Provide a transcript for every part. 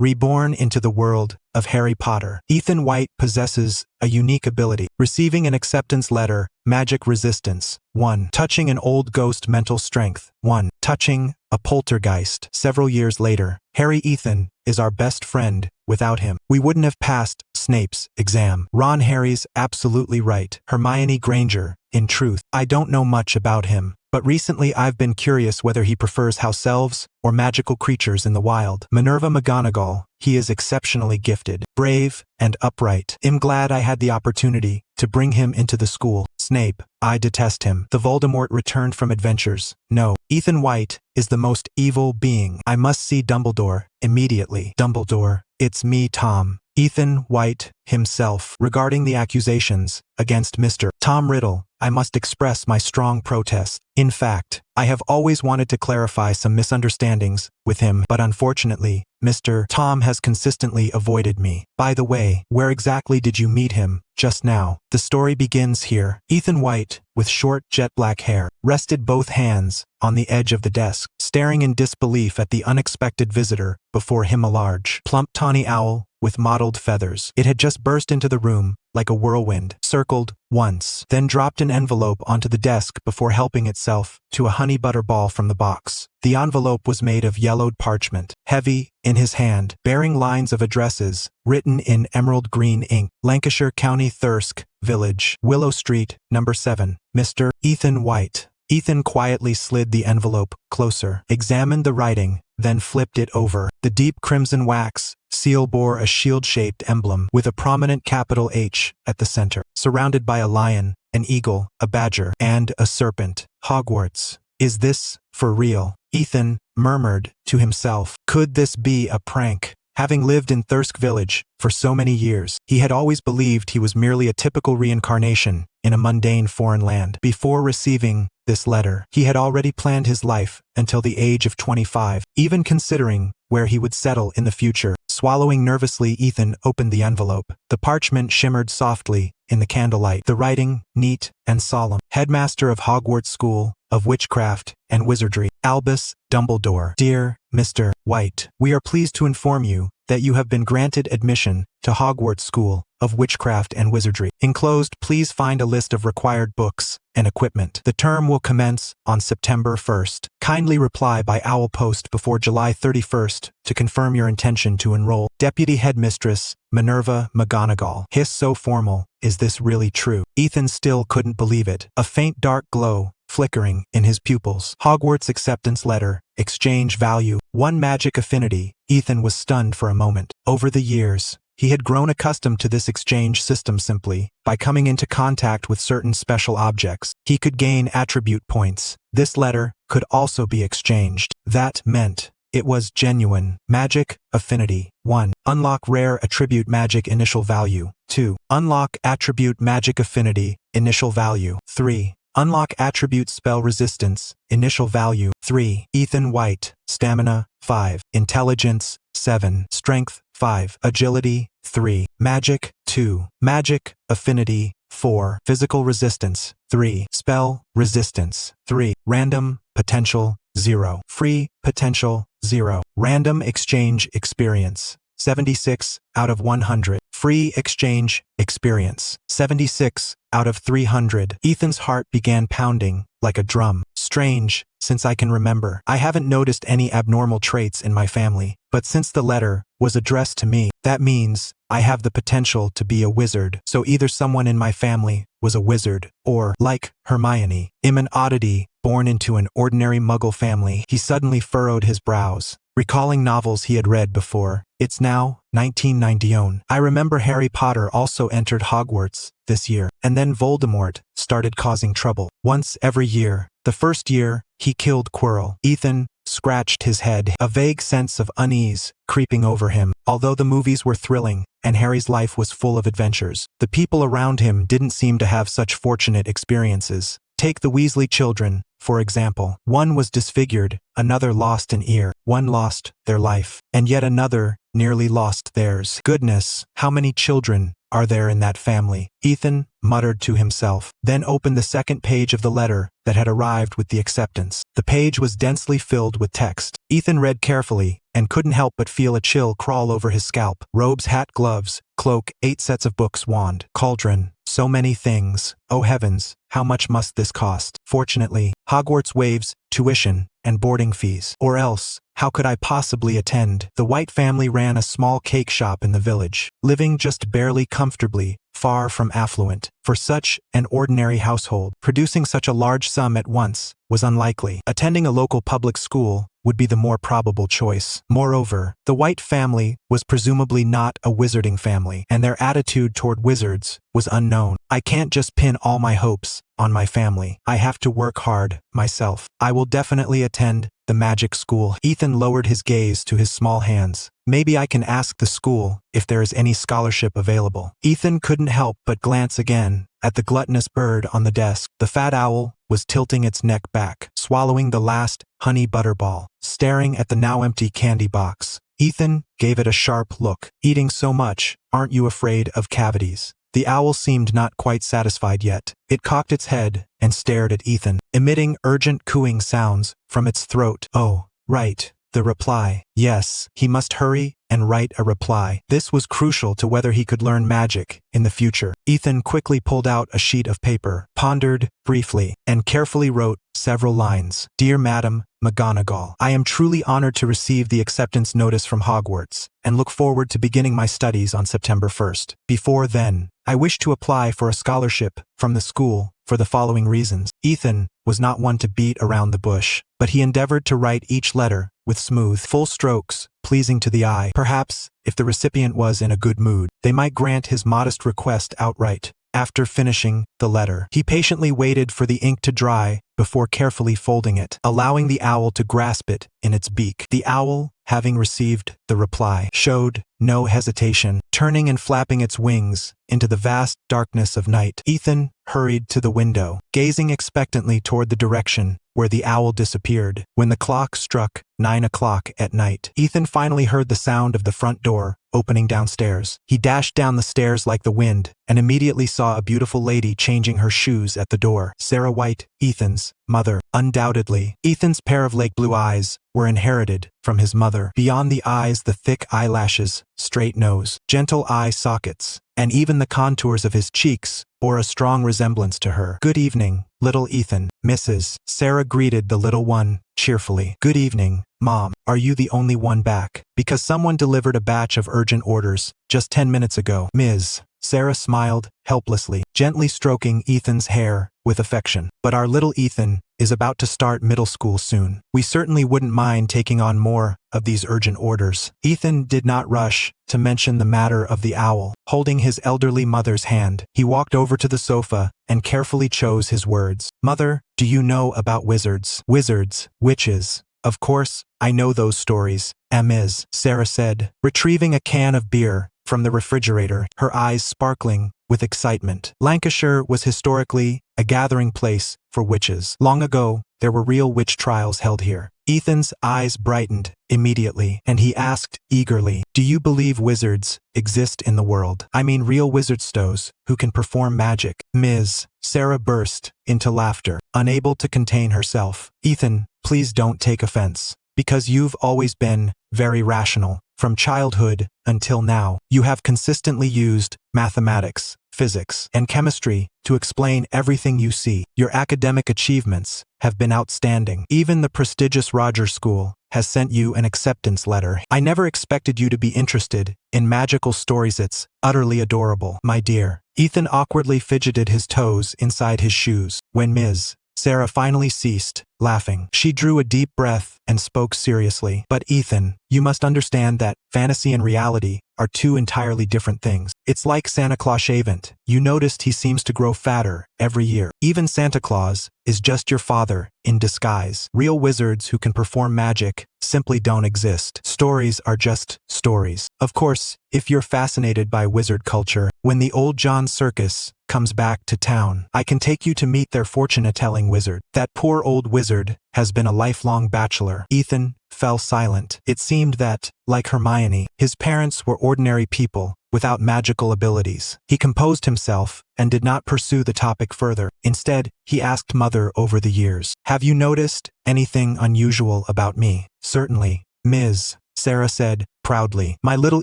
Reborn into the world of Harry Potter. Ethan White possesses a unique ability. Receiving an acceptance letter, magic resistance, 1. Touching an old ghost, mental strength, 1. Touching a poltergeist. Several years later, Harry Ethan is our best friend. Without him, we wouldn't have passed Snape's exam. Ron Harry's absolutely right. Hermione Granger, in truth, I don't know much about him, but recently I've been curious whether he prefers house-elves or magical creatures in the wild. Minerva McGonagall, he is exceptionally gifted, brave, and upright. I'm glad I had the opportunity to bring him into the school. Snape, I detest him. The Voldemort returned from adventures. No, Ethan White is the most evil being. I must see Dumbledore immediately. Dumbledore, it's me, Tom. Ethan White himself. Regarding the accusations against Mr. Tom Riddle, I must express my strong protest. In fact, I have always wanted to clarify some misunderstandings with him, but unfortunately, Mr. Tom has consistently avoided me. By the way, where exactly did you meet him just now? The story begins here. Ethan White, with short jet black hair, rested both hands on the edge of the desk, staring in disbelief at the unexpected visitor before him, a large, plump tawny owl with mottled feathers. It had just burst into the room like a whirlwind, circled once, then dropped an envelope onto the desk before helping itself to a honey butter ball from the box. The envelope was made of yellowed parchment, heavy in his hand, bearing lines of addresses written in emerald green ink. Lancashire County, Thirsk Village, Willow Street, number 7. Mr. Ethan White. Ethan quietly slid the envelope closer, examined the writing, then flipped it over. The deep crimson wax seal bore a shield-shaped emblem with a prominent capital H at the center, surrounded by a lion, an eagle, a badger, and a serpent. Hogwarts. Is this for real? Ethan murmured to himself. Could this be a prank? Having lived in Thirsk Village for so many years, he had always believed he was merely a typical reincarnation in a mundane foreign land. Before receiving this letter, he had already planned his life until the age of 25, even considering where he would settle in the future. Swallowing nervously, Ethan opened the envelope. The parchment shimmered softly in the candlelight, the writing neat and solemn. Headmaster of Hogwarts School of Witchcraft and Wizardry, Albus Dumbledore. Dear Mr. White, we are pleased to inform you that you have been granted admission to Hogwarts School of Witchcraft and Wizardry. Enclosed, please find a list of required books and equipment. The term will commence on September 1st. Kindly reply by owl post before July 31st to confirm your intention to enroll. Deputy Headmistress Minerva McGonagall. Hiss, so formal. Is this really true? Ethan still couldn't believe it. A faint dark glow flickering in his pupils. Hogwarts acceptance letter. Exchange value 1 magic affinity. Ethan was stunned for a moment. Over the years, he had grown accustomed to this exchange system. Simply by coming into contact with certain special objects, he could gain attribute points. This letter could also be exchanged. That meant it was genuine. Magic affinity 1. Unlock rare attribute magic initial value. 2. Unlock attribute magic affinity initial value. 3. Unlock attribute spell resistance initial value. 3. Ethan White. Stamina 5. Intelligence 7. Strength 5. Agility 3. Magic 2. Magic affinity 4. Physical resistance 3. Spell resistance 3. Random potential 0. Free potential 0. Random exchange experience 76 out of 100. Free exchange experience 76 out of 300. Ethan's heart began pounding like a drum. Strange, since I can remember, I haven't noticed any abnormal traits in my family, but since the letter was addressed to me, that means I have the potential to be a wizard. So either someone in my family was a wizard, or, like Hermione, I'm an oddity born into an ordinary muggle family. He suddenly furrowed his brows, recalling novels he had read before. It's now 1991. I remember Harry Potter also entered Hogwarts this year, and then Voldemort started causing trouble once every year. The first year, he killed Quirrell. Ethan scratched his head, a vague sense of unease creeping over him. Although the movies were thrilling and Harry's life was full of adventures, the people around him didn't seem to have such fortunate experiences. Take the Weasley children, for example. One was disfigured, another lost an ear, one lost their life, and yet another nearly lost theirs. Goodness, how many children are there in that family? Ethan muttered to himself, then opened the second page of the letter that had arrived with the acceptance. The page was densely filled with text. Ethan read carefully and couldn't help but feel a chill crawl over his scalp. Robes, hat, gloves, cloak, 8 sets of books, wand, cauldron, so many things. Oh heavens, how much must this cost? Fortunately, Hogwarts waives tuition and boarding fees. Or else, how could I possibly attend? The White family ran a small cake shop in the village, living just barely comfortably, far from affluent. For such an ordinary household, producing such a large sum at once was unlikely. Attending a local public school would be the more probable choice. Moreover, the White family was presumably not a wizarding family, and their attitude toward wizards was unknown. I can't just pin all my hopes on my family. I have to work hard myself. I will definitely attend the magic school. Ethan lowered his gaze to his small hands. Maybe I can ask the school if there is any scholarship available. Ethan couldn't help but glance again at the gluttonous bird on the desk. The fat owl was tilting its neck back, swallowing the last honey butterball, staring at the now empty candy box. Ethan gave it a sharp look. Eating so much, aren't you afraid of cavities? The owl seemed not quite satisfied yet. It cocked its head and stared at Ethan, emitting urgent cooing sounds from its throat. Oh, right. The reply. Yes, he must hurry and write a reply. This was crucial to whether he could learn magic in the future. Ethan quickly pulled out a sheet of paper, pondered briefly, and carefully wrote several lines. Dear Madam McGonagall, I am truly honored to receive the acceptance notice from Hogwarts, and look forward to beginning my studies on September 1st. Before then, I wish to apply for a scholarship from the school for the following reasons. Ethan was not one to beat around the bush, but he endeavored to write each letter with smooth, full strokes, pleasing to the eye. Perhaps, if the recipient was in a good mood, they might grant his modest request outright. After finishing the letter, he patiently waited for the ink to dry before carefully folding it, allowing the owl to grasp it in its beak. The owl, having received the reply, showed no hesitation, turning and flapping its wings into the vast darkness of night. Ethan hurried to the window, gazing expectantly toward the direction where the owl disappeared. When the clock struck 9 o'clock at night, Ethan finally heard the sound of the front door opening downstairs. He dashed down the stairs like the wind and immediately saw a beautiful lady changing her shoes at the door. Sarah White, Ethan's mother. Undoubtedly, Ethan's pair of lake blue eyes were inherited from his mother. Beyond the eyes, the thick eyelashes, straight nose, gentle eye sockets, and even the contours of his cheeks bore a strong resemblance to her. Good evening, little Ethan. Mrs. Sarah greeted the little one cheerfully. Good evening, Mom. Are you the only one back? Because someone delivered a batch of urgent orders just 10 minutes ago. Ms. Sarah smiled helplessly, gently stroking Ethan's hair with affection. But our little Ethan is about to start middle school soon. We certainly wouldn't mind taking on more of these urgent orders. Ethan did not rush to mention the matter of the owl. Holding his elderly mother's hand, he walked over to the sofa and carefully chose his words. Mother, do you know about wizards? Wizards, witches. Of course, I know those stories, Ms. Sarah said, retrieving a can of beer from the refrigerator, her eyes sparkling with excitement. Lancashire was historically a gathering place for witches. Long ago, there were real witch trials held here. Ethan's eyes brightened immediately, and he asked eagerly, do you believe wizards exist in the world? I mean real wizardstos who can perform magic. Ms. Sarah burst into laughter, unable to contain herself. Ethan, please don't take offense, because you've always been very rational. From childhood until now, you have consistently used mathematics, physics, and chemistry to explain everything you see. Your academic achievements have been outstanding. Even the prestigious Rogers School has sent you an acceptance letter. I never expected you to be interested in magical stories. It's utterly adorable, my dear. Ethan awkwardly fidgeted his toes inside his shoes. When Ms. Sarah finally ceased laughing, she drew a deep breath and spoke seriously. But Ethan, you must understand that fantasy and reality are two entirely different things. It's like Santa Claus shavant. You noticed he seems to grow fatter every year. Even Santa Claus is just your father in disguise. Real wizards who can perform magic simply don't exist. Stories are just stories. Of course, if you're fascinated by wizard culture, when the old John Circus comes back to town. I can take you to meet their fortune-telling wizard. That poor old wizard has been a lifelong bachelor. Ethan fell silent. It seemed that, like Hermione, his parents were ordinary people without magical abilities. He composed himself and did not pursue the topic further. Instead, he asked Mother over the years, "Have you noticed anything unusual about me?" "Certainly, Ms." Sarah said, proudly. "My little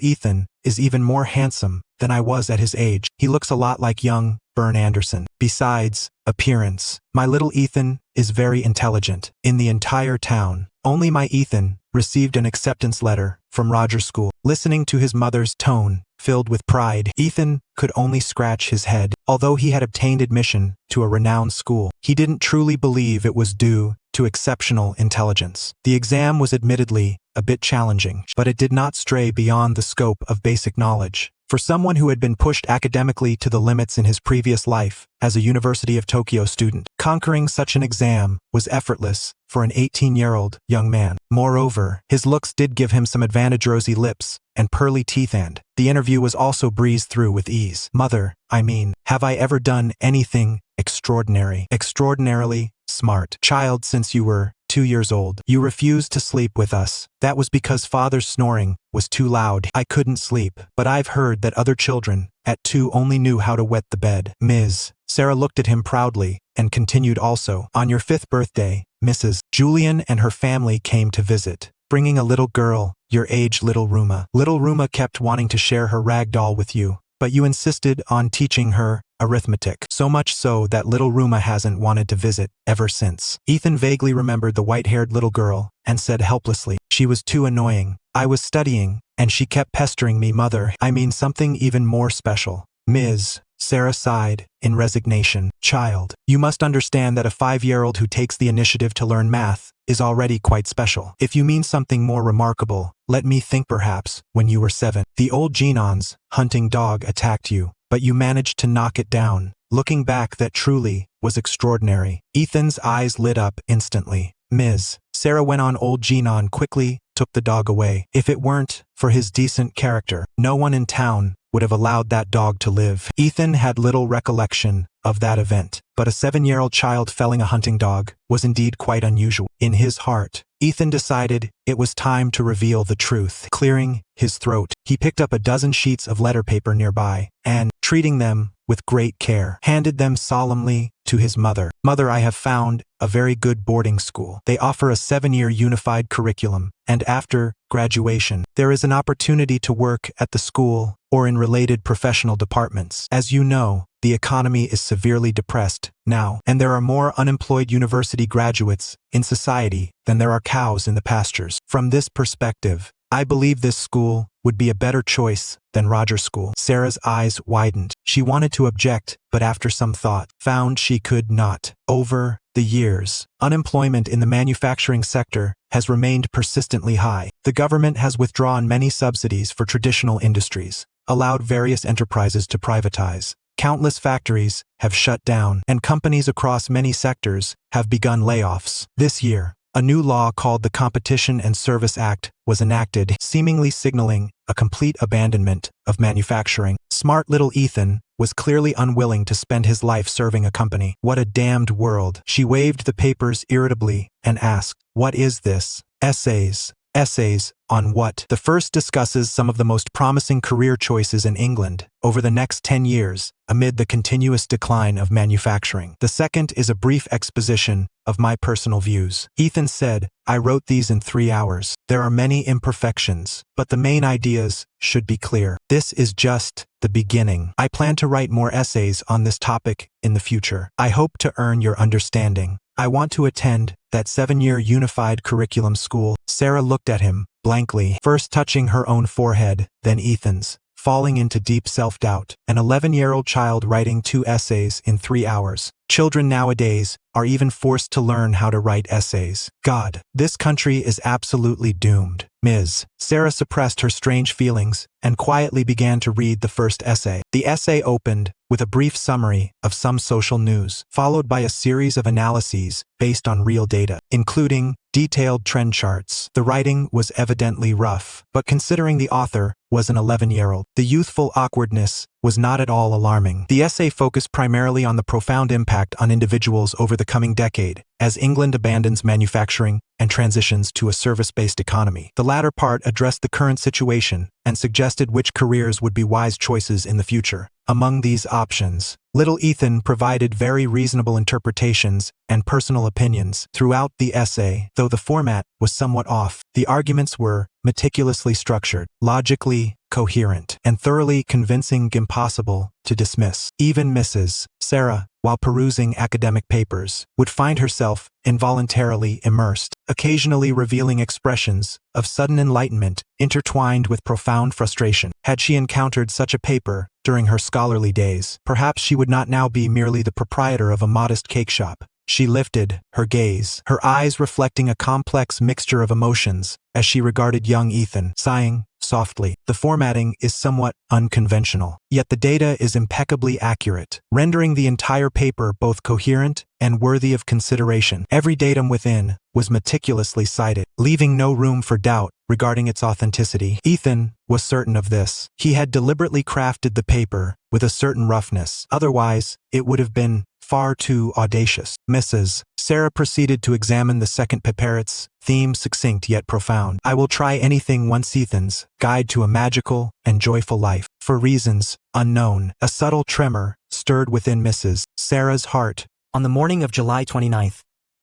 Ethan is even more handsome than I was at his age. He looks a lot like young Bern Anderson. Besides, appearance. My little Ethan is very intelligent. In the entire town, only my Ethan received an acceptance letter from Roger's school." Listening to his mother's tone, filled with pride, Ethan could only scratch his head. Although he had obtained admission to a renowned school, he didn't truly believe it was due to exceptional intelligence. The exam was admittedly a bit challenging, but it did not stray beyond the scope of basic knowledge. For someone who had been pushed academically to the limits in his previous life as a University of Tokyo student, conquering such an exam was effortless for an 18-year-old young man. Moreover, his looks did give him some advantage: rosy lips and pearly teeth, and the interview was also breezed through with ease. "Mother, I mean, have I ever done anything extraordinary?" "Extraordinarily smart. Child, since you were 2 years old, you refused to sleep with us. That was because Father's snoring was too loud. I couldn't sleep. But I've heard that other children at 2 only knew how to wet the bed." Ms. Sarah looked at him proudly and continued, "Also, on your 5th birthday, Mrs. Julian and her family came to visit, bringing a little girl your age, little Ruma. Little Ruma kept wanting to share her rag doll with you, but you insisted on teaching her arithmetic. So much so that little Ruma hasn't wanted to visit ever since." Ethan vaguely remembered the white-haired little girl and said helplessly, "She was too annoying. I was studying, and she kept pestering me, Mother. I mean something even more special." Ms. Sarah sighed in resignation. "Child, you must understand that a 5-year-old who takes the initiative to learn math is already quite special. If you mean something more remarkable, let me think. Perhaps when you were 7, the old Genon's hunting dog attacked you, but you managed to knock it down. Looking back, that truly was extraordinary." Ethan's eyes lit up instantly. Ms. Sarah went on. "Old Genon quickly took the dog away. If it weren't for his decent character, no one in town would have allowed that dog to live." Ethan had little recollection of that event, but a 7-year-old child felling a hunting dog was indeed quite unusual. In his heart, Ethan decided it was time to reveal the truth. Clearing his throat, he picked up a dozen sheets of letter paper nearby and, treating them with great care, handed them solemnly to his mother. "Mother, I have found a very good boarding school. They offer a 7-year unified curriculum, and after graduation, there is an opportunity to work at the school or in related professional departments. As you know, the economy is severely depressed now, and there are more unemployed university graduates in society than there are cows in the pastures. From this perspective, I believe this school would be a better choice than Roger's school." Sarah's eyes widened. She wanted to object, but after some thought, found she could not. Over the years, unemployment in the manufacturing sector has remained persistently high. The government has withdrawn many subsidies for traditional industries, allowed various enterprises to privatize. Countless factories have shut down, and companies across many sectors have begun layoffs. This year, a new law called the Competition and Service Act was enacted, seemingly signaling a complete abandonment of manufacturing. Smart little Ethan was clearly unwilling to spend his life serving a company. "What a damned world." She waved the papers irritably and asked, "What is this?" "Essays." "Essays on what?" "The first discusses some of the most promising career choices in England over the next 10 years amid the continuous decline of manufacturing. The second is a brief exposition of my personal views." Ethan said, "I wrote these in 3 hours. There are many imperfections, but the main ideas should be clear. This is just the beginning. I plan to write more essays on this topic in the future. I hope to earn your understanding. I want to attend that 7-year unified curriculum school." Sarah looked at him blankly, first touching her own forehead, then Ethan's, falling into deep self-doubt. An 11-year-old child writing 2 essays in 3 hours. Children nowadays are even forced to learn how to write essays. God, this country is absolutely doomed. Ms. Sarah suppressed her strange feelings and quietly began to read the first essay. The essay opened with a brief summary of some social news, followed by a series of analyses based on real data, including detailed trend charts. The writing was evidently rough, but considering the author was an 11-year-old, the youthful awkwardness was not at all alarming. The essay focused primarily on the profound impact on individuals over the coming decade, as England abandons manufacturing and transitions to a service-based economy. The latter part addressed the current situation and suggested which careers would be wise choices in the future. Among these options, little Ethan provided very reasonable interpretations and personal opinions throughout the essay, though the format was somewhat off. The arguments were meticulously structured, logically coherent, and thoroughly convincing, impossible to dismiss. Even Mrs. Sarah, while perusing academic papers, would find herself involuntarily immersed, occasionally revealing expressions of sudden enlightenment intertwined with profound frustration. Had she encountered such a paper during her scholarly days, perhaps she would not now be merely the proprietor of a modest cake shop. She lifted her gaze, her eyes reflecting a complex mixture of emotions, as she regarded young Ethan, sighing softly. The formatting is somewhat unconventional, yet the data is impeccably accurate, rendering the entire paper both coherent and worthy of consideration. Every datum within was meticulously cited, leaving no room for doubt regarding its authenticity. Ethan was certain of this. He had deliberately crafted the paper with a certain roughness, otherwise it would have been far too audacious. Mrs. Sarah proceeded to examine the second paperet's theme, succinct yet profound. I will try anything once. Ethan's Guide to a Magical and Joyful Life. For reasons unknown, a subtle tremor stirred within Mrs. Sarah's heart. On the morning of July 29th,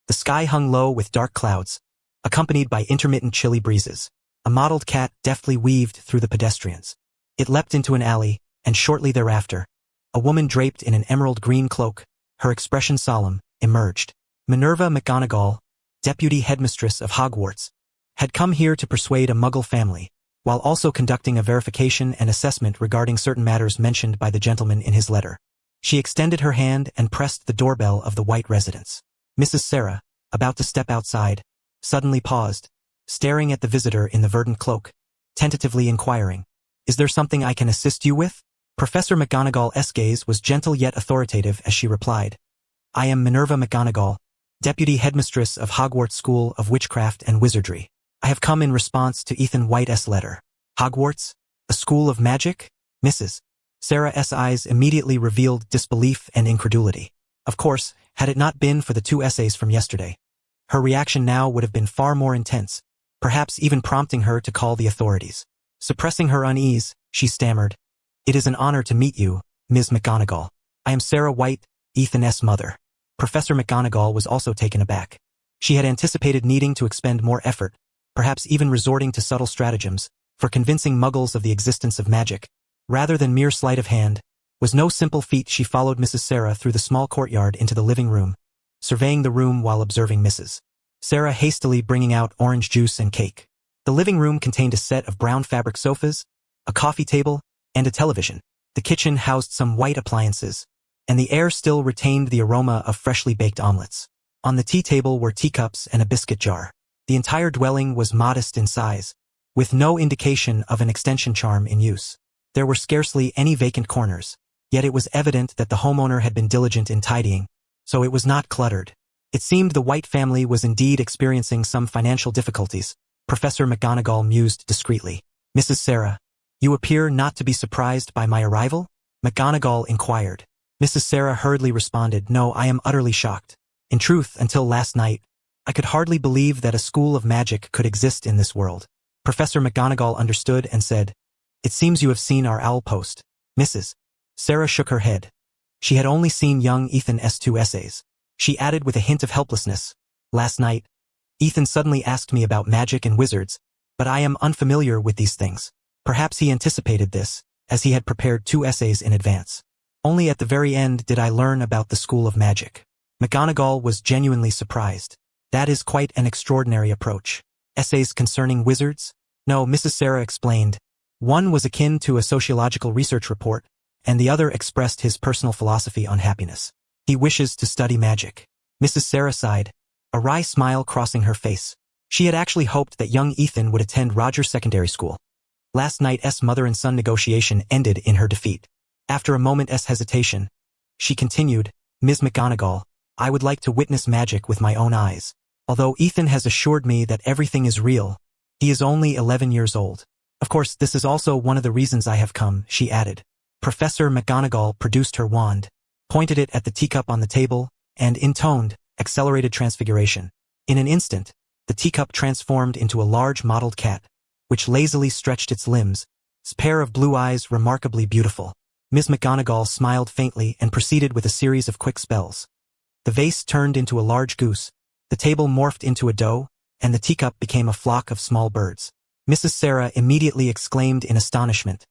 the sky hung low with dark clouds, accompanied by intermittent chilly breezes. A mottled cat deftly weaved through the pedestrians. It leapt into an alley, and shortly thereafter, a woman draped in an emerald green cloak, her expression solemn, emerged. Minerva McGonagall, deputy headmistress of Hogwarts, had come here to persuade a Muggle family, while also conducting a verification and assessment regarding certain matters mentioned by the gentleman in his letter. She extended her hand and pressed the doorbell of the white residence. Mrs. Sarah, about to step outside, suddenly paused, staring at the visitor in the verdant cloak, tentatively inquiring, "Is there something I can assist you with?" Professor McGonagall's gaze was gentle yet authoritative as she replied, "I am Minerva McGonagall, Deputy Headmistress of Hogwarts School of Witchcraft and Wizardry. I have come in response to Ethan White's letter." "Hogwarts? A school of magic?" Mrs. Sarah's eyes immediately revealed disbelief and incredulity. Of course, had it not been for the 2 essays from yesterday, her reaction now would have been far more intense, perhaps even prompting her to call the authorities. Suppressing her unease, she stammered, "It is an honor to meet you, Ms. McGonagall. I am Sarah White, Ethan's mother." Professor McGonagall was also taken aback. She had anticipated needing to expend more effort, perhaps even resorting to subtle stratagems, for convincing Muggles of the existence of magic. Rather than mere sleight of hand, was no simple feat. She followed Mrs. Sarah through the small courtyard into the living room, surveying the room while observing Mrs. Sarah hastily bringing out orange juice and cake. The living room contained a set of brown fabric sofas, a coffee table, and a television. The kitchen housed some white appliances, and the air still retained the aroma of freshly baked omelets. On the tea table were teacups and a biscuit jar. The entire dwelling was modest in size, with no indication of an extension charm in use. There were scarcely any vacant corners, yet it was evident that the homeowner had been diligent in tidying, so it was not cluttered. It seemed the White family was indeed experiencing some financial difficulties. Professor McGonagall mused discreetly. "Mrs. Sarah, you appear not to be surprised by my arrival?" McGonagall inquired. Mrs. Sarah hurriedly responded, "No, I am utterly shocked. In truth, until last night, I could hardly believe that a school of magic could exist in this world." Professor McGonagall understood and said, "It seems you have seen our owl post." Mrs. Sarah shook her head. She had only seen young Ethan's 2 essays. She added with a hint of helplessness, "Last night, Ethan suddenly asked me about magic and wizards, but I am unfamiliar with these things." Perhaps he anticipated this, as he had prepared 2 essays in advance. "Only at the very end did I learn about the School of Magic." McGonagall was genuinely surprised. "That is quite an extraordinary approach. Essays concerning wizards?" "No," Mrs. Sarah explained. "One was akin to a sociological research report, and the other expressed his personal philosophy on happiness. He wishes to study magic." Mrs. Sarah sighed, a wry smile crossing her face. She had actually hoped that young Ethan would attend Rogers Secondary School. Last night's mother and son negotiation ended in her defeat. After a moment's hesitation, she continued, "Ms. McGonagall, I would like to witness magic with my own eyes. Although Ethan has assured me that everything is real, he is only 11 years old. Of course, this is also one of the reasons I have come," she added, Professor McGonagall produced her wand, pointed it at the teacup on the table, and intoned, accelerated transfiguration. In an instant, the teacup transformed into a large mottled cat, which lazily stretched its limbs, its pair of blue eyes remarkably beautiful. Miss McGonagall smiled faintly and proceeded with a series of quick spells. The vase turned into a large goose, the table morphed into a doe, and the teacup became a flock of small birds. Mrs. Sarah immediately exclaimed in astonishment,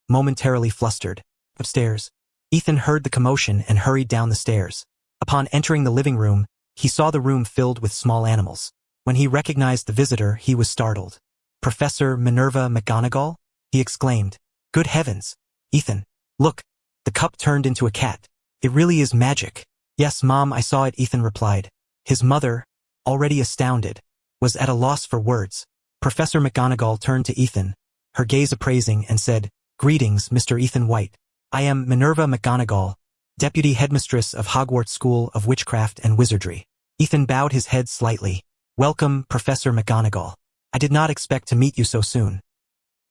momentarily flustered. Upstairs, Ethan heard the commotion and hurried down the stairs. Upon entering the living room, he saw the room filled with small animals. When he recognized the visitor, he was startled. "Professor Minerva McGonagall?" he exclaimed. "Good heavens, Ethan, look, the cup turned into a cat. It really is magic." "Yes, Mom, I saw it," Ethan replied. His mother, already astounded, was at a loss for words. Professor McGonagall turned to Ethan, her gaze appraising, and said, "Greetings, Mr. Ethan White. I am Minerva McGonagall, Deputy Headmistress of Hogwarts School of Witchcraft and Wizardry." Ethan bowed his head slightly. "Welcome, Professor McGonagall. I did not expect to meet you so soon."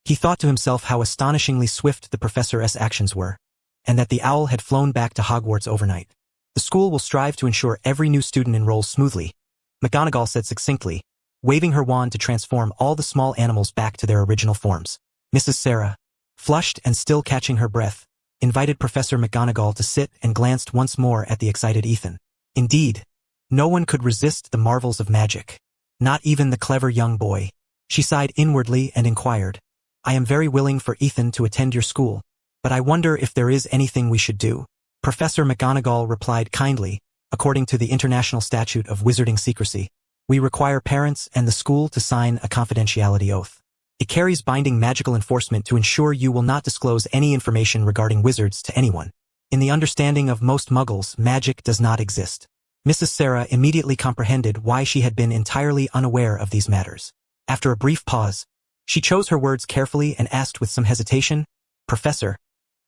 He thought to himself how astonishingly swift the professor's actions were, and that the owl had flown back to Hogwarts overnight. "The school will strive to ensure every new student enrolls smoothly," McGonagall said succinctly, waving her wand to transform all the small animals back to their original forms. Mrs. Sarah, flushed and still catching her breath, invited Professor McGonagall to sit and glanced once more at the excited Ethan. Indeed, no one could resist the marvels of magic. Not even the clever young boy. She sighed inwardly and inquired, "I am very willing for Ethan to attend your school, but I wonder if there is anything we should do." Professor McGonagall replied kindly, "According to the International Statute of Wizarding Secrecy, we require parents and the school to sign a confidentiality oath. It carries binding magical enforcement to ensure you will not disclose any information regarding wizards to anyone. In the understanding of most muggles, magic does not exist." Mrs. Sarah immediately comprehended why she had been entirely unaware of these matters. After a brief pause, she chose her words carefully and asked with some hesitation, "Professor,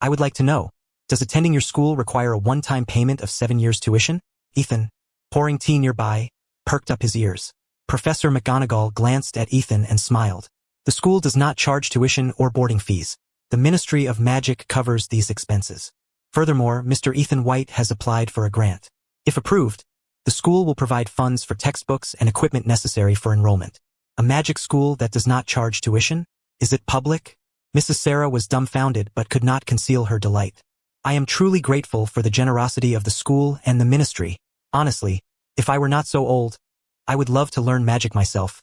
I would like to know, does attending your school require a one-time payment of 7 years' tuition?" Ethan, pouring tea nearby, perked up his ears. Professor McGonagall glanced at Ethan and smiled. "The school does not charge tuition or boarding fees. The Ministry of Magic covers these expenses. Furthermore, Mr. Ethan White has applied for a grant. If approved, the school will provide funds for textbooks and equipment necessary for enrollment." "A magic school that does not charge tuition? Is it public?" Mrs. Sarah was dumbfounded but could not conceal her delight. "I am truly grateful for the generosity of the school and the ministry. Honestly, if I were not so old, I would love to learn magic myself.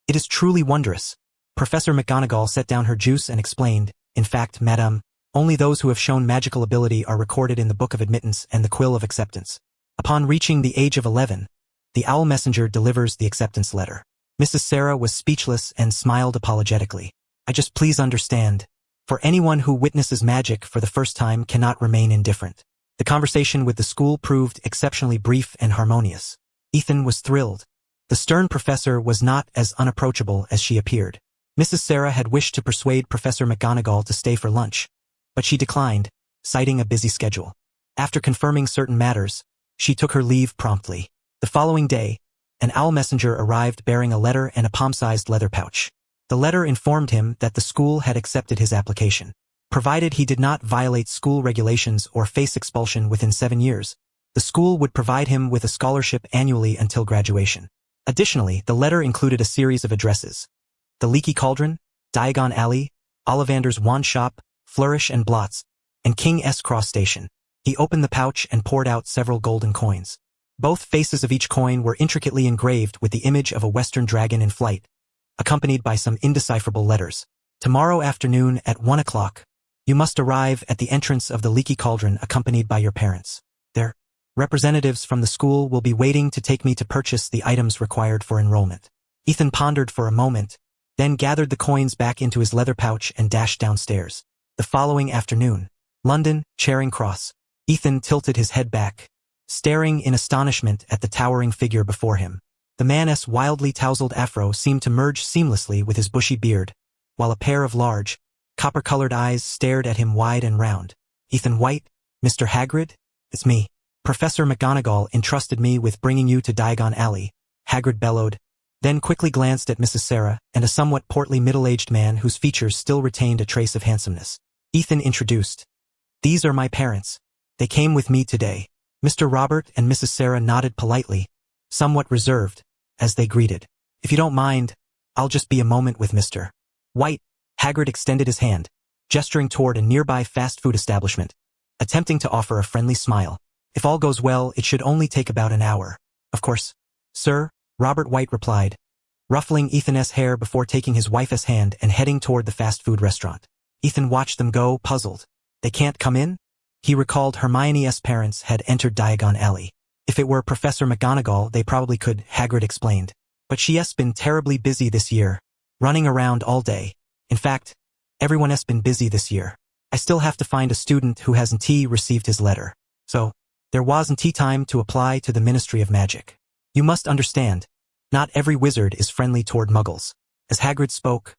It is truly wondrous." Professor McGonagall set down her juice and explained, "In fact, madam, only those who have shown magical ability are recorded in the Book of Admittance and the Quill of Acceptance. Upon reaching the age of 11, the owl messenger delivers the acceptance letter." Mrs. Sarah was speechless and smiled apologetically. "I just please understand, for anyone who witnesses magic for the first time cannot remain indifferent." The conversation with the school proved exceptionally brief and harmonious. Ethan was thrilled. The stern professor was not as unapproachable as she appeared. Mrs. Sarah had wished to persuade Professor McGonagall to stay for lunch, but she declined, citing a busy schedule. After confirming certain matters, she took her leave promptly. The following day, an owl messenger arrived bearing a letter and a palm-sized leather pouch. The letter informed him that the school had accepted his application. Provided he did not violate school regulations or face expulsion within 7 years, the school would provide him with a scholarship annually until graduation. Additionally, the letter included a series of addresses: the Leaky Cauldron, Diagon Alley, Ollivander's Wand Shop, Flourish and Blots, and King S. Cross Station. He opened the pouch and poured out several golden coins. Both faces of each coin were intricately engraved with the image of a western dragon in flight, accompanied by some indecipherable letters. "Tomorrow afternoon at 1 o'clock, you must arrive at the entrance of the Leaky Cauldron accompanied by your parents. Their representatives from the school will be waiting to take me to purchase the items required for enrollment." Ethan pondered for a moment, then gathered the coins back into his leather pouch and dashed downstairs. The following afternoon, London, Charing Cross. Ethan tilted his head back, staring in astonishment at the towering figure before him. The man's wildly tousled afro seemed to merge seamlessly with his bushy beard, while a pair of large, copper-colored eyes stared at him wide and round. "Ethan White, Mr. Hagrid? It's me. Professor McGonagall entrusted me with bringing you to Diagon Alley," Hagrid bellowed, then quickly glanced at Mrs. Sarah and a somewhat portly middle-aged man whose features still retained a trace of handsomeness. Ethan introduced, These are my parents. They came with me today. Mr. Robert and Mrs. Sarah nodded politely, somewhat reserved, as they greeted. If you don't mind, I'll just be a moment with Mr. White. Hagrid extended his hand, gesturing toward a nearby fast food establishment, attempting to offer a friendly smile. If all goes well, it should only take about an hour. Of course. Sir, Robert White replied, ruffling Ethan's hair before taking his wife's hand and heading toward the fast food restaurant. Ethan watched them go, puzzled. They can't come in? He recalled Hermione's parents had entered Diagon Alley. If it were Professor McGonagall, they probably could, Hagrid explained. But she's been terribly busy this year, running around all day. In fact, everyone's been busy this year. I still have to find a student who hasn't received his letter. So, there wasn't time to apply to the Ministry of Magic. You must understand, not every wizard is friendly toward muggles. As Hagrid spoke,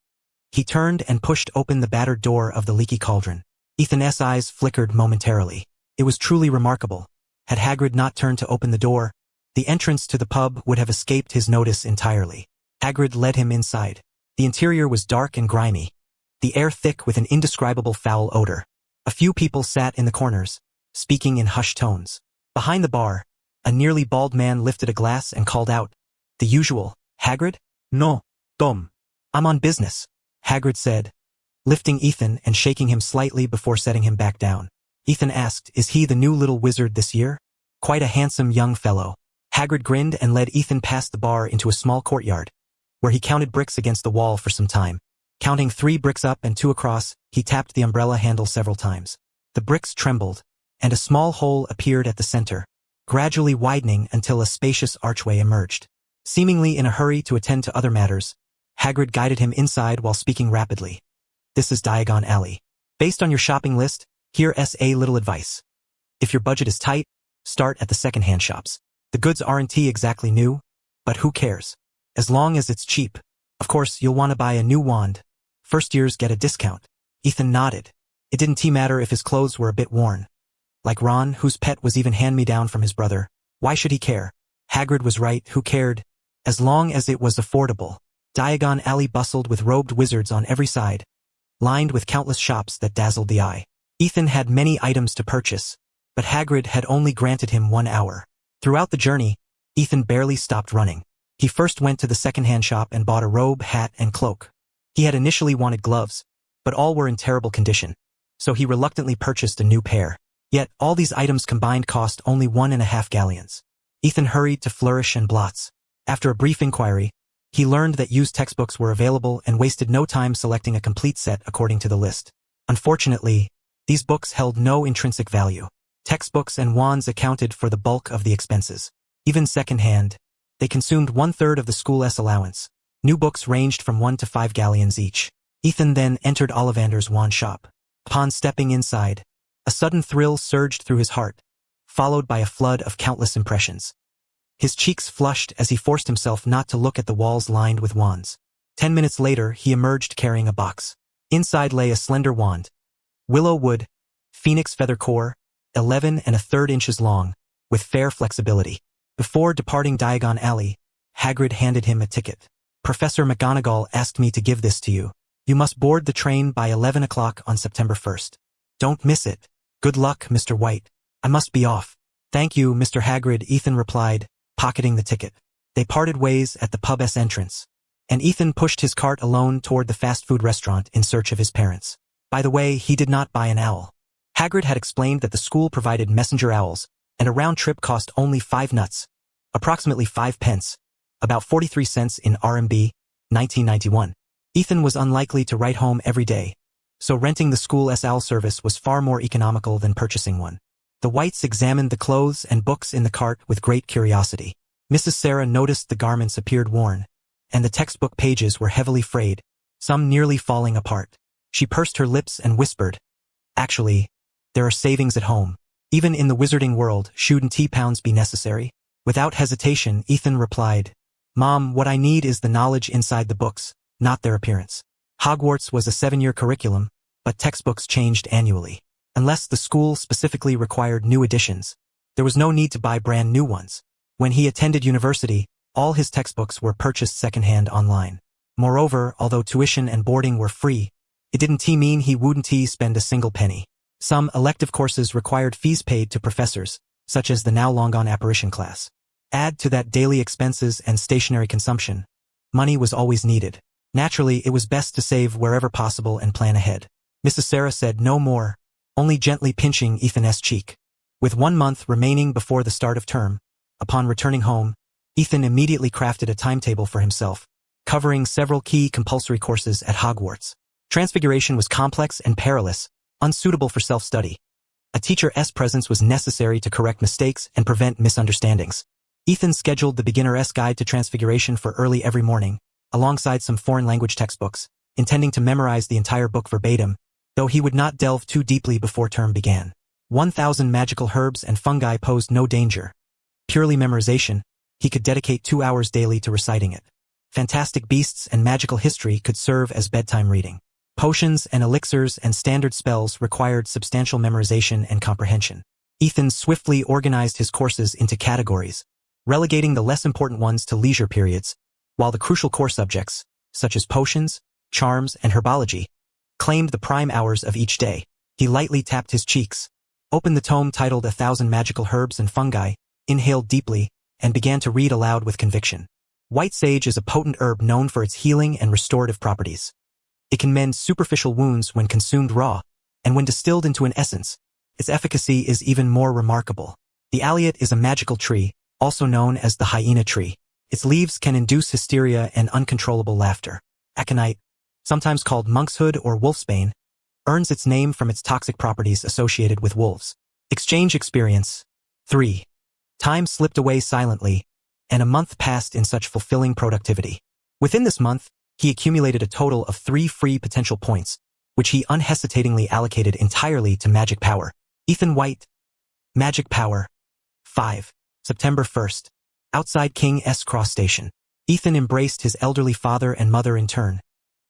he turned and pushed open the battered door of the leaky cauldron. Ethan's eyes flickered momentarily. It was truly remarkable. Had Hagrid not turned to open the door, the entrance to the pub would have escaped his notice entirely. Hagrid led him inside. The interior was dark and grimy, the air thick with an indescribable foul odor. A few people sat in the corners, speaking in hushed tones. Behind the bar, a nearly bald man lifted a glass and called out, "The usual, Hagrid?" "No, Tom. I'm on business," Hagrid said, lifting Ethan and shaking him slightly before setting him back down. Ethan asked, "Is he the new little wizard this year?" "Quite a handsome young fellow." Hagrid grinned and led Ethan past the bar into a small courtyard, where he counted bricks against the wall for some time. Counting 3 bricks up and 2 across, he tapped the umbrella handle several times. The bricks trembled, and a small hole appeared at the center, gradually widening until a spacious archway emerged. Seemingly in a hurry to attend to other matters, Hagrid guided him inside while speaking rapidly. "This is Diagon Alley. Based on your shopping list, here's a little advice. If your budget is tight, start at the second-hand shops. The goods aren't exactly new, but who cares? As long as it's cheap. Of course, you'll want to buy a new wand. First years get a discount." Ethan nodded. It didn't matter if his clothes were a bit worn. Like Ron, whose pet was even hand-me-down from his brother. Why should he care? Hagrid was right, who cared? As long as it was affordable. Diagon Alley bustled with robed wizards on every side, lined with countless shops that dazzled the eye. Ethan had many items to purchase, but Hagrid had only granted him 1 hour. Throughout the journey, Ethan barely stopped running. He first went to the second-hand shop and bought a robe, hat, and cloak. He had initially wanted gloves, but all were in terrible condition, so he reluctantly purchased a new pair. Yet, all these items combined cost only 1.5 galleons. Ethan hurried to Flourish and Blots. After a brief inquiry, he learned that used textbooks were available and wasted no time selecting a complete set according to the list. Unfortunately, these books held no intrinsic value. Textbooks and wands accounted for the bulk of the expenses. Even second-hand, they consumed 1/3 of the school's allowance. New books ranged from 1 to 5 galleons each. Ethan then entered Ollivander's wand shop. Upon stepping inside, a sudden thrill surged through his heart, followed by a flood of countless impressions. His cheeks flushed as he forced himself not to look at the walls lined with wands. 10 minutes later, he emerged carrying a box. Inside lay a slender wand, willow wood, phoenix feather core, 11 1/3 inches long, with fair flexibility. Before departing Diagon Alley, Hagrid handed him a ticket. "Professor McGonagall asked me to give this to you. You must board the train by 11 o'clock on September 1st. Don't miss it. Good luck, Mr. White. I must be off." "Thank you, Mr. Hagrid," Ethan replied, pocketing the ticket. They parted ways at the pub's entrance, and Ethan pushed his cart alone toward the fast food restaurant in search of his parents. By the way, he did not buy an owl. Hagrid had explained that the school provided messenger owls, and a round trip cost only 5 nuts, approximately 5 pence, about 43 cents in RMB, 1991. Ethan was unlikely to write home every day, so renting the school's owl service was far more economical than purchasing one. The Whites examined the clothes and books in the cart with great curiosity. Mrs. Sarah noticed the garments appeared worn, and the textbook pages were heavily frayed, some nearly falling apart. She pursed her lips and whispered, "Actually, there are savings at home. Even in the wizarding world, shouldn't £10 be necessary?" Without hesitation, Ethan replied, "Mom, what I need is the knowledge inside the books, not their appearance." Hogwarts was a 7-year curriculum, but textbooks changed annually. Unless the school specifically required new editions, there was no need to buy brand new ones. When he attended university, all his textbooks were purchased secondhand online. Moreover, although tuition and boarding were free, it didn't mean he wouldn't spend a single penny. Some elective courses required fees paid to professors, such as the now long-gone apparition class. Add to that daily expenses and stationery consumption. Money was always needed. Naturally, it was best to save wherever possible and plan ahead. Mrs. Sarah said no more, only gently pinching Ethan's cheek. With 1 month remaining before the start of term, upon returning home, Ethan immediately crafted a timetable for himself, covering several key compulsory courses at Hogwarts. Transfiguration was complex and perilous, unsuitable for self-study. A teacher's presence was necessary to correct mistakes and prevent misunderstandings. Ethan scheduled the beginner's guide to Transfiguration for early every morning, alongside some foreign language textbooks, intending to memorize the entire book verbatim, though he would not delve too deeply before term began. 1,000 magical herbs and fungi posed no danger. Purely memorization, he could dedicate 2 hours daily to reciting it. Fantastic beasts and magical history could serve as bedtime reading. Potions and elixirs and standard spells required substantial memorization and comprehension. Ethan swiftly organized his courses into categories, relegating the less important ones to leisure periods, while the crucial core subjects, such as potions, charms, and herbology, claimed the prime hours of each day. He lightly tapped his cheeks, opened the tome titled 1,000 Magical Herbs and Fungi, inhaled deeply, and began to read aloud with conviction. White sage is a potent herb known for its healing and restorative properties. It can mend superficial wounds when consumed raw, and when distilled into an essence, its efficacy is even more remarkable. The alliot is a magical tree, also known as the hyena tree. Its leaves can induce hysteria and uncontrollable laughter. Aconite, sometimes called monkshood or wolfsbane, earns its name from its toxic properties associated with wolves. Exchange experience. 3. Time slipped away silently, and a month passed in such fulfilling productivity. Within this month, he accumulated a total of 3 free potential points, which he unhesitatingly allocated entirely to magic power. Ethan White. Magic power. 5. September 1st. Outside King S. Cross Station. Ethan embraced his elderly father and mother in turn,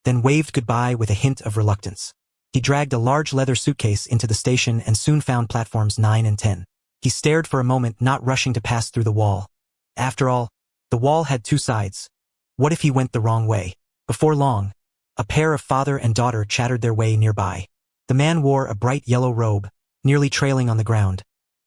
then waved goodbye with a hint of reluctance. He dragged a large leather suitcase into the station and soon found platforms 9 and 10. He stared for a moment, not rushing to pass through the wall. After all, the wall had 2 sides. What if he went the wrong way? Before long, a pair of father and daughter chattered their way nearby. The man wore a bright yellow robe, nearly trailing on the ground,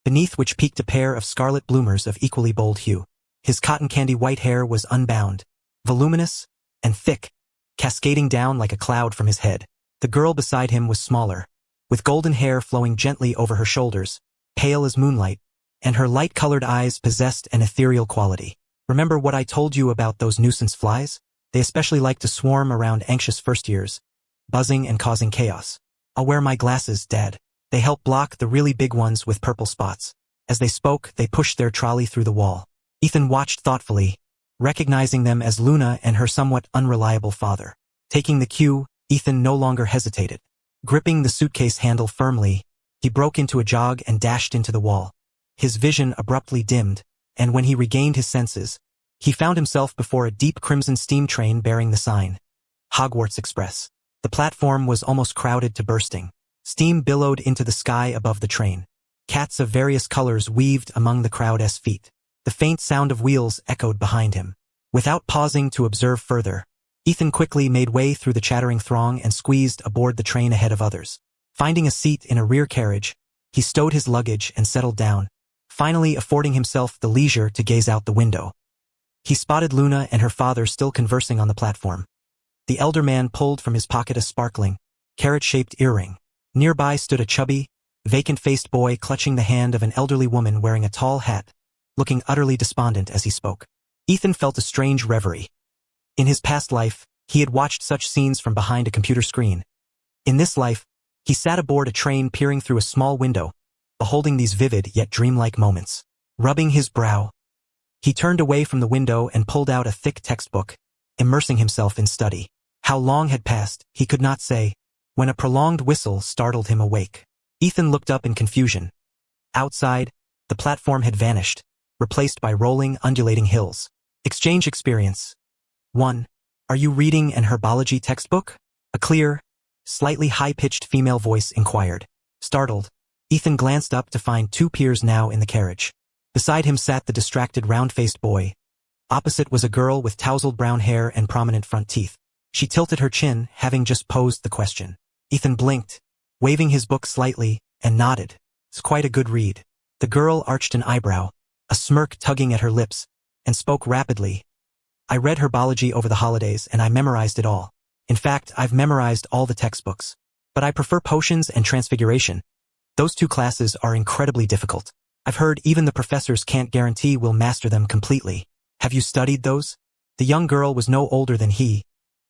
beneath which peeked a pair of scarlet bloomers of equally bold hue. His cotton candy white hair was unbound, voluminous, and thick, cascading down like a cloud from his head. The girl beside him was smaller, with golden hair flowing gently over her shoulders, pale as moonlight, and her light-colored eyes possessed an ethereal quality. Remember what I told you about those nuisance flies? They especially like to swarm around anxious first years, buzzing and causing chaos. I'll wear my glasses, Dad. They help block the really big ones with purple spots. As they spoke, they pushed their trolley through the wall. Ethan watched thoughtfully, recognizing them as Luna and her somewhat unreliable father. Taking the cue, Ethan no longer hesitated. Gripping the suitcase handle firmly, he broke into a jog and dashed into the wall. His vision abruptly dimmed, and when he regained his senses, he found himself before a deep crimson steam train bearing the sign, Hogwarts Express. The platform was almost crowded to bursting. Steam billowed into the sky above the train. Cats of various colors weaved among the crowd's feet. The faint sound of wheels echoed behind him. Without pausing to observe further, Ethan quickly made way through the chattering throng and squeezed aboard the train ahead of others. Finding a seat in a rear carriage, he stowed his luggage and settled down, finally affording himself the leisure to gaze out the window. He spotted Luna and her father still conversing on the platform. The elder man pulled from his pocket a sparkling, carrot-shaped earring. Nearby stood a chubby, vacant-faced boy clutching the hand of an elderly woman wearing a tall hat, looking utterly despondent as he spoke. Ethan felt a strange reverie. In his past life, he had watched such scenes from behind a computer screen. In this life, he sat aboard a train peering through a small window, beholding these vivid yet dreamlike moments. Rubbing his brow, he turned away from the window and pulled out a thick textbook, immersing himself in study. How long had passed, he could not say, when a prolonged whistle startled him awake. Ethan looked up in confusion. Outside, the platform had vanished, replaced by rolling, undulating hills. Exchange experience. 1. Are you reading an herbology textbook? A clear, slightly high-pitched female voice inquired. Startled, Ethan glanced up to find 2 peers now in the carriage. Beside him sat the distracted round-faced boy. Opposite was a girl with tousled brown hair and prominent front teeth. She tilted her chin, having just posed the question. Ethan blinked, waving his book slightly, and nodded. It's quite a good read. The girl arched an eyebrow, a smirk tugging at her lips, and spoke rapidly. I read Herbology over the holidays and I memorized it all. In fact, I've memorized all the textbooks. But I prefer potions and transfiguration. Those two classes are incredibly difficult. I've heard even the professors can't guarantee we'll master them completely. Have you studied those? The young girl was no older than he,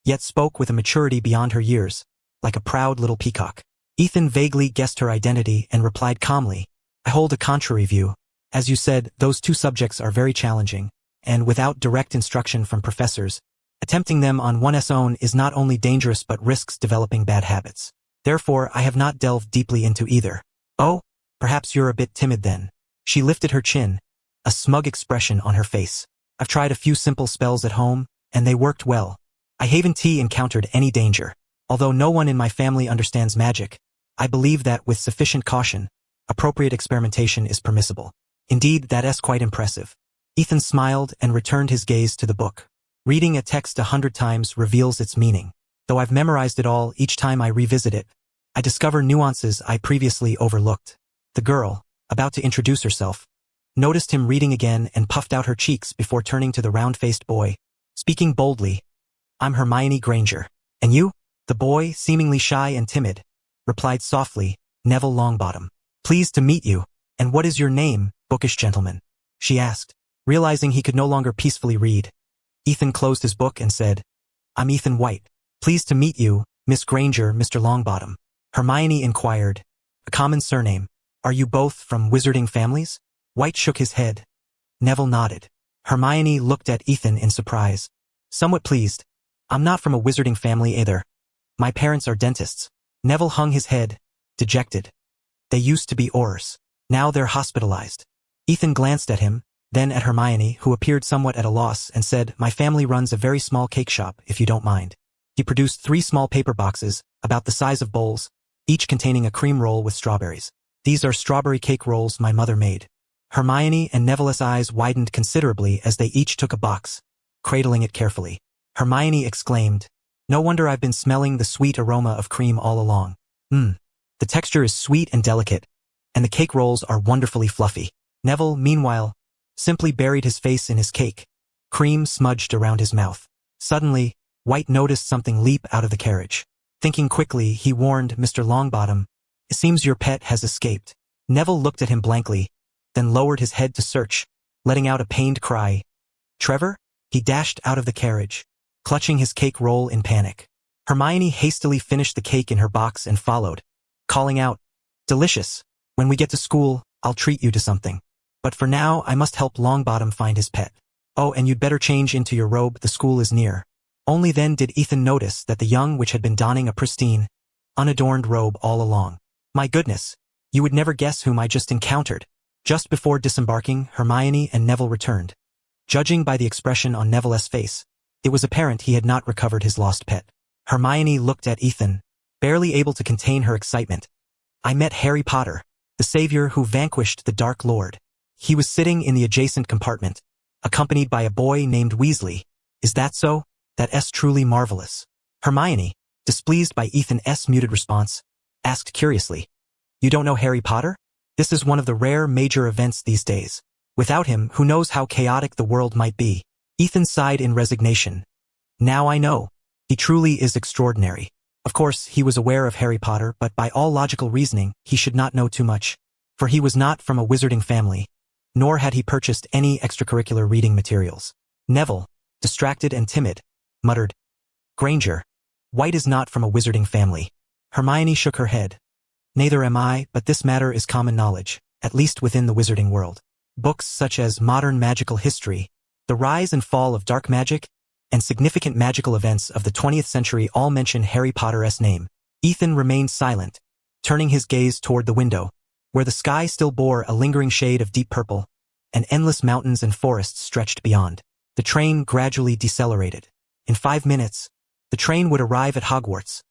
yet spoke with a maturity beyond her years, like a proud little peacock. Ethan vaguely guessed her identity and replied calmly, I hold a contrary view. As you said, those two subjects are very challenging, and without direct instruction from professors, attempting them on one's own is not only dangerous but risks developing bad habits. Therefore, I have not delved deeply into either. Oh, perhaps you're a bit timid then. She lifted her chin, a smug expression on her face. I've tried a few simple spells at home, and they worked well. I haven't encountered any danger. Although no one in my family understands magic, I believe that with sufficient caution, appropriate experimentation is permissible. Indeed, that's quite impressive. Ethan smiled and returned his gaze to the book. Reading a text 100 times reveals its meaning. Though I've memorized it all, each time I revisit it, I discover nuances I previously overlooked. The girl, about to introduce herself, noticed him reading again and puffed out her cheeks before turning to the round-faced boy, speaking boldly. I'm Hermione Granger. And you? The boy, seemingly shy and timid, replied softly, Neville Longbottom. Pleased to meet you. And what is your name, bookish gentleman? She asked. Realizing he could no longer peacefully read, Ethan closed his book and said, I'm Ethan White. Pleased to meet you, Miss Granger, Mr. Longbottom. Hermione inquired, a common surname. Are you both from wizarding families? White shook his head. Neville nodded. Hermione looked at Ethan in surprise. Somewhat pleased. I'm not from a wizarding family either. My parents are dentists. Neville hung his head, dejected. They used to be Aurors. Now they're hospitalized. Ethan glanced at him, then at Hermione, who appeared somewhat at a loss, and said, My family runs a very small cake shop, if you don't mind. He produced 3 small paper boxes, about the size of bowls, each containing a cream roll with strawberries. These are strawberry cake rolls my mother made. Hermione and Neville's eyes widened considerably as they each took a box, cradling it carefully. Hermione exclaimed, No wonder I've been smelling the sweet aroma of cream all along. The texture is sweet and delicate, and the cake rolls are wonderfully fluffy. Neville, meanwhile, simply buried his face in his cake, cream smudged around his mouth. Suddenly, White noticed something leap out of the carriage. Thinking quickly, he warned Mr. Longbottom, It seems your pet has escaped. Neville looked at him blankly, then lowered his head to search, letting out a pained cry. Trevor? He dashed out of the carriage, clutching his cake roll in panic. Hermione hastily finished the cake in her box and followed, calling out, Delicious. When we get to school, I'll treat you to something. But for now, I must help Longbottom find his pet. Oh, and you'd better change into your robe, the school is near. Only then did Ethan notice that the young witch had been donning a pristine, unadorned robe all along. My goodness, you would never guess whom I just encountered. Just before disembarking, Hermione and Neville returned. Judging by the expression on Neville's face, it was apparent he had not recovered his lost pet. Hermione looked at Ethan, barely able to contain her excitement. I met Harry Potter, the savior who vanquished the Dark Lord. He was sitting in the adjacent compartment, accompanied by a boy named Weasley. Is that so? That's truly marvelous. Hermione, displeased by Ethan's muted response, asked curiously, You don't know Harry Potter? This is one of the rare major events these days. Without him, who knows how chaotic the world might be? Ethan sighed in resignation. Now I know. He truly is extraordinary. Of course, he was aware of Harry Potter, but by all logical reasoning, he should not know too much. For he was not from a wizarding family, nor had he purchased any extracurricular reading materials. Neville, distracted and timid, muttered, Granger, White is not from a wizarding family. Hermione shook her head. Neither am I, but this matter is common knowledge, at least within the wizarding world. Books such as Modern Magical History, The Rise and Fall of Dark Magic, and Significant Magical Events of the 20th Century all mention Harry Potter's name. Ethan remained silent, turning his gaze toward the window, where the sky still bore a lingering shade of deep purple, and endless mountains and forests stretched beyond. The train gradually decelerated. In 5 minutes, the train would arrive at Hogwarts.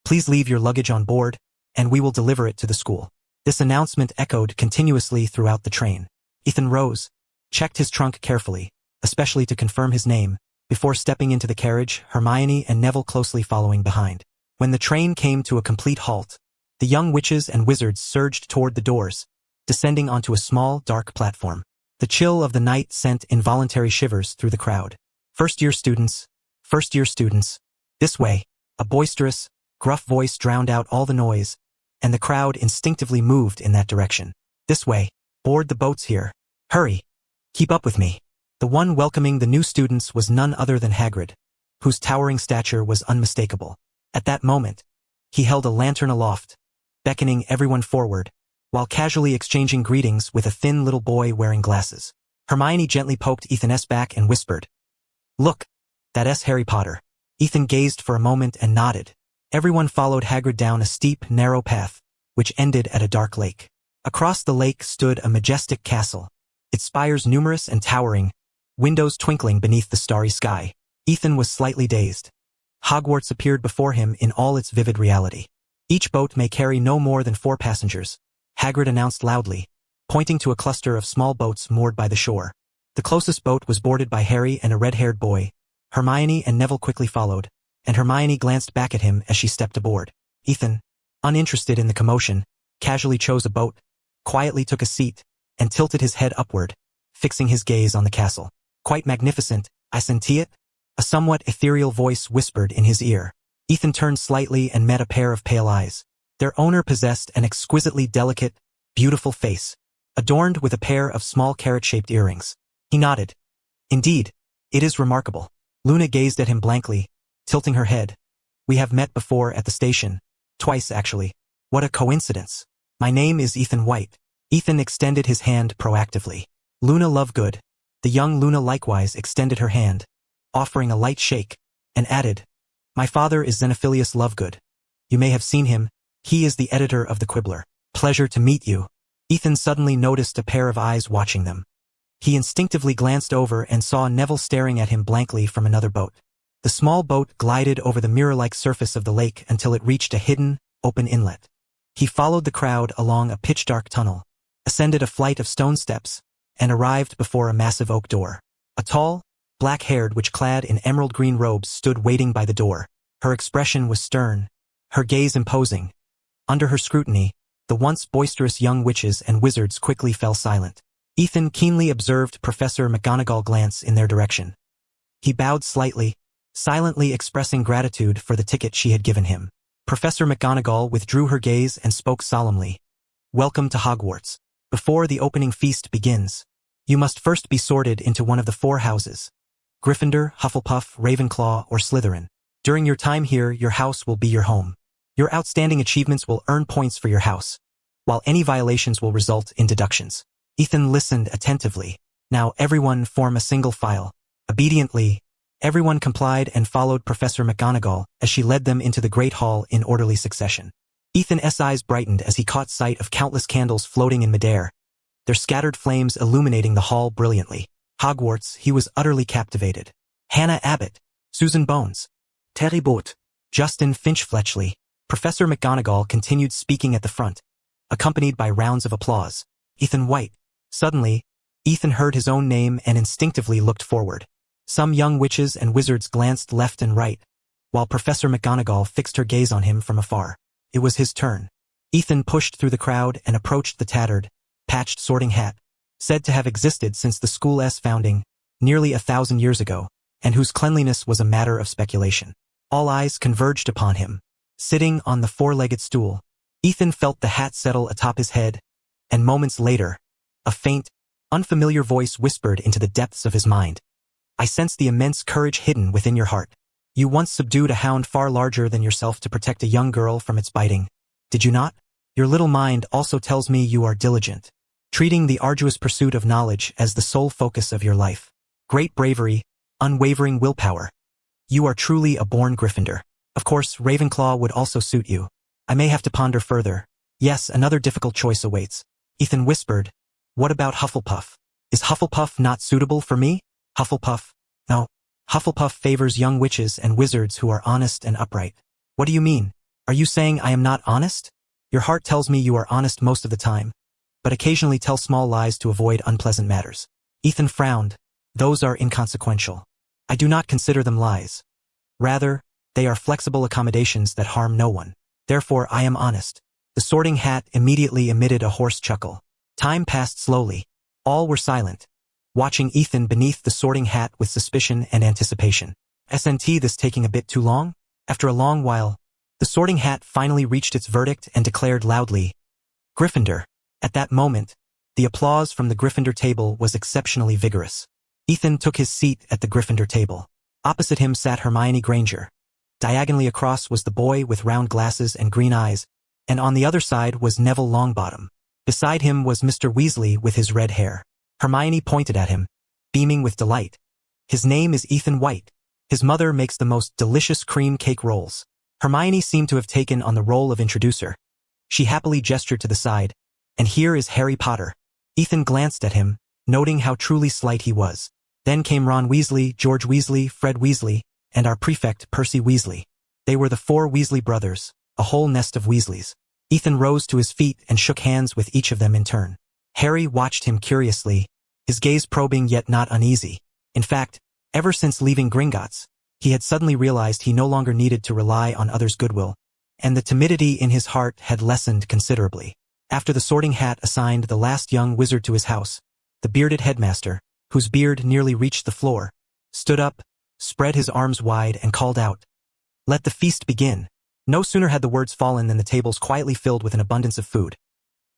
Please leave your luggage on board, and we will deliver it to the school. This announcement echoed continuously throughout the train. Ethan rose, checked his trunk carefully, especially to confirm his name, before stepping into the carriage, Hermione and Neville closely following behind. When the train came to a complete halt, The young witches and wizards surged toward the doors, descending onto a small, dark platform. The chill of the night sent involuntary shivers through the crowd. First-year students, this way. A boisterous, gruff voice drowned out all the noise, and the crowd instinctively moved in that direction. This way. Board the boats here. Hurry. Keep up with me. The one welcoming the new students was none other than Hagrid, whose towering stature was unmistakable. At that moment, he held a lantern aloft, beckoning everyone forward, while casually exchanging greetings with a thin little boy wearing glasses. Hermione gently poked Ethan's back and whispered, "Look, that's Harry Potter." Ethan gazed for a moment and nodded. Everyone followed Hagrid down a steep, narrow path, which ended at a dark lake. Across the lake stood a majestic castle, its spires numerous and towering, windows twinkling beneath the starry sky. Ethan was slightly dazed. Hogwarts appeared before him in all its vivid reality. Each boat may carry no more than 4 passengers, Hagrid announced loudly, pointing to a cluster of small boats moored by the shore. The closest boat was boarded by Harry and a red-haired boy. Hermione and Neville quickly followed, and Hermione glanced back at him as she stepped aboard. Ethan, uninterested in the commotion, casually chose a boat, quietly took a seat, and tilted his head upward, fixing his gaze on the castle. "Quite magnificent, I senti it?" A somewhat ethereal voice whispered in his ear. Ethan turned slightly and met a pair of pale eyes. Their owner possessed an exquisitely delicate, beautiful face, adorned with a pair of small carrot-shaped earrings. He nodded. "Indeed, it is remarkable." Luna gazed at him blankly, tilting her head. "We have met before at the station. Twice, actually. What a coincidence. My name is Ethan White." Ethan extended his hand proactively. Luna Lovegood. The young Luna likewise extended her hand, offering a light shake, and added, "My father is Xenophilius Lovegood. You may have seen him. He is the editor of the Quibbler. Pleasure to meet you." Ethan suddenly noticed a pair of eyes watching them. He instinctively glanced over and saw Neville staring at him blankly from another boat. The small boat glided over the mirror-like surface of the lake until it reached a hidden, open inlet. He followed the crowd along a pitch-dark tunnel, ascended a flight of stone steps, and arrived before a massive oak door. A tall, black-haired witch-clad in emerald-green robes stood waiting by the door. Her expression was stern, her gaze imposing. Under her scrutiny, the once boisterous young witches and wizards quickly fell silent. Ethan keenly observed Professor McGonagall glance in their direction. He bowed slightly, silently expressing gratitude for the ticket she had given him. Professor McGonagall withdrew her gaze and spoke solemnly. "Welcome to Hogwarts. Before the opening feast begins, you must first be sorted into one of the 4 houses: Gryffindor, Hufflepuff, Ravenclaw, or Slytherin. During your time here, your house will be your home. Your outstanding achievements will earn points for your house, while any violations will result in deductions." Ethan listened attentively. Now everyone form a single file. Obediently, everyone complied and followed Professor McGonagall as she led them into the Great Hall in orderly succession. Ethan's eyes brightened as he caught sight of countless candles floating in midair, their scattered flames illuminating the hall brilliantly. Hogwarts, he was utterly captivated. Hannah Abbott, Susan Bones, Terry Boot, Justin Finch-Fletchley. Professor McGonagall continued speaking at the front, accompanied by rounds of applause. Ethan White. Suddenly, Ethan heard his own name and instinctively looked forward. Some young witches and wizards glanced left and right, while Professor McGonagall fixed her gaze on him from afar. It was his turn. Ethan pushed through the crowd and approached the tattered, patched sorting hat, said to have existed since the school's founding, nearly 1,000 years ago, and whose cleanliness was a matter of speculation. All eyes converged upon him. Sitting on the 4-legged stool, Ethan felt the hat settle atop his head, and moments later, a faint, unfamiliar voice whispered into the depths of his mind. "I sense the immense courage hidden within your heart. You once subdued a hound far larger than yourself to protect a young girl from its biting. Did you not? Your little mind also tells me you are diligent, treating the arduous pursuit of knowledge as the sole focus of your life. Great bravery, unwavering willpower. You are truly a born Gryffindor. Of course, Ravenclaw would also suit you. I may have to ponder further. Yes, another difficult choice awaits." Ethan whispered, "What about Hufflepuff? Is Hufflepuff not suitable for me?" "Hufflepuff? No. Hufflepuff favors young witches and wizards who are honest and upright." "What do you mean? Are you saying I am not honest?" "Your heart tells me you are honest most of the time, but occasionally tell small lies to avoid unpleasant matters." Ethan frowned. "Those are inconsequential. I do not consider them lies. Rather, they are flexible accommodations that harm no one. Therefore, I am honest." The Sorting Hat immediately emitted a hoarse chuckle. Time passed slowly. All were silent, watching Ethan beneath the Sorting Hat with suspicion and anticipation. "SNT, this taking a bit too long?" After a long while, the Sorting Hat finally reached its verdict and declared loudly, "Gryffindor." At that moment, the applause from the Gryffindor table was exceptionally vigorous. Ethan took his seat at the Gryffindor table. Opposite him sat Hermione Granger. Diagonally across was the boy with round glasses and green eyes, and on the other side was Neville Longbottom. Beside him was Mr. Weasley with his red hair. Hermione pointed at him, beaming with delight. "His name is Ethan White. His mother makes the most delicious cream cake rolls." Hermione seemed to have taken on the role of introducer. She happily gestured to the side, "And here is Harry Potter." Ethan glanced at him, noting how truly slight he was. Then came Ron Weasley, George Weasley, Fred Weasley, and our prefect, Percy Weasley. They were the 4 Weasley brothers, a whole nest of Weasleys. Ethan rose to his feet and shook hands with each of them in turn. Harry watched him curiously, his gaze probing yet not uneasy. In fact, ever since leaving Gringotts, he had suddenly realized he no longer needed to rely on others' goodwill, and the timidity in his heart had lessened considerably. After the Sorting Hat assigned the last young wizard to his house, the bearded headmaster, whose beard nearly reached the floor, stood up, spread his arms wide, and called out, "Let the feast begin." No sooner had the words fallen than the tables quietly filled with an abundance of food.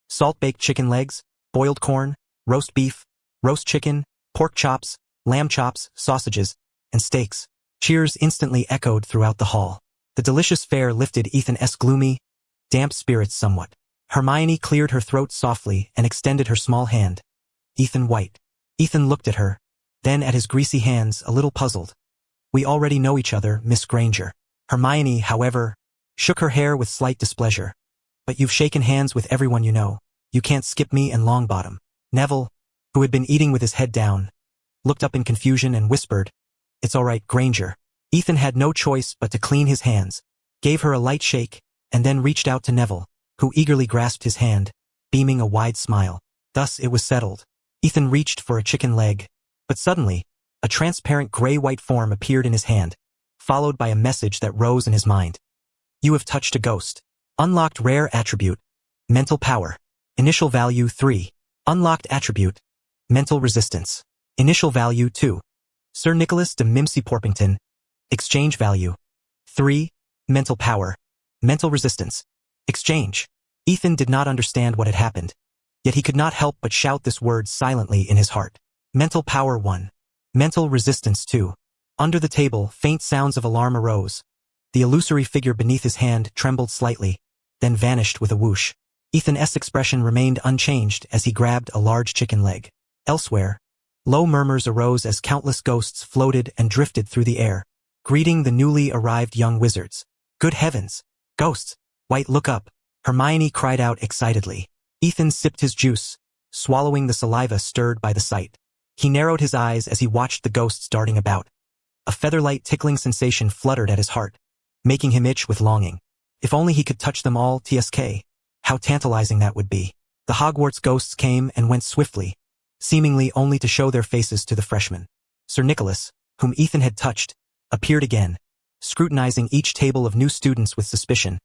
Salt-baked chicken legs, boiled corn, roast beef, roast chicken, pork chops, lamb chops, sausages, and steaks. Cheers instantly echoed throughout the hall. The delicious fare lifted Ethan's gloomy, damp spirits somewhat. Hermione cleared her throat softly and extended her small hand. "Ethan White." Ethan looked at her, then at his greasy hands, a little puzzled. "We already know each other, Miss Granger." Hermione, however, shook her hair with slight displeasure. "But you've shaken hands with everyone you know. You can't skip me and Longbottom." Neville, who had been eating with his head down, looked up in confusion and whispered, "It's all right, Granger." Ethan had no choice but to clean his hands, gave her a light shake, and then reached out to Neville, who eagerly grasped his hand, beaming a wide smile. Thus it was settled. Ethan reached for a chicken leg, but suddenly, a transparent gray-white form appeared in his hand, followed by a message that rose in his mind. "You have touched a ghost. Unlocked rare attribute, mental power. Initial value 3. Unlocked attribute, mental resistance. Initial value 2. Sir Nicholas de Mimsy Porpington. Exchange value 3. Mental power, mental resistance. Exchange." Ethan did not understand what had happened, yet he could not help but shout this word silently in his heart. Mental power 1. Mental resistance 2. Under the table, faint sounds of alarm arose. The illusory figure beneath his hand trembled slightly, then vanished with a whoosh. Ethan's expression remained unchanged as he grabbed a large chicken leg. Elsewhere, low murmurs arose as countless ghosts floated and drifted through the air, greeting the newly arrived young wizards. "Good heavens! Ghosts! White, look up!" Hermione cried out excitedly. Ethan sipped his juice, swallowing the saliva stirred by the sight. He narrowed his eyes as he watched the ghosts darting about. A feather-light tickling sensation fluttered at his heart, making him itch with longing. If only he could touch them all, TSK. How tantalizing that would be. The Hogwarts ghosts came and went swiftly, seemingly only to show their faces to the freshmen. Sir Nicholas, whom Ethan had touched, appeared again, scrutinizing each table of new students with suspicion,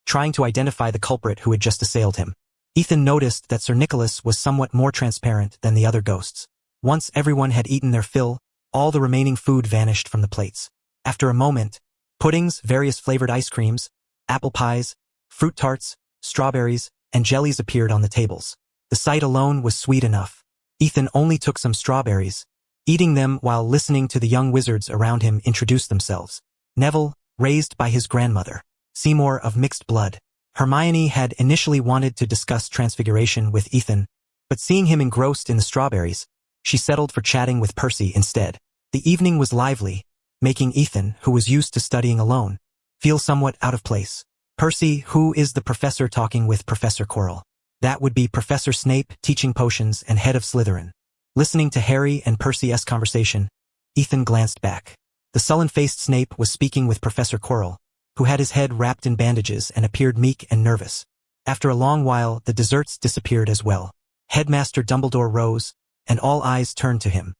trying to identify the culprit who had just assailed him. Ethan noticed that Sir Nicholas was somewhat more transparent than the other ghosts. Once everyone had eaten their fill, all the remaining food vanished from the plates. After a moment, puddings, various flavored ice creams, apple pies, fruit tarts, strawberries, and jellies appeared on the tables. The sight alone was sweet enough. Ethan only took some strawberries, eating them while listening to the young wizards around him introduce themselves. Neville, raised by his grandmother. Seymour of mixed blood. Hermione had initially wanted to discuss transfiguration with Ethan, but seeing him engrossed in the strawberries, she settled for chatting with Percy instead. The evening was lively, making Ethan, who was used to studying alone, feel somewhat out of place. Percy, who is the professor talking with Professor Quirrell? That would be Professor Snape, teaching potions and head of Slytherin. Listening to Harry and Percy's conversation, Ethan glanced back. The sullen-faced Snape was speaking with Professor Quirrell, who had his head wrapped in bandages and appeared meek and nervous. After a long while, the desserts disappeared as well. Headmaster Dumbledore rose, and all eyes turned to him.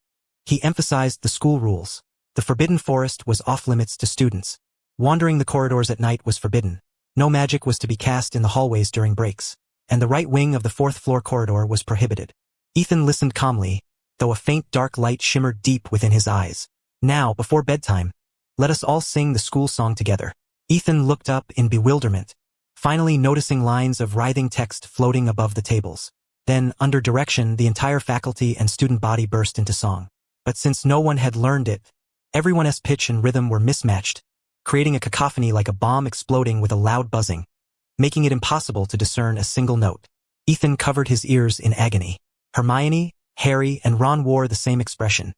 He emphasized the school rules. The Forbidden Forest was off-limits to students. Wandering the corridors at night was forbidden. No magic was to be cast in the hallways during breaks, and the right wing of the fourth-floor corridor was prohibited. Ethan listened calmly, though a faint dark light shimmered deep within his eyes. Now, before bedtime, let us all sing the school song together. Ethan looked up in bewilderment, finally noticing lines of writhing text floating above the tables. Then, under direction, the entire faculty and student body burst into song. But since no one had learned it, everyone's pitch and rhythm were mismatched, creating a cacophony like a bomb exploding with a loud buzzing, making it impossible to discern a single note. Ethan covered his ears in agony. Hermione, Harry, and Ron wore the same expression.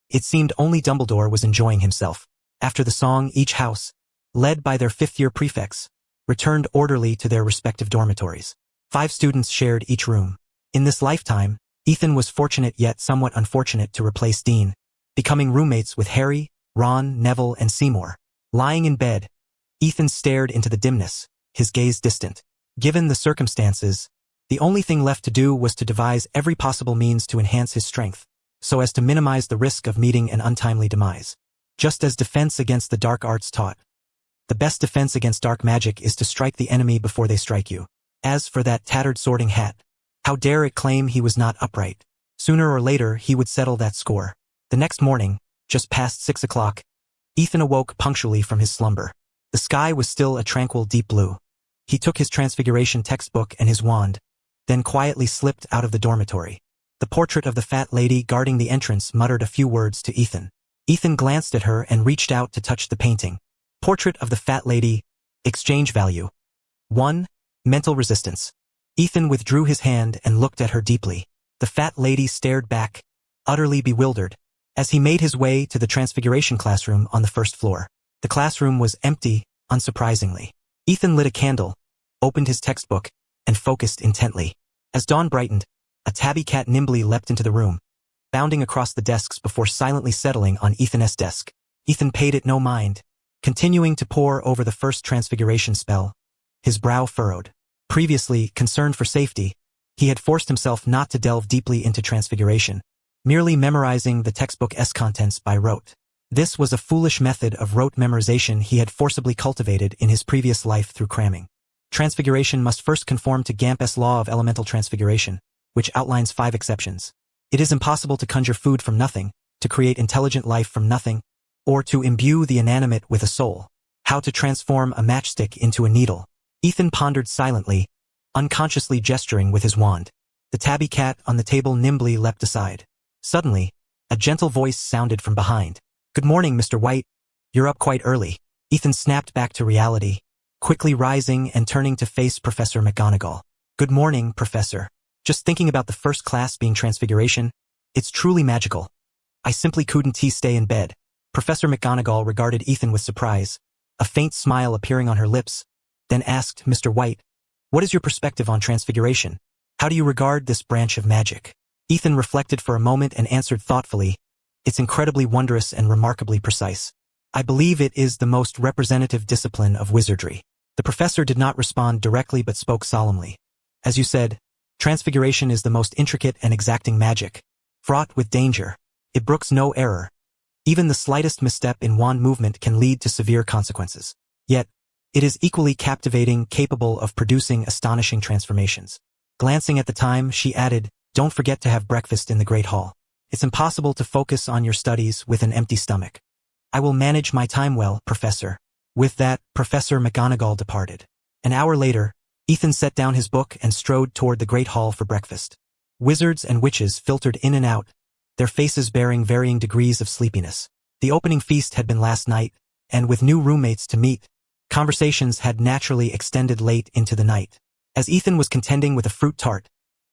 It seemed only Dumbledore was enjoying himself. After the song, each house, led by their fifth-year prefects, returned orderly to their respective dormitories. 5 students shared each room. In this lifetime, Ethan was fortunate yet somewhat unfortunate to replace Dean, becoming roommates with Harry, Ron, Neville, and Seymour. Lying in bed, Ethan stared into the dimness, his gaze distant. Given the circumstances, the only thing left to do was to devise every possible means to enhance his strength, so as to minimize the risk of meeting an untimely demise. Just as defense against the dark arts taught, the best defense against dark magic is to strike the enemy before they strike you. As for that tattered sorting hat, how dare it claim he was not upright? Sooner or later, he would settle that score. The next morning, just past 6 o'clock, Ethan awoke punctually from his slumber. The sky was still a tranquil deep blue. He took his transfiguration textbook and his wand, then quietly slipped out of the dormitory. The portrait of the fat lady guarding the entrance muttered a few words to Ethan. Ethan glanced at her and reached out to touch the painting. Portrait of the fat lady, exchange value 1, mental resistance. Ethan withdrew his hand and looked at her deeply. The fat lady stared back, utterly bewildered, as he made his way to the transfiguration classroom on the first floor. The classroom was empty, unsurprisingly. Ethan lit a candle, opened his textbook, and focused intently. As dawn brightened, a tabby cat nimbly leapt into the room, bounding across the desks before silently settling on Ethan's desk. Ethan paid it no mind, continuing to pore over the first transfiguration spell, his brow furrowed. Previously, concerned for safety, he had forced himself not to delve deeply into transfiguration, merely memorizing the textbook's contents by rote. This was a foolish method of rote memorization he had forcibly cultivated in his previous life through cramming. Transfiguration must first conform to Gamp's law of elemental transfiguration, which outlines 5 exceptions. It is impossible to conjure food from nothing, to create intelligent life from nothing, or to imbue the inanimate with a soul. How to transform a matchstick into a needle. Ethan pondered silently, unconsciously gesturing with his wand. The tabby cat on the table nimbly leapt aside. Suddenly, a gentle voice sounded from behind. "Good morning, Mr. White. You're up quite early." Ethan snapped back to reality, quickly rising and turning to face Professor McGonagall. "Good morning, Professor. Just thinking about the first class being transfiguration. It's truly magical. I simply couldn't stay in bed." Professor McGonagall regarded Ethan with surprise, a faint smile appearing on her lips, then asked, "Mr. White, what is your perspective on transfiguration? How do you regard this branch of magic?" Ethan reflected for a moment and answered thoughtfully, "It's incredibly wondrous and remarkably precise. I believe it is the most representative discipline of wizardry." The professor did not respond directly but spoke solemnly. "As you said, transfiguration is the most intricate and exacting magic, fraught with danger. It brooks no error. Even the slightest misstep in wand movement can lead to severe consequences. Yet, it is equally captivating, capable of producing astonishing transformations." Glancing at the time, she added, "Don't forget to have breakfast in the Great Hall. It's impossible to focus on your studies with an empty stomach." "I will manage my time well, Professor." With that, Professor McGonagall departed. An hour later, Ethan set down his book and strode toward the Great Hall for breakfast. Wizards and witches filtered in and out, their faces bearing varying degrees of sleepiness. The opening feast had been last night, and with new roommates to meet, conversations had naturally extended late into the night. As Ethan was contending with a fruit tart,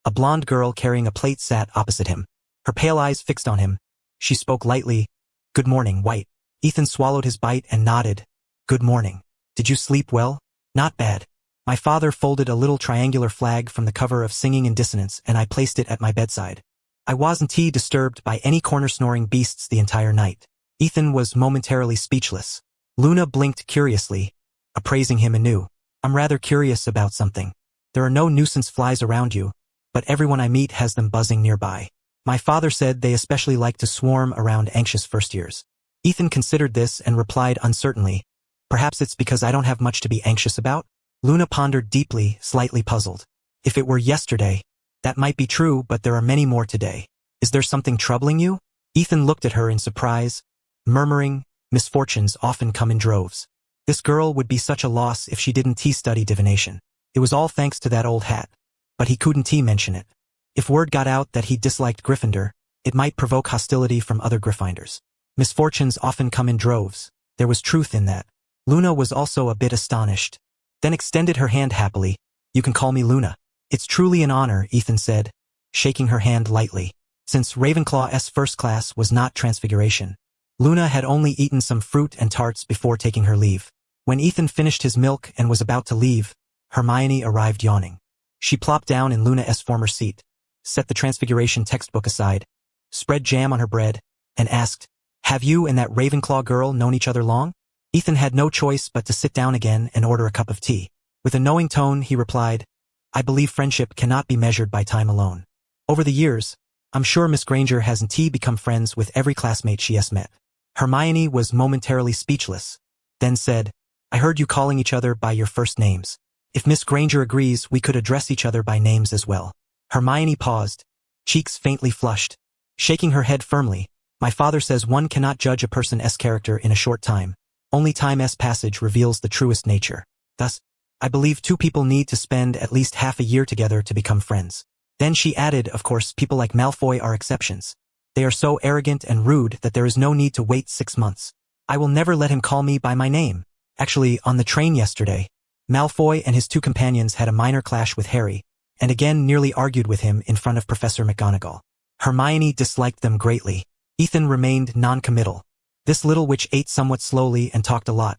a blonde girl carrying a plate sat opposite him. Her pale eyes fixed on him, she spoke lightly, "Good morning, White." Ethan swallowed his bite and nodded, "Good morning. Did you sleep well?" "Not bad. My father folded a little triangular flag from the cover of Singing in Dissonance and I placed it at my bedside. I wasn't disturbed by any corner-snoring beasts the entire night." Ethan was momentarily speechless. Luna blinked curiously, appraising him anew. "I'm rather curious about something. There are no nuisance flies around you, but everyone I meet has them buzzing nearby. My father said they especially like to swarm around anxious first years." Ethan considered this and replied uncertainly, "Perhaps it's because I don't have much to be anxious about?" Luna pondered deeply, slightly puzzled. If it were yesterday, that might be true, but there are many more today. Is there something troubling you? Ethan looked at her in surprise, murmuring, misfortunes often come in droves. This girl would be such a loss if she didn't study divination. It was all thanks to that old hat. But he couldn't mention it. If word got out that he disliked Gryffindor, it might provoke hostility from other Gryffindors. Misfortunes often come in droves. There was truth in that. Luna was also a bit astonished, then extended her hand happily. You can call me Luna. It's truly an honor, Ethan said, shaking her hand lightly. Since Ravenclaw's first class was not transfiguration, Luna had only eaten some fruit and tarts before taking her leave. When Ethan finished his milk and was about to leave, Hermione arrived yawning. She plopped down in Luna's former seat, set the transfiguration textbook aside, spread jam on her bread, and asked, "Have you and that Ravenclaw girl known each other long?" Ethan had no choice but to sit down again and order a cup of tea. With a knowing tone, he replied, "I believe friendship cannot be measured by time alone. Over the years, I'm sure Miss Granger hasn't become friends with every classmate she has met." Hermione was momentarily speechless, then said, "I heard you calling each other by your first names. If Miss Granger agrees, we could address each other by names as well." Hermione paused, cheeks faintly flushed, shaking her head firmly. "My father says one cannot judge a person's character in a short time. Only time's passage reveals the truest nature. Thus, I believe two people need to spend at least half a year together to become friends." Then she added, "Of course, people like Malfoy are exceptions. They are so arrogant and rude that there is no need to wait 6 months. I will never let him call me by my name." Actually, on the train yesterday, Malfoy and his two companions had a minor clash with Harry, and again nearly argued with him in front of Professor McGonagall. Hermione disliked them greatly. Ethan remained non-committal. This little witch ate somewhat slowly and talked a lot,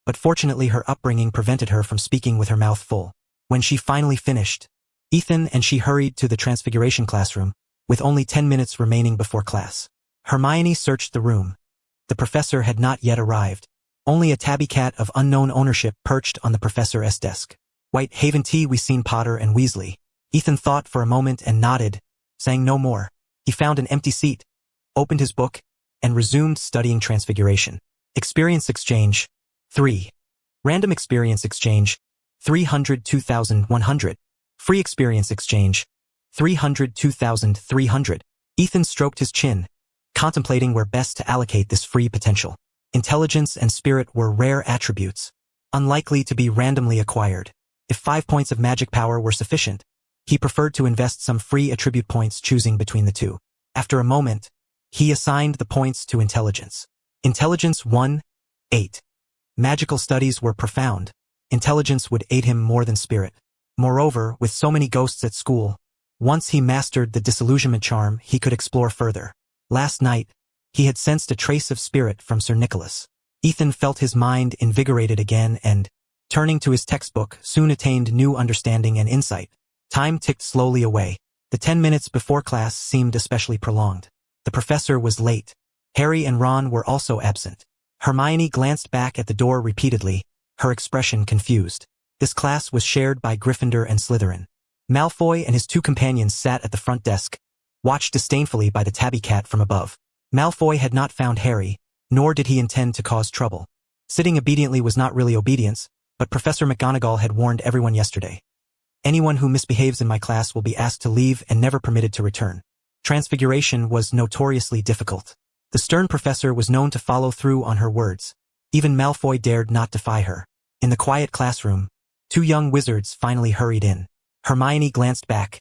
but fortunately her upbringing prevented her from speaking with her mouth full. When she finally finished, Ethan and she hurried to the transfiguration classroom, with only 10 minutes remaining before class. Hermione searched the room. The professor had not yet arrived. Only a tabby cat of unknown ownership perched on the professor's desk. "White Haven tea, we seen Potter and Weasley." Ethan thought for a moment and nodded, saying no more. He found an empty seat, opened his book, and resumed studying transfiguration. Experience exchange, 3. Random experience exchange, 302,100. Free experience exchange, 302,300. Ethan stroked his chin, contemplating where best to allocate this free potential. Intelligence and spirit were rare attributes, unlikely to be randomly acquired. If 5 points of magic power were sufficient, he preferred to invest some free attribute points, choosing between the two. After a moment, he assigned the points to intelligence. Intelligence 1, 8. Magical studies were profound. Intelligence would aid him more than spirit. Moreover, with so many ghosts at school, once he mastered the disillusionment charm, he could explore further. Last night, he had sensed a trace of spirit from Sir Nicholas. Ethan felt his mind invigorated again and, turning to his textbook, soon attained new understanding and insight. Time ticked slowly away. The 10 minutes before class seemed especially prolonged. The professor was late. Harry and Ron were also absent. Hermione glanced back at the door repeatedly, her expression confused. This class was shared by Gryffindor and Slytherin. Malfoy and his two companions sat at the front desk, watched disdainfully by the tabby cat from above. Malfoy had not found Harry, nor did he intend to cause trouble. Sitting obediently was not really obedience, but Professor McGonagall had warned everyone yesterday. "Anyone who misbehaves in my class will be asked to leave and never permitted to return." Transfiguration was notoriously difficult. The stern professor was known to follow through on her words. Even Malfoy dared not defy her. In the quiet classroom, 2 young wizards finally hurried in. Hermione glanced back.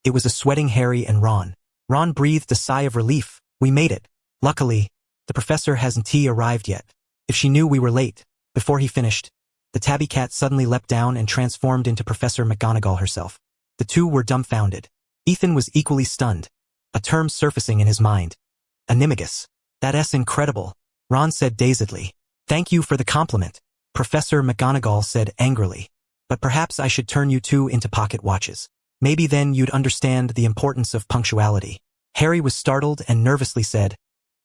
It was a sweating Harry and Ron. Ron breathed a sigh of relief. "We made it. Luckily, the professor hasn't arrived yet. If she knew we were late." Before he finished, the tabby cat suddenly leapt down and transformed into Professor McGonagall herself. The two were dumbfounded. Ethan was equally stunned, a term surfacing in his mind. "Animagus. That's incredible," Ron said dazedly. "Thank you for the compliment," Professor McGonagall said angrily. "But perhaps I should turn you two into pocket watches. Maybe then you'd understand the importance of punctuality." Harry was startled and nervously said,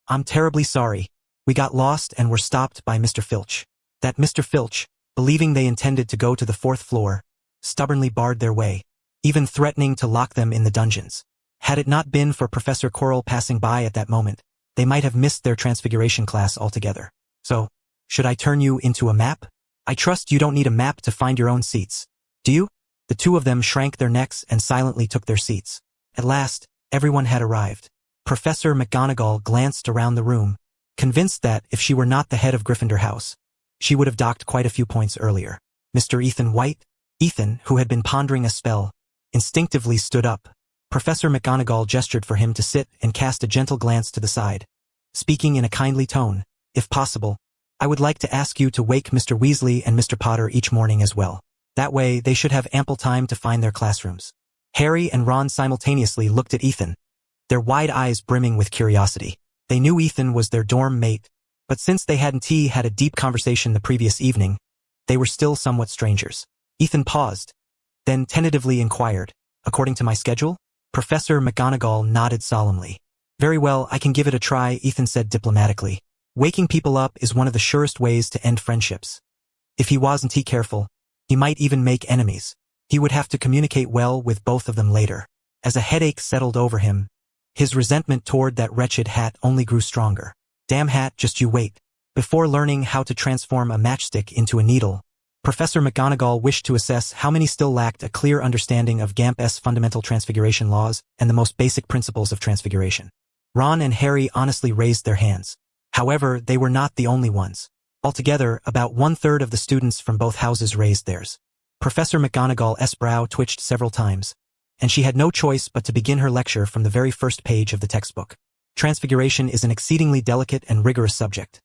"I'm terribly sorry. We got lost and were stopped by Mr. Filch." That Mr. Filch, believing they intended to go to the 4th floor, stubbornly barred their way, even threatening to lock them in the dungeons. Had it not been for Professor Quirrell passing by at that moment, they might have missed their transfiguration class altogether. "So, should I turn you into a map?" I trust you don't need a map to find your own seats. Do you? The two of them shrank their necks and silently took their seats. At last, everyone had arrived. Professor McGonagall glanced around the room, convinced that if she were not the head of Gryffindor House, she would have docked quite a few points earlier. Mr. Ethan White? Ethan, who had been pondering a spell, instinctively stood up. Professor McGonagall gestured for him to sit and cast a gentle glance to the side, speaking in a kindly tone. If possible, I would like to ask you to wake Mr. Weasley and Mr. Potter each morning as well. That way, they should have ample time to find their classrooms. Harry and Ron simultaneously looked at Ethan, their wide eyes brimming with curiosity. They knew Ethan was their dorm mate, but since they hadn't had a deep conversation the previous evening, they were still somewhat strangers. Ethan paused, then tentatively inquired, "According to my schedule?" Professor McGonagall nodded solemnly. "Very well, I can give it a try," Ethan said diplomatically. Waking people up is one of the surest ways to end friendships. If he wasn't careful, he might even make enemies. He would have to communicate well with both of them later. As a headache settled over him, his resentment toward that wretched hat only grew stronger. Damn hat, just you wait. Before learning how to transform a matchstick into a needle, Professor McGonagall wished to assess how many still lacked a clear understanding of GAMP's fundamental transfiguration laws and the most basic principles of transfiguration. Ron and Harry honestly raised their hands. However, they were not the only ones. Altogether, about 1/3 of the students from both houses raised theirs. Professor McGonagall's brow twitched several times, and she had no choice but to begin her lecture from the very first page of the textbook. Transfiguration is an exceedingly delicate and rigorous subject.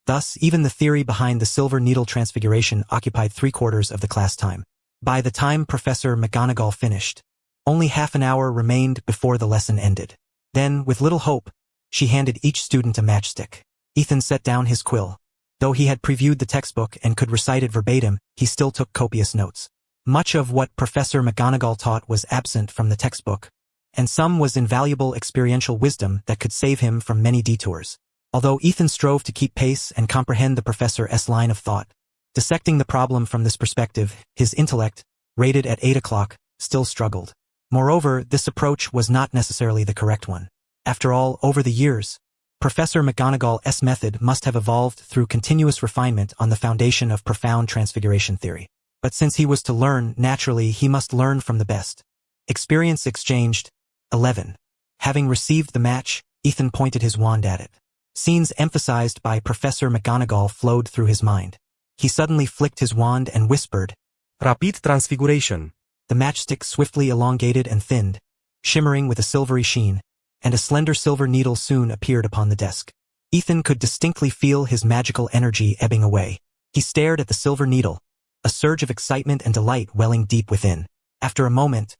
Thus, even the theory behind the silver needle transfiguration occupied 3/4 of the class time. By the time Professor McGonagall finished, only half an hour remained before the lesson ended. Then, with little hope, she handed each student a matchstick. Ethan set down his quill. Though he had previewed the textbook and could recite it verbatim, he still took copious notes. Much of what Professor McGonagall taught was absent from the textbook, and some was invaluable experiential wisdom that could save him from many detours. Although Ethan strove to keep pace and comprehend the professor's line of thought, dissecting the problem from this perspective, his intellect, rated at 8 o'clock, still struggled. Moreover, this approach was not necessarily the correct one. After all, over the years, Professor McGonagall's method must have evolved through continuous refinement on the foundation of profound transfiguration theory. But since he was to learn, naturally he must learn from the best. Experience exchanged. 11. Having received the match, Ethan pointed his wand at it. Scenes emphasized by Professor McGonagall flowed through his mind. He suddenly flicked his wand and whispered, "Rapid transfiguration." The matchstick swiftly elongated and thinned, shimmering with a silvery sheen, and a slender silver needle soon appeared upon the desk. Ethan could distinctly feel his magical energy ebbing away. He stared at the silver needle, a surge of excitement and delight welling deep within. After a moment,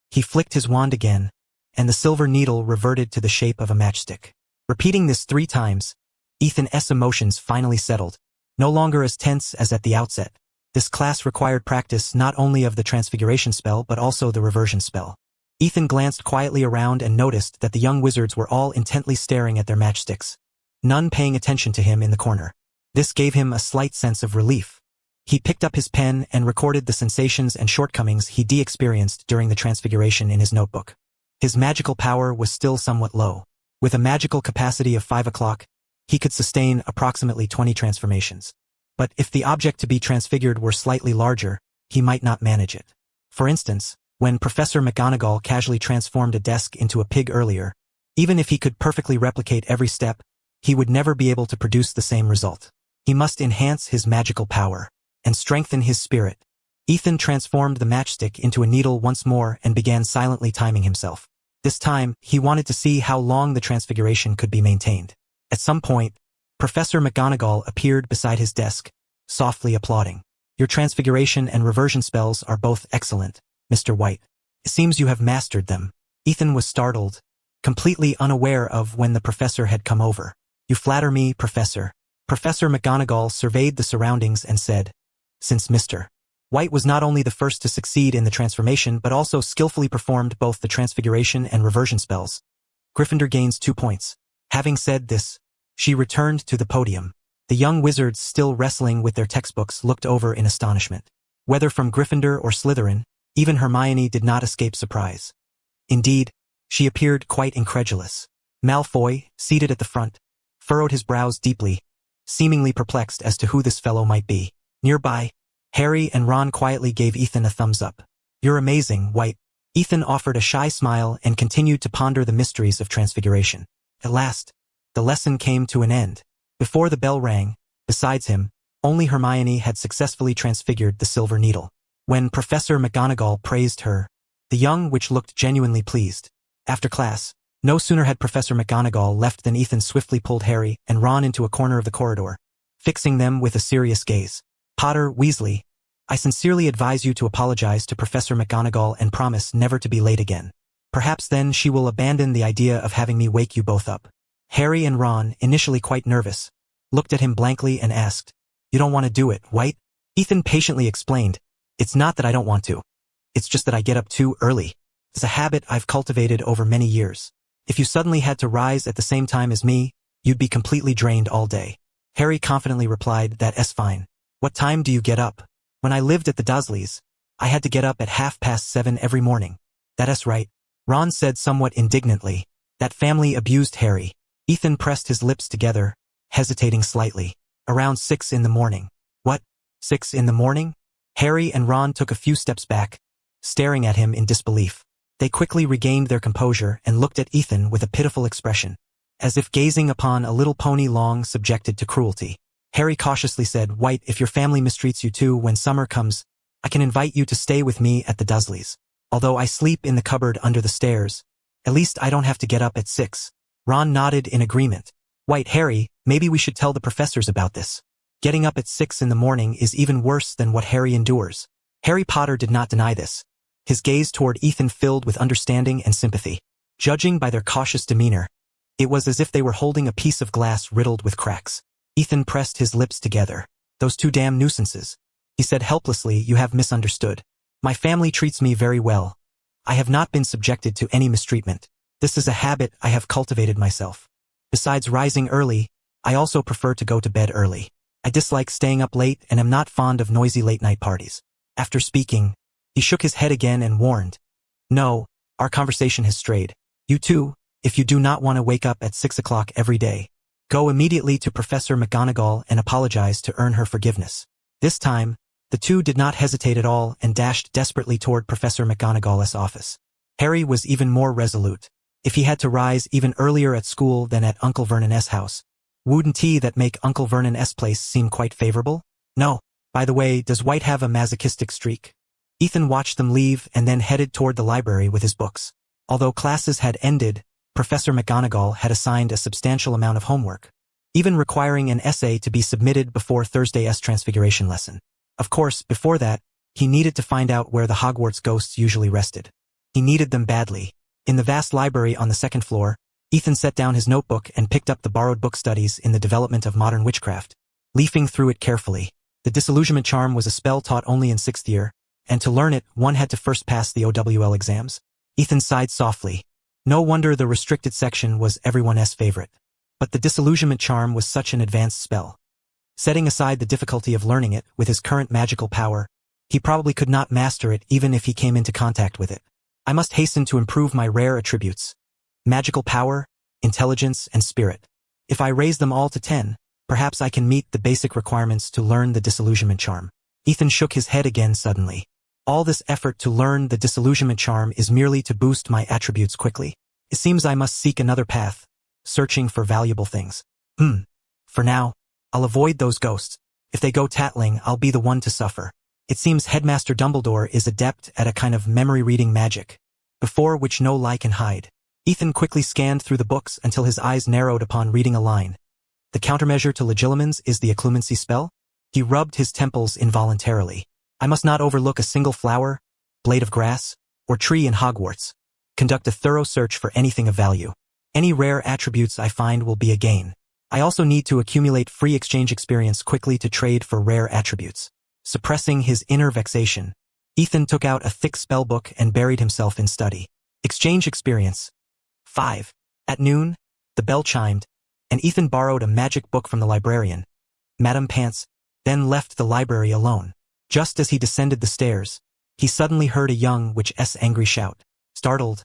he flicked his wand again, and the silver needle reverted to the shape of a matchstick. Repeating this 3 times, Ethan's emotions finally settled, no longer as tense as at the outset. This class required practice not only of the transfiguration spell but also the reversion spell. Ethan glanced quietly around and noticed that the young wizards were all intently staring at their matchsticks, none paying attention to him in the corner. This gave him a slight sense of relief. He picked up his pen and recorded the sensations and shortcomings he experienced during the transfiguration in his notebook. His magical power was still somewhat low. With a magical capacity of 5 o'clock, he could sustain approximately 20 transformations. But if the object to be transfigured were slightly larger, he might not manage it. For instance, when Professor McGonagall casually transformed a desk into a pig earlier, even if he could perfectly replicate every step, he would never be able to produce the same result. He must enhance his magical power and strengthen his spirit. Ethan transformed the matchstick into a needle once more and began silently timing himself. This time, he wanted to see how long the transfiguration could be maintained. At some point, Professor McGonagall appeared beside his desk, softly applauding. "Your transfiguration and reversion spells are both excellent, Mr. White. It seems you have mastered them." Ethan was startled, completely unaware of when the professor had come over. "You flatter me, Professor." Professor McGonagall surveyed the surroundings and said, "Since Mr. White was not only the first to succeed in the transformation but also skillfully performed both the transfiguration and reversion spells, Gryffindor gains 2 points." Having said this, she returned to the podium. The young wizards still wrestling with their textbooks looked over in astonishment. Whether from Gryffindor or Slytherin, even Hermione did not escape surprise. Indeed, she appeared quite incredulous. Malfoy, seated at the front, furrowed his brows deeply, seemingly perplexed as to who this fellow might be. Nearby, Harry and Ron quietly gave Ethan a thumbs up. "You're amazing, White." Ethan offered a shy smile and continued to ponder the mysteries of transfiguration. At last, the lesson came to an end. Before the bell rang, besides him, only Hermione had successfully transfigured the Silver Needle. When Professor McGonagall praised her, the young witch looked genuinely pleased. After class, no sooner had Professor McGonagall left than Ethan swiftly pulled Harry and Ron into a corner of the corridor, fixing them with a serious gaze. "Potter, Weasley, I sincerely advise you to apologize to Professor McGonagall and promise never to be late again. Perhaps then she will abandon the idea of having me wake you both up." Harry and Ron, initially quite nervous, looked at him blankly and asked, "You don't want to do it, White?" Ethan patiently explained, "It's not that I don't want to. It's just that I get up too early. It's a habit I've cultivated over many years. If you suddenly had to rise at the same time as me, you'd be completely drained all day." Harry confidently replied, "That's fine. What time do you get up?" "When I lived at the Dursleys, I had to get up at 7:30 every morning." "That's right," Ron said somewhat indignantly. "That family abused Harry." Ethan pressed his lips together, hesitating slightly. "Around 6 in the morning." "What? 6 in the morning?" Harry and Ron took a few steps back, staring at him in disbelief. They quickly regained their composure and looked at Ethan with a pitiful expression, as if gazing upon a little pony long subjected to cruelty. Harry cautiously said, "White, if your family mistreats you too when summer comes, I can invite you to stay with me at the Dursleys. Although I sleep in the cupboard under the stairs, at least I don't have to get up at 6. Ron nodded in agreement. "White, Harry, maybe we should tell the professors about this. Getting up at 6 in the morning is even worse than what Harry endures." Harry Potter did not deny this, his gaze toward Ethan filled with understanding and sympathy. Judging by their cautious demeanor, it was as if they were holding a piece of glass riddled with cracks. Ethan pressed his lips together. "Those two damn nuisances," he said helplessly. "You have misunderstood. My family treats me very well. I have not been subjected to any mistreatment. This is a habit I have cultivated myself. Besides rising early, I also prefer to go to bed early. I dislike staying up late and am not fond of noisy late-night parties." After speaking, he shook his head again and warned, "No, our conversation has strayed. You two, if you do not want to wake up at 6 o'clock every day, go immediately to Professor McGonagall and apologize to earn her forgiveness." This time, the two did not hesitate at all and dashed desperately toward Professor McGonagall's office. Harry was even more resolute. If he had to rise even earlier at school than at Uncle Vernon's house, wouldn't he that make Uncle Vernon's place seem quite favorable? "No. By the way, does White have a masochistic streak?" Ethan watched them leave and then headed toward the library with his books. Although classes had ended, Professor McGonagall had assigned a substantial amount of homework, even requiring an essay to be submitted before Thursday's transfiguration lesson. Of course, before that, he needed to find out where the Hogwarts ghosts usually rested. He needed them badly. In the vast library on the second floor, Ethan set down his notebook and picked up the borrowed book Studies in the Development of Modern Witchcraft, leafing through it carefully. The disillusionment charm was a spell taught only in 6th year, and to learn it, one had to first pass the OWL exams. Ethan sighed softly. No wonder the restricted section was everyone's favorite. But the disillusionment charm was such an advanced spell. Setting aside the difficulty of learning it with his current magical power, he probably could not master it even if he came into contact with it. "I must hasten to improve my rare attributes: magical power, intelligence, and spirit. If I raise them all to 10, perhaps I can meet the basic requirements to learn the disillusionment charm." Ethan shook his head again suddenly. "All this effort to learn the disillusionment charm is merely to boost my attributes quickly. It seems I must seek another path, searching for valuable things. For now, I'll avoid those ghosts. If they go tattling, I'll be the one to suffer." It seems Headmaster Dumbledore is adept at a kind of memory-reading magic, before which no lie can hide. Ethan quickly scanned through the books until his eyes narrowed upon reading a line. "The countermeasure to legilimens is the occlumency spell?" He rubbed his temples involuntarily. "I must not overlook a single flower, blade of grass, or tree in Hogwarts. Conduct a thorough search for anything of value. Any rare attributes I find will be a gain. I also need to accumulate free exchange experience quickly to trade for rare attributes." Suppressing his inner vexation, Ethan took out a thick spellbook and buried himself in study. Exchange experience. 5. At noon, the bell chimed, and Ethan borrowed a magic book from the librarian, Madame Pants, then left the library alone. Just as he descended the stairs, he suddenly heard a young witch's angry shout. Startled,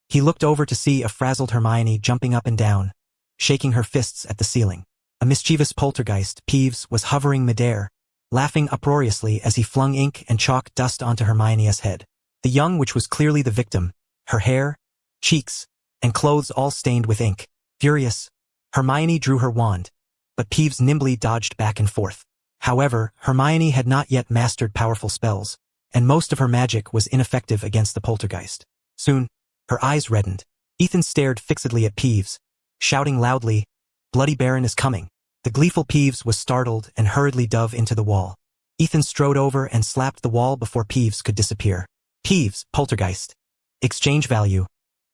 he looked over to see a frazzled Hermione jumping up and down, shaking her fists at the ceiling. A mischievous poltergeist, Peeves, was hovering midair, laughing uproariously as he flung ink and chalk dust onto Hermione's head. The young witch was clearly the victim, her hair, cheeks, and clothes all stained with ink. Furious, Hermione drew her wand, but Peeves nimbly dodged back and forth. However, Hermione had not yet mastered powerful spells, and most of her magic was ineffective against the poltergeist. Soon, her eyes reddened. Ethan stared fixedly at Peeves, shouting loudly, "Bloody Baron is coming." The gleeful Peeves was startled and hurriedly dove into the wall. Ethan strode over and slapped the wall before Peeves could disappear. Peeves, poltergeist. Exchange value.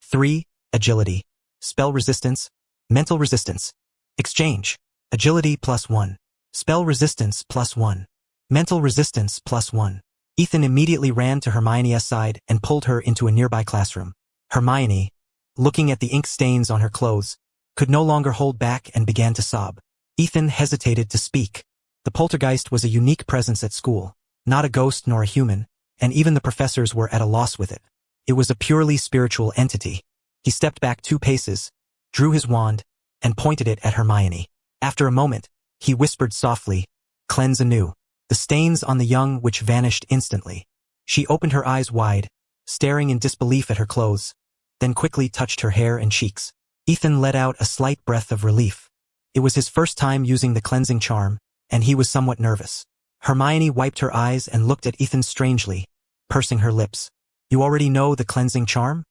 3, agility. Spell resistance, mental resistance. Exchange. Agility +1. Spell resistance +1. Mental resistance +1. Ethan immediately ran to Hermione's side and pulled her into a nearby classroom. Hermione, looking at the ink stains on her clothes, could no longer hold back and began to sob. Ethan hesitated to speak. The poltergeist was a unique presence at school, not a ghost nor a human, and even the professors were at a loss with it. It was a purely spiritual entity. He stepped back 2 paces, drew his wand, and pointed it at Hermione. After a moment, he whispered softly, "Cleanse anew." The stains on the young witch vanished instantly. She opened her eyes wide, staring in disbelief at her clothes, then quickly touched her hair and cheeks. Ethan let out a slight breath of relief. It was his first time using the cleansing charm, and he was somewhat nervous. Hermione wiped her eyes and looked at Ethan strangely, pursing her lips. "You already know the cleansing charm?"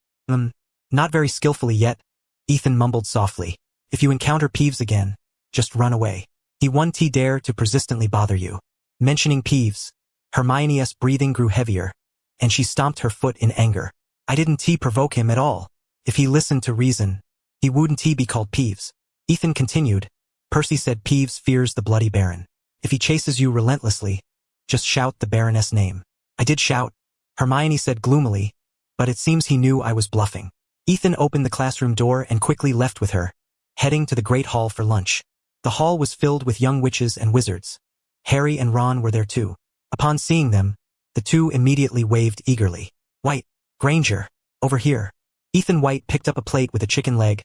Not very skillfully yet," Ethan mumbled softly. "If you encounter Peeves again, just run away. He won't dare to persistently bother you." Mentioning Peeves, Hermione's breathing grew heavier, and she stomped her foot in anger. "I didn't provoke him at all. If he listened to reason, he wouldn't be called Peeves." Ethan continued, "Percy said Peeves fears the Bloody Baron. If he chases you relentlessly, just shout the Baroness' name." "I did shout," Hermione said gloomily, "but it seems he knew I was bluffing." Ethan opened the classroom door and quickly left with her, heading to the Great Hall for lunch. The hall was filled with young witches and wizards. Harry and Ron were there too. Upon seeing them, the two immediately waved eagerly. "White, Granger, over here." Ethan White picked up a plate with a chicken leg,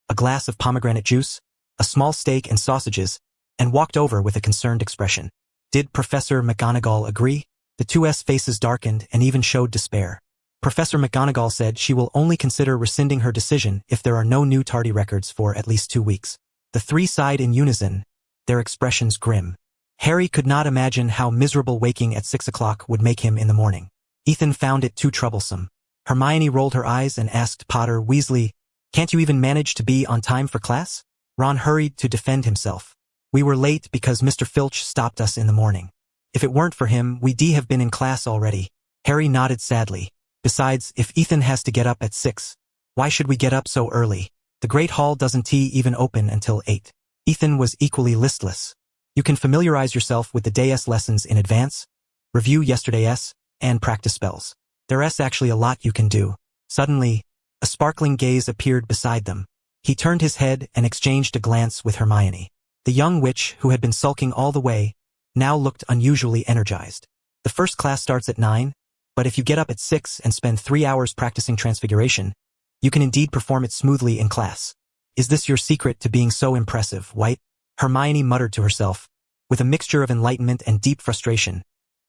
a glass of pomegranate juice, a small steak and sausages, and walked over with a concerned expression. Did Professor McGonagall agree? The 2's faces darkened and even showed despair. Professor McGonagall said she will only consider rescinding her decision if there are no new tardy records for at least 2 weeks. The 3 sighed in unison, their expressions grim. Harry could not imagine how miserable waking at 6 o'clock would make him in the morning. Ethan found it too troublesome. Hermione rolled her eyes and asked Potter Weasley, "Can't you even manage to be on time for class?" Ron hurried to defend himself. "We were late because Mr. Filch stopped us in the morning. If it weren't for him, we'd have been in class already." Harry nodded sadly. "Besides, if Ethan has to get up at 6, why should we get up so early? The Great Hall doesn't even open until 8. Ethan was equally listless. "You can familiarize yourself with the day's lessons in advance, review yesterday's, and practice spells. There's actually a lot you can do." Suddenly, a sparkling gaze appeared beside them. He turned his head and exchanged a glance with Hermione. The young witch, who had been sulking all the way, now looked unusually energized. "The first class starts at 9, but if you get up at 6 and spend 3 hours practicing transfiguration, you can indeed perform it smoothly in class. Is this your secret to being so impressive, White?" Hermione muttered to herself, with a mixture of enlightenment and deep frustration,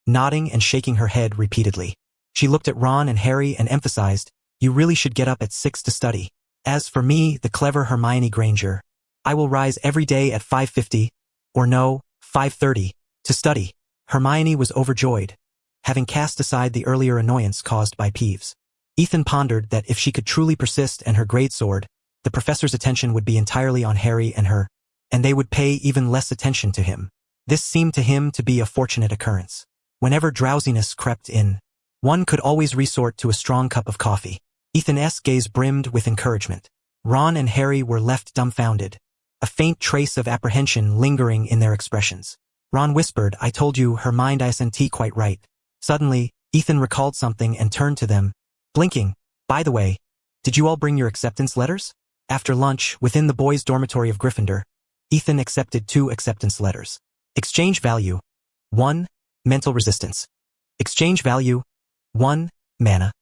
nodding and shaking her head repeatedly. She looked at Ron and Harry and emphasized, "You really should get up at 6 to study. As for me, the clever Hermione Granger, I will rise every day at 5:50, or no, 5:30, to study." Hermione was overjoyed, having cast aside the earlier annoyance caused by Peeves. Ethan pondered that if she could truly persist and her grade soared, the professor's attention would be entirely on Harry and her, and they would pay even less attention to him. This seemed to him to be a fortunate occurrence. Whenever drowsiness crept in, one could always resort to a strong cup of coffee. Ethan's gaze brimmed with encouragement. Ron and Harry were left dumbfounded, a faint trace of apprehension lingering in their expressions. Ron whispered, "I told you her mind isn't quite right." Suddenly, Ethan recalled something and turned to them, blinking. "By the way, did you all bring your acceptance letters?" After lunch, within the boys' dormitory of Gryffindor, Ethan accepted 2 acceptance letters. Exchange value, 1, mental resistance. Exchange value, 1, mana.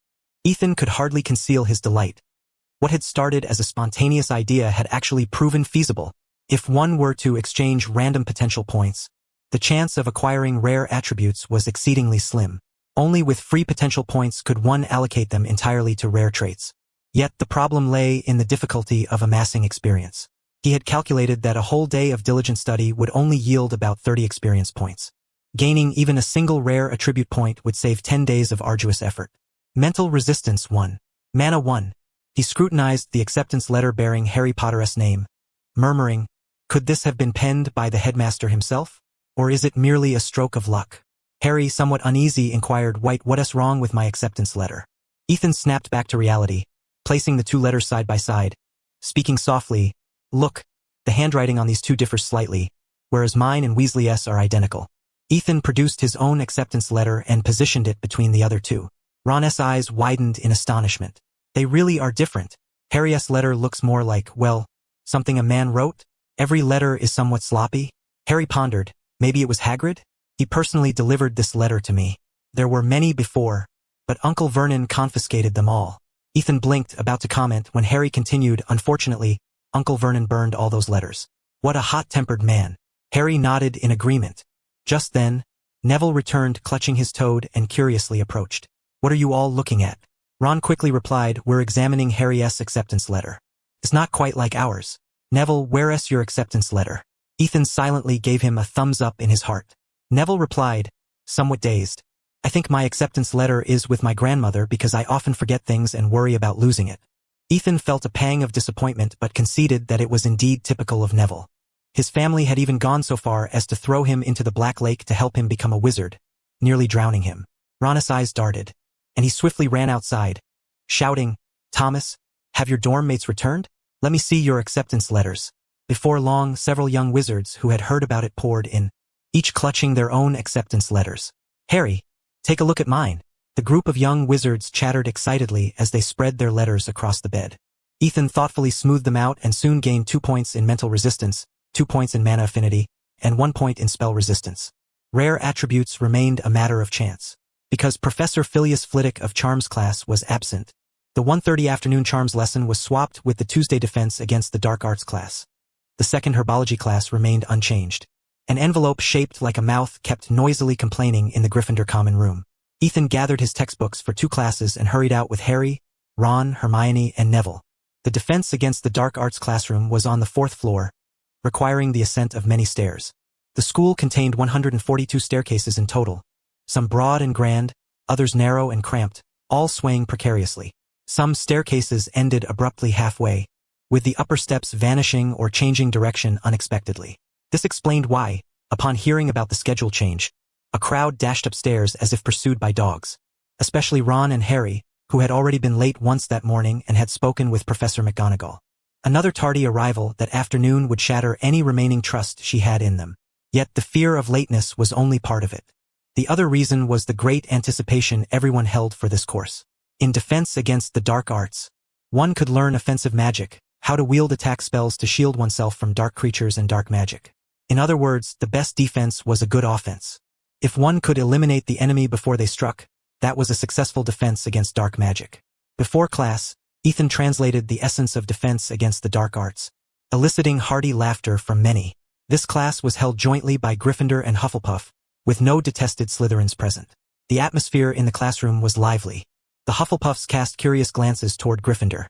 Ethan could hardly conceal his delight. What had started as a spontaneous idea had actually proven feasible. If one were to exchange random potential points, The chance of acquiring rare attributes was exceedingly slim. Only with free potential points could one allocate them entirely to rare traits. Yet the problem lay in the difficulty of amassing experience. He had calculated that a whole day of diligent study would only yield about 30 experience points. Gaining even a single rare attribute point would save 10 days of arduous effort. Mental resistance 1. Mana 1. He scrutinized the acceptance letter bearing Harry Potter's name, murmuring, could this have been penned by the headmaster himself? Or is it merely a stroke of luck? Harry, somewhat uneasy, inquired, what's wrong with my acceptance letter? Ethan snapped back to reality, placing the two letters side by side, speaking softly, look, the handwriting on these two differs slightly, whereas mine and Weasley's are identical. Ethan produced his own acceptance letter and positioned it between the other two. Ron's eyes widened in astonishment. They really are different. Harry's letter looks more like, well, something a man wrote? Every letter is somewhat sloppy. Harry pondered, maybe it was Hagrid? He personally delivered this letter to me. There were many before, but Uncle Vernon confiscated them all. Ethan blinked, about to comment, when Harry continued, unfortunately, Uncle Vernon burned all those letters. What a hot-tempered man. Harry nodded in agreement. Just then, Neville returned, clutching his toad, and curiously approached. What are you all looking at? Ron quickly replied, we're examining Harry's acceptance letter. It's not quite like ours. Neville, where's your acceptance letter? Ethan silently gave him a thumbs up in his heart. Neville replied, somewhat dazed. I think my acceptance letter is with my grandmother because I often forget things and worry about losing it. Ethan felt a pang of disappointment but conceded that it was indeed typical of Neville. His family had even gone so far as to throw him into the Black Lake to help him become a wizard, nearly drowning him. Ron's eyes darted, and he swiftly ran outside, shouting, Thomas, have your dorm mates returned? Let me see your acceptance letters. Before long, several young wizards who had heard about it poured in, each clutching their own acceptance letters. Harry, take a look at mine. The group of young wizards chattered excitedly as they spread their letters across the bed. Ethan thoughtfully smoothed them out and soon gained 2 points in mental resistance, 2 points in mana affinity, and 1 point in spell resistance. Rare attributes remained a matter of chance. Because Professor Phileas Flitwick of Charms class was absent, the 1:30 afternoon Charms lesson was swapped with the Tuesday defense against the Dark Arts class. The second Herbology class remained unchanged. An envelope shaped like a mouth kept noisily complaining in the Gryffindor common room. Ethan gathered his textbooks for 2 classes and hurried out with Harry, Ron, Hermione, and Neville. The defense against the Dark Arts classroom was on the 4th floor, requiring the ascent of many stairs. The school contained 142 staircases in total, some broad and grand, others narrow and cramped, all swaying precariously. Some staircases ended abruptly halfway, with the upper steps vanishing or changing direction unexpectedly. This explained why, upon hearing about the schedule change, a crowd dashed upstairs as if pursued by dogs. Especially Ron and Harry, who had already been late once that morning and had spoken with Professor McGonagall. Another tardy arrival that afternoon would shatter any remaining trust she had in them. Yet the fear of lateness was only part of it. The other reason was the great anticipation everyone held for this course. In defense against the dark arts, one could learn offensive magic, how to wield attack spells to shield oneself from dark creatures and dark magic. In other words, the best defense was a good offense. If one could eliminate the enemy before they struck, that was a successful defense against dark magic. Before class, Ethan translated the essence of defense against the dark arts, eliciting hearty laughter from many. This class was held jointly by Gryffindor and Hufflepuff, with no detested Slytherins present. The atmosphere in the classroom was lively. The Hufflepuffs cast curious glances toward Gryffindor.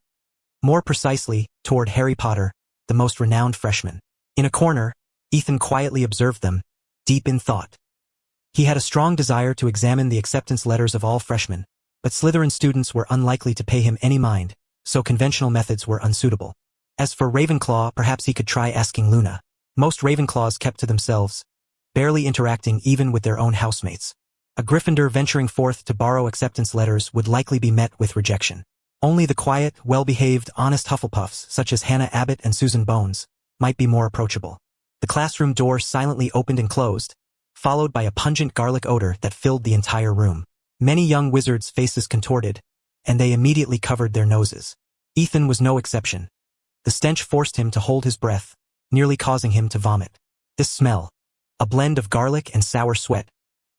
More precisely, toward Harry Potter, the most renowned freshman. In a corner, Ethan quietly observed them, deep in thought. He had a strong desire to examine the acceptance letters of all freshmen, but Slytherin students were unlikely to pay him any mind, so conventional methods were unsuitable. As for Ravenclaw, perhaps he could try asking Luna. Most Ravenclaws kept to themselves, barely interacting even with their own housemates. A Gryffindor venturing forth to borrow acceptance letters would likely be met with rejection. Only the quiet, well-behaved, honest Hufflepuffs, such as Hannah Abbott and Susan Bones, might be more approachable. The classroom door silently opened and closed, followed by a pungent garlic odor that filled the entire room. Many young wizards' faces contorted, and they immediately covered their noses. Ethan was no exception. The stench forced him to hold his breath, nearly causing him to vomit. This smell, a blend of garlic and sour sweat,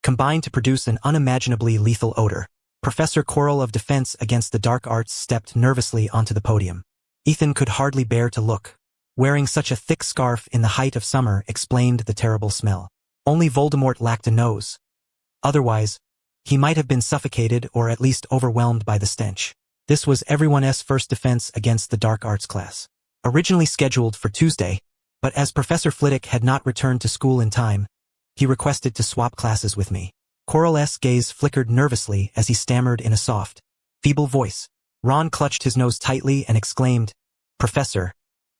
combined to produce an unimaginably lethal odor. Professor Quirrell of Defense against the Dark Arts stepped nervously onto the podium. Ethan could hardly bear to look. Wearing such a thick scarf in the height of summer explained the terrible smell. Only Voldemort lacked a nose. Otherwise, he might have been suffocated or at least overwhelmed by the stench. This was everyone's first defense against the dark arts class. Originally scheduled for Tuesday, but as Professor Flitwick had not returned to school in time, he requested to swap classes with me. Quirrell's gaze flickered nervously as he stammered in a soft, feeble voice. Ron clutched his nose tightly and exclaimed, "Professor,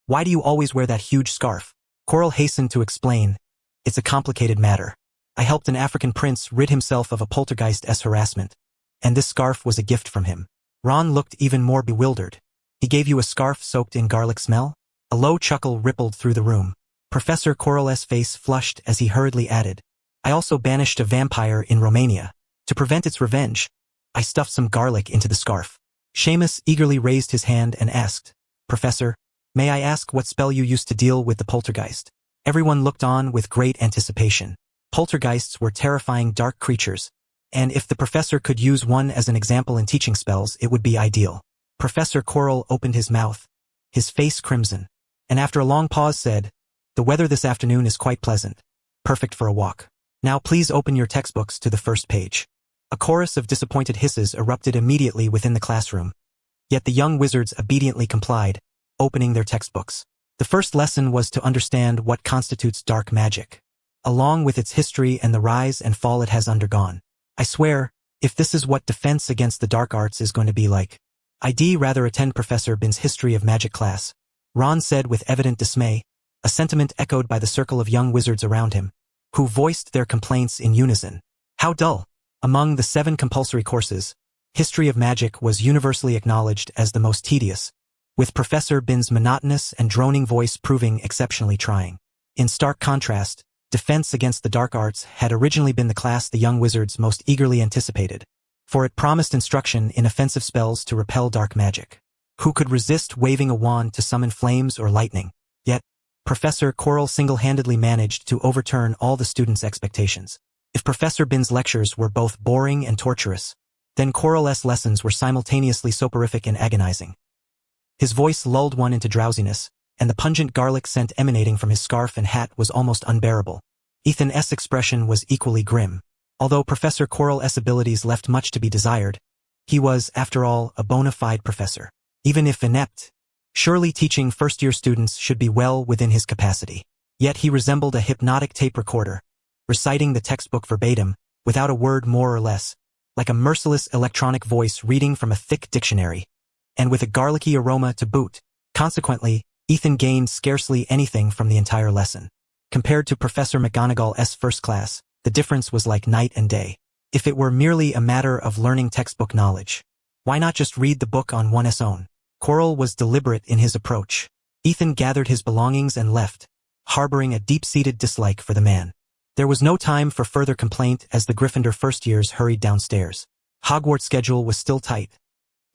why do you always wear that huge scarf?" Quirrell hastened to explain, "It's a complicated matter. I helped an African prince rid himself of a poltergeist's harassment, and this scarf was a gift from him." Ron looked even more bewildered. "He gave you a scarf soaked in garlic smell?" A low chuckle rippled through the room. Professor Quirrell's face flushed as he hurriedly added, "I also banished a vampire in Romania. To prevent its revenge, I stuffed some garlic into the scarf." Seamus eagerly raised his hand and asked, "Professor, may I ask what spell you used to deal with the poltergeist?" Everyone looked on with great anticipation. Poltergeists were terrifying dark creatures, and if the professor could use one as an example in teaching spells, it would be ideal. Professor Quirrell opened his mouth, his face crimson, and after a long pause said, "The weather this afternoon is quite pleasant. Perfect for a walk. Now please open your textbooks to the first page." A chorus of disappointed hisses erupted immediately within the classroom, yet the young wizards obediently complied, opening their textbooks. The first lesson was to understand what constitutes dark magic, along with its history and the rise and fall it has undergone. I swear, if this is what defense against the dark arts is going to be like, I'd rather attend Professor Bin's History of Magic class, Ron said with evident dismay, a sentiment echoed by the circle of young wizards around him, who voiced their complaints in unison. How dull! Among the 7 compulsory courses, History of Magic was universally acknowledged as the most tedious, with Professor Bin's monotonous and droning voice proving exceptionally trying. In stark contrast, Defense against the dark arts had originally been the class the young wizards most eagerly anticipated, for it promised instruction in offensive spells to repel dark magic. Who could resist waving a wand to summon flames or lightning? Yet, Professor Quirrell single-handedly managed to overturn all the students' expectations. If Professor Bin's lectures were both boring and torturous, then Quirrell's lessons were simultaneously soporific and agonizing. His voice lulled one into drowsiness, and the pungent garlic scent emanating from his scarf and hat was almost unbearable. Ethan's expression was equally grim. Although Professor Quirrell's abilities left much to be desired, he was, after all, a bona fide professor. Even if inept, surely teaching first-year students should be well within his capacity. Yet he resembled a hypnotic tape recorder, reciting the textbook verbatim, without a word more or less, like a merciless electronic voice reading from a thick dictionary, and with a garlicky aroma to boot. Consequently, Ethan gained scarcely anything from the entire lesson. Compared to Professor McGonagall's first class, the difference was like night and day. If it were merely a matter of learning textbook knowledge, why not just read the book on one's own? Quirrell was deliberate in his approach. Ethan gathered his belongings and left, harboring a deep-seated dislike for the man. There was no time for further complaint as the Gryffindor first-years hurried downstairs. Hogwarts' schedule was still tight.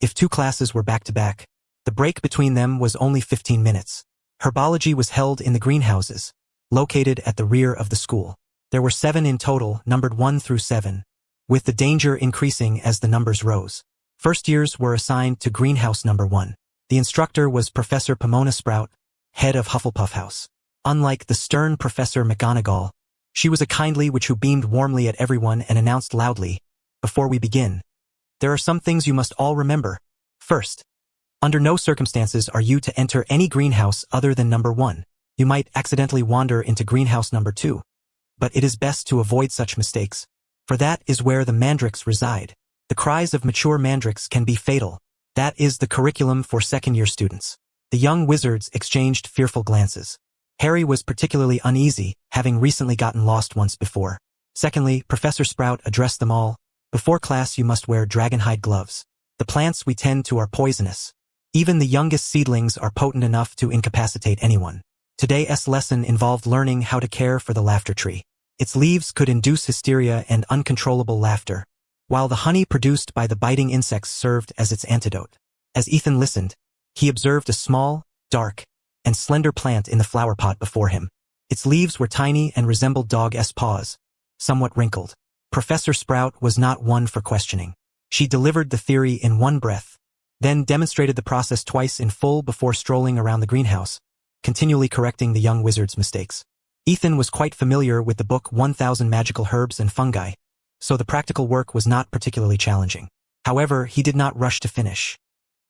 If 2 classes were back-to-back, the break between them was only 15 minutes. Herbology was held in the greenhouses, located at the rear of the school. There were 7 in total, numbered 1 through 7, with the danger increasing as the numbers rose. First years were assigned to greenhouse number 1. The instructor was Professor Pomona Sprout, head of Hufflepuff House. Unlike the stern Professor McGonagall, she was a kindly witch who beamed warmly at everyone and announced loudly, "Before we begin, there are some things you must all remember. First, under no circumstances are you to enter any greenhouse other than number 1. You might accidentally wander into greenhouse number 2, but it is best to avoid such mistakes, for that is where the mandrakes reside. The cries of mature mandrakes can be fatal. That is the curriculum for second-year students." The young wizards exchanged fearful glances. Harry was particularly uneasy, having recently gotten lost once before. Secondly, Professor Sprout addressed them all. "Before class you must wear dragonhide gloves. The plants we tend to are poisonous. Even the youngest seedlings are potent enough to incapacitate anyone. Today's lesson involved learning how to care for the laughter tree. Its leaves could induce hysteria and uncontrollable laughter, while the honey produced by the biting insects served as its antidote." As Ethan listened, he observed a small, dark, and slender plant in the flower pot before him. Its leaves were tiny and resembled dog's paws, somewhat wrinkled. Professor Sprout was not one for questioning. She delivered the theory in one breath, then demonstrated the process twice in full before strolling around the greenhouse, continually correcting the young wizard's mistakes. Ethan was quite familiar with the book 1000 Magical Herbs and Fungi, so the practical work was not particularly challenging. However, he did not rush to finish.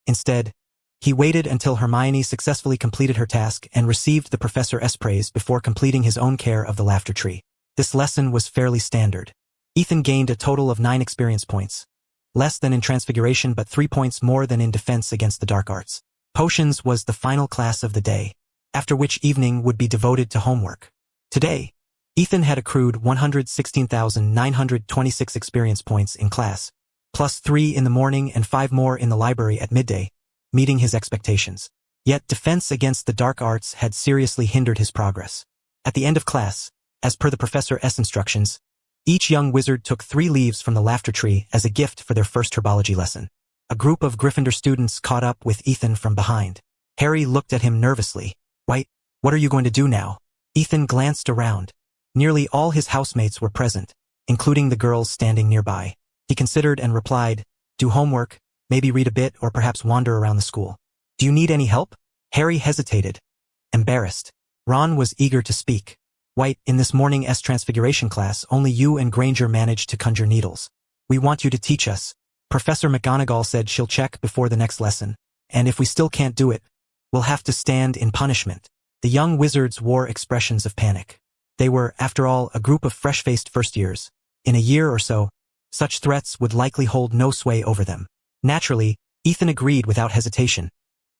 Instead, he waited until Hermione successfully completed her task and received the professor's praise before completing his own care of the laughter tree. This lesson was fairly standard. Ethan gained a total of 9 experience points, less than in transfiguration but 3 points more than in defense against the dark arts. Potions was the final class of the day, after which evening would be devoted to homework. Today, Ethan had accrued 116,926 experience points in class, plus 3 in the morning and 5 more in the library at midday, meeting his expectations. Yet defense against the dark arts had seriously hindered his progress. At the end of class, as per the professor's instructions, each young wizard took 3 leaves from the laughter tree as a gift for their first herbology lesson. A group of Gryffindor students caught up with Ethan from behind. Harry looked at him nervously. "White, what are you going to do now?" Ethan glanced around. Nearly all his housemates were present, including the girls standing nearby. He considered and replied, "Do homework, maybe read a bit or perhaps wander around the school." "Do you need any help?" Harry hesitated, embarrassed. Ron was eager to speak. "White, in this morning's transfiguration class, only you and Granger managed to conjure needles. We want you to teach us. Professor McGonagall said she'll check before the next lesson, and if we still can't do it, we'll have to stand in punishment." The young wizards wore expressions of panic. They were, after all, a group of fresh-faced first-years. In a year or so, such threats would likely hold no sway over them. Naturally, Ethan agreed without hesitation,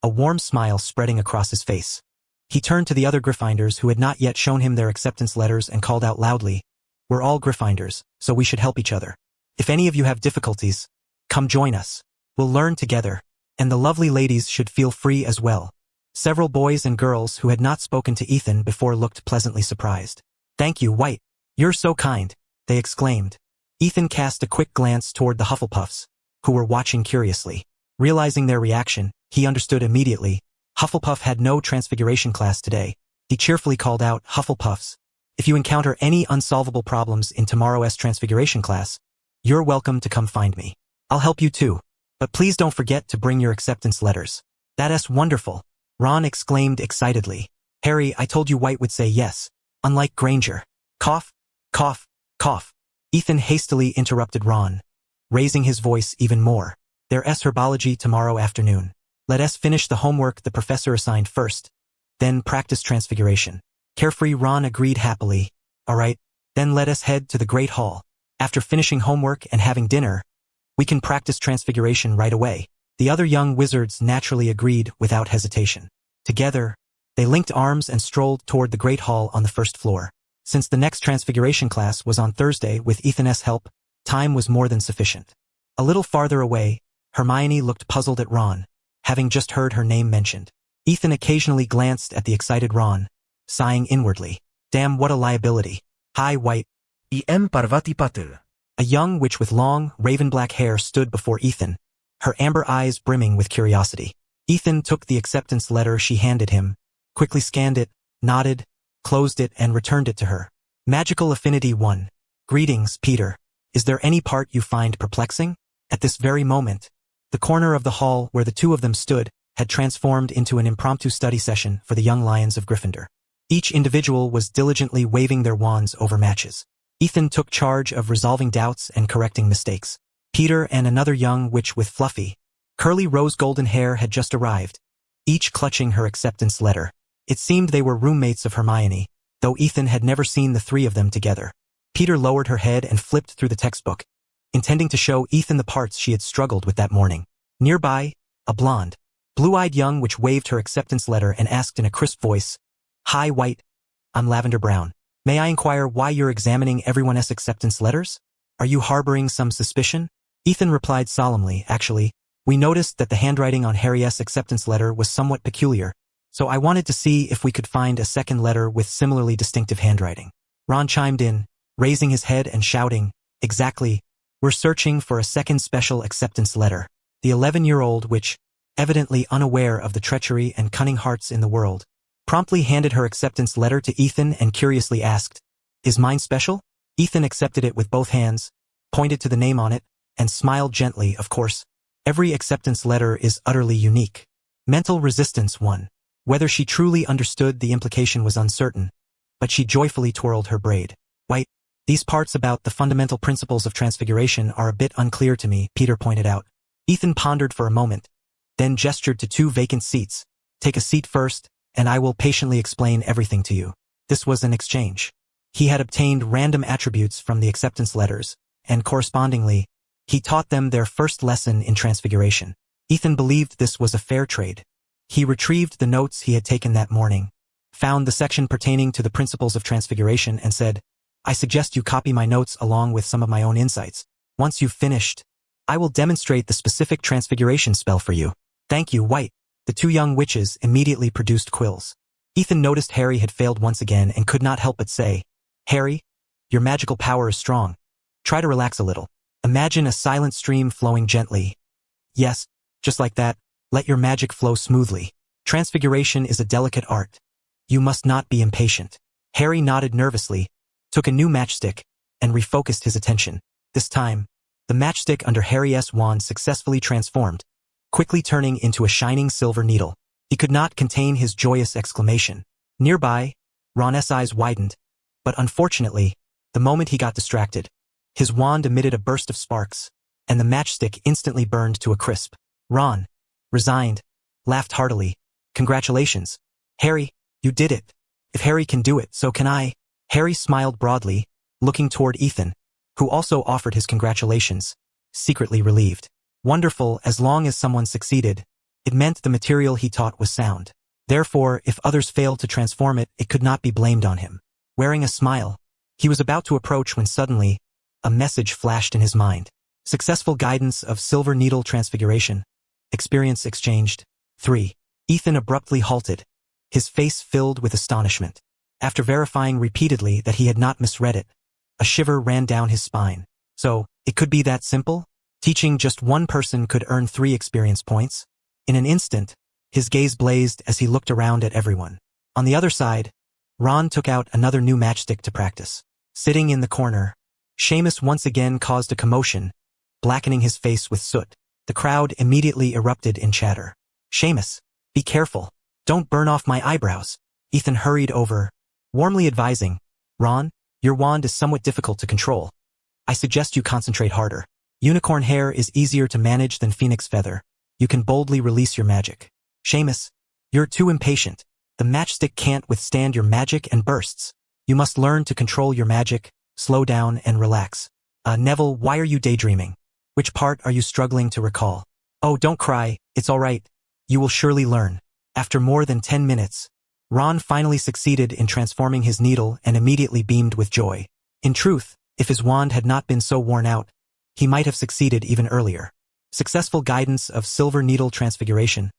a warm smile spreading across his face. He turned to the other Gryffindors who had not yet shown him their acceptance letters and called out loudly, "We're all Gryffindors, so we should help each other. If any of you have difficulties, come join us. We'll learn together, and the lovely ladies should feel free as well." Several boys and girls who had not spoken to Ethan before looked pleasantly surprised. "Thank you, White. You're so kind," they exclaimed. Ethan cast a quick glance toward the Hufflepuffs, who were watching curiously. Realizing their reaction, he understood immediately. Hufflepuff had no transfiguration class today. He cheerfully called out, "Hufflepuffs, if you encounter any unsolvable problems in tomorrow's transfiguration class, you're welcome to come find me. I'll help you too. But please don't forget to bring your acceptance letters." "That's wonderful," Ron exclaimed excitedly. "Harry, I told you White would say yes, unlike Granger." Cough, cough, cough. Ethan hastily interrupted Ron, raising his voice even more. "There's herbology tomorrow afternoon. Let us finish the homework the professor assigned first, then practice transfiguration." Carefree Ron agreed happily. "All right, then let us head to the Great Hall. After finishing homework and having dinner, we can practice transfiguration right away." The other young wizards naturally agreed without hesitation. Together, they linked arms and strolled toward the Great Hall on the first floor. Since the next transfiguration class was on Thursday with Ethan's help, time was more than sufficient. A little farther away, Hermione looked puzzled at Ron, having just heard her name mentioned. Ethan occasionally glanced at the excited Ron, sighing inwardly. "Damn, what a liability. Hi, White." Parvati Patil. A young witch with long, raven-black hair stood before Ethan, her amber eyes brimming with curiosity. Ethan took the acceptance letter she handed him, quickly scanned it, nodded, closed it and returned it to her. Magical Affinity 1. "Greetings, Peter. Is there any part you find perplexing?" At this very moment, the corner of the hall where the two of them stood had transformed into an impromptu study session for the young lions of Gryffindor. Each individual was diligently waving their wands over matches. Ethan took charge of resolving doubts and correcting mistakes. Peter and another young witch with fluffy, curly rose-golden hair had just arrived, each clutching her acceptance letter. It seemed they were roommates of Hermione, though Ethan had never seen the 3 of them together. Peter lowered her head and flipped through the textbook, intending to show Ethan the parts she had struggled with that morning. Nearby, a blonde, blue-eyed young witch waved her acceptance letter and asked in a crisp voice, "Hi, White. I'm Lavender Brown. May I inquire why you're examining everyone's acceptance letters? Are you harboring some suspicion?" Ethan replied solemnly, "Actually, we noticed that the handwriting on Harry's acceptance letter was somewhat peculiar, so I wanted to see if we could find a second letter with similarly distinctive handwriting." Ron chimed in, raising his head and shouting, "Exactly, we're searching for a second special acceptance letter." The 11-year-old witch, evidently unaware of the treachery and cunning hearts in the world, promptly handed her acceptance letter to Ethan and curiously asked, "Is mine special?" Ethan accepted it with both hands, pointed to the name on it, and smiled gently. "Of course, every acceptance letter is utterly unique." Mental resistance 1. Whether she truly understood the implication was uncertain, but she joyfully twirled her braid. Wait, these parts about the fundamental principles of transfiguration are a bit unclear to me, Peter pointed out. Ethan pondered for a moment, then gestured to 2 vacant seats. Take a seat first, and I will patiently explain everything to you. This was an exchange. He had obtained random attributes from the acceptance letters, and correspondingly, he taught them their first lesson in transfiguration. Ethan believed this was a fair trade. He retrieved the notes he had taken that morning, found the section pertaining to the principles of transfiguration, and said, I suggest you copy my notes along with some of my own insights. Once you've finished, I will demonstrate the specific transfiguration spell for you. Thank you, White. The 2 young witches immediately produced quills. Ethan noticed Harry had failed once again and could not help but say, Harry, your magical power is strong. Try to relax a little. Imagine a silent stream flowing gently. Yes, just like that, let your magic flow smoothly. Transfiguration is a delicate art. You must not be impatient. Harry nodded nervously, took a new matchstick, and refocused his attention. This time, the matchstick under Harry's wand successfully transformed, quickly turning into a shining silver needle. He could not contain his joyous exclamation. Nearby, Ron's eyes widened, but unfortunately, the moment he got distracted, his wand emitted a burst of sparks, and the matchstick instantly burned to a crisp. Ron, resigned, laughed heartily. Congratulations. Harry, you did it. If Harry can do it, so can I. Harry smiled broadly, looking toward Ethan, who also offered his congratulations, secretly relieved. Wonderful, as long as someone succeeded. It meant the material he taught was sound. Therefore, if others failed to transform it, it could not be blamed on him. Wearing a smile, he was about to approach when suddenly, a message flashed in his mind. Successful guidance of Silver Needle Transfiguration. Experience exchanged. 3. Ethan abruptly halted, his face filled with astonishment. After verifying repeatedly that he had not misread it, a shiver ran down his spine. So, it could be that simple? Teaching just one person could earn 3 experience points? In an instant, his gaze blazed as he looked around at everyone. On the other side, Ron took out another new matchstick to practice. Sitting in the corner, Seamus once again caused a commotion, blackening his face with soot. The crowd immediately erupted in chatter. Seamus, be careful. Don't burn off my eyebrows. Ethan hurried over, warmly advising, Ron, your wand is somewhat difficult to control. I suggest you concentrate harder. Unicorn hair is easier to manage than phoenix feather. You can boldly release your magic. Seamus, you're too impatient. The matchstick can't withstand your magic and bursts. You must learn to control your magic, slow down and relax. Neville, why are you daydreaming? Which part are you struggling to recall? Oh, don't cry, it's all right. You will surely learn. After more than 10 minutes, Ron finally succeeded in transforming his needle and immediately beamed with joy. In truth, if his wand had not been so worn out, he might have succeeded even earlier. Successful guidance of Silver Needle Transfiguration.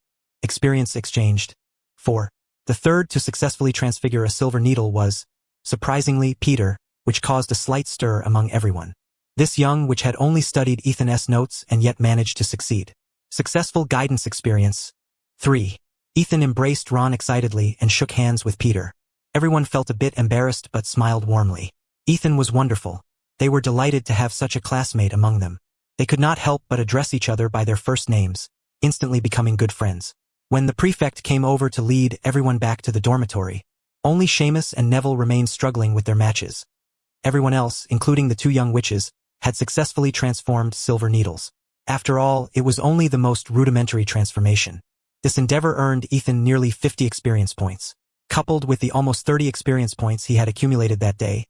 Experience exchanged. 4. The third to successfully transfigure a silver needle was, surprisingly, Peter, which caused a slight stir among everyone. This young witch had only studied Ethan's notes and yet managed to succeed. Successful guidance experience. 3. Ethan embraced Ron excitedly and shook hands with Peter. Everyone felt a bit embarrassed but smiled warmly. Ethan was wonderful. They were delighted to have such a classmate among them. They could not help but address each other by their first names, instantly becoming good friends. When the prefect came over to lead everyone back to the dormitory, only Seamus and Neville remained struggling with their matches. Everyone else, including the 2 young witches, had successfully transformed silver needles. After all, it was only the most rudimentary transformation. This endeavor earned Ethan nearly 50 experience points. Coupled with the almost 30 experience points he had accumulated that day,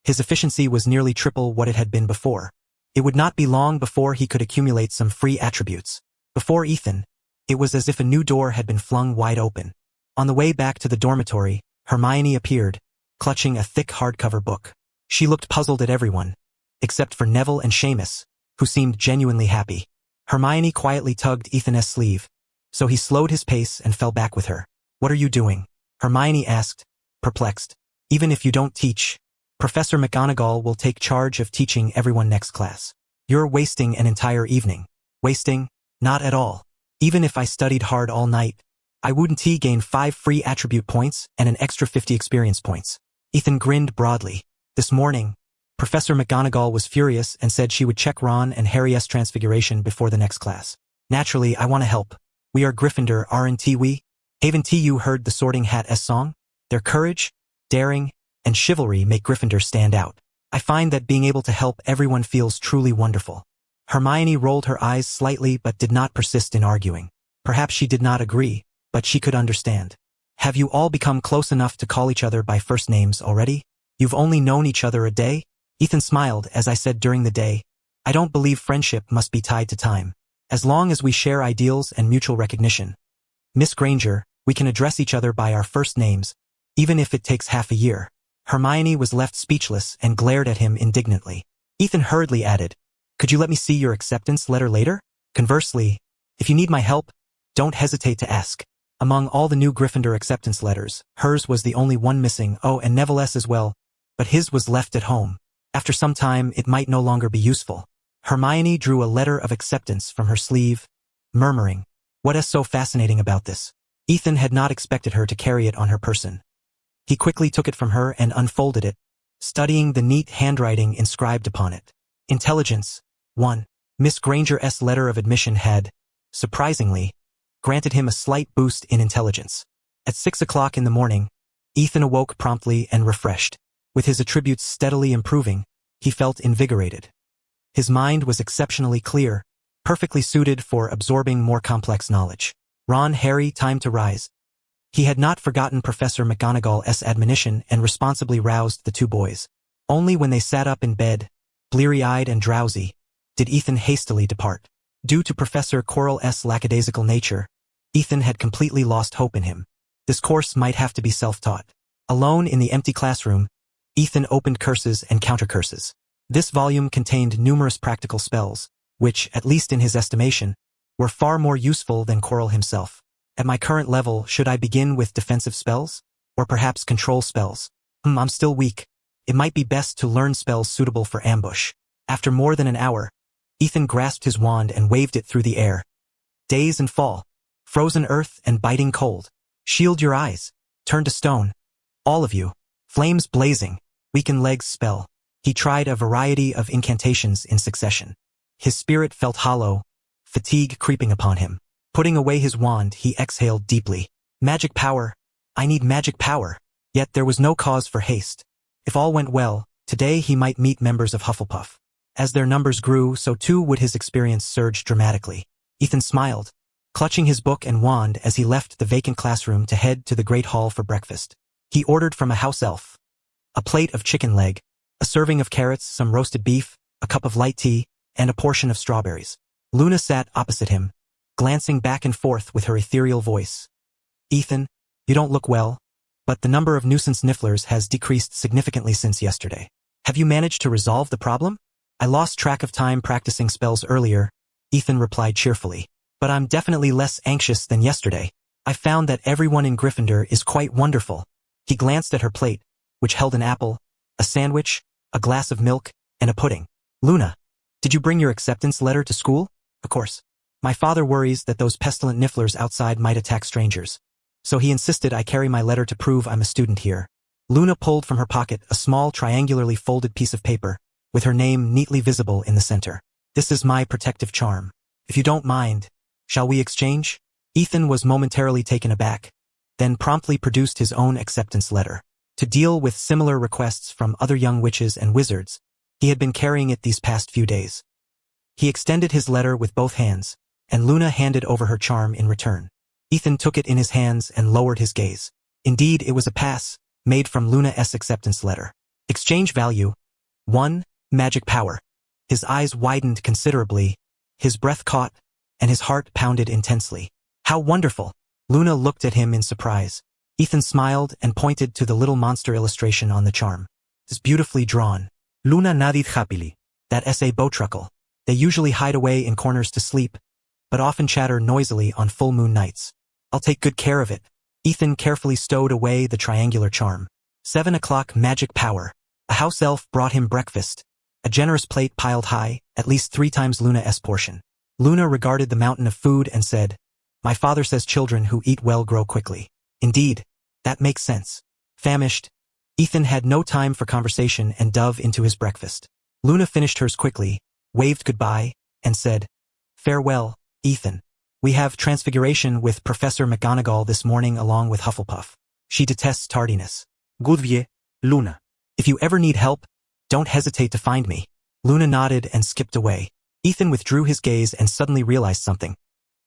his efficiency was nearly triple what it had been before. It would not be long before he could accumulate some free attributes. Before Ethan, it was as if a new door had been flung wide open. On the way back to the dormitory, Hermione appeared, clutching a thick hardcover book. She looked puzzled at everyone, except for Neville and Seamus, who seemed genuinely happy. Hermione quietly tugged Ethan's sleeve, so he slowed his pace and fell back with her. What are you doing? Hermione asked, perplexed. Even if you don't teach, Professor McGonagall will take charge of teaching everyone next class. You're wasting an entire evening. Wasting? Not at all. Even if I studied hard all night, I wouldn't gain 5 free attribute points and an extra 50 experience points. Ethan grinned broadly. This morning, Professor McGonagall was furious and said she would check Ron and Harry's transfiguration before the next class. Naturally, I want to help. We are Gryffindor, aren't we? Haven't you heard the Sorting Hat's song? Their courage, daring, and chivalry make Gryffindor stand out. I find that being able to help everyone feels truly wonderful. Hermione rolled her eyes slightly but did not persist in arguing. Perhaps she did not agree, but she could understand. Have you all become close enough to call each other by first names already? You've only known each other a day? Ethan smiled as I said during the day, I don't believe friendship must be tied to time. As long as we share ideals and mutual recognition. Miss Granger, we can address each other by our first names, even if it takes half a year. Hermione was left speechless and glared at him indignantly. Ethan hurriedly added, could you let me see your acceptance letter later? Conversely, if you need my help, don't hesitate to ask. Among all the new Gryffindor acceptance letters, hers was the only one missing, oh, and Neville's as well, but his was left at home. After some time, it might no longer be useful. Hermione drew a letter of acceptance from her sleeve, murmuring, what is so fascinating about this? Ethan had not expected her to carry it on her person. He quickly took it from her and unfolded it, studying the neat handwriting inscribed upon it. Intelligence, 1. Miss Granger's letter of admission had, surprisingly, granted him a slight boost in intelligence. At 6 o'clock in the morning, Ethan awoke promptly and refreshed. With his attributes steadily improving, he felt invigorated. His mind was exceptionally clear, perfectly suited for absorbing more complex knowledge. Ron, Harry, time to rise. He had not forgotten Professor McGonagall's admonition and responsibly roused the two boys. Only when they sat up in bed, bleary-eyed and drowsy, did Ethan hastily depart. Due to Professor Quirrell's lackadaisical nature, Ethan had completely lost hope in him. This course might have to be self-taught. Alone in the empty classroom, Ethan opened Curses and Counter-Curses. This volume contained numerous practical spells, which, at least in his estimation, were far more useful than Quirrell himself. At my current level, should I begin with defensive spells? Or perhaps control spells? I'm still weak. It might be best to learn spells suitable for ambush. After more than an hour, Ethan grasped his wand and waved it through the air. Daze and fall. Frozen earth and biting cold. Shield your eyes. Turn to stone. All of you. Flames blazing. Weaken legs spell. He tried a variety of incantations in succession. His spirit felt hollow, fatigue creeping upon him. Putting away his wand, he exhaled deeply. Magic power. I need magic power. Yet there was no cause for haste. If all went well, today he might meet members of Hufflepuff. As their numbers grew, so too would his experience surge dramatically. Ethan smiled, clutching his book and wand as he left the vacant classroom to head to the great hall for breakfast. He ordered from a house elf a plate of chicken leg, a serving of carrots, some roasted beef, a cup of light tea, and a portion of strawberries. Luna sat opposite him, glancing back and forth with her ethereal voice. Ethan, you don't look well, but the number of nuisance nifflers has decreased significantly since yesterday. Have you managed to resolve the problem? I lost track of time practicing spells earlier, Ethan replied cheerfully, but I'm definitely less anxious than yesterday. I found that everyone in Gryffindor is quite wonderful. He glanced at her plate, which held an apple, a sandwich, a glass of milk, and a pudding. Luna, did you bring your acceptance letter to school? Of course. My father worries that those pestilent nifflers outside might attack strangers, so he insisted I carry my letter to prove I'm a student here. Luna pulled from her pocket a small triangularly folded piece of paper, with her name neatly visible in the center. This is my protective charm. If you don't mind, shall we exchange? Ethan was momentarily taken aback, then promptly produced his own acceptance letter. To deal with similar requests from other young witches and wizards, he had been carrying it these past few days. He extended his letter with both hands, and Luna handed over her charm in return. Ethan took it in his hands and lowered his gaze. Indeed, it was a pass, made from Luna's acceptance letter. Exchange value, 1, magic power. His eyes widened considerably, his breath caught, and his heart pounded intensely. How wonderful! Luna looked at him in surprise. Ethan smiled and pointed to the little monster illustration on the charm. It's beautifully drawn. Luna nodded happily. That S.A. Bowtruckle. They usually hide away in corners to sleep, but often chatter noisily on full moon nights. I'll take good care of it. Ethan carefully stowed away the triangular charm. 7 o'clock magic power. A house elf brought him breakfast. A generous plate piled high, at least 3 times Luna's portion. Luna regarded the mountain of food and said, My father says children who eat well grow quickly. Indeed, that makes sense. Famished, Ethan had no time for conversation and dove into his breakfast. Luna finished hers quickly, waved goodbye, and said, Farewell, Ethan. We have transfiguration with Professor McGonagall this morning along with Hufflepuff. She detests tardiness. Goodbye. Luna. If you ever need help, don't hesitate to find me. Luna nodded and skipped away. Ethan withdrew his gaze and suddenly realized something.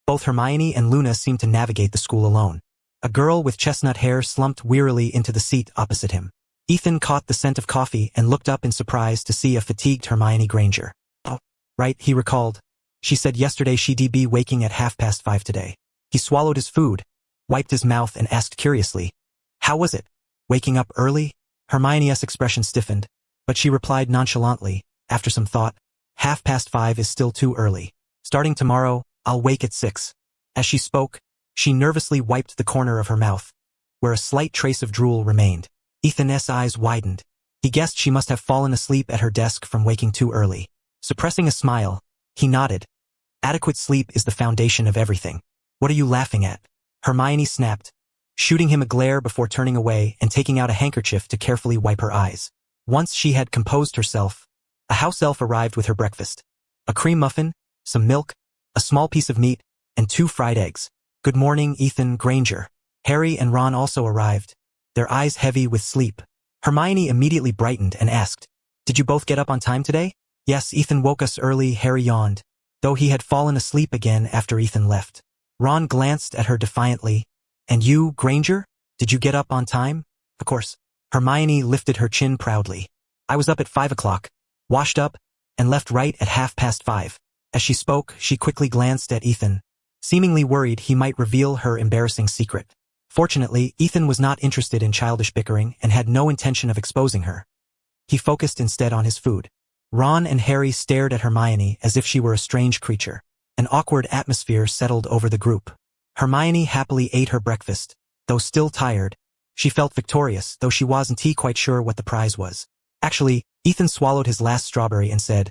Both Hermione and Luna seemed to navigate the school alone. A girl with chestnut hair slumped wearily into the seat opposite him. Ethan caught the scent of coffee and looked up in surprise to see a fatigued Hermione Granger. Oh, right, he recalled. She said yesterday she'd be waking at 5:30 today. He swallowed his food, wiped his mouth and asked curiously, "How was it? Waking up early?" Hermione's expression stiffened, but she replied nonchalantly, after some thought, 5:30 is still too early. Starting tomorrow, I'll wake at 6. As she spoke, she nervously wiped the corner of her mouth, where a slight trace of drool remained. Ethan's eyes widened. He guessed she must have fallen asleep at her desk from waking too early. Suppressing a smile, he nodded. Adequate sleep is the foundation of everything. What are you laughing at? Hermione snapped, shooting him a glare before turning away and taking out a handkerchief to carefully wipe her eyes. Once she had composed herself, a house elf arrived with her breakfast. A cream muffin, some milk, a small piece of meat, and 2 fried eggs. Good morning, Ethan Granger. Harry and Ron also arrived, their eyes heavy with sleep. Hermione immediately brightened and asked, "Did you both get up on time today?" "Yes, Ethan woke us early," Harry yawned, though he had fallen asleep again after Ethan left. Ron glanced at her defiantly. "And you, Granger? Did you get up on time?" "Of course." Hermione lifted her chin proudly. "I was up at 5 o'clock, washed up, and left right at 5:30. As she spoke, she quickly glanced at Ethan, seemingly worried he might reveal her embarrassing secret. Fortunately, Ethan was not interested in childish bickering and had no intention of exposing her. He focused instead on his food. Ron and Harry stared at Hermione as if she were a strange creature. An awkward atmosphere settled over the group. Hermione happily ate her breakfast. Though still tired, she felt victorious, though she wasn't quite sure what the prize was. Actually, Ethan swallowed his last strawberry and said,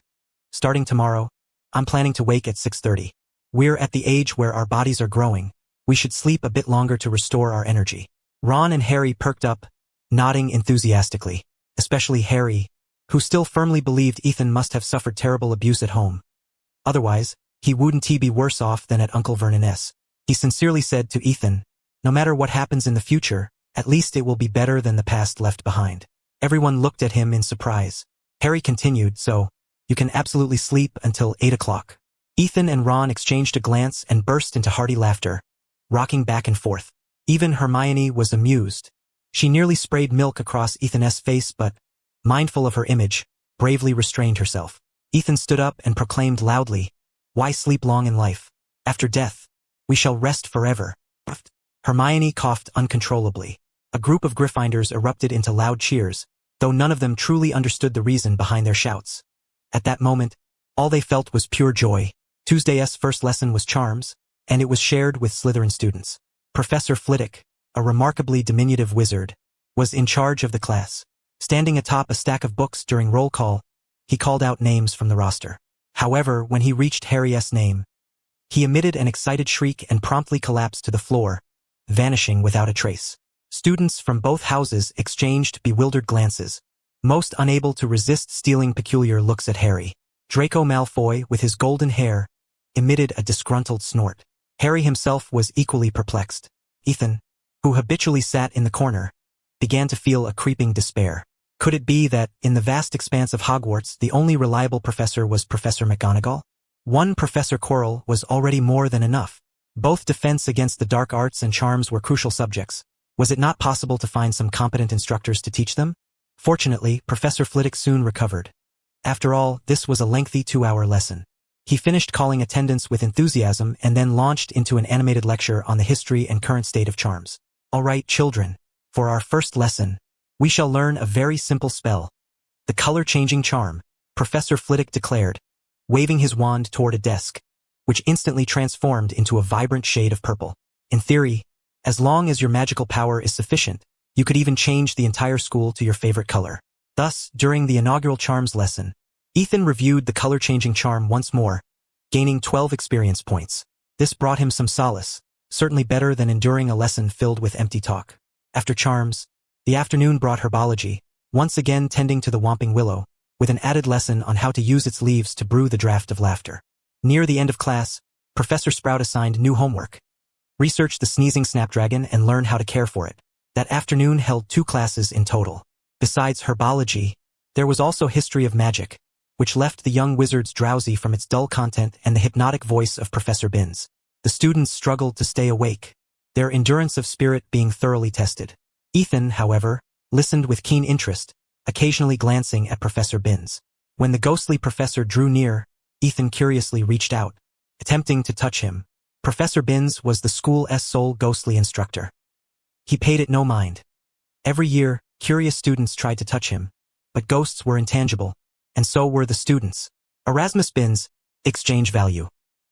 "Starting tomorrow, I'm planning to wake at 6:30. We're at the age where our bodies are growing. We should sleep a bit longer to restore our energy." Ron and Harry perked up, nodding enthusiastically, especially Harry, who still firmly believed Ethan must have suffered terrible abuse at home. Otherwise, he wouldn't be worse off than at Uncle Vernon's. He sincerely said to Ethan, "No matter what happens in the future, at least it will be better than the past left behind." Everyone looked at him in surprise. Harry continued, "So, you can absolutely sleep until 8 o'clock. Ethan and Ron exchanged a glance and burst into hearty laughter, rocking back and forth. Even Hermione was amused. She nearly sprayed milk across Ethan's face but, mindful of her image, bravely restrained herself. Ethan stood up and proclaimed loudly, "Why sleep long in life? After death, we shall rest forever." Hermione coughed uncontrollably. A group of Gryffindors erupted into loud cheers, though none of them truly understood the reason behind their shouts. At that moment, all they felt was pure joy. Tuesday's first lesson was charms, and it was shared with Slytherin students. Professor Flitwick, a remarkably diminutive wizard, was in charge of the class. Standing atop a stack of books during roll call, he called out names from the roster. However, when he reached Harry's name, he emitted an excited shriek and promptly collapsed to the floor, vanishing without a trace. Students from both houses exchanged bewildered glances, most unable to resist stealing peculiar looks at Harry. Draco Malfoy, with his golden hair, emitted a disgruntled snort. Harry himself was equally perplexed. Ethan, who habitually sat in the corner, began to feel a creeping despair. Could it be that, in the vast expanse of Hogwarts, the only reliable professor was Professor McGonagall? One Professor Quirrell was already more than enough. Both defense against the dark arts and charms were crucial subjects. Was it not possible to find some competent instructors to teach them? Fortunately, Professor Flitwick soon recovered. After all, this was a lengthy 2-hour lesson. He finished calling attendance with enthusiasm and then launched into an animated lecture on the history and current state of charms. "All right, children, for our first lesson, we shall learn a very simple spell. The color-changing charm," Professor Flitwick declared, waving his wand toward a desk, which instantly transformed into a vibrant shade of purple. In theory, as long as your magical power is sufficient, you could even change the entire school to your favorite color. Thus, during the inaugural charms lesson, Ethan reviewed the color-changing charm once more, gaining 12 experience points. This brought him some solace, certainly better than enduring a lesson filled with empty talk. After charms, the afternoon brought Herbology, once again tending to the Whomping Willow, with an added lesson on how to use its leaves to brew the draft of laughter. Near the end of class, Professor Sprout assigned new homework. Research the sneezing snapdragon and learn how to care for it. That afternoon held 2 classes in total. Besides herbology, there was also history of magic, which left the young wizards drowsy from its dull content and the hypnotic voice of Professor Binns. The students struggled to stay awake, their endurance of spirit being thoroughly tested. Ethan, however, listened with keen interest, occasionally glancing at Professor Binns. When the ghostly professor drew near, Ethan curiously reached out, attempting to touch him. Professor Binns was the school's sole ghostly instructor. He paid it no mind. Every year, curious students tried to touch him, but ghosts were intangible, and so were the students. Erasmus Binns, exchange value.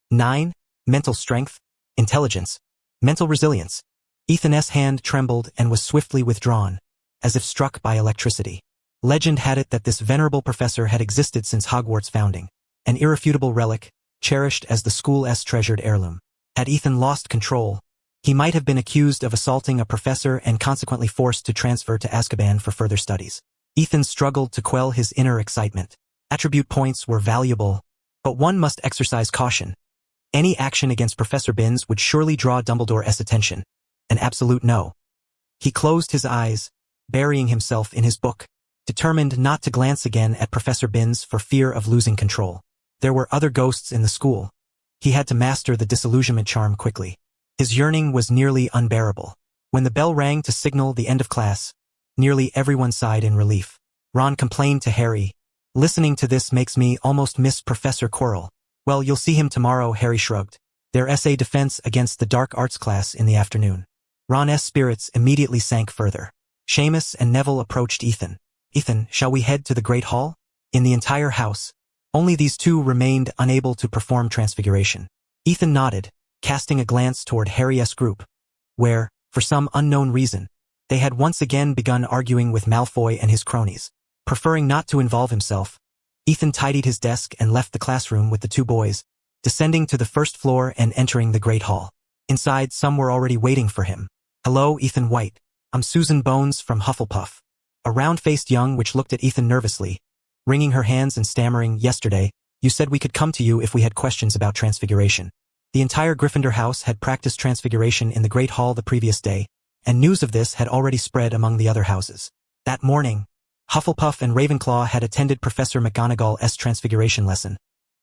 9. Mental strength, intelligence, mental resilience. Ethan's hand trembled and was swiftly withdrawn, as if struck by electricity. Legend had it that this venerable professor had existed since Hogwarts' founding, an irrefutable relic, cherished as the school's treasured heirloom. Had Ethan lost control, he might have been accused of assaulting a professor and consequently forced to transfer to Azkaban for further studies. Ethan struggled to quell his inner excitement. Attribute points were valuable, but one must exercise caution. Any action against Professor Binns would surely draw Dumbledore's attention. An absolute no. He closed his eyes, burying himself in his book, determined not to glance again at Professor Binns for fear of losing control. There were other ghosts in the school. He had to master the disillusionment charm quickly. His yearning was nearly unbearable. When the bell rang to signal the end of class, nearly everyone sighed in relief. Ron complained to Harry, "Listening to this makes me almost miss Professor Quirrell." "Well, you'll see him tomorrow," Harry shrugged. Their essay defense against the dark arts class in the afternoon. Ron's spirits immediately sank further. Seamus and Neville approached Ethan. "Ethan, shall we head to the Great Hall?" In the entire house, only these two remained unable to perform transfiguration. Ethan nodded, casting a glance toward Harry's group, where, for some unknown reason, they had once again begun arguing with Malfoy and his cronies. Preferring not to involve himself, Ethan tidied his desk and left the classroom with the two boys, descending to the first floor and entering the Great Hall. Inside, some were already waiting for him. "Hello, Ethan White. I'm Susan Bones from Hufflepuff." A round-faced young witch looked at Ethan nervously, wringing her hands and stammering, "Yesterday, you said we could come to you if we had questions about transfiguration." The entire Gryffindor house had practiced transfiguration in the Great Hall the previous day, and news of this had already spread among the other houses. That morning, Hufflepuff and Ravenclaw had attended Professor McGonagall's transfiguration lesson,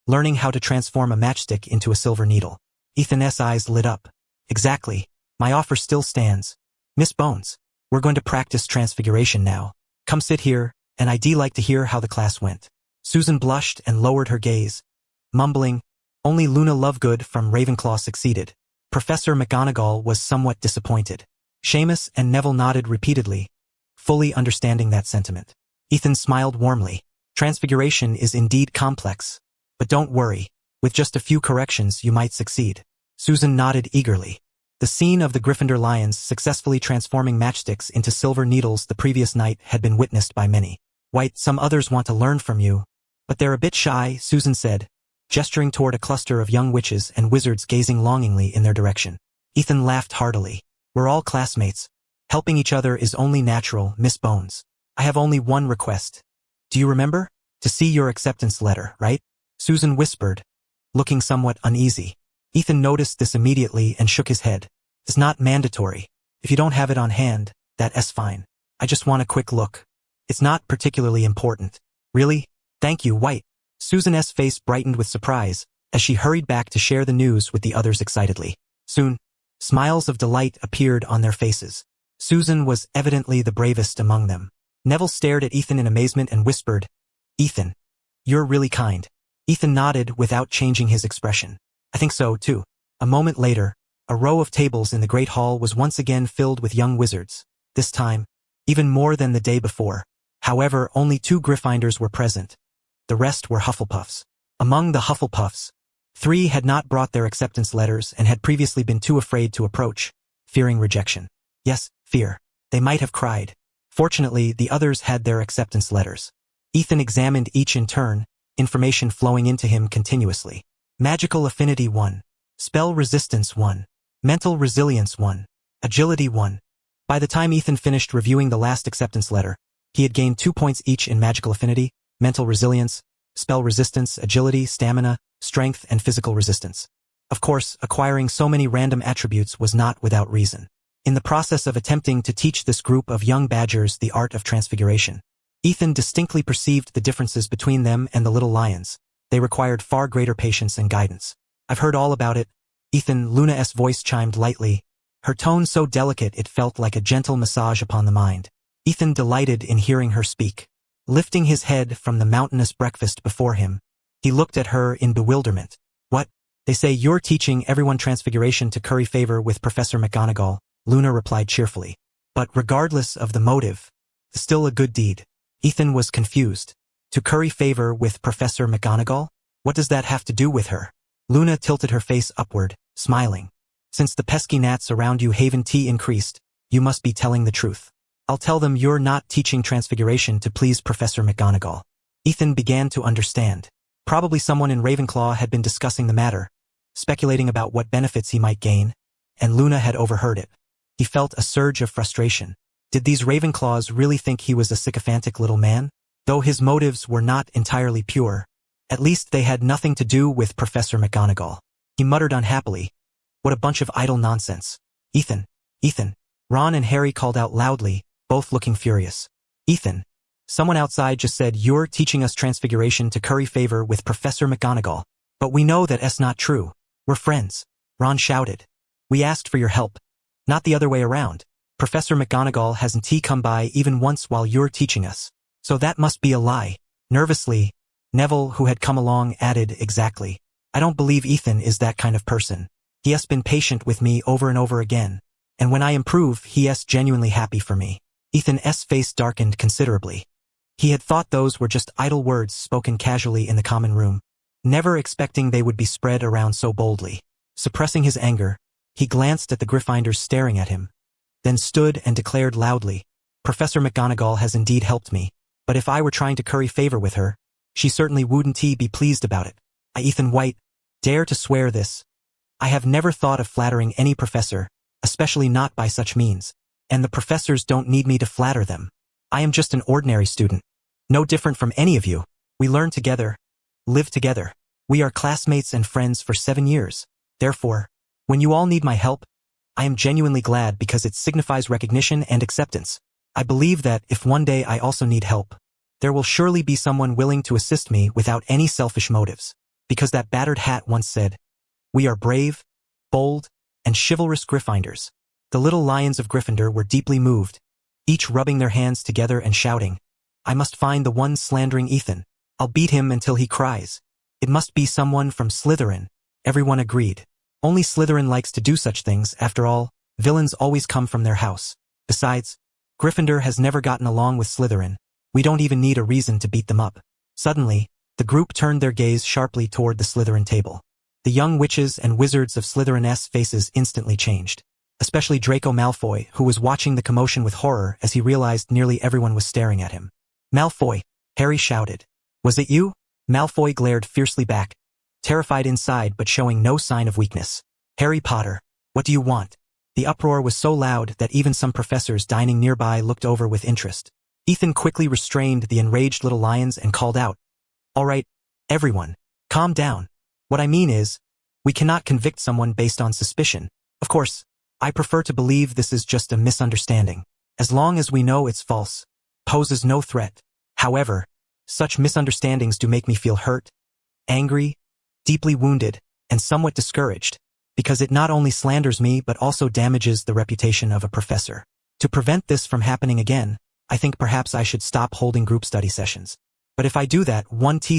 learning how to transform a matchstick into a silver needle. Ethan's eyes lit up. "Exactly. My offer still stands. Miss Bones, we're going to practice transfiguration now. Come sit here, and I'd like to hear how the class went." Susan blushed and lowered her gaze, mumbling, "Only Luna Lovegood from Ravenclaw succeeded." Professor McGonagall was somewhat disappointed. Seamus and Neville nodded repeatedly, fully understanding that sentiment. Ethan smiled warmly. "Transfiguration is indeed complex, but don't worry. With just a few corrections, you might succeed." Susan nodded eagerly. The scene of the Gryffindor Lions successfully transforming matchsticks into silver needles the previous night had been witnessed by many. "White, some others want to learn from you, but they're a bit shy," Susan said, gesturing toward a cluster of young witches and wizards gazing longingly in their direction. Ethan laughed heartily. "We're all classmates. Helping each other is only natural, Miss Bones. I have only one request. Do you remember? To see your acceptance letter, right?" Susan whispered, looking somewhat uneasy. Ethan noticed this immediately and shook his head. "It's not mandatory. If you don't have it on hand, that's fine. I just want a quick look. It's not particularly important." "Really? Thank you, White." Susan's face brightened with surprise as she hurried back to share the news with the others excitedly. Soon, smiles of delight appeared on their faces. Susan was evidently the bravest among them. Neville stared at Ethan in amazement and whispered, "Ethan, you're really kind." Ethan nodded without changing his expression. "I think so, too." A moment later, a row of tables in the Great Hall was once again filled with young wizards, this time, even more than the day before. However, only 2 Gryffindors were present. The rest were Hufflepuffs. Among the Hufflepuffs, 3 had not brought their acceptance letters and had previously been too afraid to approach, fearing rejection. Yes, fear. They might have cried. Fortunately, the others had their acceptance letters. Ethan examined each in turn, information flowing into him continuously. Magical Affinity 1. Spell Resistance 1. Mental Resilience 1. Agility 1. By the time Ethan finished reviewing the last acceptance letter, he had gained 2 points each in Magical Affinity, Mental Resilience, Spell Resistance, Agility, Stamina, Strength, and Physical Resistance. Of course, acquiring so many random attributes was not without reason. in the process of attempting to teach this group of young badgers the art of transfiguration. Ethan distinctly perceived the differences between them and the little lions. They required far greater patience and guidance. I've heard all about it. Ethan, Luna's voice chimed lightly, her tone so delicate it felt like a gentle massage upon the mind. Ethan delighted in hearing her speak. Lifting his head from the mountainous breakfast before him, he looked at her in bewilderment. What? They say you're teaching everyone transfiguration to curry favor with Professor McGonagall, Luna replied cheerfully. But regardless of the motive, still a good deed. Ethan was confused. To curry favor with Professor McGonagall? What does that have to do with her? Luna tilted her face upward, smiling. Since the pesky gnats around you Haven Tea increased, you must be telling the truth. I'll tell them you're not teaching transfiguration to please Professor McGonagall. Ethan began to understand. Probably someone in Ravenclaw had been discussing the matter, speculating about what benefits he might gain, and Luna had overheard it. He felt a surge of frustration. Did these Ravenclaws really think he was a sycophantic little man? Though his motives were not entirely pure, at least they had nothing to do with Professor McGonagall. He muttered unhappily, "What a bunch of idle nonsense." Ethan, Ethan. Ron and Harry called out loudly, both looking furious. Ethan, someone outside just said you're teaching us transfiguration to curry favor with Professor McGonagall. But we know that that's not true. We're friends. Ron shouted. We asked for your help, not the other way around. Professor McGonagall hasn't come by even once while you're teaching us. So that must be a lie. Nervously, Neville, who had come along, added, exactly. I don't believe Ethan is that kind of person. He has been patient with me over and over again. And when I improve, he is genuinely happy for me. Ethan's face darkened considerably. He had thought those were just idle words spoken casually in the common room, never expecting they would be spread around so boldly. Suppressing his anger, he glanced at the Gryffindors staring at him, then stood and declared loudly, Professor McGonagall has indeed helped me, but if I were trying to curry favor with her, she certainly wouldn't be pleased about it. I, Ethan White, dare to swear this. I have never thought of flattering any professor, especially not by such means, and the professors don't need me to flatter them. I am just an ordinary student, no different from any of you. We learn together, live together. We are classmates and friends for 7 years. Therefore, when you all need my help, I am genuinely glad because it signifies recognition and acceptance. I believe that if one day I also need help, there will surely be someone willing to assist me without any selfish motives. Because that battered hat once said, we are brave, bold, and chivalrous Gryffindors. The little lions of Gryffindor were deeply moved, each rubbing their hands together and shouting, I must find the one slandering Ethan. I'll beat him until he cries. It must be someone from Slytherin. Everyone agreed. Only Slytherin likes to do such things. After all, villains always come from their house. Besides, Gryffindor has never gotten along with Slytherin. We don't even need a reason to beat them up. Suddenly, the group turned their gaze sharply toward the Slytherin table. The young witches and wizards of Slytherin's faces instantly changed. Especially Draco Malfoy, who was watching the commotion with horror as he realized nearly everyone was staring at him. Malfoy, Harry shouted. Was it you? Malfoy glared fiercely back, terrified inside but showing no sign of weakness. Harry Potter, what do you want? The uproar was so loud that even some professors dining nearby looked over with interest. Ethan quickly restrained the enraged little lions and called out, all right, everyone, calm down. What I mean is, we cannot convict someone based on suspicion. Of course, I prefer to believe this is just a misunderstanding. As long as we know it's false, poses no threat. However, such misunderstandings do make me feel hurt, angry, deeply wounded, and somewhat discouraged, because it not only slanders me but also damages the reputation of a professor. To prevent this from happening again, I think perhaps I should stop holding group study sessions. But if I do that,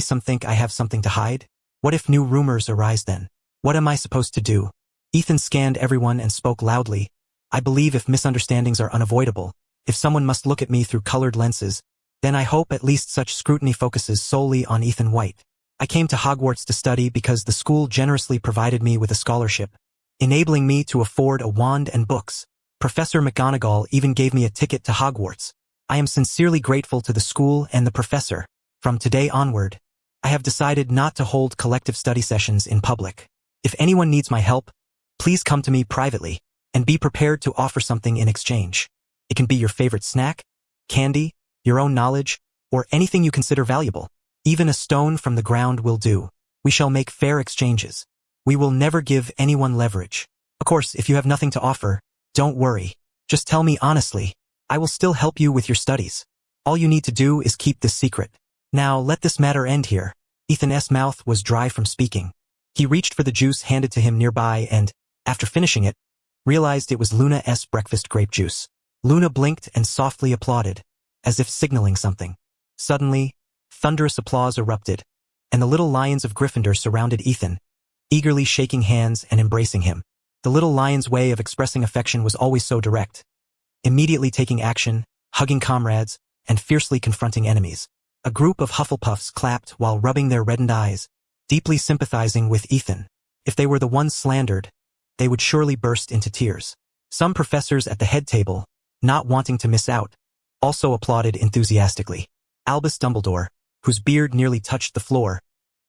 some think I have something to hide? What if new rumors arise then? What am I supposed to do? Ethan scanned everyone and spoke loudly. I believe if misunderstandings are unavoidable, if someone must look at me through colored lenses, then I hope at least such scrutiny focuses solely on Ethan White. I came to Hogwarts to study because the school generously provided me with a scholarship, enabling me to afford a wand and books. Professor McGonagall even gave me a ticket to Hogwarts. I am sincerely grateful to the school and the professor. From today onward, I have decided not to hold collective study sessions in public. If anyone needs my help, please come to me privately, and be prepared to offer something in exchange. It can be your favorite snack, candy, your own knowledge, or anything you consider valuable. Even a stone from the ground will do. We shall make fair exchanges. We will never give anyone leverage. Of course, if you have nothing to offer, Don't worry. Just tell me honestly. I will still help you with your studies. All you need to do is keep this secret. Now let this matter end here. Ethan's mouth was dry from speaking. He reached for the juice handed to him nearby and, after finishing it, realized it was Luna's breakfast grape juice. Luna blinked and softly applauded, as if signaling something. Suddenly, thunderous applause erupted, and the little lions of Gryffindor surrounded Ethan, eagerly shaking hands and embracing him. The little lion's way of expressing affection was always so direct, immediately taking action, hugging comrades, and fiercely confronting enemies. A group of Hufflepuffs clapped while rubbing their reddened eyes, deeply sympathizing with Ethan. If they were the ones slandered, they would surely burst into tears. Some professors at the head table, not wanting to miss out, also applauded enthusiastically. Albus Dumbledore, whose beard nearly touched the floor,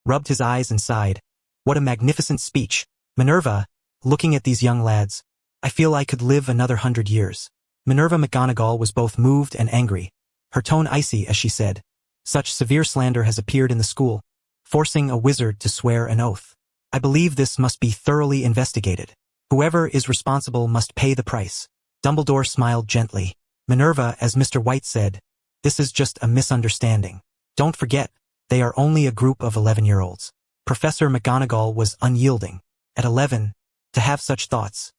rubbed his eyes and sighed. What a magnificent speech. Minerva, looking at these young lads, I feel I could live another 100 years. Minerva McGonagall was both moved and angry, her tone icy as she said, such severe slander has appeared in the school, forcing a wizard to swear an oath. I believe this must be thoroughly investigated. Whoever is responsible must pay the price. Dumbledore smiled gently. Minerva, as Mr. White said, this is just a misunderstanding. Don't forget, they are only a group of 11-year-olds. Professor McGonagall was unyielding. At 11, to have such thoughts.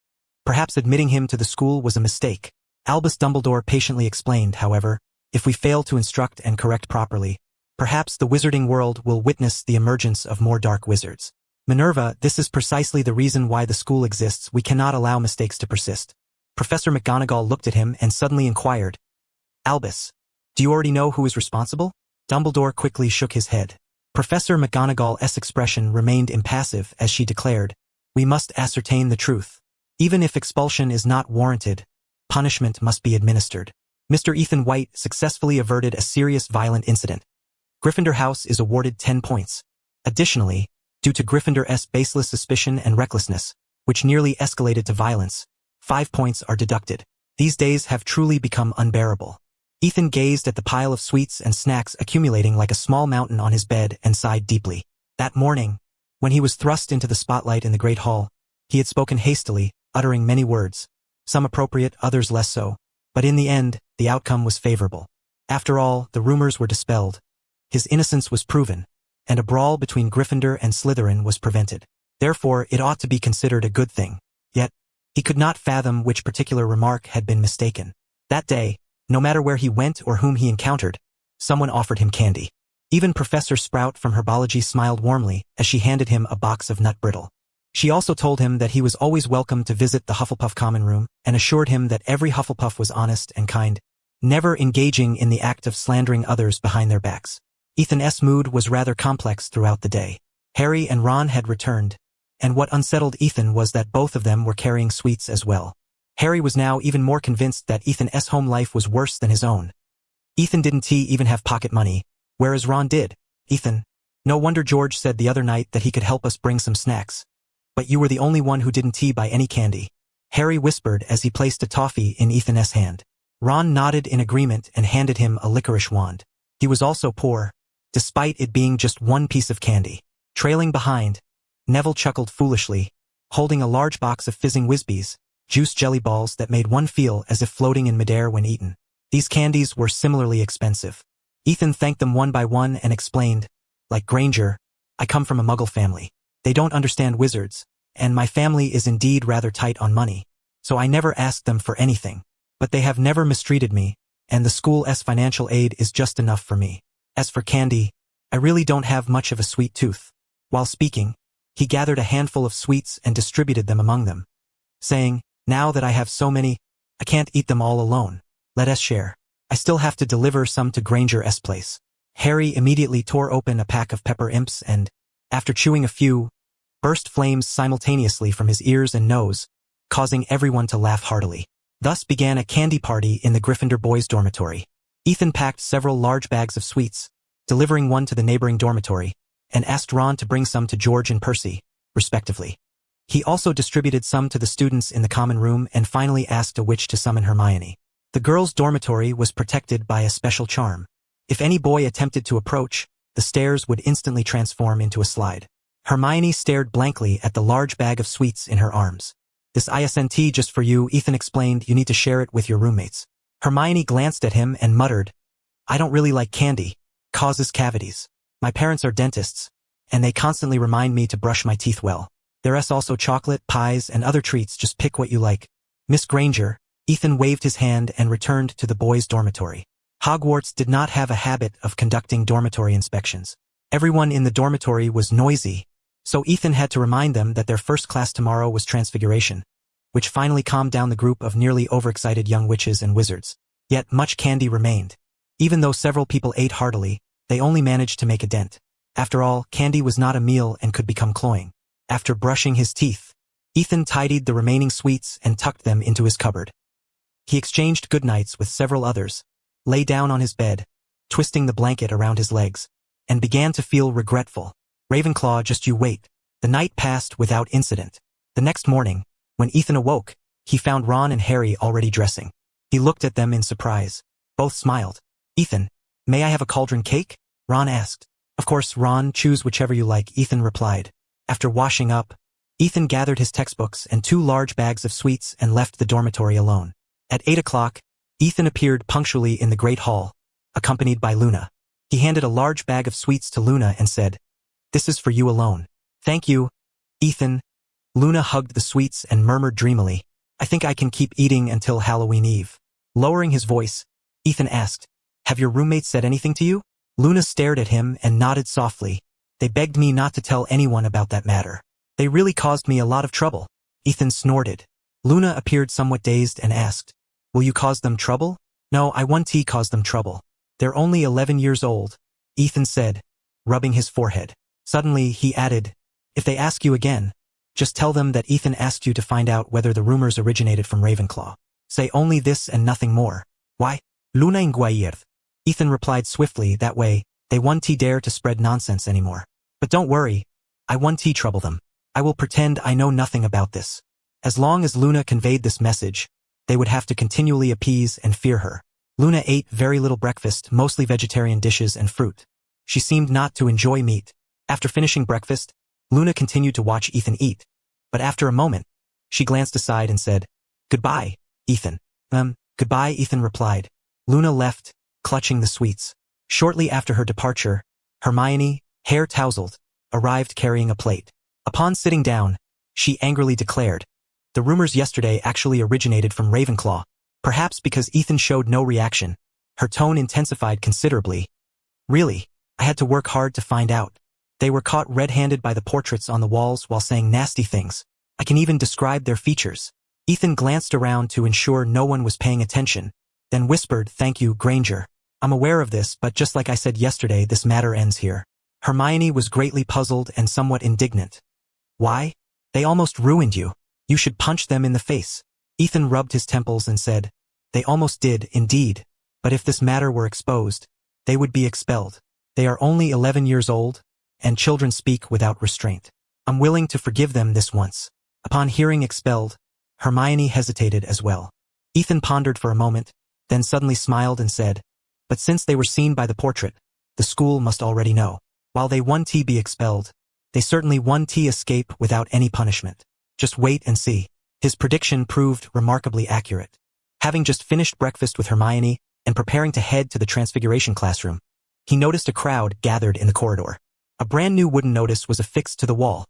Perhaps admitting him to the school was a mistake. Albus Dumbledore patiently explained, however, if we fail to instruct and correct properly, perhaps the wizarding world will witness the emergence of more dark wizards. Minerva, this is precisely the reason why the school exists. We cannot allow mistakes to persist. Professor McGonagall looked at him and suddenly inquired, Albus, do you already know who is responsible? Dumbledore quickly shook his head. Professor McGonagall's expression remained impassive as she declared, we must ascertain the truth. Even if expulsion is not warranted, punishment must be administered. Mr. Ethan White successfully averted a serious violent incident. Gryffindor House is awarded 10 points. Additionally, due to Gryffindor's baseless suspicion and recklessness, which nearly escalated to violence, 5 points are deducted. These days have truly become unbearable. Ethan gazed at the pile of sweets and snacks accumulating like a small mountain on his bed and sighed deeply. That morning, when he was thrust into the spotlight in the Great Hall, he had spoken hastily, uttering many words, some appropriate, others less so, but in the end, the outcome was favorable. After all, the rumors were dispelled. His innocence was proven, and a brawl between Gryffindor and Slytherin was prevented. Therefore, it ought to be considered a good thing. Yet, he could not fathom which particular remark had been mistaken. That day, no matter where he went or whom he encountered, someone offered him candy. Even Professor Sprout from Herbology smiled warmly as she handed him a box of nut brittle. She also told him that he was always welcome to visit the Hufflepuff common room and assured him that every Hufflepuff was honest and kind, never engaging in the act of slandering others behind their backs. Ethan's mood was rather complex throughout the day. Harry and Ron had returned, and what unsettled Ethan was that both of them were carrying sweets as well. Harry was now even more convinced that Ethan's home life was worse than his own. Ethan didn't even have pocket money, whereas Ron did. Ethan, no wonder George said the other night that he could help us bring some snacks. But you were the only one who didn't buy any candy. Harry whispered as he placed a toffee in Ethan's hand. Ron nodded in agreement and handed him a licorice wand. He was also poor, despite it being just one piece of candy. Trailing behind, Neville chuckled foolishly, holding a large box of fizzing Whizbees, juice jelly balls that made one feel as if floating in midair when eaten. These candies were similarly expensive. Ethan thanked them one by one and explained, like Granger, I come from a Muggle family. They don't understand wizards, and my family is indeed rather tight on money, so I never asked them for anything. But they have never mistreated me, and the school's financial aid is just enough for me. As for candy, I really don't have much of a sweet tooth. While speaking, he gathered a handful of sweets and distributed them among them, saying, now that I have so many, I can't eat them all alone. Let us share. I still have to deliver some to Granger's place. Harry immediately tore open a pack of pepper imps and, after chewing a few, burst flames simultaneously from his ears and nose, causing everyone to laugh heartily. Thus began a candy party in the Gryffindor boys' dormitory. Ethan packed several large bags of sweets, delivering one to the neighboring dormitory, and asked Ron to bring some to George and Percy, respectively. He also distributed some to the students in the common room and finally asked a witch to summon Hermione. The girls' dormitory was protected by a special charm. If any boy attempted to approach, the stairs would instantly transform into a slide. Hermione stared blankly at the large bag of sweets in her arms. This ISNT just for you, Ethan explained. You need to share it with your roommates. Hermione glanced at him and muttered, I don't really like candy. Causes cavities. My parents are dentists, and they constantly remind me to brush my teeth well. There's also chocolate, pies, and other treats. Just pick what you like. Miss Granger, Ethan waved his hand and returned to the boys' dormitory. Hogwarts did not have a habit of conducting dormitory inspections. Everyone in the dormitory was noisy, so Ethan had to remind them that their first class tomorrow was transfiguration, which finally calmed down the group of nearly overexcited young witches and wizards. Yet much candy remained. Even though several people ate heartily, they only managed to make a dent. After all, candy was not a meal and could become cloying. After brushing his teeth, Ethan tidied the remaining sweets and tucked them into his cupboard. He exchanged goodnights with several others, lay down on his bed, twisting the blanket around his legs, and began to feel regretful. Ravenclaw, just you wait. The night passed without incident. The next morning, when Ethan awoke, he found Ron and Harry already dressing. He looked at them in surprise. Both smiled. Ethan, may I have a cauldron cake? Ron asked. Of course, Ron, choose whichever you like, Ethan replied. After washing up, Ethan gathered his textbooks and 2 large bags of sweets and left the dormitory alone. At 8 o'clock, Ethan appeared punctually in the Great Hall, accompanied by Luna. He handed a large bag of sweets to Luna and said, This is for you alone. Thank you, Ethan. Luna hugged the sweets and murmured dreamily, I think I can keep eating until Halloween Eve. Lowering his voice, Ethan asked, Have your roommates said anything to you? Luna stared at him and nodded softly. They begged me not to tell anyone about that matter. They really caused me a lot of trouble. Ethan snorted. Luna appeared somewhat dazed and asked, Will you cause them trouble? No, I won't cause them trouble. They're only 11 years old, Ethan said, rubbing his forehead. Suddenly, he added, If they ask you again, just tell them that Ethan asked you to find out whether the rumors originated from Ravenclaw. Say only this and nothing more. Why? Luna inguayirth. Ethan replied swiftly. That way, they won't dare to spread nonsense anymore. But don't worry, I won't trouble them. I will pretend I know nothing about this. As long as Luna conveyed this message, they would have to continually appease and fear her. Luna ate very little breakfast, mostly vegetarian dishes and fruit. She seemed not to enjoy meat. After finishing breakfast, Luna continued to watch Ethan eat. But after a moment, she glanced aside and said, Goodbye, Ethan. Goodbye, Ethan replied. Luna left, clutching the sweets. Shortly after her departure, Hermione, hair tousled, arrived carrying a plate. Upon sitting down, she angrily declared, The rumors yesterday actually originated from Ravenclaw. Perhaps because Ethan showed no reaction, her tone intensified considerably. Really, I had to work hard to find out. They were caught red-handed by the portraits on the walls while saying nasty things. I can even describe their features. Ethan glanced around to ensure no one was paying attention, then whispered, Thank you, Granger. I'm aware of this, but just like I said yesterday, this matter ends here. Hermione was greatly puzzled and somewhat indignant. Why? They almost ruined you. You should punch them in the face. Ethan rubbed his temples and said, They almost did, indeed, but if this matter were exposed, they would be expelled. They are only 11 years old, and children speak without restraint. I'm willing to forgive them this once. Upon hearing expelled, Hermione hesitated as well. Ethan pondered for a moment, then suddenly smiled and said, But since they were seen by the portrait, the school must already know. While they won't be expelled, they certainly won't escape without any punishment. Just wait and see. His prediction proved remarkably accurate. Having just finished breakfast with Hermione and preparing to head to the transfiguration classroom, he noticed a crowd gathered in the corridor. A brand new wooden notice was affixed to the wall.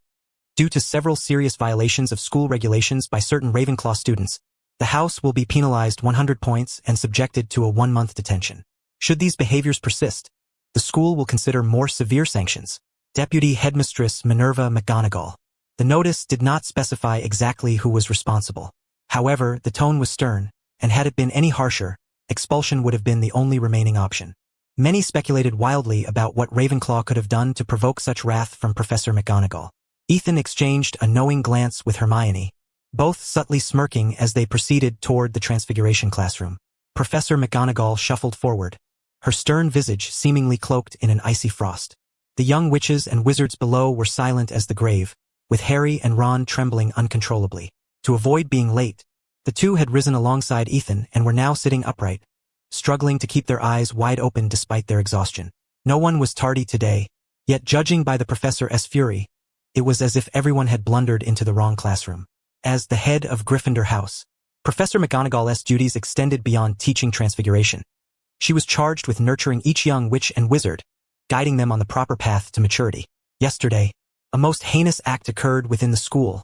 Due to several serious violations of school regulations by certain Ravenclaw students, the house will be penalized 100 points and subjected to a 1-month detention. Should these behaviors persist, the school will consider more severe sanctions. Deputy Headmistress Minerva McGonagall. The notice did not specify exactly who was responsible. However, the tone was stern, and had it been any harsher, expulsion would have been the only remaining option. Many speculated wildly about what Ravenclaw could have done to provoke such wrath from Professor McGonagall. Ethan exchanged a knowing glance with Hermione, both subtly smirking as they proceeded toward the transfiguration classroom. Professor McGonagall shuffled forward, her stern visage seemingly cloaked in an icy frost. The young witches and wizards below were silent as the grave, with Harry and Ron trembling uncontrollably. To avoid being late, the two had risen alongside Ethan and were now sitting upright, struggling to keep their eyes wide open despite their exhaustion. No one was tardy today, yet judging by the professor's fury, it was as if everyone had blundered into the wrong classroom. As the head of Gryffindor House, Professor McGonagall's duties extended beyond teaching transfiguration. She was charged with nurturing each young witch and wizard, guiding them on the proper path to maturity. Yesterday, a most heinous act occurred within the school.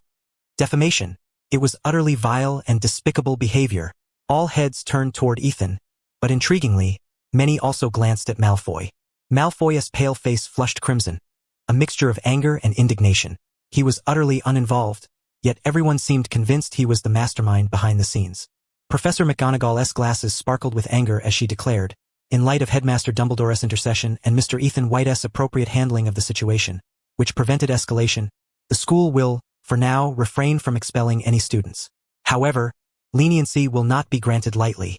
Defamation. It was utterly vile and despicable behavior. All heads turned toward Ethan, but intriguingly, many also glanced at Malfoy. Malfoy's pale face flushed crimson, a mixture of anger and indignation. He was utterly uninvolved, yet everyone seemed convinced he was the mastermind behind the scenes. Professor McGonagall's glasses sparkled with anger as she declared, in light of Headmaster Dumbledore's intercession and Mr. Ethan White's appropriate handling of the situation, which prevented escalation, the school will, for now, refrain from expelling any students. However, leniency will not be granted lightly.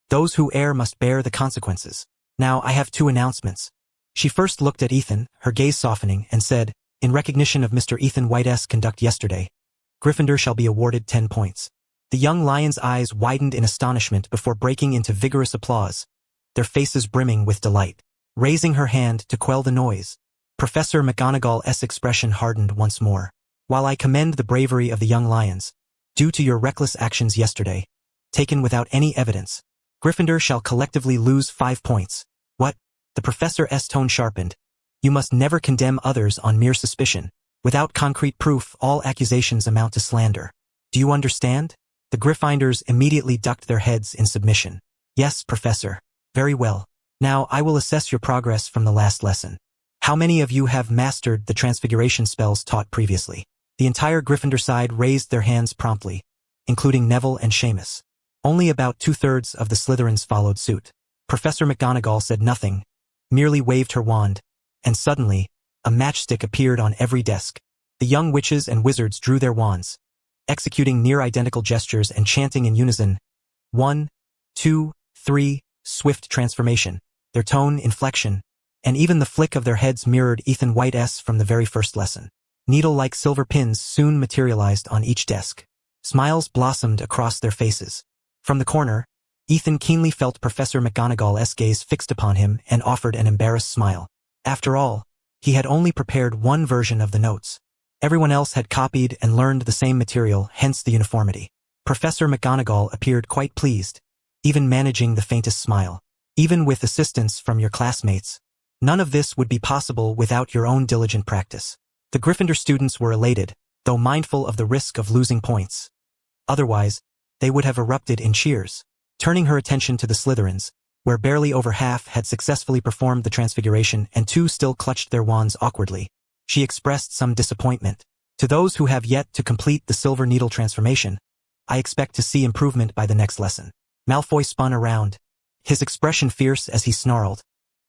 Those who err must bear the consequences. Now I have 2 announcements. She first looked at Ethan, her gaze softening, and said, in recognition of Mr. Ethan White's conduct yesterday, Gryffindor shall be awarded 10 points. The young lion's eyes widened in astonishment before breaking into vigorous applause, their faces brimming with delight. Raising her hand to quell the noise, Professor McGonagall's expression hardened once more. While I commend the bravery of the young lions, due to your reckless actions yesterday, taken without any evidence, Gryffindor shall collectively lose 5 points. What? The professor's tone sharpened. You must never condemn others on mere suspicion. Without concrete proof, all accusations amount to slander. Do you understand? The Gryffindors immediately ducked their heads in submission. Yes, Professor. Very well. Now I will assess your progress from the last lesson. How many of you have mastered the transfiguration spells taught previously? The entire Gryffindor side raised their hands promptly, including Neville and Seamus. Only about 2/3 of the Slytherins followed suit. Professor McGonagall said nothing, merely waved her wand, and suddenly, a matchstick appeared on every desk. The young witches and wizards drew their wands, executing near-identical gestures and chanting in unison, 1, 2, 3, swift transformation. Their tone, inflection, and even the flick of their heads mirrored Ethan White's from the very first lesson. Needle-like silver pins soon materialized on each desk. Smiles blossomed across their faces. From the corner, Ethan keenly felt Professor McGonagall's gaze fixed upon him and offered an embarrassed smile. After all, he had only prepared one version of the notes. Everyone else had copied and learned the same material, hence the uniformity. Professor McGonagall appeared quite pleased, even managing the faintest smile. Even with assistance from your classmates, none of this would be possible without your own diligent practice. The Gryffindor students were elated, though mindful of the risk of losing points. Otherwise, they would have erupted in cheers. Turning her attention to the Slytherins, where barely over half had successfully performed the transfiguration and 2 still clutched their wands awkwardly, she expressed some disappointment. To those who have yet to complete the silver needle transformation, I expect to see improvement by the next lesson. Malfoy spun around, his expression fierce as he snarled,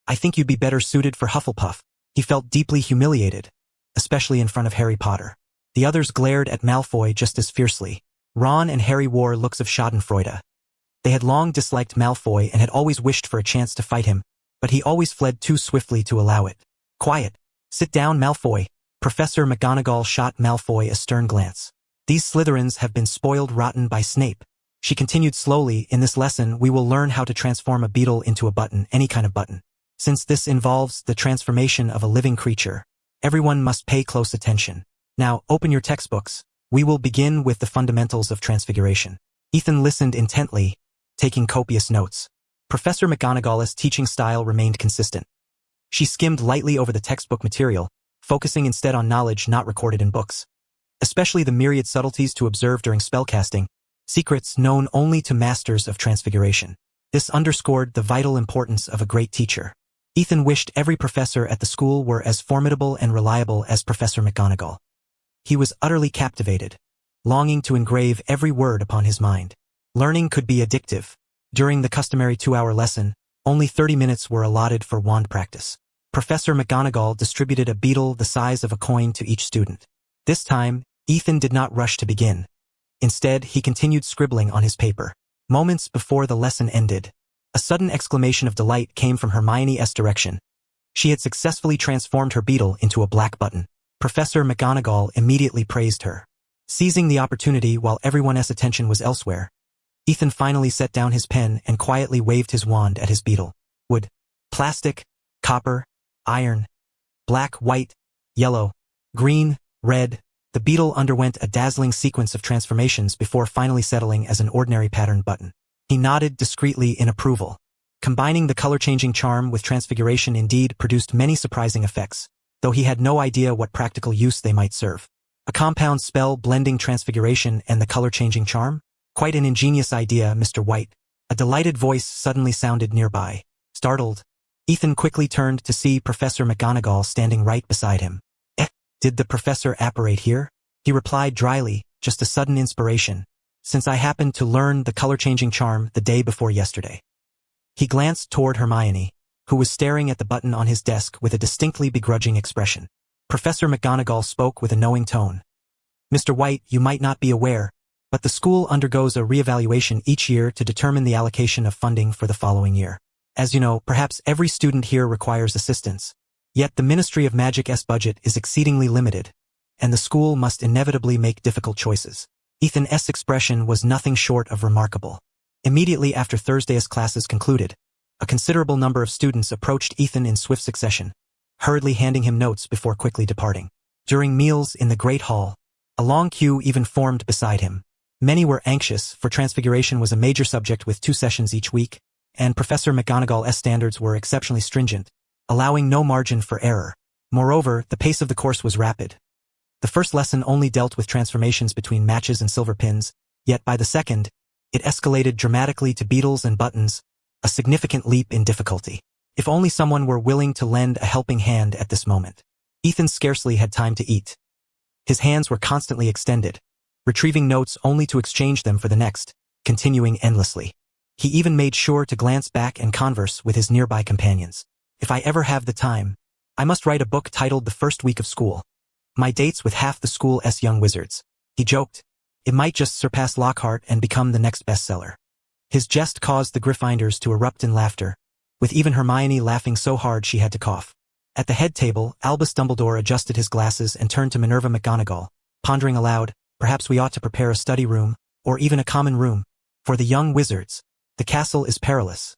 I think you'd be better suited for Hufflepuff. He felt deeply humiliated, especially in front of Harry Potter. The others glared at Malfoy just as fiercely. Ron and Harry wore looks of schadenfreude. They had long disliked Malfoy and had always wished for a chance to fight him, but he always fled too swiftly to allow it. Quiet. Sit down, Malfoy. Professor McGonagall shot Malfoy a stern glance. These Slytherins have been spoiled rotten by Snape. She continued slowly, in this lesson we will learn how to transform a beetle into a button, any kind of button. Since this involves the transformation of a living creature, everyone must pay close attention. Now, open your textbooks. We will begin with the fundamentals of transfiguration. Ethan listened intently, taking copious notes. Professor McGonagall's teaching style remained consistent. She skimmed lightly over the textbook material, focusing instead on knowledge not recorded in books. Especially the myriad subtleties to observe during spellcasting, secrets known only to masters of transfiguration. This underscored the vital importance of a great teacher. Ethan wished every professor at the school were as formidable and reliable as Professor McGonagall. He was utterly captivated, longing to engrave every word upon his mind. Learning could be addictive. During the customary 2-hour lesson, only 30 minutes were allotted for wand practice. Professor McGonagall distributed a beetle the size of a coin to each student. This time, Ethan did not rush to begin. Instead, he continued scribbling on his paper. Moments before the lesson ended, a sudden exclamation of delight came from Hermione's direction. She had successfully transformed her beetle into a black button. Professor McGonagall immediately praised her. Seizing the opportunity while everyone's attention was elsewhere, Ethan finally set down his pen and quietly waved his wand at his beetle. Wood, plastic, copper, iron, black, white, yellow, green, red, The beetle underwent a dazzling sequence of transformations before finally settling as an ordinary patterned button. He nodded discreetly in approval. Combining the color-changing charm with transfiguration indeed produced many surprising effects, though he had no idea what practical use they might serve. A compound spell blending transfiguration and the color-changing charm? Quite an ingenious idea, Mr. White. A delighted voice suddenly sounded nearby. Startled, Ethan quickly turned to see Professor McGonagall standing right beside him. Did the professor apparate here? He replied dryly, just a sudden inspiration, since I happened to learn the color-changing charm the day before yesterday. He glanced toward Hermione, who was staring at the button on his desk with a distinctly begrudging expression. Professor McGonagall spoke with a knowing tone. Mr. White, you might not be aware, but the school undergoes a reevaluation each year to determine the allocation of funding for the following year. As you know, perhaps every student here requires assistance. Yet the Ministry of Magic's budget is exceedingly limited, and the school must inevitably make difficult choices. Ethan's expression was nothing short of remarkable. Immediately after Thursday's classes concluded, a considerable number of students approached Ethan in swift succession, hurriedly handing him notes before quickly departing. During meals in the Great Hall, a long queue even formed beside him. Many were anxious, for transfiguration was a major subject with 2 sessions each week, and Professor McGonagall's standards were exceptionally stringent, allowing no margin for error. Moreover, the pace of the course was rapid. The first lesson only dealt with transformations between matches and silver pins, yet by the second, it escalated dramatically to beetles and buttons, a significant leap in difficulty. If only someone were willing to lend a helping hand at this moment. Ethan scarcely had time to eat. His hands were constantly extended, retrieving notes only to exchange them for the next, continuing endlessly. He even made sure to glance back and converse with his nearby companions. If I ever have the time, I must write a book titled The First Week of School. My dates with half the school's young wizards. He joked. It might just surpass Lockhart and become the next bestseller. His jest caused the Gryffindors to erupt in laughter, with even Hermione laughing so hard she had to cough. At the head table, Albus Dumbledore adjusted his glasses and turned to Minerva McGonagall, pondering aloud, perhaps we ought to prepare a study room, or even a common room, for the young wizards. The castle is perilous.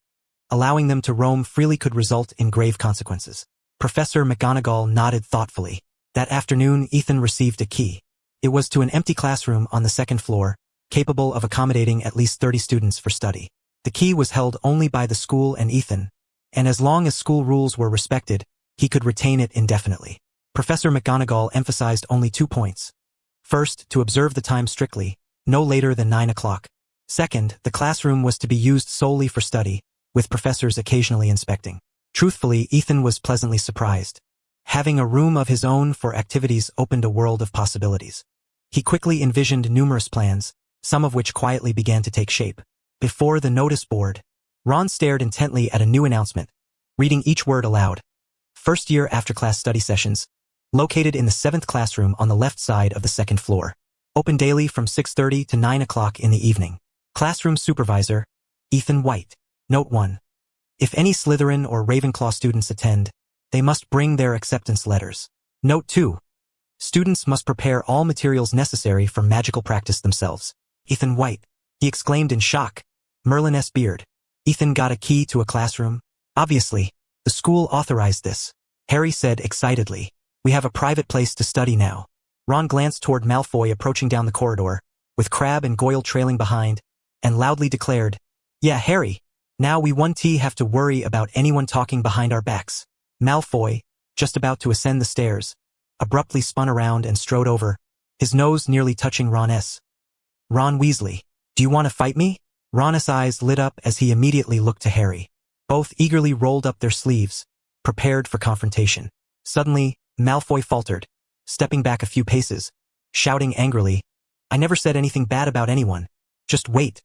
Allowing them to roam freely could result in grave consequences. Professor McGonagall nodded thoughtfully. That afternoon, Ethan received a key. It was to an empty classroom on the 2nd floor, capable of accommodating at least 30 students for study. The key was held only by the school and Ethan, and as long as school rules were respected, he could retain it indefinitely. Professor McGonagall emphasized only 2 points. First, to observe the time strictly, no later than 9 o'clock. Second, the classroom was to be used solely for study, with professors occasionally inspecting. Truthfully, Ethan was pleasantly surprised. Having a room of his own for activities opened a world of possibilities. He quickly envisioned numerous plans, some of which quietly began to take shape. Before the notice board, Ron stared intently at a new announcement, reading each word aloud. First year after-class study sessions, located in the 7th classroom on the left side of the 2nd floor. Open daily from 6:30 to 9 o'clock in the evening. Classroom supervisor, Ethan White. Note 1. If any Slytherin or Ravenclaw students attend, they must bring their acceptance letters. Note 2. Students must prepare all materials necessary for magical practice themselves. Ethan White. He exclaimed in shock. Merlin's beard. Ethan got a key to a classroom? Obviously, the school authorized this. Harry said excitedly. We have a private place to study now. Ron glanced toward Malfoy approaching down the corridor, with Crabbe and Goyle trailing behind, and loudly declared, Yeah, Harry, now we won't have to worry about anyone talking behind our backs. Malfoy, just about to ascend the stairs, abruptly spun around and strode over, his nose nearly touching Ron's. Ron Weasley, do you want to fight me? Ron's eyes lit up as he immediately looked to Harry. Both eagerly rolled up their sleeves, prepared for confrontation. Suddenly, Malfoy faltered, stepping back a few paces, shouting angrily, I never said anything bad about anyone. Just wait.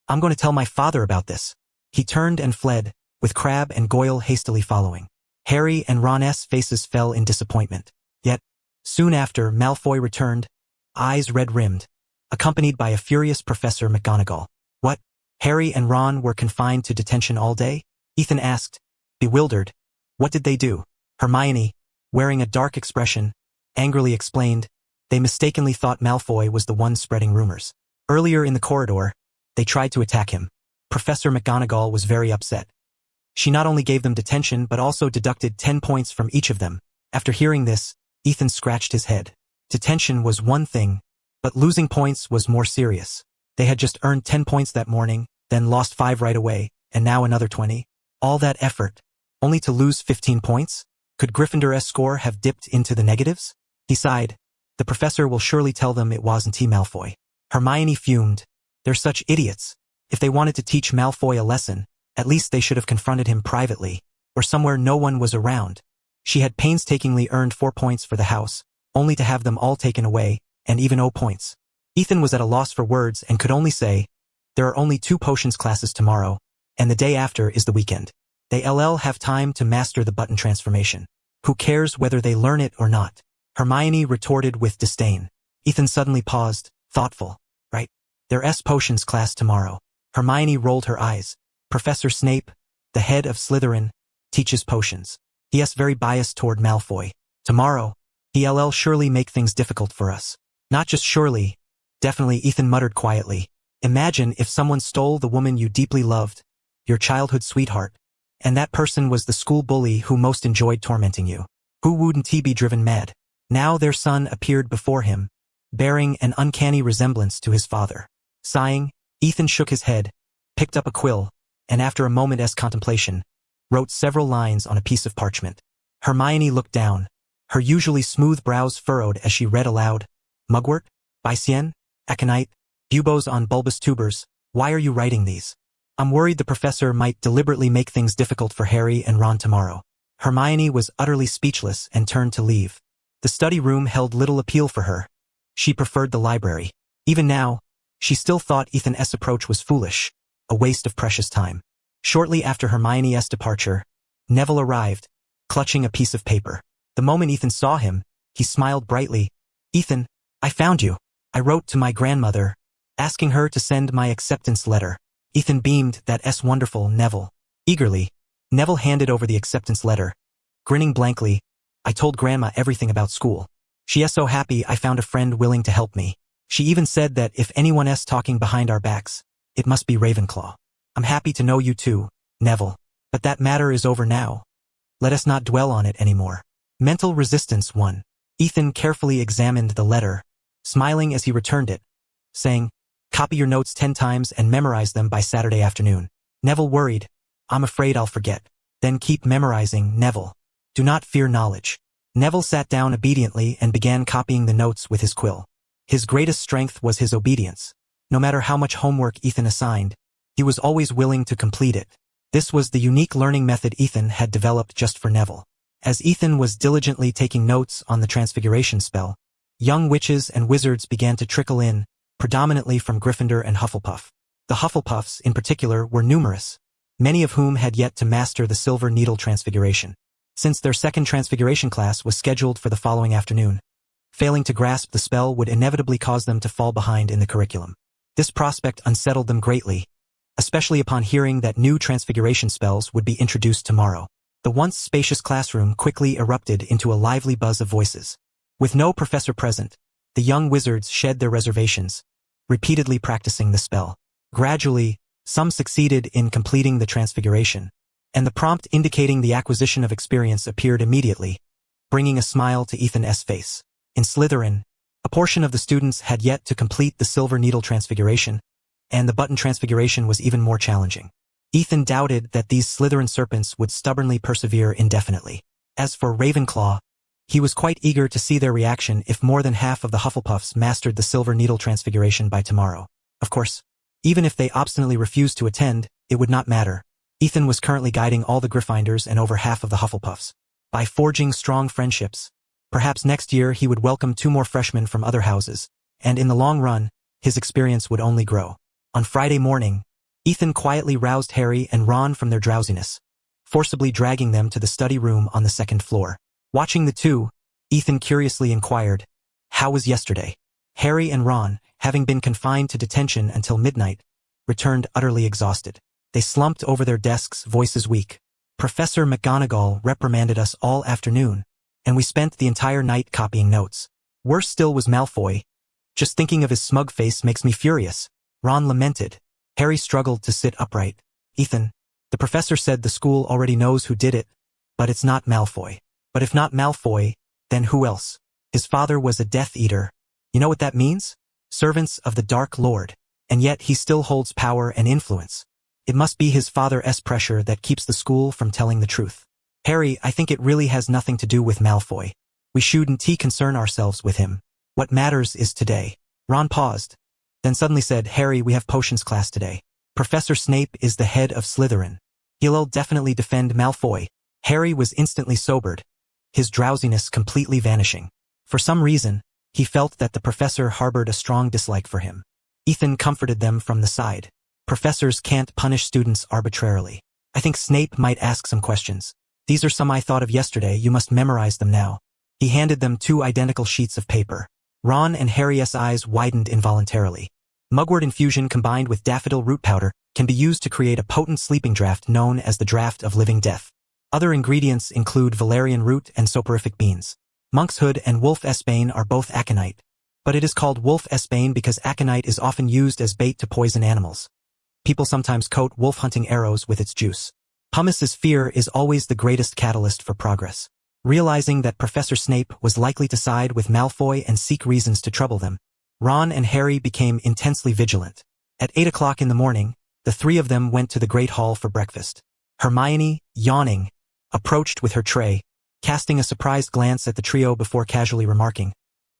I'm going to tell my father about this. He turned and fled, with Crabbe and Goyle hastily following. Harry and Ron's faces fell in disappointment. Yet, soon after, Malfoy returned, eyes red-rimmed, accompanied by a furious Professor McGonagall. What? Harry and Ron were confined to detention all day? Ethan asked, bewildered. What did they do? Hermione, wearing a dark expression, angrily explained, they mistakenly thought Malfoy was the one spreading rumors. Earlier in the corridor, they tried to attack him. Professor McGonagall was very upset. She not only gave them detention but also deducted 10 points from each of them. After hearing this, Ethan scratched his head. Detention was one thing, but losing points was more serious. They had just earned 10 points that morning, then lost 5 right away, and now another 20. All that effort, only to lose 15 points? Could Gryffindor's score have dipped into the negatives? He sighed. The professor will surely tell them it wasn't Malfoy. Hermione fumed. They're such idiots. If they wanted to teach Malfoy a lesson, at least they should have confronted him privately, or somewhere no one was around. She had painstakingly earned 4 points for the house, only to have them all taken away, and even 0 points. Ethan was at a loss for words and could only say, there are only 2 potions classes tomorrow, and the day after is the weekend. They'll have time to master the button transformation. Who cares whether they learn it or not? Hermione retorted with disdain. Ethan suddenly paused, thoughtful. Right. There's potions class tomorrow. Hermione rolled her eyes. Professor Snape, the head of Slytherin, teaches potions. He's very biased toward Malfoy. Tomorrow, he'll surely make things difficult for us. Not just surely. Definitely, Ethan muttered quietly. Imagine if someone stole the woman you deeply loved, your childhood sweetheart, and that person was the school bully who most enjoyed tormenting you. Who wouldn't he be driven mad? Now their son appeared before him, bearing an uncanny resemblance to his father. Sighing, Ethan shook his head, picked up a quill, and after a moment's contemplation, wrote several lines on a piece of parchment. Hermione looked down, her usually smooth brows furrowed as she read aloud, Mugwort, Bicien, Aconite, buboes on bulbous tubers, why are you writing these? I'm worried the professor might deliberately make things difficult for Harry and Ron tomorrow. Hermione was utterly speechless and turned to leave. The study room held little appeal for her. She preferred the library. Even now, she still thought Ethan's approach was foolish, a waste of precious time. Shortly after Hermione's departure, Neville arrived, clutching a piece of paper. The moment Ethan saw him, he smiled brightly. Ethan, I found you. I wrote to my grandmother, asking her to send my acceptance letter. Ethan beamed. That's wonderful, Neville. Eagerly, Neville handed over the acceptance letter. Grinning blankly, I told Grandma everything about school. She's so happy I found a friend willing to help me. She even said that if anyone's talking behind our backs, it must be Ravenclaw. I'm happy to know you too, Neville. But that matter is over now. Let us not dwell on it anymore. Mental resistance 1. Ethan carefully examined the letter, smiling as he returned it, saying, copy your notes 10 times and memorize them by Saturday afternoon. Neville worried, I'm afraid I'll forget. Then keep memorizing, Neville. Do not fear knowledge. Neville sat down obediently and began copying the notes with his quill. His greatest strength was his obedience. No matter how much homework Ethan assigned, he was always willing to complete it. This was the unique learning method Ethan had developed just for Neville. As Ethan was diligently taking notes on the transfiguration spell, young witches and wizards began to trickle in, predominantly from Gryffindor and Hufflepuff. The Hufflepuffs, in particular, were numerous, many of whom had yet to master the Silver Needle transfiguration. Since their second transfiguration class was scheduled for the following afternoon, failing to grasp the spell would inevitably cause them to fall behind in the curriculum. This prospect unsettled them greatly, especially upon hearing that new transfiguration spells would be introduced tomorrow. The once spacious classroom quickly erupted into a lively buzz of voices. With no professor present, the young wizards shed their reservations, repeatedly practicing the spell. Gradually, some succeeded in completing the transfiguration, and the prompt indicating the acquisition of experience appeared immediately, bringing a smile to Ethan's face. In Slytherin, a portion of the students had yet to complete the Silver Needle transfiguration, and the button transfiguration was even more challenging. Ethan doubted that these Slytherin serpents would stubbornly persevere indefinitely. As for Ravenclaw, he was quite eager to see their reaction if more than half of the Hufflepuffs mastered the Silver Needle transfiguration by tomorrow. Of course, even if they obstinately refused to attend, it would not matter. Ethan was currently guiding all the Gryffindors and over half of the Hufflepuffs. By forging strong friendships, perhaps next year he would welcome 2 more freshmen from other houses, and in the long run, his experience would only grow. On Friday morning, Ethan quietly roused Harry and Ron from their drowsiness, forcibly dragging them to the study room on the 2nd floor. Watching the two, Ethan curiously inquired, "How was yesterday?" Harry and Ron, having been confined to detention until midnight, returned utterly exhausted. They slumped over their desks, voices weak. Professor McGonagall reprimanded us all afternoon, and we spent the entire night copying notes. Worse still was Malfoy. Just thinking of his smug face makes me furious. Ron lamented. Harry struggled to sit upright. Ethan, the professor said the school already knows who did it, but it's not Malfoy. But if not Malfoy, then who else? His father was a Death Eater. You know what that means? Servants of the Dark Lord. And yet he still holds power and influence. It must be his father's pressure that keeps the school from telling the truth. Harry, I think it really has nothing to do with Malfoy. We shouldn't concern ourselves with him. What matters is today. Ron paused, then suddenly said, Harry, we have potions class today. Professor Snape is the head of Slytherin. He'll definitely defend Malfoy. Harry was instantly sobered, his drowsiness completely vanishing. For some reason, he felt that the professor harbored a strong dislike for him. Ethan comforted them from the side. Professors can't punish students arbitrarily. I think Snape might ask some questions. These are some I thought of yesterday, you must memorize them now. He handed them 2 identical sheets of paper. Ron and Harry's eyes widened involuntarily. Mugwort infusion combined with daffodil root powder can be used to create a potent sleeping draught known as the Draught of Living Death. Other ingredients include valerian root and soporific beans. Monk's Hood and wolf-esbane are both aconite, but it is called wolf-esbane because aconite is often used as bait to poison animals. People sometimes coat wolf-hunting arrows with its juice. Pumice's fear is always the greatest catalyst for progress. Realizing that Professor Snape was likely to side with Malfoy and seek reasons to trouble them, Ron and Harry became intensely vigilant. At 8 o'clock in the morning, the 3 of them went to the Great Hall for breakfast. Hermione, yawning, approached with her tray, casting a surprised glance at the trio before casually remarking,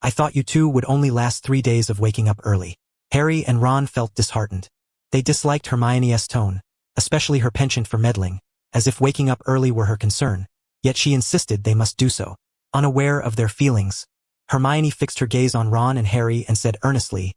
I thought you 2 would only last 3 days of waking up early. Harry and Ron felt disheartened. They disliked Hermione's tone, especially her penchant for meddling, as if waking up early were her concern, yet she insisted they must do so. Unaware of their feelings, Hermione fixed her gaze on Ron and Harry and said earnestly,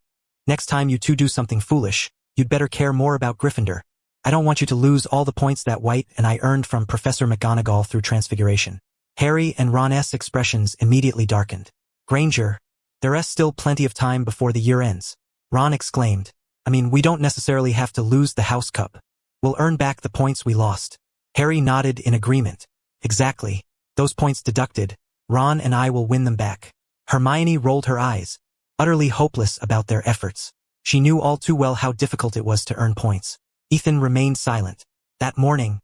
next time you 2 do something foolish, you'd better care more about Gryffindor. I don't want you to lose all the points that White and I earned from Professor McGonagall through transfiguration. Harry and Ron's expressions immediately darkened. Granger, there's still plenty of time before the year ends. Ron exclaimed, I mean, we don't necessarily have to lose the House Cup. We'll earn back the points we lost. Harry nodded in agreement. Exactly. Those points deducted, Ron and I will win them back. Hermione rolled her eyes, utterly hopeless about their efforts. She knew all too well how difficult it was to earn points. Ethan remained silent. That morning,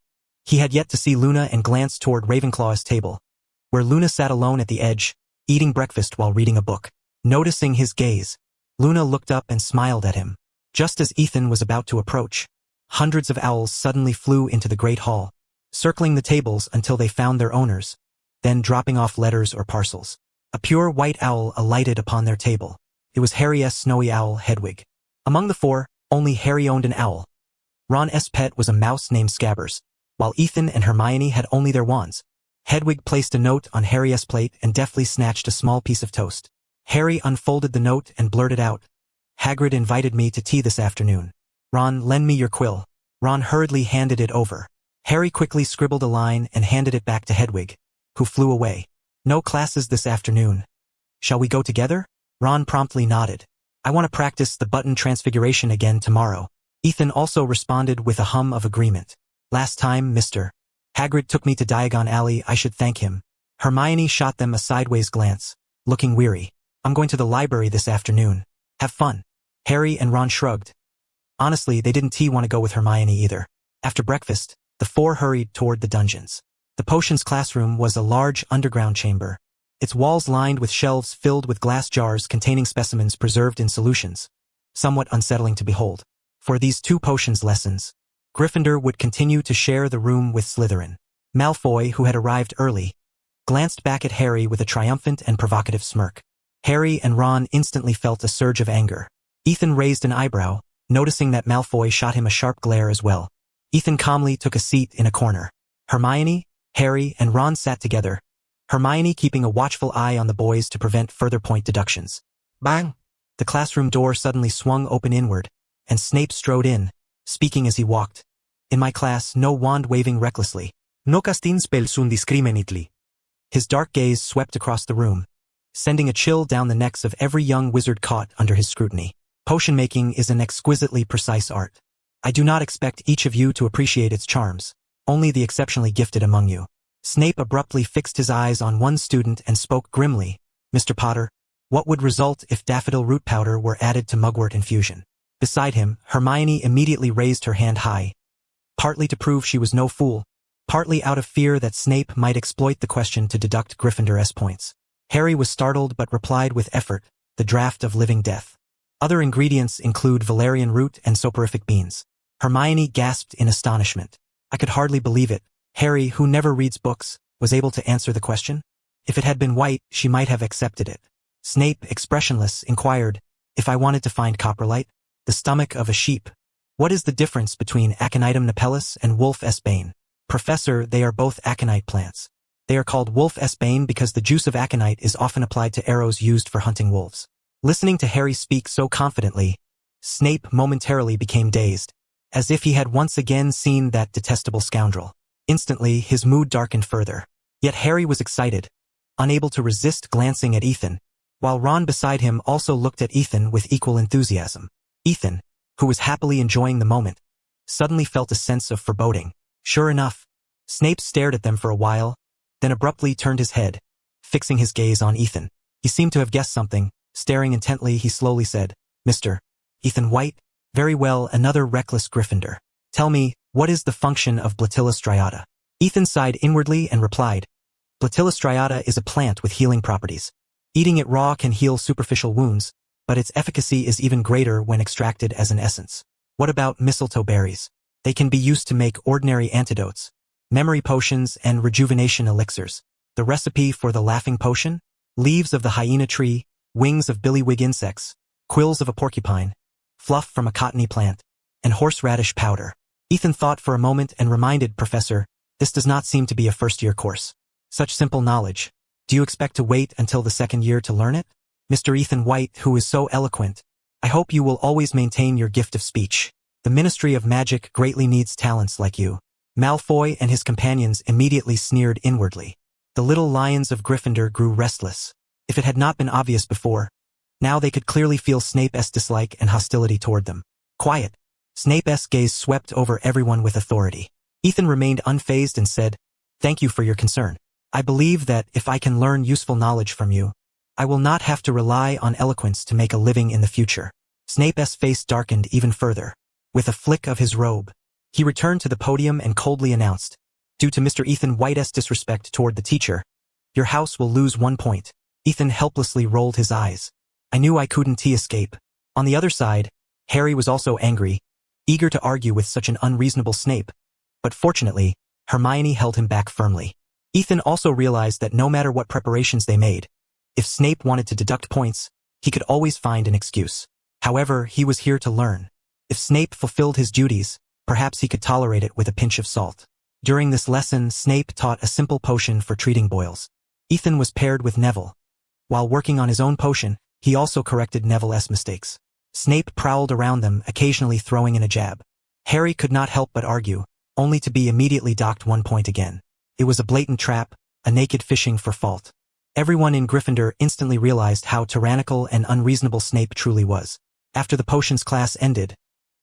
he had yet to see Luna and glanced toward Ravenclaw's table, where Luna sat alone at the edge, eating breakfast while reading a book. Noticing his gaze, Luna looked up and smiled at him. Just as Ethan was about to approach, hundreds of owls suddenly flew into the Great Hall, circling the tables until they found their owners, then dropping off letters or parcels. A pure white owl alighted upon their table. It was Harry's snowy owl, Hedwig. Among the 4, only Harry owned an owl. Ron's pet was a mouse named Scabbers, while Ethan and Hermione had only their wands. Hedwig placed a note on Harry's plate and deftly snatched a small piece of toast. Harry unfolded the note and blurted out, Hagrid invited me to tea this afternoon. Ron, lend me your quill. Ron hurriedly handed it over. Harry quickly scribbled a line and handed it back to Hedwig, who flew away. No classes this afternoon. Shall we go together? Ron promptly nodded. I want to practice the button transfiguration again tomorrow. Ethan also responded with a hum of agreement. Last time, Mr. Hagrid took me to Diagon Alley, I should thank him. Hermione shot them a sideways glance, looking weary. I'm going to the library this afternoon. Have fun. Harry and Ron shrugged. Honestly, they didn't want to go with Hermione either. After breakfast, the 4 hurried toward the dungeons. The potions classroom was a large underground chamber, its walls lined with shelves filled with glass jars containing specimens preserved in solutions, somewhat unsettling to behold. For these 2 potions lessons, Gryffindor would continue to share the room with Slytherin. Malfoy, who had arrived early, glanced back at Harry with a triumphant and provocative smirk. Harry and Ron instantly felt a surge of anger. Ethan raised an eyebrow, noticing that Malfoy shot him a sharp glare as well. Ethan calmly took a seat in a corner. Hermione, Harry, and Ron sat together, Hermione keeping a watchful eye on the boys to prevent further point deductions. Bang! The classroom door suddenly swung open inward, and Snape strode in, speaking as he walked. In my class, no wand waving recklessly. No casting spells indiscriminately. His dark gaze swept across the room, sending a chill down the necks of every young wizard caught under his scrutiny. Potion making is an exquisitely precise art. I do not expect each of you to appreciate its charms, only the exceptionally gifted among you. Snape abruptly fixed his eyes on one student and spoke grimly. Mr. Potter, what would result if daffodil root powder were added to mugwort infusion? Beside him, Hermione immediately raised her hand high, partly to prove she was no fool, partly out of fear that Snape might exploit the question to deduct Gryffindor's points. Harry was startled but replied with effort, the draught of living death. Other ingredients include valerian root and soporific beans. Hermione gasped in astonishment. I could hardly believe it. Harry, who never reads books, was able to answer the question. If it had been white, she might have accepted it. Snape, expressionless, inquired, if I wanted to find coprolite, the stomach of a sheep. What is the difference between Aconitum napellus and Wolf S. Bane? Professor, they are both aconite plants. They are called Wolf S. Bane because the juice of aconite is often applied to arrows used for hunting wolves. Listening to Harry speak so confidently, Snape momentarily became dazed, as if he had once again seen that detestable scoundrel. Instantly, his mood darkened further. Yet Harry was excited, unable to resist glancing at Ethan, while Ron beside him also looked at Ethan with equal enthusiasm. Ethan, who was happily enjoying the moment, suddenly felt a sense of foreboding. Sure enough, Snape stared at them for a while, then abruptly turned his head, fixing his gaze on Ethan. He seemed to have guessed something. Staring intently, he slowly said, Mr. Ethan White? Very well, another reckless Gryffindor. Tell me, what is the function of Blatilla striata? Ethan sighed inwardly and replied, Blatilla striata is a plant with healing properties. Eating it raw can heal superficial wounds, but its efficacy is even greater when extracted as an essence. What about mistletoe berries? They can be used to make ordinary antidotes, memory potions, and rejuvenation elixirs. The recipe for the laughing potion? Leaves of the hyena tree, wings of billywig insects, quills of a porcupine, fluff from a cottony plant, and horseradish powder. Ethan thought for a moment and reminded Professor, this does not seem to be a first-year course. Such simple knowledge. Do you expect to wait until the second year to learn it? Mr. Ethan White, who is so eloquent, I hope you will always maintain your gift of speech. The Ministry of Magic greatly needs talents like you. Malfoy and his companions immediately sneered inwardly. The little lions of Gryffindor grew restless. If it had not been obvious before, now they could clearly feel Snape's dislike and hostility toward them. Quiet. Snape's gaze swept over everyone with authority. Ethan remained unfazed and said, Thank you for your concern. I believe that if I can learn useful knowledge from you, I will not have to rely on eloquence to make a living in the future. Snape's face darkened even further. With a flick of his robe, he returned to the podium and coldly announced, Due to Mr. Ethan White's disrespect toward the teacher, your house will lose 1 point. Ethan helplessly rolled his eyes. I knew I couldn't escape. On the other side, Harry was also angry, eager to argue with such an unreasonable Snape. But fortunately, Hermione held him back firmly. Ethan also realized that no matter what preparations they made, if Snape wanted to deduct points, he could always find an excuse. However, he was here to learn. If Snape fulfilled his duties, perhaps he could tolerate it with a pinch of salt. During this lesson, Snape taught a simple potion for treating boils. Ethan was paired with Neville. While working on his own potion, he also corrected Neville's mistakes. Snape prowled around them, occasionally throwing in a jab. Harry could not help but argue, only to be immediately docked 1 point again. It was a blatant trap, a naked fishing for fault. Everyone in Gryffindor instantly realized how tyrannical and unreasonable Snape truly was. After the potions class ended,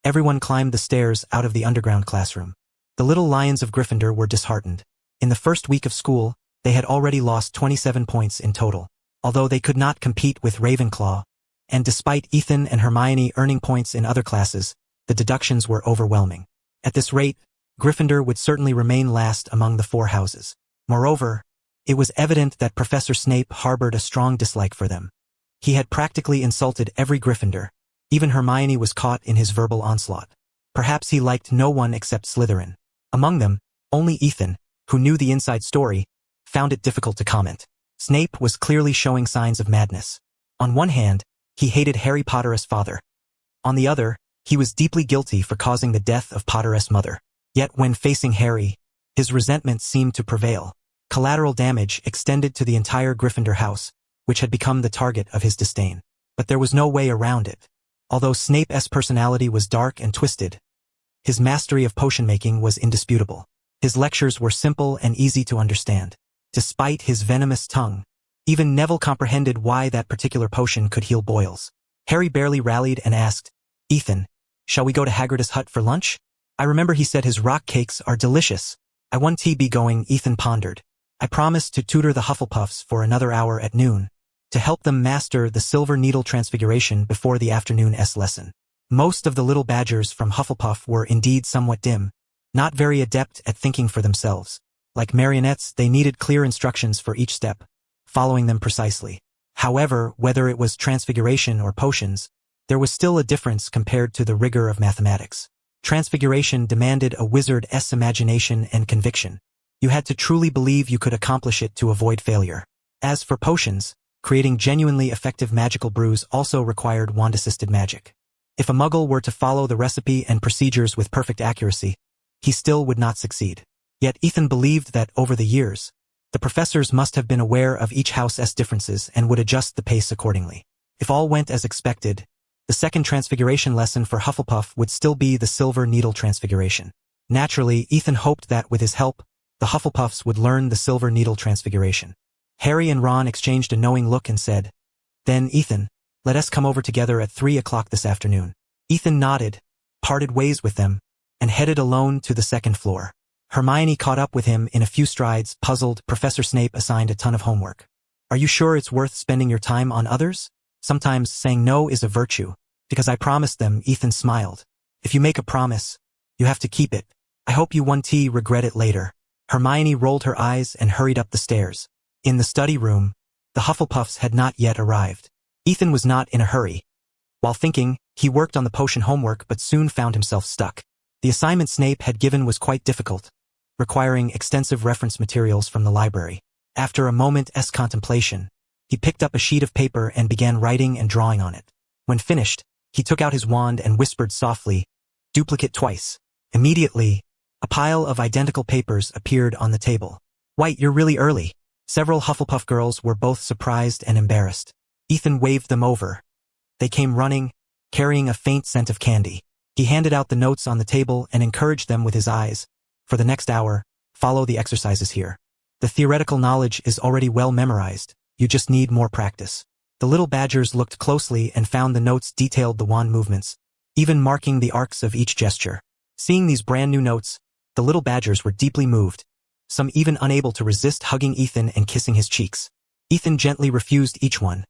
everyone climbed the stairs out of the underground classroom. The little lions of Gryffindor were disheartened. In the first week of school, they had already lost 27 points in total. Although they could not compete with Ravenclaw, and despite Ethan and Hermione earning points in other classes, the deductions were overwhelming. At this rate, Gryffindor would certainly remain last among the 4 houses. Moreover, it was evident that Professor Snape harbored a strong dislike for them. He had practically insulted every Gryffindor. Even Hermione was caught in his verbal onslaught. Perhaps he liked no one except Slytherin. Among them, only Ethan, who knew the inside story, found it difficult to comment. Snape was clearly showing signs of madness. On one hand, he hated Harry Potter's father. On the other, he was deeply guilty for causing the death of Potter's mother. Yet when facing Harry, his resentment seemed to prevail. Collateral damage extended to the entire Gryffindor house, which had become the target of his disdain. But there was no way around it. Although Snape's personality was dark and twisted, his mastery of potion-making was indisputable. His lectures were simple and easy to understand. Despite his venomous tongue, even Neville comprehended why that particular potion could heal boils. Harry barely rallied and asked, Ethan, shall we go to Hagrid's hut for lunch? I remember he said his rock cakes are delicious. I want to be going, Ethan pondered. I promised to tutor the Hufflepuffs for another hour at noon, to help them master the Silver Needle transfiguration before the afternoon's lesson. Most of the little badgers from Hufflepuff were indeed somewhat dim, not very adept at thinking for themselves. Like marionettes, they needed clear instructions for each step, following them precisely. However, whether it was transfiguration or potions, there was still a difference compared to the rigor of mathematics. Transfiguration demanded a wizard's imagination and conviction. You had to truly believe you could accomplish it to avoid failure. As for potions, creating genuinely effective magical brews also required wand-assisted magic. If a muggle were to follow the recipe and procedures with perfect accuracy, he still would not succeed. Yet Ethan believed that over the years, the professors must have been aware of each house's differences and would adjust the pace accordingly. If all went as expected, the second transfiguration lesson for Hufflepuff would still be the Silver Needle Transfiguration. Naturally, Ethan hoped that with his help, the Hufflepuffs would learn the Silver Needle Transfiguration. Harry and Ron exchanged a knowing look and said, "Then, Ethan, let us come over together at 3 o'clock this afternoon." Ethan nodded, parted ways with them, and headed alone to the second floor. Hermione caught up with him in a few strides, puzzled. Professor Snape assigned a ton of homework. "Are you sure it's worth spending your time on others? Sometimes saying no is a virtue." "Because I promised them," Ethan smiled. "If you make a promise, you have to keep it. I hope you won't regret it later." Hermione rolled her eyes and hurried up the stairs. In the study room, the Hufflepuffs had not yet arrived. Ethan was not in a hurry. While thinking, he worked on the potion homework but soon found himself stuck. The assignment Snape had given was quite difficult, requiring extensive reference materials from the library. After a moment's contemplation, he picked up a sheet of paper and began writing and drawing on it. When finished, he took out his wand and whispered softly, "Duplicate twice." Immediately, a pile of identical papers appeared on the table. "White, you're really early." Several Hufflepuff girls were both surprised and embarrassed. Ethan waved them over. They came running, carrying a faint scent of candy. He handed out the notes on the table and encouraged them with his eyes. "For the next hour, follow the exercises here. The theoretical knowledge is already well memorized. You just need more practice." The little badgers looked closely and found the notes detailed the wand movements, even marking the arcs of each gesture. Seeing these brand new notes, the little badgers were deeply moved, some even unable to resist hugging Ethan and kissing his cheeks. Ethan gently refused each one,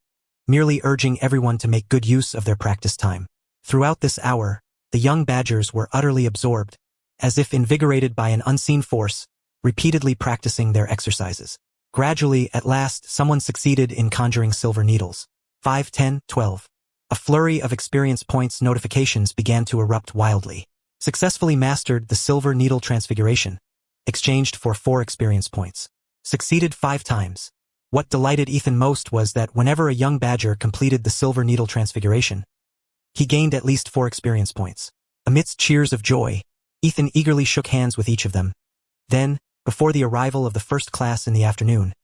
merely urging everyone to make good use of their practice time. Throughout this hour, the young badgers were utterly absorbed, as if invigorated by an unseen force, repeatedly practicing their exercises. Gradually, at last, someone succeeded in conjuring silver needles. 5, 10, 12. A flurry of experience points notifications began to erupt wildly. Successfully mastered the Silver Needle Transfiguration. Exchanged for 4 experience points. Succeeded 5 times. What delighted Ethan most was that whenever a young badger completed the Silver Needle Transfiguration, he gained at least 4 experience points. Amidst cheers of joy, Ethan eagerly shook hands with each of them. Then, before the arrival of the first class in the afternoon,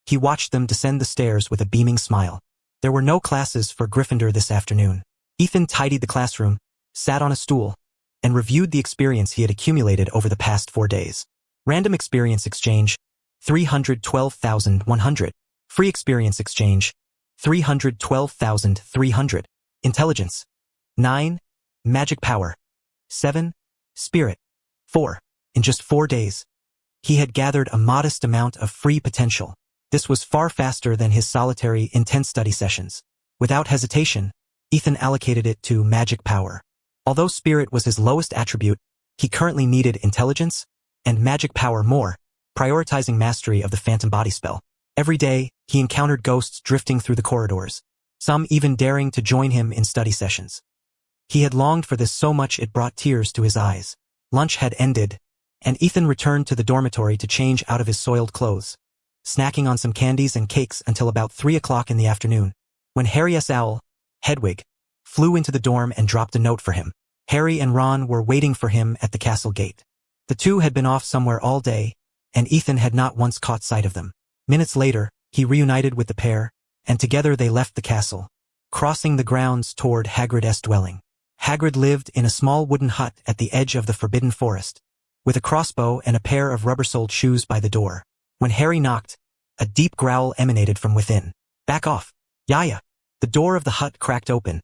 he watched them descend the stairs with a beaming smile. There were no classes for Gryffindor this afternoon. Ethan tidied the classroom, sat on a stool, and reviewed the experience he had accumulated over the past 4 days. Random experience exchange, 312,100. Free experience exchange, 312,300. Intelligence, 9. Magic power, 7. Spirit, 4. In just 4 days, he had gathered a modest amount of free potential. This was far faster than his solitary, intense study sessions. Without hesitation, Ethan allocated it to magic power. Although spirit was his lowest attribute, he currently needed intelligence and magic power more, prioritizing mastery of the phantom body spell. Every day, he encountered ghosts drifting through the corridors, some even daring to join him in study sessions. He had longed for this so much it brought tears to his eyes. Lunch had ended, and Ethan returned to the dormitory to change out of his soiled clothes, snacking on some candies and cakes until about 3 o'clock in the afternoon, when Harry's owl, Hedwig, flew into the dorm and dropped a note for him. Harry and Ron were waiting for him at the castle gate. The two had been off somewhere all day, and Ethan had not once caught sight of them. Minutes later, he reunited with the pair, and together they left the castle, crossing the grounds toward Hagrid's dwelling. Hagrid lived in a small wooden hut at the edge of the Forbidden Forest, with a crossbow and a pair of rubber-soled shoes by the door. When Harry knocked, a deep growl emanated from within. "Back off, Yaya!" The door of the hut cracked open,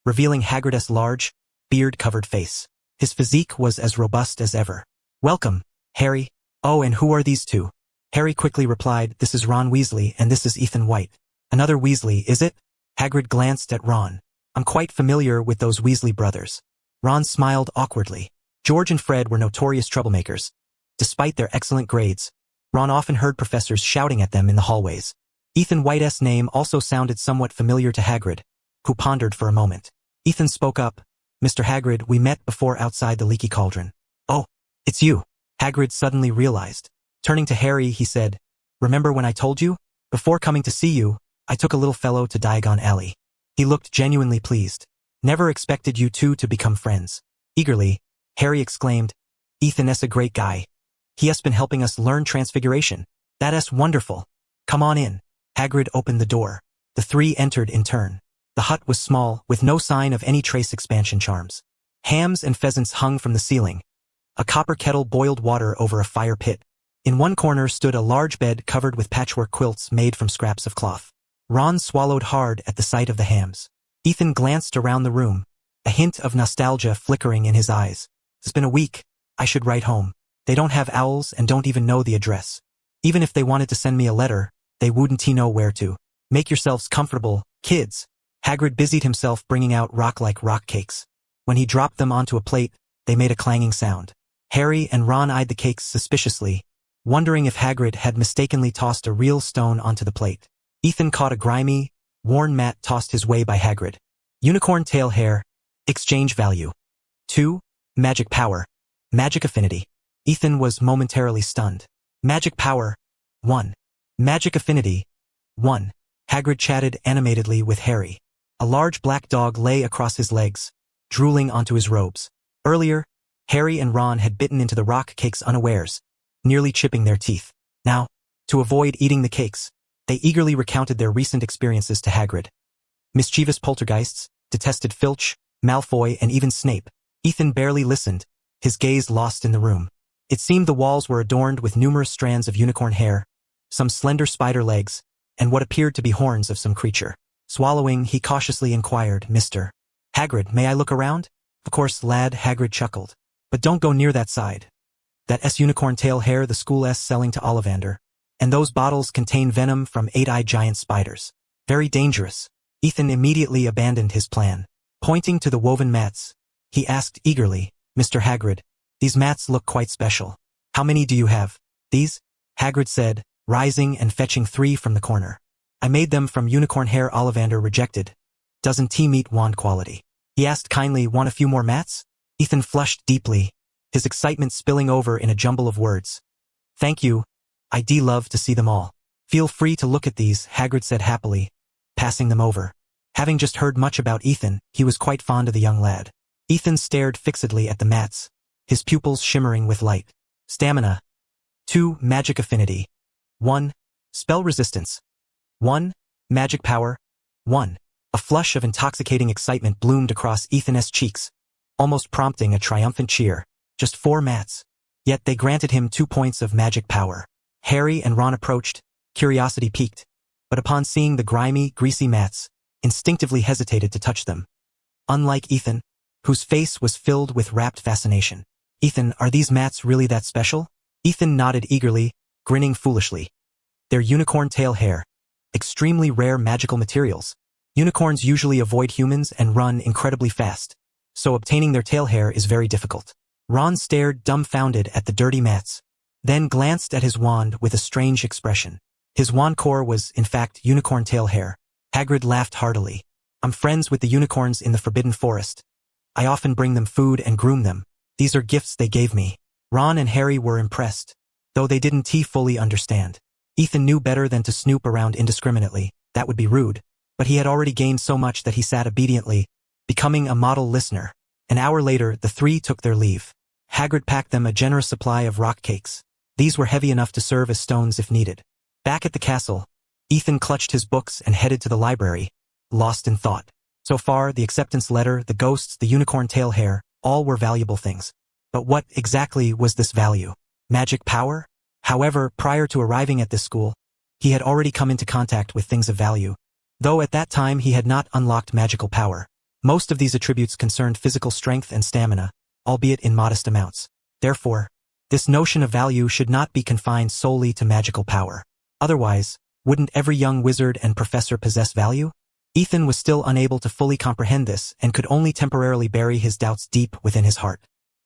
revealing Hagrid's large, beard-covered face. His physique was as robust as ever. "Welcome, Harry." "Oh, and who are these two?" Harry quickly replied, "This is Ron Weasley and this is Ethan White." "Another Weasley, is it?" Hagrid glanced at Ron. "I'm quite familiar with those Weasley brothers." Ron smiled awkwardly. George and Fred were notorious troublemakers. Despite their excellent grades, Ron often heard professors shouting at them in the hallways. Ethan White's name also sounded somewhat familiar to Hagrid, who pondered for a moment. Ethan spoke up. Mr. Hagrid, we met before outside the leaky cauldron. Oh, it's you. Hagrid suddenly realized. Turning to Harry, he said, remember when I told you? Before coming to see you, I took a little fellow to Diagon Alley. He looked genuinely pleased. Never expected you two to become friends. Eagerly, Harry exclaimed, Ethan's a great guy. He has been helping us learn transfiguration. That's wonderful. Come on in. Hagrid opened the door. The three entered in turn. The hut was small, with no sign of any trace expansion charms. Hams and pheasants hung from the ceiling. A copper kettle boiled water over a fire pit. In one corner stood a large bed covered with patchwork quilts made from scraps of cloth. Ron swallowed hard at the sight of the hams. Ethan glanced around the room, a hint of nostalgia flickering in his eyes. It's been a week. I should write home. They don't have owls and don't even know the address. Even if they wanted to send me a letter, they wouldn't know where to. Make yourselves comfortable, kids. Hagrid busied himself bringing out rock-like rock cakes. When he dropped them onto a plate, they made a clanging sound. Harry and Ron eyed the cakes suspiciously, wondering if Hagrid had mistakenly tossed a real stone onto the plate. Ethan caught a grimy, worn mat tossed his way by Hagrid. Unicorn tail hair. Exchange value. 2. Magic power. Magic affinity. Ethan was momentarily stunned. Magic power. 1. Magic affinity. 1. Hagrid chatted animatedly with Harry. A large black dog lay across his legs, drooling onto his robes. Earlier, Harry and Ron had bitten into the rock cakes unawares, nearly chipping their teeth. Now, to avoid eating the cakes, they eagerly recounted their recent experiences to Hagrid. Mischievous poltergeists, detested Filch, Malfoy, and even Snape. Ethan barely listened, his gaze lost in the room. It seemed the walls were adorned with numerous strands of unicorn hair, some slender spider legs, and what appeared to be horns of some creature. Swallowing, he cautiously inquired, Mr. Hagrid, may I look around? Of course, lad, Hagrid chuckled. But don't go near that side. That's unicorn tail hair the school's selling to Ollivander. And those bottles contain venom from 8-eyed giant spiders. Very dangerous. Ethan immediately abandoned his plan. Pointing to the woven mats, he asked eagerly, Mr. Hagrid, these mats look quite special. How many do you have? These? Hagrid said, rising and fetching 3 from the corner. I made them from unicorn hair Ollivander rejected. Doesn't tea meet wand quality? He asked kindly, want a few more mats? Ethan flushed deeply, his excitement spilling over in a jumble of words. Thank you. I'd love to see them all. Feel free to look at these, Hagrid said happily, passing them over. Having just heard much about Ethan, he was quite fond of the young lad. Ethan stared fixedly at the mats, his pupils shimmering with light. Stamina. 2. Magic affinity. 1. Spell resistance. 1. Magic power. 1. A flush of intoxicating excitement bloomed across Ethan's cheeks, almost prompting a triumphant cheer. Just 4 mats. Yet they granted him 2 points of magic power. Harry and Ron approached, curiosity piqued, but upon seeing the grimy, greasy mats, instinctively hesitated to touch them. Unlike Ethan, whose face was filled with rapt fascination. Ethan, are these mats really that special? Ethan nodded eagerly, grinning foolishly. They're unicorn tail hair. Extremely rare magical materials. Unicorns usually avoid humans and run incredibly fast, so obtaining their tail hair is very difficult. Ron stared dumbfounded at the dirty mats, then glanced at his wand with a strange expression. His wand core was, in fact, unicorn tail hair. Hagrid laughed heartily. I'm friends with the unicorns in the Forbidden Forest. I often bring them food and groom them. These are gifts they gave me. Ron and Harry were impressed, though they didn't fully understand. Ethan knew better than to snoop around indiscriminately. That would be rude. But he had already gained so much that he sat obediently, becoming a model listener. An hour later, the 3 took their leave. Hagrid packed them a generous supply of rock cakes. These were heavy enough to serve as stones if needed. Back at the castle, Ethan clutched his books and headed to the library, lost in thought. So far, the acceptance letter, the ghosts, the unicorn tail hair, all were valuable things. But what exactly was this value? Magic power? However, prior to arriving at this school, he had already come into contact with things of value. Though at that time he had not unlocked magical power. Most of these attributes concerned physical strength and stamina, albeit in modest amounts. Therefore, this notion of value should not be confined solely to magical power. Otherwise, wouldn't every young wizard and professor possess value? Ethan was still unable to fully comprehend this and could only temporarily bury his doubts deep within his heart.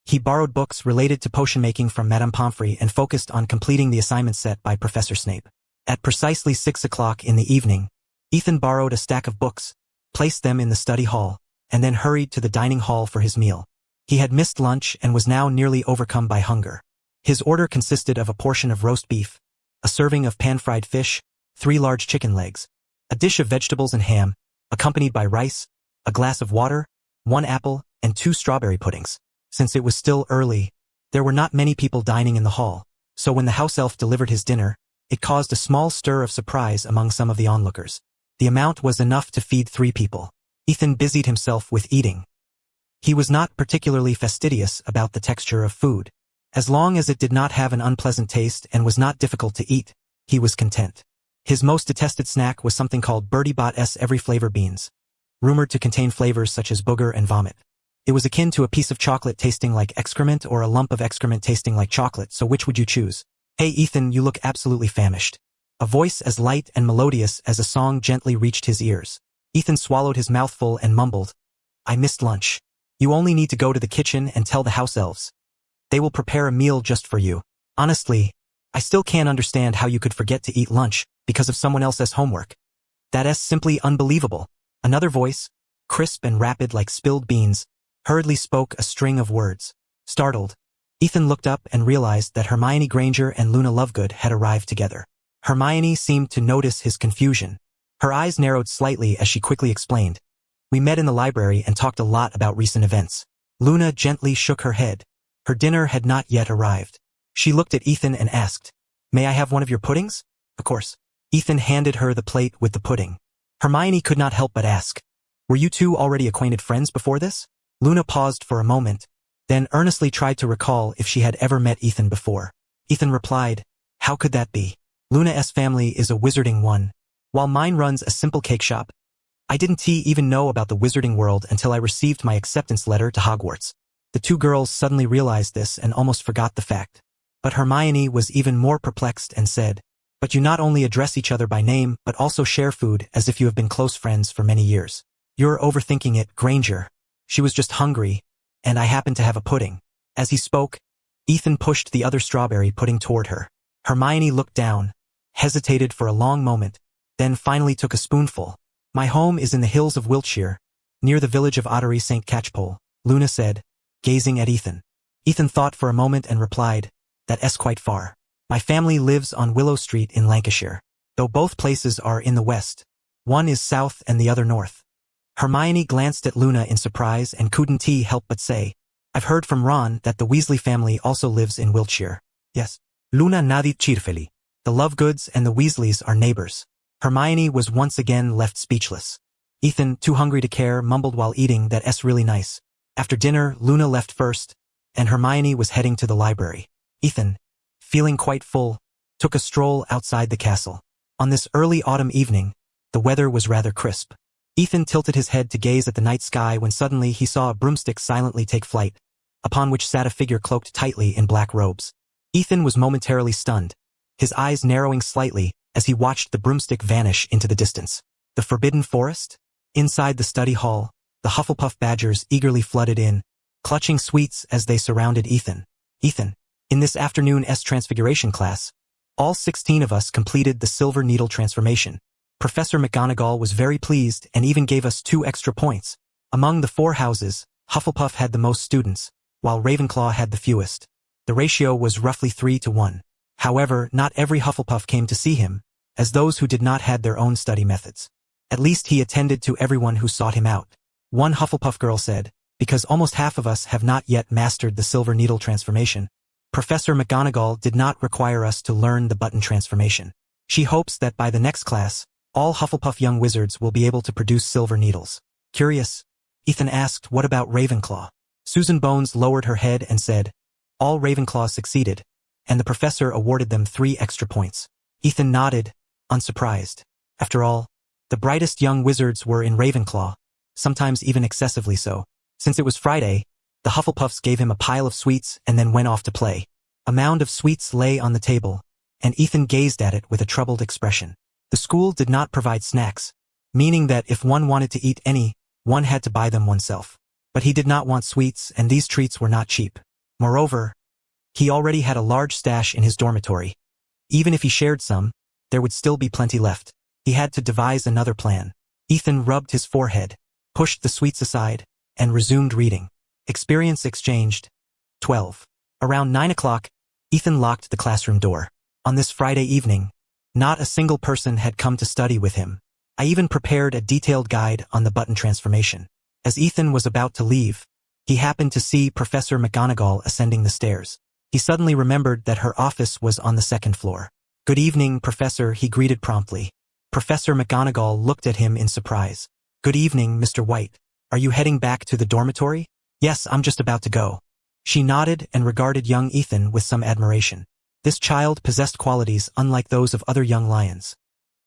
He borrowed books related to potion making from Madame Pomfrey and focused on completing the assignment set by Professor Snape. At precisely 6 o'clock in the evening, Ethan borrowed a stack of books, placed them in the study hall, and then hurried to the dining hall for his meal. He had missed lunch and was now nearly overcome by hunger. His order consisted of a portion of roast beef, a serving of pan-fried fish, 3 large chicken legs, a dish of vegetables and ham, accompanied by rice, a glass of water, 1 apple, and 2 strawberry puddings. Since it was still early, there were not many people dining in the hall, so when the house elf delivered his dinner, it caused a small stir of surprise among some of the onlookers. The amount was enough to feed 3 people. Ethan busied himself with eating. He was not particularly fastidious about the texture of food. As long as it did not have an unpleasant taste and was not difficult to eat, he was content. His most detested snack was something called Bertie Bott's every flavor beans, rumored to contain flavors such as booger and vomit. It was akin to a piece of chocolate tasting like excrement or a lump of excrement tasting like chocolate, so which would you choose? Hey Ethan, you look absolutely famished. A voice as light and melodious as a song gently reached his ears. Ethan swallowed his mouthful and mumbled, I missed lunch. You only need to go to the kitchen and tell the house elves. They will prepare a meal just for you. Honestly, I still can't understand how you could forget to eat lunch because of someone else's homework. That's simply unbelievable. Another voice, crisp and rapid like spilled beans, hurriedly spoke a string of words. Startled, Ethan looked up and realized that Hermione Granger and Luna Lovegood had arrived together. Hermione seemed to notice his confusion. Her eyes narrowed slightly as she quickly explained, We met in the library and talked a lot about recent events. Luna gently shook her head. Her dinner had not yet arrived. She looked at Ethan and asked, May I have one of your puddings? Of course. Ethan handed her the plate with the pudding. Hermione could not help but ask, Were you two already acquainted friends before this? Luna paused for a moment, then earnestly tried to recall if she had ever met Ethan before. Ethan replied, How could that be? Luna's family is a wizarding one, while mine runs a simple cake shop. I didn't even know about the wizarding world until I received my acceptance letter to Hogwarts. The 2 girls suddenly realized this and almost forgot the fact. But Hermione was even more perplexed and said, But you not only address each other by name but also share food as if you have been close friends for many years. You're overthinking it, Granger. She was just hungry, and I happened to have a pudding. As he spoke, Ethan pushed the other strawberry pudding toward her. Hermione looked down, hesitated for a long moment, then finally took a spoonful. My home is in the hills of Wiltshire, near the village of Ottery St. Catchpole, Luna said, gazing at Ethan. Ethan thought for a moment and replied, That's quite far. My family lives on Willow Street in Lancashire, though both places are in the west. One is south and the other north. Hermione glanced at Luna in surprise and couldn't help but say, I've heard from Ron that the Weasley family also lives in Wiltshire. Yes. Luna nodded cheerfully. The Lovegoods and the Weasleys are neighbors. Hermione was once again left speechless. Ethan, too hungry to care, mumbled while eating, That's really nice. After dinner, Luna left first, and Hermione was heading to the library. Ethan, feeling quite full, took a stroll outside the castle. On this early autumn evening, the weather was rather crisp. Ethan tilted his head to gaze at the night sky when suddenly he saw a broomstick silently take flight, upon which sat a figure cloaked tightly in black robes. Ethan was momentarily stunned, his eyes narrowing slightly as he watched the broomstick vanish into the distance. The Forbidden Forest? Inside the study hall, the Hufflepuff Badgers eagerly flooded in, clutching sweets as they surrounded Ethan. Ethan, in this afternoon's transfiguration class, all 16 of us completed the Silver Needle transformation. Professor McGonagall was very pleased and even gave us 2 extra points. Among the 4 houses, Hufflepuff had the most students, while Ravenclaw had the fewest. The ratio was roughly 3 to 1. However, not every Hufflepuff came to see him, as those who did not had their own study methods. At least he attended to everyone who sought him out. One Hufflepuff girl said, Because almost half of us have not yet mastered the Silver Needle transformation, Professor McGonagall did not require us to learn the button transformation. She hopes that by the next class, all Hufflepuff young wizards will be able to produce silver needles. Curious, Ethan asked, What about Ravenclaw? Susan Bones lowered her head and said, All Ravenclaws succeeded, and the professor awarded them 3 extra points. Ethan nodded, unsurprised. After all, the brightest young wizards were in Ravenclaw, sometimes even excessively so. Since it was Friday, the Hufflepuffs gave him a pile of sweets and then went off to play. A mound of sweets lay on the table, and Ethan gazed at it with a troubled expression. The school did not provide snacks, meaning that if one wanted to eat any, one had to buy them oneself. But he did not want sweets, and these treats were not cheap. Moreover, he already had a large stash in his dormitory. Even if he shared some, there would still be plenty left. He had to devise another plan. Ethan rubbed his forehead, pushed the sweets aside, and resumed reading. Experience exchanged. 12. Around 9 o'clock, Ethan locked the classroom door. On this Friday evening, not a single person had come to study with him. I even prepared a detailed guide on the button transformation. As Ethan was about to leave, he happened to see Professor McGonagall ascending the stairs. He suddenly remembered that her office was on the second floor. "Good evening, Professor," he greeted promptly. Professor McGonagall looked at him in surprise. "Good evening, Mr. White. Are you heading back to the dormitory?" "Yes, I'm just about to go." She nodded and regarded young Ethan with some admiration. This child possessed qualities unlike those of other young lions.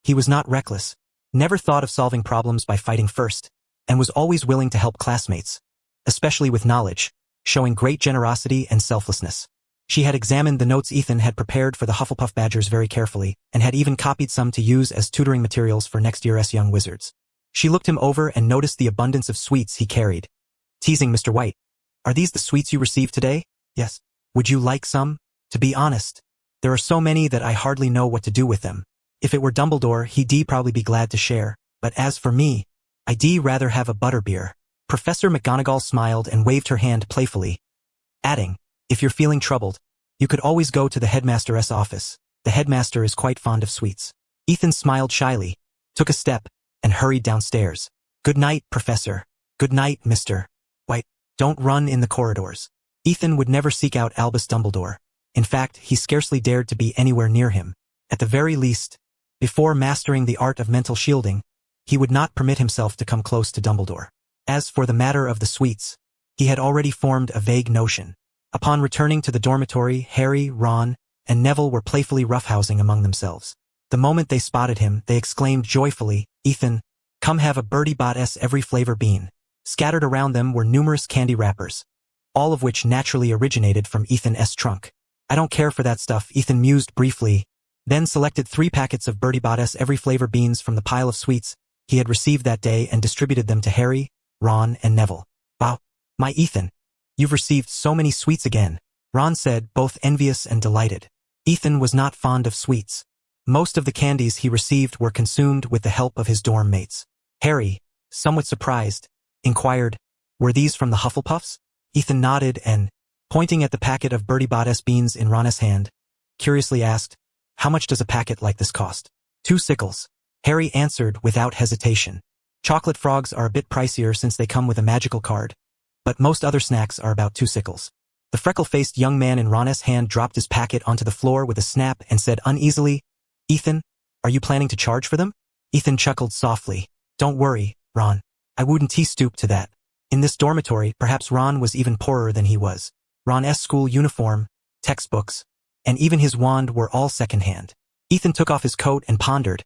He was not reckless, never thought of solving problems by fighting first, and was always willing to help classmates, especially with knowledge, showing great generosity and selflessness. She had examined the notes Ethan had prepared for the Hufflepuff Badgers very carefully, and had even copied some to use as tutoring materials for next year's young wizards. She looked him over and noticed the abundance of sweets he carried. Teasing Mr. White. "Are these the sweets you received today?" "Yes." "Would you like some?" "To be honest, there are so many that I hardly know what to do with them. If it were Dumbledore, he'd probably be glad to share, but as for me, I'd rather have a butterbeer." Professor McGonagall smiled and waved her hand playfully, adding, "If you're feeling troubled, you could always go to the headmaster's office. The headmaster is quite fond of sweets." Ethan smiled shyly, took a step, and hurried downstairs. "Good night, Professor." "Good night, Mr. White. Don't run in the corridors." Ethan would never seek out Albus Dumbledore. In fact, he scarcely dared to be anywhere near him. At the very least, before mastering the art of mental shielding, he would not permit himself to come close to Dumbledore. As for the matter of the sweets, he had already formed a vague notion. Upon returning to the dormitory, Harry, Ron, and Neville were playfully roughhousing among themselves. The moment they spotted him, they exclaimed joyfully, "Ethan, come have a Bertie Bott's every flavor bean." Scattered around them were numerous candy wrappers, all of which naturally originated from Ethan's trunk. "I don't care for that stuff," Ethan mused briefly, then selected 3 packets of Bertie Bott's every flavor beans from the pile of sweets he had received that day and distributed them to Harry, Ron, and Neville. "Wow, my Ethan, you've received so many sweets again," Ron said, both envious and delighted. Ethan was not fond of sweets. Most of the candies he received were consumed with the help of his dorm mates. Harry, somewhat surprised, inquired, "Were these from the Hufflepuffs?" Ethan nodded and, pointing at the packet of Bertie Bott's beans in Ron's hand, curiously asked, "How much does a packet like this cost?" 2 sickles. Harry answered without hesitation. Chocolate frogs are a bit pricier since they come with a magical card, but most other snacks are about 2 sickles. The freckle-faced young man in Ron's hand dropped his packet onto the floor with a snap and said uneasily, "Ethan, are you planning to charge for them?" Ethan chuckled softly. "Don't worry, Ron. I wouldn't stoop to that." In this dormitory, perhaps Ron was even poorer than he was. Ron's school uniform, textbooks, and even his wand were all secondhand. Ethan took off his coat and pondered,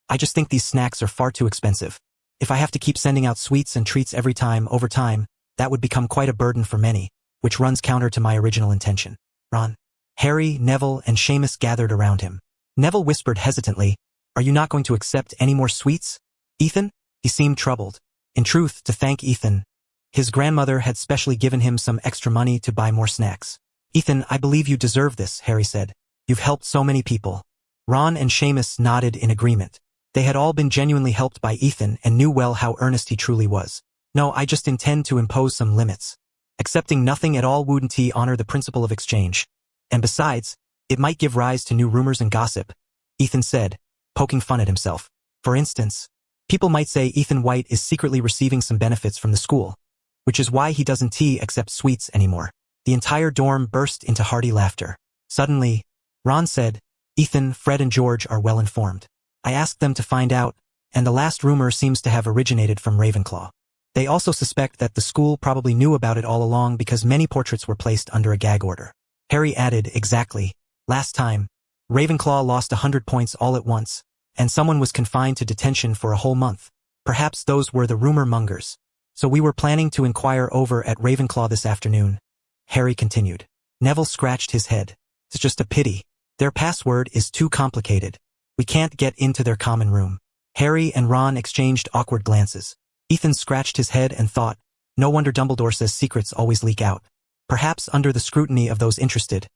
"I just think these snacks are far too expensive. If I have to keep sending out sweets and treats every time, over time, that would become quite a burden for many, which runs counter to my original intention." "Ron." Harry, Neville, and Seamus gathered around him. Neville whispered hesitantly, "Are you not going to accept any more sweets, Ethan?" He seemed troubled. In truth, to thank Ethan, his grandmother had specially given him some extra money to buy more snacks. "Ethan, I believe you deserve this," Harry said. "You've helped so many people." Ron and Seamus nodded in agreement. They had all been genuinely helped by Ethan and knew well how earnest he truly was. "No, I just intend to impose some limits. Accepting nothing at all wouldn't honor the principle of exchange. And besides, it might give rise to new rumors and gossip," Ethan said, poking fun at himself. "For instance, people might say Ethan White is secretly receiving some benefits from the school, which is why he doesn't accept sweets anymore." The entire dorm burst into hearty laughter. Suddenly, Ron said, "Ethan, Fred, and George are well informed. I asked them to find out, and the last rumor seems to have originated from Ravenclaw. They also suspect that the school probably knew about it all along because many portraits were placed under a gag order." Harry added, "Exactly. Last time, Ravenclaw lost 100 points all at once, and someone was confined to detention for a whole month. Perhaps those were the rumor mongers. So we were planning to inquire over at Ravenclaw this afternoon," Harry continued. Neville scratched his head. "It's just a pity. Their password is too complicated. We can't get into their common room." Harry and Ron exchanged awkward glances. Ethan scratched his head and thought, no wonder Dumbledore says secrets always leak out. Perhaps under the scrutiny of those interested,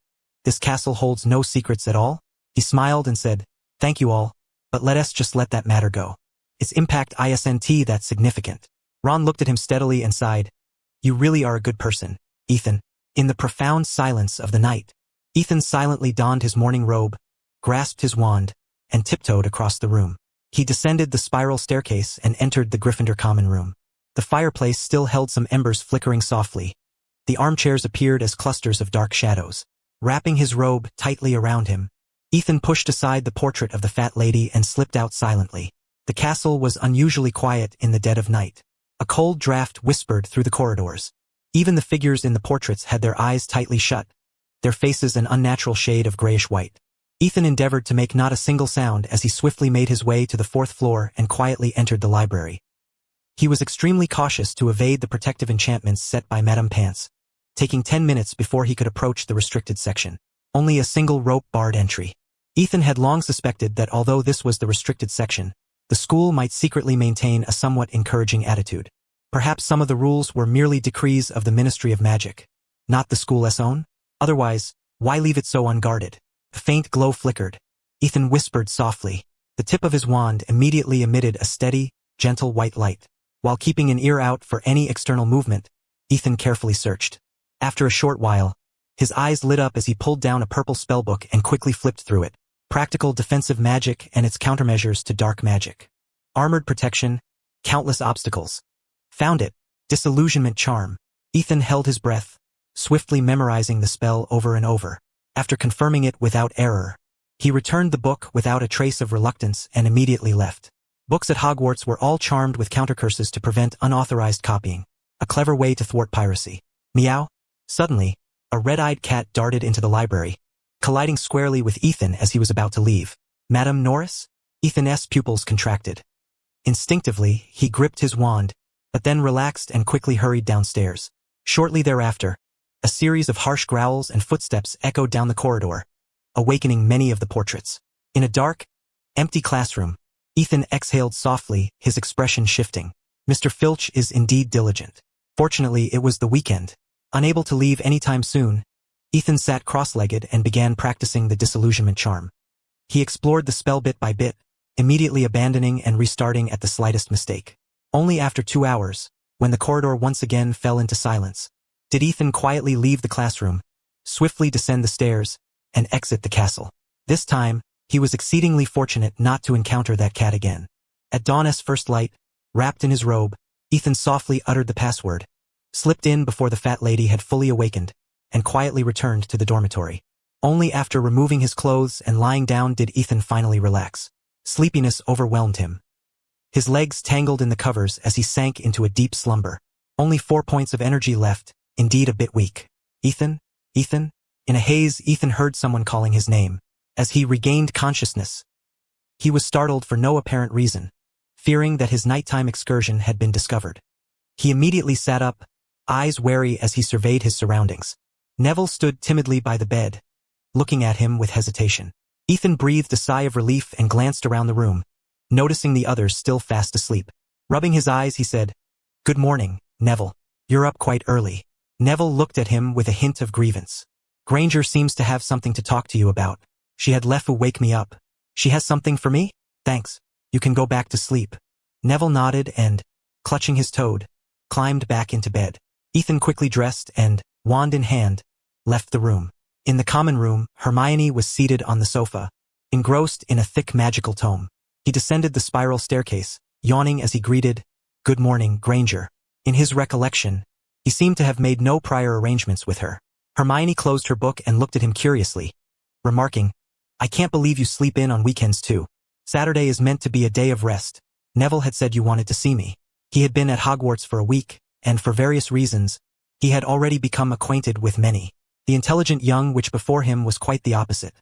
this castle holds no secrets at all? He smiled and said, Thank you all, but let that matter go. Its impact isn't that significant. Ron looked at him steadily and sighed. You really are a good person, Ethan. In the profound silence of the night, Ethan silently donned his morning robe, grasped his wand, and tiptoed across the room. He descended the spiral staircase and entered the Gryffindor common room. The fireplace still held some embers flickering softly. The armchairs appeared as clusters of dark shadows. Wrapping his robe tightly around him, Ethan pushed aside the portrait of the fat lady and slipped out silently. The castle was unusually quiet in the dead of night. A cold draft whispered through the corridors. Even the figures in the portraits had their eyes tightly shut, their faces an unnatural shade of grayish-white. Ethan endeavored to make not a single sound as he swiftly made his way to the 4th floor and quietly entered the library. He was extremely cautious to evade the protective enchantments set by Madame Pants, taking 10 minutes before he could approach the restricted section. Only a single rope barred entry. Ethan had long suspected that although this was the restricted section, the school might secretly maintain a somewhat encouraging attitude. Perhaps some of the rules were merely decrees of the Ministry of Magic, not the school's own? Otherwise, why leave it so unguarded? A faint glow flickered. Ethan whispered softly. The tip of his wand immediately emitted a steady, gentle white light. While keeping an ear out for any external movement, Ethan carefully searched. After a short while, his eyes lit up as he pulled down a purple spellbook and quickly flipped through it. Practical defensive magic and its countermeasures to dark magic. Armored protection, countless obstacles. Found it. Disillusionment charm. Ethan held his breath, swiftly memorizing the spell over and over. After confirming it without error, he returned the book without a trace of reluctance and immediately left. Books at Hogwarts were all charmed with countercurses to prevent unauthorized copying, a clever way to thwart piracy. Meow. Suddenly, a red-eyed cat darted into the library, colliding squarely with Ethan as he was about to leave. Madame Norris? Ethan's pupils contracted. Instinctively, he gripped his wand, but then relaxed and quickly hurried downstairs. Shortly thereafter, a series of harsh growls and footsteps echoed down the corridor, awakening many of the portraits. In a dark, empty classroom, Ethan exhaled softly, his expression shifting. Mr. Filch is indeed diligent. Fortunately, it was the weekend. Unable to leave anytime soon, Ethan sat cross-legged and began practicing the disillusionment charm. He explored the spell bit by bit, immediately abandoning and restarting at the slightest mistake. Only after 2 hours, when the corridor once again fell into silence, did Ethan quietly leave the classroom, swiftly descend the stairs, and exit the castle. This time, he was exceedingly fortunate not to encounter that cat again. At dawn's first light, wrapped in his robe, Ethan softly uttered the password, slipped in before the fat lady had fully awakened, and quietly returned to the dormitory. Only after removing his clothes and lying down did Ethan finally relax. Sleepiness overwhelmed him. His legs tangled in the covers as he sank into a deep slumber. Only 4 points of energy left, indeed a bit weak. Ethan? Ethan? In a haze, Ethan heard someone calling his name. As he regained consciousness, he was startled for no apparent reason, fearing that his nighttime excursion had been discovered. He immediately sat up, eyes wary as he surveyed his surroundings. Neville stood timidly by the bed, looking at him with hesitation. Ethan breathed a sigh of relief and glanced around the room, noticing the others still fast asleep. Rubbing his eyes, he said, "Good morning, Neville. You're up quite early." Neville looked at him with a hint of grievance. "Granger seems to have something to talk to you about. She had left to wake me up." "She has something for me? Thanks. You can go back to sleep." Neville nodded and, clutching his toad, climbed back into bed. Ethan quickly dressed and, wand in hand, left the room. In the common room, Hermione was seated on the sofa, engrossed in a thick magical tome. He descended the spiral staircase, yawning as he greeted, "Good morning, Granger." In his recollection, he seemed to have made no prior arrangements with her. Hermione closed her book and looked at him curiously, remarking, "I can't believe you sleep in on weekends too. Saturday is meant to be a day of rest. Neville had said you wanted to see me." He had been at Hogwarts for a week, and for various reasons, he had already become acquainted with many. The intelligent young witch before him was quite the opposite.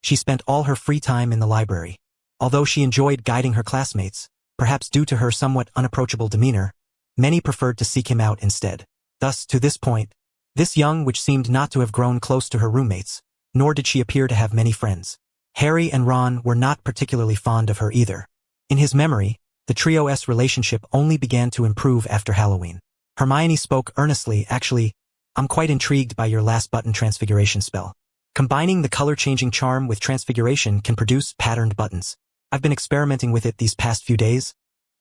She spent all her free time in the library. Although she enjoyed guiding her classmates, perhaps due to her somewhat unapproachable demeanor, many preferred to seek him out instead. Thus, to this point, this young witch seemed not to have grown close to her roommates, nor did she appear to have many friends. Harry and Ron were not particularly fond of her either. In his memory, the trio's relationship only began to improve after Halloween. Hermione spoke earnestly, "Actually, I'm quite intrigued by your last button transfiguration spell. Combining the color-changing charm with transfiguration can produce patterned buttons. I've been experimenting with it these past few days,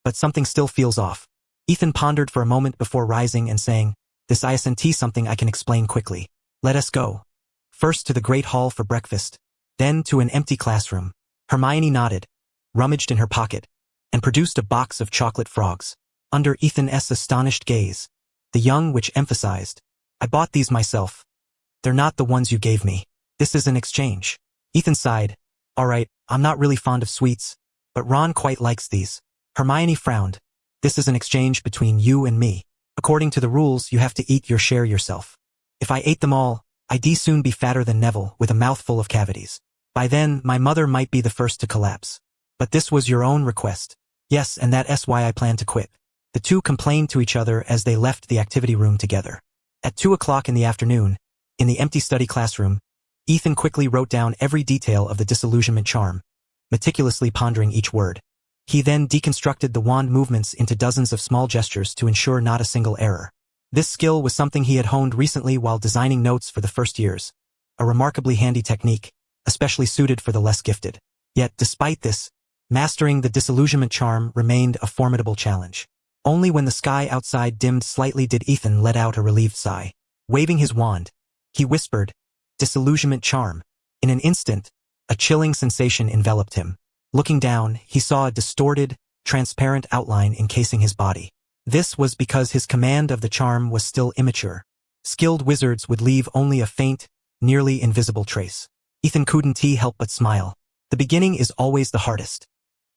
but something still feels off. Ethan pondered for a moment before rising and saying, "This isn't something I can explain quickly. Let us go. First to the Great Hall for breakfast, then to an empty classroom." Hermione nodded, rummaged in her pocket, and produced a box of chocolate frogs. Under Ethan's astonished gaze, the young witch emphasized, "I bought these myself. They're not the ones you gave me. This is an exchange." Ethan sighed. "All right, I'm not really fond of sweets, but Ron quite likes these." Hermione frowned. "This is an exchange between you and me. According to the rules, you have to eat your share yourself. If I ate them all, I'd soon be fatter than Neville with a mouthful of cavities. By then, my mother might be the first to collapse. But this was your own request." "Yes, and that's why I plan to quit." The two complained to each other as they left the activity room together. At 2 o'clock in the afternoon, in the empty study classroom, Ethan quickly wrote down every detail of the disillusionment charm, meticulously pondering each word. He then deconstructed the wand movements into dozens of small gestures to ensure not a single error. This skill was something he had honed recently while designing notes for the first years, a remarkably handy technique, especially suited for the less gifted. Yet, despite this, mastering the disillusionment charm remained a formidable challenge. Only when the sky outside dimmed slightly did Ethan let out a relieved sigh. Waving his wand, he whispered, "Disillusionment charm." In an instant, a chilling sensation enveloped him. Looking down, he saw a distorted, transparent outline encasing his body. This was because his command of the charm was still immature. Skilled wizards would leave only a faint, nearly invisible trace. Ethan couldn't help but smile. The beginning is always the hardest.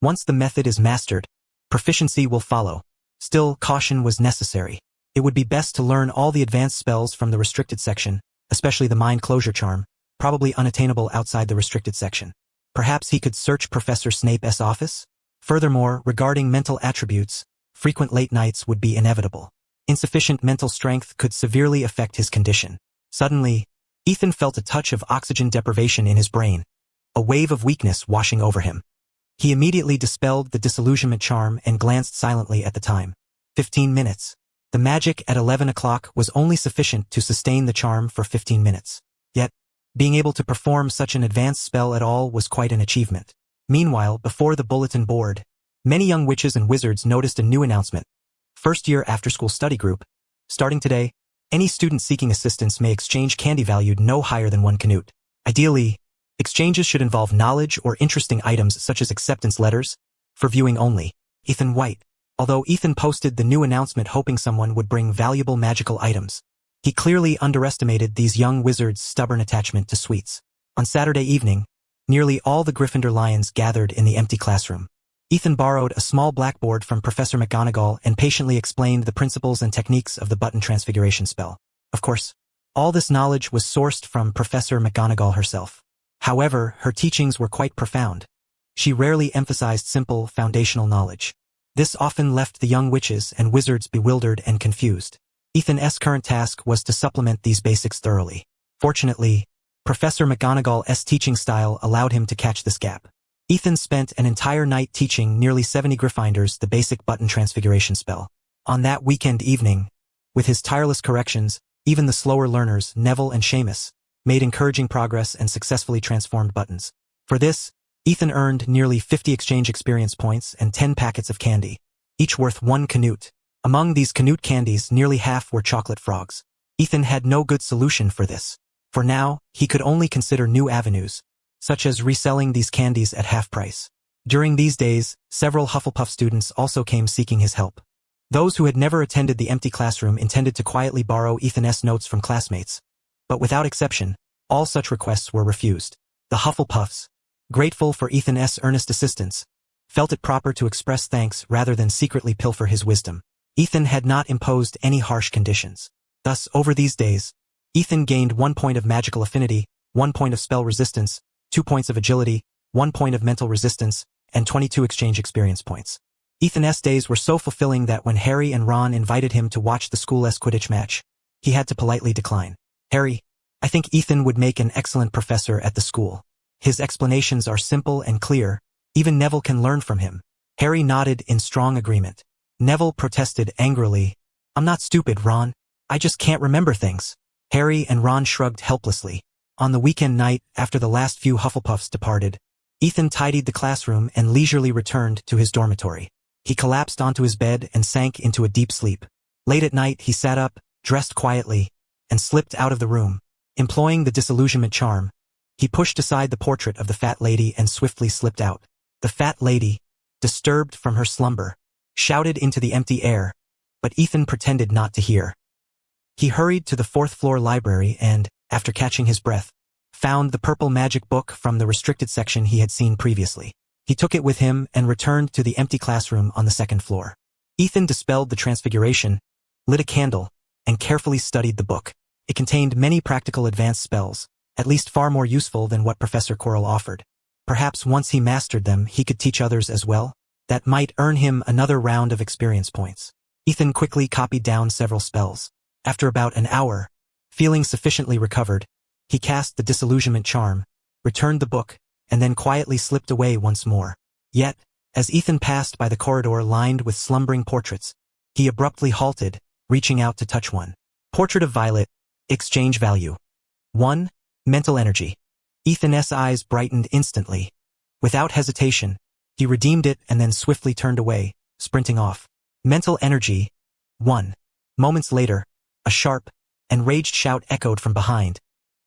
Once the method is mastered, proficiency will follow. Still, caution was necessary. It would be best to learn all the advanced spells from the restricted section, especially the mind closure charm, probably unattainable outside the restricted section. Perhaps he could search Professor Snape's office? Furthermore, regarding mental attributes, frequent late nights would be inevitable. Insufficient mental strength could severely affect his condition. Suddenly, Ethan felt a touch of oxygen deprivation in his brain, a wave of weakness washing over him. He immediately dispelled the disillusionment charm and glanced silently at the time. 15 minutes. The magic at 11 o'clock was only sufficient to sustain the charm for 15 minutes. Yet, being able to perform such an advanced spell at all was quite an achievement. Meanwhile, before the bulletin board, many young witches and wizards noticed a new announcement. First-year after-school study group. Starting today, any student seeking assistance may exchange candy valued no higher than 1 canute. Ideally, exchanges should involve knowledge or interesting items such as acceptance letters, for viewing only. Ethan White. Although Ethan posted the new announcement hoping someone would bring valuable magical items, he clearly underestimated these young wizards' stubborn attachment to sweets. On Saturday evening, nearly all the Gryffindor Lions gathered in the empty classroom. Ethan borrowed a small blackboard from Professor McGonagall and patiently explained the principles and techniques of the button transfiguration spell. Of course, all this knowledge was sourced from Professor McGonagall herself. However, her teachings were quite profound. She rarely emphasized simple, foundational knowledge. This often left the young witches and wizards bewildered and confused. Ethan's current task was to supplement these basics thoroughly. Fortunately, Professor McGonagall's teaching style allowed him to catch this gap. Ethan spent an entire night teaching nearly 70 Gryffindors the basic button transfiguration spell. On that weekend evening, with his tireless corrections, even the slower learners, Neville and Seamus, made encouraging progress and successfully transformed buttons. For this, Ethan earned nearly 50 exchange experience points and 10 packets of candy, each worth 1 canute. Among these canute candies, nearly half were chocolate frogs. Ethan had no good solution for this. For now, he could only consider new avenues, such as reselling these candies at half price. During these days, several Hufflepuff students also came seeking his help. Those who had never attended the empty classroom intended to quietly borrow Ethan's notes from classmates, but without exception, all such requests were refused. The Hufflepuffs, grateful for Ethan's earnest assistance, felt it proper to express thanks rather than secretly pilfer his wisdom. Ethan had not imposed any harsh conditions. Thus, over these days, Ethan gained 1 point of magical affinity, 1 point of spell resistance, 2 points of agility, 1 point of mental resistance, and 22 exchange experience points. Ethan's days were so fulfilling that when Harry and Ron invited him to watch the school's Quidditch match, he had to politely decline. "Harry, I think Ethan would make an excellent professor at the school. His explanations are simple and clear, even Neville can learn from him." Harry nodded in strong agreement. Neville protested angrily, "I'm not stupid, Ron. I just can't remember things." Harry and Ron shrugged helplessly. On the weekend night, after the last few Hufflepuffs departed, Ethan tidied the classroom and leisurely returned to his dormitory. He collapsed onto his bed and sank into a deep sleep. Late at night, he sat up, dressed quietly, and slipped out of the room. Employing the disillusionment charm, he pushed aside the portrait of the fat lady and swiftly slipped out. The fat lady, disturbed from her slumber, shouted into the empty air, but Ethan pretended not to hear. He hurried to the fourth-floor library and, after catching his breath, found the purple magic book from the restricted section he had seen previously. He took it with him and returned to the empty classroom on the second floor. Ethan dispelled the transfiguration, lit a candle, and carefully studied the book. It contained many practical advanced spells, at least far more useful than what Professor Quirrell offered. Perhaps once he mastered them, he could teach others as well. That might earn him another round of experience points. Ethan quickly copied down several spells. After about an hour, feeling sufficiently recovered, he cast the disillusionment charm, returned the book, and then quietly slipped away once more. Yet, as Ethan passed by the corridor lined with slumbering portraits, he abruptly halted, reaching out to touch one. Portrait of Violet, exchange value. 1. Mental energy. Ethan's eyes brightened instantly. Without hesitation, he redeemed it and then swiftly turned away, sprinting off. Mental energy. 1. Moments later, a sharp, enraged shout echoed from behind,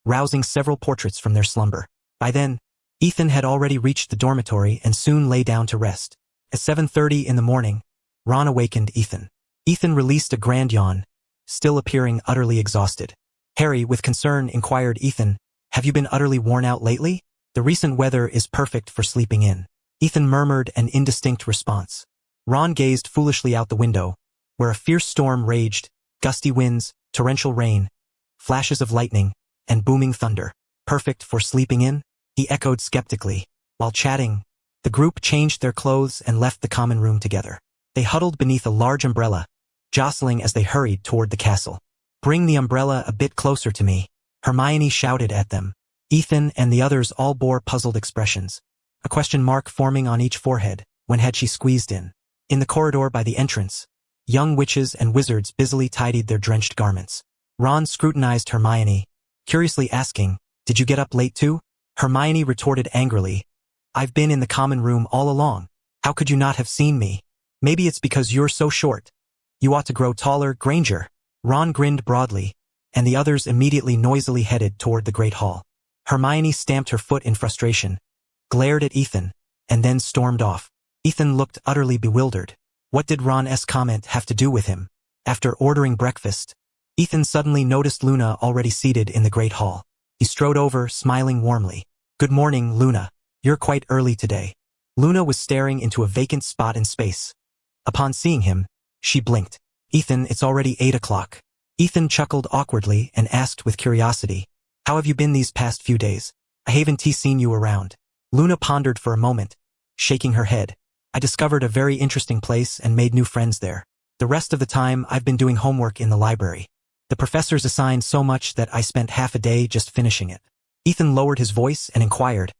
rousing several portraits from their slumber. By then, Ethan had already reached the dormitory and soon lay down to rest. At 7:30 in the morning, Ron awakened Ethan. Ethan released a grand yawn, still appearing utterly exhausted. Harry, with concern, inquired, "Ethan, have you been utterly worn out lately? The recent weather is perfect for sleeping in." Ethan murmured an indistinct response. Ron gazed foolishly out the window, where a fierce storm raged, gusty winds, torrential rain, flashes of lightning, and booming thunder. Perfect for sleeping in? He echoed skeptically. While chatting, the group changed their clothes and left the common room together. They huddled beneath a large umbrella, jostling as they hurried toward the castle. "Bring the umbrella a bit closer to me," Hermione shouted at them. Ethan and the others all bore puzzled expressions, a question mark forming on each forehead. When had she squeezed in? In the corridor by the entrance, young witches and wizards busily tidied their drenched garments. Ron scrutinized Hermione, curiously asking, "Did you get up late too?" Hermione retorted angrily, "I've been in the common room all along. How could you not have seen me? Maybe it's because you're so short. You ought to grow taller, Granger." Ron grinned broadly, and the others immediately noisily headed toward the great hall. Hermione stamped her foot in frustration, glared at Ethan, and then stormed off. Ethan looked utterly bewildered. What did Ron's comment have to do with him? After ordering breakfast, Ethan suddenly noticed Luna already seated in the great hall. He strode over, smiling warmly. "Good morning, Luna. You're quite early today." Luna was staring into a vacant spot in space. Upon seeing him, she blinked. "Ethan, it's already 8 o'clock. Ethan chuckled awkwardly and asked with curiosity, "How have you been these past few days? I haven't seen you around." Luna pondered for a moment, shaking her head. "I discovered a very interesting place and made new friends there. The rest of the time I've been doing homework in the library. The professors assigned so much that I spent half a day just finishing it." Ethan lowered his voice and inquired,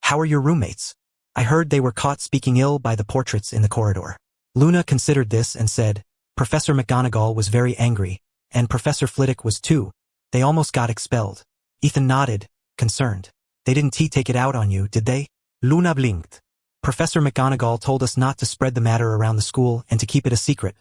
"How are your roommates? I heard they were caught speaking ill by the portraits in the corridor." Luna considered this and said, "Professor McGonagall was very angry, and Professor Flitwick was too. They almost got expelled." Ethan nodded, concerned. "They didn't take it out on you, did they?" Luna blinked. "Professor McGonagall told us not to spread the matter around the school and to keep it a secret.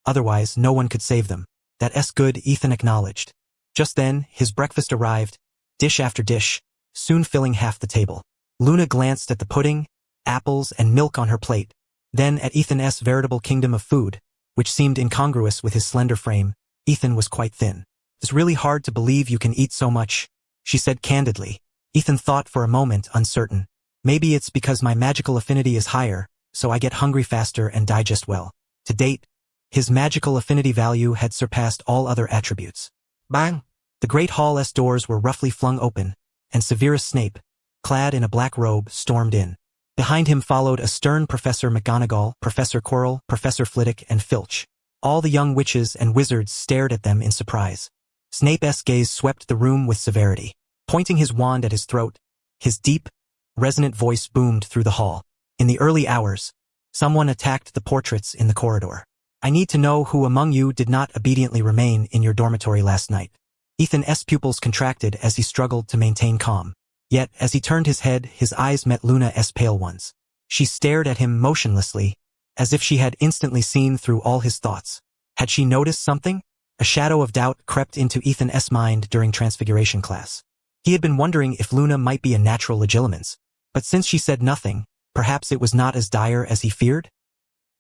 Otherwise, no one could save them." "That's good," Ethan acknowledged. Just then, his breakfast arrived, dish after dish, soon filling half the table. Luna glanced at the pudding, apples, and milk on her plate, then at Ethan's veritable kingdom of food, which seemed incongruous with his slender frame. Ethan was quite thin. "It's really hard to believe you can eat so much," she said candidly. Ethan thought for a moment, uncertain. "Maybe it's because my magical affinity is higher, so I get hungry faster and digest well." To date, his magical affinity value had surpassed all other attributes. Bang! The great hall's doors were roughly flung open, and Severus Snape, clad in a black robe, stormed in. Behind him followed a stern Professor McGonagall, Professor Quirrell, Professor Flitwick, and Filch. All the young witches and wizards stared at them in surprise. Snape's gaze swept the room with severity. Pointing his wand at his throat, his deep, resonant voice boomed through the hall. "In the early hours, someone attacked the portraits in the corridor. I need to know who among you did not obediently remain in your dormitory last night." Ethan's pupils contracted as he struggled to maintain calm. Yet, as he turned his head, his eyes met Luna's pale ones. She stared at him motionlessly, as if she had instantly seen through all his thoughts. Had she noticed something? A shadow of doubt crept into Ethan's mind during transfiguration class. He had been wondering if Luna might be a natural legilimens, but since she said nothing, perhaps it was not as dire as he feared?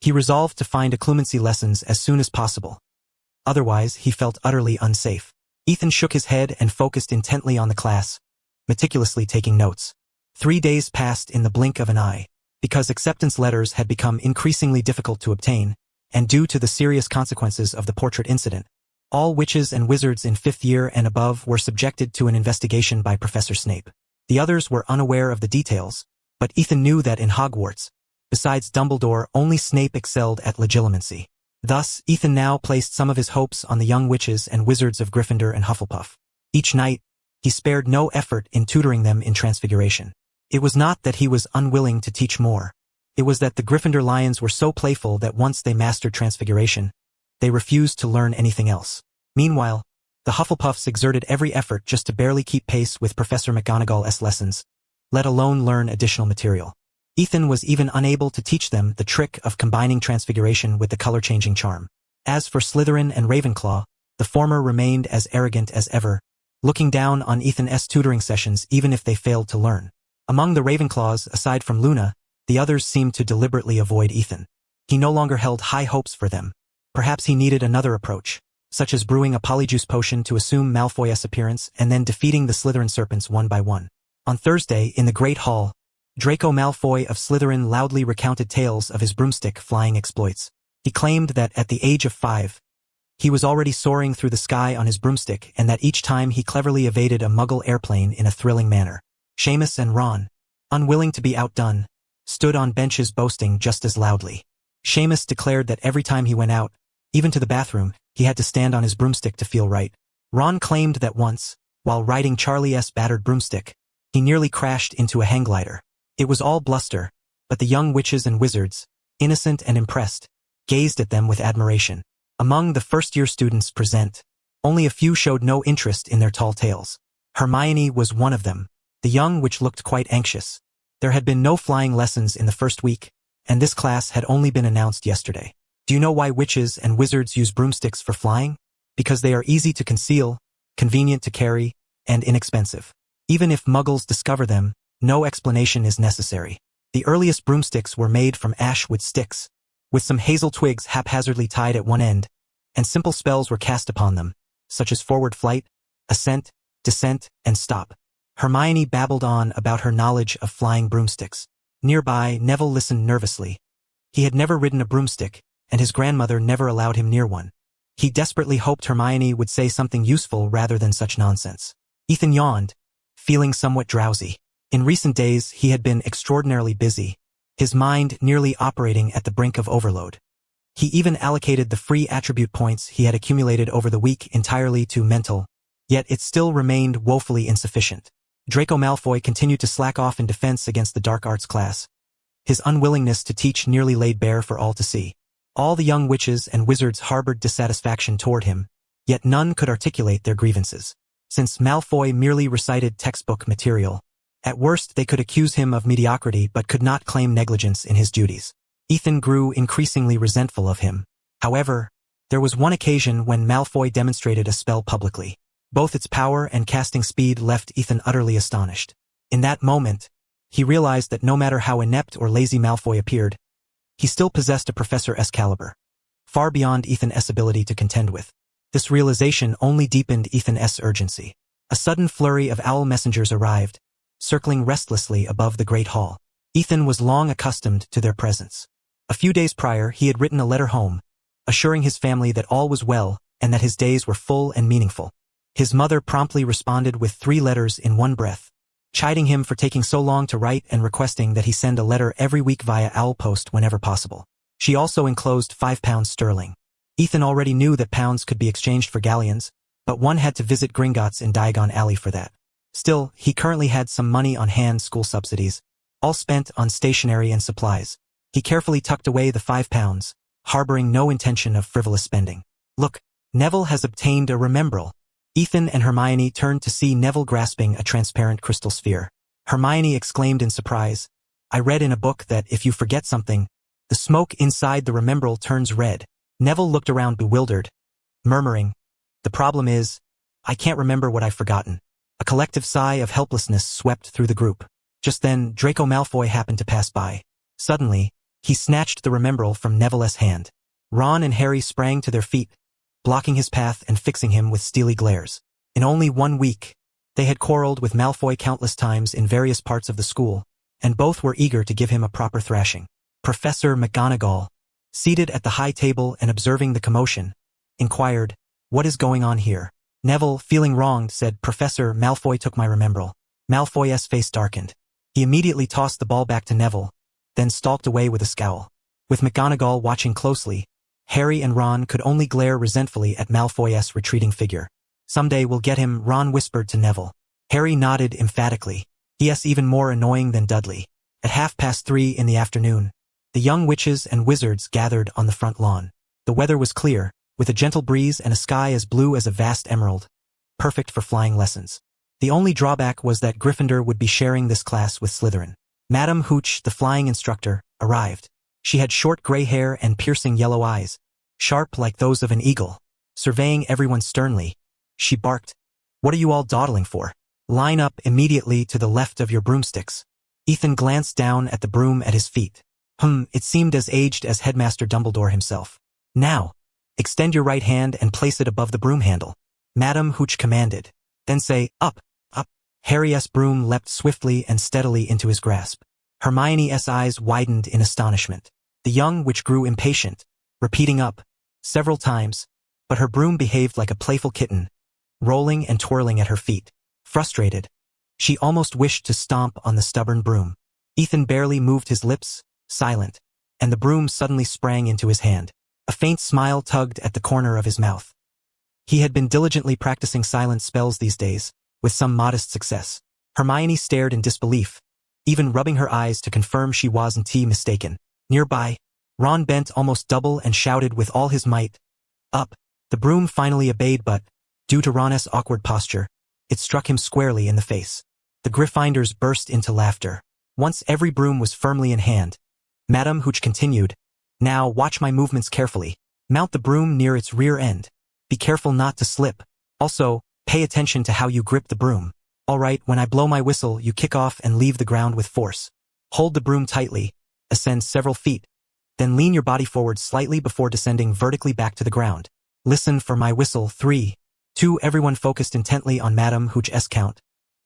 He resolved to find occlumency lessons as soon as possible. Otherwise, he felt utterly unsafe. Ethan shook his head and focused intently on the class, meticulously taking notes. 3 days passed in the blink of an eye. Because acceptance letters had become increasingly difficult to obtain, and due to the serious consequences of the portrait incident, all witches and wizards in 5th year and above were subjected to an investigation by Professor Snape. The others were unaware of the details, but Ethan knew that in Hogwarts, besides Dumbledore, only Snape excelled at legilimency. Thus, Ethan now placed some of his hopes on the young witches and wizards of Gryffindor and Hufflepuff. Each night, he spared no effort in tutoring them in transfiguration. It was not that he was unwilling to teach more. It was that the Gryffindor lions were so playful that once they mastered transfiguration, they refused to learn anything else. Meanwhile, the Hufflepuffs exerted every effort just to barely keep pace with Professor McGonagall's lessons, let alone learn additional material. Ethan was even unable to teach them the trick of combining transfiguration with the color-changing charm. As for Slytherin and Ravenclaw, the former remained as arrogant as ever, looking down on Ethan's tutoring sessions even if they failed to learn. Among the Ravenclaws, aside from Luna, the others seemed to deliberately avoid Ethan. He no longer held high hopes for them. Perhaps he needed another approach, such as brewing a polyjuice potion to assume Malfoy's appearance and then defeating the Slytherin serpents one by one. On Thursday, in the Great Hall, Draco Malfoy of Slytherin loudly recounted tales of his broomstick flying exploits. He claimed that at the age of 5, he was already soaring through the sky on his broomstick and that each time he cleverly evaded a Muggle airplane in a thrilling manner. Seamus and Ron, unwilling to be outdone, stood on benches boasting just as loudly. Seamus declared that every time he went out, even to the bathroom, he had to stand on his broomstick to feel right. Ron claimed that once, while riding Charlie's battered broomstick, he nearly crashed into a hang glider. It was all bluster, but the young witches and wizards, innocent and impressed, gazed at them with admiration. Among the first-year students present, only a few showed no interest in their tall tales. Hermione was one of them. The young witch looked quite anxious. There had been no flying lessons in the first week, and this class had only been announced yesterday. Do you know why witches and wizards use broomsticks for flying? Because they are easy to conceal, convenient to carry, and inexpensive. Even if muggles discover them, no explanation is necessary. The earliest broomsticks were made from ash wood sticks, with some hazel twigs haphazardly tied at one end, and simple spells were cast upon them, such as forward flight, ascent, descent, and stop. Hermione babbled on about her knowledge of flying broomsticks. Nearby, Neville listened nervously. He had never ridden a broomstick, and his grandmother never allowed him near one. He desperately hoped Hermione would say something useful rather than such nonsense. Ethan yawned, feeling somewhat drowsy. In recent days, he had been extraordinarily busy, his mind nearly operating at the brink of overload. He even allocated the free attribute points he had accumulated over the week entirely to mental, yet it still remained woefully insufficient. Draco Malfoy continued to slack off in defense against the dark arts class. His unwillingness to teach nearly laid bare for all to see. All the young witches and wizards harbored dissatisfaction toward him, yet none could articulate their grievances. Since Malfoy merely recited textbook material, at worst they could accuse him of mediocrity but could not claim negligence in his duties. Ethan grew increasingly resentful of him. However, there was one occasion when Malfoy demonstrated a spell publicly. Both its power and casting speed left Ethan utterly astonished. In that moment, he realized that no matter how inept or lazy Malfoy appeared, he still possessed a professor's caliber, far beyond Ethan's ability to contend with. This realization only deepened Ethan's urgency. A sudden flurry of owl messengers arrived, circling restlessly above the Great Hall. Ethan was long accustomed to their presence. A few days prior, he had written a letter home, assuring his family that all was well and that his days were full and meaningful. His mother promptly responded with 3 letters in one breath, chiding him for taking so long to write and requesting that he send a letter every week via owl post whenever possible. She also enclosed £5 sterling. Ethan already knew that pounds could be exchanged for galleons, but one had to visit Gringotts in Diagon Alley for that. Still, he currently had some money on hand, school subsidies, all spent on stationery and supplies. He carefully tucked away the £5, harboring no intention of frivolous spending. Look, Neville has obtained a remembrall. Ethan and Hermione turned to see Neville grasping a transparent crystal sphere. Hermione exclaimed in surprise, "I read in a book that if you forget something, the smoke inside the remembrall turns red." Neville looked around bewildered, murmuring, "The problem is, I can't remember what I've forgotten." A collective sigh of helplessness swept through the group. Just then, Draco Malfoy happened to pass by. Suddenly, he snatched the remembrall from Neville's hand. Ron and Harry sprang to their feet, blocking his path and fixing him with steely glares. In only 1 week, they had quarreled with Malfoy countless times in various parts of the school, and both were eager to give him a proper thrashing. Professor McGonagall, seated at the high table and observing the commotion, inquired, "What is going on here?" Neville, feeling wronged, said, "Professor, Malfoy took my remembrall." Malfoy's face darkened. He immediately tossed the ball back to Neville, then stalked away with a scowl. With McGonagall watching closely, Harry and Ron could only glare resentfully at Malfoy's retreating figure. "Someday we'll get him," Ron whispered to Neville. Harry nodded emphatically. "Yes, even more annoying than Dudley." At 3:30 in the afternoon, the young witches and wizards gathered on the front lawn. The weather was clear, with a gentle breeze and a sky as blue as a vast emerald, perfect for flying lessons. The only drawback was that Gryffindor would be sharing this class with Slytherin. Madame Hooch, the flying instructor, arrived. She had short gray hair and piercing yellow eyes, sharp like those of an eagle. Surveying everyone sternly, she barked, "What are you all dawdling for? Line up immediately to the left of your broomsticks." Ethan glanced down at the broom at his feet. It seemed as aged as Headmaster Dumbledore himself. "Now, extend your right hand and place it above the broom handle," Madame Hooch commanded. "Then say, 'Up, up.'" Harry's broom leapt swiftly and steadily into his grasp. Hermione's eyes widened in astonishment. The young witch grew impatient, repeating "up" several times, but her broom behaved like a playful kitten, rolling and twirling at her feet. Frustrated, she almost wished to stomp on the stubborn broom. Ethan barely moved his lips, silent, and the broom suddenly sprang into his hand. A faint smile tugged at the corner of his mouth. He had been diligently practicing silent spells these days, with some modest success. Hermione stared in disbelief, even rubbing her eyes to confirm she wasn't mistaken. Nearby, Ron bent almost double and shouted with all his might, "Up." The broom finally obeyed, but, due to Ron's awkward posture, it struck him squarely in the face. The Gryffindors burst into laughter. Once every broom was firmly in hand, Madame Hooch continued, "Now watch my movements carefully. Mount the broom near its rear end. Be careful not to slip. Also, pay attention to how you grip the broom. All right, when I blow my whistle, you kick off and leave the ground with force. Hold the broom tightly, ascend several feet, then lean your body forward slightly before descending vertically back to the ground. Listen for my whistle. 3, 2. Everyone focused intently on Madame Hooch's count,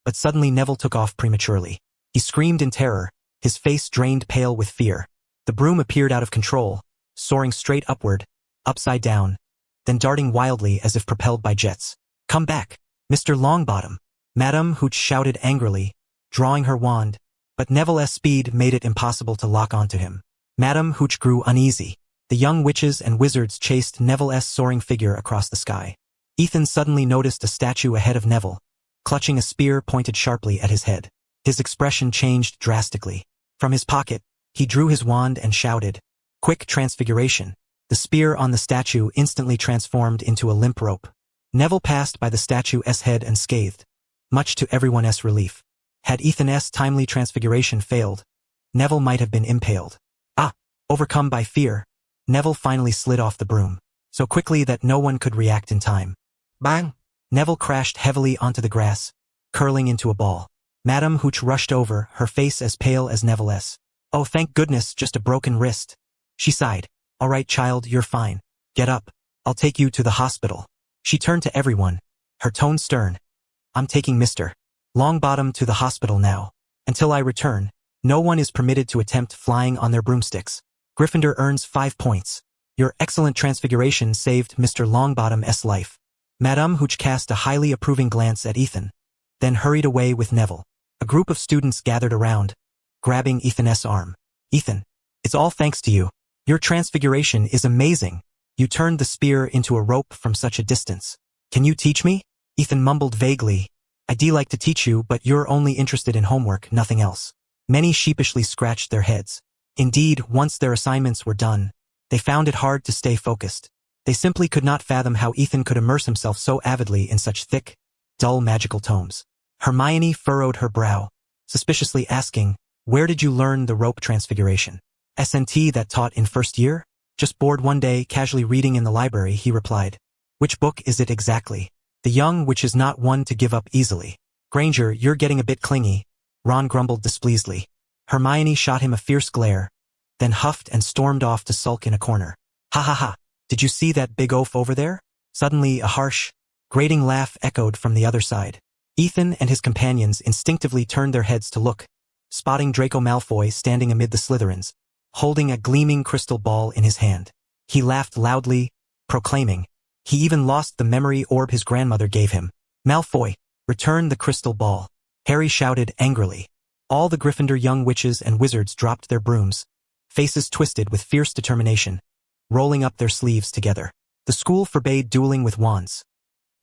but suddenly Neville took off prematurely. He screamed in terror, his face drained pale with fear. The broom appeared out of control, soaring straight upward, upside down, then darting wildly as if propelled by jets. "Come back, Mr. Longbottom," Madame Hooch shouted angrily, drawing her wand, but Neville's speed made it impossible to lock onto him. Madame Hooch grew uneasy. The young witches and wizards chased Neville's soaring figure across the sky. Ethan suddenly noticed a statue ahead of Neville, clutching a spear pointed sharply at his head. His expression changed drastically. From his pocket, he drew his wand and shouted, "Quick transfiguration." The spear on the statue instantly transformed into a limp rope. Neville passed by the statue's head unscathed, much to everyone's relief. Had Ethan's timely transfiguration failed, Neville might have been impaled. Overcome by fear, Neville finally slid off the broom, so quickly that no one could react in time. Bang! Neville crashed heavily onto the grass, curling into a ball. Madame Hooch rushed over, her face as pale as Neville's. "Oh, thank goodness, just a broken wrist." She sighed. "All right, child, you're fine. Get up. I'll take you to the hospital." She turned to everyone, her tone stern. "I'm taking Mr. Longbottom to the hospital now. Until I return, no one is permitted to attempt flying on their broomsticks. Gryffindor earns 5 points. Your excellent transfiguration saved Mr. Longbottom's life." Madame Hooch cast a highly approving glance at Ethan, then hurried away with Neville. A group of students gathered around, grabbing Ethan's arm. "Ethan, it's all thanks to you. Your transfiguration is amazing. You turned the spear into a rope from such a distance. Can you teach me?" Ethan mumbled vaguely, "I'd like to teach you, but you're only interested in homework, nothing else." Many sheepishly scratched their heads. Indeed, once their assignments were done, they found it hard to stay focused. They simply could not fathom how Ethan could immerse himself so avidly in such thick, dull magical tomes. Hermione furrowed her brow, suspiciously asking, "Where did you learn the rope transfiguration?" "SNT that taught in first year? Just bored one day, casually reading in the library," he replied. "Which book is it exactly?" "The young witch is not one to give up easily." "Granger, you're getting a bit clingy," Ron grumbled displeasedly. Hermione shot him a fierce glare, then huffed and stormed off to sulk in a corner. "Ha ha ha, did you see that big oaf over there?" Suddenly a harsh, grating laugh echoed from the other side. Ethan and his companions instinctively turned their heads to look, spotting Draco Malfoy standing amid the Slytherins, holding a gleaming crystal ball in his hand. He laughed loudly, proclaiming, "He even lost the memory orb his grandmother gave him." "Malfoy, return the crystal ball," Harry shouted angrily. All the Gryffindor young witches and wizards dropped their brooms, faces twisted with fierce determination, rolling up their sleeves together. The school forbade dueling with wands.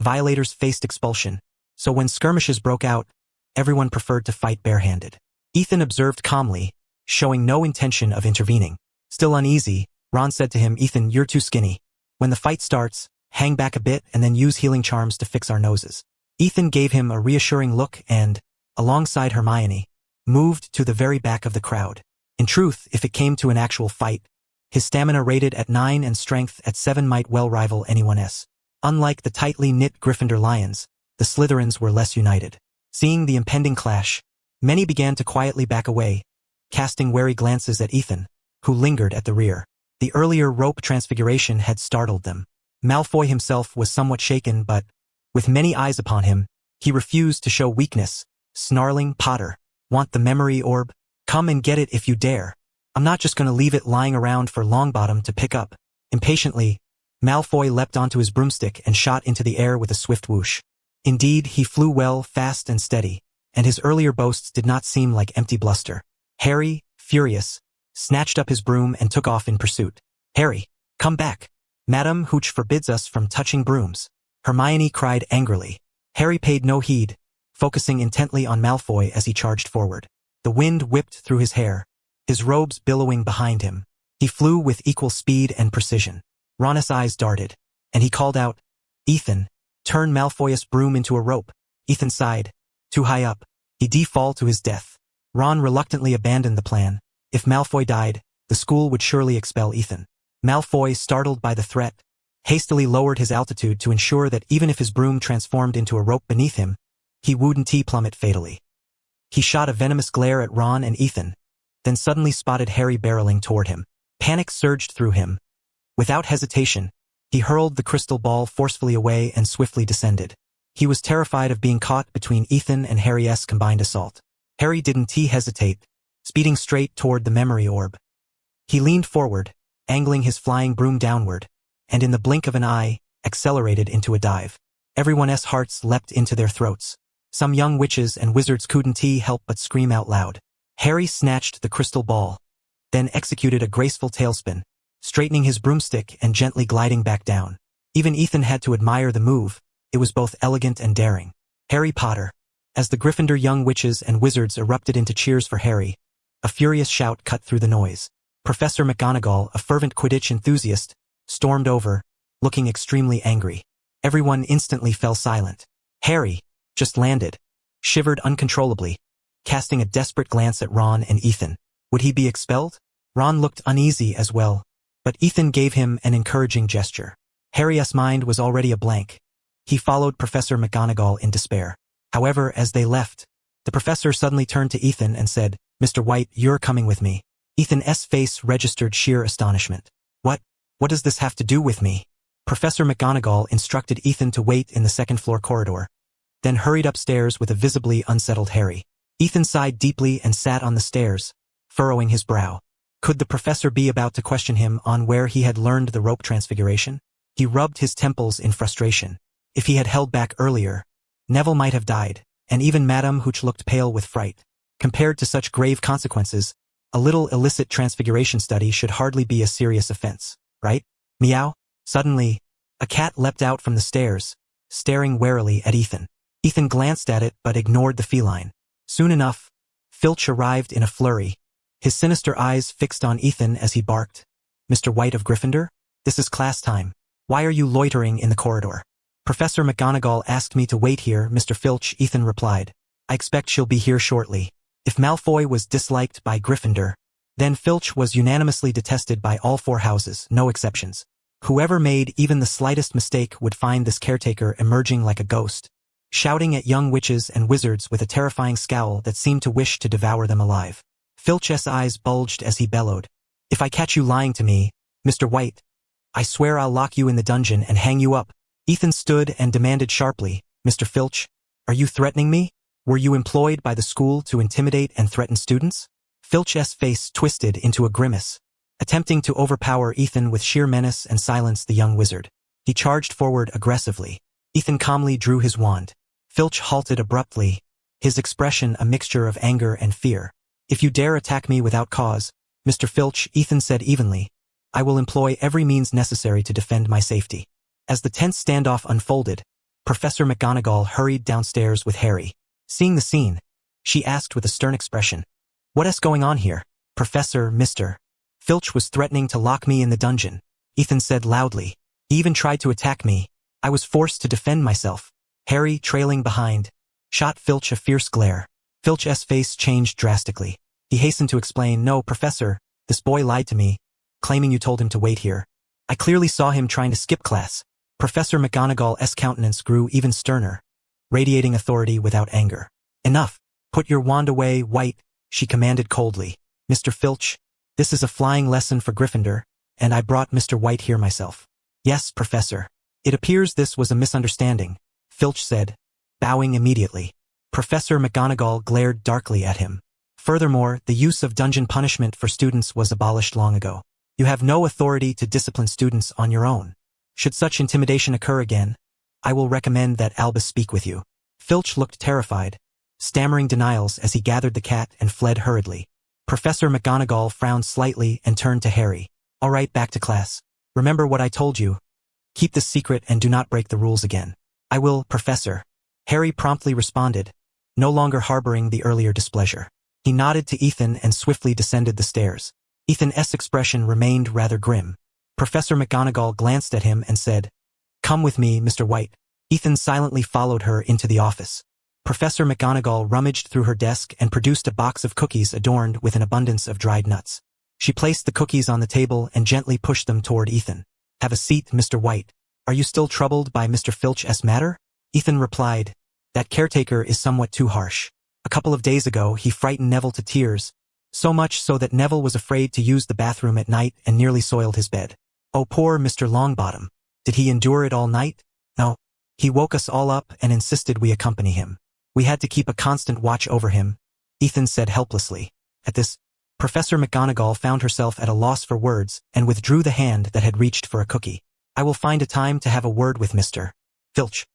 Violators faced expulsion, so when skirmishes broke out, everyone preferred to fight barehanded. Ethan observed calmly, showing no intention of intervening. Still uneasy, Ron said to him, "Ethan, you're too skinny. When the fight starts, hang back a bit and then use healing charms to fix our noses." Ethan gave him a reassuring look and, alongside Hermione, moved to the very back of the crowd. In truth, if it came to an actual fight, his stamina rated at 9 and strength at 7 might well rival anyone's. Unlike the tightly knit Gryffindor Lions, the Slytherins were less united. Seeing the impending clash, many began to quietly back away, casting wary glances at Ethan, who lingered at the rear. The earlier rope transfiguration had startled them. Malfoy himself was somewhat shaken, but, with many eyes upon him, he refused to show weakness, snarling, "Potter, want the memory orb? Come and get it if you dare. I'm not just going to leave it lying around for Longbottom to pick up." Impatiently, Malfoy leapt onto his broomstick and shot into the air with a swift whoosh. Indeed, he flew well, fast and steady, and his earlier boasts did not seem like empty bluster. Harry, furious, snatched up his broom and took off in pursuit. "Harry, come back. Madame Hooch forbids us from touching brooms," Hermione cried angrily. Harry paid no heed, focusing intently on Malfoy as he charged forward. The wind whipped through his hair, his robes billowing behind him. He flew with equal speed and precision. Ron's eyes darted, and he called out, "Ethan, turn Malfoy's broom into a rope." Ethan sighed. Too high up. He'd fall to his death. Ron reluctantly abandoned the plan. If Malfoy died, the school would surely expel Ethan. Malfoy, startled by the threat, hastily lowered his altitude to ensure that even if his broom transformed into a rope beneath him, he wouldn't plummet fatally. He shot a venomous glare at Ron and Ethan, then suddenly spotted Harry barreling toward him. Panic surged through him. Without hesitation, he hurled the crystal ball forcefully away and swiftly descended. He was terrified of being caught between Ethan and Harry's combined assault. Harry didn't hesitate, speeding straight toward the memory orb. He leaned forward, angling his flying broom downward, and in the blink of an eye, accelerated into a dive. Everyone's hearts leapt into their throats. Some young witches and wizards couldn't help but scream out loud. Harry snatched the crystal ball, then executed a graceful tailspin, straightening his broomstick and gently gliding back down. Even Ethan had to admire the move. It was both elegant and daring. Harry Potter. As the Gryffindor young witches and wizards erupted into cheers for Harry, a furious shout cut through the noise. Professor McGonagall, a fervent Quidditch enthusiast, stormed over, looking extremely angry. Everyone instantly fell silent. Harry, just landed, shivered uncontrollably, casting a desperate glance at Ron and Ethan. Would he be expelled? Ron looked uneasy as well, but Ethan gave him an encouraging gesture. Harry's mind was already a blank. He followed Professor McGonagall in despair. However, as they left, the professor suddenly turned to Ethan and said, "Mr. White, you're coming with me." Ethan's face registered sheer astonishment. What does this have to do with me?" Professor McGonagall instructed Ethan to wait in the second-floor corridor, then hurried upstairs with a visibly unsettled Harry. Ethan sighed deeply and sat on the stairs, furrowing his brow. Could the professor be about to question him on where he had learned the rope transfiguration? He rubbed his temples in frustration. If he had held back earlier, Neville might have died, and even Madame Hooch looked pale with fright. Compared to such grave consequences, a little illicit transfiguration study should hardly be a serious offense, right? Meow. Suddenly, a cat leapt out from the stairs, staring warily at Ethan. Ethan glanced at it but ignored the feline. Soon enough, Filch arrived in a flurry, his sinister eyes fixed on Ethan as he barked, "Mr. White of Gryffindor? This is class time. Why are you loitering in the corridor? Professor McGonagall asked me to wait here, Mr. Filch, Ethan replied. I expect she'll be here shortly. If Malfoy was disliked by Gryffindor, then Filch was unanimously detested by all 4 houses, no exceptions. Whoever made even the slightest mistake would find this caretaker emerging like a ghost, shouting at young witches and wizards with a terrifying scowl that seemed to wish to devour them alive. Filch's eyes bulged as he bellowed. If I catch you lying to me, Mr. White, I swear I'll lock you in the dungeon and hang you up. Ethan stood and demanded sharply, Mr. Filch, are you threatening me? Were you employed by the school to intimidate and threaten students? Filch's face twisted into a grimace, attempting to overpower Ethan with sheer menace and silence the young wizard. He charged forward aggressively. Ethan calmly drew his wand. Filch halted abruptly, his expression a mixture of anger and fear. If you dare attack me without cause, Mr. Filch, Ethan said evenly, I will employ every means necessary to defend my safety. As the tense standoff unfolded, Professor McGonagall hurried downstairs with Harry. Seeing the scene, she asked with a stern expression, What is going on here? Professor, Mr. Filch was threatening to lock me in the dungeon, Ethan said loudly. He even tried to attack me. I was forced to defend myself. Harry, trailing behind, shot Filch a fierce glare. Filch's face changed drastically. He hastened to explain, No, Professor, this boy lied to me, claiming you told him to wait here. I clearly saw him trying to skip class. Professor McGonagall's countenance grew even sterner, radiating authority without anger. Enough. Put your wand away, White, she commanded coldly. Mr. Filch, this is a flying lesson for Gryffindor, and I brought Mr. White here myself. Yes, Professor. It appears this was a misunderstanding, Filch said, bowing immediately. Professor McGonagall glared darkly at him. Furthermore, the use of dungeon punishment for students was abolished long ago. You have no authority to discipline students on your own. Should such intimidation occur again, I will recommend that Albus speak with you. Filch looked terrified, stammering denials as he gathered the cat and fled hurriedly. Professor McGonagall frowned slightly and turned to Harry. All right, back to class. Remember what I told you. Keep this secret and do not break the rules again. I will, Professor. Harry promptly responded, no longer harboring the earlier displeasure. He nodded to Ethan and swiftly descended the stairs. Ethan's expression remained rather grim. Professor McGonagall glanced at him and said, Come with me, Mr. White. Ethan silently followed her into the office. Professor McGonagall rummaged through her desk and produced a box of cookies adorned with an abundance of dried nuts. She placed the cookies on the table and gently pushed them toward Ethan. Have a seat, Mr. White. Are you still troubled by Mr. Filch's matter? Ethan replied, That caretaker is somewhat too harsh. A couple of days ago, he frightened Neville to tears, so much so that Neville was afraid to use the bathroom at night and nearly soiled his bed. Oh, poor Mr. Longbottom. Did he endure it all night? No. He woke us all up and insisted we accompany him. We had to keep a constant watch over him, Ethan said helplessly. At this, Professor McGonagall found herself at a loss for words and withdrew the hand that had reached for a cookie. I will find a time to have a word with Mr. Filch.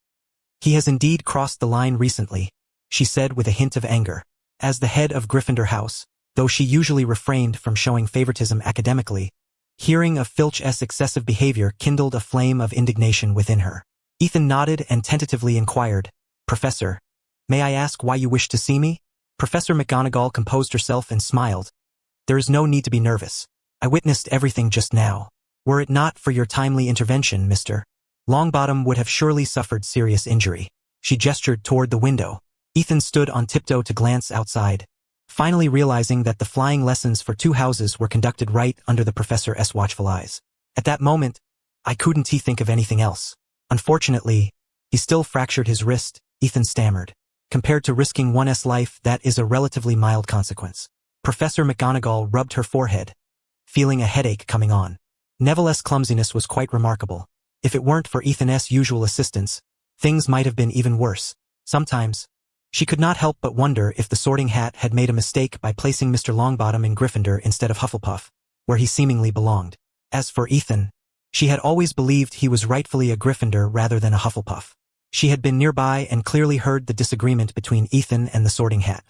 He has indeed crossed the line recently, she said with a hint of anger. As the head of Gryffindor House, though she usually refrained from showing favoritism academically, hearing of Filch's excessive behavior kindled a flame of indignation within her. Ethan nodded and tentatively inquired, Professor, may I ask why you wish to see me? Professor McGonagall composed herself and smiled. There is no need to be nervous. I witnessed everything just now. Were it not for your timely intervention, Mr. Longbottom would have surely suffered serious injury. She gestured toward the window. Ethan stood on tiptoe to glance outside, finally realizing that the flying lessons for 2 houses were conducted right under the professor's watchful eyes. At that moment, I couldn't think of anything else. Unfortunately, he still fractured his wrist, Ethan stammered. Compared to risking one's life, that is a relatively mild consequence. Professor McGonagall rubbed her forehead, feeling a headache coming on. Neville's clumsiness was quite remarkable. If it weren't for Ethan's usual assistance, things might have been even worse. Sometimes, she could not help but wonder if the Sorting Hat had made a mistake by placing Mr. Longbottom in Gryffindor instead of Hufflepuff, where he seemingly belonged. As for Ethan, she had always believed he was rightfully a Gryffindor rather than a Hufflepuff. She had been nearby and clearly heard the disagreement between Ethan and the Sorting Hat.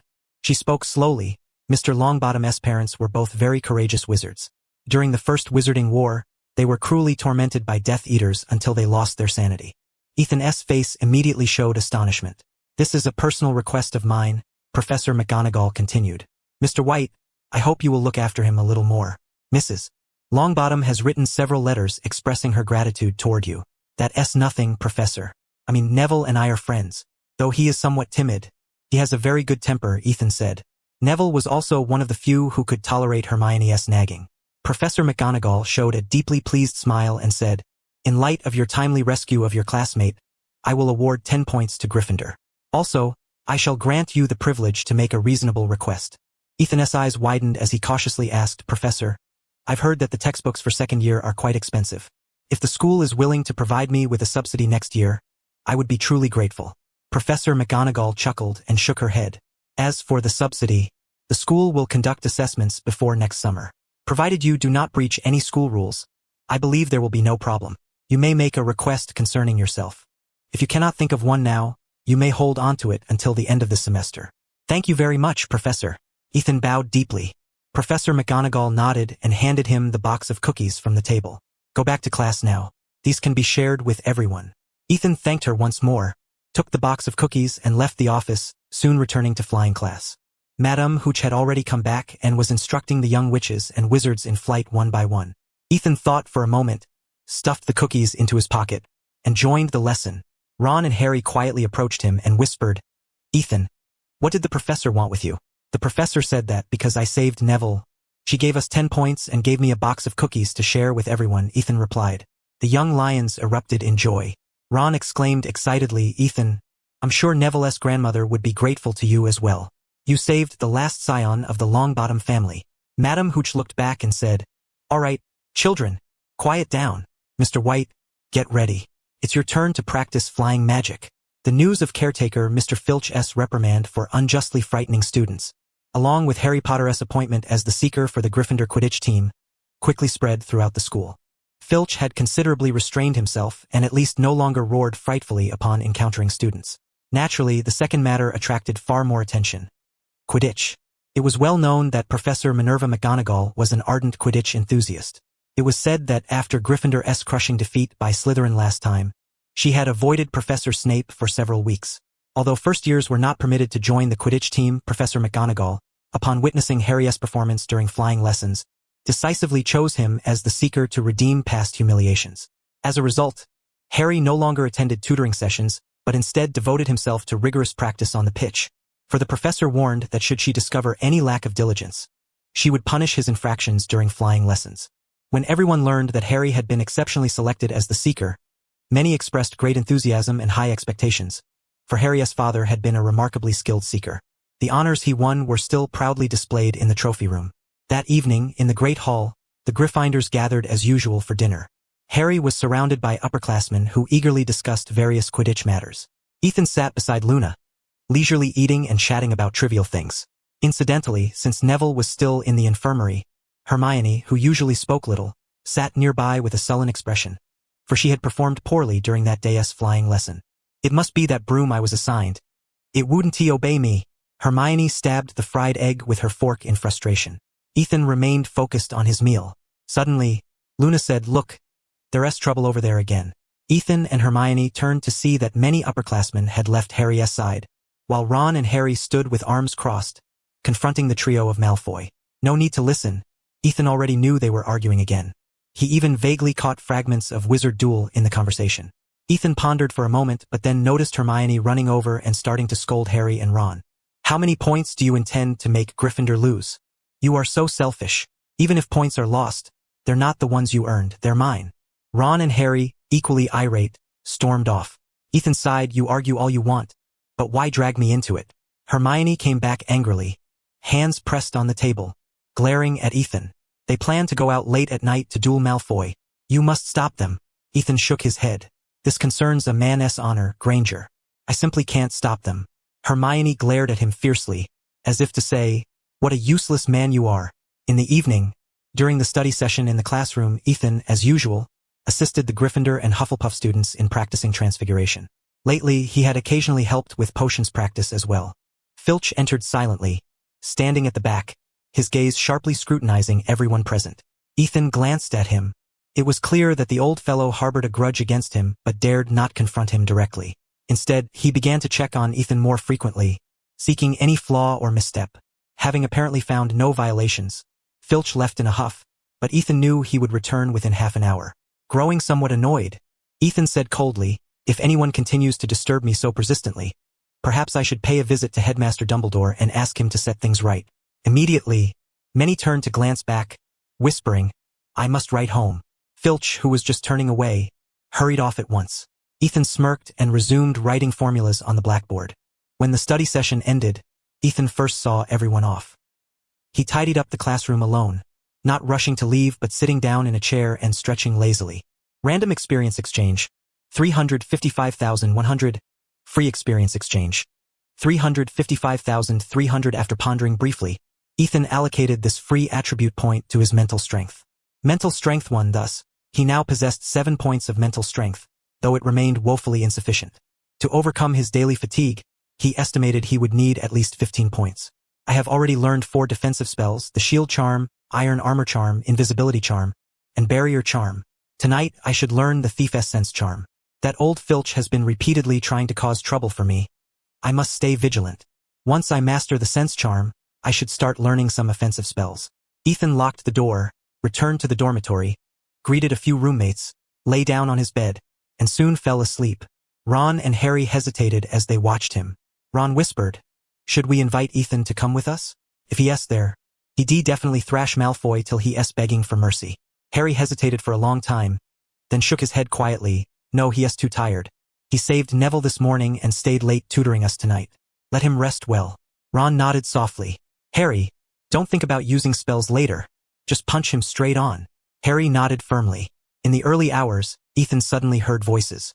She spoke slowly. Mr. Longbottom's parents were both very courageous wizards. During the First Wizarding War, they were cruelly tormented by Death Eaters until they lost their sanity. Ethan's face immediately showed astonishment. This is a personal request of mine, Professor McGonagall continued. Mr. White, I hope you will look after him a little more. Mrs. Longbottom has written several letters expressing her gratitude toward you. That's nothing, Professor. I mean, Neville and I are friends. Though he is somewhat timid, he has a very good temper, Ethan said. Neville was also one of the few who could tolerate Hermione's nagging. Professor McGonagall showed a deeply pleased smile and said, "In light of your timely rescue of your classmate, I will award 10 points to Gryffindor. Also, I shall grant you the privilege to make a reasonable request." Ethan's eyes widened as he cautiously asked, "Professor, I've heard that the textbooks for second year are quite expensive. If the school is willing to provide me with a subsidy next year, I would be truly grateful." Professor McGonagall chuckled and shook her head. "As for the subsidy, the school will conduct assessments before next summer. Provided you do not breach any school rules, I believe there will be no problem. You may make a request concerning yourself. If you cannot think of one now, you may hold on to it until the end of the semester." "Thank you very much, Professor." Ethan bowed deeply. Professor McGonagall nodded and handed him the box of cookies from the table. "Go back to class now. These can be shared with everyone." Ethan thanked her once more, took the box of cookies and left the office, soon returning to flying class. Madame Hooch had already come back and was instructing the young witches and wizards in flight one by one. Ethan thought for a moment, stuffed the cookies into his pocket, and joined the lesson. Ron and Harry quietly approached him and whispered, "Ethan, what did the professor want with you?" "The professor said that because I saved Neville, she gave us 10 points and gave me a box of cookies to share with everyone," Ethan replied. The young lions erupted in joy. Ron exclaimed excitedly, "Ethan, I'm sure Neville's grandmother would be grateful to you as well. You saved the last scion of the Longbottom family." Madame Hooch looked back and said, "All right, children, quiet down. Mr. White, get ready. It's your turn to practice flying magic." The news of caretaker Mr. Filch's reprimand for unjustly frightening students, along with Harry Potter's appointment as the seeker for the Gryffindor Quidditch team, quickly spread throughout the school. Filch had considerably restrained himself and at least no longer roared frightfully upon encountering students. Naturally, the second matter attracted far more attention. Quidditch. It was well known that Professor Minerva McGonagall was an ardent Quidditch enthusiast. It was said that after Gryffindor's crushing defeat by Slytherin last time, she had avoided Professor Snape for several weeks. Although first years were not permitted to join the Quidditch team, Professor McGonagall, upon witnessing Harry's performance during flying lessons, decisively chose him as the seeker to redeem past humiliations. As a result, Harry no longer attended tutoring sessions, but instead devoted himself to rigorous practice on the pitch. For the professor warned that should she discover any lack of diligence, she would punish his infractions during flying lessons. When everyone learned that Harry had been exceptionally selected as the seeker, many expressed great enthusiasm and high expectations, for Harry's father had been a remarkably skilled seeker. The honors he won were still proudly displayed in the trophy room. That evening, in the Great Hall, the Gryffindors gathered as usual for dinner. Harry was surrounded by upperclassmen who eagerly discussed various Quidditch matters. Ethan sat beside Luna, leisurely eating and chatting about trivial things. Incidentally, since Neville was still in the infirmary, Hermione, who usually spoke little, sat nearby with a sullen expression, for she had performed poorly during that day's flying lesson. "It must be that broom I was assigned. It wouldn't obey me." Hermione stabbed the fried egg with her fork in frustration. Ethan remained focused on his meal. Suddenly, Luna said, "Look, there's trouble over there again." Ethan and Hermione turned to see that many upperclassmen had left Harry's side, while Ron and Harry stood with arms crossed, confronting the trio of Malfoy. No need to listen. Ethan already knew they were arguing again. He even vaguely caught fragments of wizard duel in the conversation. Ethan pondered for a moment but then noticed Hermione running over and starting to scold Harry and Ron. "How many points do you intend to make Gryffindor lose? You are so selfish. Even if points are lost, they're not the ones you earned, they're mine." Ron and Harry, equally irate, stormed off. Ethan sighed, "You argue all you want, but why drag me into it?" Hermione came back angrily, hands pressed on the table, glaring at Ethan. "They plan to go out late at night to duel Malfoy. You must stop them." Ethan shook his head. "This concerns a man's honor, Granger. I simply can't stop them." Hermione glared at him fiercely, as if to say, "What a useless man you are." In the evening, during the study session in the classroom, Ethan, as usual, assisted the Gryffindor and Hufflepuff students in practicing transfiguration. Lately, he had occasionally helped with potions practice as well. Filch entered silently, standing at the back, his gaze sharply scrutinizing everyone present. Ethan glanced at him. It was clear that the old fellow harbored a grudge against him but dared not confront him directly. Instead, he began to check on Ethan more frequently, seeking any flaw or misstep. Having apparently found no violations, Filch left in a huff, but Ethan knew he would return within half an hour. Growing somewhat annoyed, Ethan said coldly, "If anyone continues to disturb me so persistently, perhaps I should pay a visit to Headmaster Dumbledore and ask him to set things right." Immediately, many turned to glance back, whispering, "I must write home." Filch, who was just turning away, hurried off at once. Ethan smirked and resumed writing formulas on the blackboard. When the study session ended, Ethan first saw everyone off. He tidied up the classroom alone, not rushing to leave but sitting down in a chair and stretching lazily. Random experience exchange, 355,100. Free experience exchange, 355,300. After pondering briefly, Ethan allocated this free attribute point to his mental strength. Mental strength 1. Thus, he now possessed 7 points of mental strength, though it remained woefully insufficient. To overcome his daily fatigue, he estimated he would need at least 15 points. I have already learned 4 defensive spells: the Shield Charm, Iron Armor Charm, Invisibility Charm, and Barrier Charm. Tonight, I should learn the Thief Essence Charm. That old Filch has been repeatedly trying to cause trouble for me. I must stay vigilant. Once I master the Sense Charm, I should start learning some offensive spells. Ethan locked the door, returned to the dormitory, greeted a few roommates, lay down on his bed, and soon fell asleep. Ron and Harry hesitated as they watched him. Ron whispered, "Should we invite Ethan to come with us? If he is there, he'd definitely thrash Malfoy till he is begging for mercy." Harry hesitated for a long time, then shook his head quietly. "No, he is too tired. He saved Neville this morning and stayed late tutoring us tonight. Let him rest well." Ron nodded softly. "Harry, don't think about using spells later. Just punch him straight on." Harry nodded firmly. In the early hours, Ethan suddenly heard voices.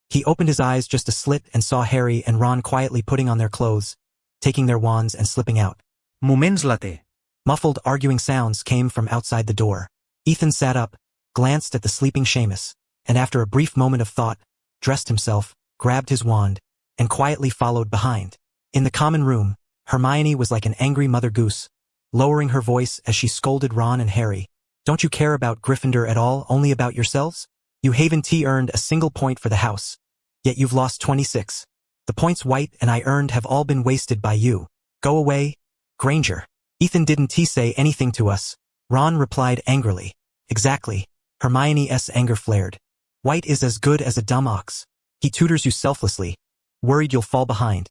He opened his eyes just a slit and saw Harry and Ron quietly putting on their clothes, taking their wands and slipping out. Moments later. Muffled arguing sounds came from outside the door. Ethan sat up, glanced at the sleeping Seamus, and after a brief moment of thought, dressed himself, grabbed his wand, and quietly followed behind. In the common room, Hermione was like an angry mother goose, lowering her voice as she scolded Ron and Harry. "Don't you care about Gryffindor at all, only about yourselves? You haven't earned a single point for the house, yet you've lost 26. The points White and I earned have all been wasted by you. Go away, Granger." "Ethan didn't say anything to us," Ron replied angrily. "Exactly." Hermione's anger flared. "White is as good as a dumb ox. He tutors you selflessly, worried you'll fall behind,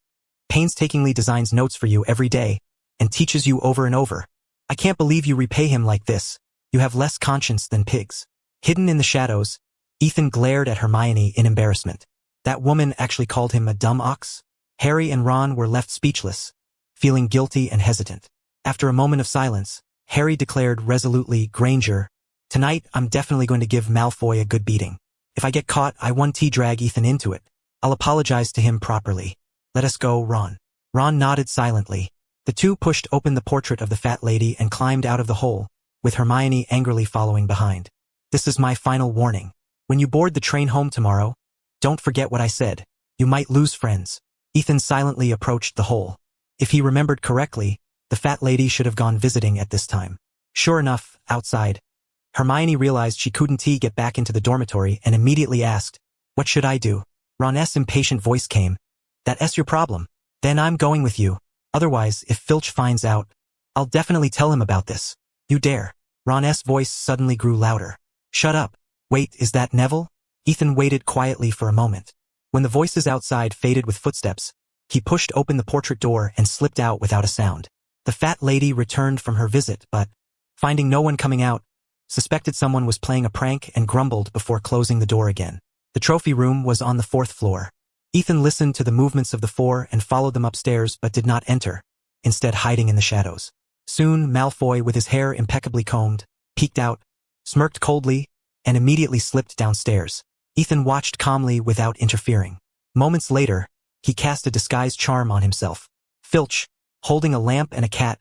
painstakingly designs notes for you every day, and teaches you over and over. I can't believe you repay him like this. You have less conscience than pigs." Hidden in the shadows, Ethan glared at Hermione in embarrassment. That woman actually called him a dumb ox? Harry and Ron were left speechless, feeling guilty and hesitant. After a moment of silence, Harry declared resolutely, "Granger, tonight I'm definitely going to give Malfoy a good beating. If I get caught, I won't drag Ethan into it. I'll apologize to him properly. Let us go, Ron." Ron nodded silently. The two pushed open the portrait of the fat lady and climbed out of the hole, with Hermione angrily following behind. "This is my final warning. When you board the train home tomorrow, don't forget what I said. You might lose friends." Ethan silently approached the hole. If he remembered correctly, the fat lady should have gone visiting at this time. Sure enough, outside, Hermione realized she couldn't get back into the dormitory and immediately asked, "What should I do?" Ron's impatient voice came. "That's your problem. Then I'm going with you. Otherwise, if Filch finds out, I'll definitely tell him about this. You dare." Ron's voice suddenly grew louder. "Shut up. Wait, is that Neville?" Ethan waited quietly for a moment. When the voices outside faded with footsteps, he pushed open the portrait door and slipped out without a sound. The fat lady returned from her visit, but, finding no one coming out, suspected someone was playing a prank and grumbled before closing the door again. The trophy room was on the 4th floor. Ethan listened to the movements of the four and followed them upstairs but did not enter, instead hiding in the shadows. Soon Malfoy, with his hair impeccably combed, peeked out, smirked coldly, and immediately slipped downstairs. Ethan watched calmly without interfering. Moments later, he cast a disguise charm on himself. Filch, holding a lamp and a cat,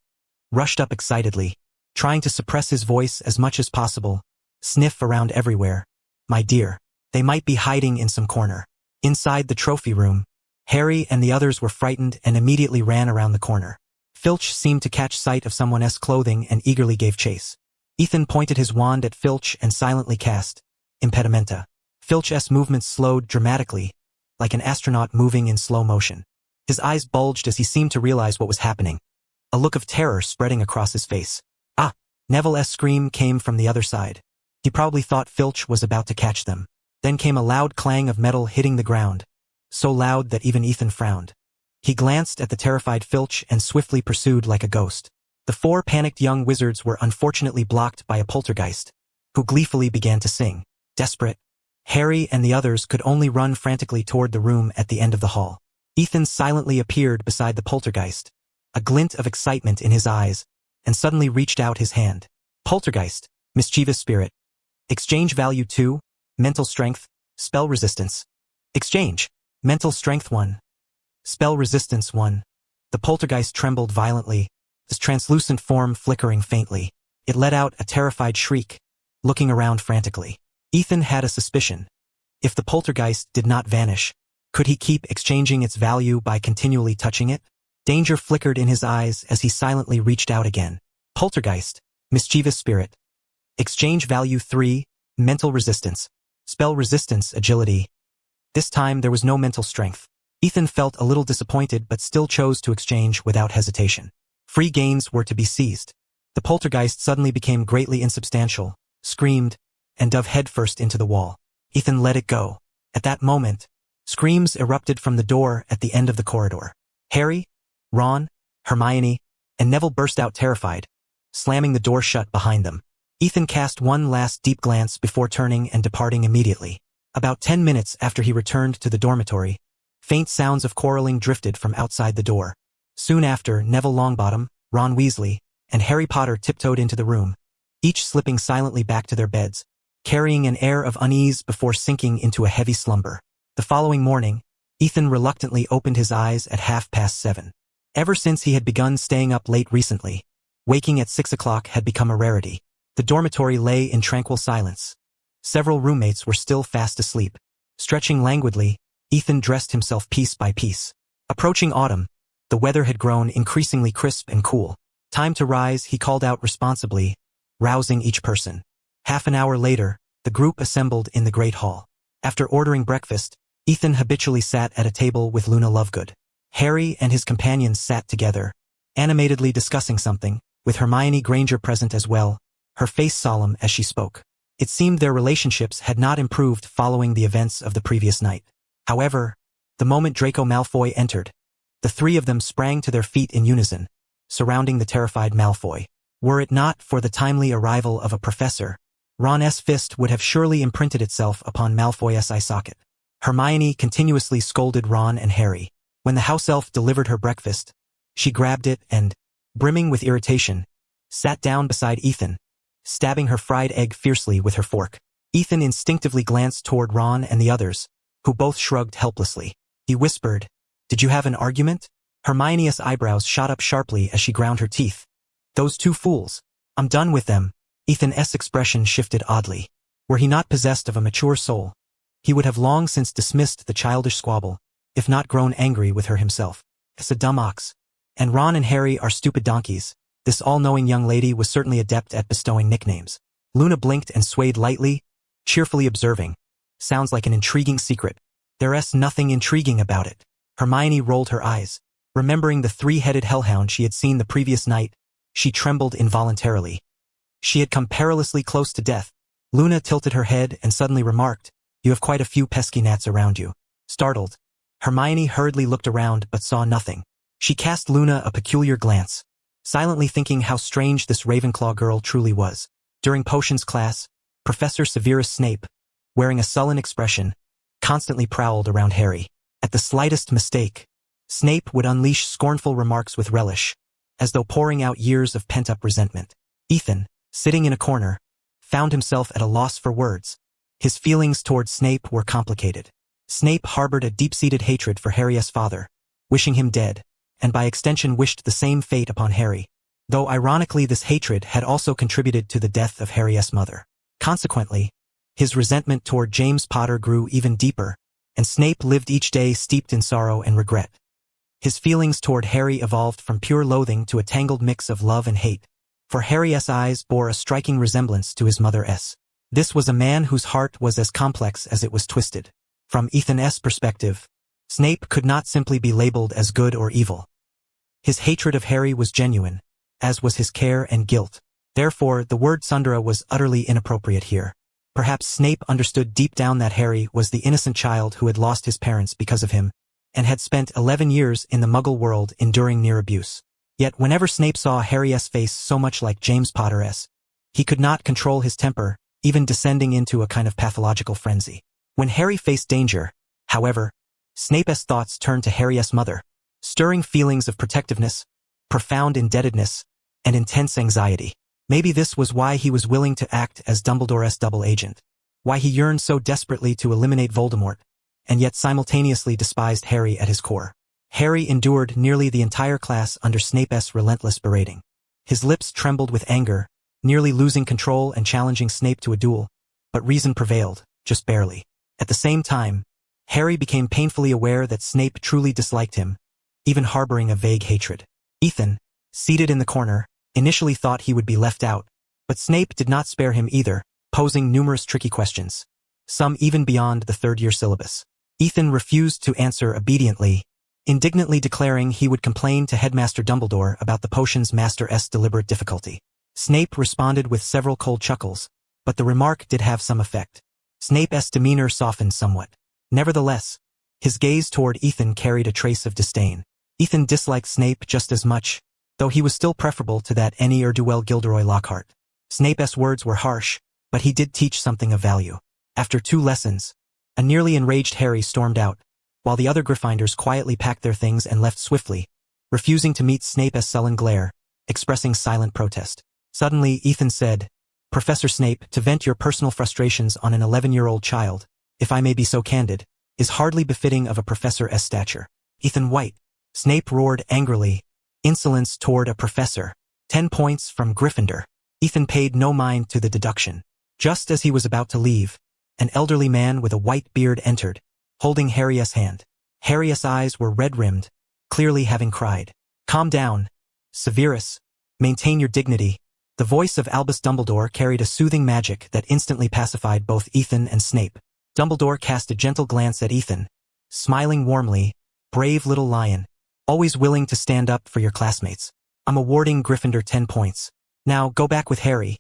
rushed up excitedly, trying to suppress his voice as much as possible, sniff around everywhere. "My dear, they might be hiding in some corner." Inside the trophy room, Harry and the others were frightened and immediately ran around the corner. Filch seemed to catch sight of someone's clothing and eagerly gave chase. Ethan pointed his wand at Filch and silently cast Impedimenta. Filch's movements slowed dramatically, like an astronaut moving in slow motion. His eyes bulged as he seemed to realize what was happening, a look of terror spreading across his face. "Ah!" Neville's scream came from the other side. He probably thought Filch was about to catch them. Then came a loud clang of metal hitting the ground, so loud that even Ethan frowned. He glanced at the terrified Filch and swiftly pursued like a ghost. The 4 panicked young wizards were unfortunately blocked by a poltergeist, who gleefully began to sing. Desperate, Harry and the others could only run frantically toward the room at the end of the hall. Ethan silently appeared beside the poltergeist, a glint of excitement in his eyes, and suddenly reached out his hand. Poltergeist, mischievous spirit. Exchange value 2, mental strength, spell resistance. Exchange, mental strength 1. Spell resistance 1. The poltergeist trembled violently, its translucent form flickering faintly. It let out a terrified shriek, looking around frantically. Ethan had a suspicion. If the poltergeist did not vanish, could he keep exchanging its value by continually touching it? Danger flickered in his eyes as he silently reached out again. Poltergeist, mischievous spirit. Exchange value 3, mental resistance. Spell resistance, agility. This time there was no mental strength. Ethan felt a little disappointed but still chose to exchange without hesitation. Free gains were to be seized. The poltergeist suddenly became greatly insubstantial, screamed, and dove headfirst into the wall. Ethan let it go. At that moment, screams erupted from the door at the end of the corridor. Harry, Ron, Hermione, and Neville burst out terrified, slamming the door shut behind them. Ethan cast one last deep glance before turning and departing immediately. About 10 minutes after he returned to the dormitory, faint sounds of quarreling drifted from outside the door. Soon after, Neville Longbottom, Ron Weasley, and Harry Potter tiptoed into the room, each slipping silently back to their beds, carrying an air of unease before sinking into a heavy slumber. The following morning, Ethan reluctantly opened his eyes at 7:30. Ever since he had begun staying up late recently, waking at 6 o'clock had become a rarity. The dormitory lay in tranquil silence. Several roommates were still fast asleep. Stretching languidly, Ethan dressed himself piece by piece. Approaching autumn, the weather had grown increasingly crisp and cool. Time to rise, he called out responsibly, rousing each person. Half an hour later, the group assembled in the great hall. After ordering breakfast, Ethan habitually sat at a table with Luna Lovegood. Harry and his companions sat together, animatedly discussing something, with Hermione Granger present as well, her face solemn as she spoke. It seemed their relationships had not improved following the events of the previous night. However, the moment Draco Malfoy entered, the 3 of them sprang to their feet in unison, surrounding the terrified Malfoy. Were it not for the timely arrival of a professor, Ron's fist would have surely imprinted itself upon Malfoy's eye socket. Hermione continuously scolded Ron and Harry. When the house elf delivered her breakfast, she grabbed it and, brimming with irritation, sat down beside Ethan, stabbing her fried egg fiercely with her fork. Ethan instinctively glanced toward Ron and the others, who both shrugged helplessly. He whispered, "Did you have an argument?" Hermione's eyebrows shot up sharply as she ground her teeth. "Those 2 fools. I'm done with them." Ethan's expression shifted oddly. Were he not possessed of a mature soul, he would have long since dismissed the childish squabble, if not grown angry with her himself. "It's a dumb ox. And Ron and Harry are stupid donkeys." This all-knowing young lady was certainly adept at bestowing nicknames. Luna blinked and swayed lightly, cheerfully observing. "Sounds like an intriguing secret." "There's nothing intriguing about it." Hermione rolled her eyes. Remembering the 3-headed hellhound she had seen the previous night, she trembled involuntarily. She had come perilously close to death. Luna tilted her head and suddenly remarked, "You have quite a few pesky gnats around you." Startled, Hermione hurriedly looked around but saw nothing. She cast Luna a peculiar glance, silently thinking how strange this Ravenclaw girl truly was. During potions class, Professor Severus Snape, wearing a sullen expression, constantly prowled around Harry. At the slightest mistake, Snape would unleash scornful remarks with relish, as though pouring out years of pent-up resentment. Ethan, sitting in a corner, found himself at a loss for words. His feelings toward Snape were complicated. Snape harbored a deep-seated hatred for Harry's father, wishing him dead, and by extension wished the same fate upon Harry, though ironically this hatred had also contributed to the death of Harry's mother. Consequently, his resentment toward James Potter grew even deeper, and Snape lived each day steeped in sorrow and regret. His feelings toward Harry evolved from pure loathing to a tangled mix of love and hate, for Harry's eyes bore a striking resemblance to his mother's. This was a man whose heart was as complex as it was twisted. From Ethan's perspective, Snape could not simply be labeled as good or evil. His hatred of Harry was genuine, as was his care and guilt. Therefore, the word tsundere was utterly inappropriate here. Perhaps Snape understood deep down that Harry was the innocent child who had lost his parents because of him, and had spent 11 years in the Muggle world enduring near abuse. Yet whenever Snape saw Harry's face so much like James Potter's, he could not control his temper, even descending into a kind of pathological frenzy. When Harry faced danger, however, Snape's thoughts turned to Harry's mother, stirring feelings of protectiveness, profound indebtedness, and intense anxiety. Maybe this was why he was willing to act as Dumbledore's double agent, why he yearned so desperately to eliminate Voldemort, and yet simultaneously despised Harry at his core. Harry endured nearly the entire class under Snape's relentless berating. His lips trembled with anger, nearly losing control and challenging Snape to a duel, but reason prevailed, just barely. At the same time, Harry became painfully aware that Snape truly disliked him, even harboring a vague hatred. Ethan, seated in the corner, initially thought he would be left out, but Snape did not spare him either, posing numerous tricky questions, some even beyond the third-year syllabus. Ethan refused to answer obediently, indignantly declaring he would complain to Headmaster Dumbledore about the potion's master's deliberate difficulty. Snape responded with several cold chuckles, but the remark did have some effect. Snape's demeanor softened somewhat. Nevertheless, his gaze toward Ethan carried a trace of disdain. Ethan disliked Snape just as much, though he was still preferable to that ne'er-do-well Gilderoy Lockhart. Snape's words were harsh, but he did teach something of value. After 2 lessons, a nearly enraged Harry stormed out, while the other Gryffindors quietly packed their things and left swiftly, refusing to meet Snape's sullen glare, expressing silent protest. Suddenly, Ethan said, "Professor Snape, to vent your personal frustrations on an 11-year-old child, if I may be so candid, is hardly befitting of a professor's stature." Ethan White. Snape roared angrily. Insolence toward a professor. 10 points from Gryffindor. Ethan paid no mind to the deduction. Just as he was about to leave, an elderly man with a white beard entered, holding Harry's hand. Harry's eyes were red-rimmed, clearly having cried. "Calm down, Severus. Maintain your dignity." The voice of Albus Dumbledore carried a soothing magic that instantly pacified both Ethan and Snape. Dumbledore cast a gentle glance at Ethan, smiling warmly. "Brave little lion. Always willing to stand up for your classmates. I'm awarding Gryffindor 10 points. Now go back with Harry.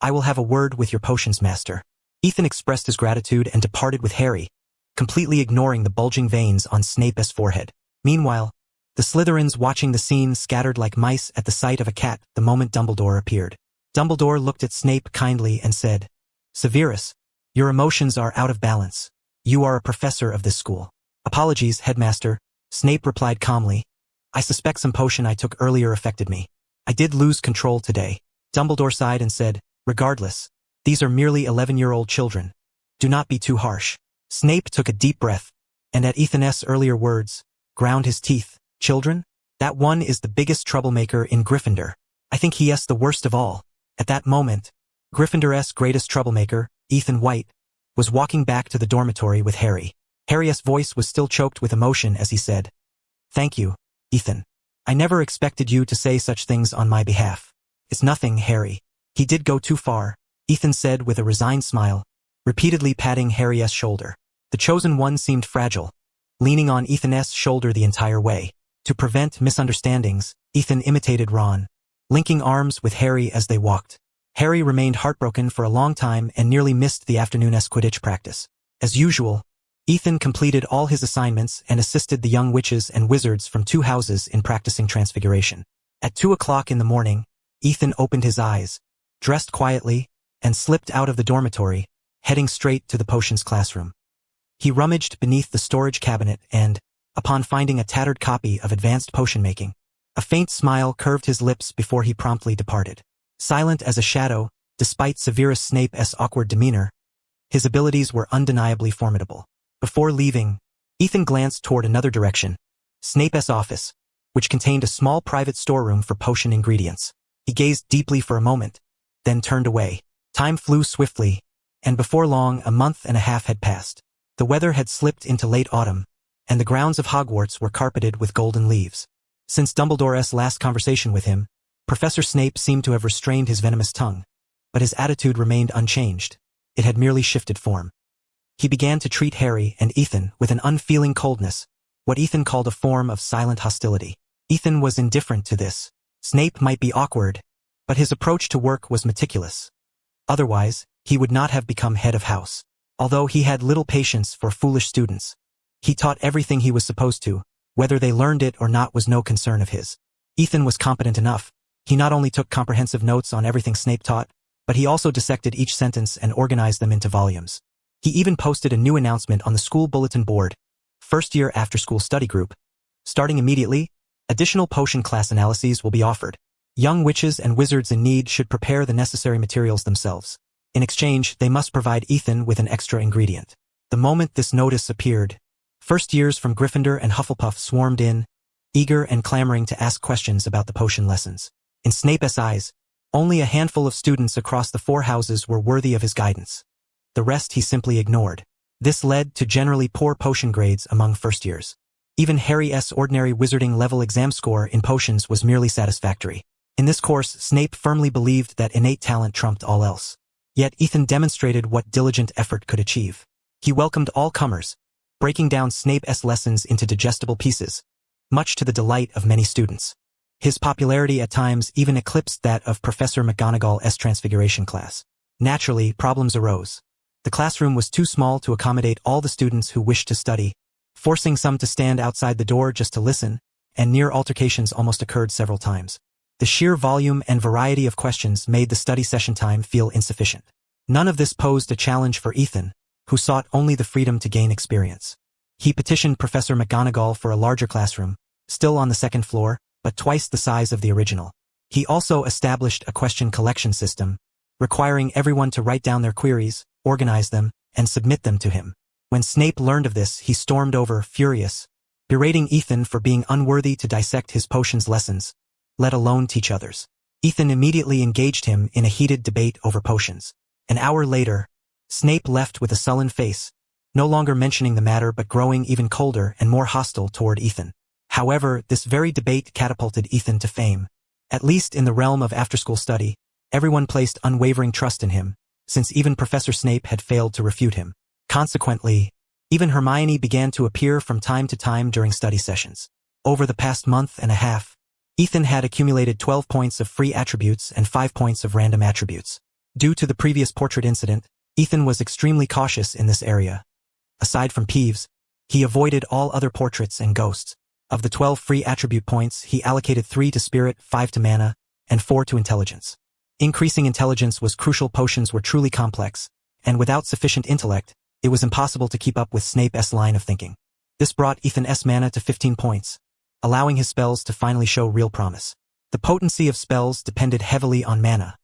I will have a word with your potions master." Ethan expressed his gratitude and departed with Harry, completely ignoring the bulging veins on Snape's forehead. Meanwhile, the Slytherins watching the scene scattered like mice at the sight of a cat the moment Dumbledore appeared. Dumbledore looked at Snape kindly and said, "Severus, your emotions are out of balance. You are a professor of this school." "Apologies, headmaster," Snape replied calmly. "I suspect some potion I took earlier affected me. I did lose control today." Dumbledore sighed and said, "Regardless, these are merely 11-year-old children. Do not be too harsh." Snape took a deep breath, and at Ethan's earlier words, ground his teeth. "Children? That one is the biggest troublemaker in Gryffindor. I think he is the worst of all." At that moment, Gryffindor's greatest troublemaker, Ethan White, was walking back to the dormitory with Harry. Harry's voice was still choked with emotion as he said, "Thank you, Ethan. I never expected you to say such things on my behalf." "It's nothing, Harry. He did go too far," Ethan said with a resigned smile, repeatedly patting Harry's shoulder. The chosen one seemed fragile, leaning on Ethan's shoulder the entire way. To prevent misunderstandings, Ethan imitated Ron, linking arms with Harry as they walked. Harry remained heartbroken for a long time and nearly missed the afternoon's Quidditch practice. As usual, Ethan completed all his assignments and assisted the young witches and wizards from 2 houses in practicing transfiguration. At 2 o'clock in the morning, Ethan opened his eyes, dressed quietly, and slipped out of the dormitory, heading straight to the potions classroom. He rummaged beneath the storage cabinet and, upon finding a tattered copy of Advanced Potion Making, a faint smile curved his lips before he promptly departed. Silent as a shadow, despite Severus Snape's awkward demeanor, his abilities were undeniably formidable. Before leaving, Ethan glanced toward another direction, Snape's office, which contained a small private storeroom for potion ingredients. He gazed deeply for a moment, then turned away. Time flew swiftly, and before long a month and a half had passed. The weather had slipped into late autumn, and the grounds of Hogwarts were carpeted with golden leaves. Since Dumbledore's last conversation with him, Professor Snape seemed to have restrained his venomous tongue, but his attitude remained unchanged. It had merely shifted form. He began to treat Harry and Ethan with an unfeeling coldness, what Ethan called a form of silent hostility. Ethan was indifferent to this. Snape might be awkward, but his approach to work was meticulous. Otherwise, he would not have become head of house. Although he had little patience for foolish students, he taught everything he was supposed to. Whether they learned it or not was no concern of his. Ethan was competent enough. He not only took comprehensive notes on everything Snape taught, but he also dissected each sentence and organized them into volumes. He even posted a new announcement on the school bulletin board: first-year after-school study group. Starting immediately, additional potion class analyses will be offered. Young witches and wizards in need should prepare the necessary materials themselves. In exchange, they must provide Ethan with an extra ingredient. The moment this notice appeared, first years from Gryffindor and Hufflepuff swarmed in, eager and clamoring to ask questions about the potion lessons. In Snape's eyes, only a handful of students across the 4 houses were worthy of his guidance. The rest he simply ignored. This led to generally poor potion grades among first years. Even Harry's ordinary wizarding level exam score in potions was merely satisfactory. In this course, Snape firmly believed that innate talent trumped all else. Yet Ethan demonstrated what diligent effort could achieve. He welcomed all comers, breaking down Snape's lessons into digestible pieces, much to the delight of many students. His popularity at times even eclipsed that of Professor McGonagall's transfiguration class. Naturally, problems arose. The classroom was too small to accommodate all the students who wished to study, forcing some to stand outside the door just to listen, and near altercations almost occurred several times. The sheer volume and variety of questions made the study session time feel insufficient. None of this posed a challenge for Ethan, who sought only the freedom to gain experience. He petitioned Professor McGonagall for a larger classroom, still on the 2nd floor, but twice the size of the original. He also established a question collection system, requiring everyone to write down their queries, organize them, and submit them to him. When Snape learned of this, he stormed over, furious, berating Ethan for being unworthy to dissect his potions lessons, let alone teach others. Ethan immediately engaged him in a heated debate over potions. An hour later, Snape left with a sullen face, no longer mentioning the matter but growing even colder and more hostile toward Ethan. However, this very debate catapulted Ethan to fame. At least in the realm of after-school study, everyone placed unwavering trust in him, since even Professor Snape had failed to refute him. Consequently, even Hermione began to appear from time to time during study sessions. Over the past month and a half, Ethan had accumulated 12 points of free attributes and 5 points of random attributes. Due to the previous portrait incident, Ethan was extremely cautious in this area. Aside from Peeves, he avoided all other portraits and ghosts. Of the 12 free attribute points, he allocated 3 to spirit, 5 to mana, and 4 to intelligence. Increasing intelligence was crucial. Potions were truly complex, and without sufficient intellect, it was impossible to keep up with Snape's line of thinking. This brought Ethan's mana to 15 points, allowing his spells to finally show real promise. The potency of spells depended heavily on mana.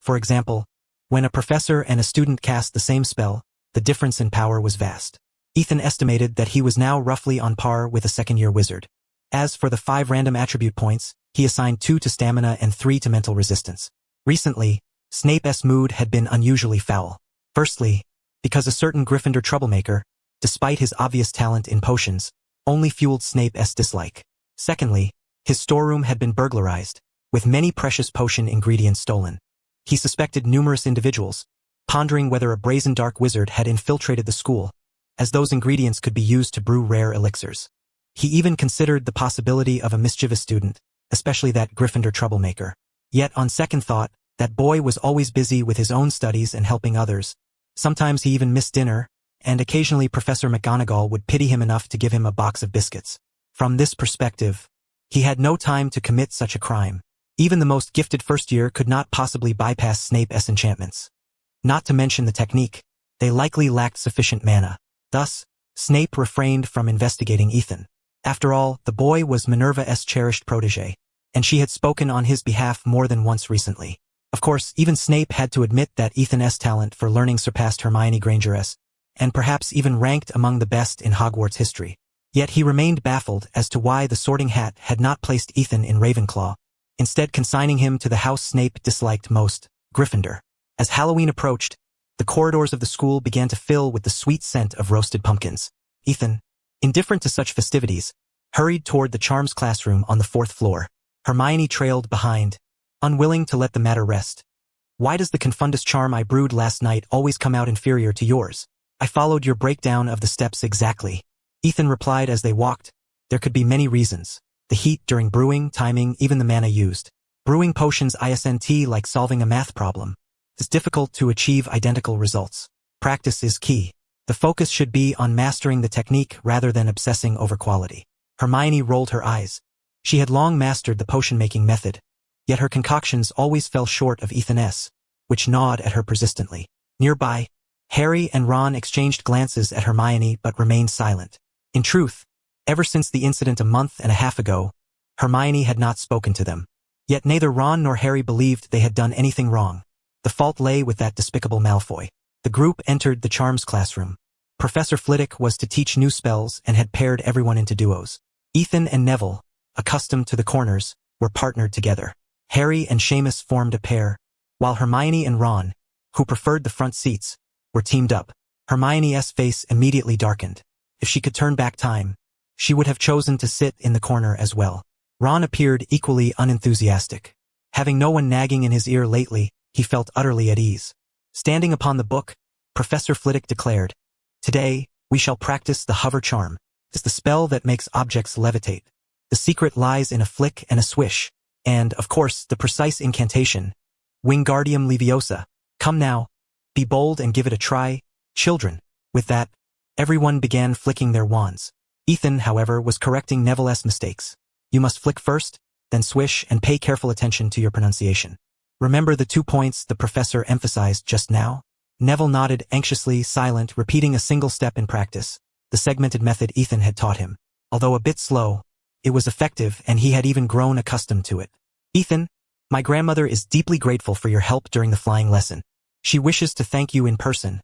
For example, when a professor and a student cast the same spell, the difference in power was vast. Ethan estimated that he was now roughly on par with a second-year wizard. As for the 5 random attribute points, he assigned 2 to stamina and 3 to mental resistance. Recently, Snape's mood had been unusually foul. Firstly, because a certain Gryffindor troublemaker, despite his obvious talent in potions, only fueled Snape's dislike. Secondly, his storeroom had been burglarized, with many precious potion ingredients stolen. He suspected numerous individuals, pondering whether a brazen dark wizard had infiltrated the school, as those ingredients could be used to brew rare elixirs. He even considered the possibility of a mischievous student, especially that Gryffindor troublemaker. Yet on second thought, that boy was always busy with his own studies and helping others. Sometimes he even missed dinner, and occasionally Professor McGonagall would pity him enough to give him a box of biscuits. From this perspective, he had no time to commit such a crime. Even the most gifted first year could not possibly bypass Snape's enchantments. Not to mention the technique, they likely lacked sufficient mana. Thus, Snape refrained from investigating Ethan. After all, the boy was Minerva's cherished protégé, and she had spoken on his behalf more than once recently. Of course, even Snape had to admit that Ethan's talent for learning surpassed Hermione Granger's, and perhaps even ranked among the best in Hogwarts history. Yet he remained baffled as to why the Sorting Hat had not placed Ethan in Ravenclaw, instead consigning him to the house Snape disliked most, Gryffindor. As Halloween approached, the corridors of the school began to fill with the sweet scent of roasted pumpkins. Ethan, indifferent to such festivities, hurried toward the charms classroom on the 4th floor. Hermione trailed behind, unwilling to let the matter rest. Why does the confundus charm I brewed last night always come out inferior to yours? I followed your breakdown of the steps exactly. Ethan replied as they walked. There could be many reasons. The heat during brewing, timing, even the mana used. Brewing potions isn't like solving a math problem. It's difficult to achieve identical results. Practice is key. The focus should be on mastering the technique rather than obsessing over quality. Hermione rolled her eyes. She had long mastered the potion-making method, yet her concoctions always fell short of Ethan's, which gnawed at her persistently. Nearby, Harry and Ron exchanged glances at Hermione but remained silent. In truth, ever since the incident a month and a half ago, Hermione had not spoken to them. Yet neither Ron nor Harry believed they had done anything wrong. The fault lay with that despicable Malfoy. The group entered the charms classroom. Professor Flitwick was to teach new spells and had paired everyone into duos. Ethan and Neville, accustomed to the corners, were partnered together. Harry and Seamus formed a pair, while Hermione and Ron, who preferred the front seats, were teamed up. Hermione's face immediately darkened. If she could turn back time, she would have chosen to sit in the corner as well. Ron appeared equally unenthusiastic. Having no one nagging in his ear lately, he felt utterly at ease. Standing upon the book, Professor Flitwick declared, "Today, we shall practice the hover charm. It's the spell that makes objects levitate. The secret lies in a flick and a swish, and, of course, the precise incantation, Wingardium Leviosa. Come now, be bold and give it a try, children." With that, everyone began flicking their wands. Ethan, however, was correcting Neville's mistakes. "You must flick first, then swish, and pay careful attention to your pronunciation. Remember the 2 points the professor emphasized just now?" Neville nodded anxiously, silent, repeating a single step in practice, the segmented method Ethan had taught him. Although a bit slow, it was effective and he had even grown accustomed to it. "Ethan, my grandmother is deeply grateful for your help during the flying lesson. She wishes to thank you in person,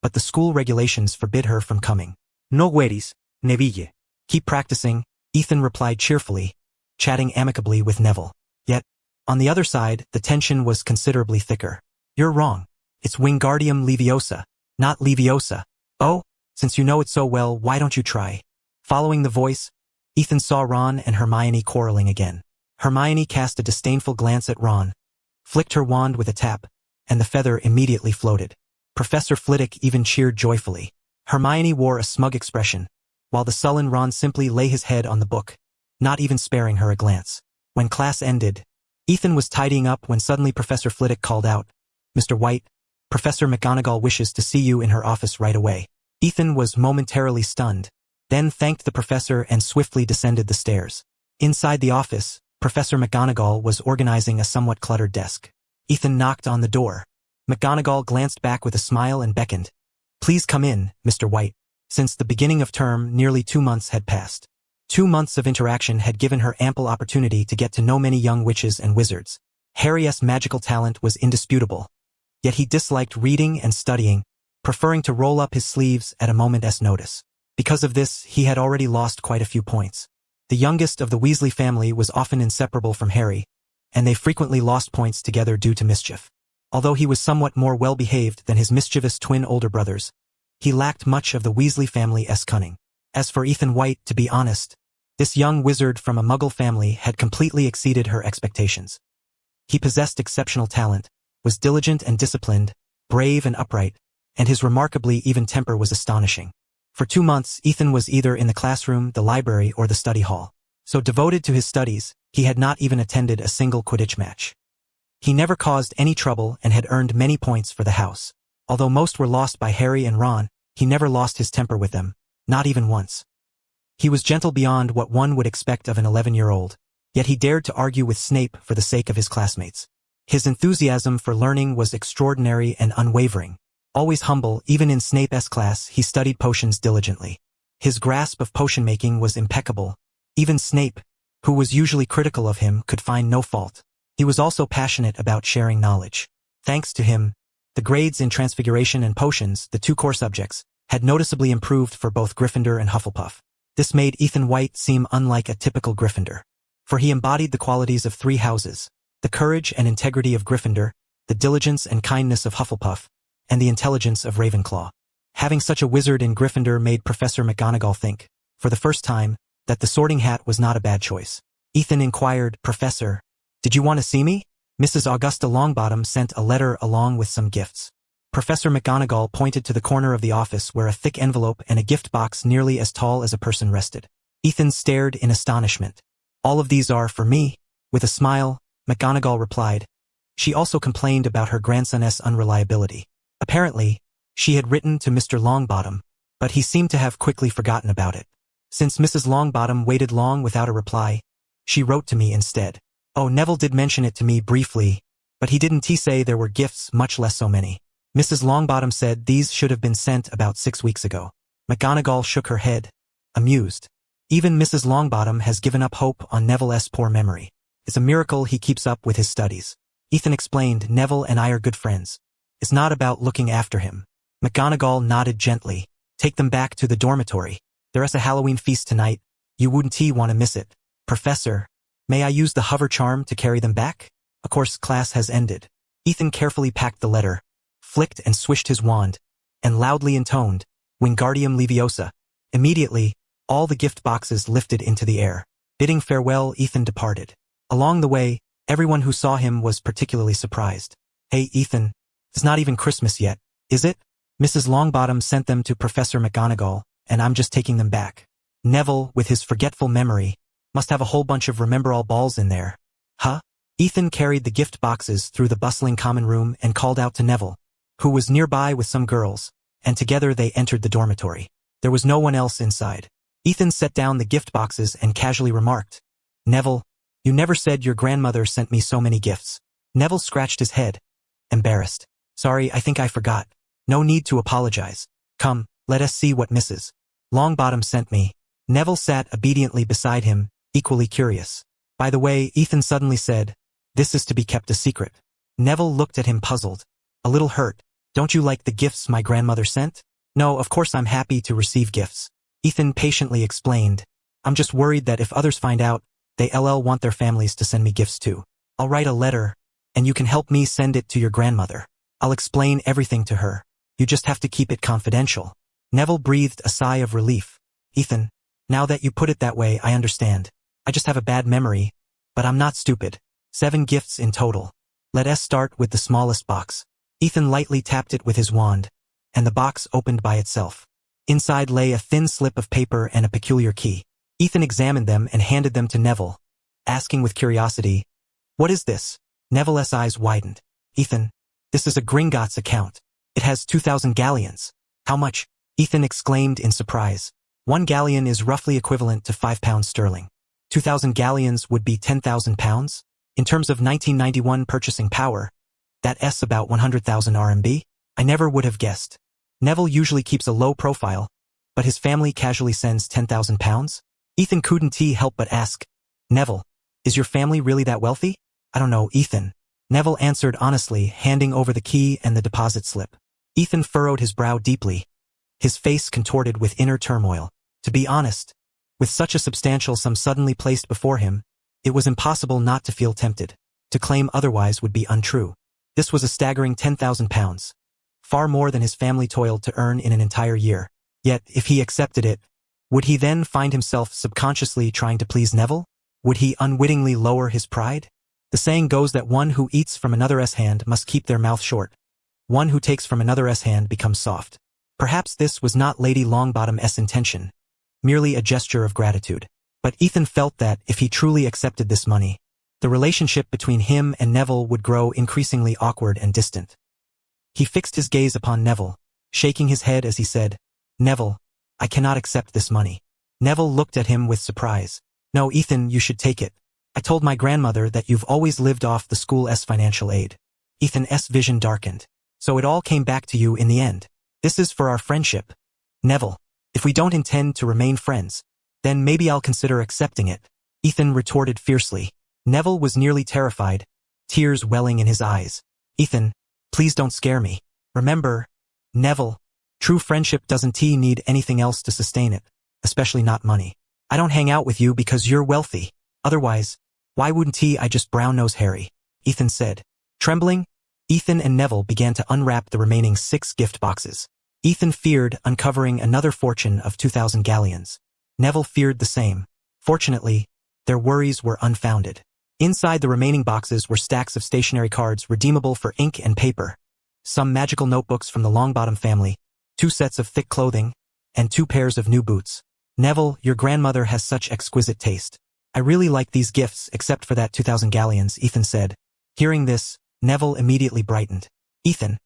but the school regulations forbid her from coming." "No worries, Neville. Keep practicing," Ethan replied cheerfully, chatting amicably with Neville. Yet, on the other side, the tension was considerably thicker. "You're wrong. It's Wingardium Leviosa, not Leviosa." "Oh, since you know it so well, why don't you try?" Following the voice, Ethan saw Ron and Hermione quarreling again. Hermione cast a disdainful glance at Ron, flicked her wand with a tap, and the feather immediately floated. Professor Flitwick even cheered joyfully. Hermione wore a smug expression, while the sullen Ron simply lay his head on the book, not even sparing her a glance. When class ended, Ethan was tidying up when suddenly Professor Flitwick called out, "Mr. White, Professor McGonagall wishes to see you in her office right away." Ethan was momentarily stunned, then thanked the professor and swiftly descended the stairs. Inside the office, Professor McGonagall was organizing a somewhat cluttered desk. Ethan knocked on the door. McGonagall glanced back with a smile and beckoned. "Please come in, Mr. White." Since the beginning of term, nearly 2 months had passed. 2 months of interaction had given her ample opportunity to get to know many young witches and wizards. Harry's magical talent was indisputable, yet he disliked reading and studying, preferring to roll up his sleeves at a moment's notice. Because of this, he had already lost quite a few points. The youngest of the Weasley family was often inseparable from Harry, and they frequently lost points together due to mischief. Although he was somewhat more well-behaved than his mischievous twin older brothers, he lacked much of the Weasley family's cunning. As for Ethan White, to be honest, this young wizard from a Muggle family had completely exceeded her expectations. He possessed exceptional talent, was diligent and disciplined, brave and upright, and his remarkably even temper was astonishing. For 2 months, Ethan was either in the classroom, the library, or the study hall. So devoted to his studies, he had not even attended a single Quidditch match. He never caused any trouble and had earned many points for the house. Although most were lost by Harry and Ron, he never lost his temper with them, not even once. He was gentle beyond what one would expect of an 11-year-old, yet he dared to argue with Snape for the sake of his classmates. His enthusiasm for learning was extraordinary and unwavering. Always humble, even in Snape's class, he studied potions diligently. His grasp of potion-making was impeccable. Even Snape, who was usually critical of him, could find no fault. He was also passionate about sharing knowledge. Thanks to him, the grades in Transfiguration and Potions, the 2 core subjects, had noticeably improved for both Gryffindor and Hufflepuff. This made Ethan White seem unlike a typical Gryffindor, for he embodied the qualities of 3 houses: the courage and integrity of Gryffindor, the diligence and kindness of Hufflepuff, and the intelligence of Ravenclaw. Having such a wizard in Gryffindor made Professor McGonagall think, for the first time, that the Sorting Hat was not a bad choice. Ethan inquired, "Professor, did you want to see me?" Mrs. Augusta Longbottom sent a letter along with some gifts. Professor McGonagall pointed to the corner of the office where a thick envelope and a gift box nearly as tall as a person rested. Ethan stared in astonishment. "All of these are for me?" With a smile, McGonagall replied. She also complained about her grandson's unreliability. Apparently, she had written to Mr. Longbottom, but he seemed to have quickly forgotten about it. Since Mrs. Longbottom waited long without a reply, she wrote to me instead. Oh, Neville did mention it to me briefly, but he didn't say there were gifts, much less so many. Mrs. Longbottom said these should have been sent about 6 weeks ago. McGonagall shook her head, amused. Even Mrs. Longbottom has given up hope on Neville's poor memory. It's a miracle he keeps up with his studies. Ethan explained, Neville and I are good friends. It's not about looking after him. McGonagall nodded gently. Take them back to the dormitory. There's a Halloween feast tonight. You wouldn't want to miss it. Professor, may I use the hover charm to carry them back? Of course, class has ended. Ethan carefully packed the letter, flicked and swished his wand, and loudly intoned, Wingardium Leviosa. Immediately, all the gift boxes lifted into the air. Bidding farewell, Ethan departed. Along the way, everyone who saw him was particularly surprised. Hey, Ethan, it's not even Christmas yet, is it? Mrs. Longbottom sent them to Professor McGonagall, and I'm just taking them back. Neville, with his forgetful memory, must have a whole bunch of remember-all balls in there. Huh? Ethan carried the gift boxes through the bustling common room and called out to Neville, who was nearby with some girls, and together they entered the dormitory. There was no one else inside. Ethan set down the gift boxes and casually remarked, Neville, you never said your grandmother sent me so many gifts. Neville scratched his head, embarrassed. Sorry, I think I forgot. No need to apologize. Come, let us see what Mrs. Longbottom sent me. Neville sat obediently beside him, equally curious. By the way, Ethan suddenly said, this is to be kept a secret. Neville looked at him puzzled, a little hurt. Don't you like the gifts my grandmother sent? No, of course I'm happy to receive gifts. Ethan patiently explained. I'm just worried that if others find out, they want their families to send me gifts too. I'll write a letter, and you can help me send it to your grandmother. I'll explain everything to her. You just have to keep it confidential. Neville breathed a sigh of relief. Ethan, now that you put it that way, I understand. I just have a bad memory, but I'm not stupid. 7 gifts in total. Let us start with the smallest box. Ethan lightly tapped it with his wand, and the box opened by itself. Inside lay a thin slip of paper and a peculiar key. Ethan examined them and handed them to Neville, asking with curiosity, what is this? Neville's eyes widened. Ethan, this is a Gringotts account. It has 2,000 galleons. How much? Ethan exclaimed in surprise. 1 galleon is roughly equivalent to £5 sterling. 2,000 galleons would be £10,000? In terms of 1991 purchasing power, that's about 100,000 RMB? I never would have guessed. Neville usually keeps a low profile, but his family casually sends £10,000? Ethan couldn't help but ask, Neville, is your family really that wealthy? I don't know, Ethan. Neville answered honestly, handing over the key and the deposit slip. Ethan furrowed his brow deeply, his face contorted with inner turmoil. To be honest, with such a substantial sum suddenly placed before him, it was impossible not to feel tempted. To claim otherwise would be untrue. This was a staggering £10,000, far more than his family toiled to earn in an entire year. Yet, if he accepted it, would he then find himself subconsciously trying to please Neville? Would he unwittingly lower his pride? The saying goes that one who eats from another's hand must keep their mouth short. One who takes from another's hand becomes soft. Perhaps this was not Lady Longbottom's intention, merely a gesture of gratitude. But Ethan felt that, if he truly accepted this money, the relationship between him and Neville would grow increasingly awkward and distant. He fixed his gaze upon Neville, shaking his head as he said, Neville, I cannot accept this money. Neville looked at him with surprise. No, Ethan, you should take it. I told my grandmother that you've always lived off the school's financial aid. Ethan's vision darkened. So it all came back to you in the end. This is for our friendship. Neville, if we don't intend to remain friends, then maybe I'll consider accepting it. Ethan retorted fiercely. Neville was nearly terrified, tears welling in his eyes. Ethan, please don't scare me. Remember, Neville, true friendship doesn't need anything else to sustain it, especially not money. I don't hang out with you because you're wealthy. Otherwise, why wouldn't I just brown-nose Harry? Ethan said. Trembling, Ethan and Neville began to unwrap the remaining 6 gift boxes. Ethan feared uncovering another fortune of 2,000 galleons. Neville feared the same. Fortunately, their worries were unfounded. Inside the remaining boxes were stacks of stationery cards redeemable for ink and paper, some magical notebooks from the Longbottom family, 2 sets of thick clothing, and 2 pairs of new boots. Neville, your grandmother has such exquisite taste. I really like these gifts except for that 2,000 galleons, Ethan said. Hearing this, Neville immediately brightened. Ethan,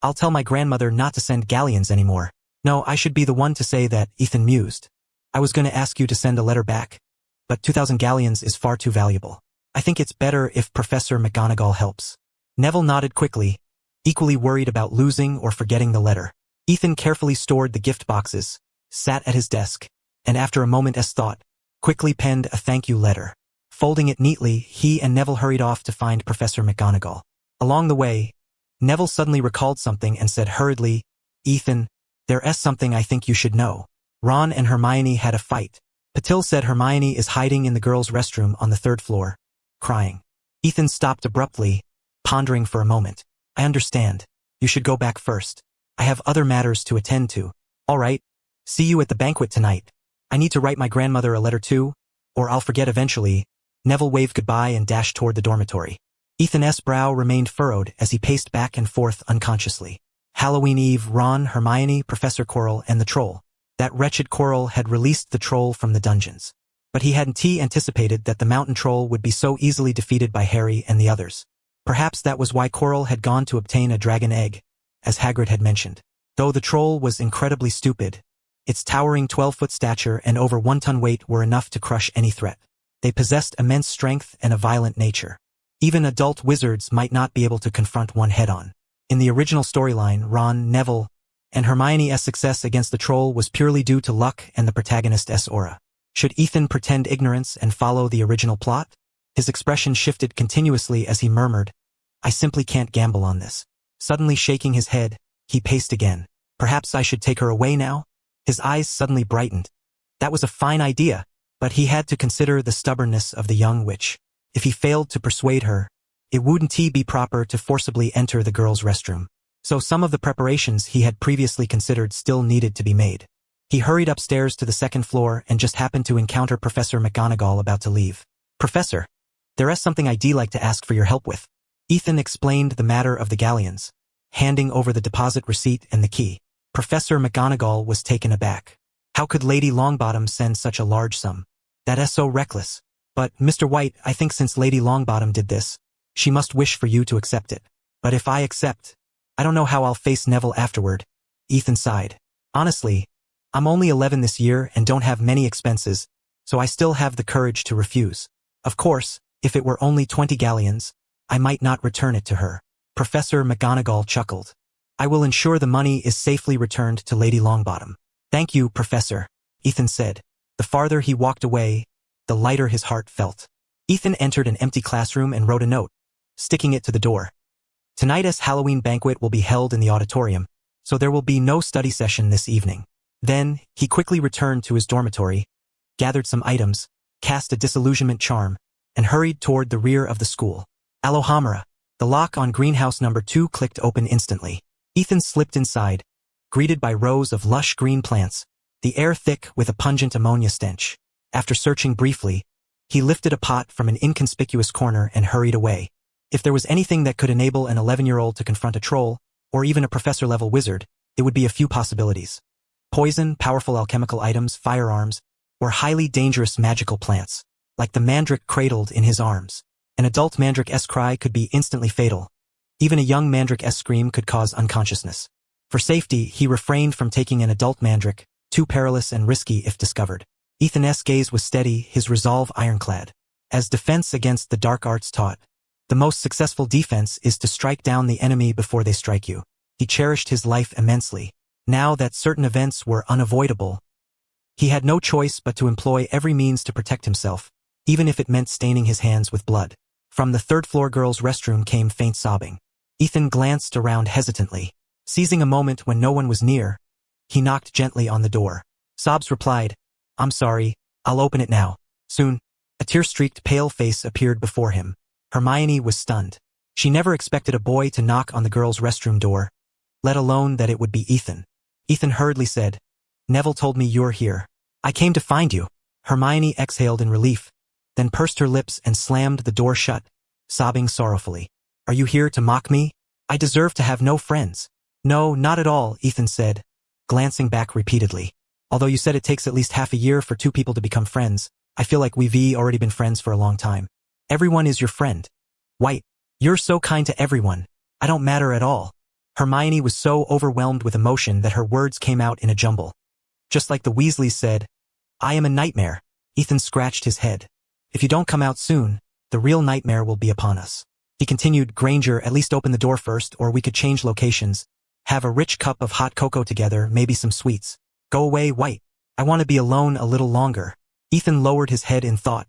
I'll tell my grandmother not to send galleons anymore. No, I should be the one to say that, Ethan mused. I was going to ask you to send a letter back, but 2,000 galleons is far too valuable. I think it's better if Professor McGonagall helps. Neville nodded quickly, equally worried about losing or forgetting the letter. Ethan carefully stored the gift boxes, sat at his desk, and after a moment's thought, quickly penned a thank you letter. Folding it neatly, he and Neville hurried off to find Professor McGonagall. Along the way, Neville suddenly recalled something and said hurriedly, Ethan, there's something I think you should know. Ron and Hermione had a fight. Patil said Hermione is hiding in the girls' restroom on the 3rd floor, crying. Ethan stopped abruptly, pondering for a moment. I understand. You should go back first. I have other matters to attend to. All right. See you at the banquet tonight. I need to write my grandmother a letter too, or I'll forget eventually. Neville waved goodbye and dashed toward the dormitory. Ethan's brow remained furrowed as he paced back and forth unconsciously. Halloween Eve, Ron, Hermione, Professor Quirrell, and the troll. That wretched Quirrell had released the troll from the dungeons. But he hadn't anticipated that the mountain troll would be so easily defeated by Harry and the others. Perhaps that was why Quirrell had gone to obtain a dragon egg, as Hagrid had mentioned. Though the troll was incredibly stupid, its towering 12-foot stature and over 1-ton weight were enough to crush any threat. They possessed immense strength and a violent nature. Even adult wizards might not be able to confront one head-on. In the original storyline, Ron, Neville, and Hermione's success against the troll was purely due to luck and the protagonist's aura. Should Ethan pretend ignorance and follow the original plot? His expression shifted continuously as he murmured, I simply can't gamble on this. Suddenly shaking his head, he paced again. Perhaps I should take her away now? His eyes suddenly brightened. That was a fine idea, but he had to consider the stubbornness of the young witch. If he failed to persuade her, it wouldn't be proper to forcibly enter the girls' restroom. So some of the preparations he had previously considered still needed to be made. He hurried upstairs to the 2nd floor and just happened to encounter Professor McGonagall about to leave. Professor, there's something I'd like to ask for your help with. Ethan explained the matter of the galleons, handing over the deposit receipt and the key. Professor McGonagall was taken aback. How could Lady Longbottom send such a large sum? That is so reckless. But, Mr. White, I think since Lady Longbottom did this, she must wish for you to accept it. But if I accept, I don't know how I'll face Neville afterward. Ethan sighed. Honestly, I'm only 11 this year and don't have many expenses, so I still have the courage to refuse. Of course, if it were only 20 galleons, I might not return it to her. Professor McGonagall chuckled. I will ensure the money is safely returned to Lady Longbottom. Thank you, Professor, Ethan said. The farther he walked away, the lighter his heart felt. Ethan entered an empty classroom and wrote a note, sticking it to the door. Tonight's Halloween banquet will be held in the auditorium, so there will be no study session this evening. Then, he quickly returned to his dormitory, gathered some items, cast a disillusionment charm, and hurried toward the rear of the school. Alohomora. The lock on greenhouse number 2 clicked open instantly. Ethan slipped inside, greeted by rows of lush green plants, the air thick with a pungent ammonia stench. After searching briefly, he lifted a pot from an inconspicuous corner and hurried away. If there was anything that could enable an 11-year-old to confront a troll, or even a professor-level wizard, it would be a few possibilities. Poison, powerful alchemical items, firearms, or highly dangerous magical plants, like the mandrake cradled in his arms. An adult mandrake's cry could be instantly fatal. Even a young mandrake's scream could cause unconsciousness. For safety, he refrained from taking an adult mandrake, too perilous and risky if discovered. Ethan's gaze was steady, his resolve ironclad. As defense against the dark arts taught, the most successful defense is to strike down the enemy before they strike you. He cherished his life immensely. Now that certain events were unavoidable, he had no choice but to employ every means to protect himself, even if it meant staining his hands with blood. From the 3rd-floor girls' restroom came faint sobbing. Ethan glanced around hesitantly. Seizing a moment when no one was near, he knocked gently on the door. Sobs replied, I'm sorry, I'll open it now. Soon, a tear-streaked pale face appeared before him. Hermione was stunned. She never expected a boy to knock on the girls' restroom door, let alone that it would be Ethan. Ethan hurriedly said, Neville told me you're here. I came to find you. Hermione exhaled in relief, then pursed her lips and slammed the door shut, sobbing sorrowfully. Are you here to mock me? I deserve to have no friends. No, not at all, Ethan said, glancing back repeatedly. Although you said it takes at least half a year for two people to become friends, I feel like we've already been friends for a long time. Everyone is your friend. White, you're so kind to everyone. I don't matter at all. Hermione was so overwhelmed with emotion that her words came out in a jumble. Just like the Weasleys said, I am a nightmare. Ethan scratched his head. If you don't come out soon, the real nightmare will be upon us. He continued, Granger, at least open the door first, or we could change locations. Have a rich cup of hot cocoa together, maybe some sweets. Go away, White. I want to be alone a little longer. Ethan lowered his head in thought,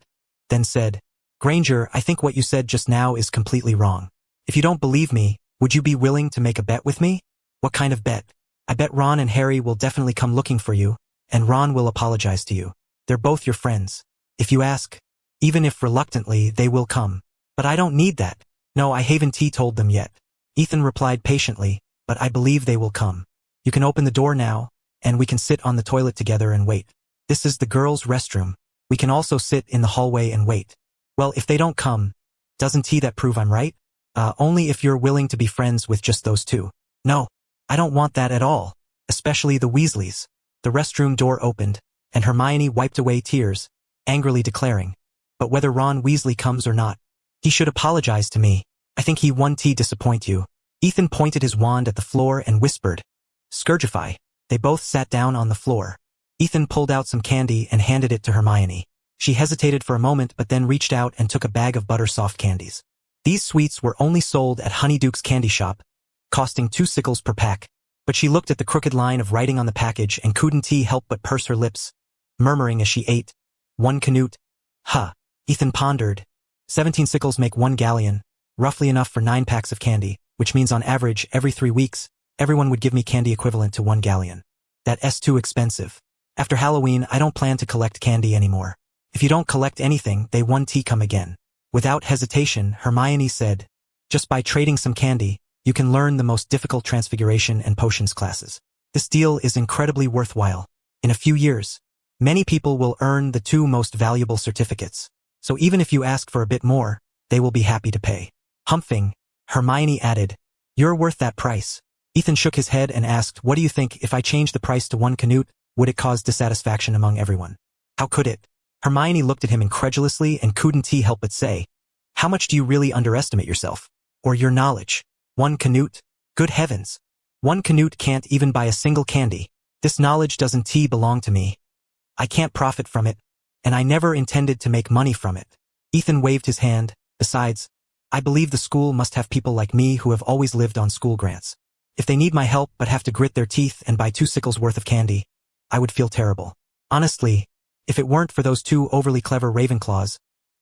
then said, Granger, I think what you said just now is completely wrong. If you don't believe me, would you be willing to make a bet with me? What kind of bet? I bet Ron and Harry will definitely come looking for you, and Ron will apologize to you. They're both your friends. If you ask, even if reluctantly, they will come. But I don't need that. No, I haven't told them yet. Ethan replied patiently, but I believe they will come. You can open the door now, and we can sit on the toilet together and wait. This is the girls' restroom. We can also sit in the hallway and wait. Well, if they don't come, doesn't that prove I'm right? Only if you're willing to be friends with just those two. No, I don't want that at all, especially the Weasleys. The restroom door opened, and Hermione wiped away tears, angrily declaring, but whether Ron Weasley comes or not, he should apologize to me. I think he won't disappoint you. Ethan pointed his wand at the floor and whispered, Scourgify. They both sat down on the floor. Ethan pulled out some candy and handed it to Hermione. She hesitated for a moment but then reached out and took a bag of butter soft candies. These sweets were only sold at Honeyduke's candy shop, costing 2 sickles per pack, but she looked at the crooked line of writing on the package and couldn't help but purse her lips, murmuring as she ate, 1 canute. Huh, Ethan pondered. 17 sickles make 1 galleon, roughly enough for 9 packs of candy, which means on average, every 3 weeks, everyone would give me candy equivalent to 1 galleon. That's too expensive. After Halloween, I don't plan to collect candy anymore. If you don't collect anything, they won't come again. Without hesitation, Hermione said, just by trading some candy, you can learn the most difficult transfiguration and potions classes. This deal is incredibly worthwhile. In a few years, many people will earn the 2 most valuable certificates. So even if you ask for a bit more, they will be happy to pay. Humphing, Hermione added, you're worth that price. Ethan shook his head and asked, what do you think if I change the price to 1 canute, would it cause dissatisfaction among everyone? How could it? Hermione looked at him incredulously and couldn't help but say, how much do you really underestimate yourself? Or your knowledge? 1 canute? Good heavens. 1 canute can't even buy a single candy. This knowledge doesn't belong to me. I can't profit from it, and I never intended to make money from it. Ethan waved his hand. Besides, I believe the school must have people like me who have always lived on school grants. If they need my help but have to grit their teeth and buy 2 sickles worth of candy, I would feel terrible. Honestly, if it weren't for those 2 overly clever Ravenclaws,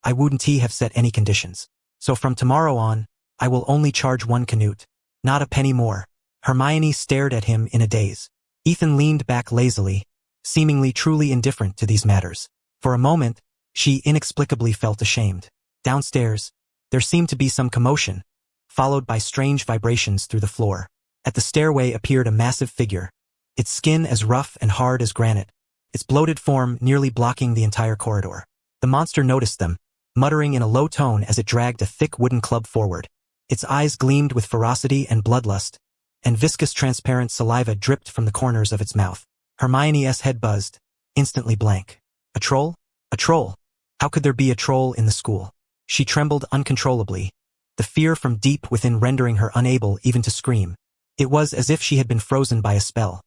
I wouldn't have set any conditions. So from tomorrow on, I will only charge 1 canute, not a penny more. Hermione stared at him in a daze. Ethan leaned back lazily, seemingly truly indifferent to these matters. For a moment, she inexplicably felt ashamed. Downstairs, there seemed to be some commotion, followed by strange vibrations through the floor. At the stairway appeared a massive figure, its skin as rough and hard as granite, its bloated form nearly blocking the entire corridor. The monster noticed them, muttering in a low tone as it dragged a thick wooden club forward. Its eyes gleamed with ferocity and bloodlust, and viscous transparent saliva dripped from the corners of its mouth. Hermione's head buzzed, instantly blank. A troll? A troll? How could there be a troll in the school? She trembled uncontrollably, the fear from deep within rendering her unable even to scream. It was as if she had been frozen by a spell.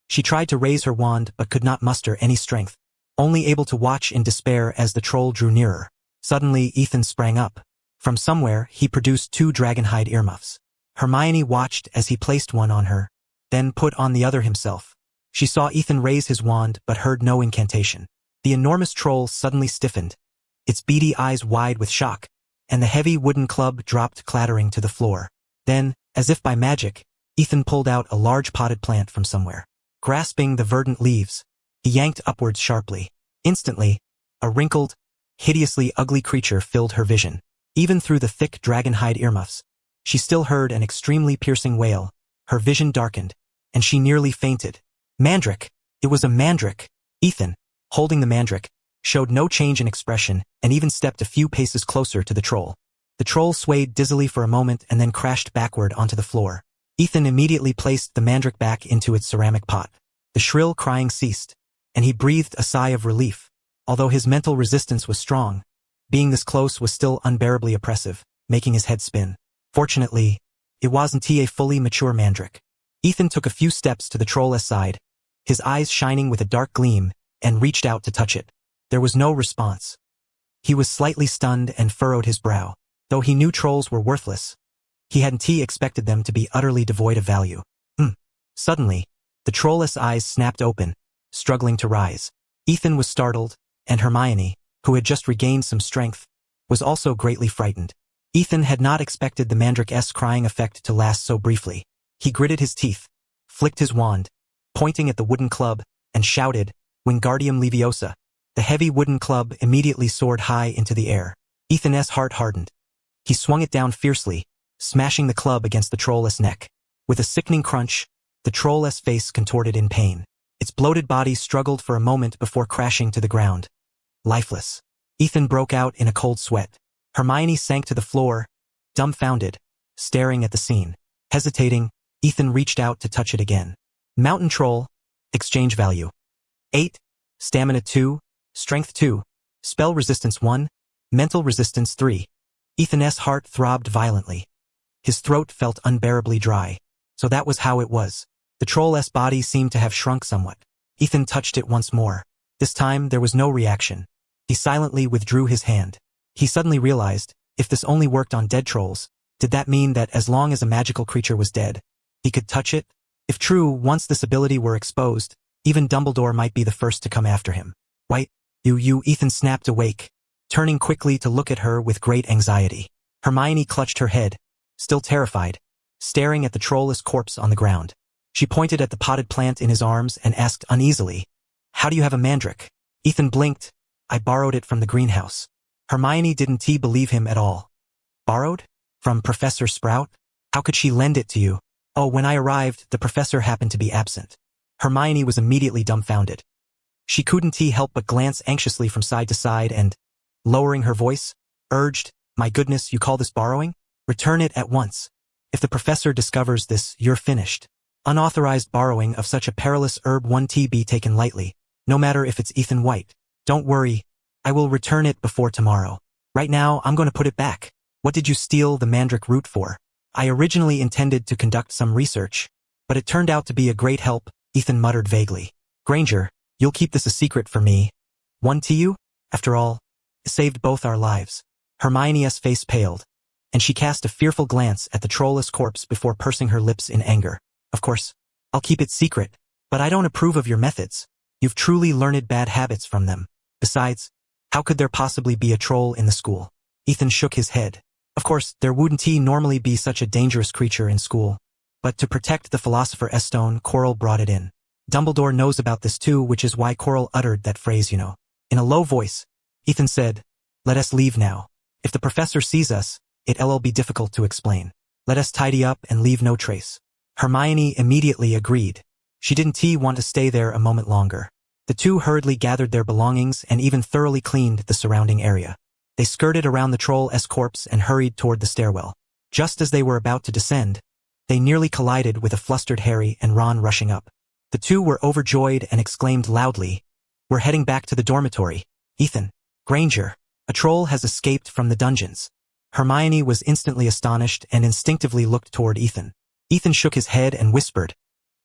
She tried to raise her wand but could not muster any strength, only able to watch in despair as the troll drew nearer. Suddenly, Ethan sprang up. From somewhere, he produced 2 dragonhide earmuffs. Hermione watched as he placed one on her, then put on the other himself. She saw Ethan raise his wand but heard no incantation. The enormous troll suddenly stiffened, its beady eyes wide with shock, and the heavy wooden club dropped clattering to the floor. Then, as if by magic, Ethan pulled out a large potted plant from somewhere. Grasping the verdant leaves, he yanked upwards sharply. Instantly, a wrinkled, hideously ugly creature filled her vision. Even through the thick dragonhide earmuffs, she still heard an extremely piercing wail. Her vision darkened, and she nearly fainted. Mandrake! It was a mandrake! Ethan, holding the mandrake, showed no change in expression and even stepped a few paces closer to the troll. The troll swayed dizzily for a moment and then crashed backward onto the floor. Ethan immediately placed the mandrake back into its ceramic pot. The shrill crying ceased, and he breathed a sigh of relief. Although his mental resistance was strong, being this close was still unbearably oppressive, making his head spin. Fortunately, it wasn't a fully mature mandrake. Ethan took a few steps to the trollless side, his eyes shining with a dark gleam, and reached out to touch it. There was no response. He was slightly stunned and furrowed his brow. Though he knew trolls were worthless, he hadn't expected them to be utterly devoid of value. Suddenly, the trollless eyes snapped open, struggling to rise. Ethan was startled, and Hermione, who had just regained some strength, was also greatly frightened. Ethan had not expected the mandrake's crying effect to last so briefly. He gritted his teeth, flicked his wand, pointing at the wooden club, and shouted, Wingardium Leviosa. The heavy wooden club immediately soared high into the air. Ethan's heart hardened. He swung it down fiercely, smashing the club against the trollless neck. With a sickening crunch, the trollless face contorted in pain. Its bloated body struggled for a moment before crashing to the ground. Lifeless. Ethan broke out in a cold sweat. Hermione sank to the floor, dumbfounded, staring at the scene. Hesitating, Ethan reached out to touch it again. Mountain Troll. Exchange value. 8. Stamina 2. Strength 2. Spell resistance 1. Mental resistance 3. Ethan's heart throbbed violently. His throat felt unbearably dry. So that was how it was. The troll's body seemed to have shrunk somewhat. Ethan touched it once more. This time there was no reaction. He silently withdrew his hand. He suddenly realized, if this only worked on dead trolls, did that mean that as long as a magical creature was dead, he could touch it? If true, once this ability were exposed, even Dumbledore might be the first to come after him. Wait, you, Ethan snapped awake, turning quickly to look at her with great anxiety. Hermione clutched her head, still terrified, staring at the trollless corpse on the ground. She pointed at the potted plant in his arms and asked uneasily, How do you have a mandrake? Ethan blinked. I borrowed it from the greenhouse. Hermione didn't believe him at all. Borrowed? From Professor Sprout? How could she lend it to you? Oh, when I arrived, the professor happened to be absent. Hermione was immediately dumbfounded. She couldn't help but glance anxiously from side to side and, lowering her voice, urged, My goodness, you call this borrowing? Return it at once. If the professor discovers this, you're finished. Unauthorized borrowing of such a perilous herb won't be taken lightly, no matter if it's Ethan White. Don't worry, I will return it before tomorrow. Right now, I'm going to put it back. What did you steal the mandrake root for? I originally intended to conduct some research, but it turned out to be a great help, Ethan muttered vaguely. Granger, you'll keep this a secret for me. One to you? After all, it saved both our lives. Hermione's face paled, and she cast a fearful glance at the trollless corpse before pursing her lips in anger. Of course, I'll keep it secret, but I don't approve of your methods. You've truly learned bad habits from them. Besides, how could there possibly be a troll in the school? Ethan shook his head. Of course, there wouldn't normally be such a dangerous creature in school. But to protect the Philosopher's Stone, Quirrell brought it in. Dumbledore knows about this too, which is why Quirrell uttered that phrase, In a low voice, Ethan said, Let us leave now. If the professor sees us, it'll be difficult to explain. Let us tidy up and leave no trace. Hermione immediately agreed. She didn't want to stay there a moment longer. The two hurriedly gathered their belongings and even thoroughly cleaned the surrounding area. They skirted around the troll's corpse and hurried toward the stairwell. Just as they were about to descend, they nearly collided with a flustered Harry and Ron rushing up. The two were overjoyed and exclaimed loudly, We're heading back to the dormitory. Ethan, Granger, a troll has escaped from the dungeons. Hermione was instantly astonished and instinctively looked toward Ethan. Ethan shook his head and whispered,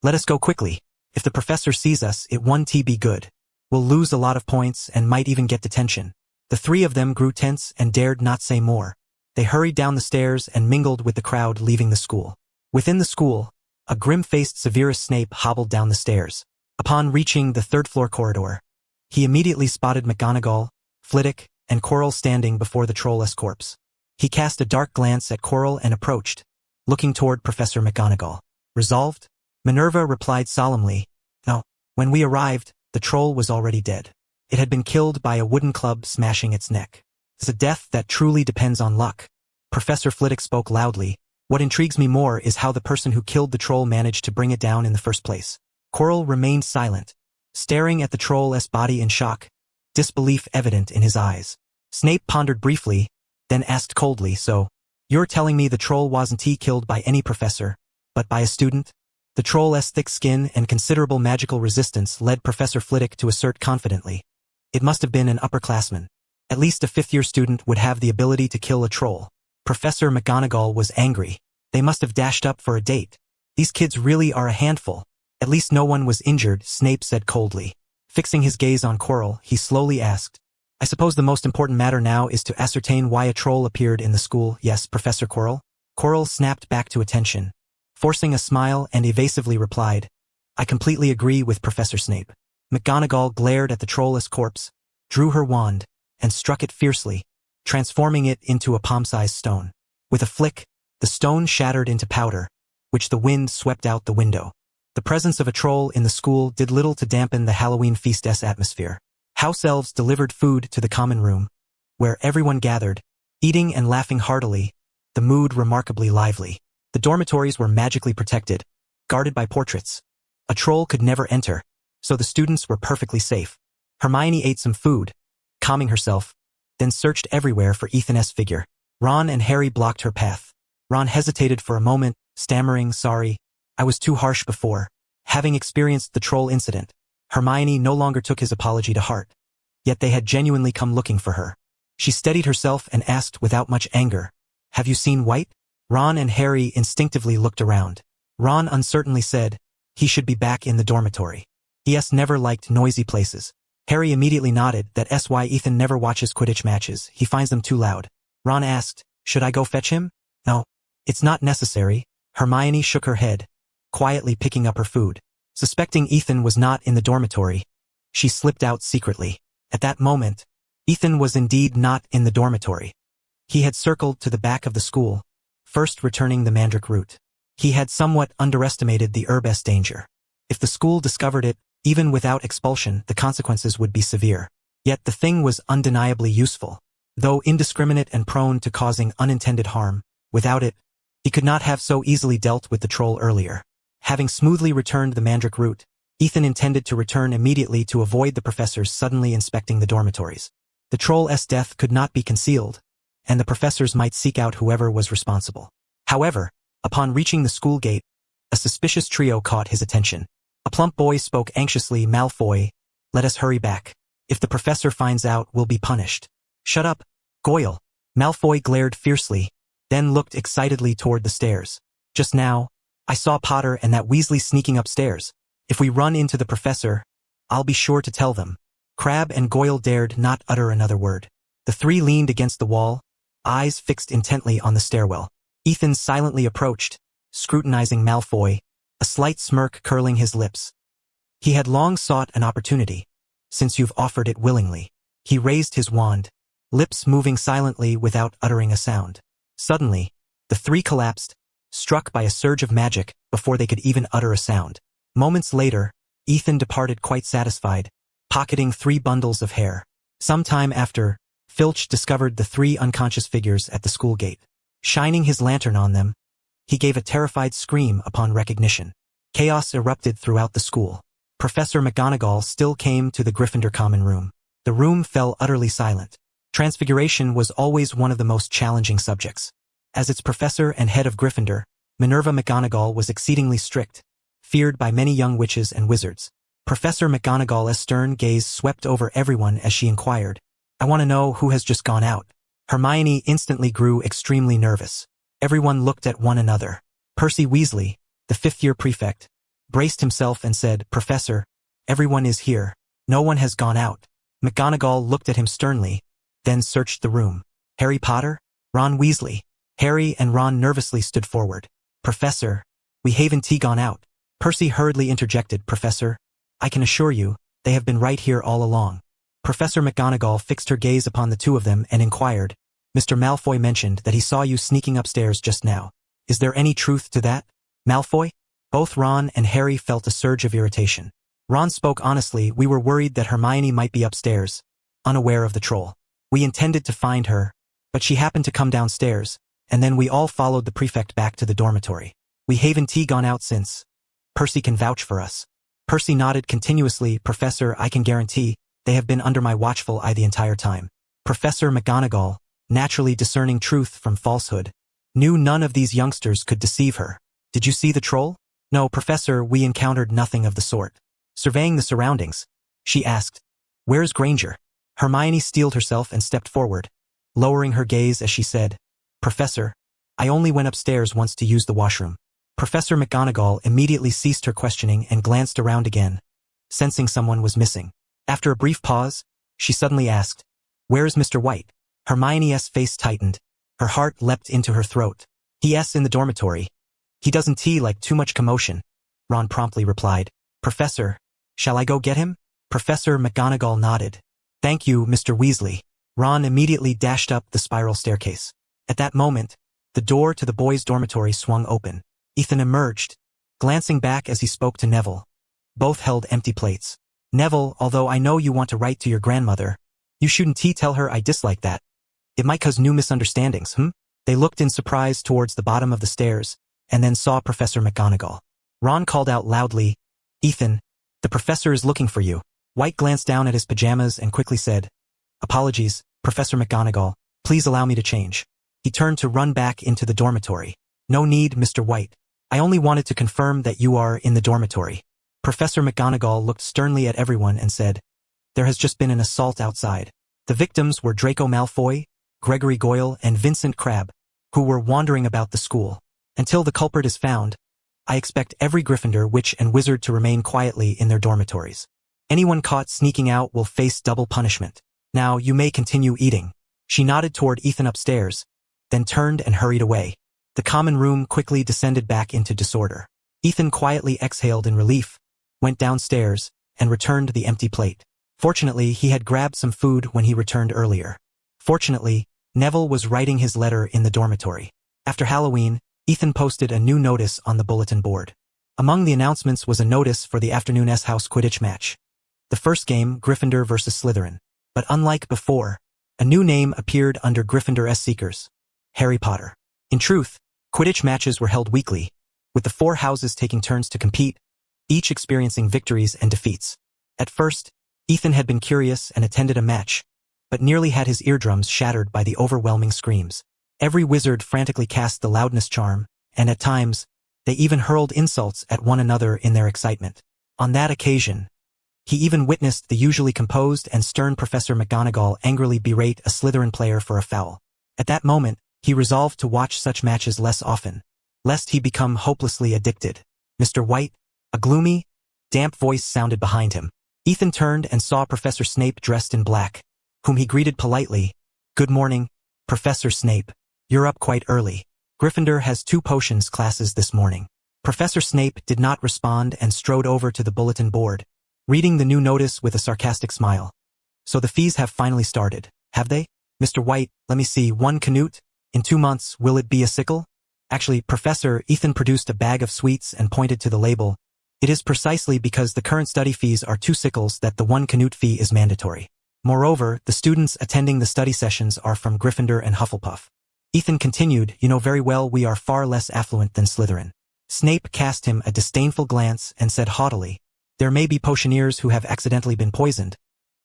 Let us go quickly. If the professor sees us, it won't be good. We'll lose a lot of points and might even get detention. The three of them grew tense and dared not say more. They hurried down the stairs and mingled with the crowd leaving the school. Within the school, a grim-faced Severus Snape hobbled down the stairs. Upon reaching the third-floor corridor, he immediately spotted McGonagall, Flitwick, and Quirrell standing before the trollless corpse. He cast a dark glance at Quirrell and approached, looking toward Professor McGonagall. Resolved? Minerva replied solemnly, No. When we arrived, the troll was already dead. It had been killed by a wooden club smashing its neck. It's a death that truly depends on luck. Professor Flitwick spoke loudly. What intrigues me more is how the person who killed the troll managed to bring it down in the first place. Quirrell remained silent, staring at the troll's body in shock, disbelief evident in his eyes. Snape pondered briefly, then asked coldly, So, you're telling me the troll wasn't killed by any professor, but by a student? The troll's thick skin and considerable magical resistance led Professor Flitwick to assert confidently, It must have been an upperclassman. At least a fifth-year student would have the ability to kill a troll. Professor McGonagall was angry. They must have dashed up for a date. These kids really are a handful. At least no one was injured, Snape said coldly. Fixing his gaze on Quirrell, he slowly asked, I suppose the most important matter now is to ascertain why a troll appeared in the school, yes, Professor Quirrell? Quirrell snapped back to attention, forcing a smile and evasively replied, I completely agree with Professor Snape. McGonagall glared at the trollless corpse, drew her wand, and struck it fiercely, transforming it into a palm-sized stone. With a flick, the stone shattered into powder, which the wind swept out the window. The presence of a troll in the school did little to dampen the Halloween feast's atmosphere. House-elves delivered food to the common room, where everyone gathered, eating and laughing heartily, the mood remarkably lively. The dormitories were magically protected, guarded by portraits. A troll could never enter, so the students were perfectly safe. Hermione ate some food, calming herself, then searched everywhere for Ethan's figure. Ron and Harry blocked her path. Ron hesitated for a moment, stammering, sorry, I was too harsh before. Having experienced the troll incident, Hermione no longer took his apology to heart. Yet they had genuinely come looking for her. She steadied herself and asked without much anger, Have you seen White? Ron and Harry instinctively looked around. Ron uncertainly said, he should be back in the dormitory. He never liked noisy places. Harry immediately nodded that's why Ethan never watches Quidditch matches, he finds them too loud. Ron asked, should I go fetch him? No. It's not necessary. Hermione shook her head, quietly picking up her food. Suspecting Ethan was not in the dormitory, she slipped out secretly. At that moment, Ethan was indeed not in the dormitory. He had circled to the back of the school, first returning the Mandrake route. He had somewhat underestimated the Herb's danger. If the school discovered it, even without expulsion, the consequences would be severe. Yet the thing was undeniably useful. Though indiscriminate and prone to causing unintended harm, without it, he could not have so easily dealt with the troll earlier. Having smoothly returned the Mandrake route, Ethan intended to return immediately to avoid the professors suddenly inspecting the dormitories. The troll's death could not be concealed, and the professors might seek out whoever was responsible. However, upon reaching the school gate, a suspicious trio caught his attention. A plump boy spoke anxiously, Malfoy, let us hurry back. If the professor finds out, we'll be punished. Shut up, Goyle. Malfoy glared fiercely, then looked excitedly toward the stairs. Just now, I saw Potter and that Weasley sneaking upstairs. If we run into the professor, I'll be sure to tell them. Crabbe and Goyle dared not utter another word. The three leaned against the wall, eyes fixed intently on the stairwell. Ethan silently approached, scrutinizing Malfoy, a slight smirk curling his lips. He had long sought an opportunity, since you've offered it willingly. He raised his wand, lips moving silently without uttering a sound. Suddenly, the three collapsed, struck by a surge of magic before they could even utter a sound. Moments later, Ethan departed quite satisfied, pocketing 3 bundles of hair. Some time after, Filch discovered the 3 unconscious figures at the school gate. Shining his lantern on them, he gave a terrified scream upon recognition. Chaos erupted throughout the school. Professor McGonagall still came to the Gryffindor common room. The room fell utterly silent. Transfiguration was always one of the most challenging subjects. As its professor and head of Gryffindor, Minerva McGonagall was exceedingly strict, feared by many young witches and wizards. Professor McGonagall's stern gaze swept over everyone as she inquired, I want to know who has just gone out. Hermione instantly grew extremely nervous. Everyone looked at one another. Percy Weasley, the 5th-year prefect, braced himself and said, Professor, everyone is here. No one has gone out. McGonagall looked at him sternly, then searched the room. Harry Potter? Ron Weasley. Harry and Ron nervously stood forward. Professor, we haven't gone out. Percy hurriedly interjected, Professor, I can assure you, they have been right here all along. Professor McGonagall fixed her gaze upon the 2 of them and inquired, Mr. Malfoy mentioned that he saw you sneaking upstairs just now. Is there any truth to that? Malfoy? Both Ron and Harry felt a surge of irritation. Ron spoke honestly, we were worried that Hermione might be upstairs, unaware of the troll. We intended to find her, but she happened to come downstairs, and then we all followed the prefect back to the dormitory. We haven't gone out since. Percy can vouch for us. Percy nodded continuously, Professor, I can guarantee, they have been under my watchful eye the entire time. Professor McGonagall, naturally discerning truth from falsehood, knew none of these youngsters could deceive her. Did you see the troll? No, Professor, we encountered nothing of the sort. Surveying the surroundings, she asked, Where's Granger? Hermione steeled herself and stepped forward, lowering her gaze as she said, "Professor, I only went upstairs once to use the washroom." Professor McGonagall immediately ceased her questioning and glanced around again, sensing someone was missing. After a brief pause, she suddenly asked, "Where is Mr. White?" Hermione's face tightened. Her heart leapt into her throat. "He's in the dormitory. He doesn't like too much commotion," Ron promptly replied. "Professor, shall I go get him?" Professor McGonagall nodded. "Thank you, Mr. Weasley." Ron immediately dashed up the spiral staircase. At that moment, the door to the boys' dormitory swung open. Ethan emerged, glancing back as he spoke to Neville. Both held empty plates. "Neville, although I know you want to write to your grandmother, you shouldn't tell her I dislike that. It might cause new misunderstandings, They looked in surprise towards the bottom of the stairs, and then saw Professor McGonagall. Ron called out loudly, "Ethan, the professor is looking for you." White glanced down at his pajamas and quickly said, "Apologies, Professor McGonagall, please allow me to change." He turned to run back into the dormitory. "No need, Mr. White. I only wanted to confirm that you are in the dormitory." Professor McGonagall looked sternly at everyone and said, "There has just been an assault outside. The victims were Draco Malfoy, Gregory Goyle, and Vincent Crabbe, who were wandering about the school. Until the culprit is found, I expect every Gryffindor, witch, and wizard to remain quietly in their dormitories. Anyone caught sneaking out will face double punishment. Now you may continue eating." She nodded toward Ethan upstairs, then turned and hurried away. The common room quickly descended back into disorder. Ethan quietly exhaled in relief, went downstairs, and returned the empty plate. Fortunately, he had grabbed some food when he returned earlier. Fortunately, Neville was writing his letter in the dormitory. After Halloween, Ethan posted a new notice on the bulletin board. Among the announcements was a notice for the afternoon house Quidditch match. The first game, Gryffindor versus Slytherin. But unlike before, a new name appeared under Gryffindor's seekers: Harry Potter. In truth, Quidditch matches were held weekly, with the 4 houses taking turns to compete, each experiencing victories and defeats. At first, Ethan had been curious and attended a match, but nearly had his eardrums shattered by the overwhelming screams. Every wizard frantically cast the loudness charm, and at times, they even hurled insults at one another in their excitement. On that occasion, he even witnessed the usually composed and stern Professor McGonagall angrily berate a Slytherin player for a foul. At that moment, he resolved to watch such matches less often, lest he become hopelessly addicted. "Mr. White," a gloomy, damp voice sounded behind him. Ethan turned and saw Professor Snape dressed in black, whom he greeted politely. "Good morning, Professor Snape. You're up quite early. Gryffindor has 2 potions classes this morning." Professor Snape did not respond and strode over to the bulletin board, reading the new notice with a sarcastic smile. "So the fees have finally started, have they? Mr. White, let me see, 1 canute? In 2 months, will it be a sickle?" "Actually, Professor," Ethan produced a bag of sweets and pointed to the label. "It is precisely because the current study fees are 2 sickles that the 1 canute fee is mandatory. Moreover, the students attending the study sessions are from Gryffindor and Hufflepuff." Ethan continued, "You know very well we are far less affluent than Slytherin." Snape cast him a disdainful glance and said haughtily, "There may be potioneers who have accidentally been poisoned,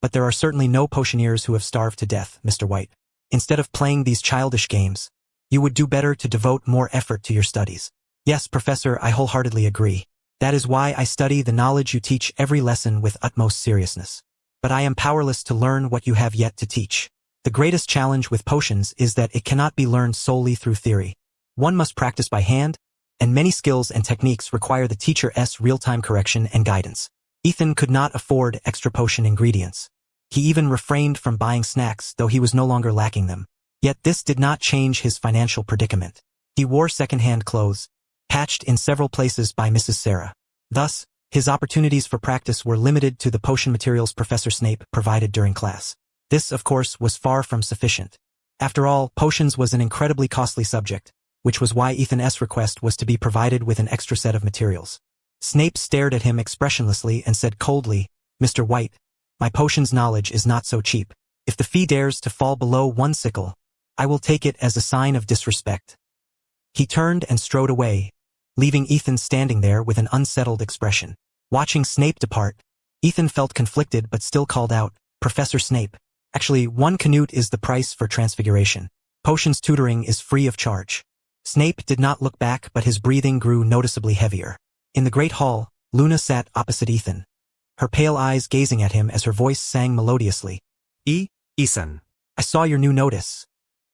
but there are certainly no potioneers who have starved to death, Mr. White. Instead of playing these childish games, you would do better to devote more effort to your studies." "Yes, Professor, I wholeheartedly agree. That is why I study the knowledge you teach every lesson with utmost seriousness. But I am powerless to learn what you have yet to teach. The greatest challenge with potions is that it cannot be learned solely through theory. One must practice by hand, and many skills and techniques require the teacher's real-time correction and guidance." Ethan could not afford extra potion ingredients. He even refrained from buying snacks, though he was no longer lacking them. Yet this did not change his financial predicament. He wore second-hand clothes, patched in several places by Mrs. Sarah. Thus, his opportunities for practice were limited to the potion materials Professor Snape provided during class. This, of course, was far from sufficient. After all, potions was an incredibly costly subject, which was why Ethan's request was to be provided with an extra set of materials. Snape stared at him expressionlessly and said coldly, "Mr. White, my potions knowledge is not so cheap. If the fee dares to fall below 1 sickle, I will take it as a sign of disrespect." He turned and strode away, leaving Ethan standing there with an unsettled expression. Watching Snape depart, Ethan felt conflicted but still called out, "Professor Snape, actually 1 canute is the price for transfiguration. Potions tutoring is free of charge." Snape did not look back, but his breathing grew noticeably heavier. In the great hall, Luna sat opposite Ethan, her pale eyes gazing at him as her voice sang melodiously. Ethan. I saw your new notice.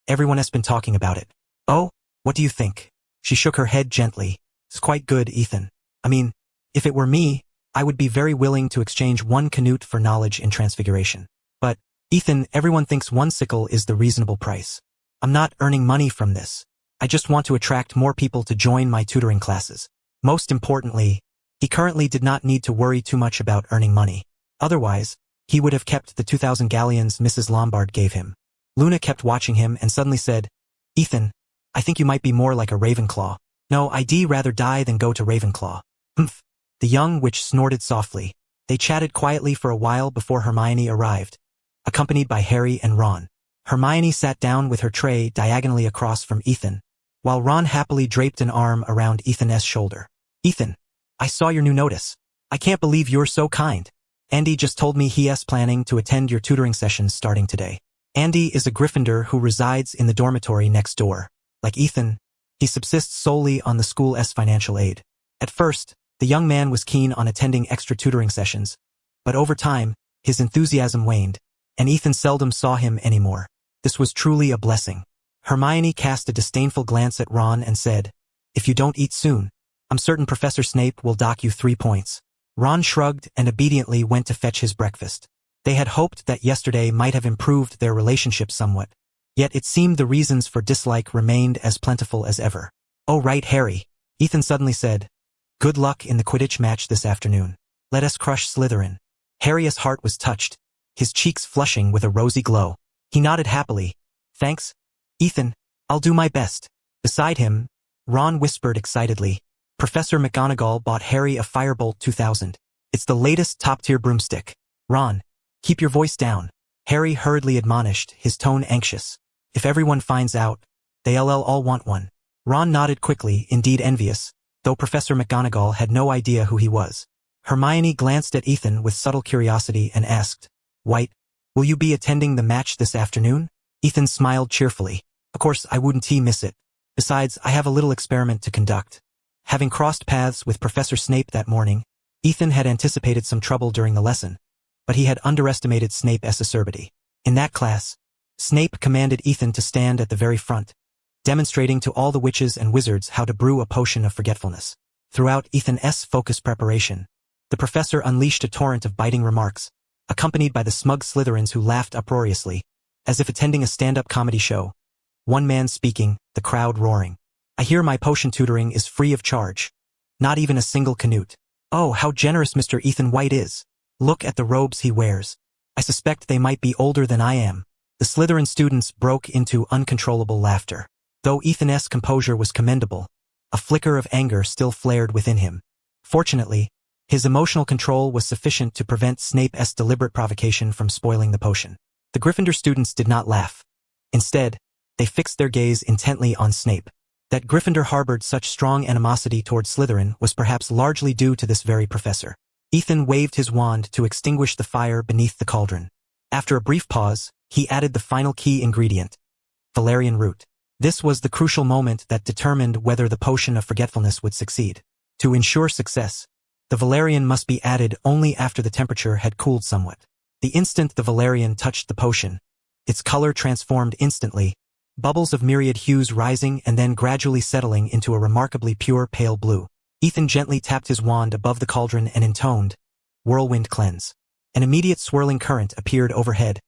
Everyone has been talking about it. Oh, what do you think? She shook her head gently. It's quite good, Ethan. I mean, if it were me, I would be very willing to exchange one canute for knowledge in transfiguration. But, Ethan, everyone thinks one sickle is the reasonable price. I'm not earning money from this. I just want to attract more people to join my tutoring classes. Most importantly, he currently did not need to worry too much about earning money. Otherwise, he would have kept the 2,000 galleons Mrs. Lombard gave him. Luna kept watching him and suddenly said, Ethan, I think you might be more like a Ravenclaw. No, I'd rather die than go to Ravenclaw. Humph. The young witch snorted softly. They chatted quietly for a while before Hermione arrived, accompanied by Harry and Ron. Hermione sat down with her tray diagonally across from Ethan, while Ron happily draped an arm around Ethan's shoulder. Ethan, I saw your new notice. I can't believe you're so kind. Andy just told me he's planning to attend your tutoring sessions starting today. Andy is a Gryffindor who resides in the dormitory next door. Like Ethan, he subsists solely on the school's financial aid. At first, the young man was keen on attending extra tutoring sessions, but over time, his enthusiasm waned, and Ethan seldom saw him anymore. This was truly a blessing. Hermione cast a disdainful glance at Ron and said, If you don't eat soon, I'm certain Professor Snape will dock you 3 points. Ron shrugged and obediently went to fetch his breakfast. They had hoped that yesterday might have improved their relationship somewhat, yet it seemed the reasons for dislike remained as plentiful as ever. Oh right, Harry, Ethan suddenly said. Good luck in the Quidditch match this afternoon. Let us crush Slytherin. Harry's heart was touched, his cheeks flushing with a rosy glow. He nodded happily. Thanks, Ethan, I'll do my best. Beside him, Ron whispered excitedly. Professor McGonagall bought Harry a Firebolt 2000. It's the latest top-tier broomstick. Ron, keep your voice down. Harry hurriedly admonished, his tone anxious. If everyone finds out, they'll all want one. Ron nodded quickly, indeed envious, though Professor McGonagall had no idea who he was. Hermione glanced at Ethan with subtle curiosity and asked, White, will you be attending the match this afternoon? Ethan smiled cheerfully. Of course, I wouldn't miss it. Besides, I have a little experiment to conduct. Having crossed paths with Professor Snape that morning, Ethan had anticipated some trouble during the lesson, but he had underestimated Snape's acerbity. In that class, Snape commanded Ethan to stand at the very front, demonstrating to all the witches and wizards how to brew a potion of forgetfulness. Throughout Ethan's focused preparation, the professor unleashed a torrent of biting remarks, accompanied by the smug Slytherins who laughed uproariously, as if attending a stand-up comedy show. One man speaking, the crowd roaring. I hear my potion tutoring is free of charge. Not even a single canute. Oh, how generous Mr. Ethan White is. Look at the robes he wears. I suspect they might be older than I am. The Slytherin students broke into uncontrollable laughter. Though Ethan's composure was commendable, a flicker of anger still flared within him. Fortunately, his emotional control was sufficient to prevent Snape's deliberate provocation from spoiling the potion. The Gryffindor students did not laugh. Instead, they fixed their gaze intently on Snape. That Gryffindor harbored such strong animosity toward Slytherin was perhaps largely due to this very professor. Ethan waved his wand to extinguish the fire beneath the cauldron. After a brief pause, he added the final key ingredient, valerian root. This was the crucial moment that determined whether the potion of forgetfulness would succeed. To ensure success, the valerian must be added only after the temperature had cooled somewhat. The instant the valerian touched the potion, its color transformed instantly, bubbles of myriad hues rising and then gradually settling into a remarkably pure pale blue. Ethan gently tapped his wand above the cauldron and intoned, Whirlwind Cleanse. An immediate swirling current appeared overhead,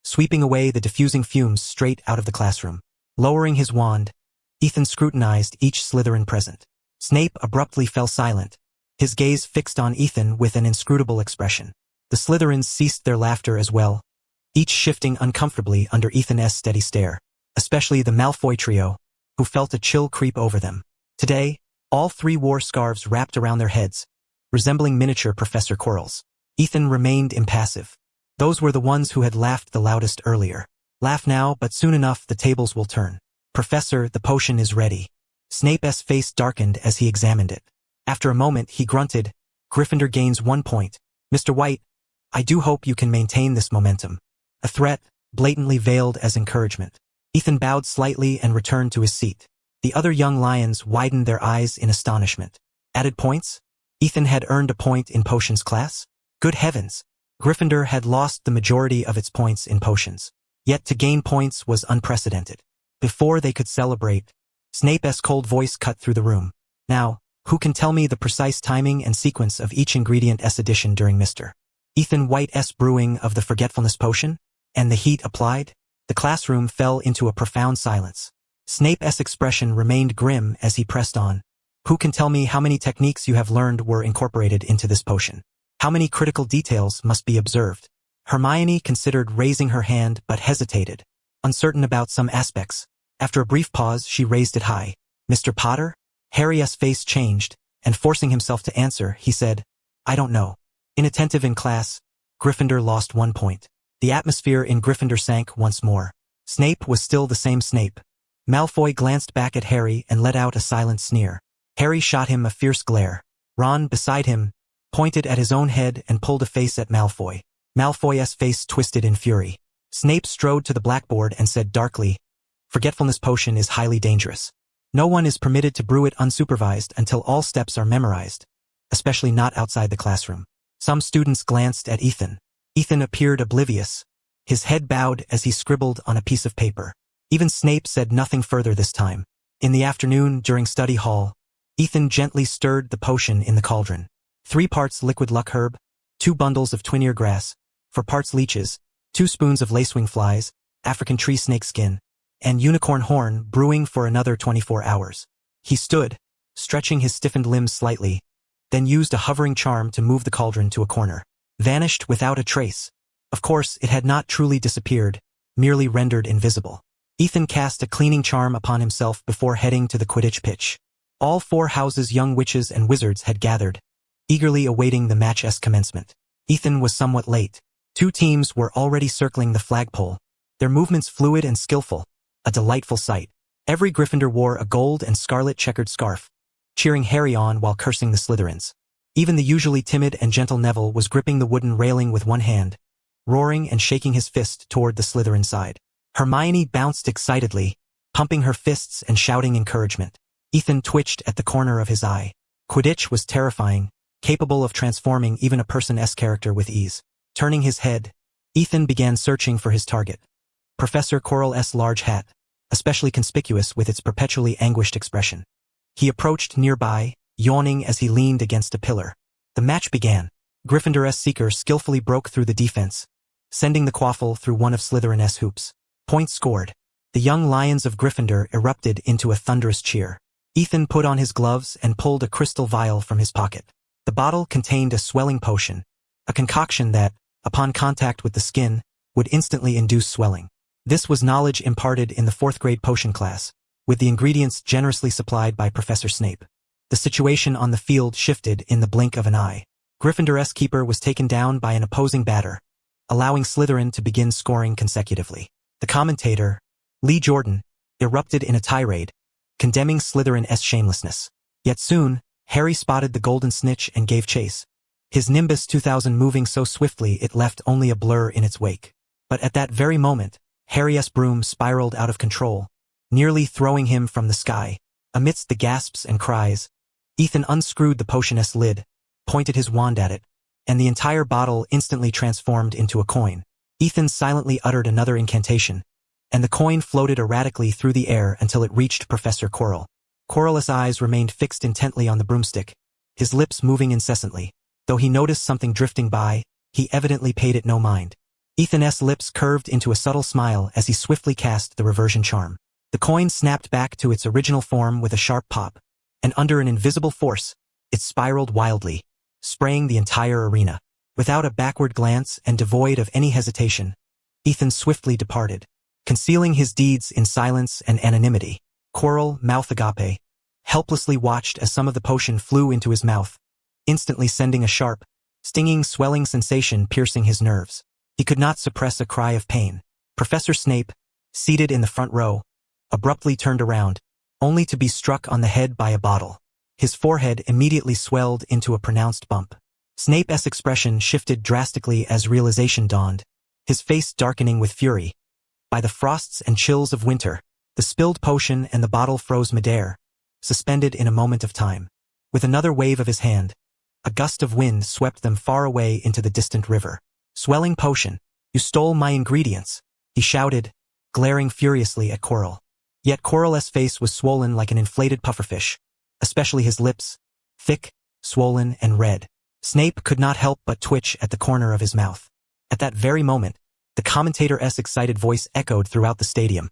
sweeping away the diffusing fumes straight out of the classroom. Lowering his wand, Ethan scrutinized each Slytherin present. Snape abruptly fell silent, his gaze fixed on Ethan with an inscrutable expression. The Slytherins ceased their laughter as well, each shifting uncomfortably under Ethan's steady stare, especially the Malfoy trio, who felt a chill creep over them. Today, all three wore scarves wrapped around their heads, resembling miniature Professor Quirrells. Ethan remained impassive. Those were the ones who had laughed the loudest earlier. Laugh now, but soon enough the tables will turn. Professor, the potion is ready. Snape's face darkened as he examined it. After a moment he grunted, Gryffindor gains 1 point. Mr. White, I do hope you can maintain this momentum. A threat, blatantly veiled as encouragement. Ethan bowed slightly and returned to his seat. The other young lions widened their eyes in astonishment. Added points? Ethan had earned a point in potions class? Good heavens! Gryffindor had lost the majority of its points in potions. Yet to gain points was unprecedented. Before they could celebrate, Snape's cold voice cut through the room. Now, who can tell me the precise timing and sequence of each ingredient's addition during Mr. Ethan White's brewing of the forgetfulness potion? And the heat applied? The classroom fell into a profound silence. Snape's expression remained grim as he pressed on. Who can tell me how many techniques you have learned were incorporated into this potion? How many critical details must be observed? Hermione considered raising her hand but hesitated, uncertain about some aspects. After a brief pause, she raised it high. Mr. Potter? Harry's face changed, and forcing himself to answer, he said, I don't know. Inattentive in class, Gryffindor lost 1 point. The atmosphere in Gryffindor sank once more. Snape was still the same Snape. Malfoy glanced back at Harry and let out a silent sneer. Harry shot him a fierce glare. Ron, beside him, pointed at his own head and pulled a face at Malfoy. Malfoy's face twisted in fury. Snape strode to the blackboard and said darkly, Forgetfulness potion is highly dangerous. No one is permitted to brew it unsupervised until all steps are memorized, especially not outside the classroom. Some students glanced at Ethan. Ethan appeared oblivious. His head bowed as he scribbled on a piece of paper. Even Snape said nothing further this time. In the afternoon, during study hall, Ethan gently stirred the potion in the cauldron. 3 parts liquid luck herb, 2 bundles of twin-ear grass, 4 parts leeches, 2 spoons of lacewing flies, African tree snake skin, and unicorn horn brewing for another 24 hours. He stood, stretching his stiffened limbs slightly, then used a hovering charm to move the cauldron to a corner. Vanished without a trace. Of course, it had not truly disappeared, merely rendered invisible. Ethan cast a cleaning charm upon himself before heading to the Quidditch pitch. All 4 houses' young witches and wizards had gathered, eagerly awaiting the match's commencement. Ethan was somewhat late. 2 teams were already circling the flagpole, their movements fluid and skillful, a delightful sight. Every Gryffindor wore a gold and scarlet checkered scarf, cheering Harry on while cursing the Slytherins. Even the usually timid and gentle Neville was gripping the wooden railing with one hand, roaring and shaking his fist toward the Slytherin side. Hermione bounced excitedly, pumping her fists and shouting encouragement. Ethan twitched at the corner of his eye. Quidditch was terrifying, capable of transforming even a person's character with ease. Turning his head, Ethan began searching for his target. Professor Quirrell's large hat, especially conspicuous with its perpetually anguished expression. He approached nearby, yawning as he leaned against a pillar. The match began. Gryffindor's seeker skillfully broke through the defense, sending the quaffle through one of Slytherin's hoops. Points scored. The young lions of Gryffindor erupted into a thunderous cheer. Ethan put on his gloves and pulled a crystal vial from his pocket. The bottle contained a swelling potion, a concoction that, upon contact with the skin, would instantly induce swelling. This was knowledge imparted in the 4th grade potion class, with the ingredients generously supplied by Professor Snape. The situation on the field shifted in the blink of an eye. Gryffindor's keeper was taken down by an opposing batter, allowing Slytherin to begin scoring consecutively. The commentator, Lee Jordan, erupted in a tirade, condemning Slytherin's shamelessness. Yet soon, Harry spotted the golden snitch and gave chase, his Nimbus 2000 moving so swiftly it left only a blur in its wake. But at that very moment, Harry's broom spiraled out of control, nearly throwing him from the sky. Amidst the gasps and cries, Ethan unscrewed the potion's lid, pointed his wand at it, and the entire bottle instantly transformed into a coin. Ethan silently uttered another incantation, and the coin floated erratically through the air until it reached Professor Quirrell. Quirrell's eyes remained fixed intently on the broomstick, his lips moving incessantly. Though he noticed something drifting by, he evidently paid it no mind. Ethan's lips curved into a subtle smile as he swiftly cast the reversion charm. The coin snapped back to its original form with a sharp pop, and under an invisible force, it spiraled wildly, spraying the entire arena. Without a backward glance and devoid of any hesitation, Ethan swiftly departed, concealing his deeds in silence and anonymity. Quirrell, mouth agape, helplessly watched as some of the potion flew into his mouth, instantly sending a sharp, stinging, swelling sensation piercing his nerves. He could not suppress a cry of pain. Professor Snape, seated in the front row, abruptly turned around, only to be struck on the head by a bottle. His forehead immediately swelled into a pronounced bump. Snape's expression shifted drastically as realization dawned, his face darkening with fury. By the frosts and chills of winter, the spilled potion and the bottle froze midair, suspended in a moment of time. With another wave of his hand, a gust of wind swept them far away into the distant river. Swelling potion. You stole my ingredients, he shouted, glaring furiously at Quirrell. Yet Quirrell's face was swollen like an inflated pufferfish, especially his lips, thick, swollen, and red. Snape could not help but twitch at the corner of his mouth. At that very moment, the commentator's excited voice echoed throughout the stadium.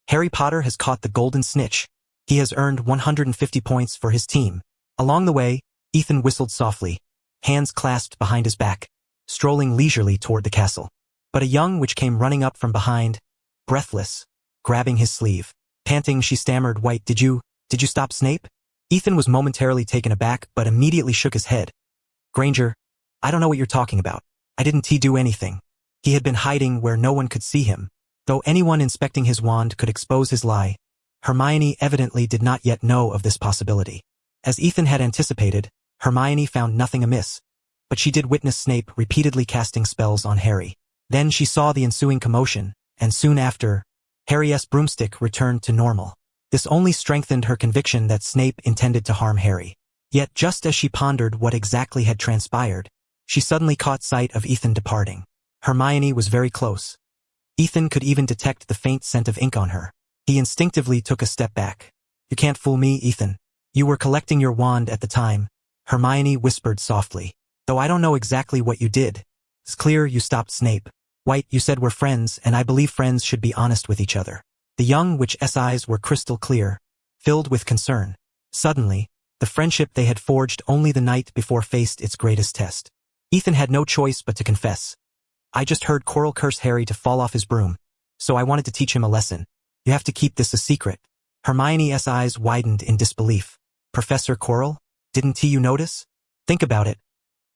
Harry Potter has caught the golden snitch. He has earned 150 points for his team. Along the way, Ethan whistled softly, hands clasped behind his back, strolling leisurely toward the castle. But a young witch came running up from behind, breathless, grabbing his sleeve. Panting, she stammered, "White, did you stop Snape?" Ethan was momentarily taken aback but immediately shook his head. "Granger, I don't know what you're talking about. I didn't do anything." He had been hiding where no one could see him. Though anyone inspecting his wand could expose his lie, Hermione evidently did not yet know of this possibility. As Ethan had anticipated, Hermione found nothing amiss, but she did witness Snape repeatedly casting spells on Harry. Then she saw the ensuing commotion, and soon after, Harry's broomstick returned to normal. This only strengthened her conviction that Snape intended to harm Harry. Yet just as she pondered what exactly had transpired, she suddenly caught sight of Ethan departing. Hermione was very close. Ethan could even detect the faint scent of ink on her. He instinctively took a step back. "You can't fool me, Ethan. You were collecting your wand at the time," Hermione whispered softly. "Though I don't know exactly what you did. It's clear you stopped Snape. White, you said we're friends, and I believe friends should be honest with each other." The young witch's eyes were crystal clear, filled with concern. Suddenly, the friendship they had forged only the night before faced its greatest test. Ethan had no choice but to confess. "I just heard Quirrell curse Harry to fall off his broom, so I wanted to teach him a lesson. You have to keep this a secret." Hermione's eyes widened in disbelief. "Professor Quirrell? Didn't you notice? Think about it.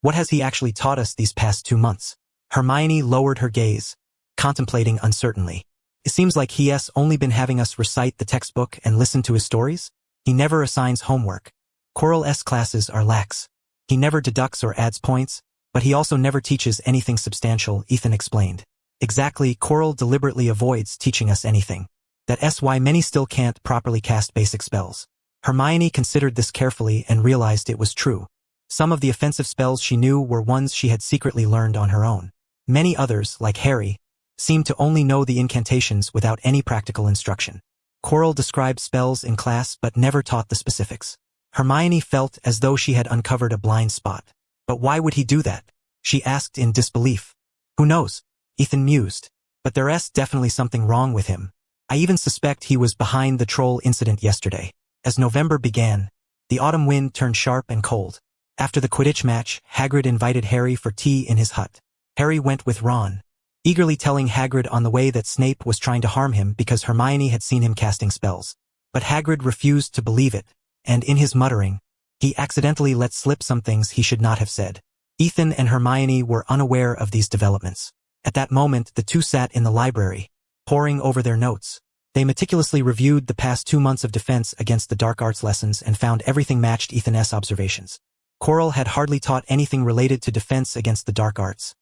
What has he actually taught us these past 2 months?" Hermione lowered her gaze, contemplating uncertainly. "It seems like he has only been having us recite the textbook and listen to his stories. He never assigns homework. Quirrell's classes are lax. He never deducts or adds points, but he also never teaches anything substantial," Ethan explained. "Exactly, Quirrell deliberately avoids teaching us anything. That's why many still can't properly cast basic spells." Hermione considered this carefully and realized it was true. Some of the offensive spells she knew were ones she had secretly learned on her own. Many others, like Harry, seemed to only know the incantations without any practical instruction. Quirrell described spells in class but never taught the specifics. Hermione felt as though she had uncovered a blind spot. "But why would he do that?" she asked in disbelief. "Who knows?" Ethan mused. "But there's definitely something wrong with him. I even suspect he was behind the troll incident yesterday." As November began, the autumn wind turned sharp and cold. After the Quidditch match, Hagrid invited Harry for tea in his hut. Harry went with Ron, eagerly telling Hagrid on the way that Snape was trying to harm him because Hermione had seen him casting spells. But Hagrid refused to believe it, and in his muttering, he accidentally let slip some things he should not have said. Ethan and Hermione were unaware of these developments. At that moment, the two sat in the library, poring over their notes. They meticulously reviewed the past 2 months of defense against the dark arts lessons and found everything matched Ethan's observations. Quirrell had hardly taught anything related to defense against the dark arts,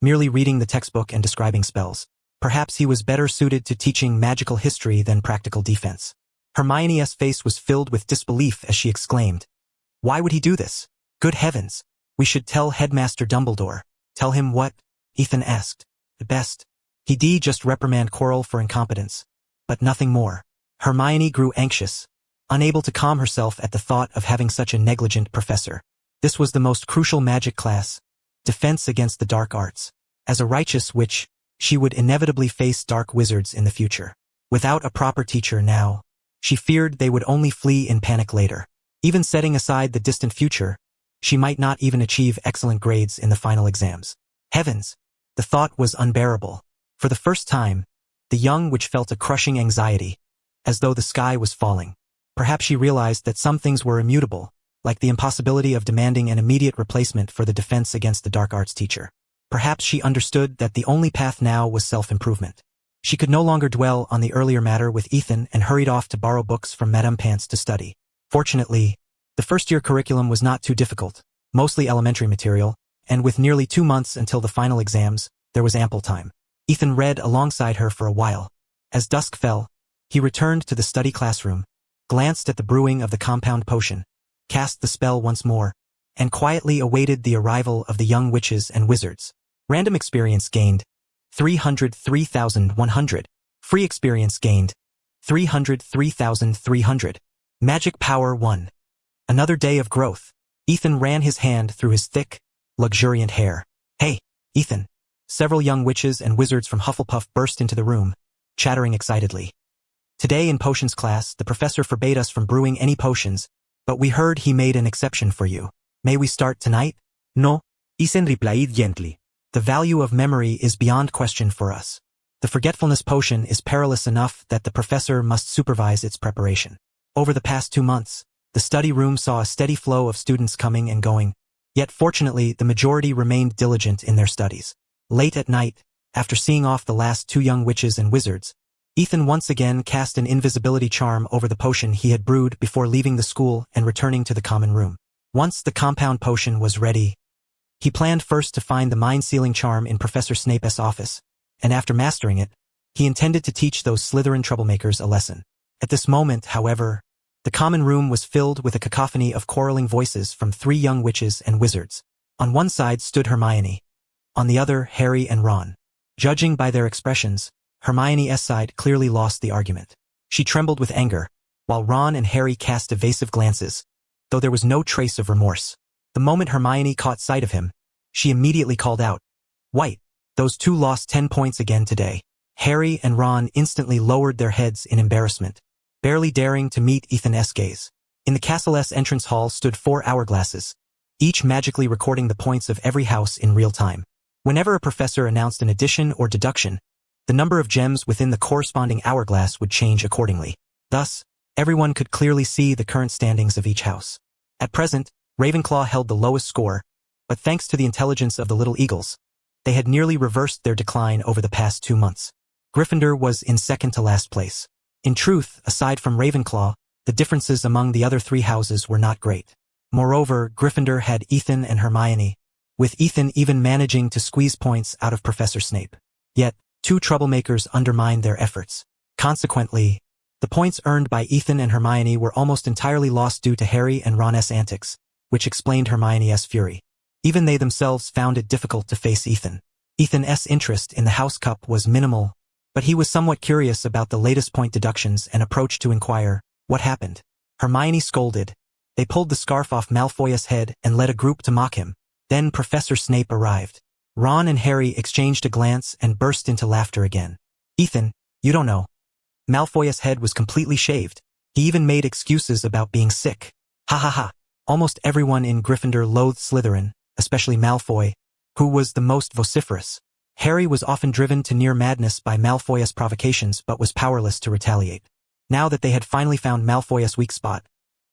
merely reading the textbook and describing spells. Perhaps he was better suited to teaching magical history than practical defense. Hermione's face was filled with disbelief as she exclaimed, "Why would he do this? Good heavens! We should tell Headmaster Dumbledore." "Tell him what?" Ethan asked. "The best. He'd just reprimand Quirrell for incompetence, but nothing more." Hermione grew anxious, unable to calm herself at the thought of having such a negligent professor. This was the most crucial magic class, defense against the dark arts. As a righteous witch, she would inevitably face dark wizards in the future. Without a proper teacher now, she feared they would only flee in panic later. Even setting aside the distant future, she might not even achieve excellent grades in the final exams. Heavens! The thought was unbearable. For the first time, the young witch felt a crushing anxiety, as though the sky was falling. Perhaps she realized that some things were immutable, like the impossibility of demanding an immediate replacement for the defense against the dark arts teacher. Perhaps she understood that the only path now was self-improvement. She could no longer dwell on the earlier matter with Ethan and hurried off to borrow books from Madame Pants to study. Fortunately, the first-year curriculum was not too difficult, mostly elementary material, and with nearly 2 months until the final exams, there was ample time. Ethan read alongside her for a while. As dusk fell, he returned to the study classroom, glanced at the brewing of the compound potion, cast the spell once more, and quietly awaited the arrival of the young witches and wizards. Random experience gained 303,100. Free experience gained 303,300. Magic power 1. Another day of growth. Ethan ran his hand through his thick, luxuriant hair. Hey, Ethan. Several young witches and wizards from Hufflepuff burst into the room, chattering excitedly. Today in potions class, the professor forbade us from brewing any potions, but we heard he made an exception for you. May we start tonight? No, Ethan replied gently. The value of memory is beyond question for us. The forgetfulness potion is perilous enough that the professor must supervise its preparation. Over the past 2 months, the study room saw a steady flow of students coming and going, yet fortunately the majority remained diligent in their studies. Late at night, after seeing off the last 2 young witches and wizards, Ethan once again cast an invisibility charm over the potion he had brewed before leaving the school and returning to the common room. Once the compound potion was ready, he planned first to find the mind-sealing charm in Professor Snape's office, and after mastering it, he intended to teach those Slytherin troublemakers a lesson. At this moment, however, the common room was filled with a cacophony of quarreling voices from 3 young witches and wizards. On one side stood Hermione, on the other Harry and Ron. Judging by their expressions, Hermione's side clearly lost the argument. She trembled with anger, while Ron and Harry cast evasive glances, though there was no trace of remorse. The moment Hermione caught sight of him, she immediately called out, "White, those 2 lost 10 points again today." Harry and Ron instantly lowered their heads in embarrassment, barely daring to meet Ethan's gaze. In the castle's entrance hall stood 4 hourglasses, each magically recording the points of every house in real time. Whenever a professor announced an addition or deduction, the number of gems within the corresponding hourglass would change accordingly. Thus, everyone could clearly see the current standings of each house. At present, Ravenclaw held the lowest score, but thanks to the intelligence of the Little Eagles, they had nearly reversed their decline over the past 2 months. Gryffindor was in second to last place. In truth, aside from Ravenclaw, the differences among the other 3 houses were not great. Moreover, Gryffindor had Ethan and Hermione, with Ethan even managing to squeeze points out of Professor Snape. Yet, 2 troublemakers undermined their efforts. Consequently, the points earned by Ethan and Hermione were almost entirely lost due to Harry and Ron's antics, which explained Hermione's fury. Even they themselves found it difficult to face Ethan. Ethan's interest in the House Cup was minimal, but he was somewhat curious about the latest point deductions and approached to inquire, what happened? Hermione scolded. They pulled the scarf off Malfoy's head and led a group to mock him. Then Professor Snape arrived. Ron and Harry exchanged a glance and burst into laughter again. Ethan, you don't know. Malfoy's head was completely shaved. He even made excuses about being sick. Ha ha ha. Almost everyone in Gryffindor loathed Slytherin, especially Malfoy, who was the most vociferous. Harry was often driven to near madness by Malfoy's provocations but was powerless to retaliate. Now that they had finally found Malfoy's weak spot,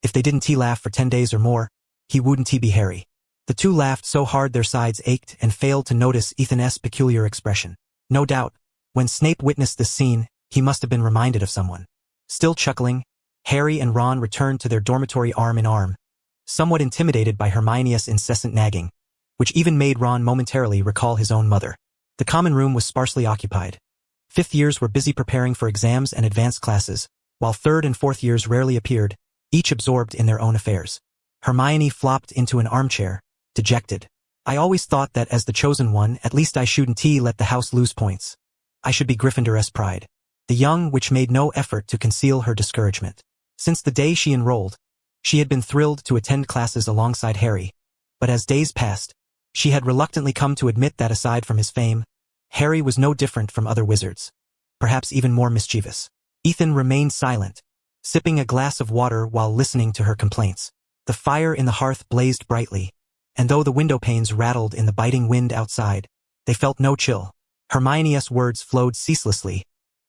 if they didn't laugh for 10 days or more, he wouldn't be Harry. The 2 laughed so hard their sides ached and failed to notice Ethan's peculiar expression. No doubt, when Snape witnessed this scene, he must have been reminded of someone. Still chuckling, Harry and Ron returned to their dormitory arm in arm, somewhat intimidated by Hermione's incessant nagging, which even made Ron momentarily recall his own mother. The common room was sparsely occupied. 5th years were busy preparing for exams and advanced classes, while 3rd and 4th years rarely appeared, each absorbed in their own affairs. Hermione flopped into an armchair, dejected. I always thought that as the chosen one, at least I shouldn't let the house lose points. I should be Gryffindor's pride. The young witch made no effort to conceal her discouragement. Since the day she enrolled, she had been thrilled to attend classes alongside Harry, but as days passed, she had reluctantly come to admit that aside from his fame, Harry was no different from other wizards, perhaps even more mischievous. Ethan remained silent, sipping a glass of water while listening to her complaints. The fire in the hearth blazed brightly, and though the window panes rattled in the biting wind outside, they felt no chill. Hermione's words flowed ceaselessly,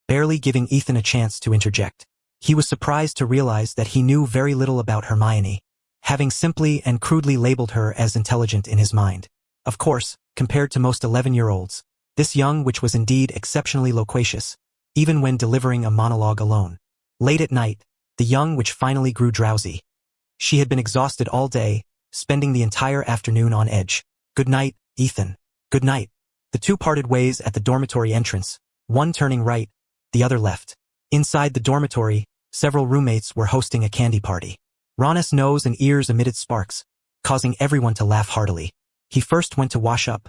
barely giving Ethan a chance to interject. He was surprised to realize that he knew very little about Hermione, having simply and crudely labeled her as intelligent in his mind. Of course, compared to most 11-year-olds, this young witch was indeed exceptionally loquacious, even when delivering a monologue alone. Late at night, the young witch finally grew drowsy. She had been exhausted all day, spending the entire afternoon on edge. "Good night, Ethan. Good night." The 2 parted ways at the dormitory entrance, one turning right, the other left. Inside the dormitory, several roommates were hosting a candy party. Ron's nose and ears emitted sparks, causing everyone to laugh heartily. He first went to wash up,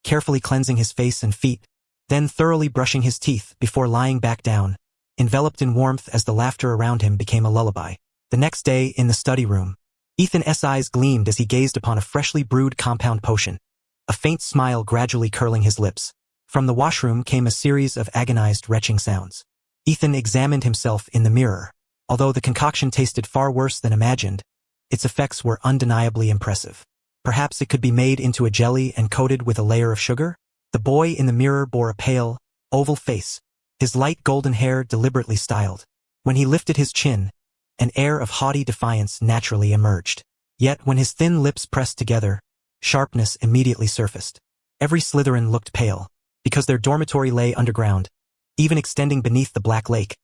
carefully cleansing his face and feet, then thoroughly brushing his teeth before lying back down, enveloped in warmth as the laughter around him became a lullaby. The next day, in the study room, Ethan's eyes gleamed as he gazed upon a freshly brewed compound potion, a faint smile gradually curling his lips. From the washroom came a series of agonized retching sounds. Ethan examined himself in the mirror. Although the concoction tasted far worse than imagined, its effects were undeniably impressive. Perhaps it could be made into a jelly and coated with a layer of sugar? The boy in the mirror bore a pale, oval face, his light golden hair deliberately styled. When he lifted his chin, an air of haughty defiance naturally emerged. Yet when his thin lips pressed together, sharpness immediately surfaced. Every Slytherin looked pale. Because their dormitory lay underground, even extending beneath the Black Lake,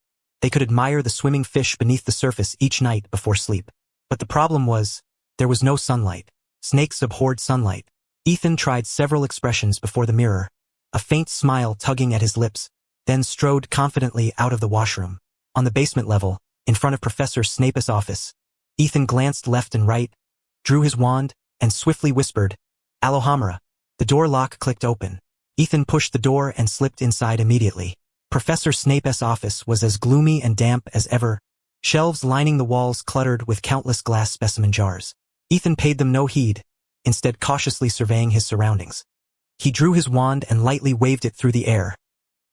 they could admire the swimming fish beneath the surface each night before sleep. But the problem was, there was no sunlight. Snakes abhorred sunlight. Ethan tried several expressions before the mirror, a faint smile tugging at his lips, then strode confidently out of the washroom. On the basement level, in front of Professor Snape's office, Ethan glanced left and right, drew his wand, and swiftly whispered, "Alohomora." The door lock clicked open. Ethan pushed the door and slipped inside immediately. Professor Snape's office was as gloomy and damp as ever, shelves lining the walls cluttered with countless glass specimen jars. Ethan paid them no heed, instead cautiously surveying his surroundings. He drew his wand and lightly waved it through the air.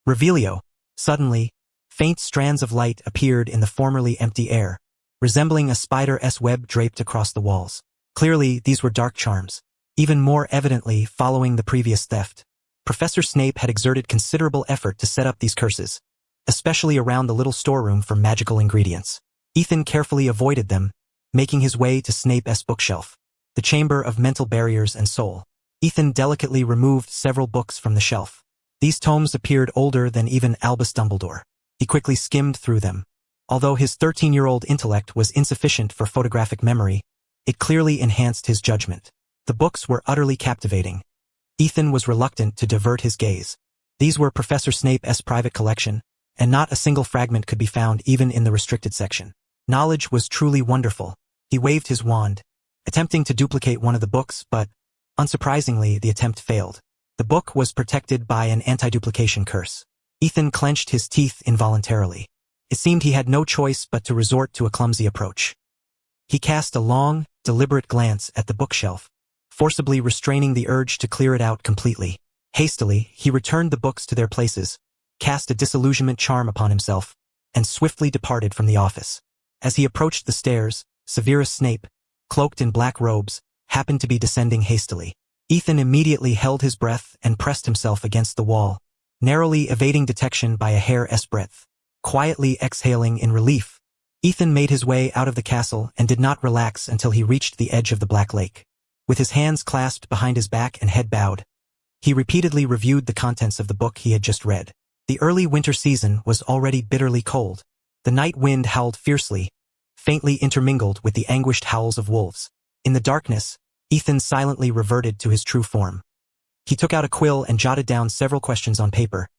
Revelio. Suddenly, faint strands of light appeared in the formerly empty air, resembling a spider's web draped across the walls. Clearly, these were dark charms, even more evidently following the previous theft. Professor Snape had exerted considerable effort to set up these curses, especially around the little storeroom for magical ingredients. Ethan carefully avoided them, making his way to Snape's bookshelf, the Chamber of Mental Barriers and Soul. Ethan delicately removed several books from the shelf. These tomes appeared older than even Albus Dumbledore. He quickly skimmed through them. Although his 13-year-old intellect was insufficient for photographic memory, it clearly enhanced his judgment. The books were utterly captivating. Ethan was reluctant to divert his gaze. These were Professor Snape's private collection, and not a single fragment could be found even in the restricted section. Knowledge was truly wonderful. He waved his wand, attempting to duplicate one of the books, but, unsurprisingly, the attempt failed. The book was protected by an anti-duplication curse. Ethan clenched his teeth involuntarily. It seemed he had no choice but to resort to a clumsy approach. He cast a long, deliberate glance at the bookshelf, forcibly restraining the urge to clear it out completely. Hastily, he returned the books to their places, cast a disillusionment charm upon himself, and swiftly departed from the office. As he approached the stairs, Severus Snape, cloaked in black robes, happened to be descending hastily. Ethan immediately held his breath and pressed himself against the wall, narrowly evading detection by a hair's breadth. Quietly exhaling in relief, Ethan made his way out of the castle and did not relax until he reached the edge of the Black Lake. With his hands clasped behind his back and head bowed, he repeatedly reviewed the contents of the book he had just read. The early winter season was already bitterly cold. The night wind howled fiercely, faintly intermingled with the anguished howls of wolves. In the darkness, Ethan silently reverted to his true form. He took out a quill and jotted down several questions on paper,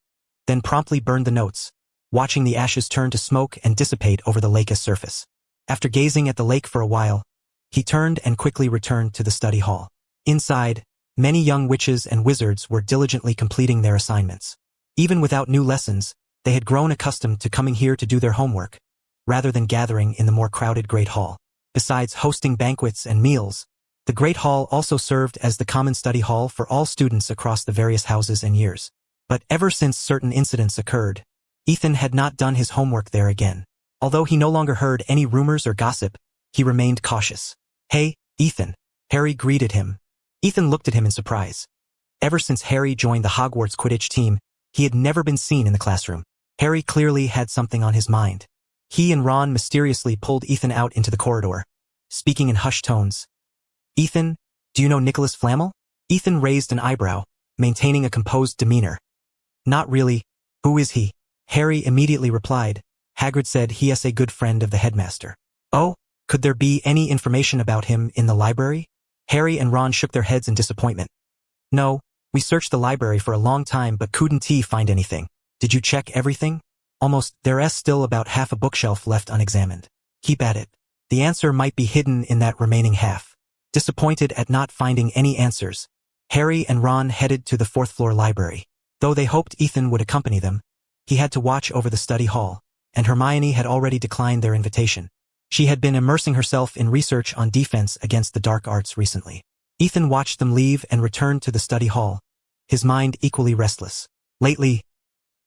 then promptly burned the notes, watching the ashes turn to smoke and dissipate over the lake's surface. After gazing at the lake for a while, he turned and quickly returned to the study hall. Inside, many young witches and wizards were diligently completing their assignments. Even without new lessons, they had grown accustomed to coming here to do their homework, rather than gathering in the more crowded Great Hall. Besides hosting banquets and meals, the Great Hall also served as the common study hall for all students across the various houses and years. But ever since certain incidents occurred, Ethan had not done his homework there again. Although he no longer heard any rumors or gossip, he remained cautious. "Hey, Ethan," Harry greeted him. Ethan looked at him in surprise. Ever since Harry joined the Hogwarts Quidditch team, he had never been seen in the classroom. Harry clearly had something on his mind. He and Ron mysteriously pulled Ethan out into the corridor, speaking in hushed tones. "Ethan, do you know Nicholas Flamel?" Ethan raised an eyebrow, maintaining a composed demeanor. "Not really. Who is he?" Harry immediately replied. "Hagrid said he is a good friend of the headmaster." "Oh, could there be any information about him in the library?" Harry and Ron shook their heads in disappointment. "No, we searched the library for a long time but couldn't find anything." "Did you check everything?" "Almost. There's still about half a bookshelf left unexamined." "Keep at it. The answer might be hidden in that remaining half." Disappointed at not finding any answers, Harry and Ron headed to the fourth-floor library. Though they hoped Ethan would accompany them, he had to watch over the study hall, and Hermione had already declined their invitation. She had been immersing herself in research on defense against the dark arts recently. Ethan watched them leave and returned to the study hall, his mind equally restless. Lately,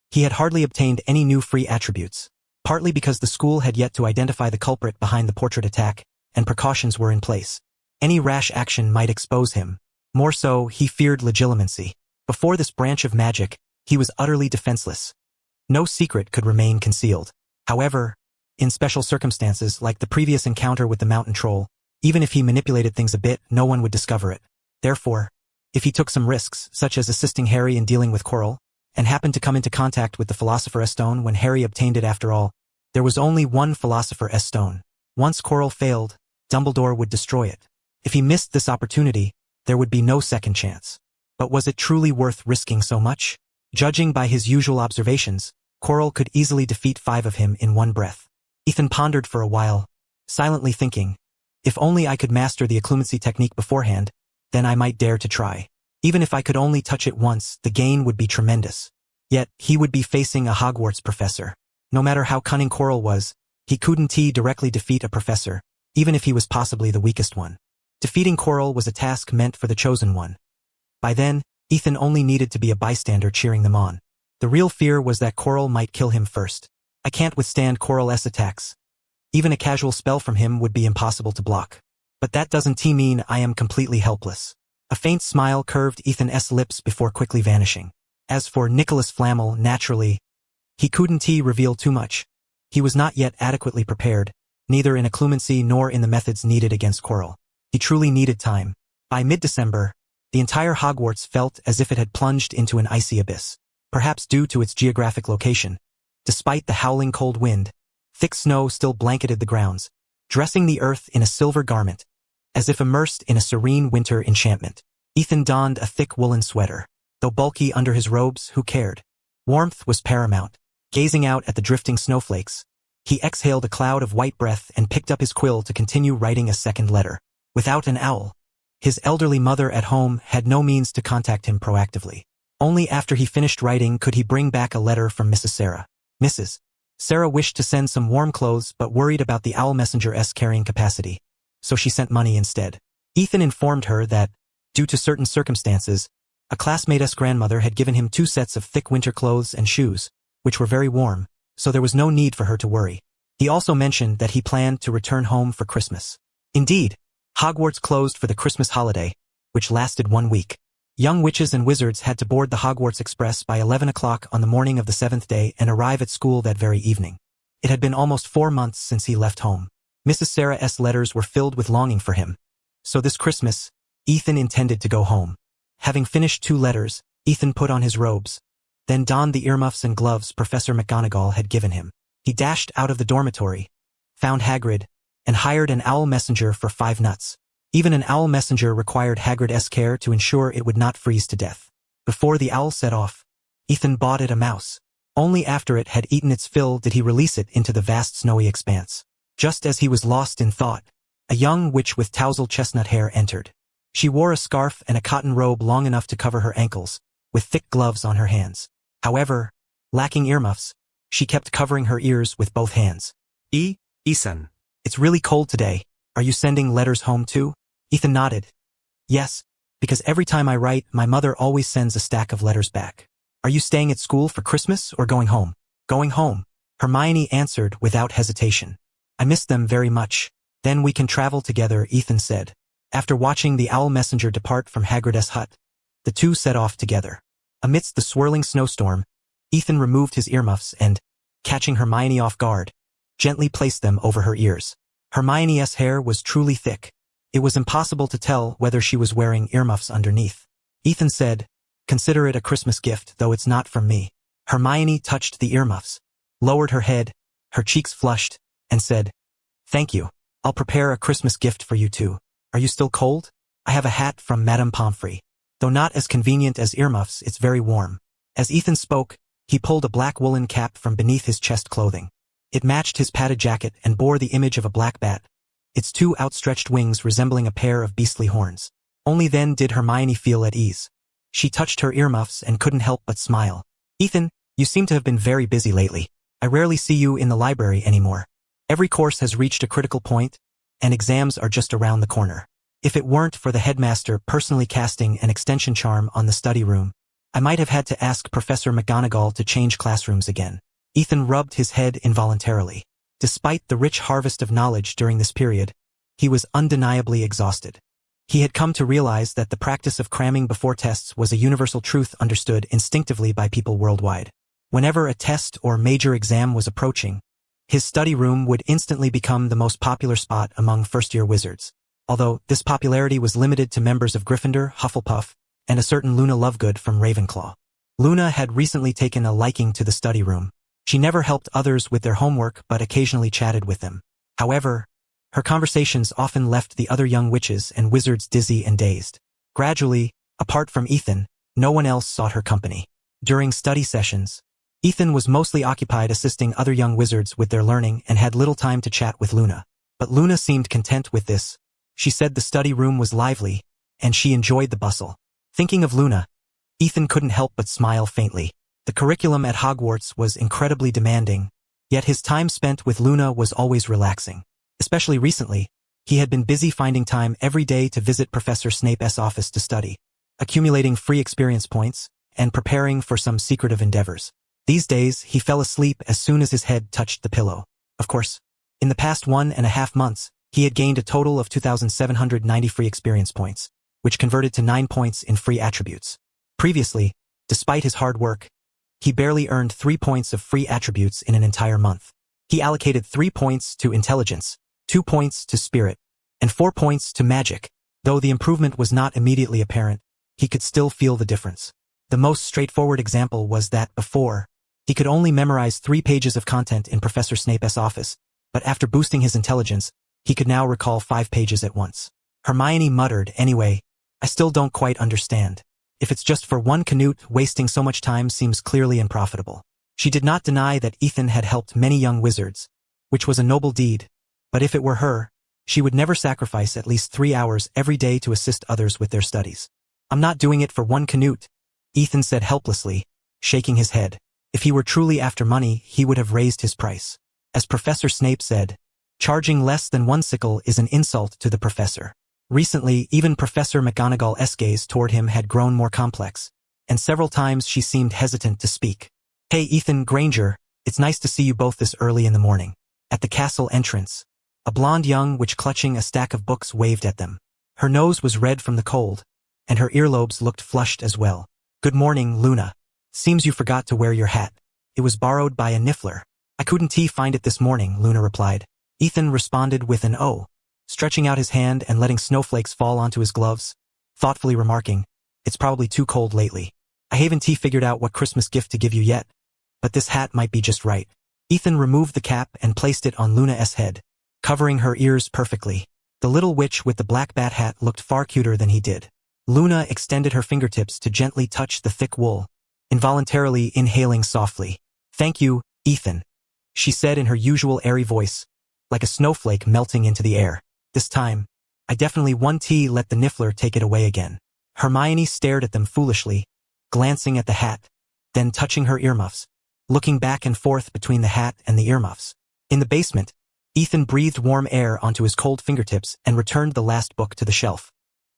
he had hardly obtained any new free attributes, partly because the school had yet to identify the culprit behind the portrait attack, and precautions were in place. Any rash action might expose him. More so, he feared legilimency. Before this branch of magic, he was utterly defenseless. No secret could remain concealed. However, in special circumstances like the previous encounter with the mountain troll, even if he manipulated things a bit, no one would discover it. Therefore, if he took some risks, such as assisting Harry in dealing with Quirrell, and happened to come into contact with the Philosopher's Stone when Harry obtained it after all, there was only one Philosopher's Stone. Once Quirrell failed, Dumbledore would destroy it. If he missed this opportunity, there would be no second chance. But was it truly worth risking so much? Judging by his usual observations, Quirrell could easily defeat 5 of him in one breath. Ethan pondered for a while, silently thinking, if only I could master the occlumency technique beforehand, then I might dare to try. Even if I could only touch it once, the gain would be tremendous. Yet, he would be facing a Hogwarts professor. No matter how cunning Quirrell was, he couldn't directly defeat a professor, even if he was possibly the weakest one. Defeating Quirrell was a task meant for the chosen one. By then, Ethan only needed to be a bystander cheering them on. The real fear was that Quirrell might kill him first. I can't withstand Quirrell's attacks. Even a casual spell from him would be impossible to block. But that doesn't mean I am completely helpless. A faint smile curved Ethan's lips before quickly vanishing. As for Nicholas Flamel, naturally, he couldn't reveal too much. He was not yet adequately prepared, neither in occlumency nor in the methods needed against Quirrell. He truly needed time. By mid-December, the entire Hogwarts felt as if it had plunged into an icy abyss. Perhaps due to its geographic location. Despite the howling cold wind, thick snow still blanketed the grounds, dressing the earth in a silver garment, as if immersed in a serene winter enchantment. Ethan donned a thick woolen sweater. Though bulky under his robes, who cared? Warmth was paramount. Gazing out at the drifting snowflakes, he exhaled a cloud of white breath and picked up his quill to continue writing a second letter. Without an owl, his elderly mother at home had no means to contact him proactively. Only after he finished writing could he bring back a letter from Mrs. Sarah. Mrs. Sarah wished to send some warm clothes but worried about the owl messenger's carrying capacity, so she sent money instead. Ethan informed her that, due to certain circumstances, a classmate's grandmother had given him 2 sets of thick winter clothes and shoes, which were very warm, so there was no need for her to worry. He also mentioned that he planned to return home for Christmas. Indeed, Hogwarts closed for the Christmas holiday, which lasted 1 week. Young witches and wizards had to board the Hogwarts Express by 11 o'clock on the morning of the 7th day and arrive at school that very evening. It had been almost 4 months since he left home. Mrs. Sarah's letters were filled with longing for him. So this Christmas, Ethan intended to go home. Having finished 2 letters, Ethan put on his robes, then donned the earmuffs and gloves Professor McGonagall had given him. He dashed out of the dormitory, found Hagrid, and hired an owl messenger for 5 nuts. Even an owl messenger required Hagrid's care to ensure it would not freeze to death. Before the owl set off, Ethan bought it a mouse. Only after it had eaten its fill did he release it into the vast snowy expanse. Just as he was lost in thought, a young witch with tousled chestnut hair entered. She wore a scarf and a cotton robe long enough to cover her ankles, with thick gloves on her hands. However, lacking earmuffs, she kept covering her ears with both hands. Ethan. It's really cold today. Are you sending letters home too? Ethan nodded. Yes, because every time I write, my mother always sends a stack of letters back. Are you staying at school for Christmas or going home? Going home, Hermione answered without hesitation. I miss them very much. Then we can travel together, Ethan said. After watching the owl messenger depart from Hagrid's hut, the two set off together. Amidst the swirling snowstorm, Ethan removed his earmuffs and, catching Hermione off guard, gently placed them over her ears. Hermione's hair was truly thick. It was impossible to tell whether she was wearing earmuffs underneath. Ethan said, "Consider it a Christmas gift, though it's not from me." Hermione touched the earmuffs, lowered her head, her cheeks flushed, and said, "Thank you. I'll prepare a Christmas gift for you too. Are you still cold? I have a hat from Madame Pomfrey. Though not as convenient as earmuffs, it's very warm." As Ethan spoke, he pulled a black woolen cap from beneath his chest clothing. It matched his padded jacket and bore the image of a black bat, its 2 outstretched wings resembling a pair of beastly horns. Only then did Hermione feel at ease. She touched her earmuffs and couldn't help but smile. Ethan, you seem to have been very busy lately. I rarely see you in the library anymore. Every course has reached a critical point, and exams are just around the corner. If it weren't for the headmaster personally casting an extension charm on the study room, I might have had to ask Professor McGonagall to change classrooms again. Ethan rubbed his head involuntarily. Despite the rich harvest of knowledge during this period, he was undeniably exhausted. He had come to realize that the practice of cramming before tests was a universal truth understood instinctively by people worldwide. Whenever a test or major exam was approaching, his study room would instantly become the most popular spot among first-year wizards. Although this popularity was limited to members of Gryffindor, Hufflepuff, and a certain Luna Lovegood from Ravenclaw. Luna had recently taken a liking to the study room. She never helped others with their homework but occasionally chatted with them. However, her conversations often left the other young witches and wizards dizzy and dazed. Gradually, apart from Ethan, no one else sought her company. During study sessions, Ethan was mostly occupied assisting other young wizards with their learning and had little time to chat with Luna. But Luna seemed content with this. She said the study room was lively, and she enjoyed the bustle. Thinking of Luna, Ethan couldn't help but smile faintly. The curriculum at Hogwarts was incredibly demanding, yet his time spent with Luna was always relaxing. Especially recently, he had been busy finding time every day to visit Professor Snape's office to study, accumulating free experience points, and preparing for some secretive endeavors. These days, he fell asleep as soon as his head touched the pillow. Of course, in the past 1.5 months, he had gained a total of 2,790 free experience points, which converted to 9 points in free attributes. Previously, despite his hard work, he barely earned 3 points of free attributes in an entire month. He allocated 3 points to intelligence, 2 points to spirit, and 4 points to magic. Though the improvement was not immediately apparent, he could still feel the difference. The most straightforward example was that before, he could only memorize 3 pages of content in Professor Snape's office, but after boosting his intelligence, he could now recall 5 pages at once. Hermione muttered, "Anyway, I still don't quite understand. If it's just for one Canute, wasting so much time seems clearly unprofitable." She did not deny that Ethan had helped many young wizards, which was a noble deed, but if it were her, she would never sacrifice at least 3 hours every day to assist others with their studies. "I'm not doing it for one Canute," Ethan said helplessly, shaking his head. If he were truly after money, he would have raised his price. As Professor Snape said, charging less than 1 sickle is an insult to the professor. Recently, even Professor McGonagall's gaze toward him had grown more complex, and several times she seemed hesitant to speak. "Hey Ethan, Granger, it's nice to see you both this early in the morning." At the castle entrance, a blonde young witch clutching a stack of books waved at them. Her nose was red from the cold, and her earlobes looked flushed as well. "Good morning, Luna. Seems you forgot to wear your hat. It was borrowed by a niffler." "I couldn't find it this morning," Luna replied. Ethan responded with an "oh," stretching out his hand and letting snowflakes fall onto his gloves, thoughtfully remarking, "It's probably too cold lately. I haven't figured out what Christmas gift to give you yet, but this hat might be just right." Ethan removed the cap and placed it on Luna's head, covering her ears perfectly. The little witch with the black bat hat looked far cuter than he did. Luna extended her fingertips to gently touch the thick wool, involuntarily inhaling softly. "Thank you, Ethan," she said in her usual airy voice, like a snowflake melting into the air. "This time, I definitely won't let the niffler take it away again." Hermione stared at them foolishly, glancing at the hat, then touching her earmuffs, looking back and forth between the hat and the earmuffs. In the basement, Ethan breathed warm air onto his cold fingertips and returned the last book to the shelf.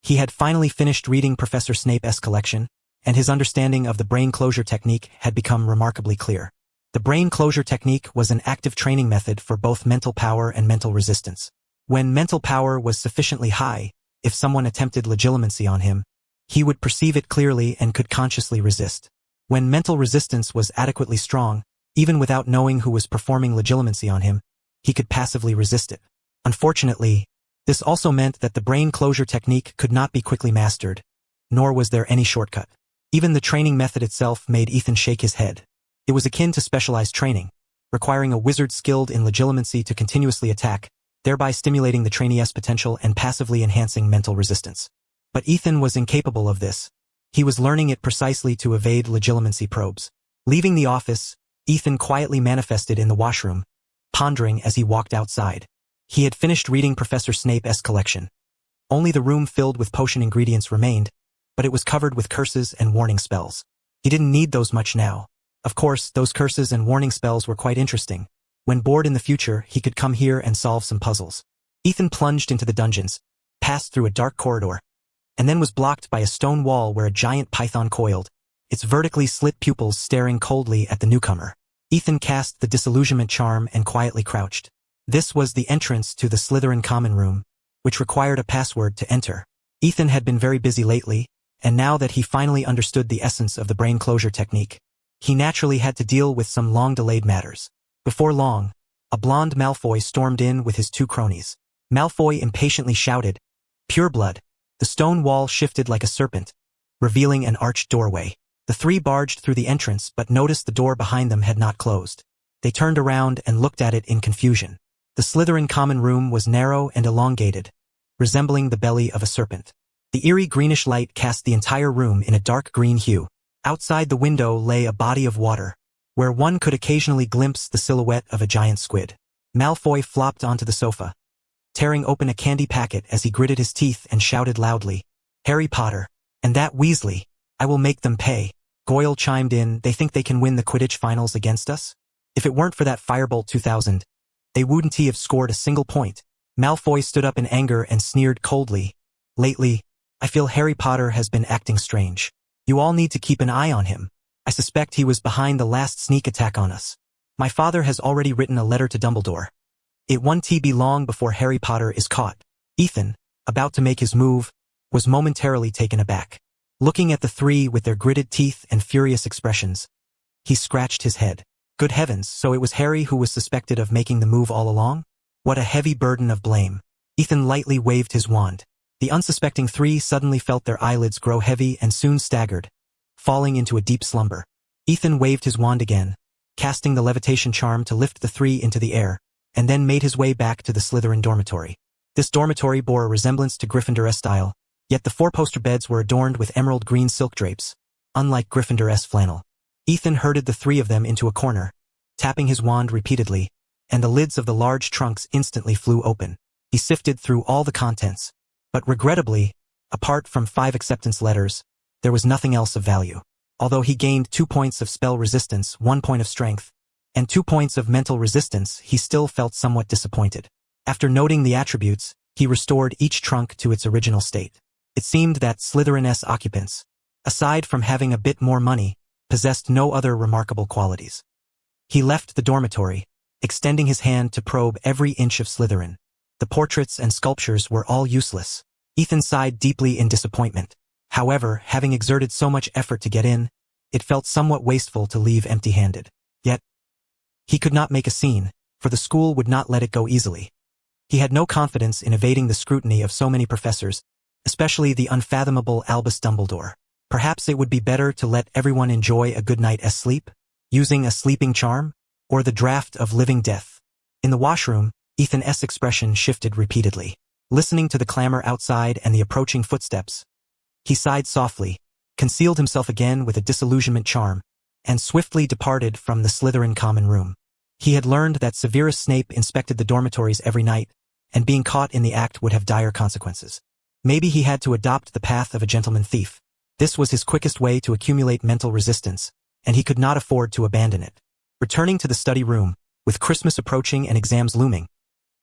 He had finally finished reading Professor Snape's collection, and his understanding of the brain closure technique had become remarkably clear. The brain closure technique was an active training method for both mental power and mental resistance. When mental power was sufficiently high, if someone attempted legilimency on him, he would perceive it clearly and could consciously resist. When mental resistance was adequately strong, even without knowing who was performing legilimency on him, he could passively resist it. Unfortunately, this also meant that the brain closure technique could not be quickly mastered, nor was there any shortcut. Even the training method itself made Ethan shake his head. It was akin to specialized training, requiring a wizard skilled in legilimency to continuously attack, thereby stimulating the trainee's potential and passively enhancing mental resistance. But Ethan was incapable of this. He was learning it precisely to evade legilimency probes. Leaving the office, Ethan quietly manifested in the washroom, pondering as he walked outside. He had finished reading Professor Snape's collection, Only the room filled with potion ingredients remained, but it was covered with curses and warning spells. He didn't need those much now. Of course, those curses and warning spells were quite interesting. When bored in the future, he could come here and solve some puzzles. Ethan plunged into the dungeons, passed through a dark corridor, and then was blocked by a stone wall where a giant python coiled, its vertically slit pupils staring coldly at the newcomer. Ethan cast the disillusionment charm and quietly crouched. This was the entrance to the Slytherin common room, which required a password to enter. Ethan had been very busy lately, and now that he finally understood the essence of the brain closure technique, he naturally had to deal with some long-delayed matters. Before long, a blonde Malfoy stormed in with his two cronies. Malfoy impatiently shouted, "Pure blood!" The stone wall shifted like a serpent, revealing an arched doorway. The three barged through the entrance but noticed the door behind them had not closed. They turned around and looked at it in confusion. The Slytherin common room was narrow and elongated, resembling the belly of a serpent. The eerie greenish light cast the entire room in a dark green hue. Outside the window lay a body of water, where one could occasionally glimpse the silhouette of a giant squid. Malfoy flopped onto the sofa, tearing open a candy packet as he gritted his teeth and shouted loudly, "Harry Potter! And that Weasley! I will make them pay." Goyle chimed in, "They think they can win the Quidditch finals against us? If it weren't for that Firebolt 2000, they wouldn't have scored a single point." Malfoy stood up in anger and sneered coldly, "Lately, I feel Harry Potter has been acting strange. You all need to keep an eye on him. I suspect he was behind the last sneak attack on us. My father has already written a letter to Dumbledore. It won't be long before Harry Potter is caught." Ethan, about to make his move, was momentarily taken aback. Looking at the three with their gritted teeth and furious expressions, he scratched his head. Good heavens, so it was Harry who was suspected of making the move all along? What a heavy burden of blame. Ethan lightly waved his wand. The unsuspecting three suddenly felt their eyelids grow heavy and soon staggered, falling into a deep slumber. Ethan waved his wand again, casting the levitation charm to lift the three into the air, and then made his way back to the Slytherin dormitory. This dormitory bore a resemblance to Gryffindor style, yet the four-poster beds were adorned with emerald green silk drapes, unlike Gryffindor flannel. Ethan herded the three of them into a corner, tapping his wand repeatedly, and the lids of the large trunks instantly flew open. He sifted through all the contents, but regrettably, apart from 5 acceptance letters, there was nothing else of value. Although he gained 2 points of spell resistance, 1 point of strength, and 2 points of mental resistance, he still felt somewhat disappointed. After noting the attributes, he restored each trunk to its original state. It seemed that Slytherin's occupants, aside from having a bit more money, possessed no other remarkable qualities. He left the dormitory, extending his hand to probe every inch of Slytherin. The portraits and sculptures were all useless. Ethan sighed deeply in disappointment. However, having exerted so much effort to get in, it felt somewhat wasteful to leave empty-handed. Yet, he could not make a scene, for the school would not let it go easily. He had no confidence in evading the scrutiny of so many professors, especially the unfathomable Albus Dumbledore. Perhaps it would be better to let everyone enjoy a good night's sleep, using a sleeping charm, or the draft of living death. In the washroom, Ethan's expression shifted repeatedly. Listening to the clamor outside and the approaching footsteps, he sighed softly, concealed himself again with a disillusionment charm, and swiftly departed from the Slytherin common room. He had learned that Severus Snape inspected the dormitories every night, and being caught in the act would have dire consequences. Maybe he had to adopt the path of a gentleman thief. This was his quickest way to accumulate mental resistance, and he could not afford to abandon it. Returning to the study room, with Christmas approaching and exams looming,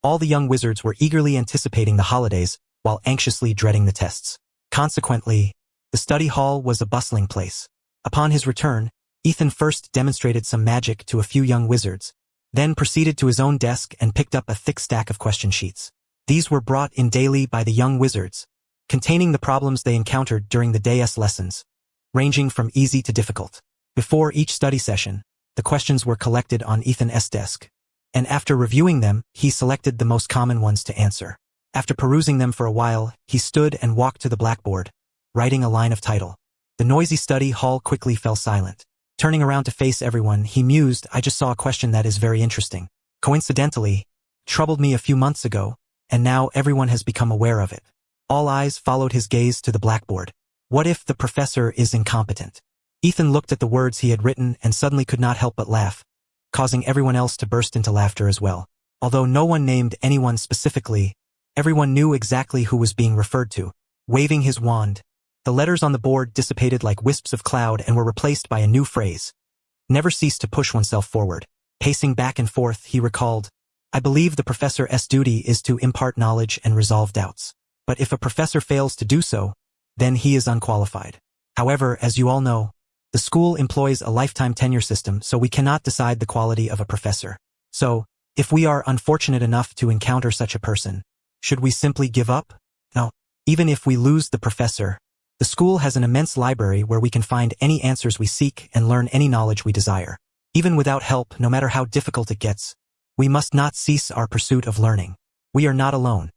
all the young wizards were eagerly anticipating the holidays while anxiously dreading the tests. Consequently, the study hall was a bustling place. Upon his return, Ethan first demonstrated some magic to a few young wizards, then proceeded to his own desk and picked up a thick stack of question sheets. These were brought in daily by the young wizards, containing the problems they encountered during the day's lessons, ranging from easy to difficult. Before each study session, the questions were collected on Ethan's desk, and after reviewing them, he selected the most common ones to answer. After perusing them for a while, he stood and walked to the blackboard, writing a line of title. The noisy study hall quickly fell silent. Turning around to face everyone, he mused, "I just saw a question that is very interesting. Coincidentally, troubled me a few months ago, and now everyone has become aware of it." All eyes followed his gaze to the blackboard. What if the professor is incompetent? Ethan looked at the words he had written and suddenly could not help but laugh, causing everyone else to burst into laughter as well. Although no one named anyone specifically, Everyone knew exactly who was being referred to. Waving his wand, the letters on the board dissipated like wisps of cloud and were replaced by a new phrase. Never cease to push oneself forward. Pacing back and forth, he recalled, I believe the professor's duty is to impart knowledge and resolve doubts. But if a professor fails to do so, then he is unqualified. However, as you all know, the school employs a lifetime tenure system, so we cannot decide the quality of a professor. So, if we are unfortunate enough to encounter such a person, should we simply give up? No. Even if we lose the professor, the school has an immense library where we can find any answers we seek and learn any knowledge we desire. Even without help, no matter how difficult it gets, we must not cease our pursuit of learning. We are not alone.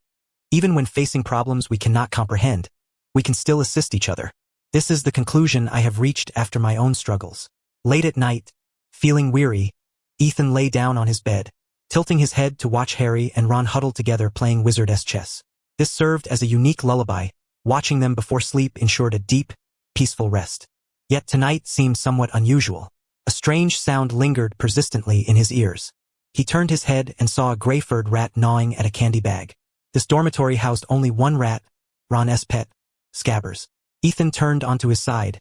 Even when facing problems we cannot comprehend, we can still assist each other. This is the conclusion I have reached after my own struggles. Late at night, feeling weary, Ethan lay down on his bed, tilting his head to watch Harry and Ron huddled together playing wizardess chess. This served as a unique lullaby. Watching them before sleep ensured a deep, peaceful rest. Yet tonight seemed somewhat unusual. A strange sound lingered persistently in his ears. He turned his head and saw a gray-furred rat gnawing at a candy bag. This dormitory housed only one rat, Ron's pet, Scabbers. Ethan turned onto his side,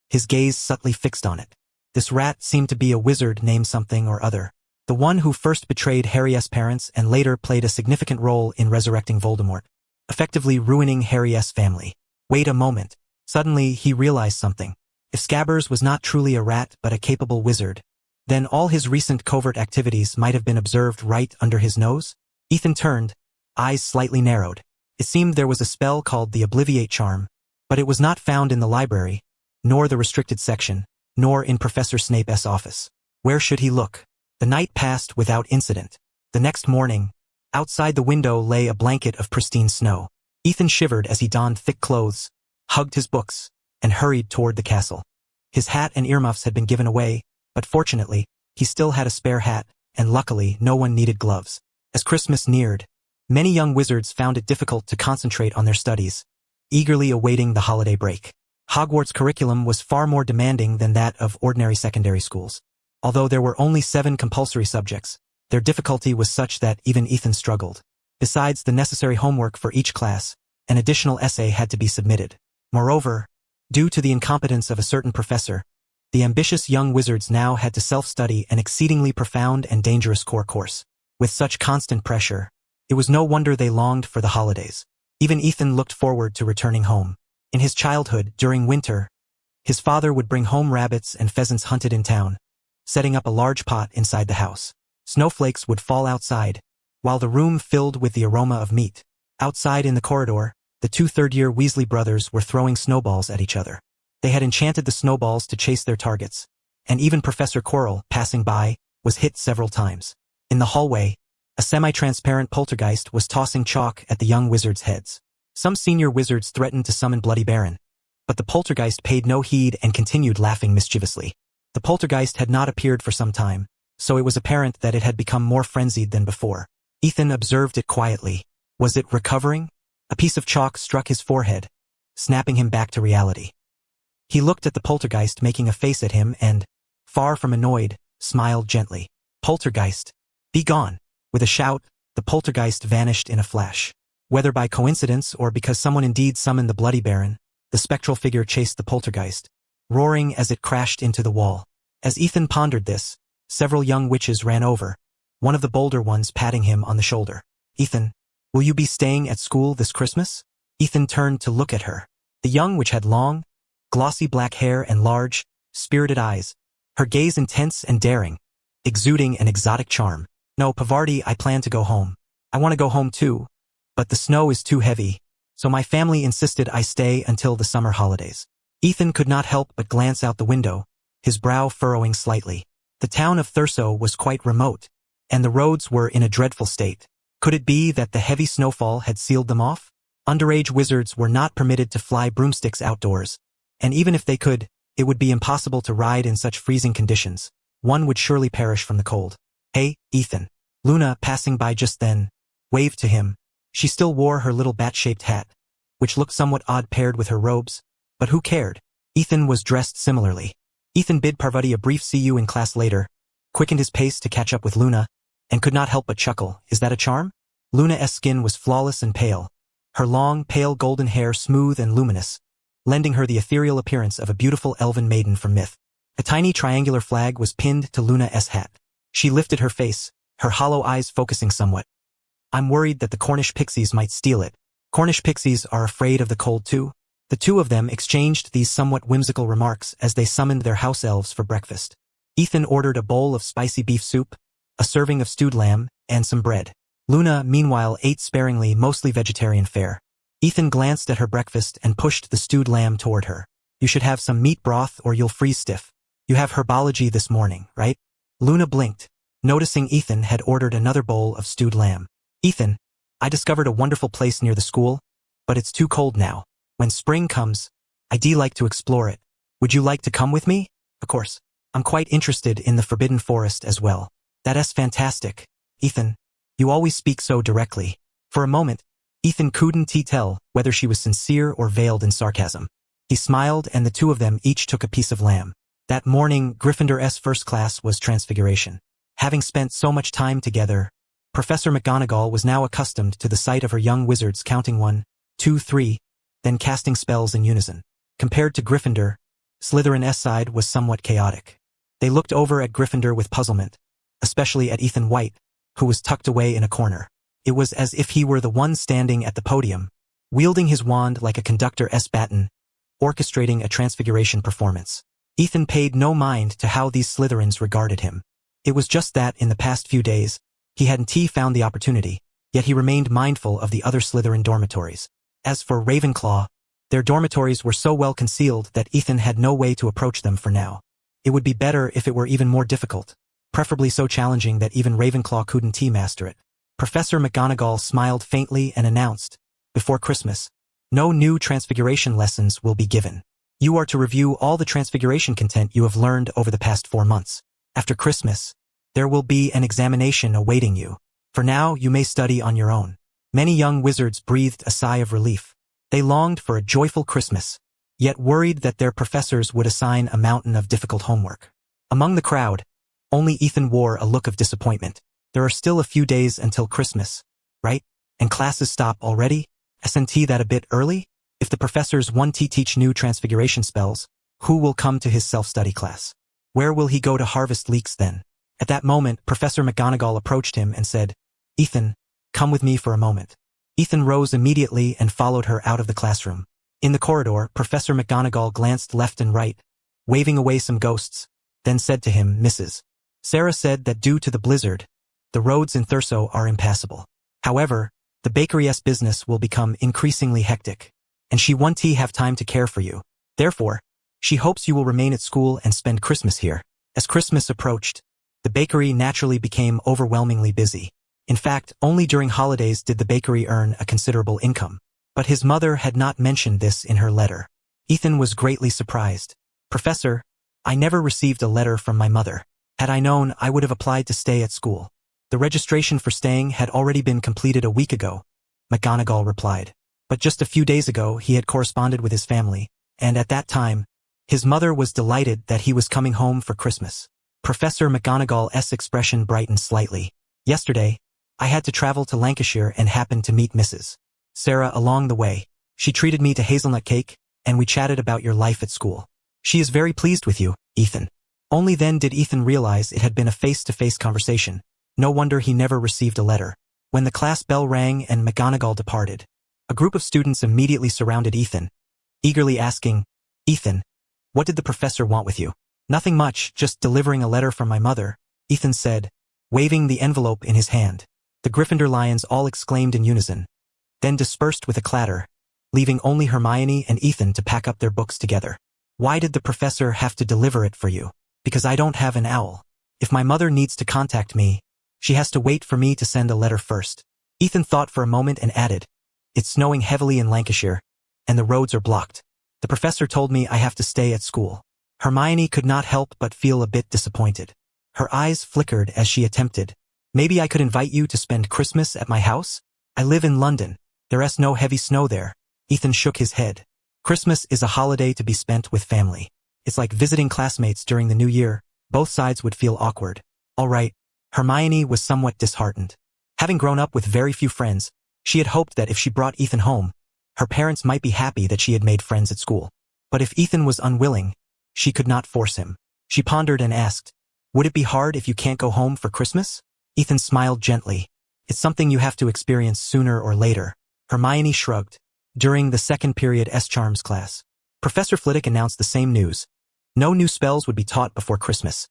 his gaze subtly fixed on it. This rat seemed to be a wizard named something or other. The one who first betrayed Harry's parents and later played a significant role in resurrecting Voldemort, effectively ruining Harry's family. Wait a moment. Suddenly, he realized something. If Scabbers was not truly a rat but a capable wizard, then all his recent covert activities might have been observed right under his nose? Ethan turned, eyes slightly narrowed. It seemed there was a spell called the Obliviate Charm, but it was not found in the library, nor the restricted section, nor in Professor Snape's office. Where should he look? The night passed without incident. The next morning, outside the window lay a blanket of pristine snow. Ethan shivered as he donned thick clothes, hugged his books, and hurried toward the castle. His hat and earmuffs had been given away, but fortunately, he still had a spare hat, and luckily no one needed gloves. As Christmas neared, many young wizards found it difficult to concentrate on their studies, eagerly awaiting the holiday break. Hogwarts' curriculum was far more demanding than that of ordinary secondary schools. Although there were only 7 compulsory subjects, their difficulty was such that even Ethan struggled. Besides the necessary homework for each class, an additional essay had to be submitted. Moreover, due to the incompetence of a certain professor, the ambitious young wizards now had to self-study an exceedingly profound and dangerous core course. With such constant pressure, it was no wonder they longed for the holidays. Even Ethan looked forward to returning home. In his childhood, during winter, his father would bring home rabbits and pheasants hunted in town, setting up a large pot inside the house. Snowflakes would fall outside, while the room filled with the aroma of meat. Outside in the corridor, the 2 third-year Weasley brothers were throwing snowballs at each other. They had enchanted the snowballs to chase their targets, and even Professor Quirrell, passing by, was hit several times. In the hallway, a semi-transparent poltergeist was tossing chalk at the young wizards' heads. Some senior wizards threatened to summon Bloody Baron, but the poltergeist paid no heed and continued laughing mischievously. The poltergeist had not appeared for some time, so it was apparent that it had become more frenzied than before. Ethan observed it quietly. Was it recovering? A piece of chalk struck his forehead, snapping him back to reality. He looked at the poltergeist making a face at him and, far from annoyed, smiled gently. Poltergeist, be gone. With a shout, the poltergeist vanished in a flash. Whether by coincidence or because someone indeed summoned the Bloody Baron, the spectral figure chased the poltergeist, roaring as it crashed into the wall. As Ethan pondered this, several young witches ran over, one of the bolder ones patting him on the shoulder. Ethan, will you be staying at school this Christmas? Ethan turned to look at her. The young witch had long, glossy black hair and large, spirited eyes, her gaze intense and daring, exuding an exotic charm. No, Pavarti, I plan to go home. I want to go home too, but the snow is too heavy, so my family insisted I stay until the summer holidays. Ethan could not help but glance out the window, his brow furrowing slightly. The town of Thurso was quite remote, and the roads were in a dreadful state. Could it be that the heavy snowfall had sealed them off? Underage wizards were not permitted to fly broomsticks outdoors, and even if they could, it would be impossible to ride in such freezing conditions. One would surely perish from the cold. Hey, Ethan. Luna, passing by just then, waved to him. She still wore her little bat-shaped hat, which looked somewhat odd paired with her robes, but who cared? Ethan was dressed similarly. Ethan bid Parvati a brief see you in class later, quickened his pace to catch up with Luna, and could not help but chuckle. Is that a charm? Luna's skin was flawless and pale, her long, pale golden hair smooth and luminous, lending her the ethereal appearance of a beautiful elven maiden from myth. A tiny triangular flag was pinned to Luna's hat. She lifted her face, her hollow eyes focusing somewhat. I'm worried that the Cornish pixies might steal it. Cornish pixies are afraid of the cold too? The two of them exchanged these somewhat whimsical remarks as they summoned their house-elves for breakfast. Ethan ordered a bowl of spicy beef soup, a serving of stewed lamb, and some bread. Luna, meanwhile, ate sparingly, mostly vegetarian fare. Ethan glanced at her breakfast and pushed the stewed lamb toward her. You should have some meat broth or you'll freeze stiff. You have Herbology this morning, right? Luna blinked, noticing Ethan had ordered another bowl of stewed lamb. Ethan, I discovered a wonderful place near the school, but it's too cold now. When spring comes, I'd like to explore it. Would you like to come with me? Of course. I'm quite interested in the Forbidden Forest as well. That's fantastic. Ethan, you always speak so directly. For a moment, Ethan couldn't tell whether she was sincere or veiled in sarcasm. He smiled and the two of them each took a piece of lamb. That morning, Gryffindor's first class was Transfiguration. Having spent so much time together, Professor McGonagall was now accustomed to the sight of her young wizards counting 1, 2, 3, then casting spells in unison. Compared to Gryffindor, Slytherin's side was somewhat chaotic. They looked over at Gryffindor with puzzlement, especially at Ethan White, who was tucked away in a corner. It was as if he were the one standing at the podium, wielding his wand like a conductor's baton, orchestrating a transfiguration performance. Ethan paid no mind to how these Slytherins regarded him. It was just that in the past few days, he hadn't found the opportunity, yet he remained mindful of the other Slytherin dormitories. As for Ravenclaw, their dormitories were so well concealed that Ethan had no way to approach them for now. It would be better if it were even more difficult, preferably so challenging that even Ravenclaw couldn't master it. Professor McGonagall smiled faintly and announced, before Christmas, no new transfiguration lessons will be given. You are to review all the transfiguration content you have learned over the past 4 months. After Christmas, there will be an examination awaiting you. For now, you may study on your own. Many young wizards breathed a sigh of relief. They longed for a joyful Christmas, yet worried that their professors would assign a mountain of difficult homework. Among the crowd, only Ethan wore a look of disappointment. There are still a few days until Christmas, right? And classes stop already? Isn't that a bit early? If the professors want to teach new transfiguration spells, who will come to his self-study class? Where will he go to harvest leeks then? At that moment, Professor McGonagall approached him and said, Ethan, come with me for a moment. Ethan rose immediately and followed her out of the classroom. In the corridor, Professor McGonagall glanced left and right, waving away some ghosts, then said to him, Mrs. Sarah said that due to the blizzard, the roads in Thurso are impassable. However, the bakery's business will become increasingly hectic, and she won't have time to care for you. Therefore, she hopes you will remain at school and spend Christmas here. As Christmas approached, the bakery naturally became overwhelmingly busy. In fact, only during holidays did the bakery earn a considerable income. But his mother had not mentioned this in her letter. Ethan was greatly surprised. Professor, I never received a letter from my mother. Had I known, I would have applied to stay at school. The registration for staying had already been completed a week ago, McGonagall replied. But just a few days ago he had corresponded with his family, and at that time, his mother was delighted that he was coming home for Christmas. Professor McGonagall's expression brightened slightly. Yesterday, I had to travel to Lancashire and happened to meet Mrs. Sarah along the way. She treated me to hazelnut cake, and we chatted about your life at school. She is very pleased with you, Ethan. Only then did Ethan realize it had been a face-to-face conversation. No wonder he never received a letter. When the class bell rang and McGonagall departed, a group of students immediately surrounded Ethan, eagerly asking, Ethan, what did the professor want with you? Nothing much, just delivering a letter from my mother, Ethan said, waving the envelope in his hand. The Gryffindor lions all exclaimed in unison, then dispersed with a clatter, leaving only Hermione and Ethan to pack up their books together. Why did the professor have to deliver it for you? Because I don't have an owl. If my mother needs to contact me, she has to wait for me to send a letter first. Ethan thought for a moment and added, it's snowing heavily in Lancashire, and the roads are blocked. The professor told me I have to stay at school. Hermione could not help but feel a bit disappointed. Her eyes flickered as she attempted, maybe I could invite you to spend Christmas at my house? I live in London. There's no heavy snow there. Ethan shook his head. Christmas is a holiday to be spent with family. It's like visiting classmates during the new year. Both sides would feel awkward. All right. Hermione was somewhat disheartened. Having grown up with very few friends, she had hoped that if she brought Ethan home, her parents might be happy that she had made friends at school. But if Ethan was unwilling, she could not force him. She pondered and asked, "Would it be hard if you can't go home for Christmas?" Ethan smiled gently. "It's something you have to experience sooner or later." Hermione shrugged. During the second period S-Charms class, Professor Flitwick announced the same news. No new spells would be taught before Christmas.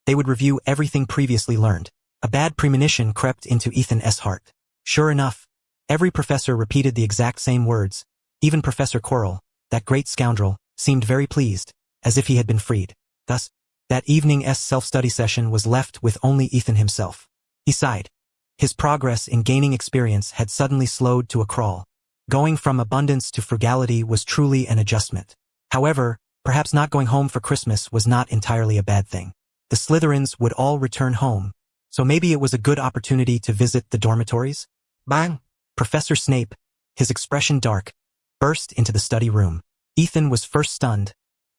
They would review everything previously learned. A bad premonition crept into Ethan's heart. Sure enough, every professor repeated the exact same words. Even Professor Quirrell, that great scoundrel, seemed very pleased, as if he had been freed. Thus, that evening's self-study session was left with only Ethan himself. He sighed. His progress in gaining experience had suddenly slowed to a crawl. Going from abundance to frugality was truly an adjustment. However, perhaps not going home for Christmas was not entirely a bad thing. The Slytherins would all return home, so maybe it was a good opportunity to visit the dormitories? Bang! Professor Snape, his expression dark, burst into the study room. Ethan was first stunned,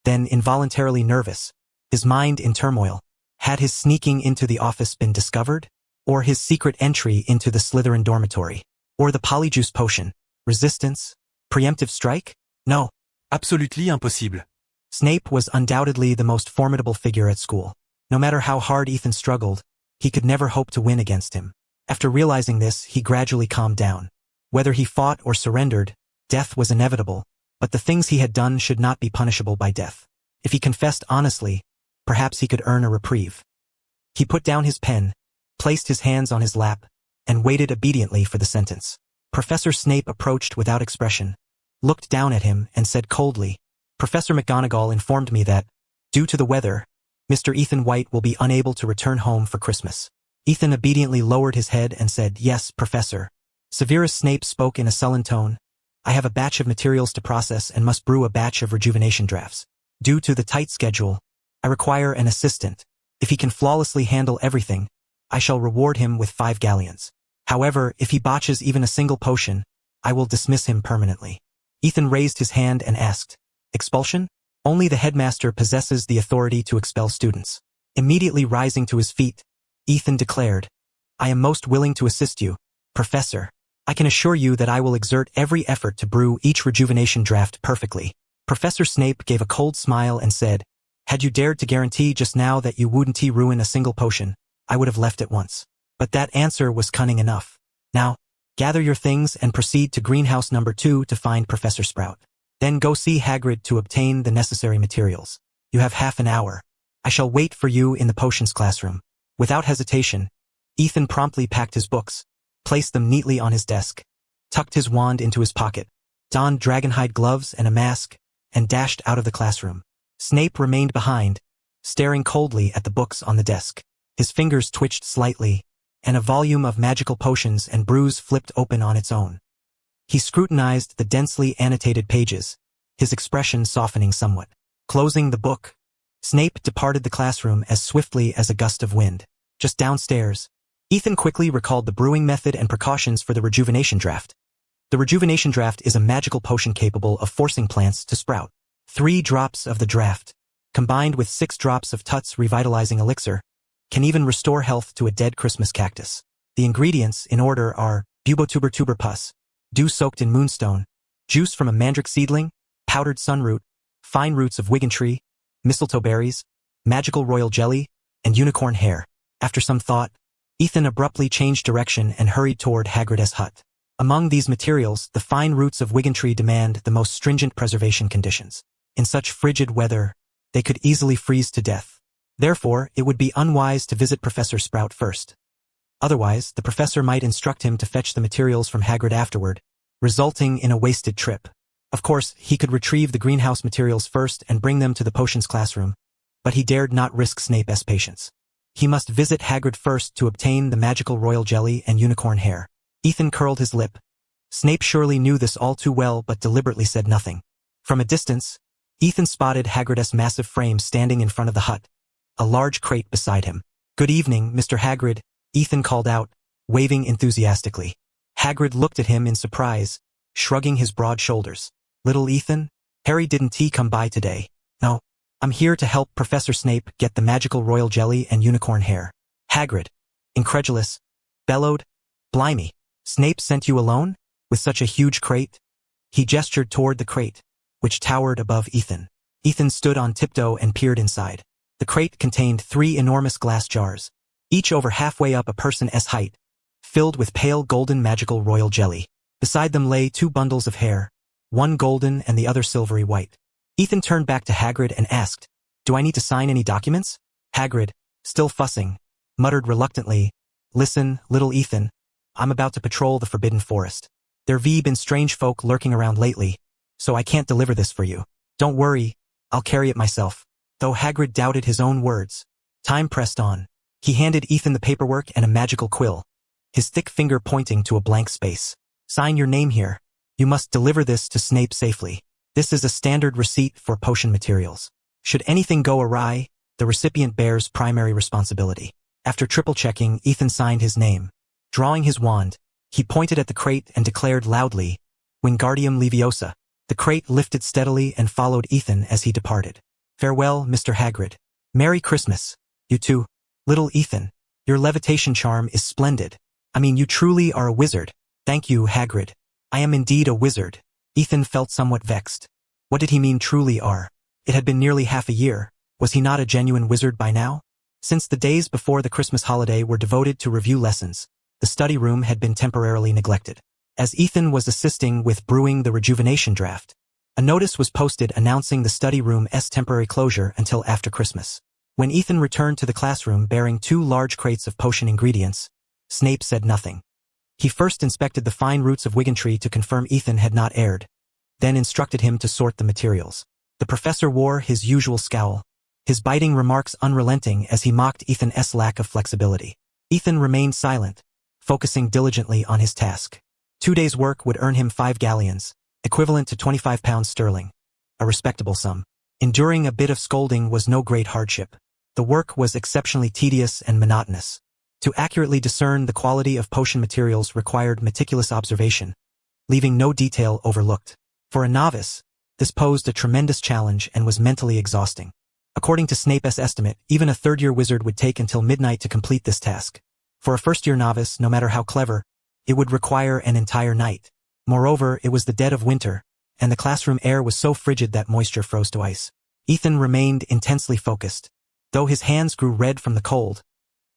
then involuntarily nervous, his mind in turmoil. Had his sneaking into the office been discovered? Or his secret entry into the Slytherin dormitory? Or the polyjuice potion? Resistance? Preemptive strike? No. Absolutely impossible. Snape was undoubtedly the most formidable figure at school. No matter how hard Ethan struggled, he could never hope to win against him. After realizing this, he gradually calmed down. Whether he fought or surrendered, death was inevitable, but the things he had done should not be punishable by death. If he confessed honestly, perhaps he could earn a reprieve. He put down his pen, placed his hands on his lap, and waited obediently for the sentence. Professor Snape approached without expression, looked down at him, and said coldly, "Professor McGonagall informed me that, due to the weather, Mr. Ethan White will be unable to return home for Christmas." Ethan obediently lowered his head and said, "Yes, Professor." Severus Snape spoke in a sullen tone, "I have a batch of materials to process and must brew a batch of rejuvenation drafts. Due to the tight schedule, I require an assistant. If he can flawlessly handle everything, I shall reward him with 5 galleons. However, if he botches even a single potion, I will dismiss him permanently." Ethan raised his hand and asked, "Expulsion?" Only the headmaster possesses the authority to expel students. Immediately rising to his feet, Ethan declared, "I am most willing to assist you, Professor. I can assure you that I will exert every effort to brew each rejuvenation draft perfectly." Professor Snape gave a cold smile and said, "Had you dared to guarantee just now that you wouldn't ruin a single potion, I would have left at once. But that answer was cunning enough. Now, gather your things and proceed to greenhouse number 2 to find Professor Sprout. Then go see Hagrid to obtain the necessary materials. You have half an hour. I shall wait for you in the potions classroom." Without hesitation, Ethan promptly packed his books, placed them neatly on his desk, tucked his wand into his pocket, donned dragonhide gloves and a mask, and dashed out of the classroom. Snape remained behind, staring coldly at the books on the desk. His fingers twitched slightly, and a volume of magical potions and brews flipped open on its own. He scrutinized the densely annotated pages, his expression softening somewhat. Closing the book, Snape departed the classroom as swiftly as a gust of wind. Just downstairs, Ethan quickly recalled the brewing method and precautions for the rejuvenation draft. The rejuvenation draft is a magical potion capable of forcing plants to sprout. 3 drops of the draft, combined with 6 drops of Tut's revitalizing elixir, can even restore health to a dead Christmas cactus. The ingredients, in order, are tuber pus, dew soaked in moonstone, juice from a mandrake seedling, powdered sunroot, fine roots of wiggentree, mistletoe berries, magical royal jelly, and unicorn hair. After some thought, Ethan abruptly changed direction and hurried toward Hagrid's hut. Among these materials, the fine roots of wiggentree demand the most stringent preservation conditions. In such frigid weather, they could easily freeze to death. Therefore, it would be unwise to visit Professor Sprout first. Otherwise, the professor might instruct him to fetch the materials from Hagrid afterward, resulting in a wasted trip. Of course, he could retrieve the greenhouse materials first and bring them to the potions classroom, but he dared not risk Snape's patience. He must visit Hagrid first to obtain the magical royal jelly and unicorn hair. Ethan curled his lip. Snape surely knew this all too well but deliberately said nothing. From a distance, Ethan spotted Hagrid's massive frame standing in front of the hut, a large crate beside him. "Good evening, Mr. Hagrid," Ethan called out, waving enthusiastically. Hagrid looked at him in surprise, shrugging his broad shoulders. "Little Ethan? Harry didn't he come by today?" "No, I'm here to help Professor Snape get the magical royal jelly and unicorn hair." Hagrid, incredulous, bellowed, Blimey. Snape sent you alone? With such a huge crate? He gestured toward the crate, which towered above Ethan. Ethan stood on tiptoe and peered inside. The crate contained 3 enormous glass jars, each over halfway up a person's height, filled with pale golden magical royal jelly. Beside them lay 2 bundles of hair, one golden and the other silvery white. Ethan turned back to Hagrid and asked, "Do I need to sign any documents?" Hagrid, still fussing, muttered reluctantly, "Listen, little Ethan, I'm about to patrol the Forbidden Forest. There've been strange folk lurking around lately, so I can't deliver this for you. Don't worry, I'll carry it myself." Though Hagrid doubted his own words, time pressed on. He handed Ethan the paperwork and a magical quill, his thick finger pointing to a blank space. "Sign your name here. You must deliver this to Snape safely. This is a standard receipt for potion materials. Should anything go awry, the recipient bears primary responsibility." After triple-checking, Ethan signed his name. Drawing his wand, he pointed at the crate and declared loudly, "Wingardium Leviosa." The crate lifted steadily and followed Ethan as he departed. "Farewell, Mr. Hagrid. Merry Christmas. You too. Little Ethan, your levitation charm is splendid. I mean, you truly are a wizard." "Thank you, Hagrid. I am indeed a wizard." Ethan felt somewhat vexed. What did he mean truly are? It had been nearly half a year. Was he not a genuine wizard by now? Since the days before the Christmas holiday were devoted to review lessons, the study room had been temporarily neglected. As Ethan was assisting with brewing the rejuvenation draft, a notice was posted announcing the study room's temporary closure until after Christmas. When Ethan returned to the classroom bearing 2 large crates of potion ingredients, Snape said nothing. He first inspected the fine roots of Wiggentree to confirm Ethan had not erred, then instructed him to sort the materials. The professor wore his usual scowl, his biting remarks unrelenting as he mocked Ethan's lack of flexibility. Ethan remained silent, focusing diligently on his task. 2 days' work would earn him 5 galleons, equivalent to £25 sterling, a respectable sum. Enduring a bit of scolding was no great hardship. The work was exceptionally tedious and monotonous. To accurately discern the quality of potion materials required meticulous observation, leaving no detail overlooked. For a novice, this posed a tremendous challenge and was mentally exhausting. According to Snape's estimate, even a third-year wizard would take until midnight to complete this task. For a first-year novice, no matter how clever, it would require an entire night. Moreover, it was the dead of winter, and the classroom air was so frigid that moisture froze to ice. Ethan remained intensely focused. Though his hands grew red from the cold,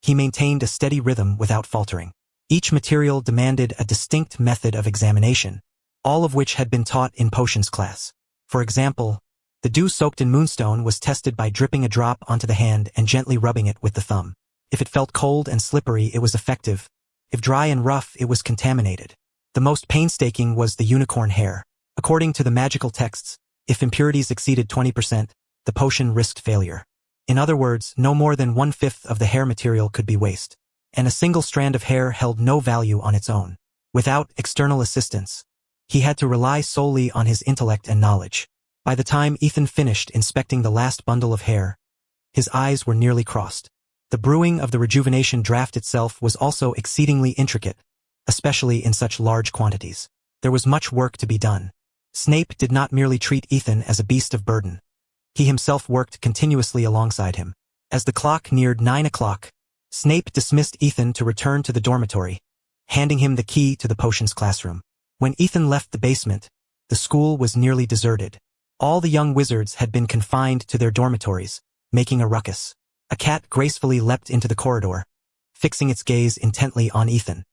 he maintained a steady rhythm without faltering. Each material demanded a distinct method of examination, all of which had been taught in potions class. For example, the dew soaked in moonstone was tested by dripping a drop onto the hand and gently rubbing it with the thumb. If it felt cold and slippery, it was effective. If dry and rough, it was contaminated. The most painstaking was the unicorn hair. According to the magical texts, if impurities exceeded 20%, the potion risked failure. In other words, no more than 1/5 of the hair material could be waste, and a single strand of hair held no value on its own. Without external assistance, he had to rely solely on his intellect and knowledge. By the time Ethan finished inspecting the last bundle of hair, his eyes were nearly crossed. The brewing of the rejuvenation draft itself was also exceedingly intricate, especially in such large quantities. There was much work to be done. Snape did not merely treat Ethan as a beast of burden. He himself worked continuously alongside him. As the clock neared 9 o'clock, Snape dismissed Ethan to return to the dormitory, handing him the key to the potions classroom. When Ethan left the basement, the school was nearly deserted. All the young wizards had been confined to their dormitories, making a ruckus. A cat gracefully leapt into the corridor, fixing its gaze intently on Ethan.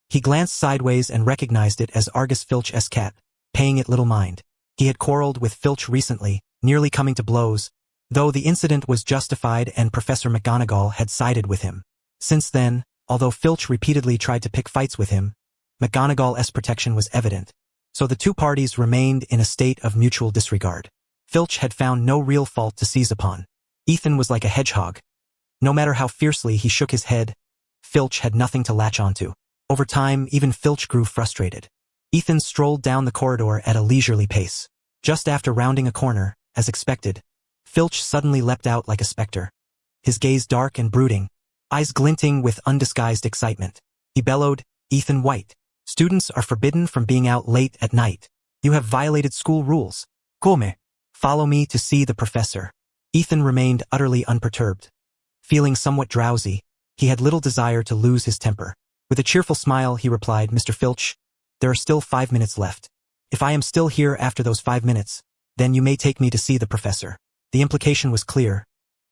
He glanced sideways and recognized it as Argus Filch's cat, paying it little mind. He had quarreled with Filch recently, nearly coming to blows, though the incident was justified and Professor McGonagall had sided with him. Since then, although Filch repeatedly tried to pick fights with him, McGonagall's protection was evident, so the two parties remained in a state of mutual disregard. Filch had found no real fault to seize upon. Ethan was like a hedgehog. No matter how fiercely he shook his head, Filch had nothing to latch onto. Over time, even Filch grew frustrated. Ethan strolled down the corridor at a leisurely pace. Just after rounding a corner, as expected, Filch suddenly leapt out like a spectre, his gaze dark and brooding, eyes glinting with undisguised excitement. He bellowed, "Ethan White, students are forbidden from being out late at night. You have violated school rules. Come. Follow me to see the professor." Ethan remained utterly unperturbed. Feeling somewhat drowsy, he had little desire to lose his temper. With a cheerful smile, he replied, "Mr. Filch, there are still 5 minutes left. If I am still here after those 5 minutes, then you may take me to see the professor." The implication was clear.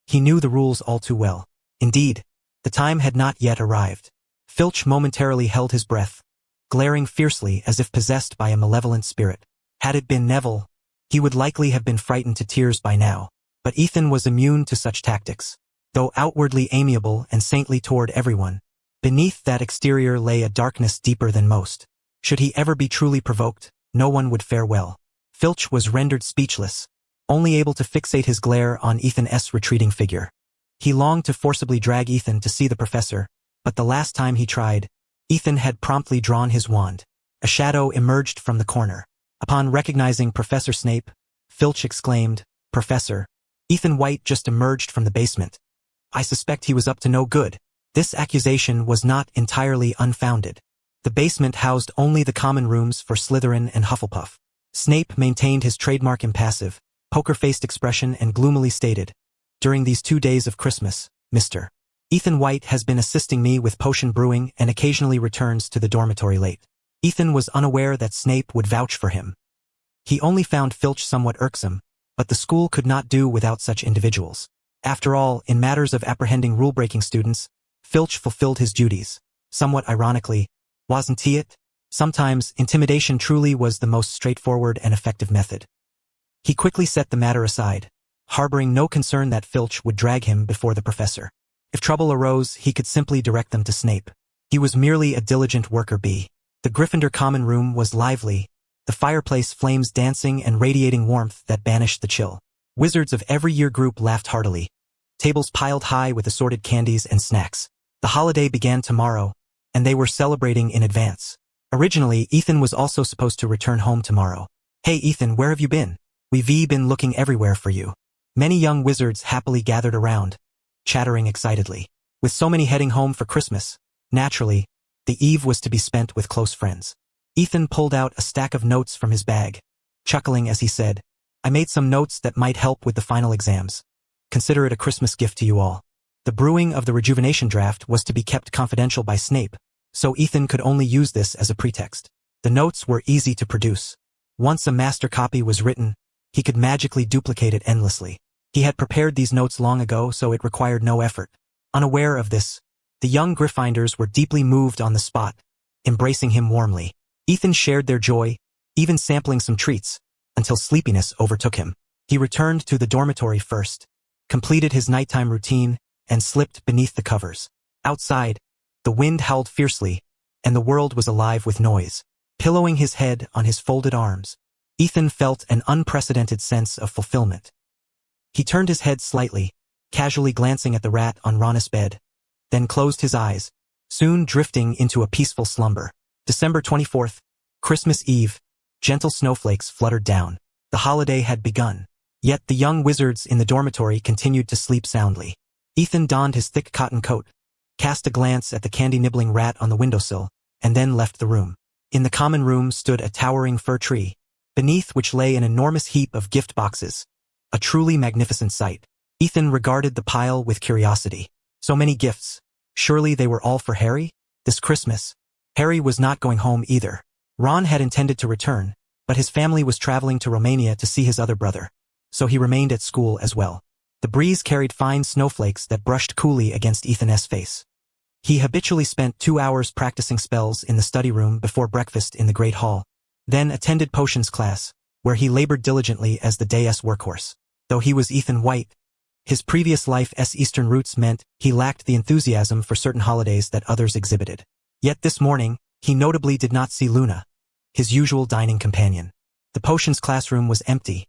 He knew the rules all too well. Indeed, the time had not yet arrived. Filch momentarily held his breath, glaring fiercely as if possessed by a malevolent spirit. Had it been Neville, he would likely have been frightened to tears by now. But Ethan was immune to such tactics. Though outwardly amiable and saintly toward everyone, beneath that exterior lay a darkness deeper than most. Should he ever be truly provoked, no one would fare well. Filch was rendered speechless, only able to fixate his glare on Ethan's retreating figure. He longed to forcibly drag Ethan to see the professor, but the last time he tried, Ethan had promptly drawn his wand. A shadow emerged from the corner. Upon recognizing Professor Snape, Filch exclaimed, "Professor, Ethan White just emerged from the basement. I suspect he was up to no good." This accusation was not entirely unfounded. The basement housed only the common rooms for Slytherin and Hufflepuff. Snape maintained his trademark impassive, poker-faced expression and gloomily stated, "During these 2 days of Christmas, Mr. Ethan White has been assisting me with potion brewing and occasionally returns to the dormitory late." Ethan was unaware that Snape would vouch for him. He only found Filch somewhat irksome, but the school could not do without such individuals. After all, in matters of apprehending rule-breaking students, Filch fulfilled his duties. Somewhat ironically, wasn't he it? Sometimes, intimidation truly was the most straightforward and effective method. He quickly set the matter aside, harboring no concern that Filch would drag him before the professor. If trouble arose, he could simply direct them to Snape. He was merely a diligent worker bee. The Gryffindor common room was lively, the fireplace flames dancing and radiating warmth that banished the chill. Wizards of every year group laughed heartily. Tables piled high with assorted candies and snacks. The holiday began tomorrow, and they were celebrating in advance. Originally, Ethan was also supposed to return home tomorrow. "Hey Ethan, where have you been? We've been looking everywhere for you." Many young wizards happily gathered around, chattering excitedly. With so many heading home for Christmas, naturally, the eve was to be spent with close friends. Ethan pulled out a stack of notes from his bag, chuckling as he said, "I made some notes that might help with the final exams. Consider it a Christmas gift to you all." The brewing of the rejuvenation draft was to be kept confidential by Snape, so Ethan could only use this as a pretext. The notes were easy to produce. Once a master copy was written, he could magically duplicate it endlessly. He had prepared these notes long ago, so it required no effort. Unaware of this, the young Gryffindors were deeply moved on the spot, embracing him warmly. Ethan shared their joy, even sampling some treats, until sleepiness overtook him. He returned to the dormitory first, completed his nighttime routine, and slipped beneath the covers. Outside, the wind howled fiercely, and the world was alive with noise. Pillowing his head on his folded arms, Ethan felt an unprecedented sense of fulfillment. He turned his head slightly, casually glancing at the rat on Ron's bed, then closed his eyes, soon drifting into a peaceful slumber. December 24th, Christmas Eve, gentle snowflakes fluttered down. The holiday had begun. Yet the young wizards in the dormitory continued to sleep soundly. Ethan donned his thick cotton coat, cast a glance at the candy-nibbling rat on the windowsill, and then left the room. In the common room stood a towering fir tree, beneath which lay an enormous heap of gift boxes, a truly magnificent sight. Ethan regarded the pile with curiosity. So many gifts. Surely they were all for Harry? This Christmas, Harry was not going home either. Ron had intended to return, but his family was traveling to Romania to see his other brother, so he remained at school as well. The breeze carried fine snowflakes that brushed coolly against Ethan's face. He habitually spent 2 hours practicing spells in the study room before breakfast in the Great Hall, then attended potions class, where he labored diligently as the day's workhorse. Though he was Ethan White, his previous life's Eastern roots meant he lacked the enthusiasm for certain holidays that others exhibited. Yet this morning, he notably did not see Luna, his usual dining companion. The potions classroom was empty.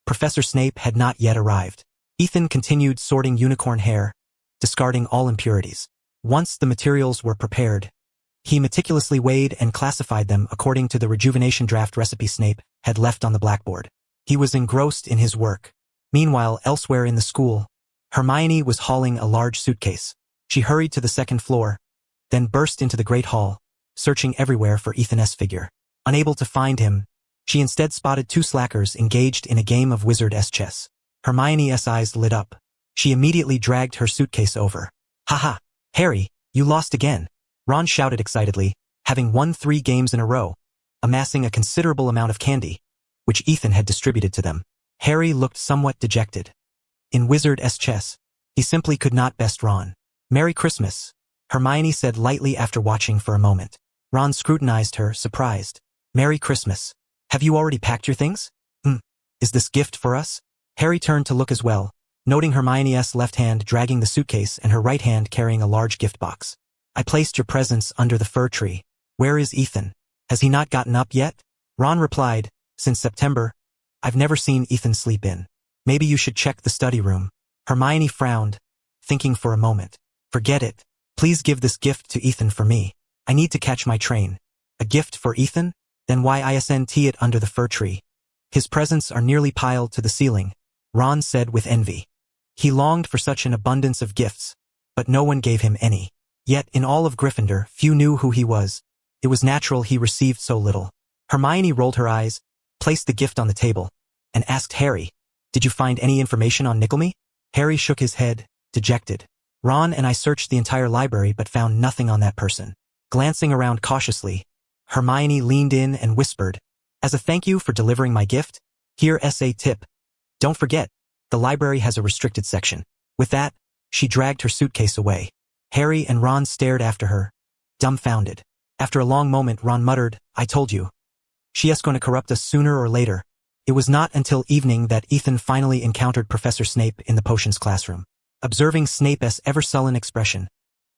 Professor Snape had not yet arrived. Ethan continued sorting unicorn hair, discarding all impurities. Once the materials were prepared, he meticulously weighed and classified them according to the rejuvenation draft recipe Snape had left on the blackboard. He was engrossed in his work. Meanwhile, elsewhere in the school, Hermione was hauling a large suitcase. She hurried to the second floor, then burst into the Great Hall, searching everywhere for Ethan's figure. Unable to find him, she instead spotted 2 slackers engaged in a game of wizard-s chess. Hermione's eyes lit up. She immediately dragged her suitcase over. "Haha, Harry, you lost again. Ron shouted excitedly, having won 3 games in a row, amassing a considerable amount of candy, which Ethan had distributed to them. Harry looked somewhat dejected. In Wizard's chess, he simply could not best Ron. "Merry Christmas," Hermione said lightly after watching for a moment. Ron scrutinized her, surprised. "Merry Christmas. Have you already packed your things? Is this gift for us?" Harry turned to look as well, noting Hermione's left hand dragging the suitcase and her right hand carrying a large gift box. "I placed your presents under the fir tree. Where is Ethan? Has he not gotten up yet?" Ron replied, "Since September, I've never seen Ethan sleep in. Maybe you should check the study room." Hermione frowned, thinking for a moment. "Forget it. Please give this gift to Ethan for me. I need to catch my train." "A gift for Ethan? Then why isn't it under the fir tree? His presents are nearly piled to the ceiling," Ron said with envy. He longed for such an abundance of gifts, but no one gave him any. Yet in all of Gryffindor, few knew who he was. It was natural he received so little. Hermione rolled her eyes, placed the gift on the table, and asked Harry, "Did you find any information on Nickelme?" Harry shook his head, dejected. "Ron and I searched the entire library but found nothing on that person." Glancing around cautiously, Hermione leaned in and whispered, "As a thank you for delivering my gift, here's a tip. Don't forget, the library has a restricted section." With that, she dragged her suitcase away. Harry and Ron stared after her, dumbfounded. After a long moment, Ron muttered, "I told you. She's going to corrupt us sooner or later." It was not until evening that Ethan finally encountered Professor Snape in the potions classroom. Observing Snape's ever-sullen expression,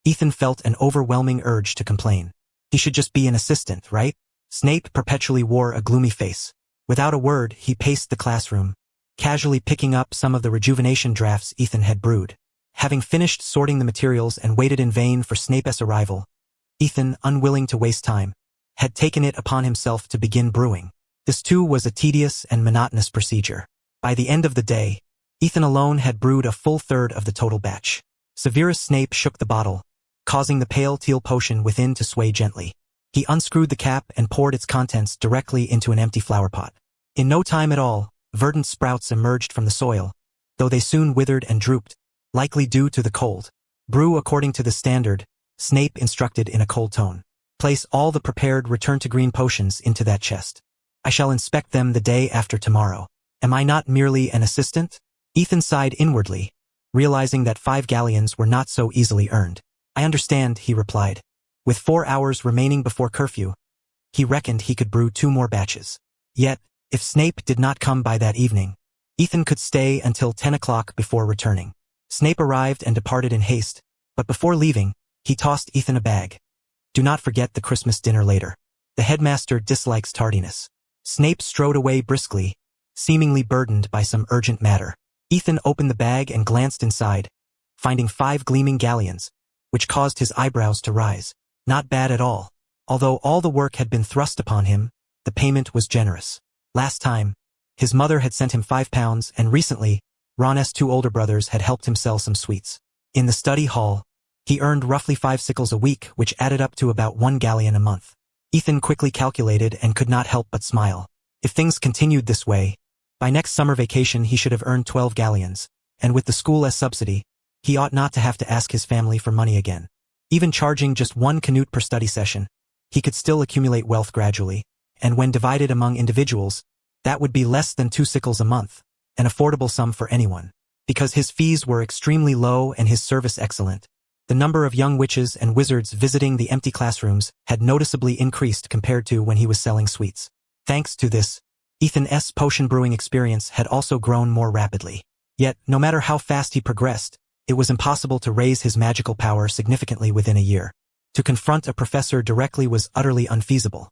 Ethan felt an overwhelming urge to complain. He should just be an assistant, right? Snape perpetually wore a gloomy face. Without a word, he paced the classroom, casually picking up some of the rejuvenation drafts Ethan had brewed. Having finished sorting the materials and waited in vain for Snape's arrival, Ethan, unwilling to waste time, had taken it upon himself to begin brewing. This too was a tedious and monotonous procedure. By the end of the day, Ethan alone had brewed a full third of the total batch. Severus Snape shook the bottle, causing the pale teal potion within to sway gently. He unscrewed the cap and poured its contents directly into an empty flower pot. In no time at all, verdant sprouts emerged from the soil, though they soon withered and drooped, likely due to the cold. "Brew according to the standard," Snape instructed in a cold tone. "Place all the prepared return-to-green potions into that chest. I shall inspect them the day after tomorrow. Am I not merely an assistant?" Ethan sighed inwardly, realizing that 5 galleons were not so easily earned. "I understand," he replied. With 4 hours remaining before curfew, he reckoned he could brew 2 more batches. Yet, if Snape did not come by that evening, Ethan could stay until 10 o'clock before returning. Snape arrived and departed in haste, but before leaving, he tossed Ethan a bag. "Do not forget the Christmas dinner later. The headmaster dislikes tardiness." Snape strode away briskly, seemingly burdened by some urgent matter. Ethan opened the bag and glanced inside, finding 5 gleaming galleons, which caused his eyebrows to rise. Not bad at all. Although all the work had been thrust upon him, the payment was generous. Last time, his mother had sent him £5, and recently, Ron's 2 older brothers had helped him sell some sweets. In the study hall, he earned roughly 5 sickles a week, which added up to about 1 galleon a month. Ethan quickly calculated and could not help but smile. If things continued this way, by next summer vacation he should have earned 12 galleons, and with the school as subsidy, he ought not to have to ask his family for money again. Even charging just 1 canute per study session, he could still accumulate wealth gradually, and when divided among individuals, that would be less than 2 sickles a month, an affordable sum for anyone. Because his fees were extremely low and his service excellent, the number of young witches and wizards visiting the empty classrooms had noticeably increased compared to when he was selling sweets. Thanks to this, Ethan's potion brewing experience had also grown more rapidly. Yet, no matter how fast he progressed, it was impossible to raise his magical power significantly within a year. To confront a professor directly was utterly unfeasible.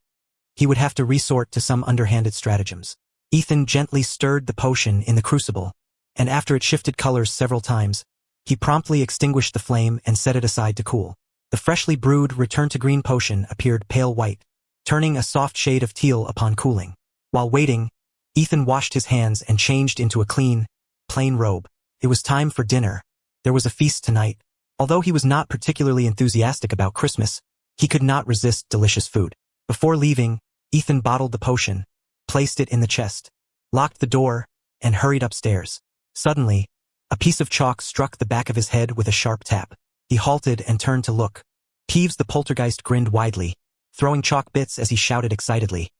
He would have to resort to some underhanded stratagems. Ethan gently stirred the potion in the crucible, and after it shifted colors several times, he promptly extinguished the flame and set it aside to cool. The freshly brewed return-to-green potion appeared pale white, turning a soft shade of teal upon cooling. While waiting, Ethan washed his hands and changed into a clean, plain robe. It was time for dinner. There was a feast tonight. Although he was not particularly enthusiastic about Christmas, he could not resist delicious food. Before leaving, Ethan bottled the potion, placed it in the chest, locked the door, and hurried upstairs. Suddenly, a piece of chalk struck the back of his head with a sharp tap. He halted and turned to look, Peeves the poltergeist grinned widely, throwing chalk bits as he shouted excitedly.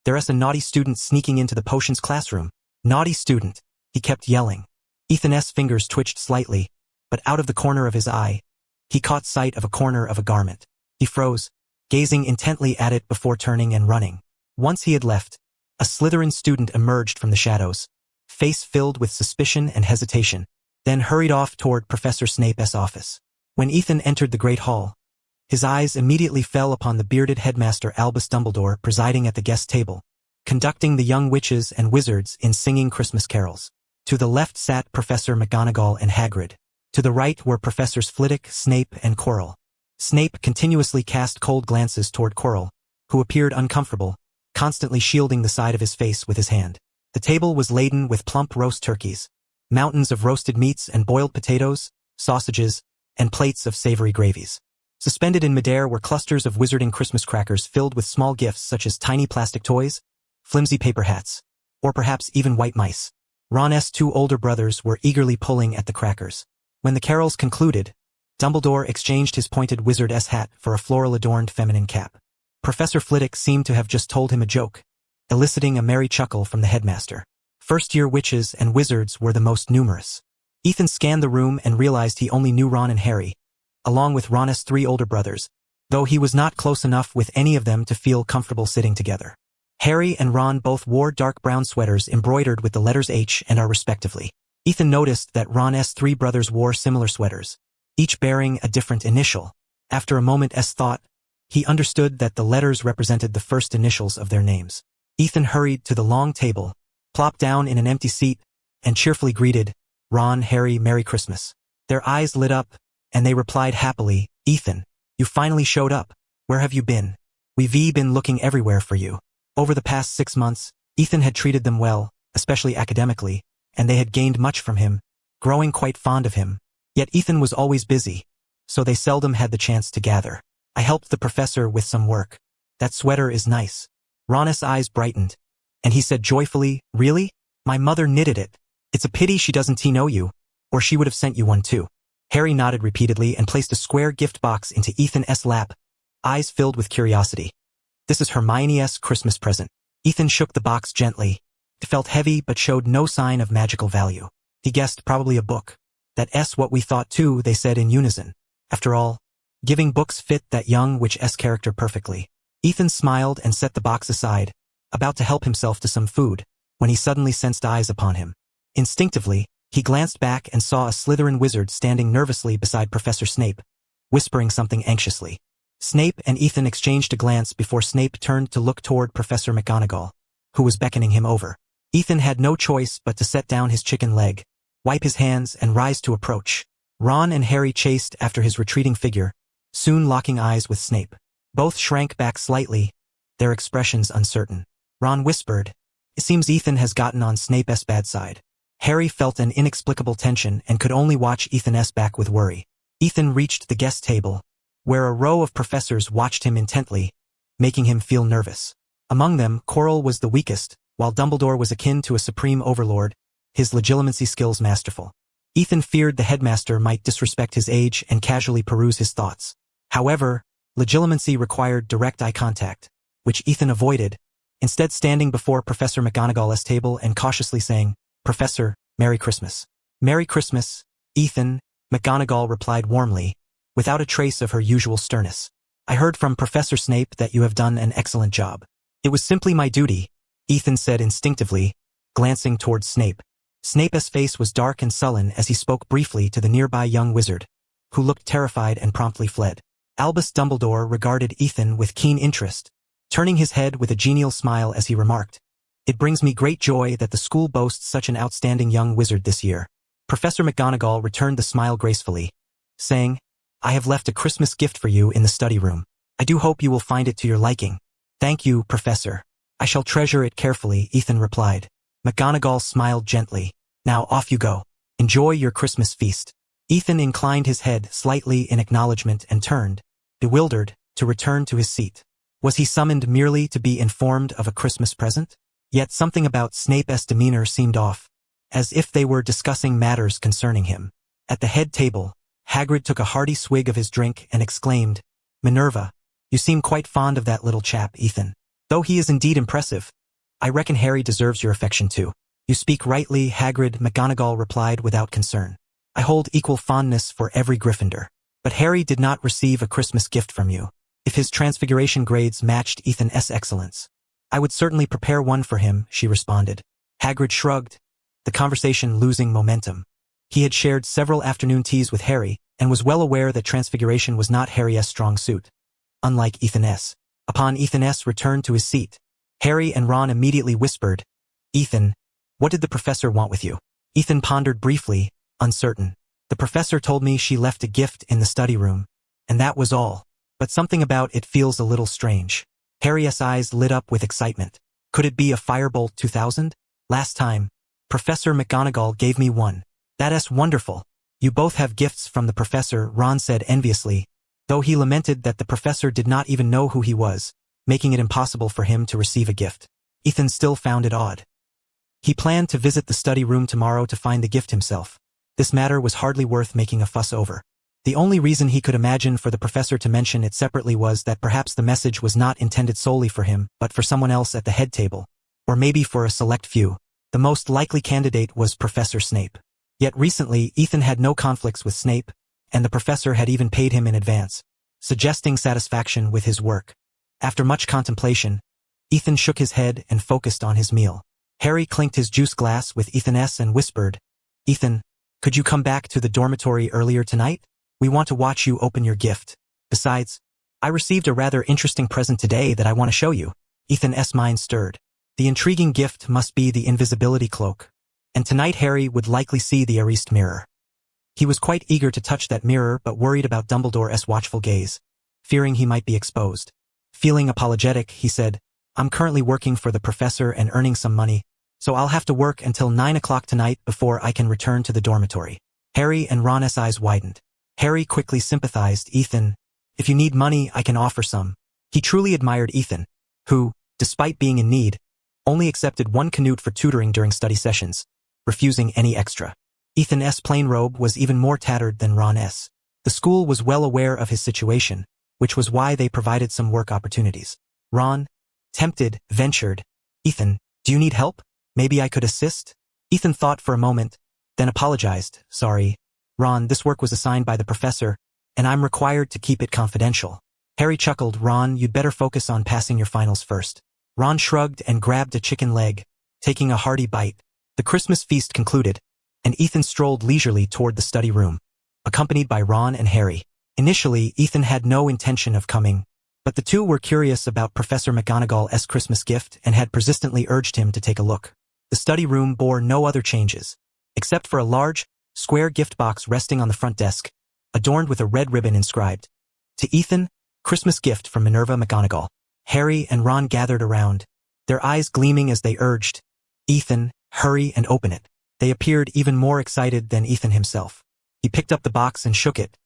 "There's a naughty student sneaking into the potions classroom. Naughty student," he kept yelling. Ethan's fingers twitched slightly, but out of the corner of his eye, he caught sight of a corner of a garment. He froze, gazing intently at it before turning and running. Once he had left, a Slytherin student emerged from the shadows, face filled with suspicion and hesitation, then hurried off toward Professor Snape's office. When Ethan entered the Great Hall, his eyes immediately fell upon the bearded headmaster Albus Dumbledore presiding at the guest table, conducting the young witches and wizards in singing Christmas carols. To the left sat Professor McGonagall and Hagrid. To the right were Professors Flitwick, Snape, and Quirrell. Snape continuously cast cold glances toward Quirrell, who appeared uncomfortable, constantly shielding the side of his face with his hand. The table was laden with plump roast turkeys, mountains of roasted meats and boiled potatoes, sausages, and plates of savory gravies. Suspended in midair were clusters of wizarding Christmas crackers filled with small gifts such as tiny plastic toys, flimsy paper hats, or perhaps even white mice. Ron's two older brothers were eagerly pulling at the crackers. When the carols concluded, Dumbledore exchanged his pointed wizard's hat for a floral-adorned feminine cap. Professor Flitwick seemed to have just told him a joke, eliciting a merry chuckle from the headmaster. First-year witches and wizards were the most numerous. Ethan scanned the room and realized he only knew Ron and Harry, along with Ron's three older brothers, though he was not close enough with any of them to feel comfortable sitting together. Harry and Ron both wore dark brown sweaters embroidered with the letters H and R respectively. Ethan noticed that Ron's three brothers wore similar sweaters, each bearing a different initial. After a moment's thought, he understood that the letters represented the first initials of their names. Ethan hurried to the long table, plopped down in an empty seat, and cheerfully greeted, "Ron, Harry, Merry Christmas." Their eyes lit up, and they replied happily, "Ethan, you finally showed up. Where have you been? We've been looking everywhere for you." Over the past 6 months, Ethan had treated them well, especially academically, and they had gained much from him, growing quite fond of him. Yet Ethan was always busy, so they seldom had the chance to gather. "I helped the professor with some work. That sweater is nice." Ron's eyes brightened, and he said joyfully, "Really? My mother knitted it. It's a pity she doesn't know you, or she would have sent you one too." Harry nodded repeatedly and placed a square gift box into Ethan's lap, eyes filled with curiosity. "This is Hermione's Christmas present." Ethan shook the box gently. It felt heavy but showed no sign of magical value. He guessed probably a book. "That's what we thought too," they said in unison. After all, giving books fit that young witch's character perfectly. Ethan smiled and set the box aside, about to help himself to some food, when he suddenly sensed eyes upon him. Instinctively, he glanced back and saw a Slytherin wizard standing nervously beside Professor Snape, whispering something anxiously. Snape and Ethan exchanged a glance before Snape turned to look toward Professor McGonagall, who was beckoning him over. Ethan had no choice but to set down his chicken leg, wipe his hands and rise to approach. Ron and Harry chased after his retreating figure, soon locking eyes with Snape. Both shrank back slightly, their expressions uncertain. Ron whispered, "It seems Ethan has gotten on Snape's bad side." Harry felt an inexplicable tension and could only watch Ethan's back with worry. Ethan reached the guest table, where a row of professors watched him intently, making him feel nervous. Among them, Quirrell was the weakest, while Dumbledore was akin to a supreme overlord, his legilimency skills masterful. Ethan feared the headmaster might disrespect his age and casually peruse his thoughts. However, legilimency required direct eye contact, which Ethan avoided, instead standing before Professor McGonagall's table and cautiously saying, "Professor, Merry Christmas." "Merry Christmas, Ethan," McGonagall replied warmly, without a trace of her usual sternness. "I heard from Professor Snape that you have done an excellent job." "It was simply my duty," Ethan said instinctively, glancing towards Snape. Snape's face was dark and sullen as he spoke briefly to the nearby young wizard, who looked terrified and promptly fled. Albus Dumbledore regarded Ethan with keen interest, turning his head with a genial smile as he remarked, "It brings me great joy that the school boasts such an outstanding young wizard this year." Professor McGonagall returned the smile gracefully, saying, "I have left a Christmas gift for you in the study room. I do hope you will find it to your liking." "Thank you, Professor. I shall treasure it carefully," Ethan replied. McGonagall smiled gently. "Now off you go. Enjoy your Christmas feast." Ethan inclined his head slightly in acknowledgement and turned, bewildered, to return to his seat. Was he summoned merely to be informed of a Christmas present? Yet something about Snape's demeanor seemed off, as if they were discussing matters concerning him. At the head table, Hagrid took a hearty swig of his drink and exclaimed, Minerva, you seem quite fond of that little chap, Ethan. Though he is indeed impressive, I reckon Harry deserves your affection too. You speak rightly, Hagrid, McGonagall replied without concern. I hold equal fondness for every Gryffindor. But Harry did not receive a Christmas gift from you. If his transfiguration grades matched Ethan's excellence, I would certainly prepare one for him, she responded. Hagrid shrugged, the conversation losing momentum. He had shared several afternoon teas with Harry, and was well aware that transfiguration was not Harry's strong suit, unlike Ethan's. Upon Ethan's return to his seat, Harry and Ron immediately whispered, Ethan, what did the professor want with you? Ethan pondered briefly, uncertain. The professor told me she left a gift in the study room, and that was all. But something about it feels a little strange. Harry's eyes lit up with excitement. Could it be a Firebolt 2000? Last time, Professor McGonagall gave me one. That's wonderful. You both have gifts from the professor, Ron said enviously, though he lamented that the professor did not even know who he was, making it impossible for him to receive a gift. Ethan still found it odd. He planned to visit the study room tomorrow to find the gift himself. This matter was hardly worth making a fuss over. The only reason he could imagine for the professor to mention it separately was that perhaps the message was not intended solely for him, but for someone else at the head table. Or maybe for a select few. The most likely candidate was Professor Snape. Yet recently, Ethan had no conflicts with Snape, and the professor had even paid him in advance, suggesting satisfaction with his work. After much contemplation, Ethan shook his head and focused on his meal. Harry clinked his juice glass with Ethan's and whispered, Ethan, could you come back to the dormitory earlier tonight? We want to watch you open your gift. Besides, I received a rather interesting present today that I want to show you. Ethan's mind stirred. The intriguing gift must be the invisibility cloak. And tonight Harry would likely see the Erised mirror. He was quite eager to touch that mirror but worried about Dumbledore's watchful gaze, fearing he might be exposed. Feeling apologetic, he said, I'm currently working for the professor and earning some money, so I'll have to work until 9 o'clock tonight before I can return to the dormitory. Harry and Ron's eyes widened. Harry quickly sympathized. Ethan, if you need money, I can offer some. He truly admired Ethan, who, despite being in need, only accepted one canute for tutoring during study sessions, refusing any extra. Ethan's plain robe was even more tattered than Ron's. The school was well aware of his situation, which was why they provided some work opportunities. Ron, tempted, ventured, Ethan, do you need help? Maybe I could assist? Ethan thought for a moment, then apologized. Sorry, Ron, this work was assigned by the professor, and I'm required to keep it confidential. Harry chuckled. Ron, you'd better focus on passing your finals first. Ron shrugged and grabbed a chicken leg, taking a hearty bite. The Christmas feast concluded, and Ethan strolled leisurely toward the study room, accompanied by Ron and Harry. Initially, Ethan had no intention of coming, but the two were curious about Professor McGonagall's Christmas gift and had persistently urged him to take a look. The study room bore no other changes, except for a large, square gift box resting on the front desk, adorned with a red ribbon inscribed, To Ethan, Christmas gift from Minerva McGonagall. Harry and Ron gathered around, their eyes gleaming as they urged, Ethan, hurry and open it. They appeared even more excited than Ethan himself. He picked up the box and shook it.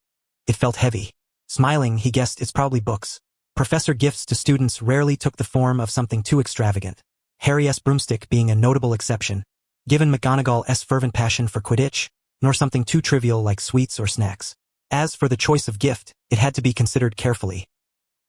It felt heavy. Smiling, he guessed it's probably books. Professor gifts to students rarely took the form of something too extravagant, Harry's broomstick being a notable exception, given McGonagall's fervent passion for Quidditch, nor something too trivial like sweets or snacks. As for the choice of gift, it had to be considered carefully.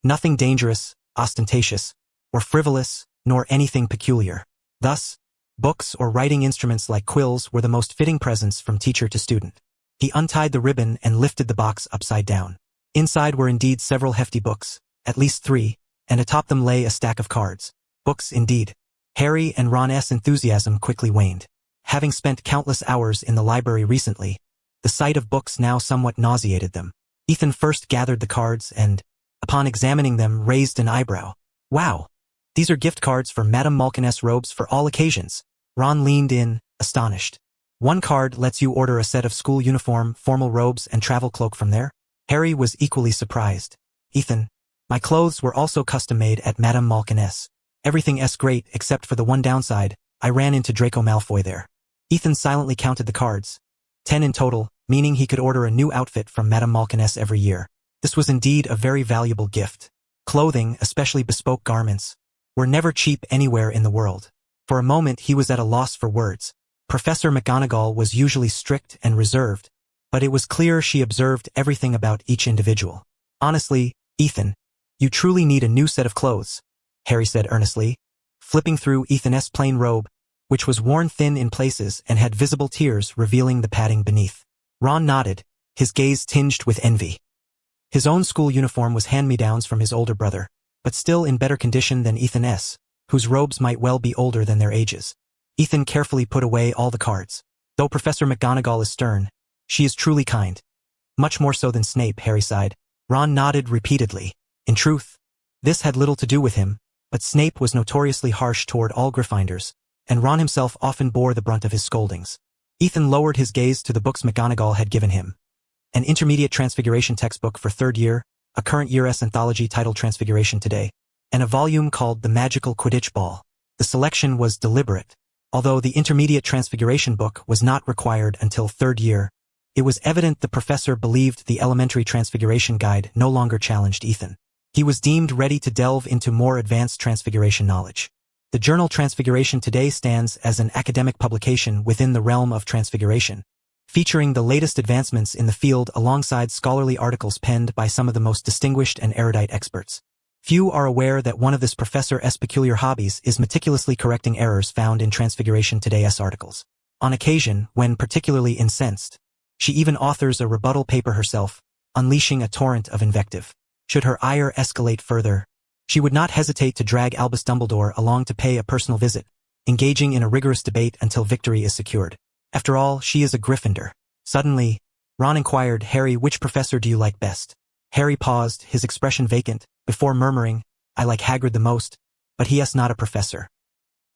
Nothing dangerous, ostentatious, or frivolous, nor anything peculiar. Thus, books or writing instruments like quills were the most fitting presents from teacher to student. He untied the ribbon and lifted the box upside down. Inside were indeed several hefty books, at least 3, and atop them lay a stack of cards. Books indeed. Harry and Ron's enthusiasm quickly waned. Having spent countless hours in the library recently, the sight of books now somewhat nauseated them. Ethan first gathered the cards and, upon examining them, raised an eyebrow. Wow! These are gift cards for Madame Malkin's robes for all occasions. Ron leaned in, astonished. One card lets you order a set of school uniform, formal robes, and travel cloak from there. Harry was equally surprised. Ethan, my clothes were also custom-made at Madame Malkin's. Everything's great except for the one downside, I ran into Draco Malfoy there. Ethan silently counted the cards. 10 in total, meaning he could order a new outfit from Madame Malkin's every year. This was indeed a very valuable gift. Clothing, especially bespoke garments, were never cheap anywhere in the world. For a moment he was at a loss for words. Professor McGonagall was usually strict and reserved, but it was clear she observed everything about each individual. Honestly, "Ethan, you truly need a new set of clothes," Harry said earnestly, flipping through Ethan's plain robe, which was worn thin in places and had visible tears revealing the padding beneath. Ron nodded, his gaze tinged with envy. His own school uniform was hand-me-downs from his older brother, but still in better condition than Ethan's, whose robes might well be older than their ages. Ethan carefully put away all the cards. Though Professor McGonagall is stern, she is truly kind. Much more so than Snape, Harry sighed. Ron nodded repeatedly. In truth, this had little to do with him, but Snape was notoriously harsh toward all Gryffindors, and Ron himself often bore the brunt of his scoldings. Ethan lowered his gaze to the books McGonagall had given him. An intermediate transfiguration textbook for third year, a current year's anthology titled Transfiguration Today, and a volume called The Magical Quidditch Ball. The selection was deliberate. Although the intermediate transfiguration book was not required until third year, it was evident the professor believed the elementary transfiguration guide no longer challenged Ethan. He was deemed ready to delve into more advanced transfiguration knowledge. The journal Transfiguration Today stands as an academic publication within the realm of transfiguration, featuring the latest advancements in the field alongside scholarly articles penned by some of the most distinguished and erudite experts. Few are aware that one of this professor's peculiar hobbies is meticulously correcting errors found in Transfiguration Today's articles. On occasion, when particularly incensed, she even authors a rebuttal paper herself, unleashing a torrent of invective. Should her ire escalate further, she would not hesitate to drag Albus Dumbledore along to pay a personal visit, engaging in a rigorous debate until victory is secured. After all, she is a Gryffindor. Suddenly, Ron inquired, "Harry, which professor do you like best?" Harry paused, his expression vacant, before murmuring, "I like Hagrid the most, but he is not a professor."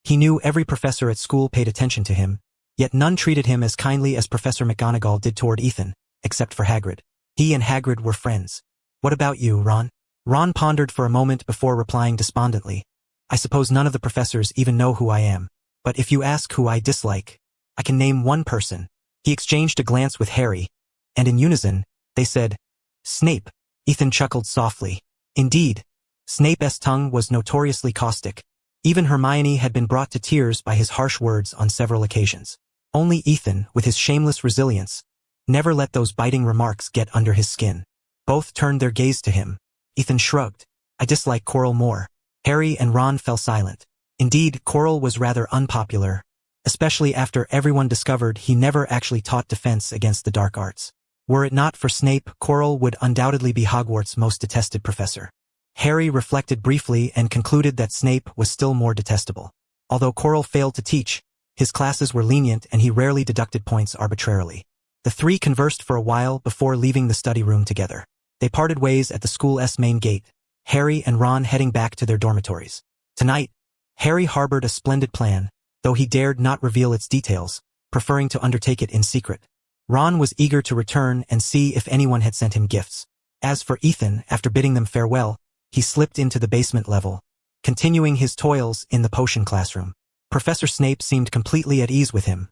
He knew every professor at school paid attention to him, yet none treated him as kindly as Professor McGonagall did toward Ethan, except for Hagrid. He and Hagrid were friends. "What about you, Ron?" Ron pondered for a moment before replying despondently, "I suppose none of the professors even know who I am, but if you ask who I dislike, I can name one person." He exchanged a glance with Harry, and in unison, they said, "Snape." Ethan chuckled softly. Indeed, Snape's tongue was notoriously caustic. Even Hermione had been brought to tears by his harsh words on several occasions. Only Ethan, with his shameless resilience, never let those biting remarks get under his skin. Both turned their gaze to him. Ethan shrugged. "I dislike Quirrell more." Harry and Ron fell silent. Indeed, Quirrell was rather unpopular, especially after everyone discovered he never actually taught defense against the dark arts. Were it not for Snape, Quirrell would undoubtedly be Hogwarts' most detested professor. Harry reflected briefly and concluded that Snape was still more detestable. Although Quirrell failed to teach, his classes were lenient and he rarely deducted points arbitrarily. The three conversed for a while before leaving the study room together. They parted ways at the school's main gate, Harry and Ron heading back to their dormitories. Tonight, Harry harbored a splendid plan, though he dared not reveal its details, preferring to undertake it in secret. Ron was eager to return and see if anyone had sent him gifts. As for Ethan, after bidding them farewell, he slipped into the basement level, continuing his toils in the potion classroom. Professor Snape seemed completely at ease with him.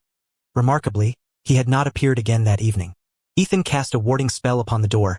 Remarkably, he had not appeared again that evening. Ethan cast a warding spell upon the door,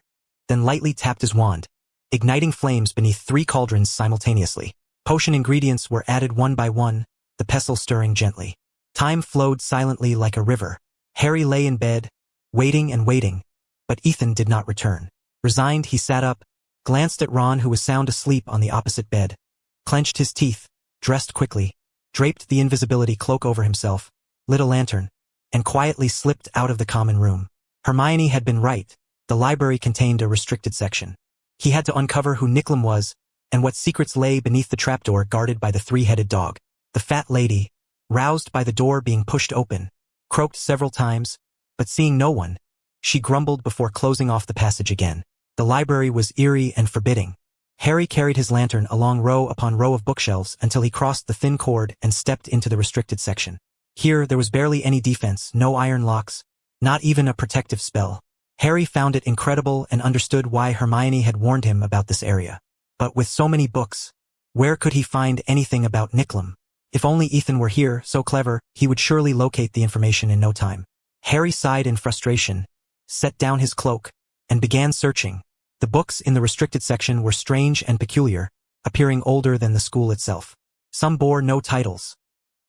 then lightly tapped his wand, igniting flames beneath 3 cauldrons simultaneously. Potion ingredients were added one by one, the pestle stirring gently. Time flowed silently like a river. Harry lay in bed, waiting and waiting, but Ethan did not return. Resigned, he sat up, glanced at Ron, who was sound asleep on the opposite bed, clenched his teeth, dressed quickly, draped the invisibility cloak over himself, lit a lantern, and quietly slipped out of the common room. Hermione had been right. The library contained a restricted section. He had to uncover who Nicklum was and what secrets lay beneath the trapdoor guarded by the 3-headed dog. The fat lady, roused by the door being pushed open, croaked several times, but seeing no one, she grumbled before closing off the passage again. The library was eerie and forbidding. Harry carried his lantern along row upon row of bookshelves until he crossed the thin cord and stepped into the restricted section. Here, there was barely any defense, no iron locks, not even a protective spell. Harry found it incredible and understood why Hermione had warned him about this area. But with so many books, where could he find anything about Nicklum? If only Ethan were here, so clever, he would surely locate the information in no time. Harry sighed in frustration, set down his cloak, and began searching. The books in the restricted section were strange and peculiar, appearing older than the school itself. Some bore no titles.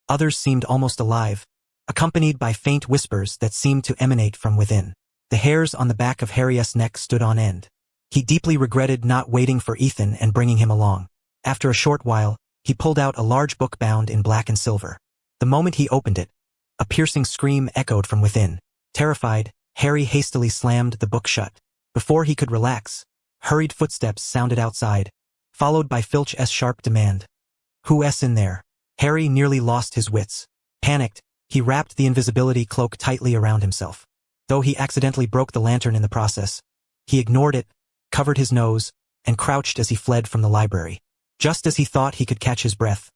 Others seemed almost alive, accompanied by faint whispers that seemed to emanate from within. The hairs on the back of Harry's neck stood on end. He deeply regretted not waiting for Ethan and bringing him along. After a short while, he pulled out a large book bound in black and silver. The moment he opened it, a piercing scream echoed from within. Terrified, Harry hastily slammed the book shut. Before he could relax, hurried footsteps sounded outside, followed by Filch's sharp demand. "Who's in there?" Harry nearly lost his wits. Panicked, he wrapped the invisibility cloak tightly around himself. Though he accidentally broke the lantern in the process, he ignored it, covered his nose, and crouched as he fled from the library. Just as he thought he could catch his breath,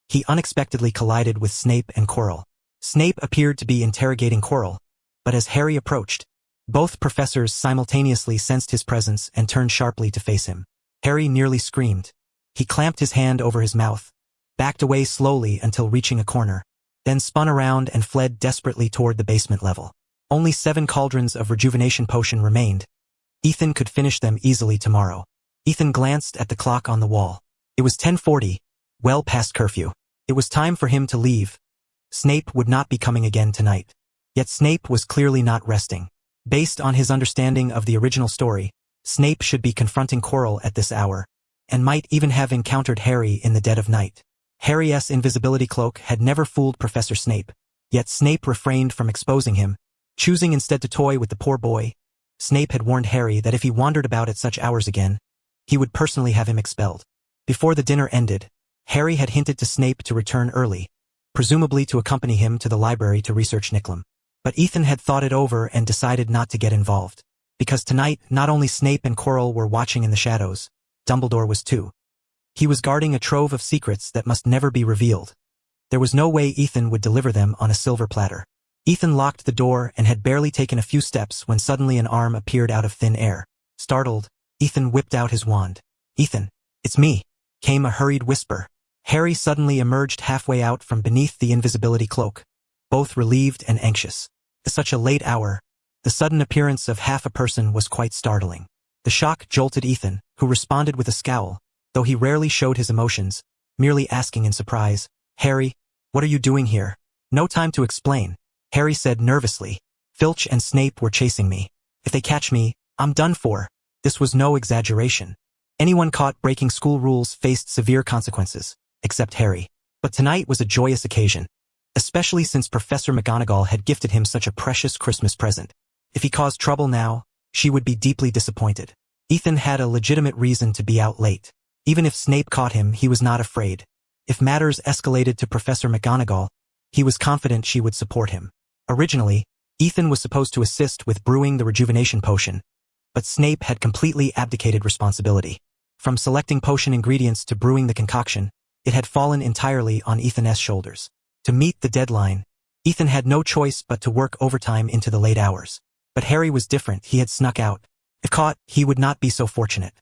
he unexpectedly collided with Snape and Quirrell. Snape appeared to be interrogating Quirrell, but as Harry approached, both professors simultaneously sensed his presence and turned sharply to face him. Harry nearly screamed. He clamped his hand over his mouth, backed away slowly until reaching a corner, then spun around and fled desperately toward the basement level. Only 7 cauldrons of rejuvenation potion remained. Ethan could finish them easily tomorrow. Ethan glanced at the clock on the wall. It was 10:40, well past curfew. It was time for him to leave. Snape would not be coming again tonight. Yet Snape was clearly not resting. Based on his understanding of the original story, Snape should be confronting Quirrell at this hour, and might even have encountered Harry in the dead of night. Harry's invisibility cloak had never fooled Professor Snape, yet Snape refrained from exposing him, choosing instead to toy with the poor boy. Snape had warned Harry that if he wandered about at such hours again, he would personally have him expelled. Before the dinner ended, Harry had hinted to Snape to return early, presumably to accompany him to the library to research Nicklum. But Ethan had thought it over and decided not to get involved. Because tonight, not only Snape and Quirrell were watching in the shadows, Dumbledore was too. He was guarding a trove of secrets that must never be revealed. There was no way Ethan would deliver them on a silver platter. Ethan locked the door and had barely taken a few steps when suddenly an arm appeared out of thin air. Startled, Ethan whipped out his wand. "Ethan, it's me," came a hurried whisper. Harry suddenly emerged halfway out from beneath the invisibility cloak, both relieved and anxious. At such a late hour, the sudden appearance of half a person was quite startling. The shock jolted Ethan, who responded with a scowl, though he rarely showed his emotions, merely asking in surprise, "Harry, what are you doing here?" "No time to explain," Harry said nervously. "Filch and Snape were chasing me. If they catch me, I'm done for." This was no exaggeration. Anyone caught breaking school rules faced severe consequences, except Harry. But tonight was a joyous occasion, especially since Professor McGonagall had gifted him such a precious Christmas present. If he caused trouble now, she would be deeply disappointed. Ethan had a legitimate reason to be out late. Even if Snape caught him, he was not afraid. If matters escalated to Professor McGonagall, he was confident she would support him. Originally, Ethan was supposed to assist with brewing the rejuvenation potion, but Snape had completely abdicated responsibility. From selecting potion ingredients to brewing the concoction, it had fallen entirely on Ethan's shoulders. To meet the deadline, Ethan had no choice but to work overtime into the late hours. But Harry was different. He had snuck out. If caught, he would not be so fortunate.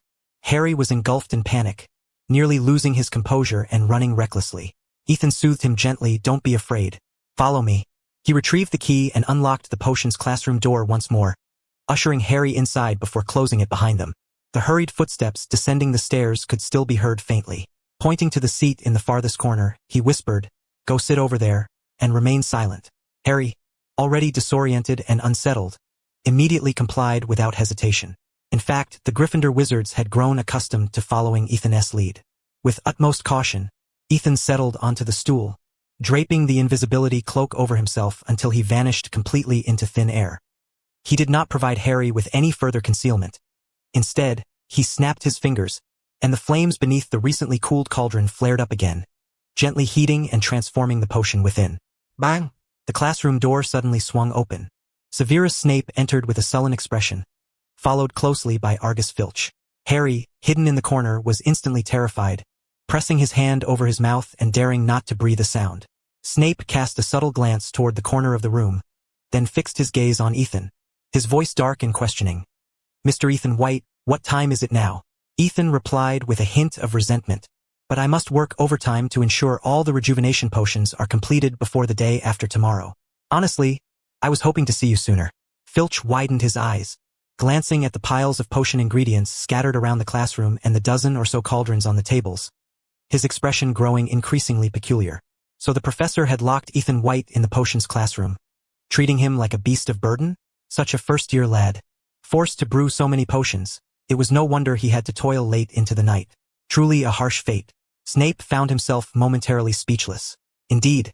Harry was engulfed in panic, nearly losing his composure and running recklessly. Ethan soothed him gently. "Don't be afraid. Follow me." He retrieved the key and unlocked the potion's classroom door once more, ushering Harry inside before closing it behind them. The hurried footsteps descending the stairs could still be heard faintly. Pointing to the seat in the farthest corner, he whispered, "Go sit over there, and remain silent." Harry, already disoriented and unsettled, immediately complied without hesitation. In fact, the Gryffindor wizards had grown accustomed to following Ethan's lead. With utmost caution, Ethan settled onto the stool, draping the invisibility cloak over himself until he vanished completely into thin air. He did not provide Harry with any further concealment. Instead, he snapped his fingers, and the flames beneath the recently cooled cauldron flared up again, gently heating and transforming the potion within. Bang! The classroom door suddenly swung open. Severus Snape entered with a sullen expression, followed closely by Argus Filch. Harry, hidden in the corner, was instantly terrified, pressing his hand over his mouth and daring not to breathe a sound. Snape cast a subtle glance toward the corner of the room, then fixed his gaze on Ethan, his voice dark and questioning. "Mr. Ethan White, what time is it now?" Ethan replied with a hint of resentment. "But I must work overtime to ensure all the rejuvenation potions are completed before the day after tomorrow. Honestly, I was hoping to see you sooner." Filch widened his eyes, glancing at the piles of potion ingredients scattered around the classroom and the dozen or so cauldrons on the tables, his expression growing increasingly peculiar. So the professor had locked Ethan White in the potions classroom, treating him like a beast of burden? Such a first-year lad, forced to brew so many potions, It was no wonder he had to toil late into the night. Truly a harsh fate. Snape found himself momentarily speechless. Indeed,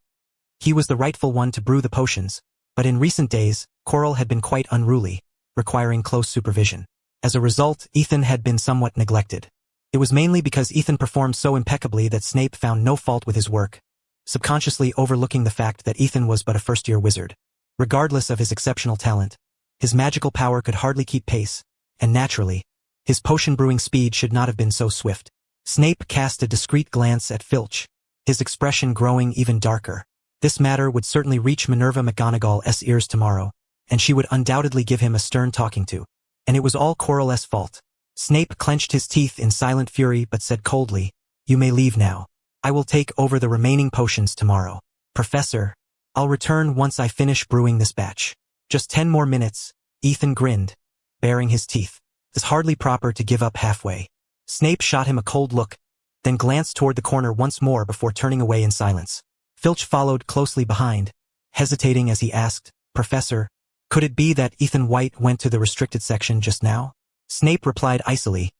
he was the rightful one to brew the potions, but in recent days, Quirrell had been quite unruly, requiring close supervision. As a result, Ethan had been somewhat neglected. It was mainly because Ethan performed so impeccably that Snape found no fault with his work, subconsciously overlooking the fact that Ethan was but a first-year wizard. Regardless of his exceptional talent, his magical power could hardly keep pace, and naturally, his potion-brewing speed should not have been so swift. Snape cast a discreet glance at Filch, his expression growing even darker. This matter would certainly reach Minerva McGonagall's ears tomorrow, and she would undoubtedly give him a stern talking to. And it was all Quirrell's fault. Snape clenched his teeth in silent fury but said coldly, "You may leave now. I will take over the remaining potions tomorrow. Professor, I'll return once I finish brewing this batch." Just 10 more minutes, Ethan grinned, baring his teeth. It's hardly proper to give up halfway. Snape shot him a cold look, then glanced toward the corner once more before turning away in silence. Filch followed closely behind, hesitating as he asked, "Professor, could it be that Ethan White went to the restricted section just now?" Snape replied icily,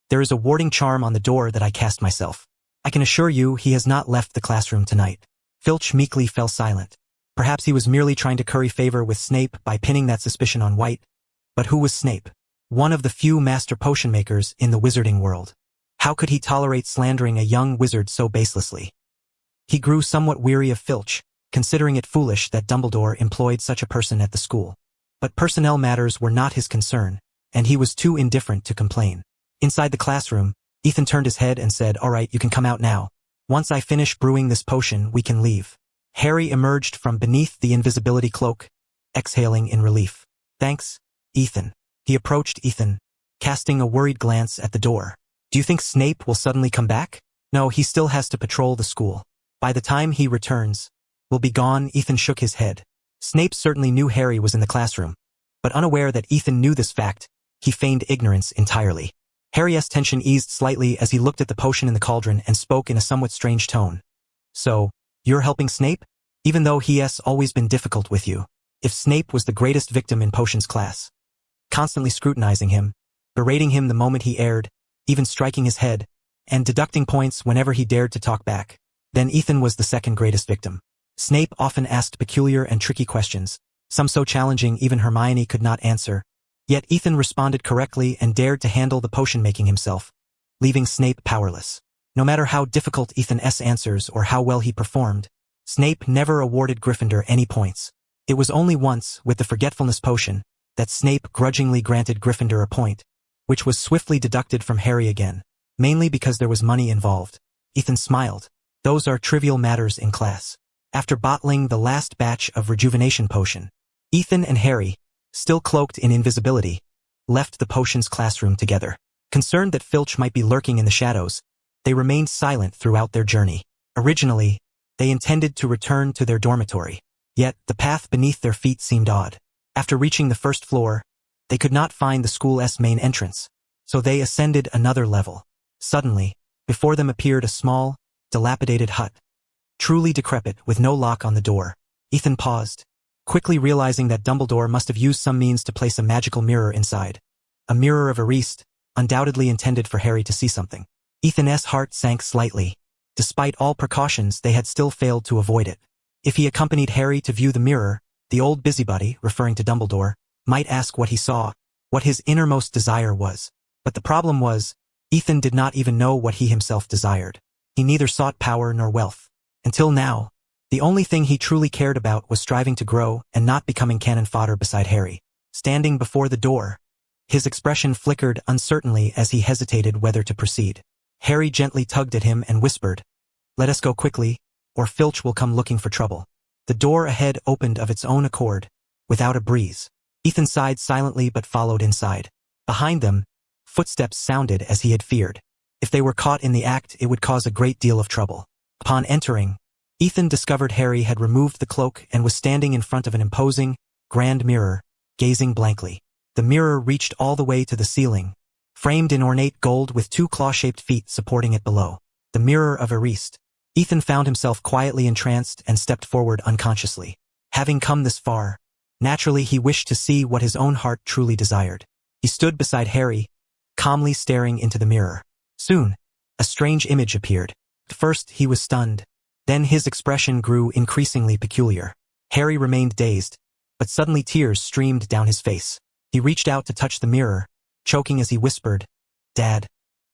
"There is a warding charm on the door that I cast myself. I can assure you he has not left the classroom tonight." Filch meekly fell silent. Perhaps he was merely trying to curry favor with Snape by pinning that suspicion on White. But who was Snape? One of the few master potion makers in the wizarding world. How could he tolerate slandering a young wizard so baselessly? He grew somewhat weary of Filch, considering it foolish that Dumbledore employed such a person at the school. But personnel matters were not his concern, and he was too indifferent to complain. Inside the classroom, Ethan turned his head and said, "All right, you can come out now. Once I finish brewing this potion, we can leave." Harry emerged from beneath the invisibility cloak, exhaling in relief. "Thanks, Ethan." He approached Ethan, casting a worried glance at the door. "Do you think Snape will suddenly come back?" "No, he still has to patrol the school. By the time he returns, we'll be gone." Ethan shook his head. Snape certainly knew Harry was in the classroom, but unaware that Ethan knew this fact, he feigned ignorance entirely. Harry's tension eased slightly as he looked at the potion in the cauldron and spoke in a somewhat strange tone. "So, you're helping Snape? Even though he's always been difficult with you. If Snape was the greatest victim in potions class, constantly scrutinizing him, berating him the moment he erred, even striking his head, and deducting points whenever he dared to talk back, then Ethan was the second greatest victim. Snape often asked peculiar and tricky questions, some so challenging even Hermione could not answer. Yet Ethan responded correctly and dared to handle the potion-making himself, leaving Snape powerless. No matter how difficult Ethan's answers or how well he performed, Snape never awarded Gryffindor any points. It was only once, with the Forgetfulness Potion, that Snape grudgingly granted Gryffindor a point, which was swiftly deducted from Harry again, mainly because there was money involved. Ethan smiled. Those are trivial matters in class. After bottling the last batch of rejuvenation potion, Ethan and Harry, still cloaked in invisibility, left the potions classroom together. Concerned that Filch might be lurking in the shadows, they remained silent throughout their journey. Originally, they intended to return to their dormitory. Yet, the path beneath their feet seemed odd. After reaching the first floor, they could not find the school's main entrance, so they ascended another level. Suddenly, before them appeared a small, dilapidated hut, truly decrepit with no lock on the door. Ethan paused, quickly realizing that Dumbledore must have used some means to place a magical mirror inside. A Mirror of Erised, undoubtedly intended for Harry to see something. Ethan's heart sank slightly. Despite all precautions, they had still failed to avoid it. If he accompanied Harry to view the mirror, the old busybody, referring to Dumbledore, might ask what he saw, what his innermost desire was. But the problem was, Ethan did not even know what he himself desired. He neither sought power nor wealth. Until now, the only thing he truly cared about was striving to grow and not becoming cannon fodder beside Harry. Standing before the door, his expression flickered uncertainly as he hesitated whether to proceed. Harry gently tugged at him and whispered, "Let us go quickly, or Filch will come looking for trouble." The door ahead opened of its own accord, without a breeze. Ethan sighed silently but followed inside. Behind them, footsteps sounded as he had feared. If they were caught in the act, it would cause a great deal of trouble. Upon entering, Ethan discovered Harry had removed the cloak and was standing in front of an imposing, grand mirror, gazing blankly. The mirror reached all the way to the ceiling, framed in ornate gold with two claw-shaped feet supporting it below. The Mirror of Erised. Ethan found himself quietly entranced and stepped forward unconsciously. Having come this far, naturally he wished to see what his own heart truly desired. He stood beside Harry, calmly staring into the mirror. Soon, a strange image appeared. At first, he was stunned. Then his expression grew increasingly peculiar. Harry remained dazed, but suddenly tears streamed down his face. He reached out to touch the mirror, choking as he whispered, "Dad,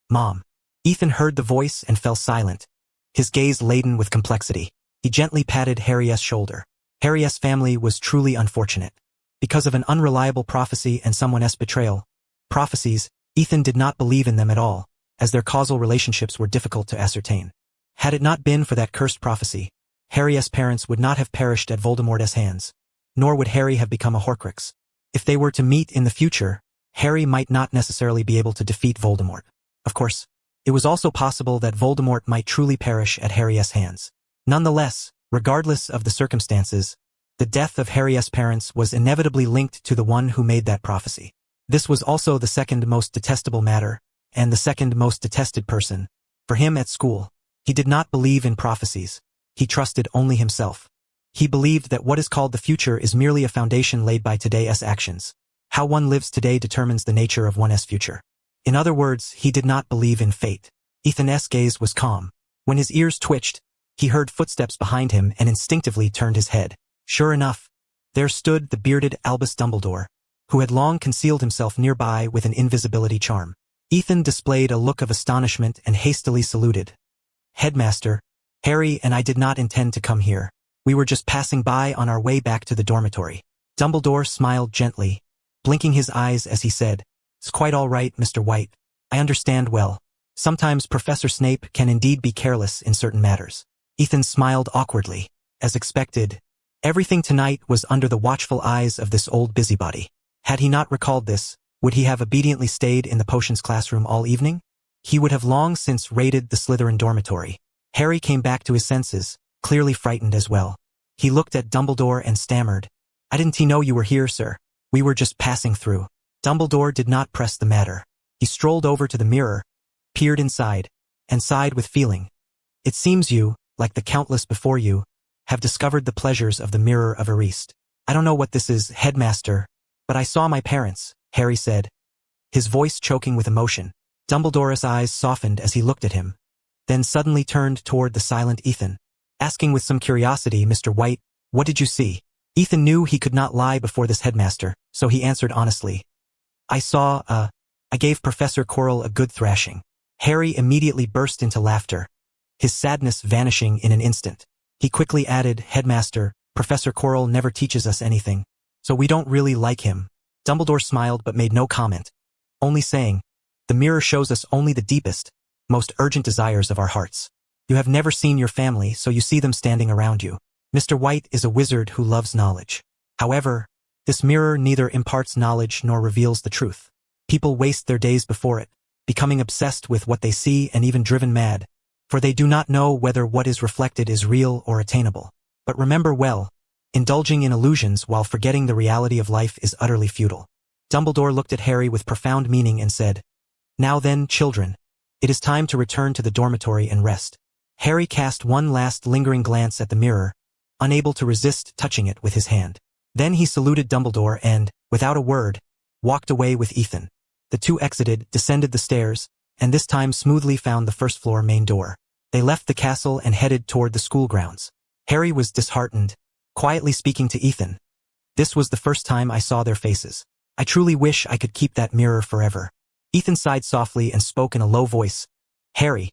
Mom." Ethan heard the voice and fell silent, his gaze laden with complexity. He gently patted Harry's shoulder. Harry's family was truly unfortunate. Because of an unreliable prophecy and someone's betrayal. Prophecies, Ethan did not believe in them at all, as their causal relationships were difficult to ascertain. Had it not been for that cursed prophecy, Harry's parents would not have perished at Voldemort's hands, nor would Harry have become a Horcrux. If they were to meet in the future, Harry might not necessarily be able to defeat Voldemort. Of course, it was also possible that Voldemort might truly perish at Harry's hands. Nonetheless, regardless of the circumstances, the death of Harry's parents was inevitably linked to the one who made that prophecy. This was also the second most detestable matter, and the second most detested person. For him at school, he did not believe in prophecies. He trusted only himself. He believed that what is called the future is merely a foundation laid by today's actions. How one lives today determines the nature of one's future. In other words, he did not believe in fate. Ethan's gaze was calm. When his ears twitched, he heard footsteps behind him and instinctively turned his head. Sure enough, there stood the bearded Albus Dumbledore, who had long concealed himself nearby with an invisibility charm. Ethan displayed a look of astonishment and hastily saluted. "Headmaster, Harry and I did not intend to come here. We were just passing by on our way back to the dormitory." Dumbledore smiled gently, blinking his eyes as he said, "It's quite all right, Mr. White. I understand well. Sometimes Professor Snape can indeed be careless in certain matters." Ethan smiled awkwardly. As expected, everything tonight was under the watchful eyes of this old busybody. Had he not recalled this, would he have obediently stayed in the potions classroom all evening? He would have long since raided the Slytherin dormitory. Harry came back to his senses, clearly frightened as well. He looked at Dumbledore and stammered, "I didn't know you were here, sir. We were just passing through." Dumbledore did not press the matter. He strolled over to the mirror, peered inside, and sighed with feeling. "It seems you, like the countless before you, have discovered the pleasures of the Mirror of Erised. I don't know what this is, Headmaster, but I saw my parents," Harry said, his voice choking with emotion. Dumbledore's eyes softened as he looked at him, then suddenly turned toward the silent Ethan, asking with some curiosity, "Mr. White, what did you see?" Ethan knew he could not lie before this headmaster, so he answered honestly, I gave Professor Quirrell a good thrashing." Harry immediately burst into laughter, his sadness vanishing in an instant. He quickly added, "Headmaster, Professor Quirrell never teaches us anything, so we don't really like him." Dumbledore smiled but made no comment, only saying, "The mirror shows us only the deepest, most urgent desires of our hearts. You have never seen your family, so you see them standing around you. Mr. White is a wizard who loves knowledge. However, this mirror neither imparts knowledge nor reveals the truth. People waste their days before it, becoming obsessed with what they see and even driven mad, for they do not know whether what is reflected is real or attainable. But remember well, indulging in illusions while forgetting the reality of life is utterly futile." Dumbledore looked at Harry with profound meaning and said, "Now then, children, it is time to return to the dormitory and rest." Harry cast one last lingering glance at the mirror, unable to resist touching it with his hand. Then he saluted Dumbledore and, without a word, walked away with Ethan. The two exited, descended the stairs, and this time smoothly found the first-floor main door. They left the castle and headed toward the school grounds. Harry was disheartened, quietly speaking to Ethan. "This was the first time I saw their faces. I truly wish I could keep that mirror forever." Ethan sighed softly and spoke in a low voice. "Harry,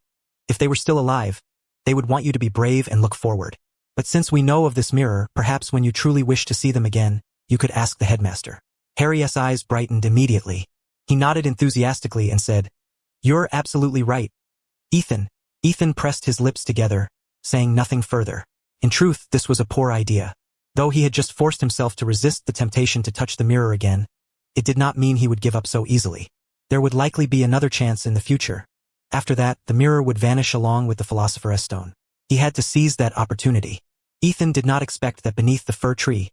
if they were still alive, they would want you to be brave and look forward. But since we know of this mirror, perhaps when you truly wish to see them again, you could ask the headmaster." Harry's eyes brightened immediately. He nodded enthusiastically and said, "You're absolutely right, Ethan." Ethan pressed his lips together, saying nothing further. In truth, this was a poor idea. Though he had just forced himself to resist the temptation to touch the mirror again, it did not mean he would give up so easily. There would likely be another chance in the future. After that, the mirror would vanish along with the Philosopher's Stone. He had to seize that opportunity. Ethan did not expect that beneath the fir tree,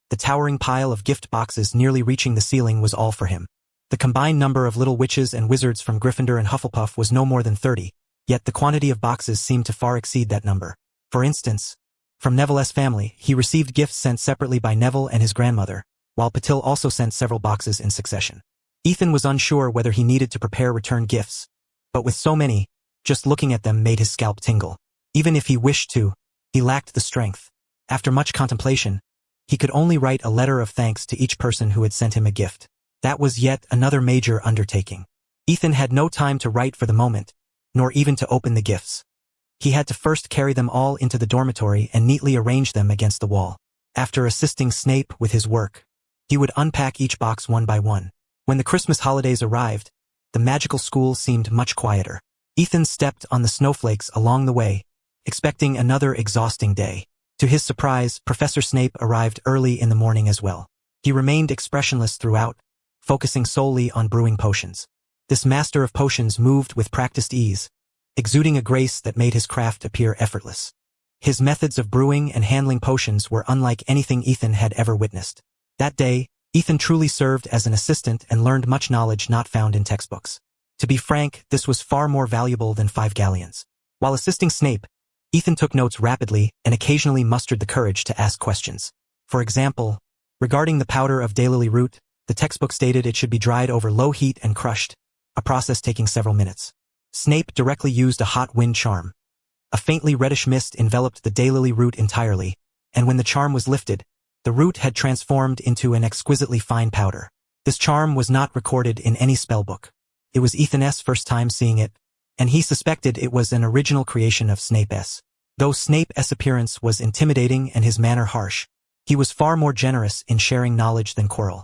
the towering pile of gift boxes nearly reaching the ceiling was all for him. The combined number of little witches and wizards from Gryffindor and Hufflepuff was no more than 30, yet the quantity of boxes seemed to far exceed that number. For instance, from Neville's family, he received gifts sent separately by Neville and his grandmother, while Patil also sent several boxes in succession. Ethan was unsure whether he needed to prepare return gifts, but with so many, just looking at them made his scalp tingle. Even if he wished to, he lacked the strength. After much contemplation, he could only write a letter of thanks to each person who had sent him a gift. That was yet another major undertaking. Ethan had no time to write for the moment, nor even to open the gifts. He had to first carry them all into the dormitory and neatly arrange them against the wall. After assisting Snape with his work, he would unpack each box one by one. When the Christmas holidays arrived, the magical school seemed much quieter. Ethan stepped on the snowflakes along the way, expecting another exhausting day. To his surprise, Professor Snape arrived early in the morning as well. He remained expressionless throughout, focusing solely on brewing potions. This master of potions moved with practiced ease, exuding a grace that made his craft appear effortless. His methods of brewing and handling potions were unlike anything Ethan had ever witnessed. That day, Ethan truly served as an assistant and learned much knowledge not found in textbooks. To be frank, this was far more valuable than 5 galleons. While assisting Snape, Ethan took notes rapidly and occasionally mustered the courage to ask questions. For example, regarding the powder of daylily root, the textbook stated it should be dried over low heat and crushed, a process taking several minutes. Snape directly used a hot wind charm. A faintly reddish mist enveloped the daylily root entirely, and when the charm was lifted, the root had transformed into an exquisitely fine powder. This charm was not recorded in any spellbook. It was Ethan's first time seeing it, and he suspected it was an original creation of Snape's. Though Snape's appearance was intimidating and his manner harsh, he was far more generous in sharing knowledge than Quirrell.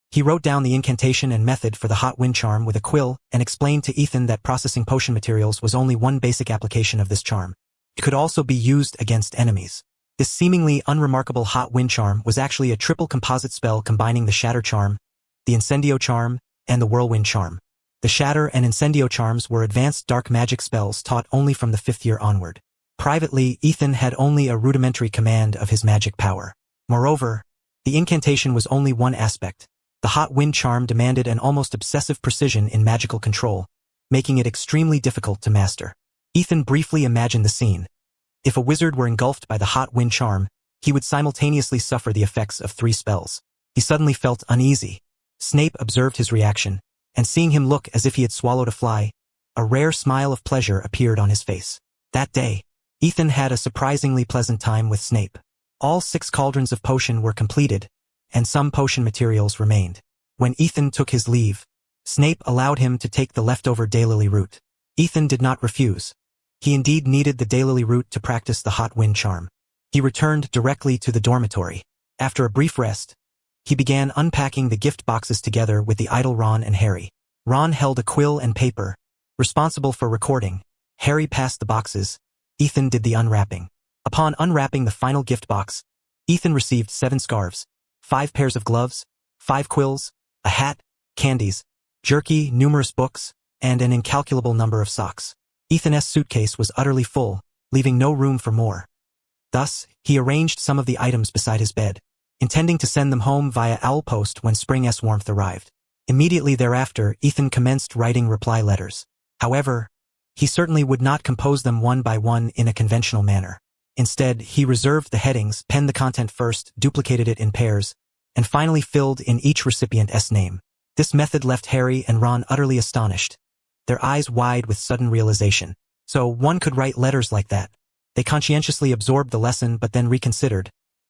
He wrote down the incantation and method for the hot wind charm with a quill and explained to Ethan that processing potion materials was only one basic application of this charm. It could also be used against enemies. This seemingly unremarkable hot wind charm was actually a triple composite spell combining the shatter charm, the incendio charm, and the whirlwind charm. The shatter and incendio charms were advanced dark magic spells taught only from the 5th year onward. Privately, Ethan had only a rudimentary command of his magic power. Moreover, the incantation was only one aspect. The hot wind charm demanded an almost obsessive precision in magical control, making it extremely difficult to master. Ethan briefly imagined the scene. If a wizard were engulfed by the hot wind charm, he would simultaneously suffer the effects of 3 spells. He suddenly felt uneasy. Snape observed his reaction, and seeing him look as if he had swallowed a fly, a rare smile of pleasure appeared on his face. That day, Ethan had a surprisingly pleasant time with Snape. All 6 cauldrons of potion were completed, and some potion materials remained. When Ethan took his leave, Snape allowed him to take the leftover daylily root. Ethan did not refuse. He indeed needed the daylily root to practice the hot wind charm. He returned directly to the dormitory. After a brief rest, he began unpacking the gift boxes together with the idle Ron and Harry. Ron held a quill and paper, responsible for recording. Harry passed the boxes. Ethan did the unwrapping. Upon unwrapping the final gift box, Ethan received 7 scarves, 5 pairs of gloves, 5 quills, a hat, candies, jerky, numerous books, and an incalculable number of socks. Ethan's suitcase was utterly full, leaving no room for more. Thus, he arranged some of the items beside his bed, intending to send them home via owl post when spring's warmth arrived. Immediately thereafter, Ethan commenced writing reply letters. However, he certainly would not compose them one by one in a conventional manner. Instead, he reserved the headings, penned the content first, duplicated it in pairs, and finally filled in each recipient's name. This method left Harry and Ron utterly astonished, their eyes wide with sudden realization. So one could write letters like that. They conscientiously absorbed the lesson but then reconsidered,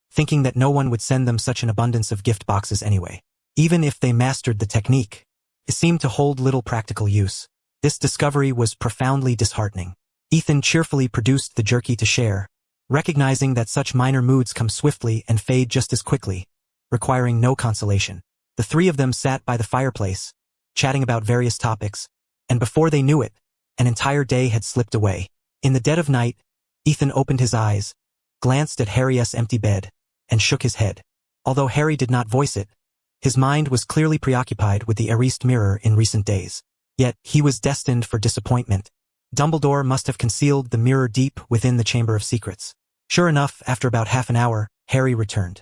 thinking that no one would send them such an abundance of gift boxes anyway. Even if they mastered the technique, it seemed to hold little practical use. This discovery was profoundly disheartening. Ethan cheerfully produced the jerky to share, recognizing that such minor moods come swiftly and fade just as quickly, requiring no consolation. The 3 of them sat by the fireplace, chatting about various topics, and before they knew it, an entire day had slipped away. In the dead of night, Ethan opened his eyes, glanced at Harry's empty bed, and shook his head. Although Harry did not voice it, his mind was clearly preoccupied with the erased mirror in recent days. Yet, he was destined for disappointment. Dumbledore must have concealed the mirror deep within the Chamber of Secrets. Sure enough, after about half an hour, Harry returned.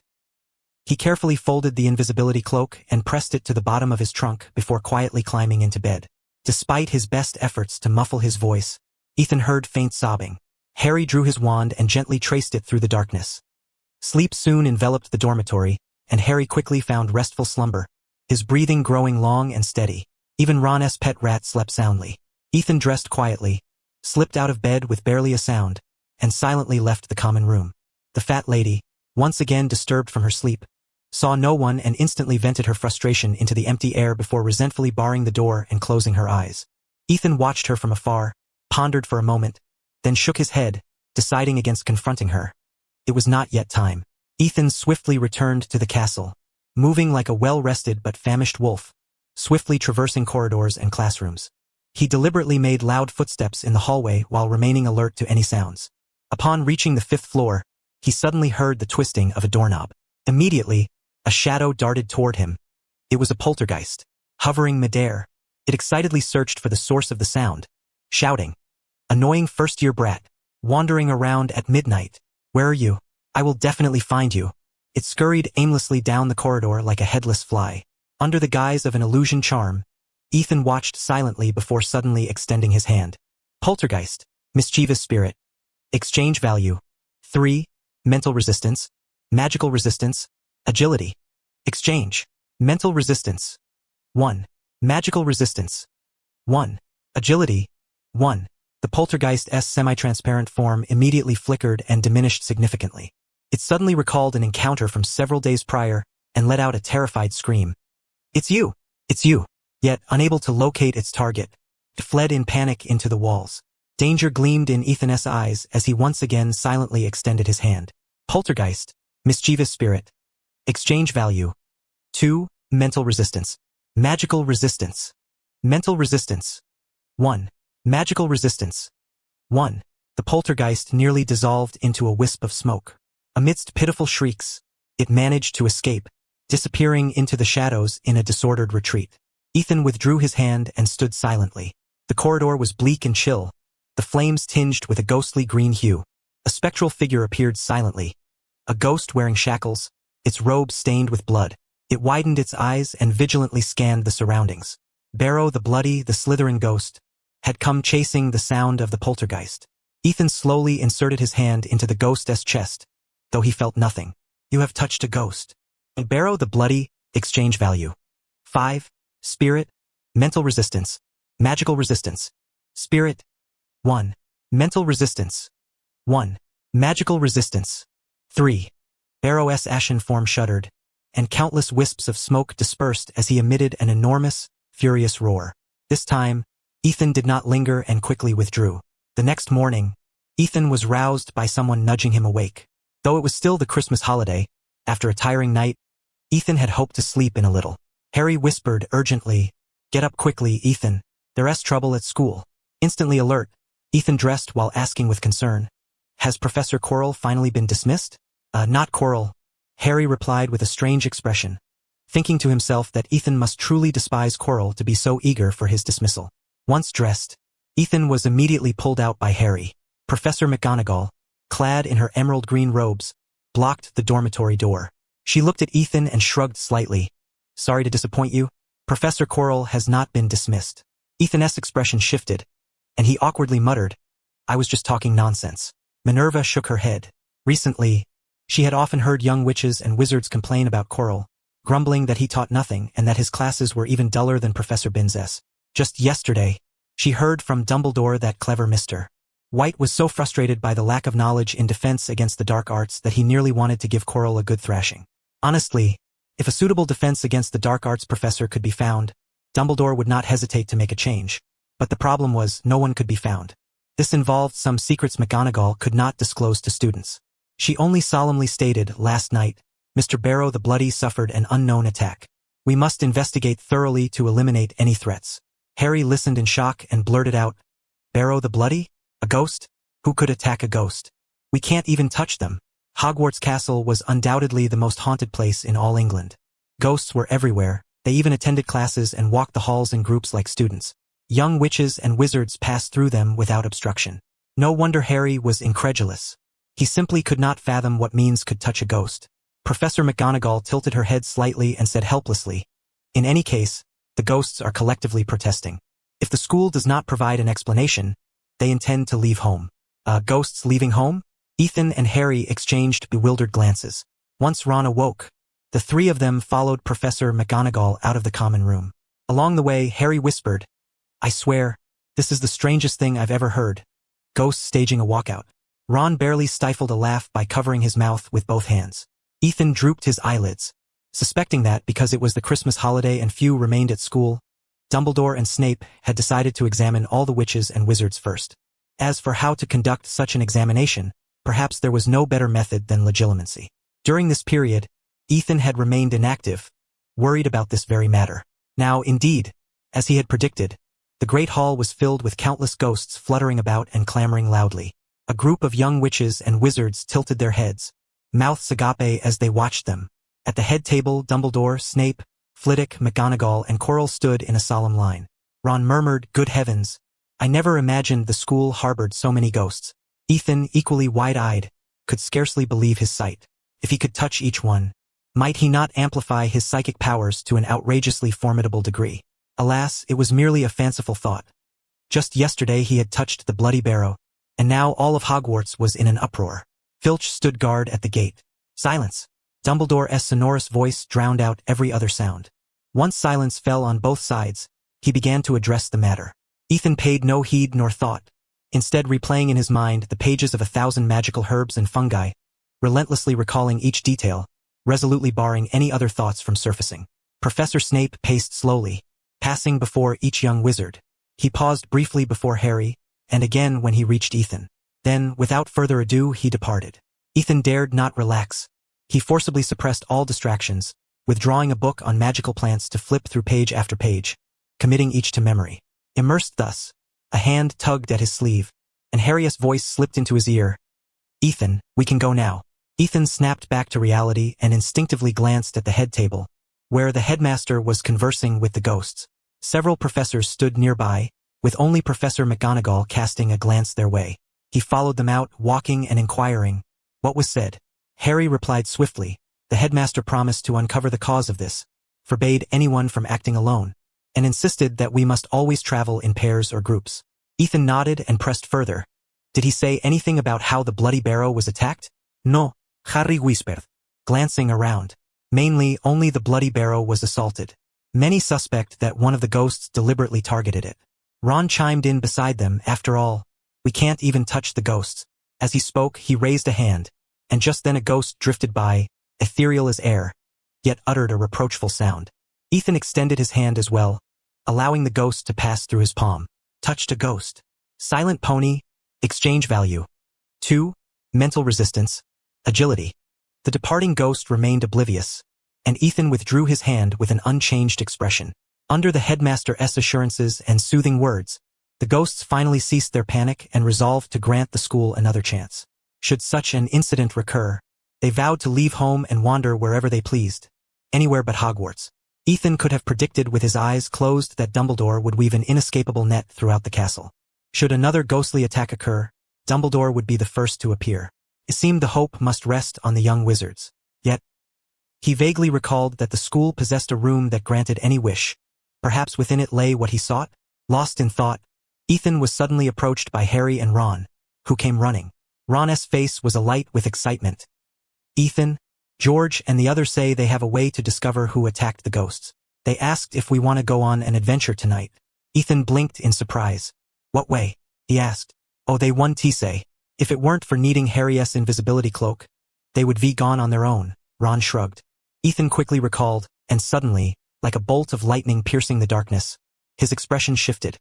He carefully folded the invisibility cloak and pressed it to the bottom of his trunk before quietly climbing into bed. Despite his best efforts to muffle his voice, Ethan heard faint sobbing. Harry drew his wand and gently traced it through the darkness. Sleep soon enveloped the dormitory, and Harry quickly found restful slumber, his breathing growing long and steady. Even Ron's pet rat slept soundly. Ethan dressed quietly, slipped out of bed with barely a sound, and silently left the common room. The fat lady, once again disturbed from her sleep, saw no one and instantly vented her frustration into the empty air before resentfully barring the door and closing her eyes. Ethan watched her from afar, pondered for a moment, then shook his head, deciding against confronting her. It was not yet time. Ethan swiftly returned to the castle, moving like a well-rested but famished wolf, swiftly traversing corridors and classrooms. He deliberately made loud footsteps in the hallway while remaining alert to any sounds. Upon reaching the 5th floor, he suddenly heard the twisting of a doorknob. Immediately, a shadow darted toward him. It was a poltergeist, hovering midair. It excitedly searched for the source of the sound, shouting, "Annoying first-year brat, wandering around at midnight. Where are you? I will definitely find you." It scurried aimlessly down the corridor like a headless fly. Under the guise of an illusion charm, Ethan watched silently before suddenly extending his hand. Poltergeist, mischievous spirit. Exchange value: 3, mental resistance, magical resistance, agility. Exchange. Mental resistance: 1. Magical resistance: 1. Agility: 1. The poltergeist's semi-transparent form immediately flickered and diminished significantly. It suddenly recalled an encounter from several days prior and let out a terrified scream. "It's you! It's you!" Yet, unable to locate its target, it fled in panic into the walls. Danger gleamed in Ethan's eyes as he once again silently extended his hand. Poltergeist, mischievous spirit. Exchange value: 2, mental resistance. Magical resistance. Mental resistance: 1. Magical resistance: 1. The poltergeist nearly dissolved into a wisp of smoke. Amidst pitiful shrieks, it managed to escape, disappearing into the shadows in a disordered retreat. Ethan withdrew his hand and stood silently. The corridor was bleak and chill, the flames tinged with a ghostly green hue. A spectral figure appeared silently, a ghost wearing shackles, its robe stained with blood. It widened its eyes and vigilantly scanned the surroundings. Barrow the Bloody, the slithering ghost, had come chasing the sound of the poltergeist. Ethan slowly inserted his hand into the ghost's chest, though he felt nothing. "You have touched a ghost." And Barrow the Bloody, exchange value: 5, spirit, mental resistance, magical resistance. Spirit: 1. Mental resistance: 1. Magical resistance: 3. Barrow's ashen form shuddered, and countless wisps of smoke dispersed as he emitted an enormous, furious roar. This time, Ethan did not linger and quickly withdrew. The next morning, Ethan was roused by someone nudging him awake. Though it was still the Christmas holiday, after a tiring night, Ethan had hoped to sleep in a little. Harry whispered urgently, "Get up quickly, Ethan. There's trouble at school." Instantly alert, Ethan dressed while asking with concern, "Has Professor Quirrell finally been dismissed?" Not Quirrell," Harry replied with a strange expression, thinking to himself that Ethan must truly despise Quirrell to be so eager for his dismissal. Once dressed, Ethan was immediately pulled out by Harry. Professor McGonagall, clad in her emerald green robes, blocked the dormitory door. She looked at Ethan and shrugged slightly. "Sorry to disappoint you. Professor Quirrell has not been dismissed." Ethan's expression shifted, and he awkwardly muttered, "I was just talking nonsense." Minerva shook her head. Recently, she had often heard young witches and wizards complain about Quirrell, grumbling that he taught nothing and that his classes were even duller than Professor Binz's. Just yesterday, she heard from Dumbledore that clever Mr. White was so frustrated by the lack of knowledge in defense against the dark arts that he nearly wanted to give Quirrell a good thrashing. Honestly, if a suitable defense against the dark arts professor could be found, Dumbledore would not hesitate to make a change. But the problem was no one could be found. This involved some secrets McGonagall could not disclose to students. She only solemnly stated, "Last night, Mr. Barrow the Bloody suffered an unknown attack. We must investigate thoroughly to eliminate any threats." Harry listened in shock and blurted out, "Barrow the Bloody? A ghost? Who could attack a ghost? We can't even touch them." Hogwarts Castle was undoubtedly the most haunted place in all England. Ghosts were everywhere. They even attended classes and walked the halls in groups like students. Young witches and wizards passed through them without obstruction. No wonder Harry was incredulous. He simply could not fathom what means could touch a ghost. Professor McGonagall tilted her head slightly and said helplessly, "In any case, the ghosts are collectively protesting. If the school does not provide an explanation, they intend to leave home." Ghosts leaving home? Ethan and Harry exchanged bewildered glances. Once Ron awoke, The three of them followed Professor McGonagall out of the common room. Along the way, Harry whispered, "I swear, this is the strangest thing I've ever heard. Ghosts staging a walkout." Ron barely stifled a laugh by covering his mouth with both hands. Ethan drooped his eyelids. Suspecting that, because it was the Christmas holiday and few remained at school, Dumbledore and Snape had decided to examine all the witches and wizards first. As for how to conduct such an examination, perhaps there was no better method than legilimency. During this period, Ethan had remained inactive, worried about this very matter. Now, indeed, as he had predicted, the Great Hall was filled with countless ghosts fluttering about and clamoring loudly. A group of young witches and wizards tilted their heads, mouths agape as they watched them. At the head table, Dumbledore, Snape, Flitwick, McGonagall, and Quirrell stood in a solemn line. Ron murmured, "Good heavens, I never imagined the school harbored so many ghosts." Ethan, equally wide-eyed, could scarcely believe his sight. If he could touch each one, might he not amplify his psychic powers to an outrageously formidable degree? Alas, it was merely a fanciful thought. Just yesterday he had touched the Bloody Barrow, and now all of Hogwarts was in an uproar. Filch stood guard at the gate. "Silence!" Dumbledore's sonorous voice drowned out every other sound. Once silence fell on both sides, he began to address the matter. Ethan paid no heed nor thought, instead replaying in his mind the pages of 1,000 magical herbs and fungi, relentlessly recalling each detail, resolutely barring any other thoughts from surfacing. Professor Snape paced slowly, passing before each young wizard. He paused briefly before Harry, and again when he reached Ethan. Then, without further ado, he departed. Ethan dared not relax. He forcibly suppressed all distractions, withdrawing a book on magical plants to flip through page after page, committing each to memory. Immersed thus, a hand tugged at his sleeve, and Harry's voice slipped into his ear. "Ethan, we can go now." Ethan snapped back to reality and instinctively glanced at the head table, where the headmaster was conversing with the ghosts. Several professors stood nearby, with only Professor McGonagall casting a glance their way. He followed them out, walking and inquiring what was said. Harry replied swiftly. The headmaster promised to uncover the cause of this, forbade anyone from acting alone, and insisted that we must always travel in pairs or groups. Ethan nodded and pressed further. "Did he say anything about how the Bloody Barrow was attacked?" "No," Harry whispered, glancing around. "Mainly, only the Bloody Barrow was assaulted. Many suspect that one of the ghosts deliberately targeted it." Ron chimed in beside them. "After all, we can't even touch the ghosts." As he spoke, he raised a hand, and just then a ghost drifted by, ethereal as air, yet uttered a reproachful sound. Ethan extended his hand as well, allowing the ghost to pass through his palm. Touched a ghost. Silent pony, exchange value. 2. Mental resistance, agility. The departing ghost remained oblivious, and Ethan withdrew his hand with an unchanged expression. Under the headmaster's assurances and soothing words, the ghosts finally ceased their panic and resolved to grant the school another chance. Should such an incident recur, they vowed to leave home and wander wherever they pleased, anywhere but Hogwarts. Ethan could have predicted with his eyes closed that Dumbledore would weave an inescapable net throughout the castle. Should another ghostly attack occur, Dumbledore would be the first to appear. It seemed the hope must rest on the young wizards. Yet, he vaguely recalled that the school possessed a room that granted any wish. Perhaps within it lay what he sought? Lost in thought, Ethan was suddenly approached by Harry and Ron, who came running. Ron's face was alight with excitement. "Ethan, George and the others say they have a way to discover who attacked the ghosts. They asked if we want to go on an adventure tonight." Ethan blinked in surprise. "What way?" he asked. "Oh, they want to say. If it weren't for needing Harry's invisibility cloak, they would be gone on their own." Ron shrugged. Ethan quickly recalled, and suddenly, like a bolt of lightning piercing the darkness, his expression shifted.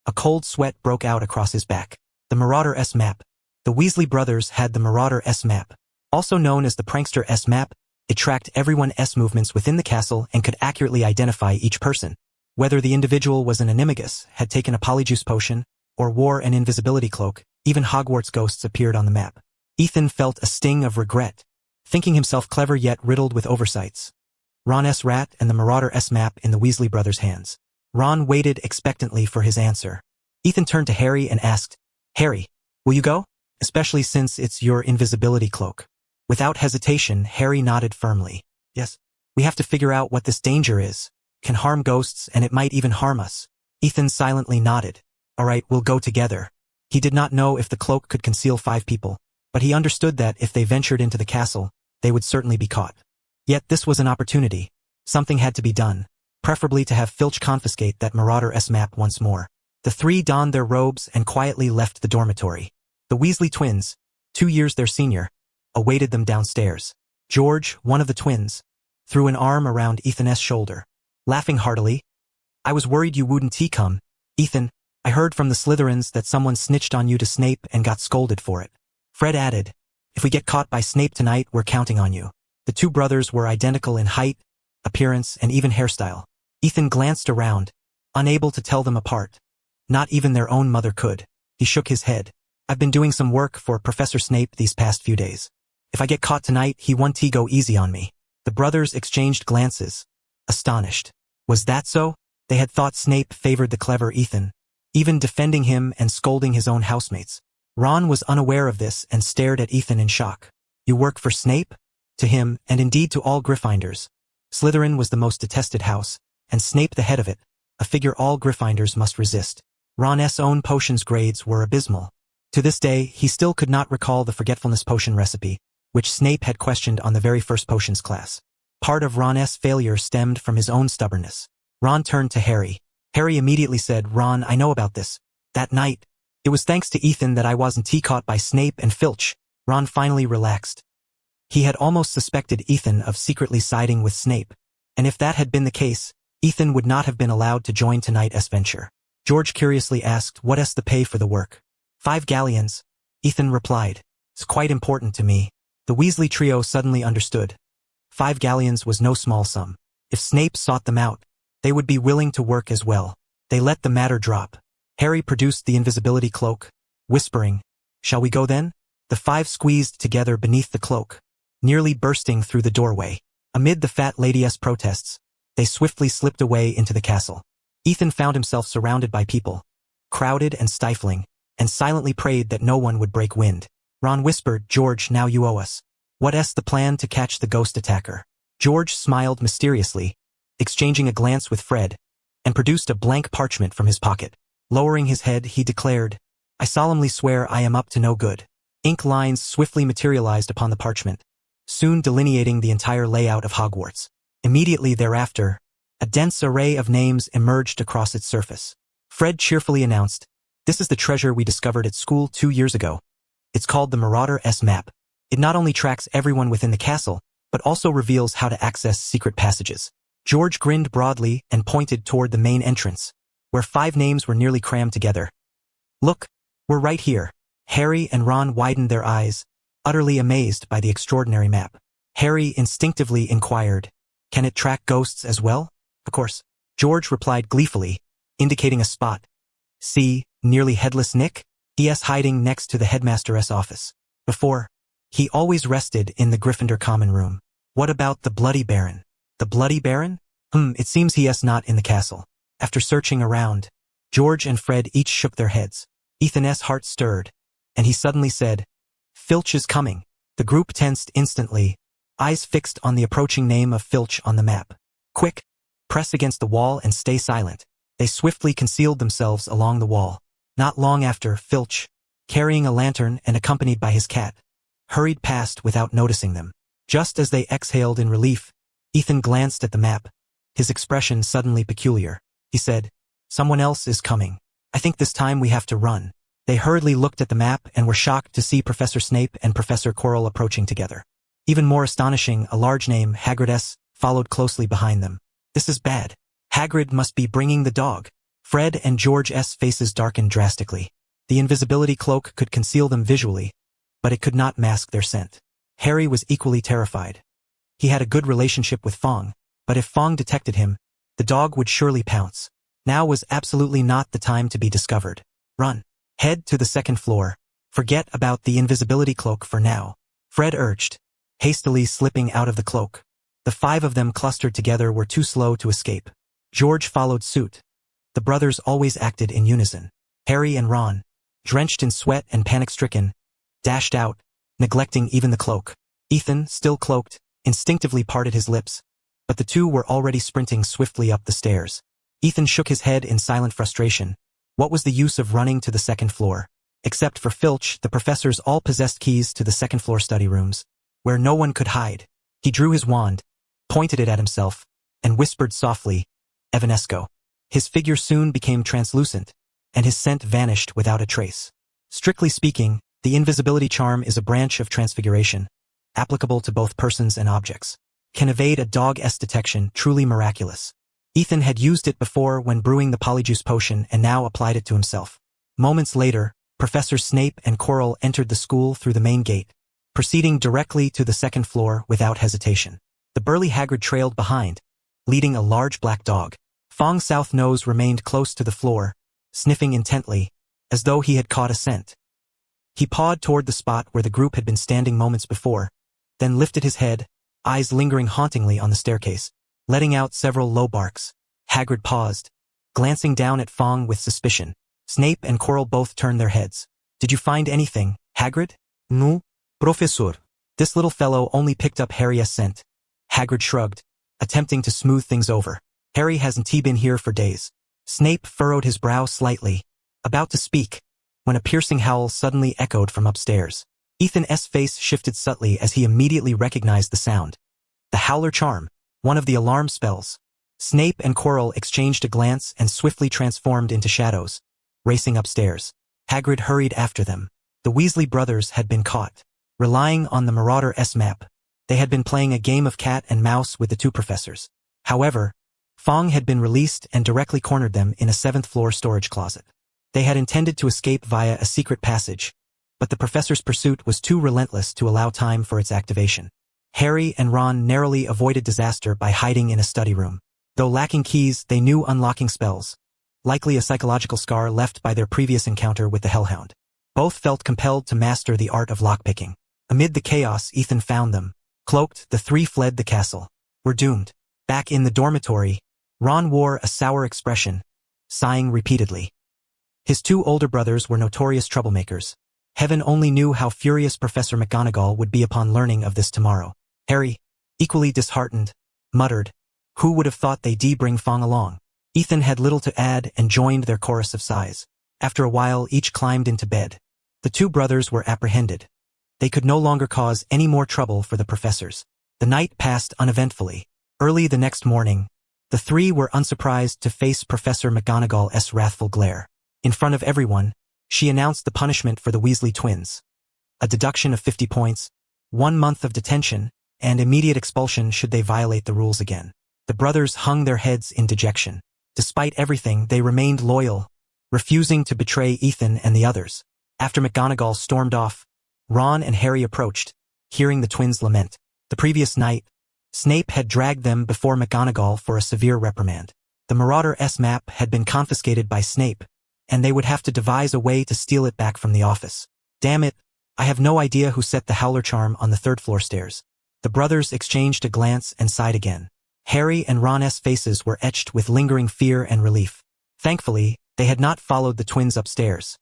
A cold sweat broke out across his back. The Marauder's map. The Weasley brothers had the Marauder's map. Also known as the Prankster's map, it tracked everyone's movements within the castle and could accurately identify each person. Whether the individual was an animagus, had taken a polyjuice potion, or wore an invisibility cloak, even Hogwarts ghosts appeared on the map. Ethan felt a sting of regret, thinking himself clever yet riddled with oversights. Ron's rat and the Marauder's map in the Weasley brothers' hands. Ron waited expectantly for his answer. Ethan turned to Harry and asked, "Harry, will you go? Especially since it's your invisibility cloak." Without hesitation, Harry nodded firmly. "Yes. We have to figure out what this danger is. Can harm ghosts and it might even harm us." Ethan silently nodded. "All right, we'll go together." He did not know if the cloak could conceal 5 people, but he understood that if they ventured into the castle, they would certainly be caught. Yet this was an opportunity. Something had to be done, preferably to have Filch confiscate that Marauder-S map once more. The three donned their robes and quietly left the dormitory. The Weasley twins, 2 years their senior, awaited them downstairs. George, one of the twins, threw an arm around Ethan's shoulder, laughing heartily. "I was worried you wouldn't come, Ethan. I heard from the Slytherins that someone snitched on you to Snape and got scolded for it." Fred added, "If we get caught by Snape tonight, we're counting on you." The two brothers were identical in height, appearance, and even hairstyle. Ethan glanced around, unable to tell them apart. Not even their own mother could. He shook his head. "I've been doing some work for Professor Snape these past few days. If I get caught tonight, he won't go easy on me." The brothers exchanged glances, astonished. Was that so? They had thought Snape favored the clever Ethan, even defending him and scolding his own housemates. Ron was unaware of this and stared at Ethan in shock. "You work for Snape?" To him, and indeed to all Gryffindors, Slytherin was the most detested house, and Snape the head of it, a figure all Gryffindors must resist. Ron's own potions grades were abysmal. To this day, he still could not recall the forgetfulness potion recipe, which Snape had questioned on the very first potions class. Part of Ron's failure stemmed from his own stubbornness. Ron turned to Harry. Harry immediately said, "Ron, I know about this. That night, it was thanks to Ethan that I wasn't caught by Snape and Filch." Ron finally relaxed. He had almost suspected Ethan of secretly siding with Snape, and if that had been the case, Ethan would not have been allowed to join tonight's venture. George curiously asked, "What's the pay for the work?" 5 galleons, Ethan replied. "It's quite important to me." The Weasley trio suddenly understood. 5 galleons was no small sum. If Snape sought them out, they would be willing to work as well. They let the matter drop. Harry produced the invisibility cloak, whispering, "Shall we go then?" The 5 squeezed together beneath the cloak, nearly bursting through the doorway. Amid the fat lady's protests, they swiftly slipped away into the castle. Ethan found himself surrounded by people, crowded and stifling, and silently prayed that no one would break wind. Ron whispered, "George, now you owe us. What's the plan to catch the ghost attacker?" George smiled mysteriously, exchanging a glance with Fred, and produced a blank parchment from his pocket. Lowering his head, he declared, "I solemnly swear I am up to no good." Ink lines swiftly materialized upon the parchment, soon delineating the entire layout of Hogwarts. Immediately thereafter, a dense array of names emerged across its surface. Fred cheerfully announced, "This is the treasure we discovered at school 2 years ago. It's called the Marauder-S map. It not only tracks everyone within the castle, but also reveals how to access secret passages." George grinned broadly and pointed toward the main entrance, where 5 names were nearly crammed together. "Look, we're right here." Harry and Ron widened their eyes, utterly amazed by the extraordinary map. Harry instinctively inquired, "Can it track ghosts as well?" "Of course." George replied gleefully, indicating a spot. "See, nearly headless Nick? He.S. hiding next to the headmaster's office. Before, he always rested in the Gryffindor common room." "What about the Bloody Baron?" "The Bloody Baron? It seems he.s. not in the castle." After searching around, George and Fred each shook their heads. Ethan's heart stirred, and he suddenly said, "Filch is coming." The group tensed instantly, eyes fixed on the approaching name of Filch on the map. "Quick, press against the wall and stay silent." They swiftly concealed themselves along the wall. Not long after, Filch, carrying a lantern and accompanied by his cat, hurried past without noticing them. Just as they exhaled in relief, Ethan glanced at the map, his expression suddenly peculiar. He said, "Someone else is coming. I think this time we have to run." They hurriedly looked at the map and were shocked to see Professor Snape and Professor Quirrell approaching together. Even more astonishing, a large name, Hagrid, followed closely behind them. "This is bad. Hagrid must be bringing the dog." Fred and George's faces darkened drastically. The invisibility cloak could conceal them visually, but it could not mask their scent. Harry was equally terrified. He had a good relationship with Fong, but if Fong detected him, the dog would surely pounce. Now was absolutely not the time to be discovered. "Run. Head to the 2nd floor. Forget about the invisibility cloak for now," Fred urged, hastily slipping out of the cloak. The 5 of them clustered together were too slow to escape. George followed suit. The brothers always acted in unison. Harry and Ron, drenched in sweat and panic-stricken, dashed out, neglecting even the cloak. Ethan, still cloaked, instinctively parted his lips, but the two were already sprinting swiftly up the stairs. Ethan shook his head in silent frustration. What was the use of running to the 2nd floor? Except for Filch, the professors all possessed keys to the 2nd floor study rooms, where no one could hide. He drew his wand, pointed it at himself, and whispered softly, Evanesco. His figure soon became translucent, and his scent vanished without a trace. Strictly speaking, the invisibility charm is a branch of transfiguration, applicable to both persons and objects. Can evade a dog's detection, truly miraculous. Ethan had used it before when brewing the polyjuice potion and now applied it to himself. Moments later, Professor Snape and Quirrell entered the school through the main gate, proceeding directly to the second floor without hesitation. The burly Hagrid trailed behind, leading a large black dog. Fong's south nose remained close to the floor, sniffing intently, as though he had caught a scent. He pawed toward the spot where the group had been standing moments before, then lifted his head, eyes lingering hauntingly on the staircase, letting out several low barks. Hagrid paused, glancing down at Fong with suspicion. Snape and Quirrell both turned their heads. Did you find anything, Hagrid? No, professor. This little fellow only picked up Harry's scent. Hagrid shrugged, attempting to smooth things over. Harry hasn't been here for days. Snape furrowed his brow slightly, about to speak, when a piercing howl suddenly echoed from upstairs. Ethan's face shifted subtly as he immediately recognized the sound. The Howler Charm, one of the alarm spells. Snape and Quirrell exchanged a glance and swiftly transformed into shadows, racing upstairs. Hagrid hurried after them. The Weasley brothers had been caught. Relying on the Marauder's map, they had been playing a game of cat and mouse with the two professors. However, Fong had been released and directly cornered them in a 7th-floor storage closet. They had intended to escape via a secret passage, but the professor's pursuit was too relentless to allow time for its activation. Harry and Ron narrowly avoided disaster by hiding in a study room. Though lacking keys, they knew unlocking spells, likely a psychological scar left by their previous encounter with the Hellhound. Both felt compelled to master the art of lockpicking. Amid the chaos, Ethan found them. Cloaked, the three fled the castle. We're doomed. Back in the dormitory, Ron wore a sour expression, sighing repeatedly. His two older brothers were notorious troublemakers. Heaven only knew how furious Professor McGonagall would be upon learning of this tomorrow. Harry, equally disheartened, muttered, "Who would have thought they'd bring Fong along?" Ethan had little to add and joined their chorus of sighs. After a while, each climbed into bed. The two brothers were apprehended. They could no longer cause any more trouble for the professors. The night passed uneventfully. Early the next morning, the three were unsurprised to face Professor McGonagall's wrathful glare. In front of everyone, she announced the punishment for the Weasley twins. A deduction of 50 points, 1 month of detention, and immediate expulsion should they violate the rules again. The brothers hung their heads in dejection. Despite everything, they remained loyal, refusing to betray Ethan and the others. After McGonagall stormed off, Ron and Harry approached, hearing the twins lament. The previous night, Snape had dragged them before McGonagall for a severe reprimand. The Marauder's map had been confiscated by Snape, and they would have to devise a way to steal it back from the office. Damn it, I have no idea who set the Howler Charm on the 3rd-floor stairs. The brothers exchanged a glance and sighed again. Harry and Ron's faces were etched with lingering fear and relief. Thankfully, they had not followed the twins upstairs.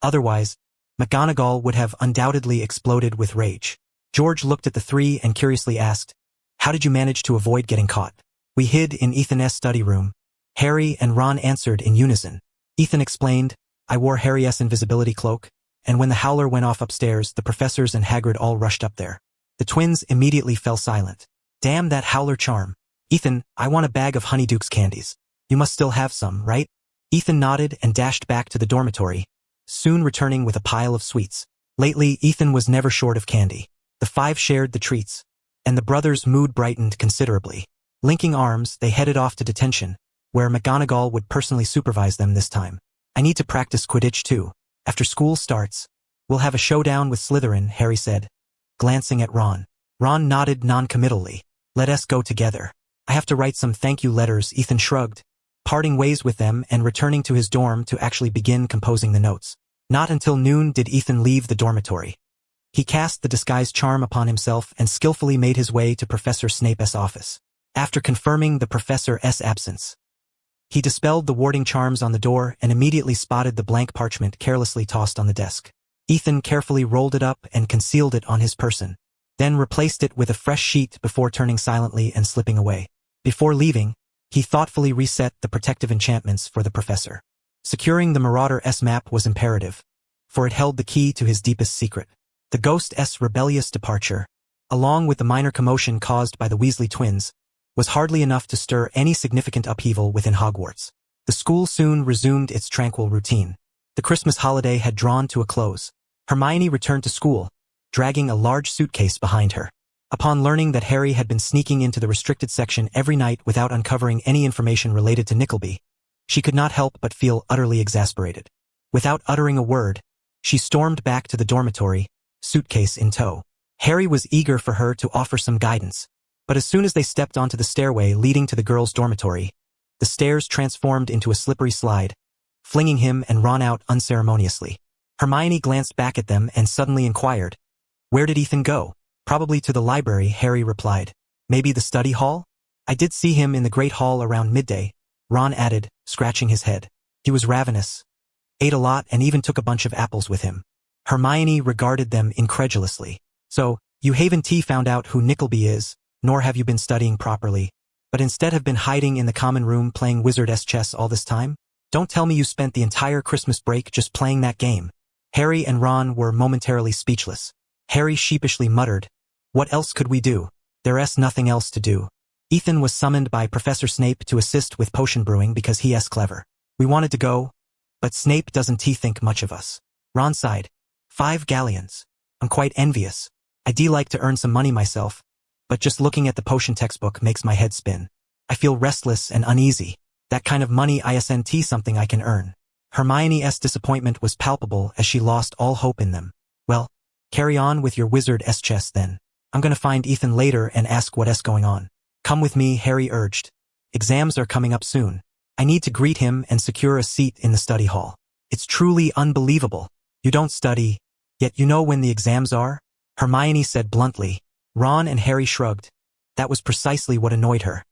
Otherwise, McGonagall would have undoubtedly exploded with rage. George looked at the three and curiously asked, "How did you manage to avoid getting caught?" "We hid in Ethan's study room." Harry and Ron answered in unison. Ethan explained, "I wore Harry's invisibility cloak, and when the howler went off upstairs, the professors and Hagrid all rushed up there." The twins immediately fell silent. "Damn that Howler Charm. Ethan, I want a bag of Honeydukes candies. You must still have some, right?" Ethan nodded and dashed back to the dormitory, soon returning with a pile of sweets. Lately, Ethan was never short of candy. The five shared the treats, and the brothers' mood brightened considerably. Linking arms, they headed off to detention, where McGonagall would personally supervise them this time. "I need to practice Quidditch too. After school starts, we'll have a showdown with Slytherin," Harry said, glancing at Ron. Ron nodded non-committally. "Let us go together. I have to write some thank you letters," Ethan shrugged, parting ways with them and returning to his dorm to actually begin composing the notes. Not until noon did Ethan leave the dormitory. He cast the disguise charm upon himself and skillfully made his way to Professor Snape's office. After confirming the professor's absence, he dispelled the warding charms on the door and immediately spotted the blank parchment carelessly tossed on the desk. Ethan carefully rolled it up and concealed it on his person, then replaced it with a fresh sheet before turning silently and slipping away. Before leaving, he thoughtfully reset the protective enchantments for the professor. Securing the Marauder's map was imperative, for it held the key to his deepest secret. The ghost's rebellious departure, along with the minor commotion caused by the Weasley twins, was hardly enough to stir any significant upheaval within Hogwarts. The school soon resumed its tranquil routine. The Christmas holiday had drawn to a close. Hermione returned to school, dragging a large suitcase behind her. Upon learning that Harry had been sneaking into the restricted section every night without uncovering any information related to Nickleby, she could not help but feel utterly exasperated. Without uttering a word, she stormed back to the dormitory, suitcase in tow. Harry was eager for her to offer some guidance, but as soon as they stepped onto the stairway leading to the girls' dormitory, the stairs transformed into a slippery slide, flinging him and Ron out unceremoniously. Hermione glanced back at them and suddenly inquired, "Where did Ethan go?" "Probably to the library," Harry replied. "Maybe the study hall?" "I did see him in the Great Hall around midday," Ron added, scratching his head. "He was ravenous. Ate a lot and even took a bunch of apples with him." Hermione regarded them incredulously. "So, you haven't found out who Nickleby is, nor have you been studying properly, but instead have been hiding in the common room playing wizardess chess all this time? Don't tell me you spent the entire Christmas break just playing that game." Harry and Ron were momentarily speechless. Harry sheepishly muttered, "What else could we do? There's nothing else to do." Ethan was summoned by Professor Snape to assist with potion brewing because he's clever. "We wanted to go, but Snape doesn't think much of us." Ron sighed. 5 galleons. "I'm quite envious. I'd like to earn some money myself, but just looking at the potion textbook makes my head spin. I feel restless and uneasy. That kind of money isn't something I can earn." Hermione's disappointment was palpable as she lost all hope in them. "Well, carry on with your wizard chess then. I'm gonna find Ethan later and ask what's going on." "Come with me," Harry urged. "Exams are coming up soon. I need to greet him and secure a seat in the study hall. It's truly unbelievable. You don't study, yet you know when the exams are?" Hermione said bluntly. Ron and Harry shrugged. That was precisely what annoyed her.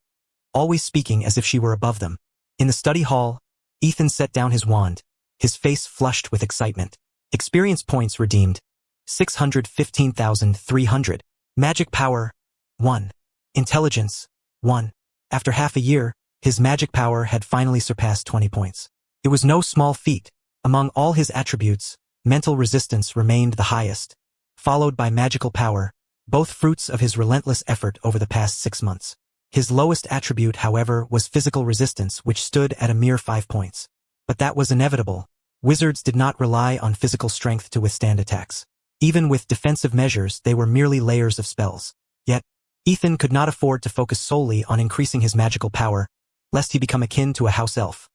Always speaking as if she were above them. In the study hall, Ethan set down his wand, his face flushed with excitement. Experience points redeemed. 615,300. Magic power, 1. Intelligence, 1. After half a year, his magic power had finally surpassed 20 points. It was no small feat. Among all his attributes, mental resistance remained the highest, followed by magical power, both fruits of his relentless effort over the past 6 months. His lowest attribute, however, was physical resistance, which stood at a mere 5 points. But that was inevitable. Wizards did not rely on physical strength to withstand attacks. Even with defensive measures, they were merely layers of spells. Yet, Ethan could not afford to focus solely on increasing his magical power, lest he become akin to a house-elf.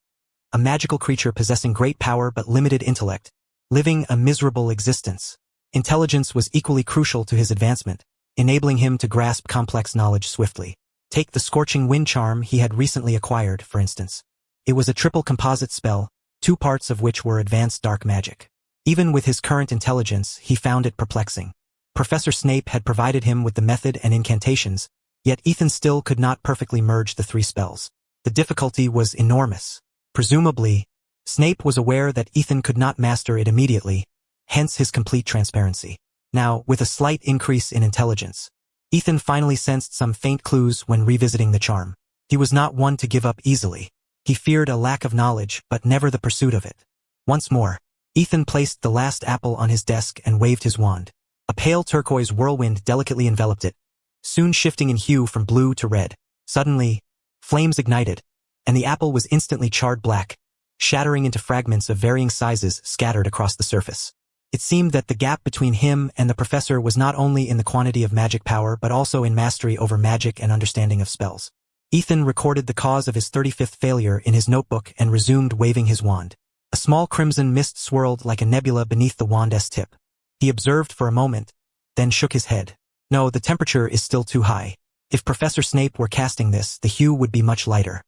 A magical creature possessing great power but limited intellect, living a miserable existence. Intelligence was equally crucial to his advancement, enabling him to grasp complex knowledge swiftly. Take the Scorching Wind charm he had recently acquired, for instance. It was a triple composite spell, 2 parts of which were advanced dark magic. Even with his current intelligence, he found it perplexing. Professor Snape had provided him with the method and incantations, yet Ethan still could not perfectly merge the 3 spells. The difficulty was enormous. Presumably, Snape was aware that Ethan could not master it immediately, hence his complete transparency. Now, with a slight increase in intelligence, Ethan finally sensed some faint clues when revisiting the charm. He was not one to give up easily. He feared a lack of knowledge, but never the pursuit of it. Once more, Ethan placed the last apple on his desk and waved his wand. A pale turquoise whirlwind delicately enveloped it, soon shifting in hue from blue to red. Suddenly, flames ignited, and the apple was instantly charred black, shattering into fragments of varying sizes scattered across the surface. It seemed that the gap between him and the professor was not only in the quantity of magic power but also in mastery over magic and understanding of spells. Ethan recorded the cause of his 35th failure in his notebook and resumed waving his wand. A small crimson mist swirled like a nebula beneath the wand's tip. He observed for a moment, then shook his head. No, the temperature is still too high. If Professor Snape were casting this, the hue would be much lighter.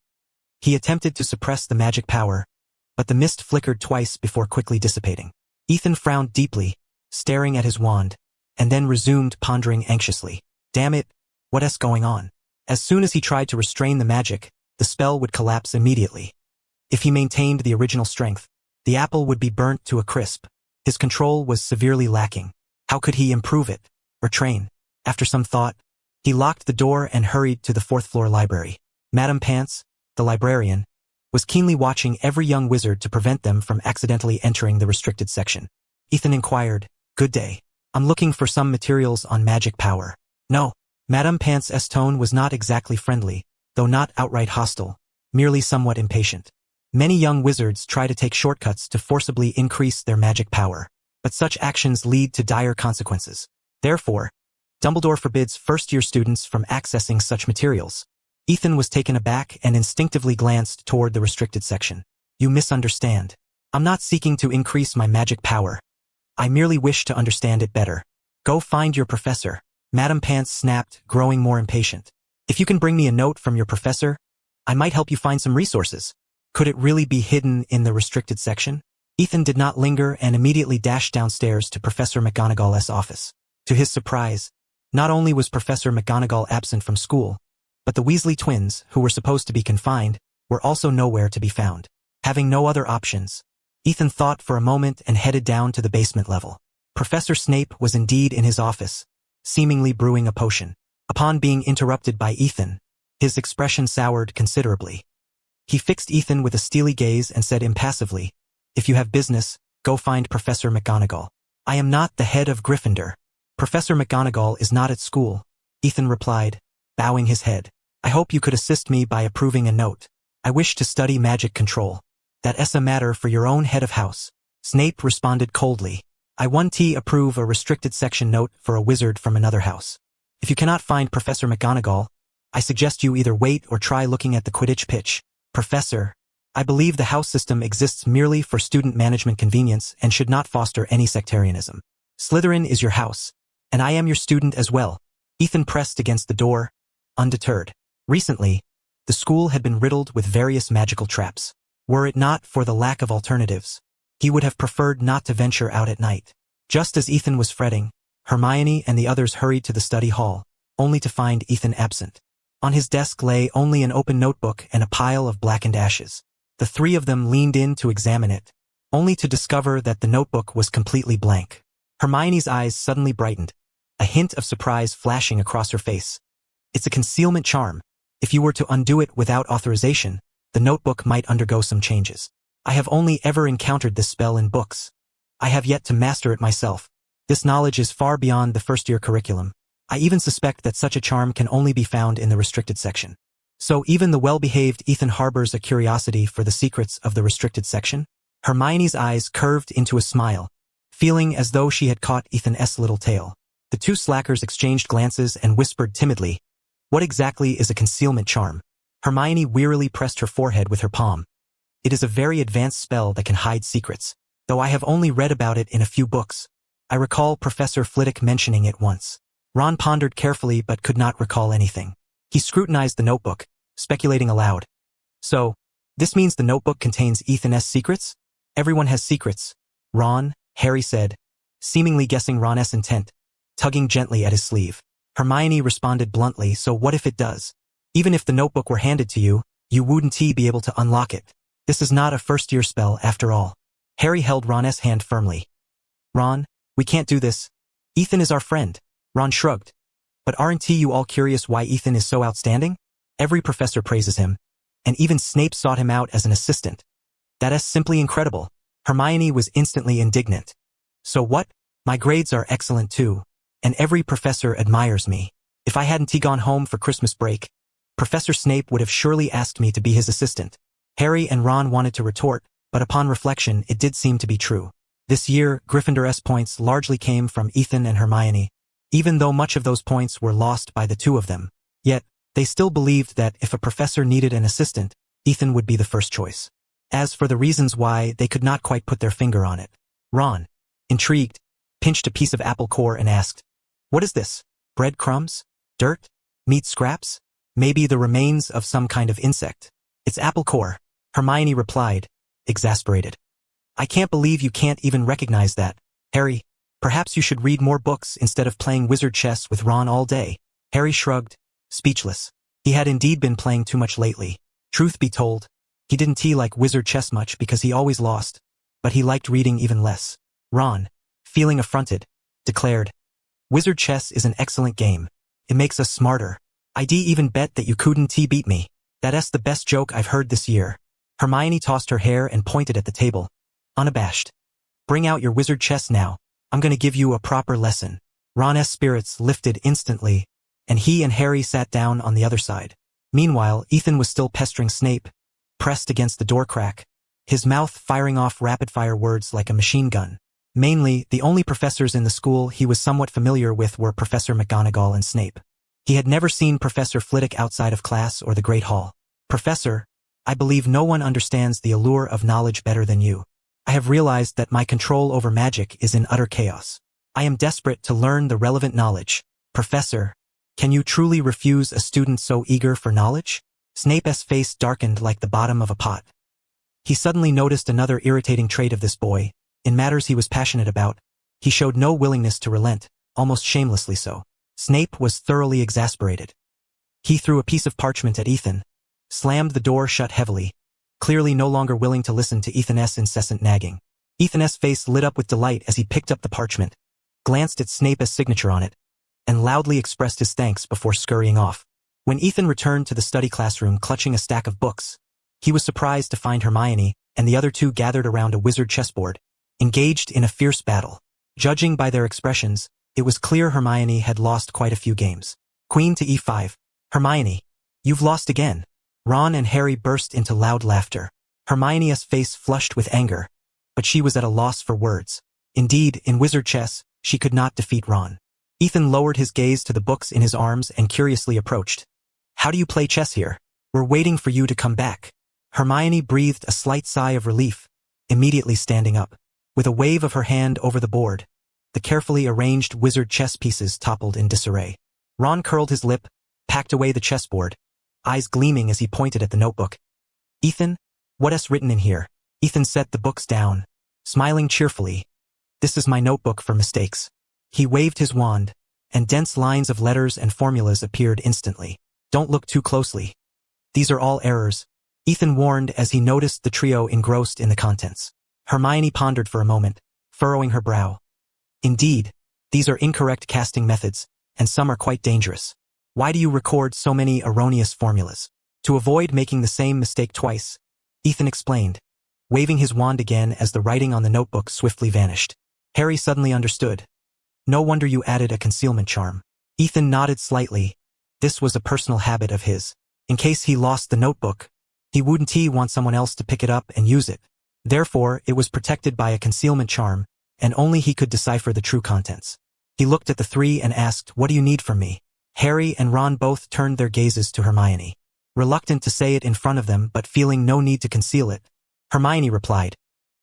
He attempted to suppress the magic power, but the mist flickered twice before quickly dissipating. Ethan frowned deeply, staring at his wand, and then resumed pondering anxiously. Damn it, what's going on? As soon as he tried to restrain the magic, the spell would collapse immediately. If he maintained the original strength, the apple would be burnt to a crisp. His control was severely lacking. How could he improve it, or train? After some thought, he locked the door and hurried to the 4th-floor library. Madame Pants, the librarian, was keenly watching every young wizard to prevent them from accidentally entering the restricted section. Ethan inquired, "Good day. I'm looking for some materials on magic power." No. Madame Pance's tone was not exactly friendly, though not outright hostile, merely somewhat impatient. Many young wizards try to take shortcuts to forcibly increase their magic power, but such actions lead to dire consequences. Therefore, Dumbledore forbids first-year students from accessing such materials. Ethan was taken aback and instinctively glanced toward the restricted section. You misunderstand. I'm not seeking to increase my magic power. I merely wish to understand it better. Go find your professor. Madame Pants snapped, growing more impatient. If you can bring me a note from your professor, I might help you find some resources. Could it really be hidden in the restricted section? Ethan did not linger and immediately dashed downstairs to Professor McGonagall's office. To his surprise, not only was Professor McGonagall absent from school, but the Weasley twins, who were supposed to be confined, were also nowhere to be found. Having no other options, Ethan thought for a moment and headed down to the basement level. Professor Snape was indeed in his office, seemingly brewing a potion. Upon being interrupted by Ethan, his expression soured considerably. He fixed Ethan with a steely gaze and said impassively, "If you have business, go find Professor McGonagall. I am not the head of Gryffindor. Professor McGonagall is not at school," Ethan replied, bowing his head. "I hope you could assist me by approving a note. I wish to study magic control. That's a matter for your own head of house." Snape responded coldly. "I 1T approve a restricted section note for a wizard from another house. If you cannot find Professor McGonagall, I suggest you either wait or try looking at the Quidditch pitch. Professor, I believe the house system exists merely for student management convenience and should not foster any sectarianism. Slytherin is your house, and I am your student as well." Ethan pressed against the door, undeterred. Recently, the school had been riddled with various magical traps. Were it not for the lack of alternatives, he would have preferred not to venture out at night. Just as Ethan was fretting, Hermione and the others hurried to the study hall, only to find Ethan absent. On his desk lay only an open notebook and a pile of blackened ashes. The three of them leaned in to examine it, only to discover that the notebook was completely blank. Hermione's eyes suddenly brightened, a hint of surprise flashing across her face. "It's a concealment charm. If you were to undo it without authorization, the notebook might undergo some changes. I have only ever encountered this spell in books. I have yet to master it myself. This knowledge is far beyond the first-year curriculum. I even suspect that such a charm can only be found in the restricted section." So even the well-behaved Ethan harbors a curiosity for the secrets of the restricted section? Hermione's eyes curved into a smile, feeling as though she had caught Ethan's little tale. The two slackers exchanged glances and whispered timidly, "What exactly is a concealment charm?" Hermione wearily pressed her forehead with her palm. "It is a very advanced spell that can hide secrets, though I have only read about it in a few books. I recall Professor Flitwick mentioning it once." Ron pondered carefully but could not recall anything. He scrutinized the notebook, speculating aloud. "So, this means the notebook contains Ethan's secrets?" "Everyone has secrets, Ron," Harry said, seemingly guessing Ron's intent, tugging gently at his sleeve. Hermione responded bluntly, "So what if it does? Even if the notebook were handed to you, you wouldn't be able to unlock it. This is not a first-year spell after all." Harry held Ron's hand firmly. "Ron, we can't do this. Ethan is our friend." Ron shrugged. "But aren't you all curious why Ethan is so outstanding? Every professor praises him, and even Snape sought him out as an assistant. That's simply incredible." Hermione was instantly indignant. "So what? My grades are excellent too, and every professor admires me. If I hadn't gone home for Christmas break, Professor Snape would have surely asked me to be his assistant." Harry and Ron wanted to retort, but upon reflection it did seem to be true. This year, Gryffindor's points largely came from Ethan and Hermione, even though much of those points were lost by the two of them. Yet, they still believed that if a professor needed an assistant, Ethan would be the first choice. As for the reasons why, they could not quite put their finger on it. Ron, intrigued, pinched a piece of apple core and asked, "What is this? Bread crumbs? Dirt? Meat scraps? Maybe the remains of some kind of insect." "It's apple core," Hermione replied, exasperated. "I can't believe you can't even recognize that. Harry, perhaps you should read more books instead of playing wizard chess with Ron all day." Harry shrugged, speechless. He had indeed been playing too much lately. Truth be told, he didn't like wizard chess much because he always lost, but he liked reading even less. Ron, feeling affronted, declared, "Wizard chess is an excellent game. It makes us smarter. I'd even bet that you couldn't beat me. That's the best joke I've heard this year." Hermione tossed her hair and pointed at the table, unabashed. "Bring out your wizard chess now. I'm going to give you a proper lesson." Ron's spirits lifted instantly, and he and Harry sat down on the other side. Meanwhile, Ethan was still pestering Snape, pressed against the door crack, his mouth firing off rapid-fire words like a machine gun. Mainly, the only professors in the school he was somewhat familiar with were Professor McGonagall and Snape. He had never seen Professor Flitwick outside of class or the Great Hall. "Professor, I believe no one understands the allure of knowledge better than you. I have realized that my control over magic is in utter chaos. I am desperate to learn the relevant knowledge. Professor, can you truly refuse a student so eager for knowledge?" Snape's face darkened like the bottom of a pot. He suddenly noticed another irritating trait of this boy. In matters he was passionate about, he showed no willingness to relent, almost shamelessly so. Snape was thoroughly exasperated. He threw a piece of parchment at Ethan, slammed the door shut heavily, clearly no longer willing to listen to Ethan's incessant nagging. Ethan's face lit up with delight as he picked up the parchment, glanced at Snape's signature on it, and loudly expressed his thanks before scurrying off. When Ethan returned to the study classroom clutching a stack of books, he was surprised to find Hermione and the other two gathered around a wizard chessboard, engaged in a fierce battle. Judging by their expressions, it was clear Hermione had lost quite a few games. Queen to e5. "Hermione, you've lost again." Ron and Harry burst into loud laughter. Hermione's face flushed with anger, but she was at a loss for words. Indeed, in wizard chess, she could not defeat Ron. Ethan lowered his gaze to the books in his arms and curiously approached. "How do you play chess here? We're waiting for you to come back." Hermione breathed a slight sigh of relief, immediately standing up. With a wave of her hand over the board, the carefully arranged wizard chess pieces toppled in disarray. Ron curled his lip, packed away the chessboard, eyes gleaming as he pointed at the notebook. "Ethan, what's written in here?" Ethan set the books down, smiling cheerfully. "This is my notebook for mistakes." He waved his wand, and dense lines of letters and formulas appeared instantly. "Don't look too closely. These are all errors," Ethan warned as he noticed the trio engrossed in the contents. Hermione pondered for a moment, furrowing her brow. "Indeed, these are incorrect casting methods, and some are quite dangerous. Why do you record so many erroneous formulas?" To avoid making the same mistake twice, Ethan explained, waving his wand again as the writing on the notebook swiftly vanished. Harry suddenly understood. "No wonder you added a concealment charm." Ethan nodded slightly. This was a personal habit of his. In case he lost the notebook, he wouldn't want someone else to pick it up and use it. Therefore, it was protected by a concealment charm, and only he could decipher the true contents. He looked at the three and asked, "What do you need from me?" Harry and Ron both turned their gazes to Hermione. Reluctant to say it in front of them but feeling no need to conceal it, Hermione replied,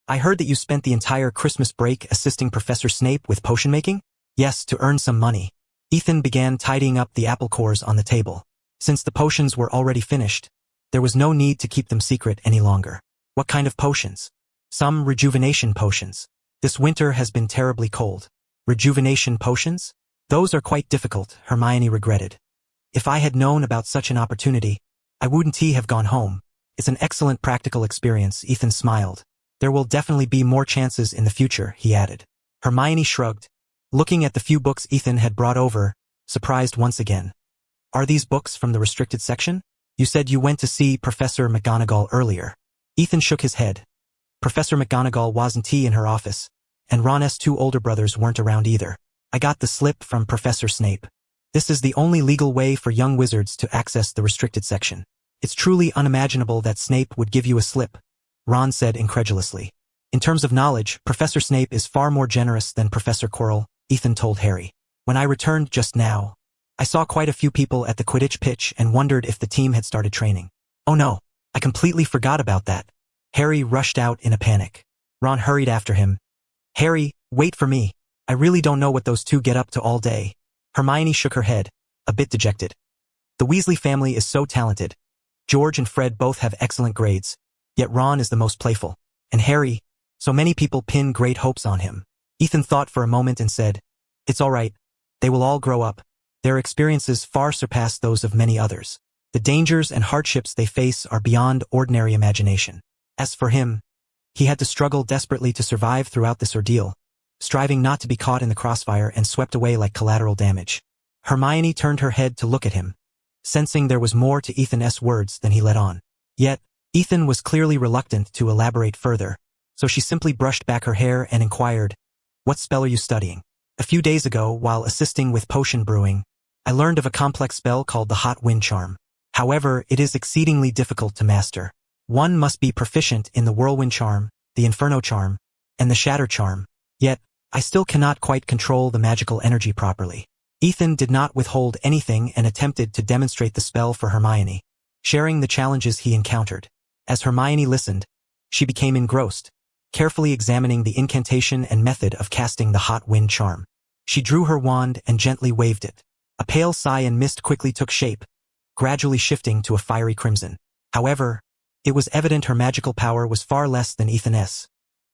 "I heard that you spent the entire Christmas break assisting Professor Snape with potion making?" "Yes, to earn some money." Ethan began tidying up the apple cores on the table. Since the potions were already finished, there was no need to keep them secret any longer. "What kind of potions?" "Some rejuvenation potions. This winter has been terribly cold." "Rejuvenation potions? Those are quite difficult," Hermione regretted. "If I had known about such an opportunity, I wouldn't have gone home." "It's an excellent practical experience," Ethan smiled. "There will definitely be more chances in the future," he added. Hermione shrugged, looking at the few books Ethan had brought over, surprised once again. "Are these books from the restricted section? You said you went to see Professor McGonagall earlier." Ethan shook his head. Professor McGonagall wasn't in her office, and Ron's two older brothers weren't around either. "I got the slip from Professor Snape. This is the only legal way for young wizards to access the restricted section. It's truly unimaginable that Snape would give you a slip," Ron said incredulously. "In terms of knowledge, Professor Snape is far more generous than Professor Quirrell," Ethan told Harry. "When I returned just now, I saw quite a few people at the Quidditch pitch and wondered if the team had started training." "Oh no, I completely forgot about that." Harry rushed out in a panic. Ron hurried after him. "Harry, wait for me. I really don't know what those two get up to all day." Hermione shook her head, a bit dejected. "The Weasley family is so talented. George and Fred both have excellent grades, yet Ron is the most playful. And Harry, so many people pin great hopes on him." Ethan thought for a moment and said, "It's all right. They will all grow up. Their experiences far surpass those of many others. The dangers and hardships they face are beyond ordinary imagination." As for him, he had to struggle desperately to survive throughout this ordeal, striving not to be caught in the crossfire and swept away like collateral damage. Hermione turned her head to look at him, sensing there was more to Ethan's words than he let on. Yet, Ethan was clearly reluctant to elaborate further, so she simply brushed back her hair and inquired, "What spell are you studying?" "A few days ago, while assisting with potion brewing, I learned of a complex spell called the Hot Wind Charm. However, it is exceedingly difficult to master. One must be proficient in the Whirlwind Charm, the Inferno Charm, and the Shatter Charm. Yet, I still cannot quite control the magical energy properly. Ethan did not withhold anything and attempted to demonstrate the spell for Hermione, sharing the challenges he encountered. As Hermione listened, she became engrossed, carefully examining the incantation and method of casting the Hot Wind Charm. She drew her wand and gently waved it. A pale sigh and mist quickly took shape, gradually shifting to a fiery crimson. However, it was evident her magical power was far less than Ethan's.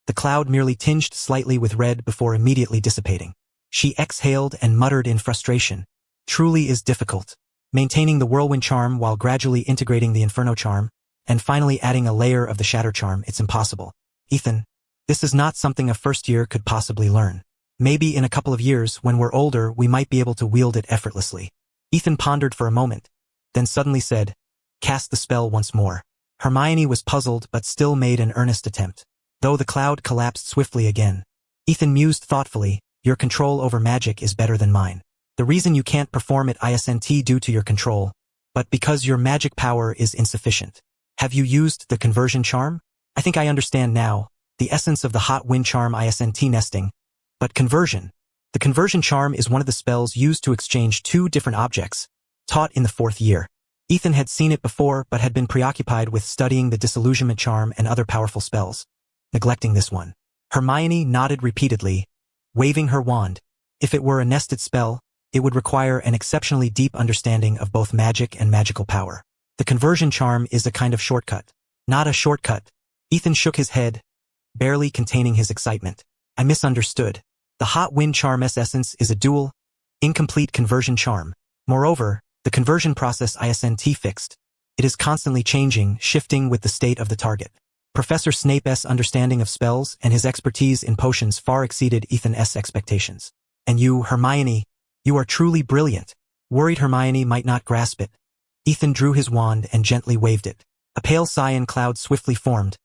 The cloud merely tinged slightly with red before immediately dissipating. She exhaled and muttered in frustration. Truly is difficult. Maintaining the Whirlwind Charm while gradually integrating the Inferno Charm, and finally adding a layer of the Shatter Charm, it's impossible. Ethan, this is not something a first year could possibly learn. Maybe in a couple of years, when we're older, we might be able to wield it effortlessly. Ethan pondered for a moment, then suddenly said, "Cast the spell once more." Hermione was puzzled but still made an earnest attempt. Though the cloud collapsed swiftly again, Ethan mused thoughtfully, "Your control over magic is better than mine. The reason you can't perform it isn't due to your control, but because your magic power is insufficient. Have you used the conversion charm? I think I understand now. The essence of the Hot Wind Charm isn't nesting, but conversion. The conversion charm is one of the spells used to exchange two different objects, taught in the 4th year. Ethan had seen it before but had been preoccupied with studying the disillusionment charm and other powerful spells, neglecting this one. Hermione nodded repeatedly, waving her wand. If it were a nested spell, it would require an exceptionally deep understanding of both magic and magical power. The conversion charm is a kind of shortcut. Not a shortcut. Ethan shook his head, barely containing his excitement. I misunderstood. The Hot Wind Charm's essence is a dual, incomplete conversion charm. Moreover, the conversion process isn't fixed. It is constantly changing, shifting with the state of the target. Professor Snape's understanding of spells and his expertise in potions far exceeded Ethan's expectations. And you, Hermione, you are truly brilliant. Worried Hermione might not grasp it, Ethan drew his wand and gently waved it. A pale cyan cloud swiftly formed,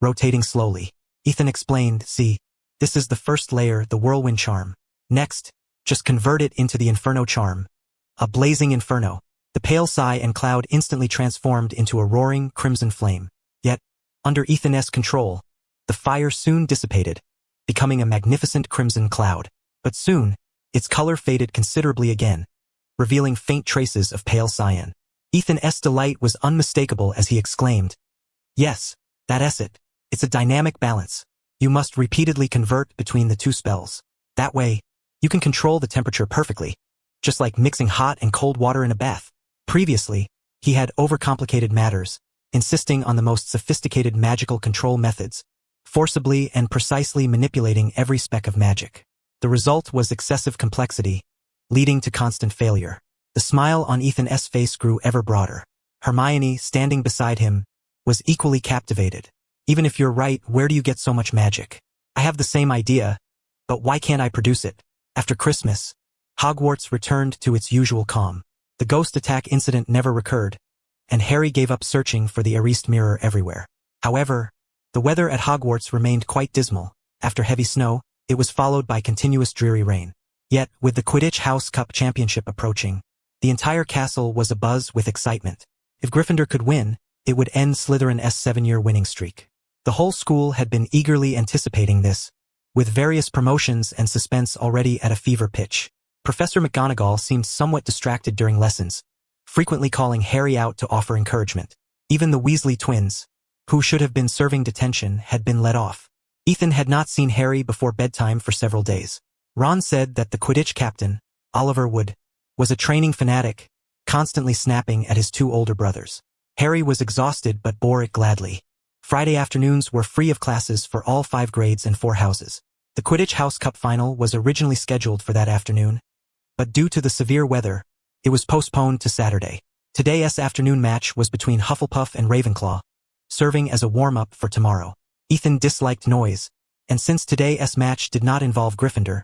rotating slowly. Ethan explained, "See, this is the first layer, the Whirlwind Charm. Next, just convert it into the Inferno Charm. A blazing inferno." The pale cyan cloud instantly transformed into a roaring crimson flame. Yet, under Ethan's control, the fire soon dissipated, becoming a magnificent crimson cloud. But soon, its color faded considerably again, revealing faint traces of pale cyan. Ethan's delight was unmistakable as he exclaimed, "Yes, that's it. It's a dynamic balance. You must repeatedly convert between the two spells. That way, you can control the temperature perfectly, just like mixing hot and cold water in a bath." Previously, he had overcomplicated matters, insisting on the most sophisticated magical control methods, forcibly and precisely manipulating every speck of magic. The result was excessive complexity, leading to constant failure. The smile on Ethan's face grew ever broader. Hermione, standing beside him, was equally captivated. "Even if you're right, where do you get so much magic? I have the same idea, but why can't I produce it?" After Christmas, Hogwarts returned to its usual calm. The ghost attack incident never recurred, and Harry gave up searching for the erased mirror everywhere. However, the weather at Hogwarts remained quite dismal. After heavy snow, it was followed by continuous dreary rain. Yet, with the Quidditch House Cup Championship approaching, the entire castle was abuzz with excitement. If Gryffindor could win, it would end Slytherin's 7-year winning streak. The whole school had been eagerly anticipating this, with various promotions and suspense already at a fever pitch. Professor McGonagall seemed somewhat distracted during lessons, frequently calling Harry out to offer encouragement. Even the Weasley twins, who should have been serving detention, had been let off. Ethan had not seen Harry before bedtime for several days. Ron said that the Quidditch captain, Oliver Wood, was a training fanatic, constantly snapping at his two older brothers. Harry was exhausted but bore it gladly. Friday afternoons were free of classes for all 5 grades and 4 houses. The Quidditch House Cup final was originally scheduled for that afternoon, but due to the severe weather, it was postponed to Saturday. Today's afternoon match was between Hufflepuff and Ravenclaw, serving as a warm-up for tomorrow. Ethan disliked noise, and since today's match did not involve Gryffindor,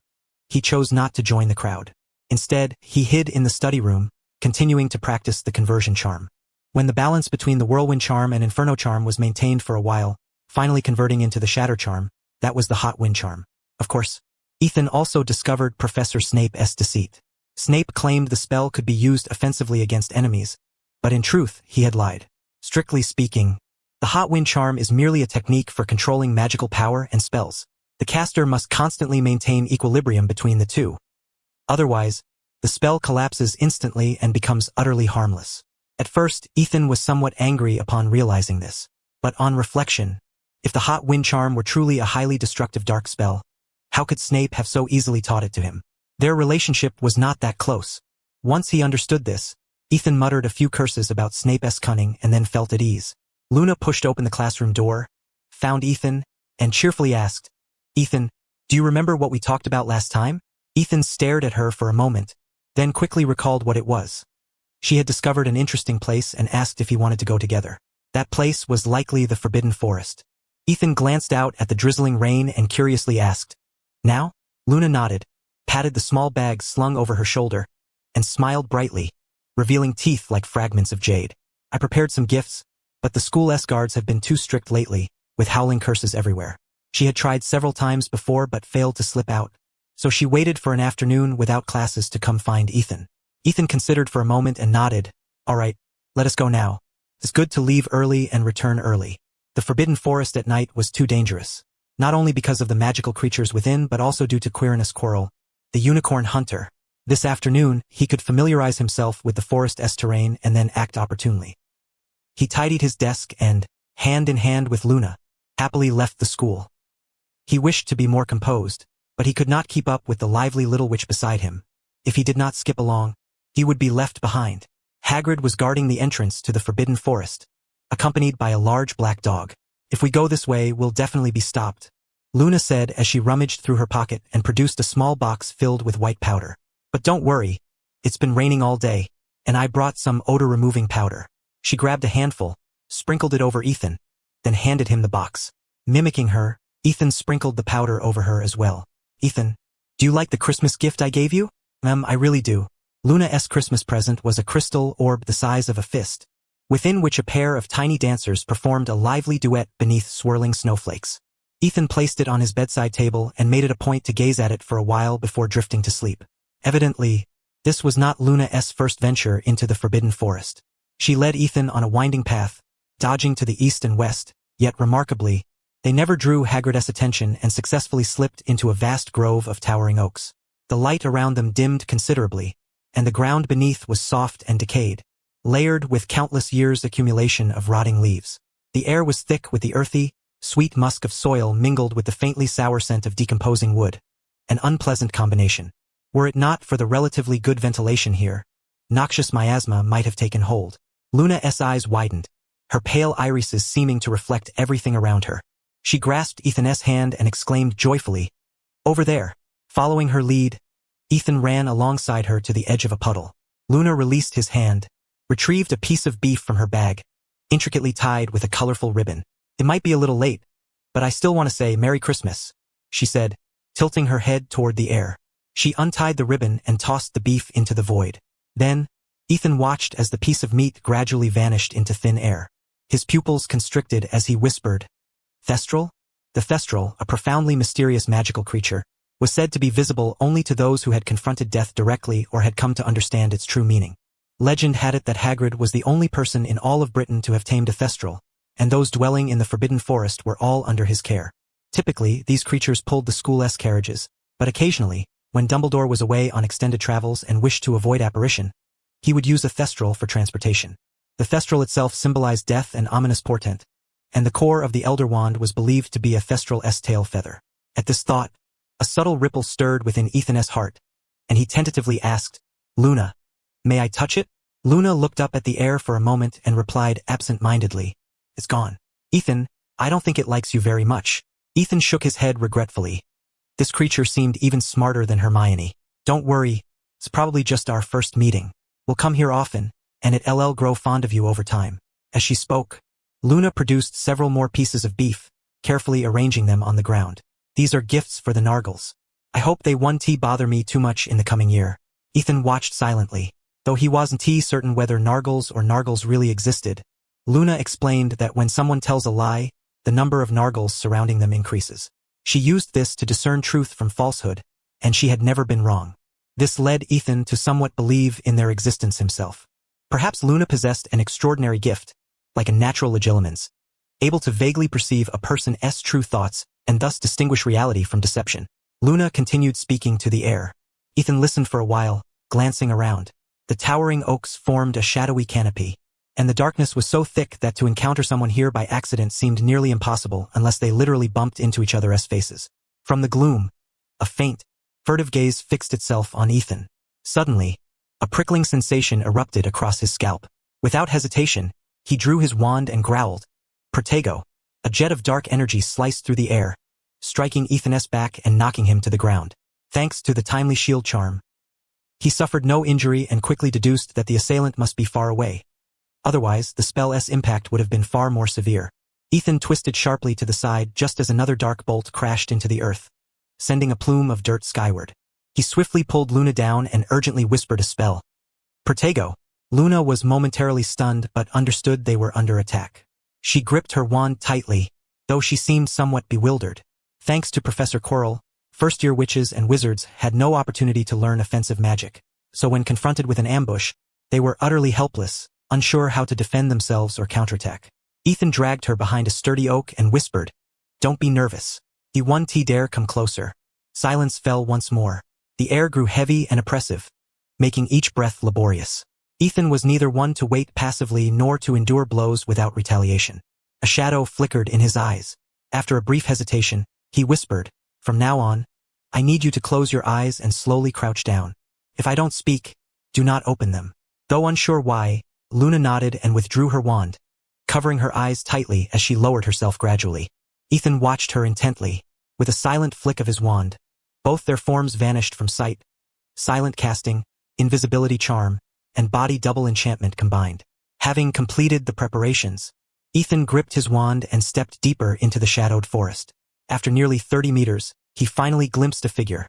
he chose not to join the crowd. Instead, he hid in the study room, continuing to practice the conversion charm. When the balance between the Whirlwind Charm and Inferno Charm was maintained for a while, finally converting into the Shatter Charm, that was the Hot Wind Charm. Of course, Ethan also discovered Professor Snape's deceit. Snape claimed the spell could be used offensively against enemies, but in truth, he had lied. Strictly speaking, the hot wind charm is merely a technique for controlling magical power and spells. The caster must constantly maintain equilibrium between the two. Otherwise, the spell collapses instantly and becomes utterly harmless. At first, Ethan was somewhat angry upon realizing this. But on reflection, if the hot wind charm were truly a highly destructive dark spell, how could Snape have so easily taught it to him? Their relationship was not that close. Once he understood this, Ethan muttered a few curses about Snape's cunning and then felt at ease. Luna pushed open the classroom door, found Ethan, and cheerfully asked, "Ethan, do you remember what we talked about last time?" Ethan stared at her for a moment, then quickly recalled what it was. She had discovered an interesting place and asked if he wanted to go together. That place was likely the Forbidden Forest. Ethan glanced out at the drizzling rain and curiously asked, "Now?" Luna nodded, patted the small bag slung over her shoulder, and smiled brightly, revealing teeth like fragments of jade. "I prepared some gifts, but the school guards have been too strict lately, with howling curses everywhere." She had tried several times before but failed to slip out, so she waited for an afternoon without classes to come find Ethan. Ethan considered for a moment and nodded. "All right, let us go now. It's good to leave early and return early." The Forbidden Forest at night was too dangerous, not only because of the magical creatures within but also due to Quirrell, the unicorn hunter. This afternoon, he could familiarize himself with the forest's terrain and then act opportunely. He tidied his desk and, hand in hand with Luna, happily left the school. He wished to be more composed, but he could not keep up with the lively little witch beside him. If he did not skip along, he would be left behind. Hagrid was guarding the entrance to the Forbidden Forest, accompanied by a large black dog. "If we go this way, we'll definitely be stopped," Luna said as she rummaged through her pocket and produced a small box filled with white powder. "But don't worry, it's been raining all day, and I brought some odor-removing powder." She grabbed a handful, sprinkled it over Ethan, then handed him the box. Mimicking her, Ethan sprinkled the powder over her as well. "Ethan, do you like the Christmas gift I gave you?" I really do." Luna's Christmas present was a crystal orb the size of a fist, within which a pair of tiny dancers performed a lively duet beneath swirling snowflakes. Ethan placed it on his bedside table and made it a point to gaze at it for a while before drifting to sleep. Evidently, this was not Luna's first venture into the Forbidden Forest. She led Ethan on a winding path, dodging to the east and west, yet remarkably, they never drew Hagrid's attention and successfully slipped into a vast grove of towering oaks. The light around them dimmed considerably, and the ground beneath was soft and decayed, layered with countless years' accumulation of rotting leaves. The air was thick with the earthy, sweet musk of soil mingled with the faintly sour scent of decomposing wood, an unpleasant combination. Were it not for the relatively good ventilation here, noxious miasma might have taken hold. Luna's eyes widened, her pale irises seeming to reflect everything around her. She grasped Ethan's hand and exclaimed joyfully, "Over there!" Following her lead, Ethan ran alongside her to the edge of a puddle. Luna released his hand, retrieved a piece of beef from her bag, intricately tied with a colorful ribbon. "It might be a little late, but I still want to say Merry Christmas," she said, tilting her head toward the air. She untied the ribbon and tossed the beef into the void. Then, Ethan watched as the piece of meat gradually vanished into thin air. His pupils constricted as he whispered, "Thestral?" The Thestral, a profoundly mysterious magical creature, was said to be visible only to those who had confronted death directly or had come to understand its true meaning. Legend had it that Hagrid was the only person in all of Britain to have tamed a Thestral, and those dwelling in the Forbidden Forest were all under his care. Typically, these creatures pulled the school's carriages, but occasionally, when Dumbledore was away on extended travels and wished to avoid apparition, he would use a Thestral for transportation. The Thestral itself symbolized death and ominous portent, and the core of the Elder Wand was believed to be a Thestral's tail feather. At this thought, a subtle ripple stirred within Ethan's heart, and he tentatively asked, "Luna, may I touch it?" Luna looked up at the air for a moment and replied absent-mindedly, "It's gone." "Ethan, I don't think it likes you very much." Ethan shook his head regretfully. This creature seemed even smarter than Hermione. "Don't worry, it's probably just our first meeting. We'll come here often, and it'll grow fond of you over time." As she spoke, Luna produced several more pieces of beef, carefully arranging them on the ground. "These are gifts for the Nargles. I hope they won't bother me too much in the coming year." Ethan watched silently. Though he wasn't certain whether Nargles really existed, Luna explained that when someone tells a lie, the number of Nargles surrounding them increases. She used this to discern truth from falsehood, and she had never been wrong. This led Ethan to somewhat believe in their existence himself. Perhaps Luna possessed an extraordinary gift, like a natural legilimens, able to vaguely perceive a person's true thoughts and thus distinguish reality from deception. Luna continued speaking to the air. Ethan listened for a while, glancing around. The towering oaks formed a shadowy canopy, and the darkness was so thick that to encounter someone here by accident seemed nearly impossible unless they literally bumped into each other's faces. From the gloom, a faint, furtive gaze fixed itself on Ethan. Suddenly, a prickling sensation erupted across his scalp. Without hesitation, he drew his wand and growled. Protego. A jet of dark energy sliced through the air, striking Ethan's back and knocking him to the ground. Thanks to the timely shield charm, he suffered no injury and quickly deduced that the assailant must be far away. Otherwise, the spell's impact would have been far more severe. Ethan twisted sharply to the side just as another dark bolt crashed into the earth, sending a plume of dirt skyward. He swiftly pulled Luna down and urgently whispered a spell. Protego. Luna was momentarily stunned but understood they were under attack. She gripped her wand tightly, though she seemed somewhat bewildered. Thanks to Professor Quirrell, first-year witches and wizards had no opportunity to learn offensive magic, so when confronted with an ambush, they were utterly helpless, unsure how to defend themselves or counterattack. Ethan dragged her behind a sturdy oak and whispered, "Don't be nervous. The one dare come closer." Silence fell once more. The air grew heavy and oppressive, making each breath laborious. Ethan was neither one to wait passively nor to endure blows without retaliation. A shadow flickered in his eyes. After a brief hesitation, he whispered, "From now on, I need you to close your eyes and slowly crouch down. If I don't speak, do not open them." Though unsure why, Luna nodded and withdrew her wand, covering her eyes tightly as she lowered herself gradually. Ethan watched her intently. With a silent flick of his wand, both their forms vanished from sight. Silent casting, invisibility charm, and body double enchantment combined. Having completed the preparations, Ethan gripped his wand and stepped deeper into the shadowed forest. After nearly 30 meters, he finally glimpsed a figure.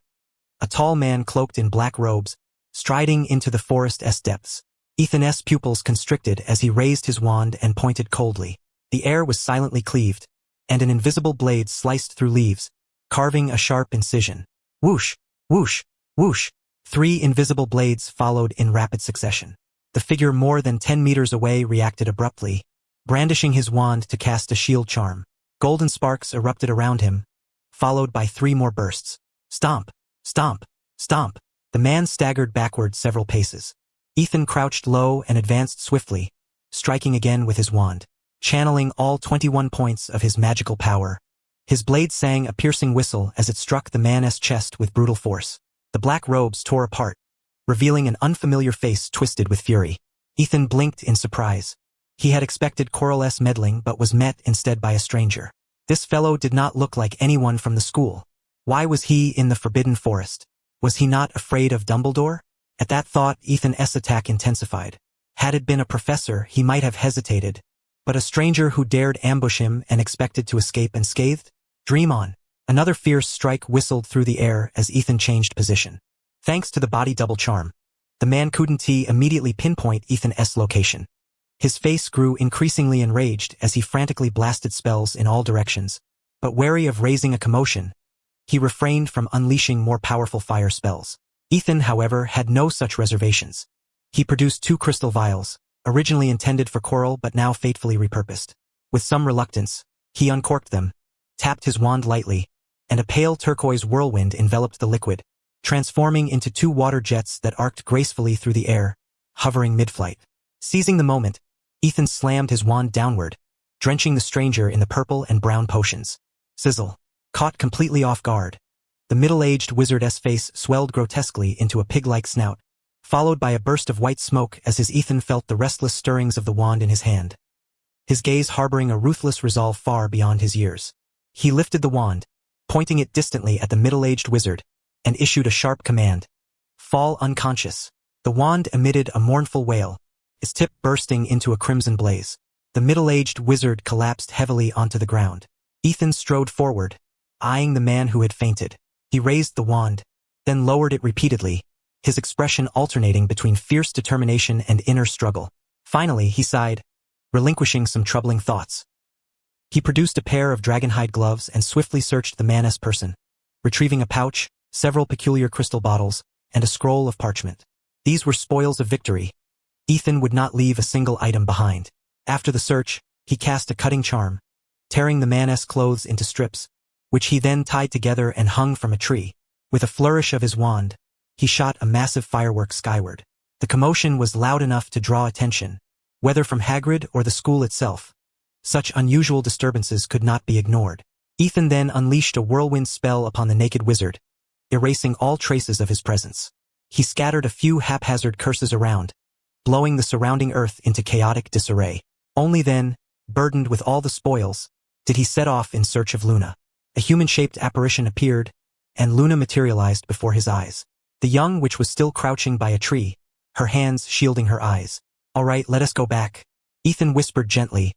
A tall man cloaked in black robes, striding into the forest's depths. Ethan's pupils constricted as he raised his wand and pointed coldly. The air was silently cleaved, and an invisible blade sliced through leaves, carving a sharp incision. Whoosh, whoosh, whoosh. 3 invisible blades followed in rapid succession. The figure more than 10 meters away reacted abruptly, brandishing his wand to cast a shield charm. Golden sparks erupted around him, followed by 3 more bursts. Stomp, stomp, stomp. The man staggered backward several paces. Ethan crouched low and advanced swiftly, striking again with his wand, channeling all 21 points of his magical power. His blade sang a piercing whistle as it struck the man's chest with brutal force. The black robes tore apart, revealing an unfamiliar face twisted with fury. Ethan blinked in surprise. He had expected Quirrell's meddling but was met instead by a stranger. This fellow did not look like anyone from the school. Why was he in the Forbidden Forest? Was he not afraid of Dumbledore? At that thought, Ethan's attack intensified. Had it been a professor, he might have hesitated, but a stranger who dared ambush him and expected to escape unscathed? Dream on. Another fierce strike whistled through the air as Ethan changed position. Thanks to the body double charm, the man couldn't immediately pinpoint Ethan's location. His face grew increasingly enraged as he frantically blasted spells in all directions, but wary of raising a commotion, he refrained from unleashing more powerful fire spells. Ethan, however, had no such reservations. He produced 2 crystal vials, originally intended for Quirrell but now fatefully repurposed. With some reluctance, he uncorked them, tapped his wand lightly, and a pale turquoise whirlwind enveloped the liquid, transforming into 2 water jets that arced gracefully through the air, hovering mid-flight. Seizing the moment, Ethan slammed his wand downward, drenching the stranger in the purple and brown potions. Sizzle. Caught completely off guard, the middle-aged wizard's face swelled grotesquely into a pig-like snout, followed by a burst of white smoke as his Ethan felt the restless stirrings of the wand in his hand, his gaze harboring a ruthless resolve far beyond his years. He lifted the wand, pointing it distantly at the middle-aged wizard, and issued a sharp command. Fall unconscious. The wand emitted a mournful wail, its tip bursting into a crimson blaze. The middle-aged wizard collapsed heavily onto the ground. Ethan strode forward, eyeing the man who had fainted. He raised the wand, then lowered it repeatedly, his expression alternating between fierce determination and inner struggle. Finally, he sighed, relinquishing some troubling thoughts. He produced a pair of dragonhide gloves and swiftly searched the man's person, retrieving a pouch, several peculiar crystal bottles, and a scroll of parchment. These were spoils of victory. Ethan would not leave a single item behind. After the search, he cast a cutting charm, tearing the man's clothes into strips, which he then tied together and hung from a tree. With a flourish of his wand, he shot a massive firework skyward. The commotion was loud enough to draw attention, whether from Hagrid or the school itself. Such unusual disturbances could not be ignored. Ethan then unleashed a whirlwind spell upon the naked wizard, erasing all traces of his presence. He scattered a few haphazard curses around, blowing the surrounding earth into chaotic disarray. Only then, burdened with all the spoils, did he set off in search of Luna. A human-shaped apparition appeared, and Luna materialized before his eyes. The young witch was still crouching by a tree, her hands shielding her eyes. "All right, let us go back," Ethan whispered gently,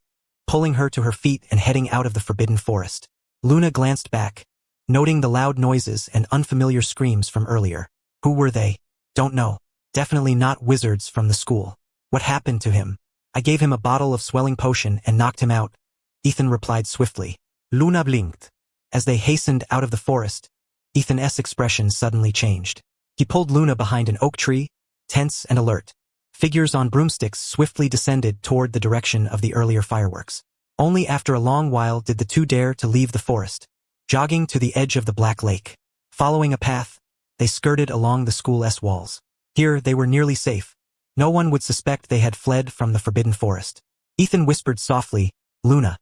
pulling her to her feet and heading out of the forbidden forest. Luna glanced back, noting the loud noises and unfamiliar screams from earlier. Who were they? Don't know. Definitely not wizards from the school. What happened to him? I gave him a bottle of swelling potion and knocked him out, Ethan replied swiftly. Luna blinked. As they hastened out of the forest, Ethan's expression suddenly changed. He pulled Luna behind an oak tree, tense and alert. Figures on broomsticks swiftly descended toward the direction of the earlier fireworks. Only after a long while did the two dare to leave the forest, jogging to the edge of the Black Lake. Following a path, they skirted along the school's walls. Here they were nearly safe. No one would suspect they had fled from the forbidden forest. Ethan whispered softly, "Luna,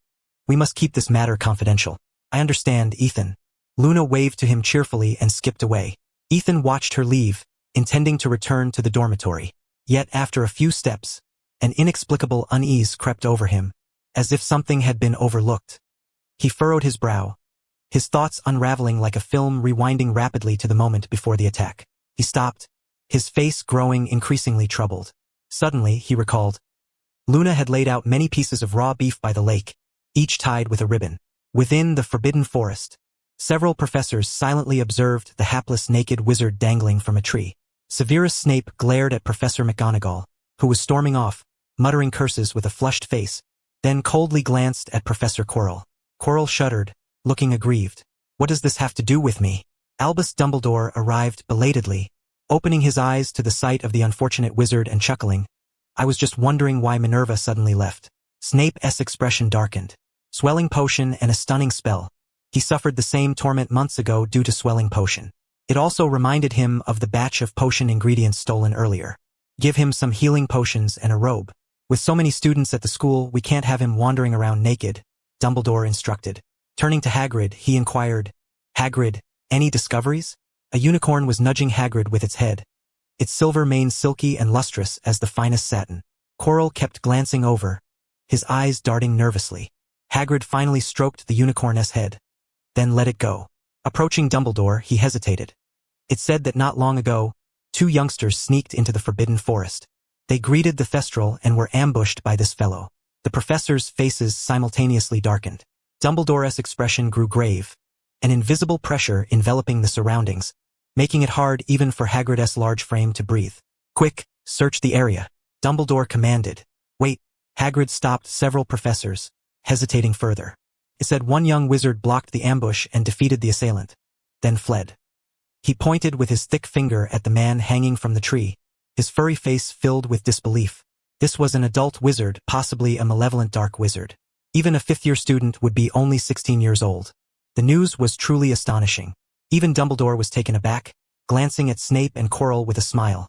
we must keep this matter confidential." "I understand, Ethan." Luna waved to him cheerfully and skipped away. Ethan watched her leave, intending to return to the dormitory. Yet after a few steps, an inexplicable unease crept over him, as if something had been overlooked. He furrowed his brow, his thoughts unraveling like a film rewinding rapidly to the moment before the attack. He stopped, his face growing increasingly troubled. Suddenly, he recalled. Luna had laid out many pieces of raw beef by the lake, each tied with a ribbon. Within the forbidden forest, several professors silently observed the hapless naked wizard dangling from a tree. Severus Snape glared at Professor McGonagall, who was storming off, muttering curses with a flushed face, then coldly glanced at Professor Quirrell. Quirrell shuddered, looking aggrieved. "What does this have to do with me?" Albus Dumbledore arrived belatedly, opening his eyes to the sight of the unfortunate wizard and chuckling. "I was just wondering why Minerva suddenly left." Snape's expression darkened. Swelling potion and a stunning spell. He suffered the same torment months ago due to swelling potion. It also reminded him of the batch of potion ingredients stolen earlier. Give him some healing potions and a robe. With so many students at the school, we can't have him wandering around naked, Dumbledore instructed. Turning to Hagrid, he inquired, "Hagrid, any discoveries?" A unicorn was nudging Hagrid with its head, its silver mane silky and lustrous as the finest satin. Quirrell kept glancing over, his eyes darting nervously. Hagrid finally stroked the unicorn's head, then let it go. Approaching Dumbledore, he hesitated. It said that not long ago, two youngsters sneaked into the forbidden forest. They greeted the Thestral and were ambushed by this fellow. The professors' faces simultaneously darkened. Dumbledore's expression grew grave, an invisible pressure enveloping the surroundings, making it hard even for Hagrid's large frame to breathe. "Quick, search the area," Dumbledore commanded. "Wait." Hagrid stopped several professors, hesitating further. It said one young wizard blocked the ambush and defeated the assailant, then fled. He pointed with his thick finger at the man hanging from the tree, his furry face filled with disbelief. This was an adult wizard, possibly a malevolent dark wizard. Even a fifth-year student would be only 16 years old. The news was truly astonishing. Even Dumbledore was taken aback, glancing at Snape and Quirrell with a smile.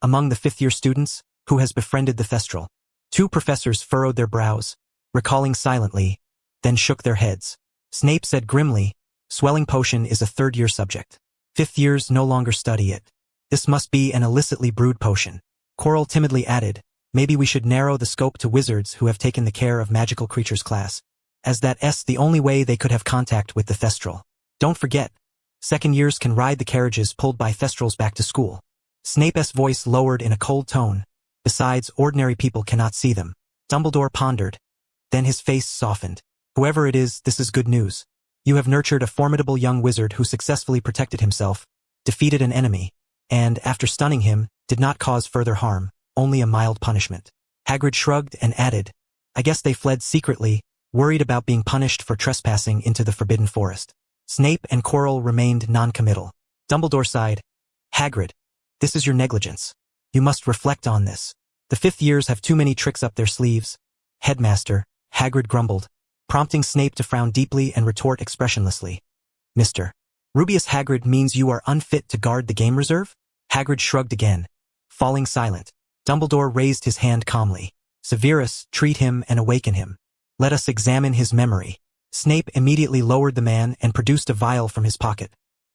Among the fifth-year students, who has befriended the Thestral? Two professors furrowed their brows, recalling silently, then shook their heads. Snape said grimly, "Swelling potion is a third-year subject. Fifth years no longer study it. This must be an illicitly brewed potion." Quirrell timidly added, "Maybe we should narrow the scope to wizards who have taken the care of magical creatures class, as that's the only way they could have contact with the Thestral. Don't forget, second years can ride the carriages pulled by Thestrals back to school." Snape's voice lowered in a cold tone. "Besides, ordinary people cannot see them." Dumbledore pondered. Then his face softened. "Whoever it is, this is good news. You have nurtured a formidable young wizard who successfully protected himself, defeated an enemy, and, after stunning him, did not cause further harm, only a mild punishment." Hagrid shrugged and added, "I guess they fled secretly, worried about being punished for trespassing into the forbidden forest." Snape and Quirrell remained non-committal. Dumbledore sighed. "Hagrid, This is your negligence. You must reflect on this. The fifth years have too many tricks up their sleeves. Headmaster, Hagrid grumbled, prompting Snape to frown deeply and retort expressionlessly. Mr. Rubius Hagrid means you are unfit to guard the game reserve? Hagrid shrugged again, falling silent. Dumbledore raised his hand calmly. Severus, treat him and awaken him. Let us examine his memory. Snape immediately lowered the man and produced a vial from his pocket,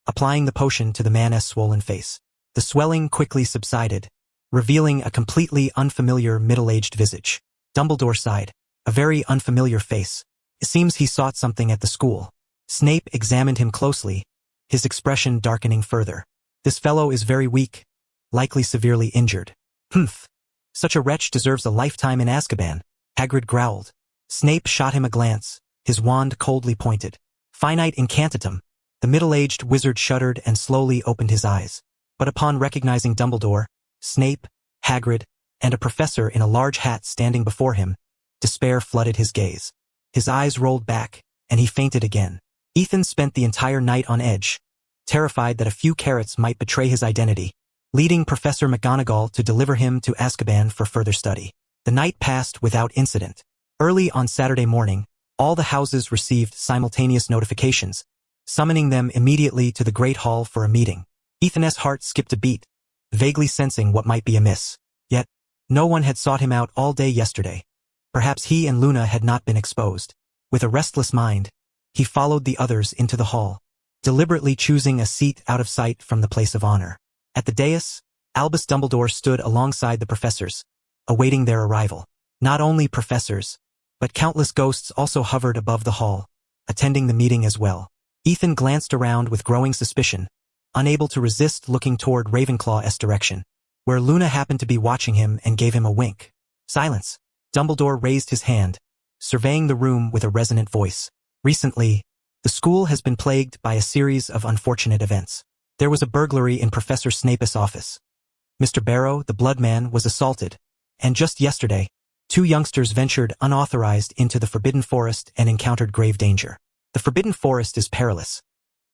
applying the potion to the man's swollen face. The swelling quickly subsided, revealing a completely unfamiliar middle-aged visage. Dumbledore sighed. A very unfamiliar face. It seems he sought something at the school. Snape examined him closely, his expression darkening further. This fellow is very weak, likely severely injured. Humph. Such a wretch deserves a lifetime in Azkaban, Hagrid growled. Snape shot him a glance, his wand coldly pointed. Finite incantatum. The middle-aged wizard shuddered and slowly opened his eyes. But upon recognizing Dumbledore, Snape, Hagrid, and a professor in a large hat standing before him, despair flooded his gaze. His eyes rolled back, and he fainted again. Ethan spent the entire night on edge, terrified that a few carrots might betray his identity, leading Professor McGonagall to deliver him to Azkaban for further study. The night passed without incident. Early on Saturday morning, all the houses received simultaneous notifications, summoning them immediately to the Great Hall for a meeting. Ethan's heart skipped a beat, vaguely sensing what might be amiss. Yet, no one had sought him out all day yesterday. Perhaps he and Luna had not been exposed. With a restless mind, he followed the others into the hall, deliberately choosing a seat out of sight from the place of honor. At the dais, Albus Dumbledore stood alongside the professors, awaiting their arrival. Not only professors, but countless ghosts also hovered above the hall, attending the meeting as well. Ethan glanced around with growing suspicion, unable to resist looking toward Ravenclaw's direction, where Luna happened to be watching him and gave him a wink. Silence. Dumbledore raised his hand, surveying the room with a resonant voice. Recently, the school has been plagued by a series of unfortunate events. There was a burglary in Professor Snape's office. Mr. Barrow, the Blood Man, was assaulted, and just yesterday, 2 youngsters ventured unauthorized into the Forbidden Forest and encountered grave danger. The Forbidden Forest is perilous.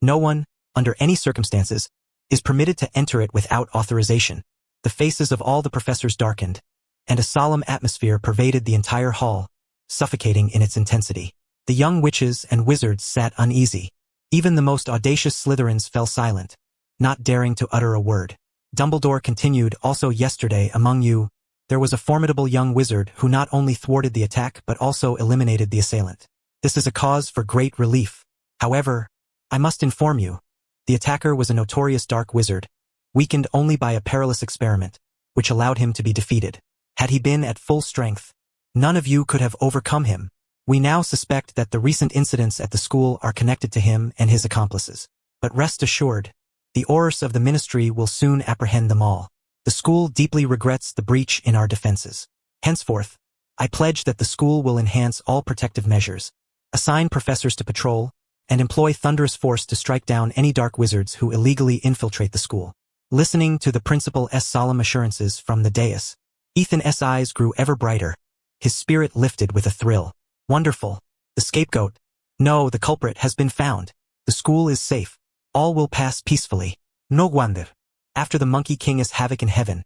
No one, under any circumstances, is permitted to enter it without authorization. The faces of all the professors darkened, and a solemn atmosphere pervaded the entire hall, suffocating in its intensity. The young witches and wizards sat uneasy. Even the most audacious Slytherins fell silent, not daring to utter a word. Dumbledore continued, also yesterday among you, there was a formidable young wizard who not only thwarted the attack but also eliminated the assailant. This is a cause for great relief. However, I must inform you, the attacker was a notorious dark wizard, weakened only by a perilous experiment, which allowed him to be defeated. Had he been at full strength, none of you could have overcome him. We now suspect that the recent incidents at the school are connected to him and his accomplices. But rest assured, the Aurors of the Ministry will soon apprehend them all. The school deeply regrets the breach in our defenses. Henceforth, I pledge that the school will enhance all protective measures, assign professors to patrol, and employ thunderous force to strike down any dark wizards who illegally infiltrate the school. Listening to the principal's solemn assurances from the dais, Ethan's eyes grew ever brighter, his spirit lifted with a thrill. Wonderful. The scapegoat. No, the culprit has been found. The school is safe. All will pass peacefully. No wonder. After the Monkey King's havoc in heaven,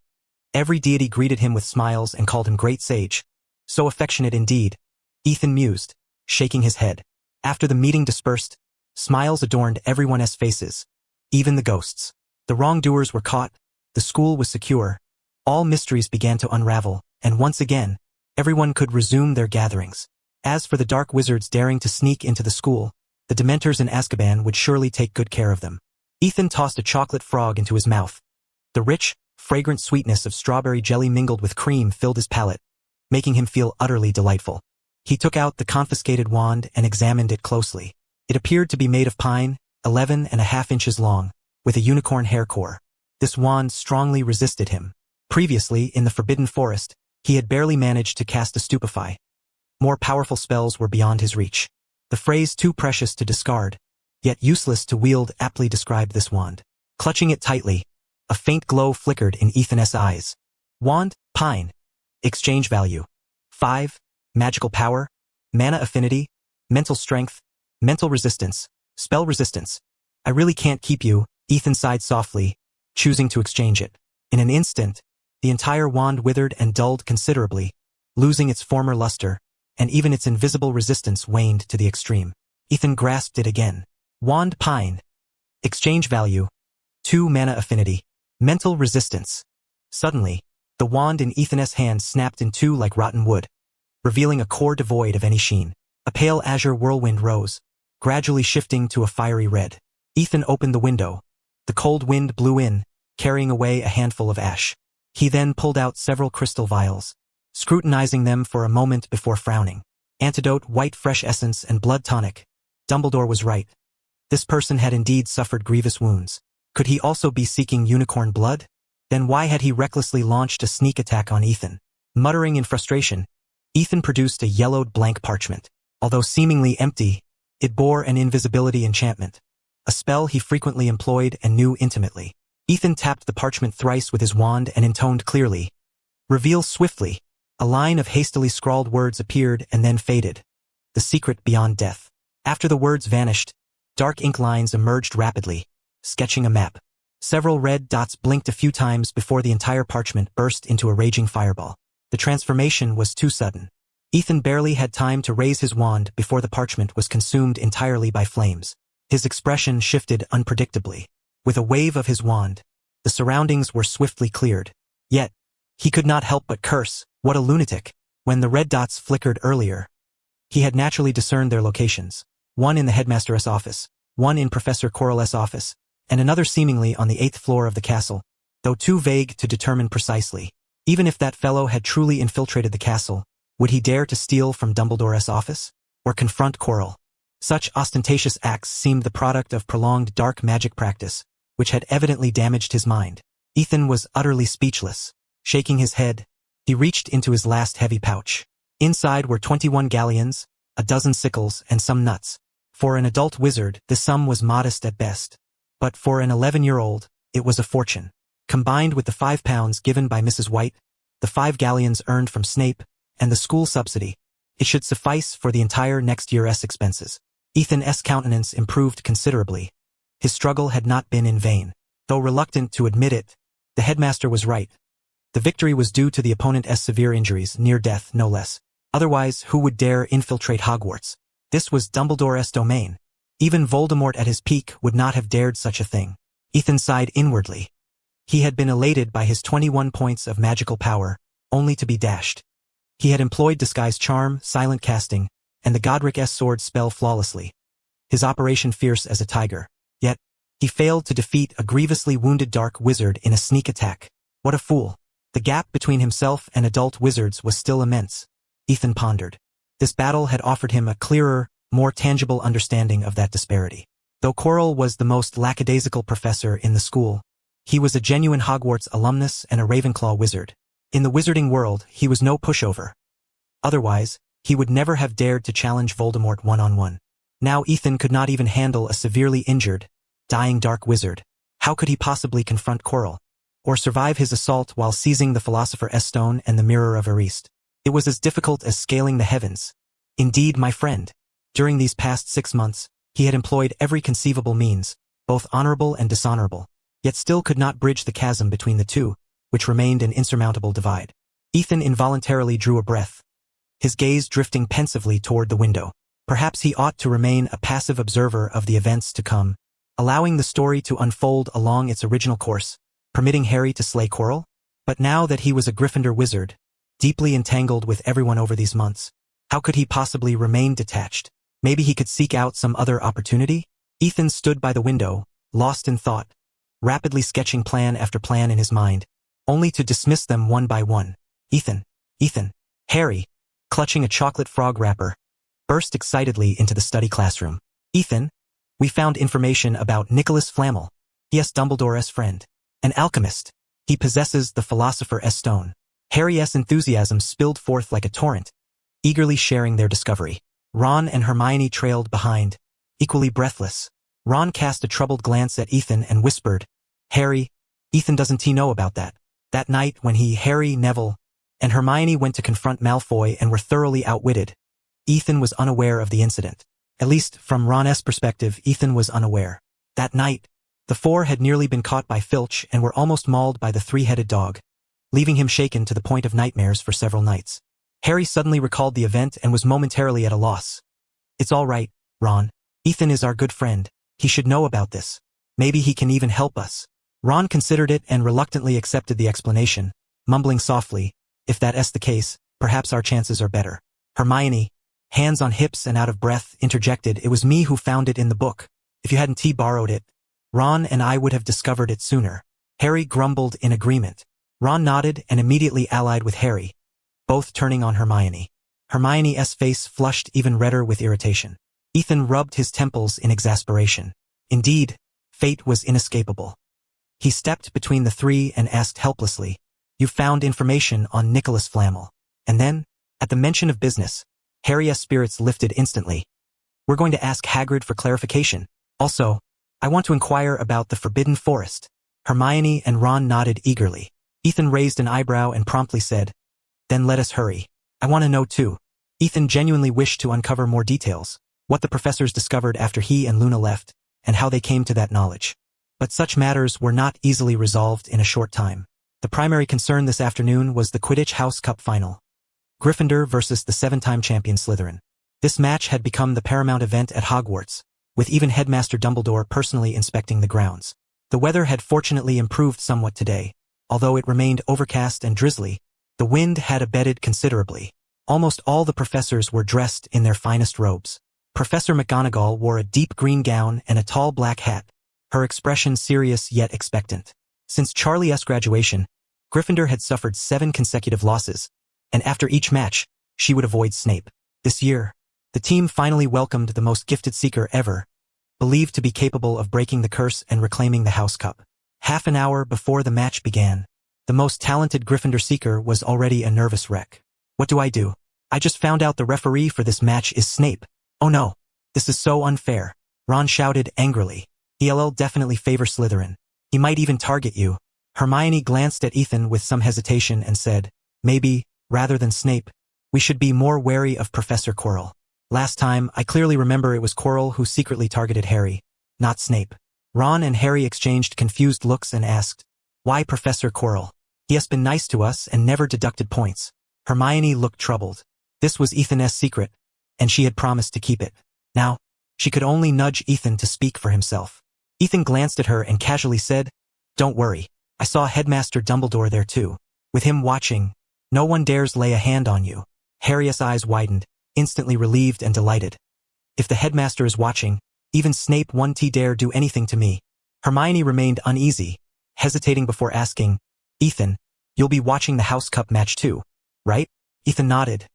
every deity greeted him with smiles and called him great sage. So affectionate indeed, Ethan mused, shaking his head. After the meeting dispersed, smiles adorned everyone's faces, even the ghosts. The wrongdoers were caught, the school was secure, all mysteries began to unravel, and once again, everyone could resume their gatherings. As for the dark wizards daring to sneak into the school, the Dementors in Azkaban would surely take good care of them. Ethan tossed a chocolate frog into his mouth. The rich, fragrant sweetness of strawberry jelly mingled with cream filled his palate, making him feel utterly delightful. He took out the confiscated wand and examined it closely. It appeared to be made of pine, 11.5 inches long, with a unicorn hair core. This wand strongly resisted him. Previously, in the Forbidden Forest, he had barely managed to cast a stupefy. More powerful spells were beyond his reach. The phrase too precious to discard, yet useless to wield aptly described this wand. Clutching it tightly, a faint glow flickered in Ethan's eyes. Wand, pine. Exchange value. 5. Magical power, mana affinity, mental strength, mental resistance, spell resistance. I really can't keep you, Ethan sighed softly, choosing to exchange it. In an instant, the entire wand withered and dulled considerably, losing its former luster, and even its invisible resistance waned to the extreme. Ethan grasped it again. Wand Pine. Exchange value. 2 mana affinity. Mental resistance. Suddenly, the wand in Ethan's hand snapped in two like rotten wood, revealing a core devoid of any sheen. A pale azure whirlwind rose, gradually shifting to a fiery red. Ethan opened the window. The cold wind blew in, carrying away a handful of ash. He then pulled out several crystal vials, scrutinizing them for a moment before frowning. Antidote, white fresh essence, and blood tonic. Dumbledore was right. This person had indeed suffered grievous wounds. Could he also be seeking unicorn blood? Then why had he recklessly launched a sneak attack on Ethan? Muttering in frustration, Ethan produced a yellowed blank parchment. Although seemingly empty, it bore an invisibility enchantment, a spell he frequently employed and knew intimately. Ethan tapped the parchment thrice with his wand and intoned clearly. Reveal swiftly. A line of hastily scrawled words appeared and then faded. The secret beyond death. After the words vanished, dark ink lines emerged rapidly, sketching a map. Several red dots blinked a few times before the entire parchment burst into a raging fireball. The transformation was too sudden. Ethan barely had time to raise his wand before the parchment was consumed entirely by flames. His expression shifted unpredictably. With a wave of his wand, the surroundings were swiftly cleared. Yet, he could not help but curse. What a lunatic. When the red dots flickered earlier, he had naturally discerned their locations. One in the headmaster's office, one in Professor Quirrell's office, and another seemingly on the 8th floor of the castle, though too vague to determine precisely. Even if that fellow had truly infiltrated the castle, would he dare to steal from Dumbledore's office? Or confront Quirrell? Such ostentatious acts seemed the product of prolonged dark magic practice, which had evidently damaged his mind. Ethan was utterly speechless. Shaking his head, he reached into his last heavy pouch. Inside were 21 galleons, a dozen sickles, and some nuts. For an adult wizard, this sum was modest at best. But for an 11-year-old, it was a fortune. Combined with the £5 given by Mrs. White, the 5 galleons earned from Snape, and the school subsidy, it should suffice for the entire next year's expenses. Ethan's countenance improved considerably. His struggle had not been in vain. Though reluctant to admit it, the headmaster was right. The victory was due to the opponent's severe injuries, near death no less. Otherwise, who would dare infiltrate Hogwarts? This was Dumbledore's domain. Even Voldemort at his peak would not have dared such a thing. Ethan sighed inwardly. He had been elated by his 21 points of magical power, only to be dashed. He had employed disguise charm, silent casting, and the Godric's sword spell flawlessly. His operation fierce as a tiger. Yet, he failed to defeat a grievously wounded dark wizard in a sneak attack. What a fool. The gap between himself and adult wizards was still immense. Ethan pondered. This battle had offered him a clearer, more tangible understanding of that disparity. Though Quirrell was the most lackadaisical professor in the school, he was a genuine Hogwarts alumnus and a Ravenclaw wizard. In the wizarding world, he was no pushover. Otherwise, he would never have dared to challenge Voldemort one-on-one. Now Ethan could not even handle a severely injured, dying dark wizard. How could he possibly confront Quirrell? Or survive his assault while seizing the Philosopher's Stone and the Mirror of Erised? It was as difficult as scaling the heavens. Indeed, my friend. During these past 6 months, he had employed every conceivable means, both honorable and dishonorable, yet still could not bridge the chasm between the two, which remained an insurmountable divide. Ethan involuntarily drew a breath, his gaze drifting pensively toward the window. Perhaps he ought to remain a passive observer of the events to come, allowing the story to unfold along its original course, permitting Harry to slay Quirrell? But now that he was a Gryffindor wizard, deeply entangled with everyone over these months, how could he possibly remain detached? Maybe he could seek out some other opportunity? Ethan stood by the window, lost in thought, rapidly sketching plan after plan in his mind, only to dismiss them one by one. Ethan! Harry, clutching a chocolate frog wrapper, burst excitedly into the study classroom. Ethan, we found information about Nicholas Flamel. Yes, Dumbledore's friend. An alchemist. He possesses the Philosopher's Stone. Harry's enthusiasm spilled forth like a torrent, eagerly sharing their discovery. Ron and Hermione trailed behind, equally breathless. Ron cast a troubled glance at Ethan and whispered, Harry, Ethan doesn't he know about that? That night when Harry, Neville, and Hermione went to confront Malfoy and were thoroughly outwitted, Ethan was unaware of the incident. At least, from Ron's perspective, Ethan was unaware. That night, The four had nearly been caught by Filch and were almost mauled by the three-headed dog, leaving him shaken to the point of nightmares for several nights. Harry suddenly recalled the event and was momentarily at a loss. It's all right, Ron. Ethan is our good friend. He should know about this. Maybe he can even help us. Ron considered it and reluctantly accepted the explanation, mumbling softly, if that's the case, perhaps our chances are better. Hermione, hands on hips and out of breath, interjected, it was me who found it in the book. If you hadn't borrowed it, Ron and I would have discovered it sooner. Harry grumbled in agreement. Ron nodded and immediately allied with Harry, both turning on Hermione. Hermione's face flushed even redder with irritation. Ethan rubbed his temples in exasperation. Indeed, fate was inescapable. He stepped between the three and asked helplessly, "You found information on Nicholas Flamel?" And then, at the mention of business, Harry's spirits lifted instantly. "We're going to ask Hagrid for clarification. Also, I want to inquire about the Forbidden Forest." Hermione and Ron nodded eagerly. Ethan raised an eyebrow and promptly said, "Then let us hurry. I want to know too." Ethan genuinely wished to uncover more details, what the professors discovered after he and Luna left, and how they came to that knowledge. But such matters were not easily resolved in a short time. The primary concern this afternoon was the Quidditch House Cup final. Gryffindor versus the seven-time champion Slytherin. This match had become the paramount event at Hogwarts, with even Headmaster Dumbledore personally inspecting the grounds. The weather had fortunately improved somewhat today, although it remained overcast and drizzly. The wind had abated considerably. Almost all the professors were dressed in their finest robes. Professor McGonagall wore a deep green gown and a tall black hat, her expression serious yet expectant. Since Charlie's graduation, Gryffindor had suffered 7 consecutive losses, and after each match, she would avoid Snape. This year, the team finally welcomed the most gifted seeker ever, believed to be capable of breaking the curse and reclaiming the House Cup. Half an hour before the match began, the most talented Gryffindor seeker was already a nervous wreck. "What do I do? I just found out the referee for this match is Snape. Oh no, this is so unfair," Ron shouted angrily. "He'll definitely favor Slytherin. He might even target you." Hermione glanced at Ethan with some hesitation and said, "Maybe, rather than Snape, we should be more wary of Professor Quirrell. Last time, I clearly remember it was Quirrell who secretly targeted Harry, not Snape." Ron and Harry exchanged confused looks and asked, "Why Professor Quirrell? He has been nice to us and never deducted points." Hermione looked troubled. This was Ethan's secret, and she had promised to keep it. Now, she could only nudge Ethan to speak for himself. Ethan glanced at her and casually said, "Don't worry, I saw Headmaster Dumbledore there too. With him watching, no one dares lay a hand on you." Harry's eyes widened, instantly relieved and delighted. "If the headmaster is watching, even Snape won't dare do anything to me." Hermione remained uneasy, hesitating before asking, "Ethan, you'll be watching the House Cup match too, right?" Ethan nodded.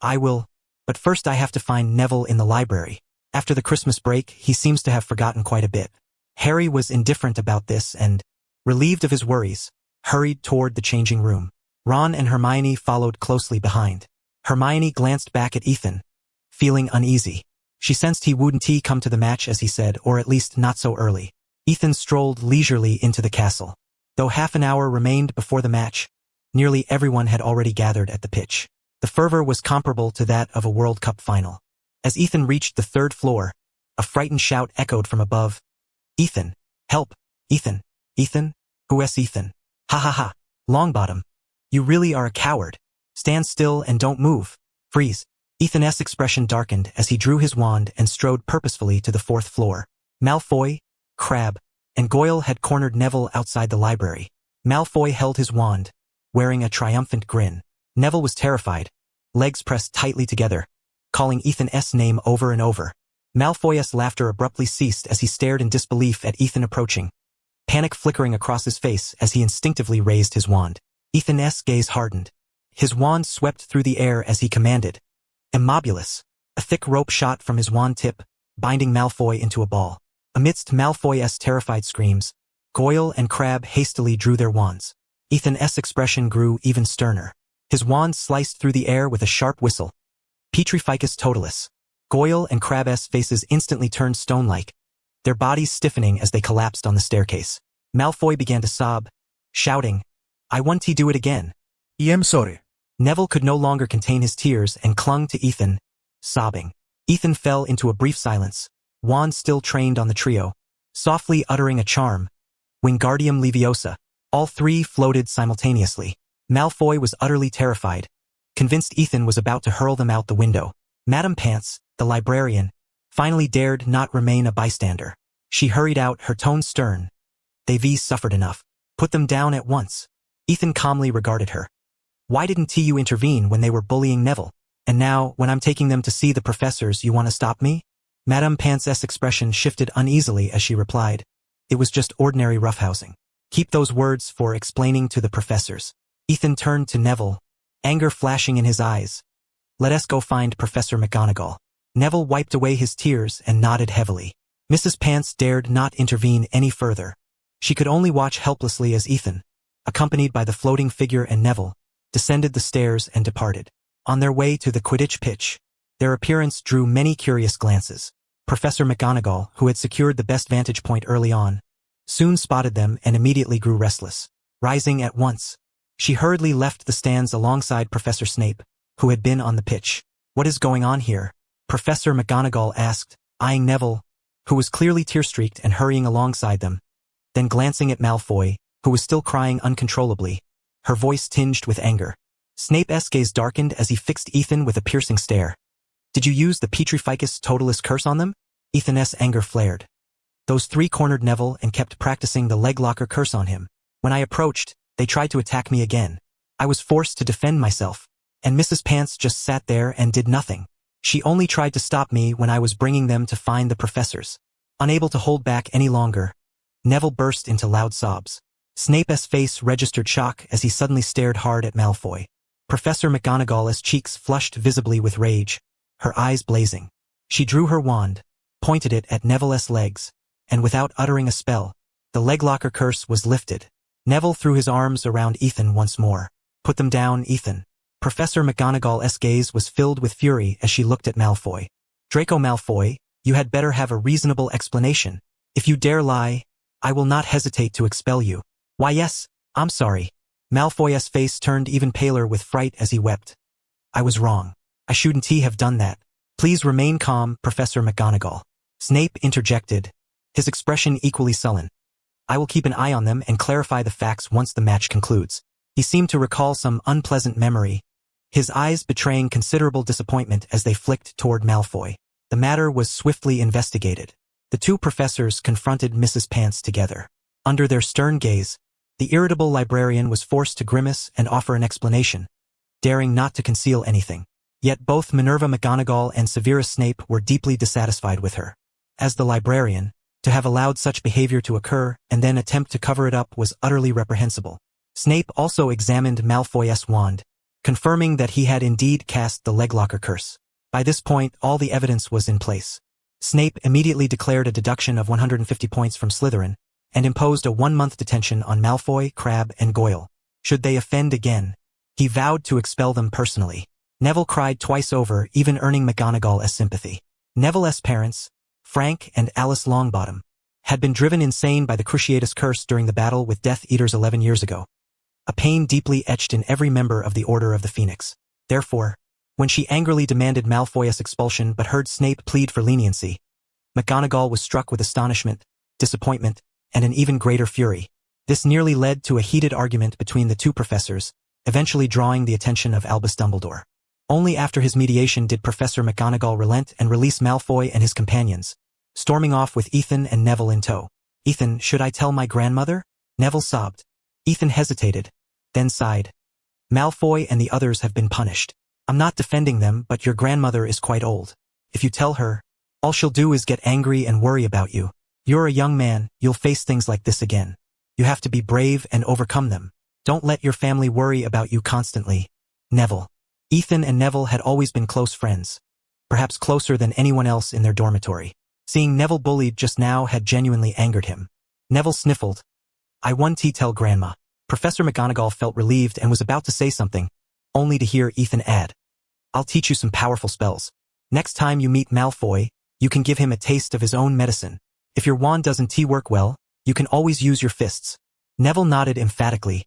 "I will, but first I have to find Neville in the library. After the Christmas break, he seems to have forgotten quite a bit." Harry was indifferent about this and, relieved of his worries, hurried toward the changing room. Ron and Hermione followed closely behind. Hermione glanced back at Ethan, feeling uneasy. She sensed he wouldn't come to the match as he said, or at least not so early. Ethan strolled leisurely into the castle. Though half an hour remained before the match, nearly everyone had already gathered at the pitch. The fervor was comparable to that of a World Cup final. As Ethan reached the 3rd floor, a frightened shout echoed from above. "Ethan! Help! Ethan! Ethan? Who's Ethan? Ha ha ha! Longbottom! You really are a coward. Stand still and don't move. Freeze." Ethan's expression darkened as he drew his wand and strode purposefully to the 4th floor. Malfoy, Crabbe, and Goyle had cornered Neville outside the library. Malfoy held his wand, wearing a triumphant grin. Neville was terrified, legs pressed tightly together, calling Ethan's name over and over. Malfoy's laughter abruptly ceased as he stared in disbelief at Ethan approaching, panic flickering across his face as he instinctively raised his wand. Ethan's gaze hardened. His wand swept through the air as he commanded, "Immobilis." A thick rope shot from his wand tip, binding Malfoy into a ball. Amidst Malfoy's terrified screams, Goyle and Crabbe hastily drew their wands. Ethan's expression grew even sterner. His wand sliced through the air with a sharp whistle. Petrificus totalis. Goyle and Crabbe's faces instantly turned stone-like, their bodies stiffening as they collapsed on the staircase. Malfoy began to sob, shouting, "I want to do it again." "I'm sorry." Neville could no longer contain his tears and clung to Ethan, sobbing. Ethan fell into a brief silence, wand still trained on the trio, softly uttering a charm. Wingardium Leviosa. All three floated simultaneously. Malfoy was utterly terrified, convinced Ethan was about to hurl them out the window. Madame Pants, the librarian, finally dared not remain a bystander. She hurried out, her tone stern. They've suffered enough. Put them down at once. Ethan calmly regarded her. Why didn't you intervene when they were bullying Neville? And now, when I'm taking them to see the professors, you want to stop me? Madame Pants's expression shifted uneasily as she replied. It was just ordinary roughhousing. Keep those words for explaining to the professors. Ethan turned to Neville, anger flashing in his eyes. Let us go find Professor McGonagall. Neville wiped away his tears and nodded heavily. Mrs. Pants dared not intervene any further. She could only watch helplessly as Ethan, accompanied by the floating figure and Neville, descended the stairs and departed. On their way to the Quidditch pitch, their appearance drew many curious glances. Professor McGonagall, who had secured the best vantage point early on, soon spotted them and immediately grew restless. Rising at once, she hurriedly left the stands alongside Professor Snape, who had been on the pitch. What is going on here? Professor McGonagall asked, eyeing Neville, who was clearly tear-streaked and hurrying alongside them, then glancing at Malfoy, who was still crying uncontrollably, her voice tinged with anger. Snape's gaze darkened as he fixed Ethan with a piercing stare. Did you use the Petrificus Totalis curse on them? Ethan's anger flared. Those three cornered Neville and kept practicing the leglocker curse on him. When I approached, they tried to attack me again. I was forced to defend myself, and Mrs. Pants just sat there and did nothing. She only tried to stop me when I was bringing them to find the professors. Unable to hold back any longer, Neville burst into loud sobs. Snape's face registered shock as he suddenly stared hard at Malfoy. Professor McGonagall's cheeks flushed visibly with rage, her eyes blazing. She drew her wand, pointed it at Neville's legs, and without uttering a spell, the leglocker curse was lifted. Neville threw his arms around Ethan once more. Put them down, Ethan. Professor McGonagall's gaze was filled with fury as she looked at Malfoy. Draco Malfoy, you had better have a reasonable explanation. If you dare lie, I will not hesitate to expel you. Why yes, I'm sorry. Malfoy's face turned even paler with fright as he wept. I was wrong. I shouldn't have done that. Please remain calm, Professor McGonagall. Snape interjected, his expression equally sullen. I will keep an eye on them and clarify the facts once the match concludes. He seemed to recall some unpleasant memory, his eyes betraying considerable disappointment as they flicked toward Malfoy. The matter was swiftly investigated. The two professors confronted Mrs. Pants together. Under their stern gaze, the irritable librarian was forced to grimace and offer an explanation, daring not to conceal anything. Yet both Minerva McGonagall and Severus Snape were deeply dissatisfied with her. As the librarian, to have allowed such behavior to occur and then attempt to cover it up was utterly reprehensible. Snape also examined Malfoy's wand, confirming that he had indeed cast the leglocker curse. By this point, all the evidence was in place. Snape immediately declared a deduction of 150 points from Slytherin, and imposed a 1-month detention on Malfoy, Crabbe, and Goyle. Should they offend again, he vowed to expel them personally. Neville cried twice over, even earning McGonagall's sympathy. Neville's parents, Frank and Alice Longbottom, had been driven insane by the Cruciatus curse during the battle with Death Eaters 11 years ago, a pain deeply etched in every member of the Order of the Phoenix. Therefore, when she angrily demanded Malfoy's expulsion but heard Snape plead for leniency, McGonagall was struck with astonishment, disappointment, and an even greater fury. This nearly led to a heated argument between the two professors, eventually drawing the attention of Albus Dumbledore. Only after his mediation did Professor McGonagall relent and release Malfoy and his companions, storming off with Ethan and Neville in tow. Ethan, should I tell my grandmother? Neville sobbed. Ethan hesitated, then sighed. Malfoy and the others have been punished. I'm not defending them, but your grandmother is quite old. If you tell her, all she'll do is get angry and worry about you. You're a young man, you'll face things like this again. You have to be brave and overcome them. Don't let your family worry about you constantly. Neville. Ethan and Neville had always been close friends, perhaps closer than anyone else in their dormitory. Seeing Neville bullied just now had genuinely angered him. Neville sniffled. I want to tell Grandma. Professor McGonagall felt relieved and was about to say something, only to hear Ethan add, I'll teach you some powerful spells. Next time you meet Malfoy, you can give him a taste of his own medicine. If your wand doesn't work well, you can always use your fists. Neville nodded emphatically.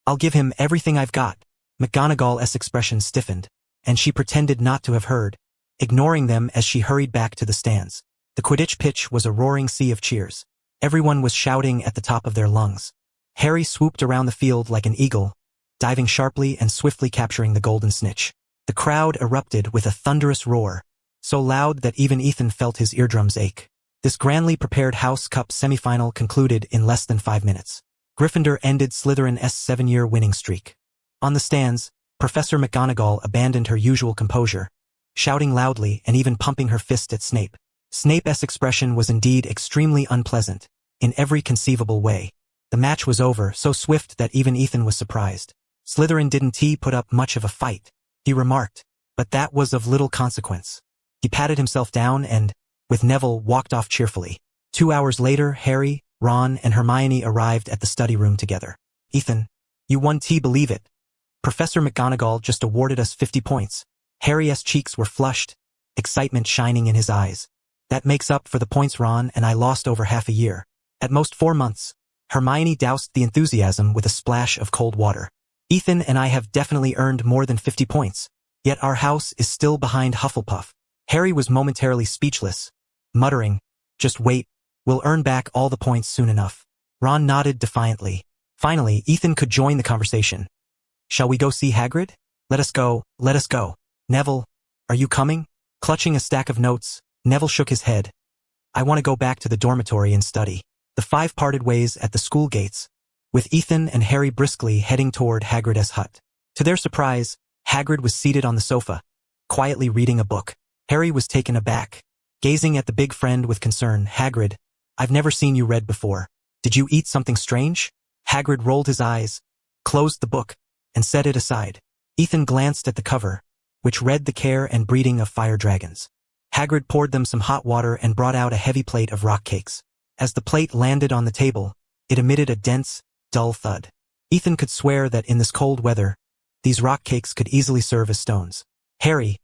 I'll give him everything I've got. McGonagall's expression stiffened, and she pretended not to have heard, ignoring them as she hurried back to the stands. The Quidditch pitch was a roaring sea of cheers. Everyone was shouting at the top of their lungs. Harry swooped around the field like an eagle, diving sharply and swiftly capturing the golden snitch. The crowd erupted with a thunderous roar, so loud that even Ethan felt his eardrums ache. This grandly prepared House Cup semifinal concluded in less than 5 minutes. Gryffindor ended Slytherin's 7-year winning streak. On the stands, Professor McGonagall abandoned her usual composure, shouting loudly and even pumping her fist at Snape. Snape's expression was indeed extremely unpleasant, in every conceivable way. The match was over, so swift that even Ethan was surprised. Slytherin didn't put up much of a fight, he remarked, but that was of little consequence. He patted himself down and, with Neville, walked off cheerfully. 2 hours later, Harry, Ron, and Hermione arrived at the study room together. Ethan, you won, believe it. Professor McGonagall just awarded us 50 points. Harry's cheeks were flushed, excitement shining in his eyes. That makes up for the points Ron and I lost over half a year. At most 4 months. Hermione doused the enthusiasm with a splash of cold water. Ethan and I have definitely earned more than 50 points. Yet our house is still behind Hufflepuff. Harry was momentarily speechless, muttering, just wait, we'll earn back all the points soon enough. Ron nodded defiantly. Finally, Ethan could join the conversation. Shall we go see Hagrid? Let us go, let us go. Neville, are you coming? Clutching a stack of notes, Neville shook his head. I want to go back to the dormitory and study. The 5 parted ways at the school gates, with Ethan and Harry briskly heading toward Hagrid's hut. To their surprise, Hagrid was seated on the sofa, quietly reading a book. Harry was taken aback, gazing at the big friend with concern. Hagrid, I've never seen you read before. Did you eat something strange? Hagrid rolled his eyes, closed the book, and set it aside. Ethan glanced at the cover, which read The Care and Breeding of Fire Dragons. Hagrid poured them some hot water and brought out a heavy plate of rock cakes. As the plate landed on the table, it emitted a dense, dull thud. Ethan could swear that in this cold weather, these rock cakes could easily serve as stones. Harry,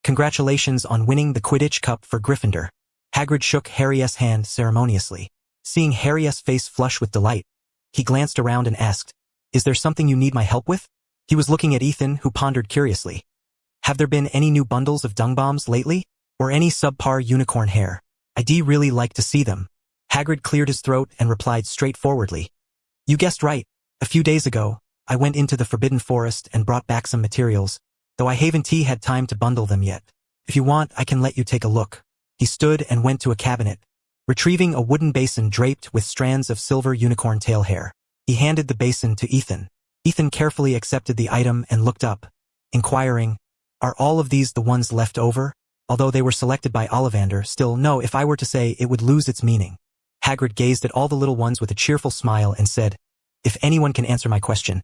congratulations on winning the Quidditch Cup for Gryffindor. Hagrid shook Harry's hand ceremoniously. Seeing Harry's face flush with delight, he glanced around and asked, Is there something you need my help with? He was looking at Ethan, who pondered curiously. Have there been any new bundles of dung bombs lately? Or any subpar unicorn hair? I'd really like to see them. Hagrid cleared his throat and replied straightforwardly. You guessed right. A few days ago, I went into the Forbidden Forest and brought back some materials, though I haven't had time to bundle them yet. If you want, I can let you take a look. He stood and went to a cabinet, retrieving a wooden basin draped with strands of silver unicorn tail hair. He handed the basin to Ethan. Ethan carefully accepted the item and looked up, inquiring, Are all of these the ones left over? Although they were selected by Ollivander, still no, if I were to say it would lose its meaning. Hagrid gazed at all the little ones with a cheerful smile and said, If anyone can answer my question,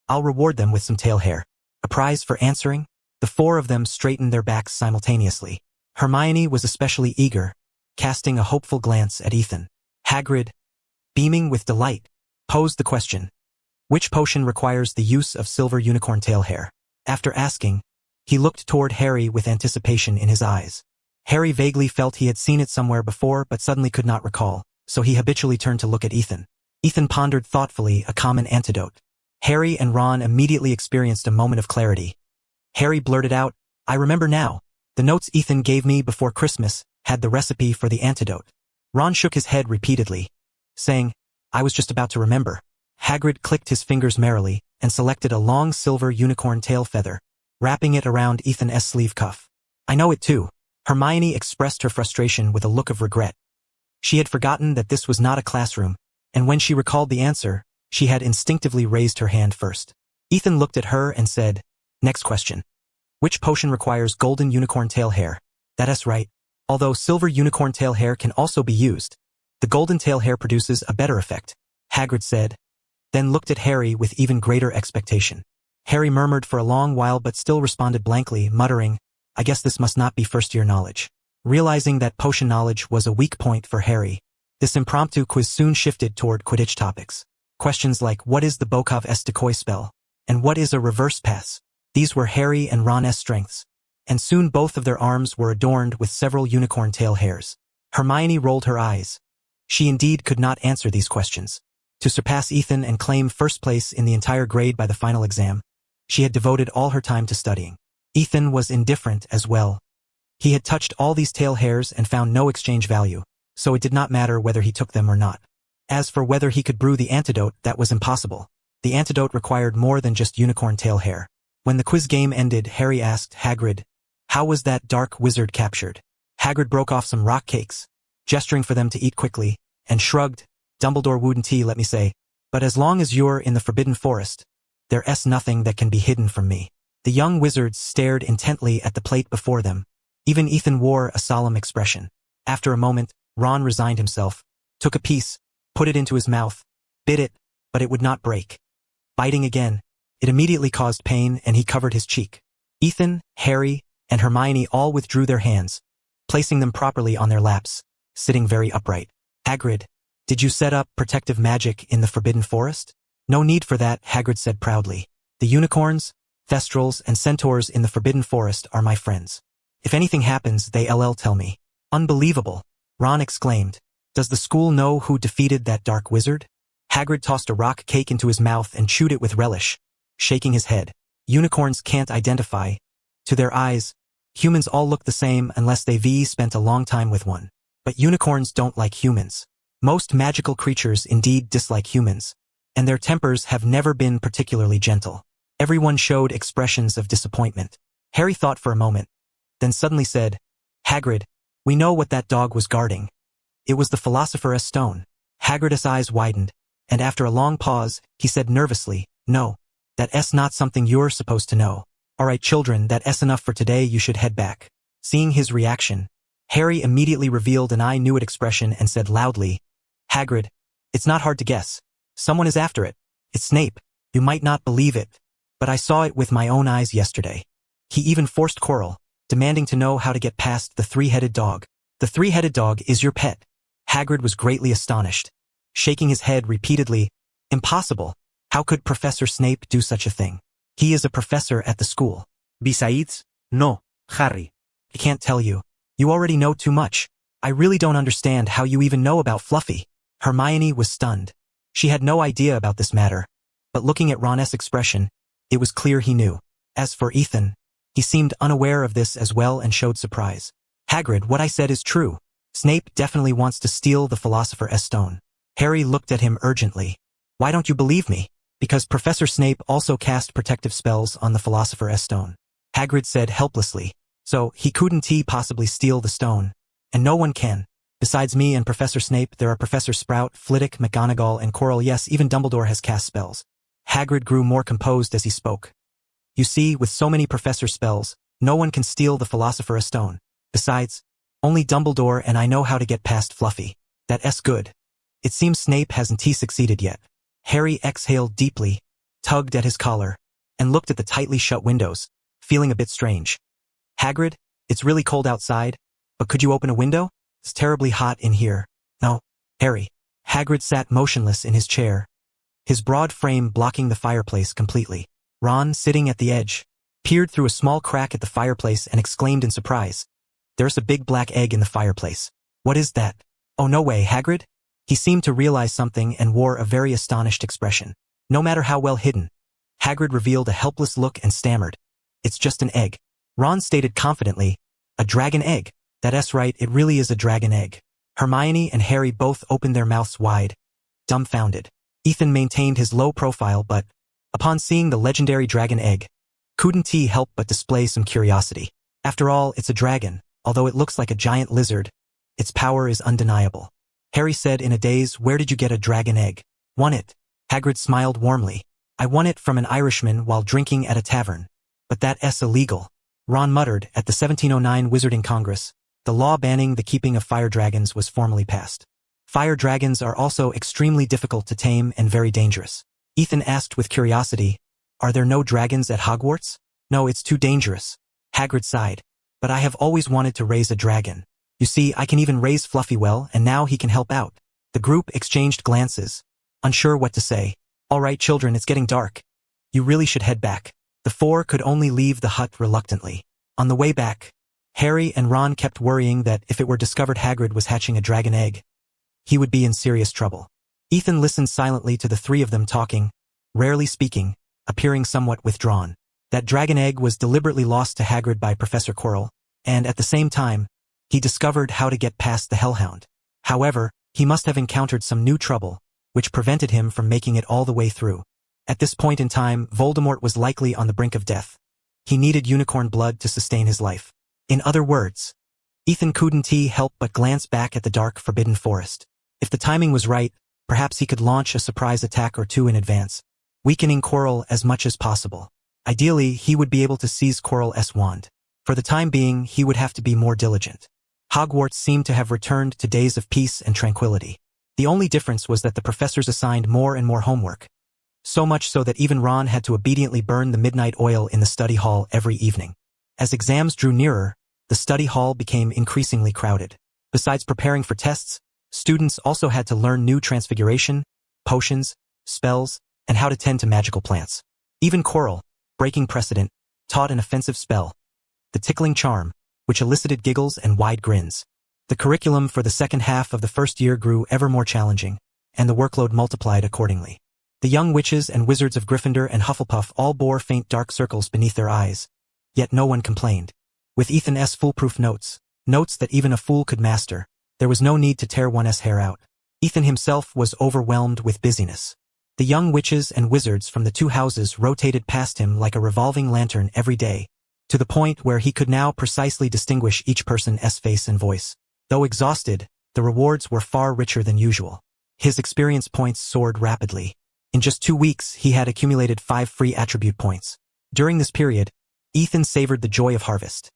I'll reward them with some tail hair. A prize for answering? The 4 of them straightened their backs simultaneously. Hermione was especially eager, casting a hopeful glance at Ethan. Hagrid, beaming with delight, posed the question, Which potion requires the use of silver unicorn tail hair? After asking, he looked toward Harry with anticipation in his eyes. Harry vaguely felt he had seen it somewhere before but suddenly could not recall, so he habitually turned to look at Ethan. Ethan pondered thoughtfully a common antidote. Harry and Ron immediately experienced a moment of clarity. Harry blurted out, I remember now. The notes Ethan gave me before Christmas had the recipe for the antidote. Ron shook his head repeatedly, saying, I was just about to remember. Hagrid clicked his fingers merrily and selected a long silver unicorn tail feather, wrapping it around Ethan's sleeve cuff. I know it too. Hermione expressed her frustration with a look of regret. She had forgotten that this was not a classroom, and when she recalled the answer, she had instinctively raised her hand first. Ethan looked at her and said, Next question. Which potion requires golden unicorn tail hair? That's right. Although silver unicorn tail hair can also be used, the golden tail hair produces a better effect, Hagrid said, then looked at Harry with even greater expectation. Harry murmured for a long while but still responded blankly, muttering, I guess this must not be first-year knowledge. Realizing that potion knowledge was a weak point for Harry, this impromptu quiz soon shifted toward Quidditch topics. Questions like what is the Bokov decoy spell? And what is a reverse pass? These were Harry and Ron's strengths, and soon both of their arms were adorned with several unicorn tail hairs. Hermione rolled her eyes. She indeed could not answer these questions. To surpass Ethan and claim first place in the entire grade by the final exam, she had devoted all her time to studying. Ethan was indifferent as well. He had touched all these tail hairs and found no exchange value, so it did not matter whether he took them or not. As for whether he could brew the antidote, that was impossible. The antidote required more than just unicorn tail hair. When the quiz game ended, Harry asked Hagrid, "How was that dark wizard captured?" Hagrid broke off some rock cakes, gesturing for them to eat quickly, and shrugged. "Dumbledore wouldn't let me say, but as long as you're in the Forbidden Forest, there's nothing that can be hidden from me." The young wizards stared intently at the plate before them. Even Ethan wore a solemn expression. After a moment, Ron resigned himself, took a piece, put it into his mouth, bit it, but it would not break. Biting again, it immediately caused pain and he covered his cheek. Ethan, Harry, and Hermione all withdrew their hands, placing them properly on their laps, sitting very upright. "Hagrid, did you set up protective magic in the Forbidden Forest?" "No need for that," Hagrid said proudly. "The unicorns, thestrals, and centaurs in the Forbidden Forest are my friends. If anything happens, they'll tell me." "Unbelievable," Ron exclaimed. "Does the school know who defeated that dark wizard?" Hagrid tossed a rock cake into his mouth and chewed it with relish, shaking his head. "Unicorns can't identify. To their eyes, humans all look the same unless they've spent a long time with one. But unicorns don't like humans. Most magical creatures indeed dislike humans, and their tempers have never been particularly gentle." Everyone showed expressions of disappointment. Harry thought for a moment, then suddenly said, "Hagrid, we know what that dog was guarding. It was the Philosopher's Stone." Hagrid's eyes widened, and after a long pause, he said nervously, "No, that's not something you're supposed to know. All right, children, that's enough for today, you should head back." Seeing his reaction, Harry immediately revealed an I-knew-it expression and said loudly, "Hagrid, it's not hard to guess. Someone is after it. It's Snape. You might not believe it, but I saw it with my own eyes yesterday. He even forced Quirrell, demanding to know how to get past the three-headed dog." "The three-headed dog is your pet?" Hagrid was greatly astonished, shaking his head repeatedly. "Impossible. How could Professor Snape do such a thing? He is a professor at the school." Besides, no, Harry. "I can't tell you. You already know too much. I really don't understand how you even know about Fluffy." Hermione was stunned. She had no idea about this matter, but looking at Ron's expression, it was clear he knew. As for Ethan, he seemed unaware of this as well and showed surprise. "Hagrid, what I said is true. Snape definitely wants to steal the Philosopher's Stone." Harry looked at him urgently. "Why don't you believe me?" "Because Professor Snape also cast protective spells on the Philosopher's Stone," Hagrid said helplessly. "So he couldn't possibly steal the stone. And no one can. Besides me and Professor Snape, there are Professor Sprout, Flitwick, McGonagall, and Quirrell. Yes, even Dumbledore has cast spells." Hagrid grew more composed as he spoke. "You see, with so many professor spells, no one can steal the Philosopher's Stone. Besides, only Dumbledore and I know how to get past Fluffy. That's good. It seems Snape hasn't succeeded yet." Harry exhaled deeply, tugged at his collar, and looked at the tightly shut windows, feeling a bit strange. "Hagrid, it's really cold outside, but could you open a window? It's terribly hot in here." "No, Harry." Hagrid sat motionless in his chair, his broad frame blocking the fireplace completely. Ron, sitting at the edge, peered through a small crack at the fireplace and exclaimed in surprise, "There's a big black egg in the fireplace." "What is that?" "Oh, no way, Hagrid." He seemed to realize something and wore a very astonished expression. No matter how well hidden, Hagrid revealed a helpless look and stammered, "It's just an egg." Ron stated confidently, "A dragon egg." "That's right, it really is a dragon egg." Hermione and Harry both opened their mouths wide, dumbfounded. Ethan maintained his low profile but, upon seeing the legendary dragon egg, couldn't help but display some curiosity. After all, it's a dragon, although it looks like a giant lizard. Its power is undeniable. Harry said in a daze, "Where did you get a dragon egg?" "Won it." Hagrid smiled warmly. "I won it from an Irishman while drinking at a tavern. But that's illegal." Ron muttered. At the 1709 Wizarding Congress, the law banning the keeping of fire dragons was formally passed. Fire dragons are also extremely difficult to tame and very dangerous. Ethan asked with curiosity, "Are there no dragons at Hogwarts?" "No, it's too dangerous." Hagrid sighed. "But I have always wanted to raise a dragon. You see, I can even raise Fluffy well, and now he can help out." The group exchanged glances, unsure what to say. "All right, children, it's getting dark. You really should head back." The four could only leave the hut reluctantly. On the way back, Harry and Ron kept worrying that if it were discovered Hagrid was hatching a dragon egg, he would be in serious trouble. Ethan listened silently to the three of them talking, rarely speaking, appearing somewhat withdrawn. That dragon egg was deliberately lost to Hagrid by Professor Quirrell, and at the same time, he discovered how to get past the Hellhound. However, He must have encountered some new trouble, which prevented him from making it all the way through. At this point in time, Voldemort was likely on the brink of death. He needed unicorn blood to sustain his life. In other words, Ethan couldn't help but glance back at the dark, forbidden forest. If the timing was right, perhaps he could launch a surprise attack or two in advance, weakening Quirrell as much as possible. Ideally, he would be able to seize Quirrell's wand. For the time being, he would have to be more diligent. Hogwarts seemed to have returned to days of peace and tranquility. The only difference was that the professors assigned more and more homework. So much so that even Ron had to obediently burn the midnight oil in the study hall every evening. As exams drew nearer, the study hall became increasingly crowded. Besides preparing for tests, students also had to learn new transfiguration, potions, spells, and how to tend to magical plants. Even Quirrell, breaking precedent, taught an offensive spell, the tickling charm, which elicited giggles and wide grins. The curriculum for the second half of the first year grew ever more challenging, and the workload multiplied accordingly. The young witches and wizards of Gryffindor and Hufflepuff all bore faint dark circles beneath their eyes, yet no one complained. With Ethan's foolproof notes that even a fool could master, there was no need to tear one's hair out. Ethan himself was overwhelmed with busyness. The young witches and wizards from the two houses rotated past him like a revolving lantern every day, to the point where he could now precisely distinguish each person's face and voice. Though exhausted, the rewards were far richer than usual. His experience points soared rapidly. In just 2 weeks, he had accumulated 5 free attribute points. During this period, Ethan savored the joy of harvest.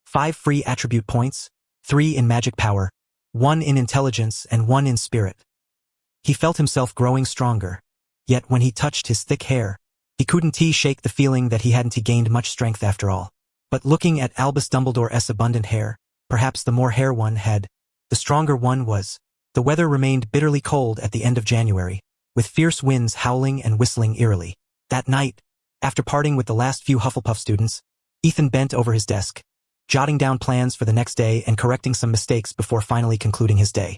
5 free attribute points, 3 in magic power, 1 in intelligence, and 1 in spirit. He felt himself growing stronger, yet when he touched his thick hair, he couldn't shake the feeling that he hadn't gained much strength after all. But looking at Albus Dumbledore's abundant hair, perhaps the more hair one had, the stronger one was. The weather remained bitterly cold at the end of January, with fierce winds howling and whistling eerily. That night, after parting with the last few Hufflepuff students, Ethan bent over his desk, jotting down plans for the next day and correcting some mistakes before finally concluding his day.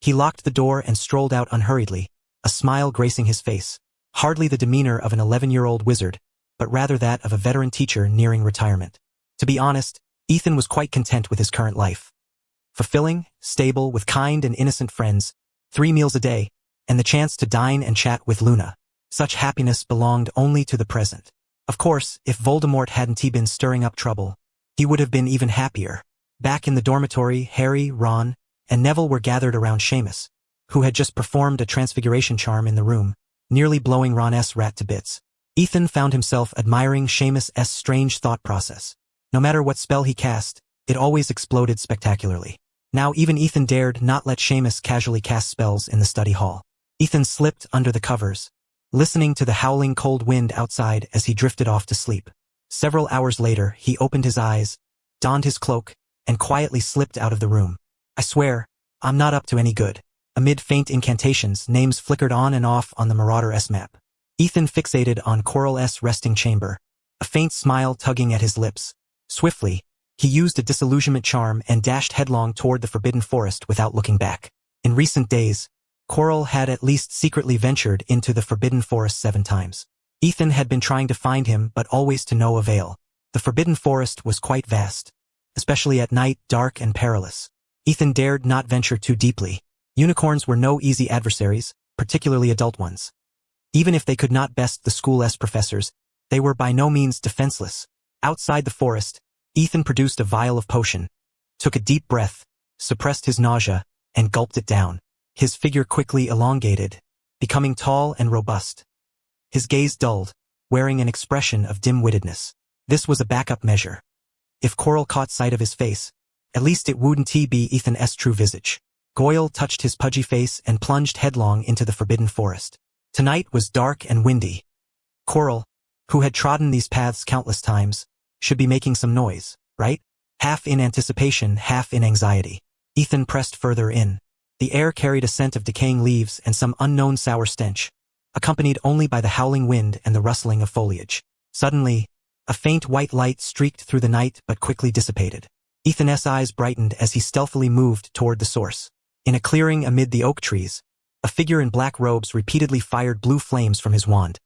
He locked the door and strolled out unhurriedly, a smile gracing his face, hardly the demeanor of an 11-year-old wizard, but rather that of a veteran teacher nearing retirement. To be honest, Ethan was quite content with his current life. Fulfilling, stable, with kind and innocent friends, 3 meals a day, and the chance to dine and chat with Luna. Such happiness belonged only to the present. Of course, if Voldemort hadn't been stirring up trouble, he would have been even happier. Back in the dormitory, Harry, Ron, and Neville were gathered around Seamus, who had just performed a transfiguration charm in the room, nearly blowing Ron's rat to bits. Ethan found himself admiring Seamus's strange thought process. No matter what spell he cast, it always exploded spectacularly. Now even Ethan dared not let Seamus casually cast spells in the study hall. Ethan slipped under the covers, listening to the howling cold wind outside as he drifted off to sleep. Several hours later, he opened his eyes, donned his cloak, and quietly slipped out of the room. I swear, I'm not up to any good. Amid faint incantations, names flickered on and off on the Marauder's map. Ethan fixated on Quirrell's resting chamber, a faint smile tugging at his lips. Swiftly, he used a disillusionment charm and dashed headlong toward the Forbidden Forest without looking back. In recent days, Quirrell had at least secretly ventured into the Forbidden Forest 7 times. Ethan had been trying to find him, but always to no avail. The Forbidden Forest was quite vast, especially at night, dark and perilous. Ethan dared not venture too deeply. Unicorns were no easy adversaries, particularly adult ones. Even if they could not best the school's professors, they were by no means defenseless. Outside the forest, Ethan produced a vial of potion, took a deep breath, suppressed his nausea, and gulped it down. His figure quickly elongated, becoming tall and robust. His gaze dulled, wearing an expression of dim-wittedness. This was a backup measure. If Quirrell caught sight of his face, at least it wouldn't be Ethan's true visage. Goyle touched his pudgy face and plunged headlong into the Forbidden Forest. Tonight was dark and windy. Quirrell, who had trodden these paths countless times, should be making some noise, right? Half in anticipation, half in anxiety. Ethan pressed further in. The air carried a scent of decaying leaves and some unknown sour stench, accompanied only by the howling wind and the rustling of foliage. Suddenly, a faint white light streaked through the night but quickly dissipated. Ethan's eyes brightened as he stealthily moved toward the source. In a clearing amid the oak trees, a figure in black robes repeatedly fired blue flames from his wand.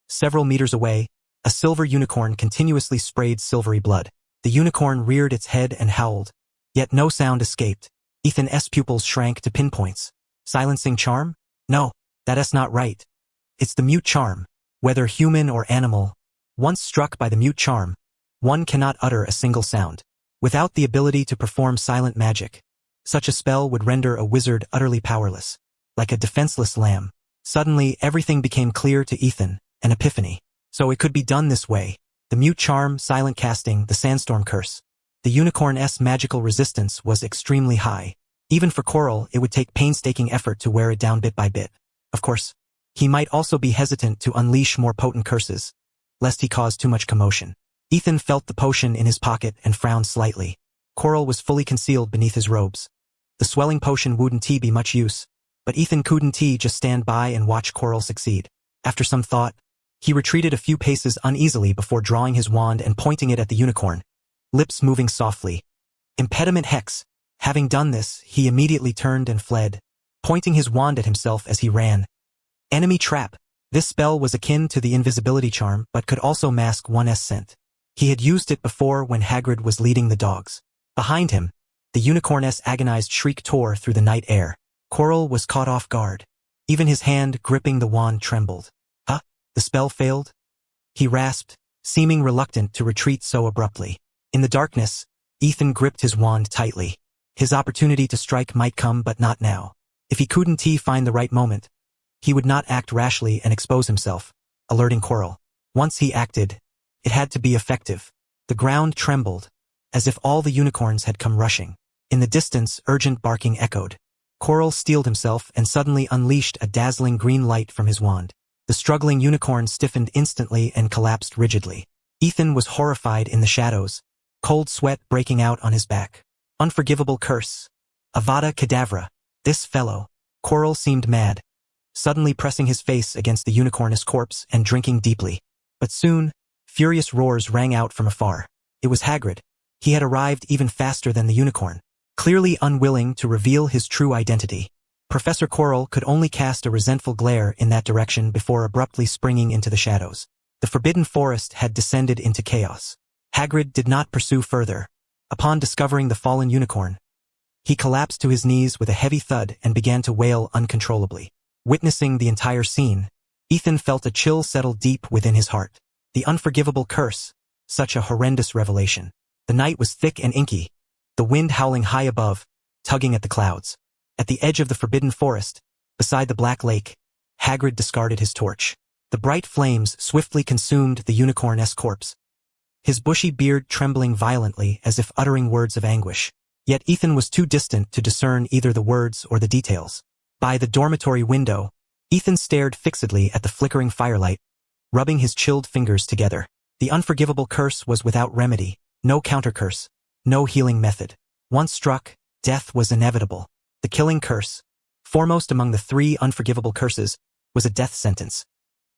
Several meters away, a silver unicorn continuously sprayed silvery blood. The unicorn reared its head and howled, yet no sound escaped. Ethan's pupils shrank to pinpoints. Silencing charm? No, that's not right. It's the mute charm. Whether human or animal, once struck by the mute charm, one cannot utter a single sound. Without the ability to perform silent magic, such a spell would render a wizard utterly powerless, like a defenseless lamb. Suddenly, everything became clear to Ethan, an epiphany. So it could be done this way. The mute charm, silent casting, the sandstorm curse. The unicorn's magical resistance was extremely high. Even for Quirrell, it would take painstaking effort to wear it down bit by bit. Of course, he might also be hesitant to unleash more potent curses, lest he cause too much commotion. Ethan felt the potion in his pocket and frowned slightly. Quirrell was fully concealed beneath his robes. The swelling potion wouldn't be much use, but Ethan couldn't just stand by and watch Quirrell succeed. After some thought, he retreated a few paces uneasily before drawing his wand and pointing it at the unicorn, lips moving softly. Impediment hex. Having done this, he immediately turned and fled, pointing his wand at himself as he ran. Enemy trap. This spell was akin to the invisibility charm but could also mask one's scent. He had used it before when Hagrid was leading the dogs. Behind him, the unicorn's agonized shriek tore through the night air. Quirrell was caught off guard. Even his hand gripping the wand trembled. Huh? The spell failed? He rasped, seeming reluctant to retreat so abruptly. In the darkness, Ethan gripped his wand tightly. His opportunity to strike might come, but not now. If he couldn't find the right moment, he would not act rashly and expose himself, alerting Quirrell. Once he acted, it had to be effective. The ground trembled, as if all the unicorns had come rushing. In the distance, urgent barking echoed. Quirrell steeled himself and suddenly unleashed a dazzling green light from his wand. The struggling unicorn stiffened instantly and collapsed rigidly. Ethan was horrified in the shadows, cold sweat breaking out on his back. Unforgivable curse. Avada Kedavra. This fellow. Quirrell seemed mad, suddenly pressing his face against the unicorn's corpse and drinking deeply. But soon, furious roars rang out from afar. It was Hagrid. He had arrived even faster than the unicorn, clearly unwilling to reveal his true identity. Professor Quirrell could only cast a resentful glare in that direction before abruptly springing into the shadows. The forbidden forest had descended into chaos. Hagrid did not pursue further. Upon discovering the fallen unicorn, he collapsed to his knees with a heavy thud and began to wail uncontrollably. Witnessing the entire scene, Ethan felt a chill settle deep within his heart. The unforgivable curse, such a horrendous revelation. The night was thick and inky, the wind howling high above, tugging at the clouds. At the edge of the forbidden forest, beside the black lake, Hagrid discarded his torch. The bright flames swiftly consumed the unicorn's corpse, his bushy beard trembling violently as if uttering words of anguish. Yet Ethan was too distant to discern either the words or the details. By the dormitory window, Ethan stared fixedly at the flickering firelight, rubbing his chilled fingers together. The unforgivable curse was without remedy, no counter-curse, no healing method. Once struck, death was inevitable. The killing curse, foremost among the 3 unforgivable curses, was a death sentence.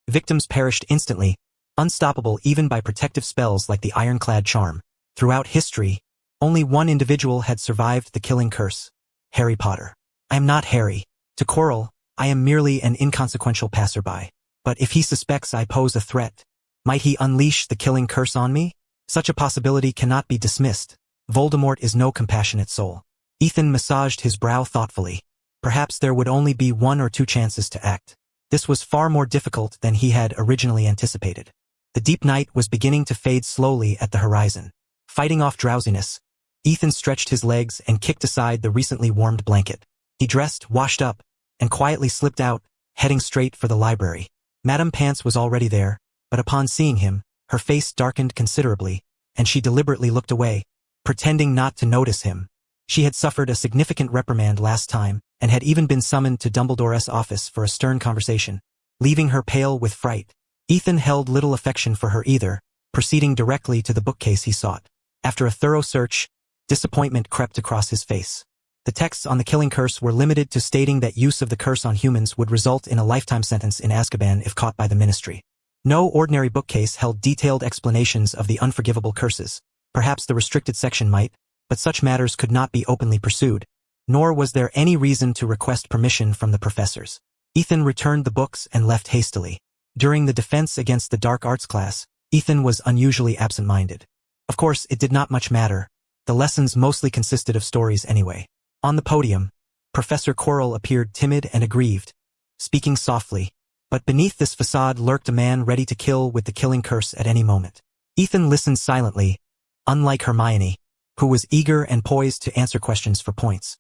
Victims perished instantly, unstoppable even by protective spells like the ironclad charm. Throughout history, only one individual had survived the killing curse: Harry Potter. I am not Harry. To Quirrell, I am merely an inconsequential passerby. But if he suspects I pose a threat, might he unleash the killing curse on me? Such a possibility cannot be dismissed. Voldemort is no compassionate soul. Ethan massaged his brow thoughtfully. Perhaps there would only be 1 or 2 chances to act. This was far more difficult than he had originally anticipated. The deep night was beginning to fade slowly at the horizon. Fighting off drowsiness, Ethan stretched his legs and kicked aside the recently warmed blanket. He dressed, washed up, and quietly slipped out, heading straight for the library. Madame Pants was already there, but upon seeing him, her face darkened considerably, and she deliberately looked away, pretending not to notice him. She had suffered a significant reprimand last time, and had even been summoned to Dumbledore's office for a stern conversation, leaving her pale with fright. Ethan held little affection for her either, proceeding directly to the bookcase he sought. After a thorough search, disappointment crept across his face. The texts on the killing curse were limited to stating that use of the curse on humans would result in a lifetime sentence in Azkaban if caught by the Ministry. No ordinary bookcase held detailed explanations of the unforgivable curses. Perhaps the restricted section might, but such matters could not be openly pursued, nor was there any reason to request permission from the professors. Ethan returned the books and left hastily. During the defense against the dark arts class, Ethan was unusually absent-minded. Of course, it did not much matter. The lessons mostly consisted of stories anyway. On the podium, Professor Quirrell appeared timid and aggrieved, speaking softly, but beneath this facade lurked a man ready to kill with the killing curse at any moment. Ethan listened silently, unlike Hermione, who was eager and poised to answer questions for points.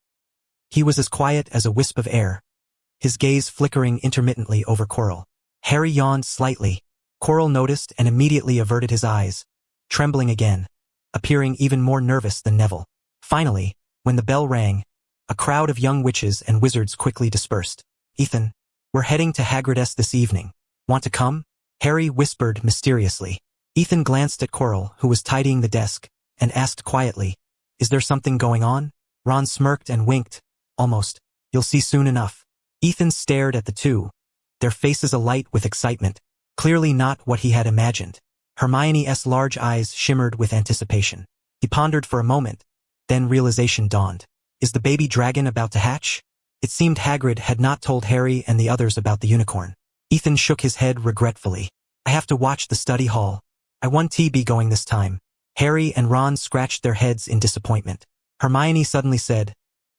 He was as quiet as a wisp of air, his gaze flickering intermittently over Quirrell. Harry yawned slightly. Quirrell noticed and immediately averted his eyes, trembling again, appearing even more nervous than Neville. Finally, when the bell rang, a crowd of young witches and wizards quickly dispersed. "Ethan, we're heading to Hagrid's this evening. Want to come?" Harry whispered mysteriously. Ethan glanced at Quirrell, who was tidying the desk, and asked quietly, "Is there something going on?" Ron smirked and winked, almost. "You'll see soon enough." Ethan stared at the two, their faces alight with excitement, clearly not what he had imagined. Hermione's large eyes shimmered with anticipation. He pondered for a moment, then realization dawned. Is the baby dragon about to hatch? It seemed Hagrid had not told Harry and the others about the unicorn. Ethan shook his head regretfully. "I have to watch the study hall. I want to be going this time." Harry and Ron scratched their heads in disappointment. Hermione suddenly said,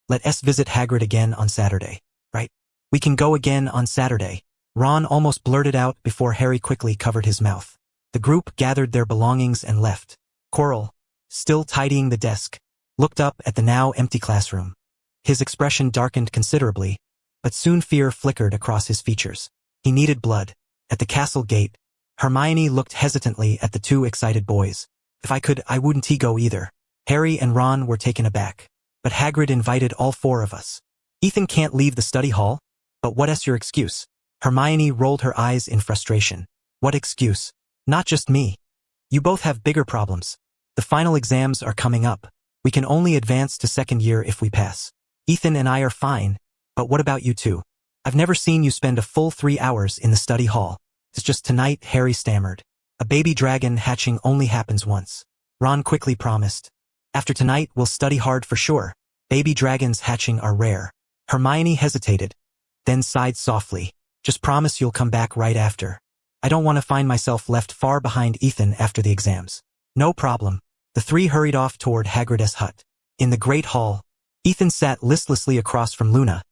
"Let us visit Hagrid again on Saturday, right? We can go again on Saturday." Ron almost blurted out before Harry quickly covered his mouth. The group gathered their belongings and left. Quirrell, still tidying the desk, looked up at the now empty classroom. His expression darkened considerably, but soon fear flickered across his features. He needed blood. At the castle gate, Hermione looked hesitantly at the two excited boys. "If I could, I wouldn't go either." Harry and Ron were taken aback. "But Hagrid invited all four of us." "Ethan can't leave the study hall? But what's your excuse?" Hermione rolled her eyes in frustration. "What excuse? Not just me. You both have bigger problems. The final exams are coming up. We can only advance to second year if we pass. Ethan and I are fine, but what about you two? I've never seen you spend a full 3 hours in the study hall." "It's just tonight," Harry stammered. "A baby dragon hatching only happens once." Ron quickly promised. "After tonight, we'll study hard for sure. Baby dragons hatching are rare." Hermione hesitated, then sighed softly. "Just promise you'll come back right after. I don't want to find myself left far behind Ethan after the exams." "No problem." The three hurried off toward Hagrid's hut. In the great hall, Ethan sat listlessly across from Luna,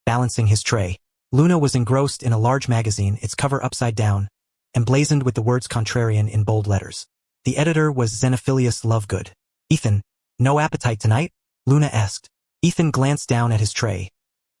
balancing his tray. Luna was engrossed in a large magazine, its cover upside down, emblazoned with the words contrarian in bold letters. The editor was Xenophilius Lovegood. "Ethan, no appetite tonight?" Luna asked. Ethan glanced down at his tray.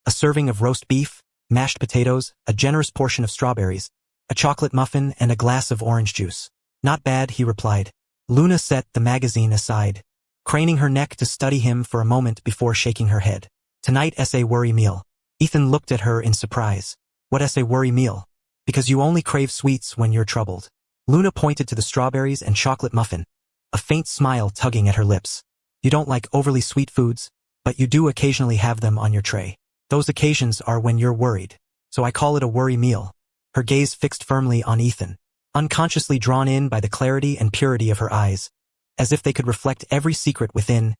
A serving of roast beef, mashed potatoes, a generous portion of strawberries, a chocolate muffin, and a glass of orange juice. "Not bad," he replied. Luna set the magazine aside, craning her neck to study him for a moment before shaking her head. "Tonight's a worry meal." Ethan looked at her in surprise. "What's a worry meal?" "Because you only crave sweets when you're troubled." Luna pointed to the strawberries and chocolate muffin, a faint smile tugging at her lips. "You don't like overly sweet foods, but you do occasionally have them on your tray. Those occasions are when you're worried. So I call it a worry meal." Her gaze fixed firmly on Ethan, unconsciously drawn in by the clarity and purity of her eyes, as if they could reflect every secret within.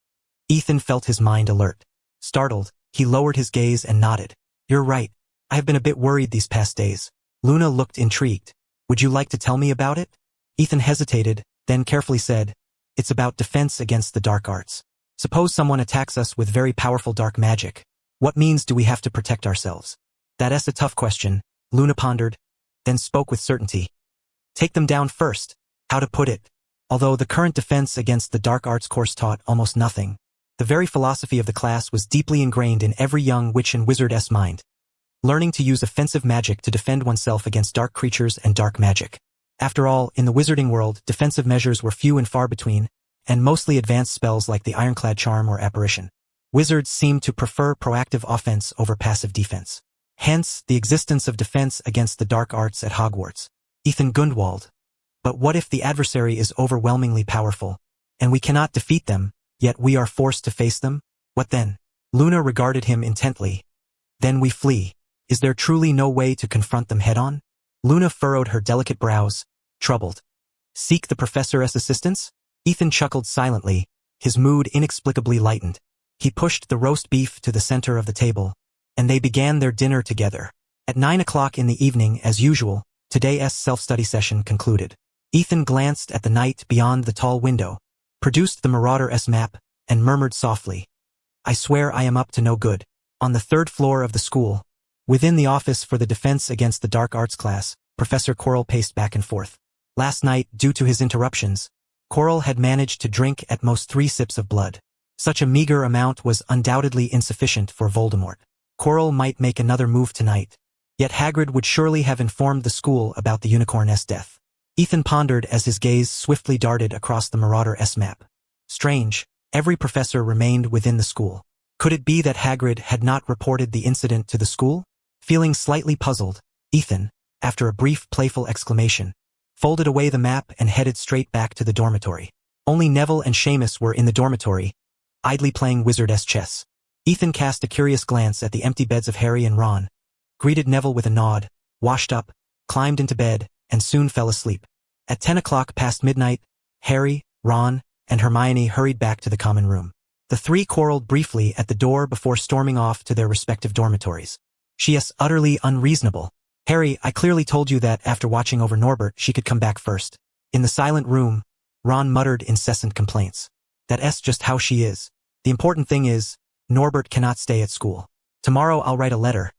Ethan felt his mind alert. Startled, he lowered his gaze and nodded. "You're right. I have been a bit worried these past days." Luna looked intrigued. "Would you like to tell me about it?" Ethan hesitated, then carefully said, "It's about defense against the dark arts. Suppose someone attacks us with very powerful dark magic. What means do we have to protect ourselves?" "That's a tough question," Luna pondered, then spoke with certainty. "Take them down first." How to put it? Although the current defense against the dark arts course taught almost nothing, the very philosophy of the class was deeply ingrained in every young witch and wizard's mind. Learning to use offensive magic to defend oneself against dark creatures and dark magic. After all, in the wizarding world, defensive measures were few and far between, and mostly advanced spells like the Ironclad Charm or Apparition. Wizards seemed to prefer proactive offense over passive defense. Hence, the existence of defense against the dark arts at Hogwarts. Ethan Gundwald. But what if the adversary is overwhelmingly powerful, and we cannot defeat them, yet we are forced to face them? What then? Luna regarded him intently. Then we flee. Is there truly no way to confront them head-on? Luna furrowed her delicate brows, troubled. Seek the professor's assistance? Ethan chuckled silently, his mood inexplicably lightened. He pushed the roast beef to the center of the table, and they began their dinner together. At 9 o'clock in the evening, as usual, today's self-study session concluded. Ethan glanced at the night beyond the tall window, produced the Marauder's map, and murmured softly, I swear I am up to no good. On the 3rd floor of the school, within the office for the defense against the dark arts class, Professor Quirrell paced back and forth. Last night, due to his interruptions, Quirrell had managed to drink at most 3 sips of blood. Such a meager amount was undoubtedly insufficient for Voldemort. Quirrell might make another move tonight. Yet Hagrid would surely have informed the school about the unicorn's death. Ethan pondered as his gaze swiftly darted across the Marauder-S map. Strange, every professor remained within the school. Could it be that Hagrid had not reported the incident to the school? Feeling slightly puzzled, Ethan, after a brief playful exclamation, folded away the map and headed straight back to the dormitory. Only Neville and Seamus were in the dormitory, idly playing wizard-esque chess. Ethan cast a curious glance at the empty beds of Harry and Ron, greeted Neville with a nod, washed up, climbed into bed, and soon fell asleep. At 10 o'clock past midnight, Harry, Ron, and Hermione hurried back to the common room. The 3 quarreled briefly at the door before storming off to their respective dormitories. She is utterly unreasonable. Harry, I clearly told you that after watching over Norbert she could come back first. In the silent room, Ron muttered incessant complaints. That's just how she is. The important thing is, Norbert cannot stay at school. Tomorrow I'll write a letter.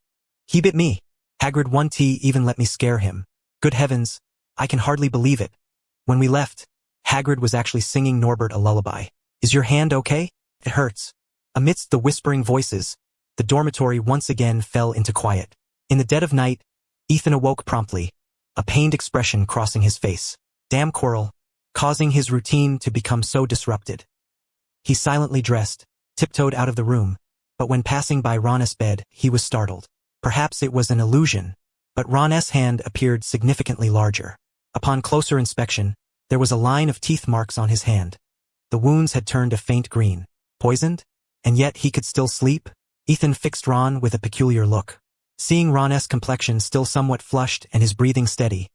He bit me. Hagrid 1T even let me scare him. Good heavens, I can hardly believe it. When we left, Hagrid was actually singing Norbert a lullaby. Is your hand okay? It hurts. Amidst the whispering voices, the dormitory once again fell into quiet. In the dead of night, Ethan awoke promptly, a pained expression crossing his face. Damn Quirrell, causing his routine to become so disrupted. He silently dressed, tiptoed out of the room, but when passing by Ron's bed, he was startled. Perhaps it was an illusion, but Ron's hand appeared significantly larger. Upon closer inspection, there was a line of teeth marks on his hand. The wounds had turned a faint green. Poisoned? And yet he could still sleep? Ethan fixed Ron with a peculiar look. Seeing Ron's complexion still somewhat flushed and his breathing steady,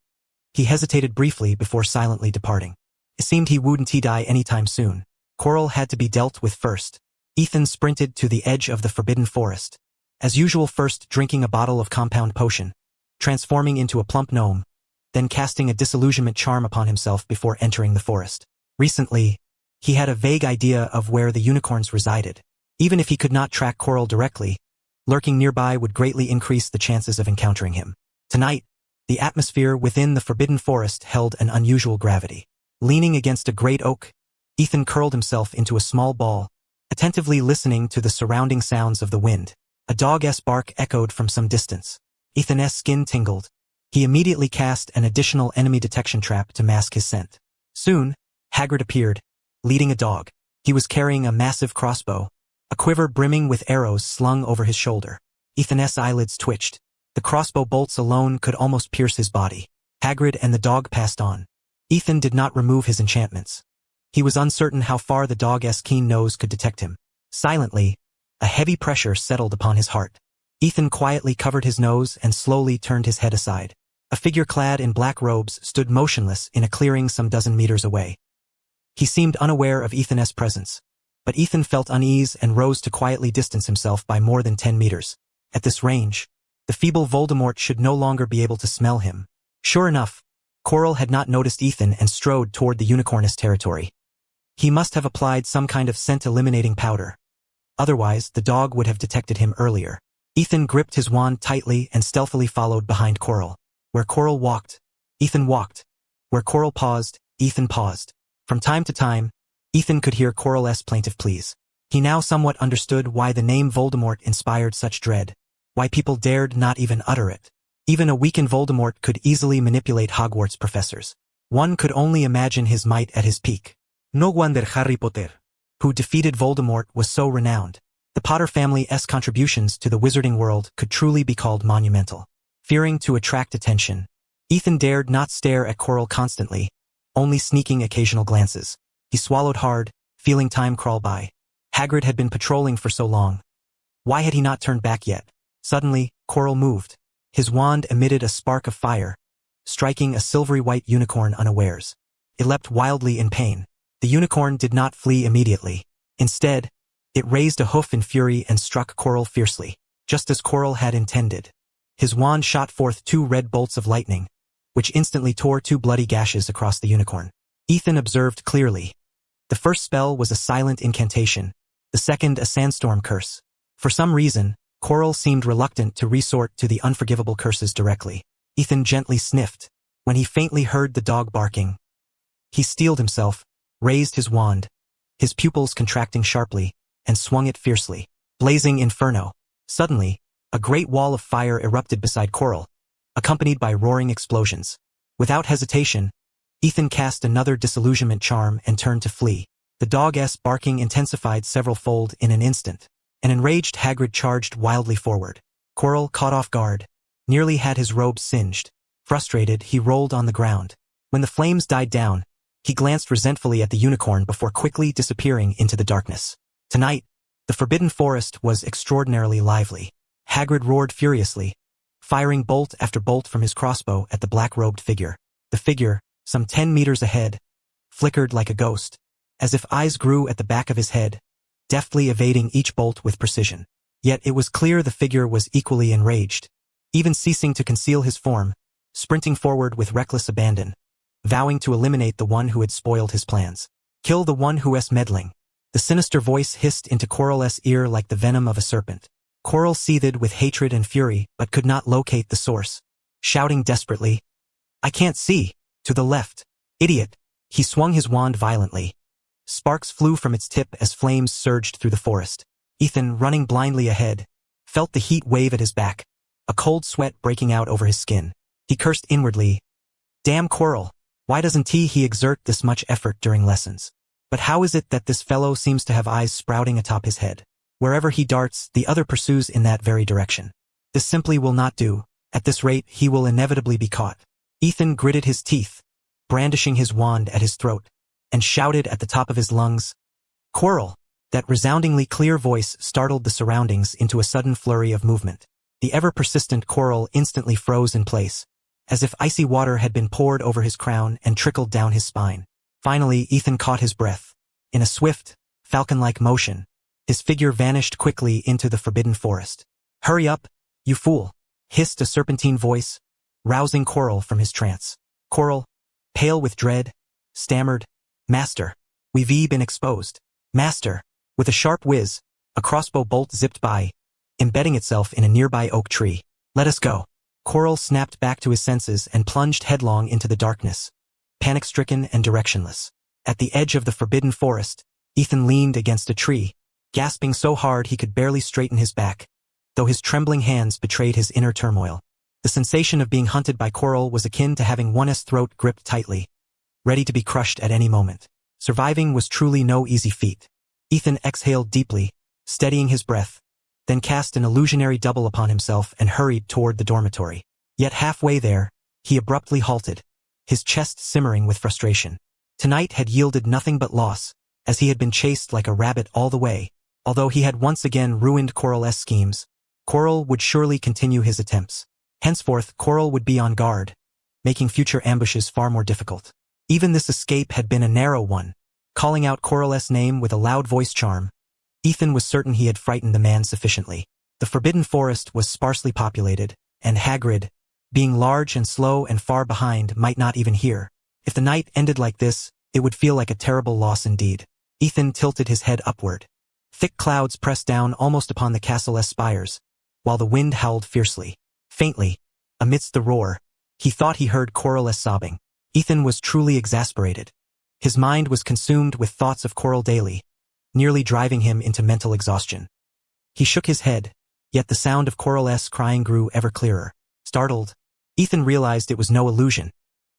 he hesitated briefly before silently departing. It seemed he wouldn't die anytime soon. Quirrell had to be dealt with first. Ethan sprinted to the edge of the forbidden forest. As usual, first drinking a bottle of compound potion, transforming into a plump gnome, then casting a disillusionment charm upon himself before entering the forest. Recently, he had a vague idea of where the unicorns resided. Even if he could not track Quirrell directly, lurking nearby would greatly increase the chances of encountering him. Tonight, the atmosphere within the forbidden forest held an unusual gravity. Leaning against a great oak, Ethan curled himself into a small ball, attentively listening to the surrounding sounds of the wind. A dog's bark echoed from some distance. Ethan's skin tingled. He immediately cast an additional enemy detection trap to mask his scent. Soon, Hagrid appeared, leading a dog. He was carrying a massive crossbow, a quiver brimming with arrows slung over his shoulder. Ethan's eyelids twitched. The crossbow bolts alone could almost pierce his body. Hagrid and the dog passed on. Ethan did not remove his enchantments. He was uncertain how far the dog's keen nose could detect him. Silently, a heavy pressure settled upon his heart. Ethan quietly covered his nose and slowly turned his head aside. A figure clad in black robes stood motionless in a clearing some dozen meters away. He seemed unaware of Ethan's presence, but Ethan felt unease and rose to quietly distance himself by more than 10 meters. At this range, the feeble Voldemort should no longer be able to smell him. Sure enough, Quirrell had not noticed Ethan and strode toward the unicorn's territory. He must have applied some kind of scent-eliminating powder. Otherwise, the dog would have detected him earlier. Ethan gripped his wand tightly and stealthily followed behind Quirrell. Where Quirrell walked, Ethan walked. Where Quirrell paused, Ethan paused. From time to time, Ethan could hear Quirrell's plaintive pleas. He now somewhat understood why the name Voldemort inspired such dread, why people dared not even utter it. Even a weakened Voldemort could easily manipulate Hogwarts professors. One could only imagine his might at his peak. No wonder Harry Potter, who defeated Voldemort, was so renowned. The Potter family's contributions to the wizarding world could truly be called monumental. Fearing to attract attention, Ethan dared not stare at Quirrell constantly, only sneaking occasional glances. He swallowed hard, feeling time crawl by. Hagrid had been patrolling for so long. Why had he not turned back yet? Suddenly, Quirrell moved. His wand emitted a spark of fire, striking a silvery white unicorn unawares. It leapt wildly in pain. The unicorn did not flee immediately. Instead, it raised a hoof in fury and struck Quirrell fiercely, just as Quirrell had intended. His wand shot forth 2 red bolts of lightning, which instantly tore 2 bloody gashes across the unicorn. Ethan observed clearly. The first spell was a silent incantation, The second a sandstorm curse. For some reason, Quirrell seemed reluctant to resort to the unforgivable curses directly. Ethan gently sniffed. When he faintly heard the dog barking, he steeled himself, raised his wand, his pupils contracting sharply, and swung it fiercely. Blazing inferno. Suddenly, a great wall of fire erupted beside Quirrell, accompanied by roaring explosions. Without hesitation, Ethan cast another disillusionment charm and turned to flee. The dog's barking intensified several-fold in an instant. An enraged Hagrid charged wildly forward. Quirrell, caught off guard, nearly had his robes singed. Frustrated, he rolled on the ground. When the flames died down, he glanced resentfully at the unicorn before quickly disappearing into the darkness. Tonight, the Forbidden Forest was extraordinarily lively. Hagrid roared furiously, firing bolt after bolt from his crossbow at the black-robed figure. The figure, some 10 meters ahead, flickered like a ghost, as if eyes grew at the back of his head, deftly evading each bolt with precision. Yet it was clear the figure was equally enraged, even ceasing to conceal his form, sprinting forward with reckless abandon, vowing to eliminate the one who had spoiled his plans. Kill the one who's meddling. The sinister voice hissed into Quirrell's ear like the venom of a serpent. Quirrell seethed with hatred and fury but could not locate the source. Shouting desperately, "I can't see! To the left! Idiot!" He swung his wand violently. Sparks flew from its tip as flames surged through the forest. Ethan, running blindly ahead, felt the heat wave at his back, a cold sweat breaking out over his skin. He cursed inwardly. Damn Quirrell! Why doesn't he exert this much effort during lessons? But how is it that this fellow seems to have eyes sprouting atop his head? Wherever he darts, the other pursues in that very direction. This simply will not do. At this rate, he will inevitably be caught. Ethan gritted his teeth, brandishing his wand at his throat, and shouted at the top of his lungs, "Quirrell!" That resoundingly clear voice startled the surroundings into a sudden flurry of movement. The ever-persistent Quirrell instantly froze in place, as if icy water had been poured over his crown and trickled down his spine. Finally, Ethan caught his breath. In a swift, falcon-like motion, his figure vanished quickly into the Forbidden Forest. "Hurry up, you fool!" hissed a serpentine voice, rousing Quirrell from his trance. Quirrell, pale with dread, stammered, "Master, we've been exposed." "Master!" With a sharp whiz, a crossbow bolt zipped by, embedding itself in a nearby oak tree. "Let us go." Quirrell snapped back to his senses and plunged headlong into the darkness, panic-stricken and directionless. At the edge of the Forbidden Forest, Ethan leaned against a tree, gasping so hard he could barely straighten his back, though his trembling hands betrayed his inner turmoil. The sensation of being hunted by Quirrell was akin to having one's throat gripped tightly, ready to be crushed at any moment. Surviving was truly no easy feat. Ethan exhaled deeply, steadying his breath, then cast an illusionary double upon himself and hurried toward the dormitory. Yet halfway there, he abruptly halted, his chest simmering with frustration. Tonight had yielded nothing but loss, as he had been chased like a rabbit all the way. Although he had once again ruined Quirrell's schemes, Quirrell would surely continue his attempts. Henceforth, Quirrell would be on guard, making future ambushes far more difficult. Even this escape had been a narrow one. Calling out Quirrell's name with a loud voice charm, Ethan was certain he had frightened the man sufficiently. The Forbidden Forest was sparsely populated, and Hagrid, being large and slow and far behind, might not even hear. If the night ended like this, it would feel like a terrible loss indeed. Ethan tilted his head upward. Thick clouds pressed down almost upon the castle's spires, while the wind howled fiercely. Faintly, amidst the roar, he thought he heard Quirrell sobbing. Ethan was truly exasperated. His mind was consumed with thoughts of Quirrell daily, nearly driving him into mental exhaustion. He shook his head, yet the sound of Quirrell's crying grew ever clearer. Startled, Ethan realized it was no illusion.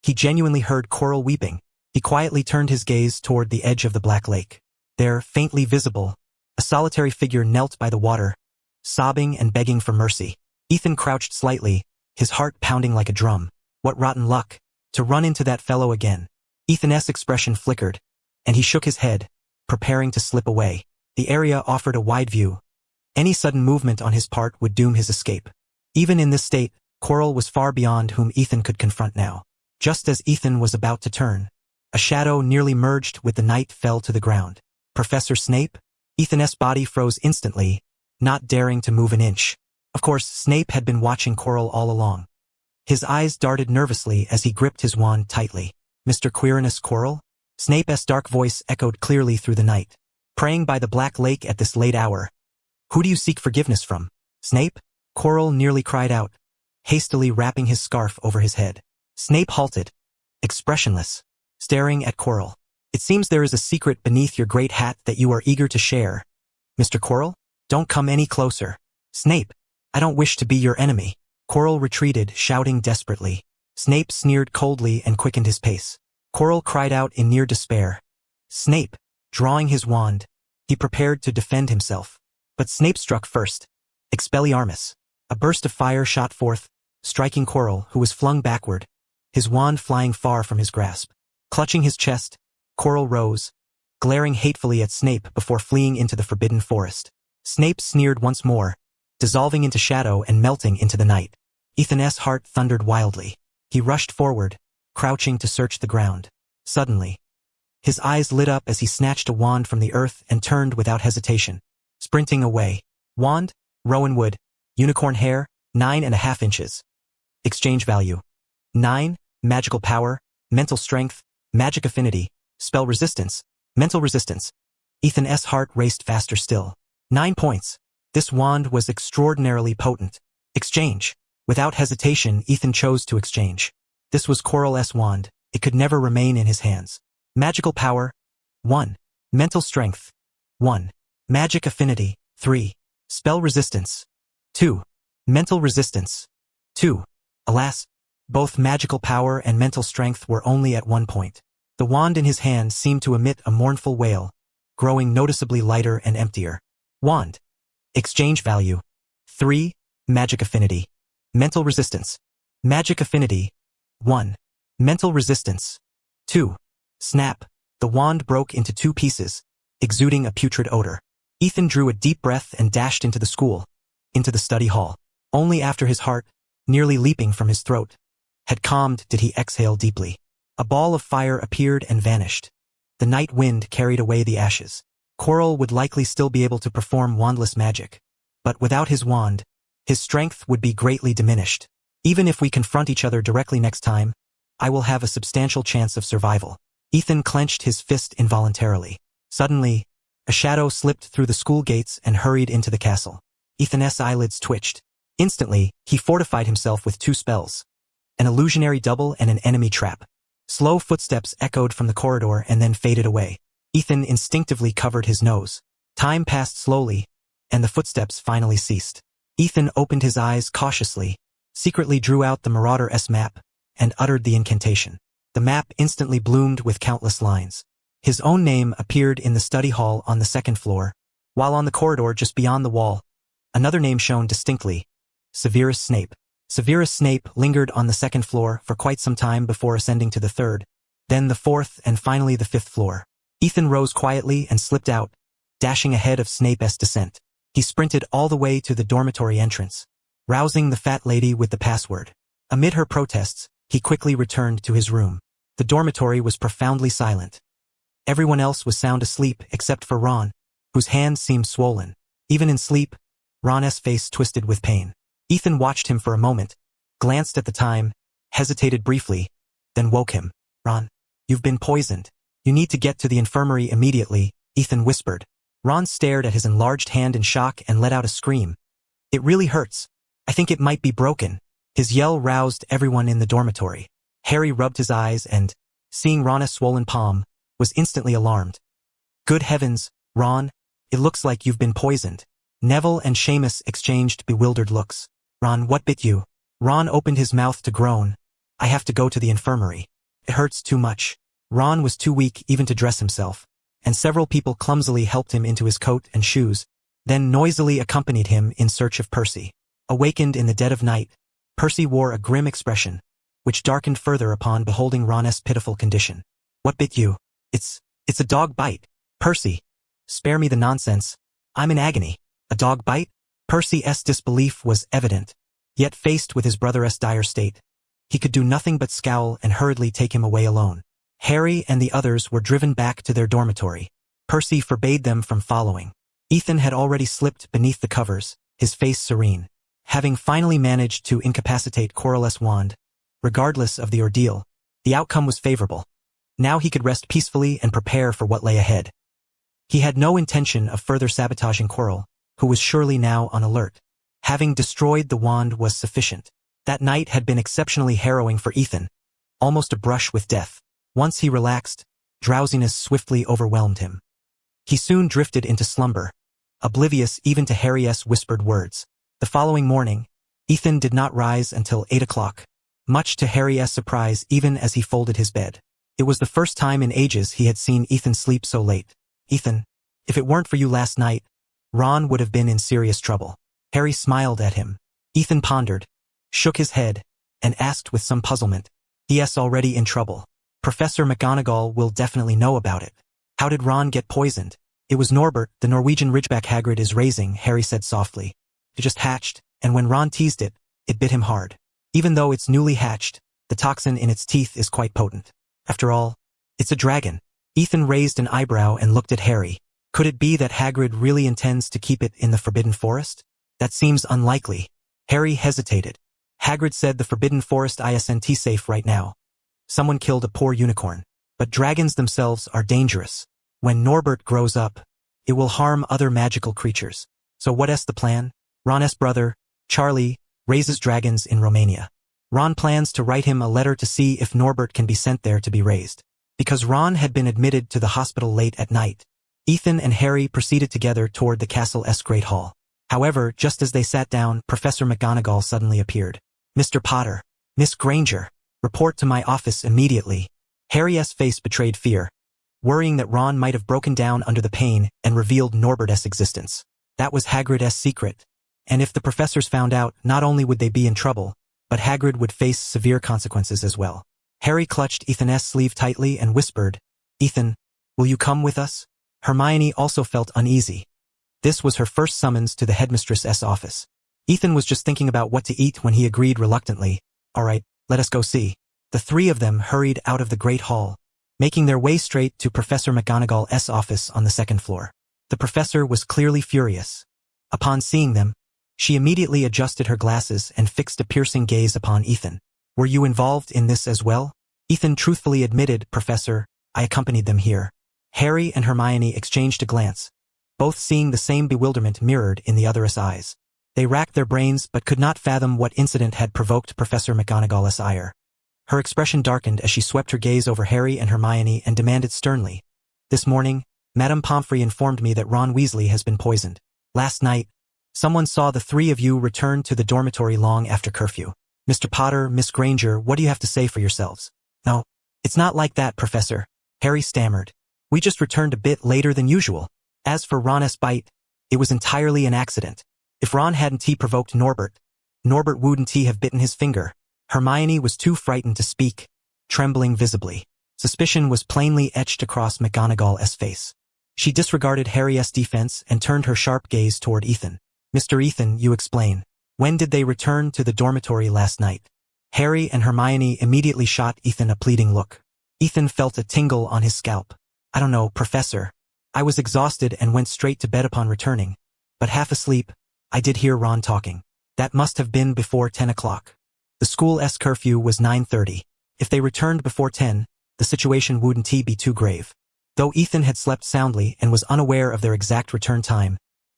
He genuinely heard Quirrell weeping. He quietly turned his gaze toward the edge of the Black Lake. There, faintly visible, a solitary figure knelt by the water, sobbing and begging for mercy. Ethan crouched slightly, his heart pounding like a drum. What rotten luck, to run into that fellow again. Ethan's expression flickered, and he shook his head, preparing to slip away. The area offered a wide view. Any sudden movement on his part would doom his escape. Even in this state, Quirrell was far beyond whom Ethan could confront now. Just as Ethan was about to turn, a shadow nearly merged with the night fell to the ground. Professor Snape? Ethan's body froze instantly, not daring to move an inch. Of course, Snape had been watching Quirrell all along. His eyes darted nervously as he gripped his wand tightly. "Mr. Quirrell?" Snape's dark voice echoed clearly through the night. praying by the Black Lake at this late hour. Who do you seek forgiveness from? Snape? Quirrell nearly cried out, hastily wrapping his scarf over his head. Snape halted, expressionless, staring at Quirrell. It seems there is a secret beneath your great hat that you are eager to share. Mr. Quirrell? Don't come any closer. Snape, I don't wish to be your enemy. Quirrell retreated, shouting desperately. Snape sneered coldly and quickened his pace. Quirrell cried out in near despair. Snape, drawing his wand, he prepared to defend himself. But Snape struck first. Expelliarmus. A burst of fire shot forth, striking Quirrell, who was flung backward, his wand flying far from his grasp. Clutching his chest, Quirrell rose, glaring hatefully at Snape before fleeing into the forbidden forest. Snape sneered once more, dissolving into shadow and melting into the night. Ethan's heart thundered wildly. He rushed forward, crouching to search the ground. Suddenly, his eyes lit up as he snatched a wand from the earth and turned without hesitation, sprinting away. Wand, rowan wood, unicorn hair, 9.5 inches. Exchange value: 9, magical power, mental strength, magic affinity, spell resistance, mental resistance. Ethan's heart raced faster still. 9 points. This wand was extraordinarily potent. Exchange. Without hesitation, Ethan chose to exchange. This was Quirrell's wand. It could never remain in his hands. Magical power: 1. Mental strength: 1. Magic affinity: 3. Spell resistance: 2. Mental resistance: 2. Alas, both magical power and mental strength were only at 1 point. The wand in his hand seemed to emit a mournful wail, growing noticeably lighter and emptier. Wand. Exchange value: 3. Magic affinity. Mental resistance. Magic affinity: 1. Mental resistance: 2. Snap. The wand broke into 2 pieces, exuding a putrid odor. Ethan drew a deep breath and dashed into the school, into the study hall. Only after his heart, nearly leaping from his throat, had calmed did he exhale deeply. A ball of fire appeared and vanished. The night wind carried away the ashes. Quirrell would likely still be able to perform wandless magic, but without his wand, his strength would be greatly diminished. Even if we confront each other directly next time, I will have a substantial chance of survival. Ethan clenched his fist involuntarily. Suddenly, a shadow slipped through the school gates and hurried into the castle. Ethan's eyelids twitched. Instantly, he fortified himself with 2 spells: an illusionary double and an enemy trap. Slow footsteps echoed from the corridor and then faded away. Ethan instinctively covered his nose. Time passed slowly, and the footsteps finally ceased. Ethan opened his eyes cautiously, secretly drew out the Marauder's map, and uttered the incantation. The map instantly bloomed with countless lines. His own name appeared in the study hall on the 2nd floor, while on the corridor just beyond the wall, another name shone distinctly: Severus Snape. Severus Snape lingered on the 2nd floor for quite some time before ascending to the 3rd, then the 4th and finally the 5th floor. Ethan rose quietly and slipped out, dashing ahead of Snape's descent. He sprinted all the way to the dormitory entrance, rousing the fat lady with the password. Amid her protests, he quickly returned to his room. The dormitory was profoundly silent. Everyone else was sound asleep except for Ron, whose hands seemed swollen. Even in sleep, Ron's face twisted with pain. Ethan watched him for a moment, glanced at the time, hesitated briefly, then woke him. Ron, you've been poisoned. You need to get to the infirmary immediately, Ethan whispered. Ron stared at his enlarged hand in shock and let out a scream. It really hurts. I think it might be broken. His yell roused everyone in the dormitory. Harry rubbed his eyes and, seeing Ron's swollen palm, was instantly alarmed. Good heavens, Ron, it looks like you've been poisoned. Neville and Seamus exchanged bewildered looks. Ron, what bit you? Ron opened his mouth to groan. I have to go to the infirmary. It hurts too much. Ron was too weak even to dress himself, and several people clumsily helped him into his coat and shoes, then noisily accompanied him in search of Percy. Awakened in the dead of night, Percy wore a grim expression, which darkened further upon beholding Ron's pitiful condition. What bit you? It's a dog bite. Percy, spare me the nonsense. I'm in agony. A dog bite? Percy's disbelief was evident, yet faced with his brother's dire state, he could do nothing but scowl and hurriedly take him away alone. Harry and the others were driven back to their dormitory. Percy forbade them from following. Ethan had already slipped beneath the covers, his face serene. Having finally managed to incapacitate Quirrell's wand, regardless of the ordeal, the outcome was favorable. Now he could rest peacefully and prepare for what lay ahead. He had no intention of further sabotaging Quirrell, who was surely now on alert. Having destroyed the wand was sufficient. That night had been exceptionally harrowing for Ethan, almost a brush with death. Once he relaxed, drowsiness swiftly overwhelmed him. He soon drifted into slumber, oblivious even to Harry's whispered words. The following morning, Ethan did not rise until 8 o'clock, much to Harry's surprise even as he folded his bed. It was the first time in ages he had seen Ethan sleep so late. "Ethan, if it weren't for you last night, Ron would have been in serious trouble." Harry smiled at him. Ethan pondered, shook his head, and asked with some puzzlement, "Yes, already in trouble. Professor McGonagall will definitely know about it. How did Ron get poisoned?" "It was Norbert, the Norwegian Ridgeback Hagrid is raising," Harry said softly. "It just hatched, and when Ron teased it, it bit him hard. Even though it's newly hatched, the toxin in its teeth is quite potent. After all, it's a dragon." Ethan raised an eyebrow and looked at Harry. Could it be that Hagrid really intends to keep it in the Forbidden Forest? That seems unlikely. Harry hesitated. Hagrid said the Forbidden Forest isn't safe right now. Someone killed a poor unicorn. But dragons themselves are dangerous. When Norbert grows up, it will harm other magical creatures. So what's the plan? Ron's brother, Charlie, raises dragons in Romania. Ron plans to write him a letter to see if Norbert can be sent there to be raised. Because Ron had been admitted to the hospital late at night, Ethan and Harry proceeded together toward the castle's Great Hall. However, just as they sat down, Professor McGonagall suddenly appeared. "Mr. Potter, Miss Granger, report to my office immediately." Harry's face betrayed fear, worrying that Ron might have broken down under the pain and revealed Norbert's existence. That was Hagrid's secret. And if the professors found out, not only would they be in trouble, but Hagrid would face severe consequences as well. Harry clutched Ethan's sleeve tightly and whispered, "Ethan, will you come with us?" Hermione also felt uneasy. This was her first summons to the headmistress's office. Ethan was just thinking about what to eat when he agreed reluctantly. "All right, let us go see." The three of them hurried out of the Great Hall, making their way straight to Professor McGonagall's office on the second floor. The professor was clearly furious. Upon seeing them, she immediately adjusted her glasses and fixed a piercing gaze upon Ethan. "Were you involved in this as well?" Ethan truthfully admitted, "Professor, I accompanied them here." Harry and Hermione exchanged a glance, both seeing the same bewilderment mirrored in the other's eyes. They racked their brains but could not fathom what incident had provoked Professor McGonagall's ire. Her expression darkened as she swept her gaze over Harry and Hermione and demanded sternly, "This morning, Madame Pomfrey informed me that Ron Weasley has been poisoned. Last night, someone saw the three of you return to the dormitory long after curfew. Mr. Potter, Miss Granger, what do you have to say for yourselves?" "No, it's not like that, Professor," Harry stammered. "We just returned a bit later than usual. As for Ron's bite, it was entirely an accident. If Ron hadn't provoked Norbert wouldn't have bitten his finger." Hermione was too frightened to speak, trembling visibly. Suspicion was plainly etched across McGonagall's face. She disregarded Harry's defense and turned her sharp gaze toward Ethan. "Mr. Ethan, you explain. When did they return to the dormitory last night?" Harry and Hermione immediately shot Ethan a pleading look. Ethan felt a tingle on his scalp. "I don't know, Professor. I was exhausted and went straight to bed upon returning, but half asleep, I did hear Ron talking. That must have been before 10 o'clock. The school's curfew was 9:30. If they returned before 10, the situation wouldn't be too grave." Though Ethan had slept soundly and was unaware of their exact return time,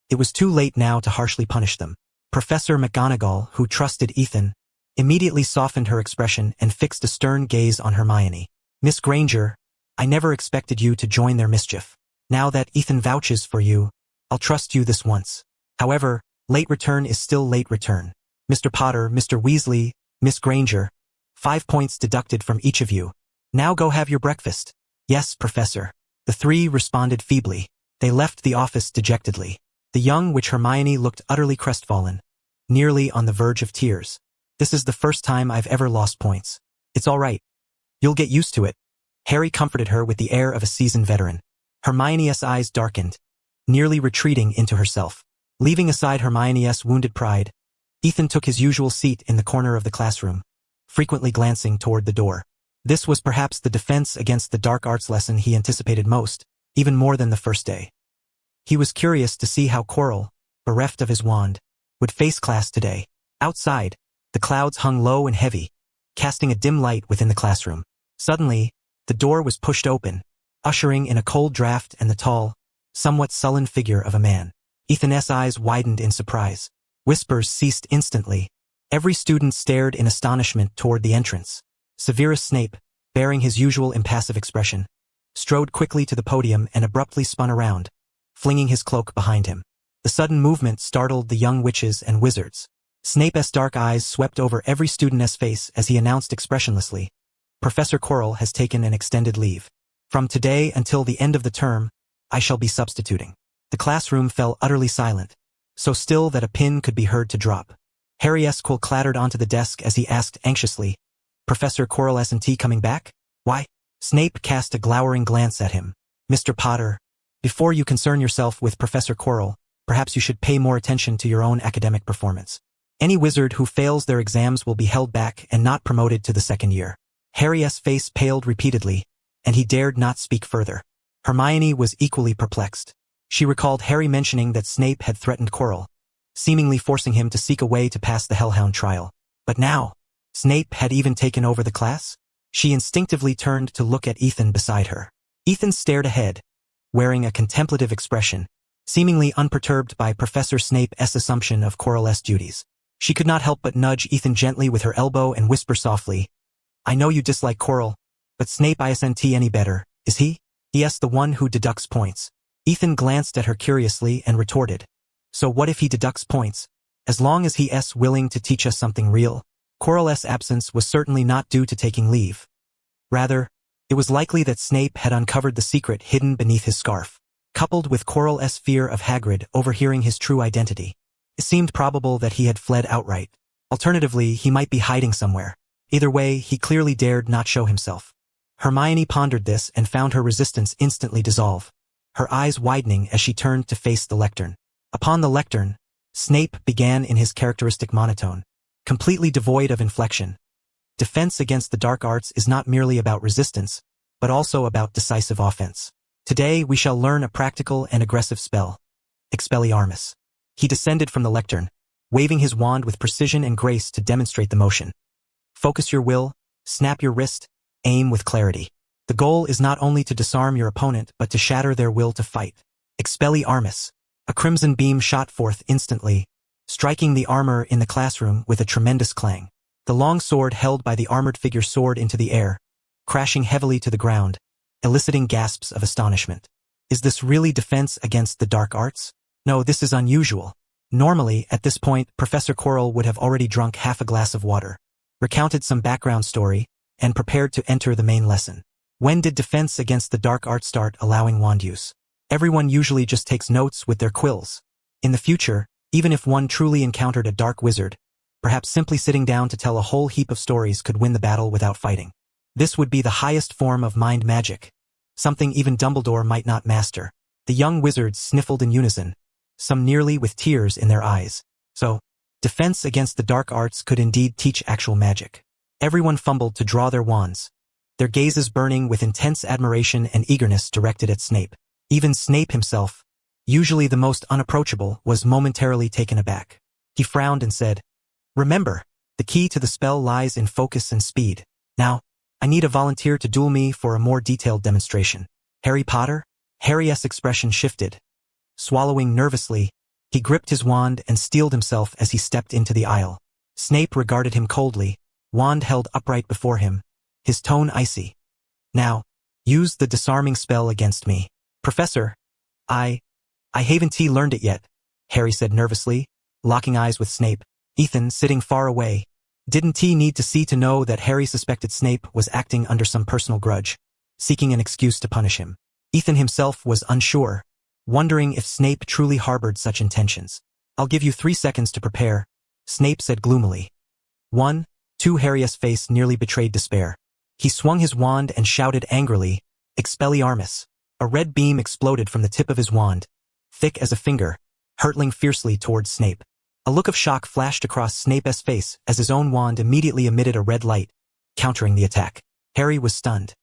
it was too late now to harshly punish them. Professor McGonagall, who trusted Ethan, immediately softened her expression and fixed a stern gaze on Hermione. "Miss Granger, I never expected you to join their mischief. Now that Ethan vouches for you, I'll trust you this once. However, late return is still late return. Mr. Potter, Mr. Weasley, Miss Granger, 5 points deducted from each of you. Now go have your breakfast." "Yes, Professor." The three responded feebly. They left the office dejectedly. The young witch Hermione looked utterly crestfallen, nearly on the verge of tears. "This is the first time I've ever lost points. It's all right. You'll get used to it." Harry comforted her with the air of a seasoned veteran. Hermione's eyes darkened, nearly retreating into herself. Leaving aside Hermione's wounded pride, Ethan took his usual seat in the corner of the classroom, frequently glancing toward the door. This was perhaps the defense against the dark arts lesson he anticipated most, even more than the first day. He was curious to see how Quirrell, bereft of his wand, would face class today. Outside, the clouds hung low and heavy, casting a dim light within the classroom. Suddenly, the door was pushed open, ushering in a cold draft and the tall, somewhat sullen figure of a man. Ethan's eyes widened in surprise. Whispers ceased instantly. Every student stared in astonishment toward the entrance. Severus Snape, bearing his usual impassive expression, strode quickly to the podium and abruptly spun around, flinging his cloak behind him. The sudden movement startled the young witches and wizards. Snape's dark eyes swept over every student's face as he announced expressionlessly, "Professor Quirrell has taken an extended leave. From today until the end of the term, I shall be substituting." The classroom fell utterly silent, so still that a pin could be heard to drop. Harry's quill clattered onto the desk as he asked anxiously, "Professor Quirrell isn't coming back? Why?" Snape cast a glowering glance at him. "Mr. Potter, before you concern yourself with Professor Quirrell, perhaps you should pay more attention to your own academic performance. Any wizard who fails their exams will be held back and not promoted to the second year." Harry's face paled repeatedly, and he dared not speak further. Hermione was equally perplexed. She recalled Harry mentioning that Snape had threatened Quirrell, seemingly forcing him to seek a way to pass the Hellhound trial. But now, Snape had even taken over the class? She instinctively turned to look at Ethan beside her. Ethan stared ahead, wearing a contemplative expression, seemingly unperturbed by Professor Snape's assumption of Quirrell's duties. She could not help but nudge Ethan gently with her elbow and whisper softly, "I know you dislike Quirrell, but Snape isn't any better, is he? Yes, the one who deducts points." Ethan glanced at her curiously and retorted, "So what if he deducts points? As long as he's willing to teach us something real." Quirrell's absence was certainly not due to taking leave. Rather, it was likely that Snape had uncovered the secret hidden beneath his scarf. Coupled with Quirrell's fear of Hagrid overhearing his true identity, it seemed probable that he had fled outright. Alternatively, he might be hiding somewhere. Either way, he clearly dared not show himself. Hermione pondered this and found her resistance instantly dissolve, her eyes widening as she turned to face the lectern. Upon the lectern, Snape began in his characteristic monotone, completely devoid of inflection. Defense against the dark arts is not merely about resistance, but also about decisive offense. Today we shall learn a practical and aggressive spell, Expelliarmus. He descended from the lectern, waving his wand with precision and grace to demonstrate the motion. Focus your will, snap your wrist, aim with clarity. The goal is not only to disarm your opponent but to shatter their will to fight. Expelliarmus. A crimson beam shot forth instantly, striking the armor in the classroom with a tremendous clang. The long sword held by the armored figure soared into the air, crashing heavily to the ground, eliciting gasps of astonishment. Is this really defense against the dark arts? No, this is unusual. Normally, at this point, Professor Quirrell would have already drunk half a glass of water, recounted some background story, and prepared to enter the main lesson. When did defense against the dark arts start allowing wand use? Everyone usually just takes notes with their quills. In the future, even if one truly encountered a dark wizard, perhaps simply sitting down to tell a whole heap of stories could win the battle without fighting. This would be the highest form of mind magic, something even Dumbledore might not master. The young wizards sniffled in unison, some nearly with tears in their eyes. So, defense against the dark arts could indeed teach actual magic. Everyone fumbled to draw their wands, their gazes burning with intense admiration and eagerness directed at Snape. Even Snape himself, usually the most unapproachable, was momentarily taken aback. He frowned and said, "Remember, the key to the spell lies in focus and speed. Now, I need a volunteer to duel me for a more detailed demonstration." Harry Potter? Harry's expression shifted. Swallowing nervously, he gripped his wand and steeled himself as he stepped into the aisle. Snape regarded him coldly, wand held upright before him, his tone icy. "Now, use the disarming spell against me." "Professor, I haven't learned it yet," Harry said nervously, locking eyes with Snape. Ethan, sitting far away, didn't need to see to know that Harry suspected Snape was acting under some personal grudge, seeking an excuse to punish him. Ethan himself was unsure, wondering if Snape truly harbored such intentions. "I'll give you 3 seconds to prepare," Snape said gloomily. 1, 2. Harry's face nearly betrayed despair. He swung his wand and shouted angrily, "Expelliarmus." A red beam exploded from the tip of his wand, thick as a finger, hurtling fiercely towards Snape. A look of shock flashed across Snape's face as his own wand immediately emitted a red light, countering the attack. Harry was stunned.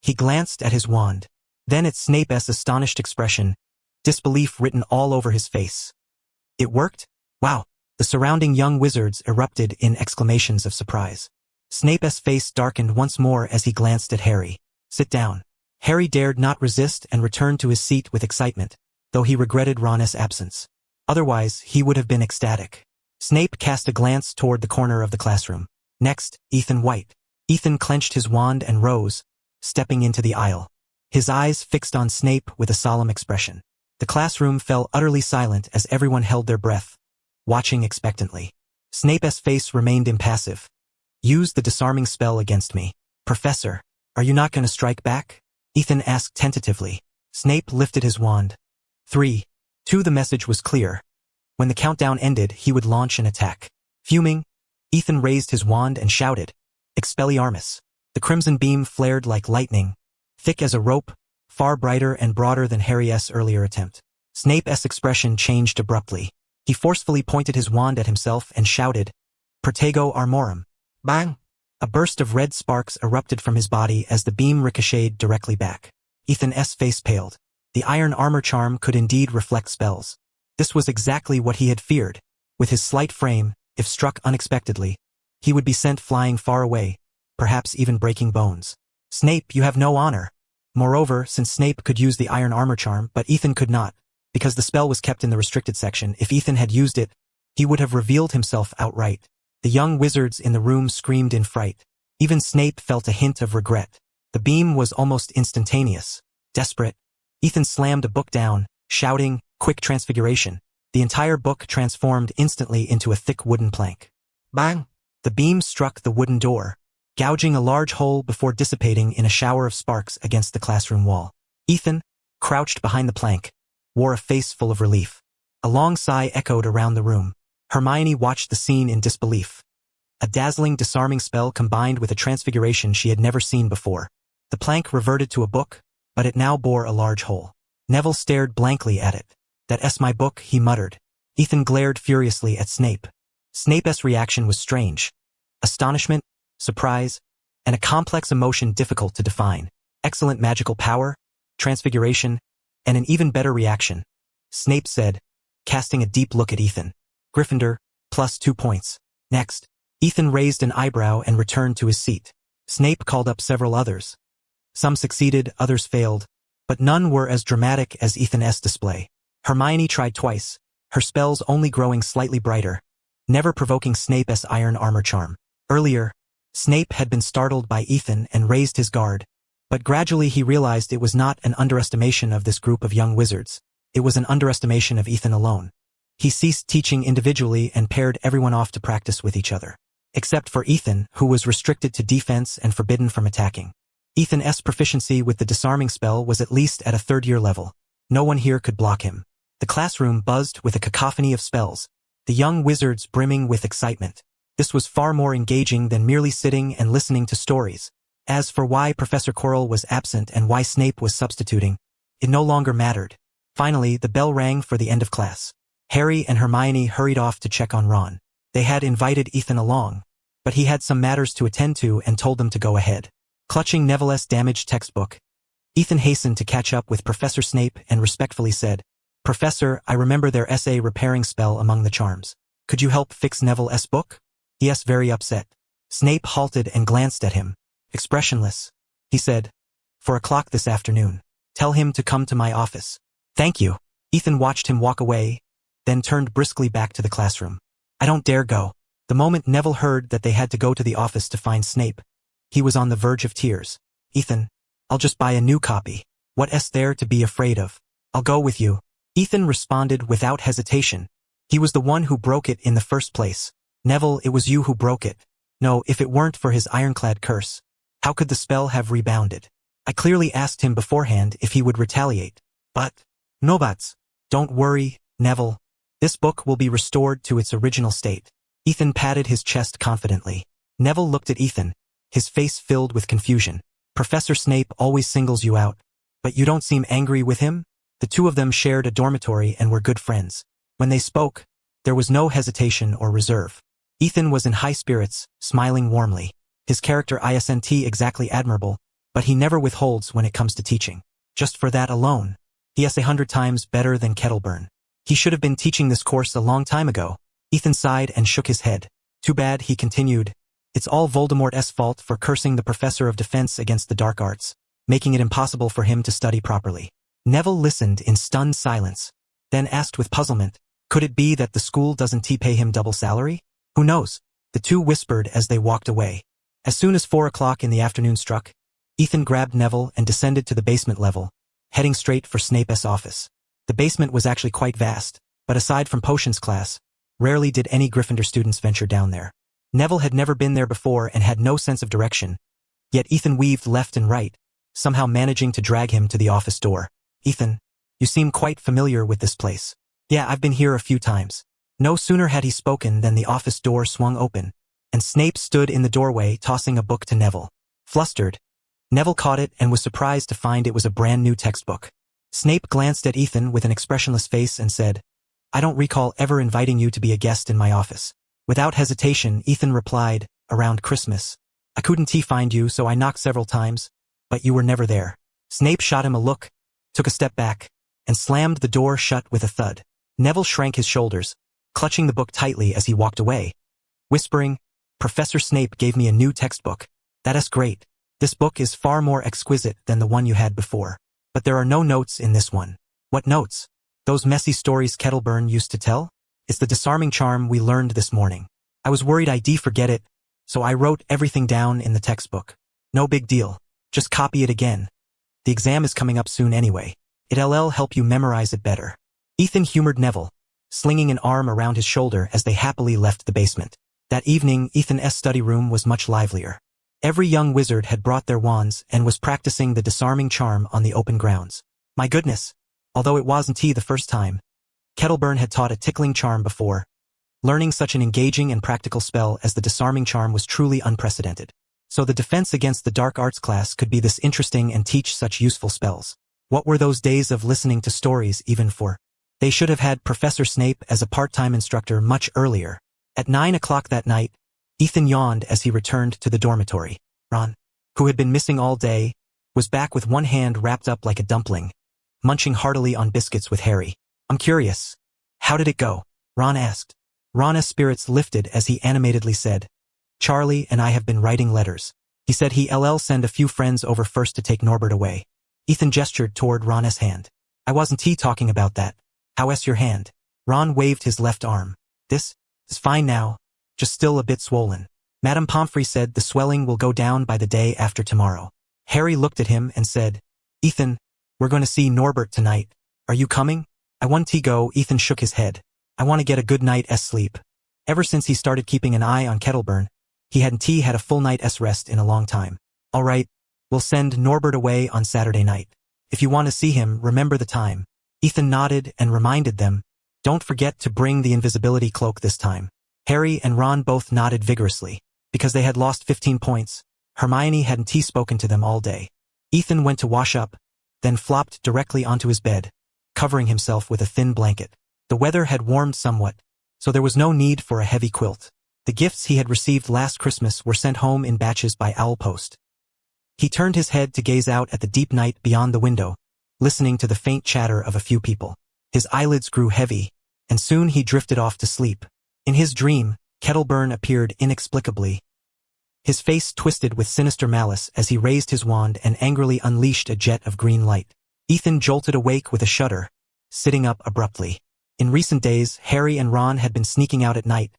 He glanced at his wand, then at Snape's astonished expression, disbelief written all over his face. It worked? Wow! The surrounding young wizards erupted in exclamations of surprise. Snape's face darkened once more as he glanced at Harry. "Sit down." Harry dared not resist and returned to his seat with excitement, though he regretted Ron's absence. Otherwise, he would have been ecstatic. Snape cast a glance toward the corner of the classroom. Next, Ethan White. Ethan clenched his wand and rose, stepping into the aisle. His eyes fixed on Snape with a solemn expression. The classroom fell utterly silent as everyone held their breath, watching expectantly. Snape's face remained impassive. Use the disarming spell against me. Professor, are you not going to strike back? Ethan asked tentatively. Snape lifted his wand. 3, 2. The message was clear. When the countdown ended, he would launch an attack. Fuming, Ethan raised his wand and shouted, Expelliarmus. The crimson beam flared like lightning, thick as a rope, far brighter and broader than Harry's earlier attempt. Snape's expression changed abruptly. He forcefully pointed his wand at himself and shouted, Protego Armorum. Bang! A burst of red sparks erupted from his body as the beam ricocheted directly back. Ethan's face paled. The iron armor charm could indeed reflect spells. This was exactly what he had feared. With his slight frame, if struck unexpectedly, he would be sent flying far away, perhaps even breaking bones. Snape, you have no honor. Moreover, since Snape could use the iron armor charm, but Ethan could not, because the spell was kept in the restricted section, if Ethan had used it, he would have revealed himself outright. The young wizards in the room screamed in fright. Even Snape felt a hint of regret. The beam was almost instantaneous. Desperate, Ethan slammed a book down, shouting, Quick transfiguration. The entire book transformed instantly into a thick wooden plank. Bang! The beam struck the wooden door, gouging a large hole before dissipating in a shower of sparks against the classroom wall. Ethan, crouched behind the plank, wore a face full of relief. A long sigh echoed around the room. Hermione watched the scene in disbelief. A dazzling, disarming spell combined with a transfiguration she had never seen before. The plank reverted to a book, but it now bore a large hole. Neville stared blankly at it. That's my book, he muttered. Ethan glared furiously at Snape. Snape's reaction was strange. Astonishment, surprise, and a complex emotion difficult to define. Excellent magical power, transfiguration, and an even better reaction. Snape said, casting a deep look at Ethan. Gryffindor, plus 2 points. Next, Ethan raised an eyebrow and returned to his seat. Snape called up several others. Some succeeded, others failed, but none were as dramatic as Ethan's display. Hermione tried twice, her spells only growing slightly brighter, never provoking Snape's iron armor charm. Earlier, Snape had been startled by Ethan and raised his guard, but gradually he realized it was not an underestimation of this group of young wizards. It was an underestimation of Ethan alone. He ceased teaching individually and paired everyone off to practice with each other. Except for Ethan, who was restricted to defense and forbidden from attacking. Ethan's proficiency with the disarming spell was at least at a third-year level. No one here could block him. The classroom buzzed with a cacophony of spells, the young wizards brimming with excitement. This was far more engaging than merely sitting and listening to stories. As for why Professor Quirrell was absent and why Snape was substituting, it no longer mattered. Finally, the bell rang for the end of class. Harry and Hermione hurried off to check on Ron. They had invited Ethan along, but he had some matters to attend to and told them to go ahead. Clutching Neville's damaged textbook, Ethan hastened to catch up with Professor Snape and respectfully said, Professor, I remember their essay repairing spell among the charms. Could you help fix Neville's book? Yes, very upset. Snape halted and glanced at him. Expressionless. He said, 4 o'clock this afternoon. Tell him to come to my office. Thank you. Ethan watched him walk away, then turned briskly back to the classroom. I don't dare go. The moment Neville heard that they had to go to the office to find Snape, he was on the verge of tears. Ethan, I'll just buy a new copy. What's there to be afraid of? I'll go with you. Ethan responded without hesitation. He was the one who broke it in the first place. Neville, it was you who broke it. No, if it weren't for his ironclad curse, how could the spell have rebounded? I clearly asked him beforehand if he would retaliate. But, no buts. Don't worry, Neville. This book will be restored to its original state. Ethan patted his chest confidently. Neville looked at Ethan, his face filled with confusion. Professor Snape always singles you out, but you don't seem angry with him? The two of them shared a dormitory and were good friends. When they spoke, there was no hesitation or reserve. Ethan was in high spirits, smiling warmly. His character isn't exactly admirable, but he never withholds when it comes to teaching. Just for that alone, he is 100 times better than Kettleburn. He should have been teaching this course a long time ago. Ethan sighed and shook his head. Too bad, he continued. It's all Voldemort's fault for cursing the professor of defense against the dark arts. making it impossible for him to study properly. Neville listened in stunned silence, then asked with puzzlement, could it be that the school doesn't pay him double salary? Who knows? The two whispered as they walked away. As soon as 4 o'clock in the afternoon struck, Ethan grabbed Neville and descended to the basement level, heading straight for Snape's office. The basement was actually quite vast, but aside from potions class, rarely did any Gryffindor students venture down there. Neville had never been there before and had no sense of direction, yet Ethan weaved left and right, somehow managing to drag him to the office door. Ethan, you seem quite familiar with this place. Yeah, I've been here a few times. No sooner had he spoken than the office door swung open, and Snape stood in the doorway tossing a book to Neville. Flustered, Neville caught it and was surprised to find it was a brand new textbook. Snape glanced at Ethan with an expressionless face and said, I don't recall ever inviting you to be a guest in my office. Without hesitation, Ethan replied, around Christmas. I couldn't find you, so I knocked several times, but you were never there. Snape shot him a look, took a step back, and slammed the door shut with a thud. Neville shrank his shoulders, clutching the book tightly as he walked away, whispering, Professor Snape gave me a new textbook. That's great. This book is far more exquisite than the one you had before. But there are no notes in this one. What notes? Those messy stories Kettleburn used to tell? It's the disarming charm we learned this morning. I was worried I'd forget it, so I wrote everything down in the textbook. No big deal. Just copy it again. The exam is coming up soon anyway. It'll help you memorize it better. Ethan humored Neville, slinging an arm around his shoulder as they happily left the basement. That evening, Ethan's study room was much livelier. Every young wizard had brought their wands and was practicing the disarming charm on the open grounds. My goodness! Although it wasn't the first time, Kettleburn had taught a tickling charm before. Learning such an engaging and practical spell as the disarming charm was truly unprecedented. So the defense against the dark arts class could be this interesting and teach such useful spells. What were those days of listening to stories even for? They should have had Professor Snape as a part-time instructor much earlier. At 9 o'clock that night, Ethan yawned as he returned to the dormitory. Ron, who had been missing all day, was back with one hand wrapped up like a dumpling, munching heartily on biscuits with Harry. I'm curious. How did it go? Ron asked. Ron's spirits lifted as he animatedly said, Charlie and I have been writing letters. He said he'll send a few friends over first to take Norbert away. Ethan gestured toward Ron's hand. I wasn't talking about that. How's your hand? Ron waved his left arm. This is fine now, just still a bit swollen. Madame Pomfrey said the swelling will go down by the day after tomorrow. Harry looked at him and said, Ethan, we're going to see Norbert tonight. Are you coming? I want to go. Ethan shook his head. I want to get a good night's sleep. Ever since he started keeping an eye on Kettleburn, he hadn't had a full night's rest in a long time. All right, we'll send Norbert away on Saturday night. If you want to see him, remember the time. Ethan nodded and reminded them, don't forget to bring the invisibility cloak this time. Harry and Ron both nodded vigorously. Because they had lost 15 points, Hermione hadn't spoken to them all day. Ethan went to wash up, then flopped directly onto his bed, covering himself with a thin blanket. The weather had warmed somewhat, so there was no need for a heavy quilt. The gifts he had received last Christmas were sent home in batches by owl post. He turned his head to gaze out at the deep night beyond the window, listening to the faint chatter of a few people. His eyelids grew heavy, and soon he drifted off to sleep. In his dream, Kettleburn appeared inexplicably. His face twisted with sinister malice as he raised his wand and angrily unleashed a jet of green light. Ethan jolted awake with a shudder, sitting up abruptly. In recent days, Harry and Ron had been sneaking out at night,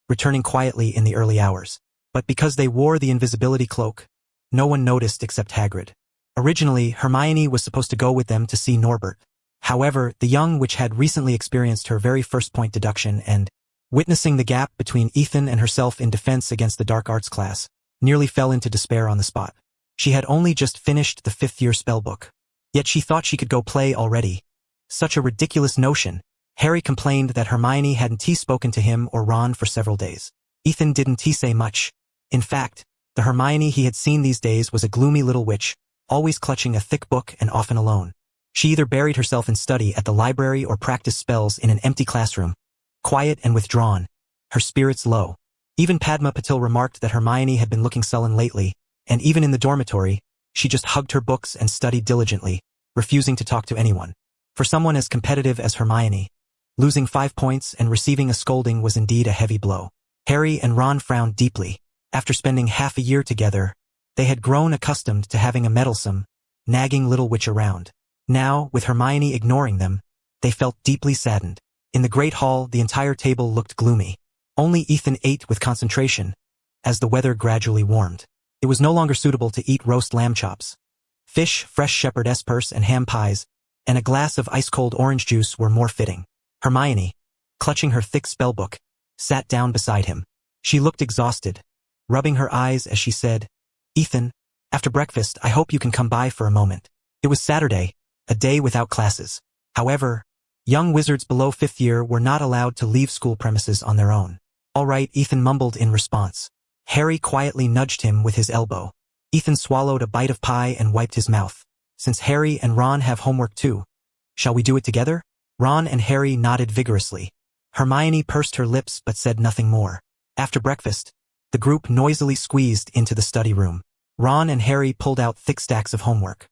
returning quietly in the early hours. But because they wore the invisibility cloak, no one noticed except Hagrid. Originally, Hermione was supposed to go with them to see Norbert. However, the young witch had recently experienced her very first point deduction and, witnessing the gap between Ethan and herself in defense against the dark arts class, nearly fell into despair on the spot. She had only just finished the 5th-year spellbook. Yet she thought she could go play already. Such a ridiculous notion. Harry complained that Hermione hadn't spoken to him or Ron for several days. Ethan didn't say much. In fact, the Hermione he had seen these days was a gloomy little witch, always clutching a thick book and often alone. She either buried herself in study at the library or practiced spells in an empty classroom, quiet and withdrawn, her spirits low. Even Padma Patil remarked that Hermione had been looking sullen lately, and even in the dormitory, she just hugged her books and studied diligently, refusing to talk to anyone. For someone as competitive as Hermione, losing 5 points and receiving a scolding was indeed a heavy blow. Harry and Ron frowned deeply. After spending half a year together, they had grown accustomed to having a meddlesome, nagging little witch around. Now, with Hermione ignoring them, they felt deeply saddened. In the great hall, the entire table looked gloomy. Only Ethan ate with concentration, as the weather gradually warmed. It was no longer suitable to eat roast lamb chops. Fish, fresh shepherdess purse and ham pies, and a glass of ice-cold orange juice were more fitting. Hermione, clutching her thick spellbook, sat down beside him. She looked exhausted, rubbing her eyes as she said, "Ethan, after breakfast, I hope you can come by for a moment." It was Saturday, a day without classes. However, young wizards below 5th year were not allowed to leave school premises on their own. "All right," Ethan mumbled in response. Harry quietly nudged him with his elbow. Ethan swallowed a bite of pie and wiped his mouth. "Since Harry and Ron have homework too, shall we do it together?" Ron and Harry nodded vigorously. Hermione pursed her lips but said nothing more. After breakfast, the group noisily squeezed into the study room. Ron and Harry pulled out thick stacks of homework.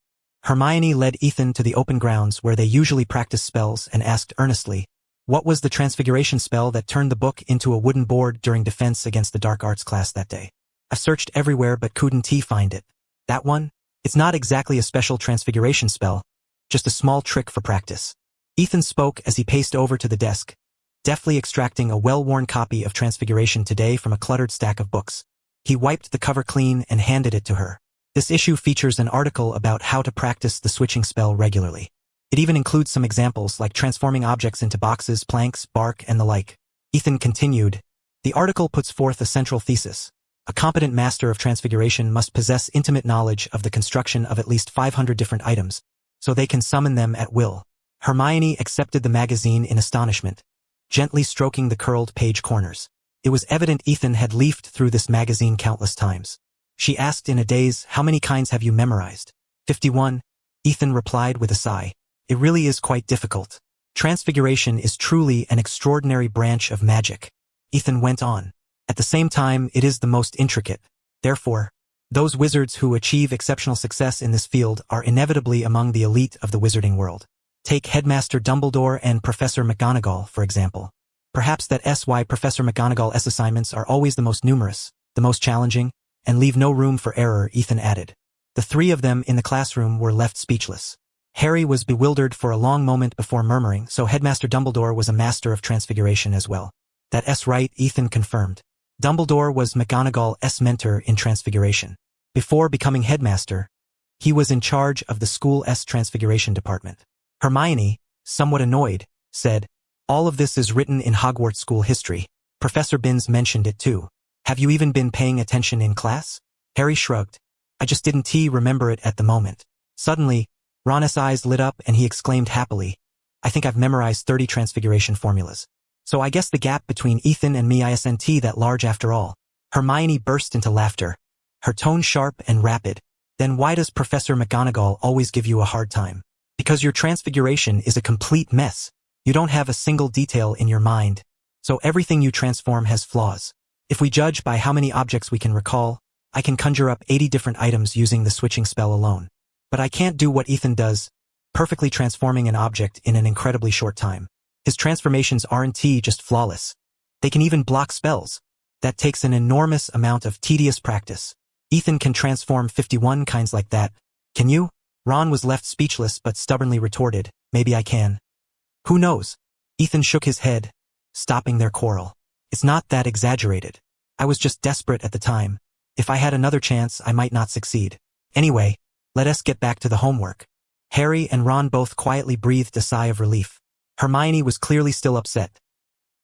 Hermione led Ethan to the open grounds where they usually practiced spells and asked earnestly, what was the transfiguration spell that turned the book into a wooden board during defense against the dark arts class that day? "I've searched everywhere but couldn't find it." "That one? It's not exactly a special transfiguration spell, just a small trick for practice." Ethan spoke as he paced over to the desk, deftly extracting a well-worn copy of Transfiguration today from a cluttered stack of books. He wiped the cover clean and handed it to her. This issue features an article about how to practice the switching spell regularly. It even includes some examples like transforming objects into boxes, planks, bark, and the like. Ethan continued, "The article puts forth a central thesis. A competent master of transfiguration must possess intimate knowledge of the construction of at least 500 different items, so they can summon them at will." Hermione accepted the magazine in astonishment, gently stroking the curled page corners. It was evident Ethan had leafed through this magazine countless times. She asked in a daze, "How many kinds have you memorized?" 51, Ethan replied with a sigh. "It really is quite difficult. Transfiguration is truly an extraordinary branch of magic." Ethan went on. "At the same time, it is the most intricate. Therefore, those wizards who achieve exceptional success in this field are inevitably among the elite of the wizarding world. Take Headmaster Dumbledore and Professor McGonagall, for example. Perhaps that's why Professor McGonagall's assignments are always the most numerous, the most challenging, and leave no room for error," Ethan added. The three of them in the classroom were left speechless. Harry was bewildered for a long moment before murmuring, "So Headmaster Dumbledore was a master of transfiguration as well." "That's right," Ethan confirmed. Dumbledore was McGonagall's mentor in transfiguration. Before becoming headmaster, he was in charge of the school's transfiguration department. Hermione, somewhat annoyed, said, "All of this is written in Hogwarts school history. Professor Binns mentioned it too. Have you even been paying attention in class?" Harry shrugged. "I just didn't remember it at the moment." Suddenly, Ron's eyes lit up and he exclaimed happily, "I think I've memorized 30 transfiguration formulas. So I guess the gap between Ethan and me isn't that large after all." Hermione burst into laughter, her tone sharp and rapid. "Then why does Professor McGonagall always give you a hard time?" "Because your transfiguration is a complete mess. You don't have a single detail in your mind, so everything you transform has flaws. If we judge by how many objects we can recall, I can conjure up 80 different items using the switching spell alone. But I can't do what Ethan does, perfectly transforming an object in an incredibly short time. His transformations aren't just flawless. They can even block spells. That takes an enormous amount of tedious practice. Ethan can transform 51 kinds like that. Can you?" Ron was left speechless but stubbornly retorted, "Maybe I can." "Who knows?" Ethan shook his head, stopping their quarrel. "It's not that exaggerated. I was just desperate at the time. If I had another chance, I might not succeed. Anyway, let us get back to the homework." Harry and Ron both quietly breathed a sigh of relief. Hermione was clearly still upset.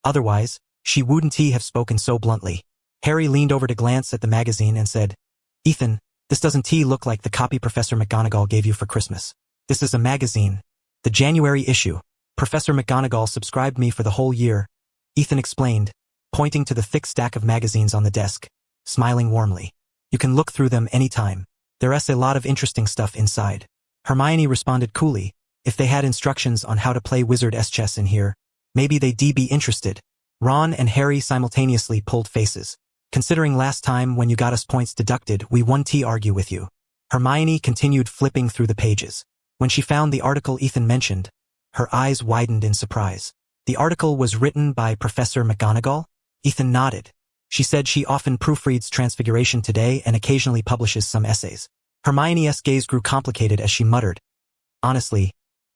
Otherwise, she wouldn't have spoken so bluntly. Harry leaned over to glance at the magazine and said, "Ethan, this doesn't look like the copy Professor McGonagall gave you for Christmas. This is a magazine. The January issue. Professor McGonagall subscribed me for the whole year," Ethan explained, pointing to the thick stack of magazines on the desk, smiling warmly. "You can look through them anytime. There's a lot of interesting stuff inside." Hermione responded coolly, "If they had instructions on how to play wizard chess in here, maybe they'd be interested." Ron and Harry simultaneously pulled faces. "Considering last time when you got us points deducted, we won't argue with you." Hermione continued flipping through the pages. When she found the article Ethan mentioned, her eyes widened in surprise. The article was written by Professor McGonagall? Ethan nodded. She said she often proofreads Transfiguration today and occasionally publishes some essays. Hermione's gaze grew complicated as she muttered, "Honestly,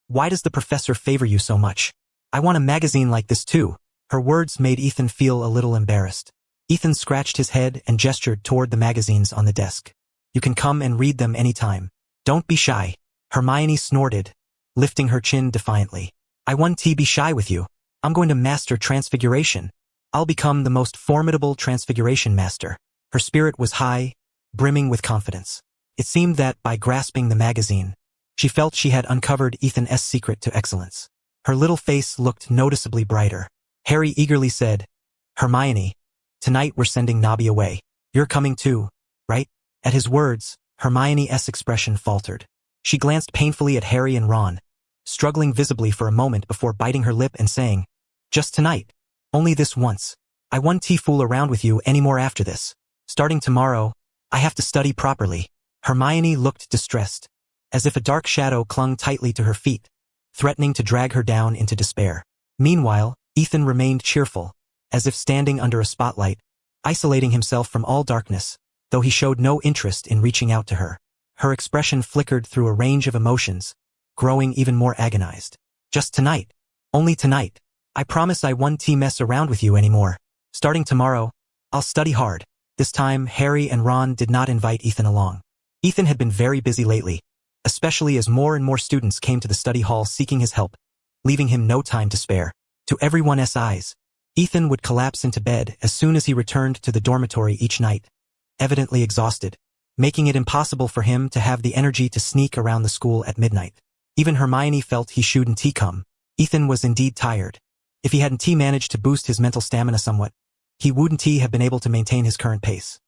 why does the professor favor you so much? I want a magazine like this too." Her words made Ethan feel a little embarrassed. Ethan scratched his head and gestured toward the magazines on the desk. "You can come and read them anytime. Don't be shy." Hermione snorted, lifting her chin defiantly. "I want to be shy with you. I'm going to master transfiguration. I'll become the most formidable transfiguration master." Her spirit was high, brimming with confidence. It seemed that, by grasping the magazine, she felt she had uncovered Ethan's secret to excellence. Her little face looked noticeably brighter. Harry eagerly said, "Hermione, tonight we're sending Nobby away. You're coming too, right?" At his words, Hermione's expression faltered. She glanced painfully at Harry and Ron, struggling visibly for a moment before biting her lip and saying, "Just tonight. Only this once. I won't fool around with you anymore after this. Starting tomorrow, I have to study properly." Hermione looked distressed, as if a dark shadow clung tightly to her feet, threatening to drag her down into despair. Meanwhile, Ethan remained cheerful, as if standing under a spotlight, isolating himself from all darkness, though he showed no interest in reaching out to her. Her expression flickered through a range of emotions, growing even more agonized. "Just tonight. Only tonight. I promise I won't mess around with you anymore. Starting tomorrow, I'll study hard." This time, Harry and Ron did not invite Ethan along. Ethan had been very busy lately, especially as more and more students came to the study hall seeking his help, leaving him no time to spare. To everyone's eyes, Ethan would collapse into bed as soon as he returned to the dormitory each night, evidently exhausted, making it impossible for him to have the energy to sneak around the school at midnight. Even Hermione felt he shouldn't come. Ethan was indeed tired. If he hadn't managed to boost his mental stamina somewhat, he wouldn't have been able to maintain his current pace.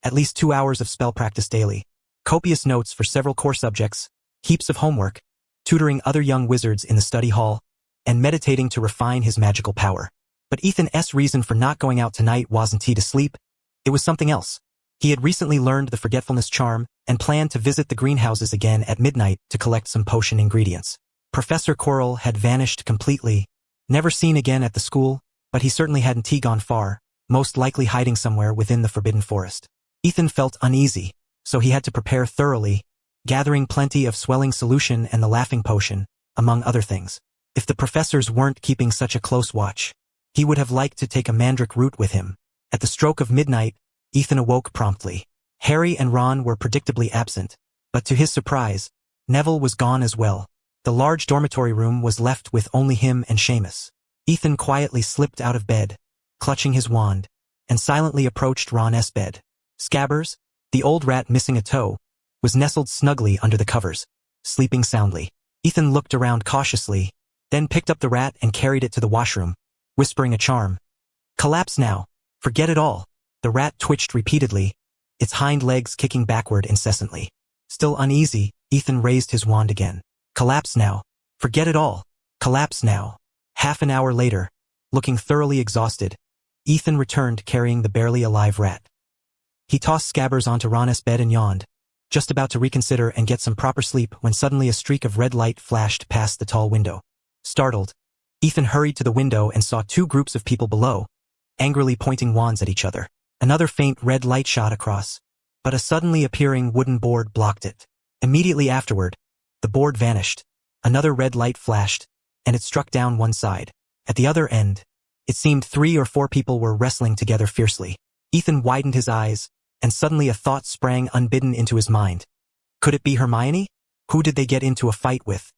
At least 2 hours of spell practice daily, copious notes for several core subjects, heaps of homework, tutoring other young wizards in the study hall, and meditating to refine his magical power. But Ethan's reason for not going out tonight wasn't to sleep, it was something else. He had recently learned the forgetfulness charm and planned to visit the greenhouses again at midnight to collect some potion ingredients. Professor Quirrell had vanished completely, never seen again at the school, but he certainly hadn't gone far, most likely hiding somewhere within the Forbidden Forest. Ethan felt uneasy, so he had to prepare thoroughly, gathering plenty of swelling solution and the laughing potion, among other things. If the professors weren't keeping such a close watch, he would have liked to take a mandrake root with him. At the stroke of midnight, Ethan awoke promptly. Harry and Ron were predictably absent, but to his surprise, Neville was gone as well. The large dormitory room was left with only him and Seamus. Ethan quietly slipped out of bed, clutching his wand, and silently approached Ron's bed. Scabbers, the old rat missing a toe, was nestled snugly under the covers, sleeping soundly. Ethan looked around cautiously, then picked up the rat and carried it to the washroom, whispering a charm. "Collapse now. Forget it all." The rat twitched repeatedly, its hind legs kicking backward incessantly. Still uneasy, Ethan raised his wand again. "Collapse now. Forget it all. Collapse now." Half an hour later, looking thoroughly exhausted, Ethan returned carrying the barely alive rat. He tossed Scabbers onto Ron's bed and yawned, just about to reconsider and get some proper sleep when suddenly a streak of red light flashed past the tall window. Startled, Ethan hurried to the window and saw 2 groups of people below, angrily pointing wands at each other. Another faint red light shot across, but a suddenly appearing wooden board blocked it. Immediately afterward, the board vanished, another red light flashed, and it struck down one side. At the other end, it seemed 3 or 4 people were wrestling together fiercely. Ethan widened his eyes, and suddenly a thought sprang unbidden into his mind. Could it be Hermione? Who did they get into a fight with?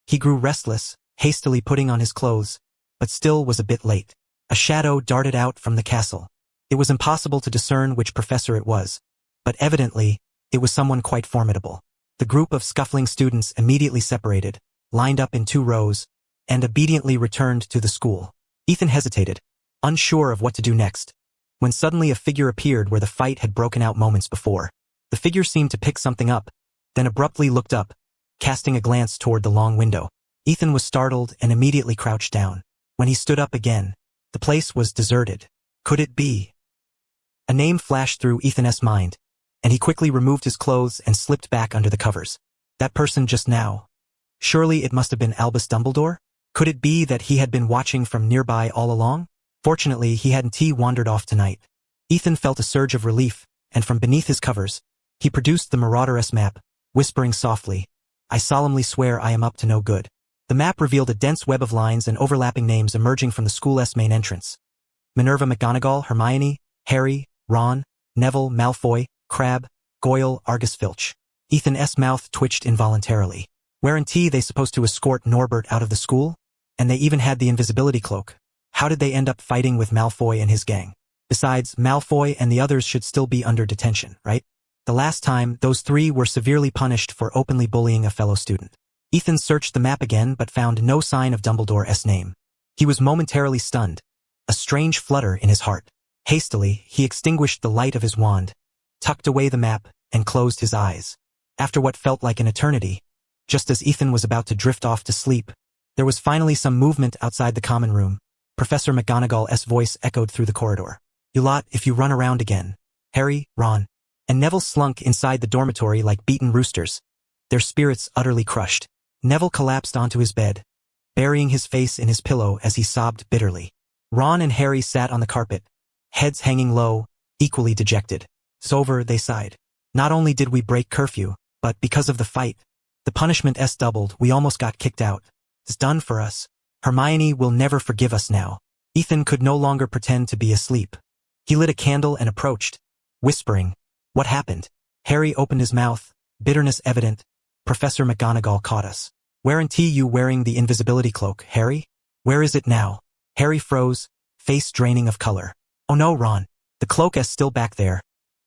He grew restless, hastily putting on his clothes, but still was a bit late. A shadow darted out from the castle. It was impossible to discern which professor it was, but evidently, it was someone quite formidable. The group of scuffling students immediately separated, lined up in 2 rows, and obediently returned to the school. Ethan hesitated, unsure of what to do next, when suddenly a figure appeared where the fight had broken out moments before. The figure seemed to pick something up, then abruptly looked up, casting a glance toward the long window. Ethan was startled and immediately crouched down. When he stood up again, the place was deserted. Could it be? A name flashed through Ethan's mind, and he quickly removed his clothes and slipped back under the covers. That person just now. Surely it must have been Albus Dumbledore? Could it be that he had been watching from nearby all along? Fortunately, he hadn't wandered off tonight. Ethan felt a surge of relief, and from beneath his covers, He produced the Marauder-S map, whispering softly, "I solemnly swear I am up to no good." The map revealed a dense web of lines and overlapping names emerging from the school's main entrance. Minerva McGonagall, Hermione, Harry, Ron, Neville, Malfoy, Crabbe, Goyle, Argus Filch. Ethan's mouth twitched involuntarily. Weren't they supposed to escort Norbert out of the school? And they even had the invisibility cloak. How did they end up fighting with Malfoy and his gang? Besides, Malfoy and the others should still be under detention, right? The last time, those three were severely punished for openly bullying a fellow student. Ethan searched the map again but found no sign of Dumbledore's name. He was momentarily stunned, a strange flutter in his heart. Hastily, he extinguished the light of his wand, tucked away the map, and closed his eyes. After what felt like an eternity, just as Ethan was about to drift off to sleep, there was finally some movement outside the common room. Professor McGonagall's voice echoed through the corridor. "You lot, if you run around again." Harry, Ron, and Neville slunk inside the dormitory like beaten roosters, their spirits utterly crushed. Neville collapsed onto his bed, burying his face in his pillow as he sobbed bitterly. Ron and Harry sat on the carpet, heads hanging low, equally dejected. "It's over," they sighed. "Not only did we break curfew, but because of the fight, the punishment doubled. We almost got kicked out. It's done for us. Hermione will never forgive us now." Ethan could no longer pretend to be asleep. He lit a candle and approached, whispering, "What happened?" Harry opened his mouth, bitterness evident. "Professor McGonagall caught us." "Weren't you wearing the invisibility cloak, Harry? Where is it now?" Harry froze, face draining of color. "Oh no, Ron. The cloak is still back there."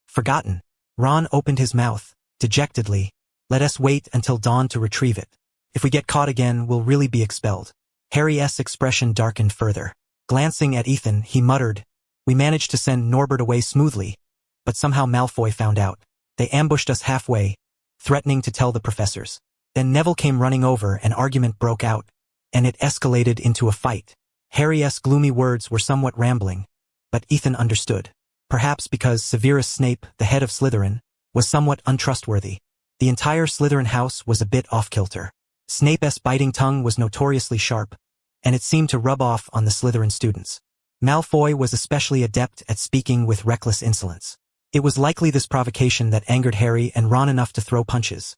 "Forgotten." Ron opened his mouth, dejectedly. "Let us wait until dawn to retrieve it. If we get caught again, we'll really be expelled." Harry's expression darkened further. Glancing at Ethan, he muttered, "We managed to send Norbert away smoothly, but somehow Malfoy found out. They ambushed us halfway, threatening to tell the professors. Then Neville came running over, an argument broke out, and it escalated into a fight." Harry's gloomy words were somewhat rambling, but Ethan understood. Perhaps because Severus Snape, the head of Slytherin, was somewhat untrustworthy. The entire Slytherin house was a bit off-kilter. Snape's biting tongue was notoriously sharp, and it seemed to rub off on the Slytherin students. Malfoy was especially adept at speaking with reckless insolence. It was likely this provocation that angered Harry and Ron enough to throw punches.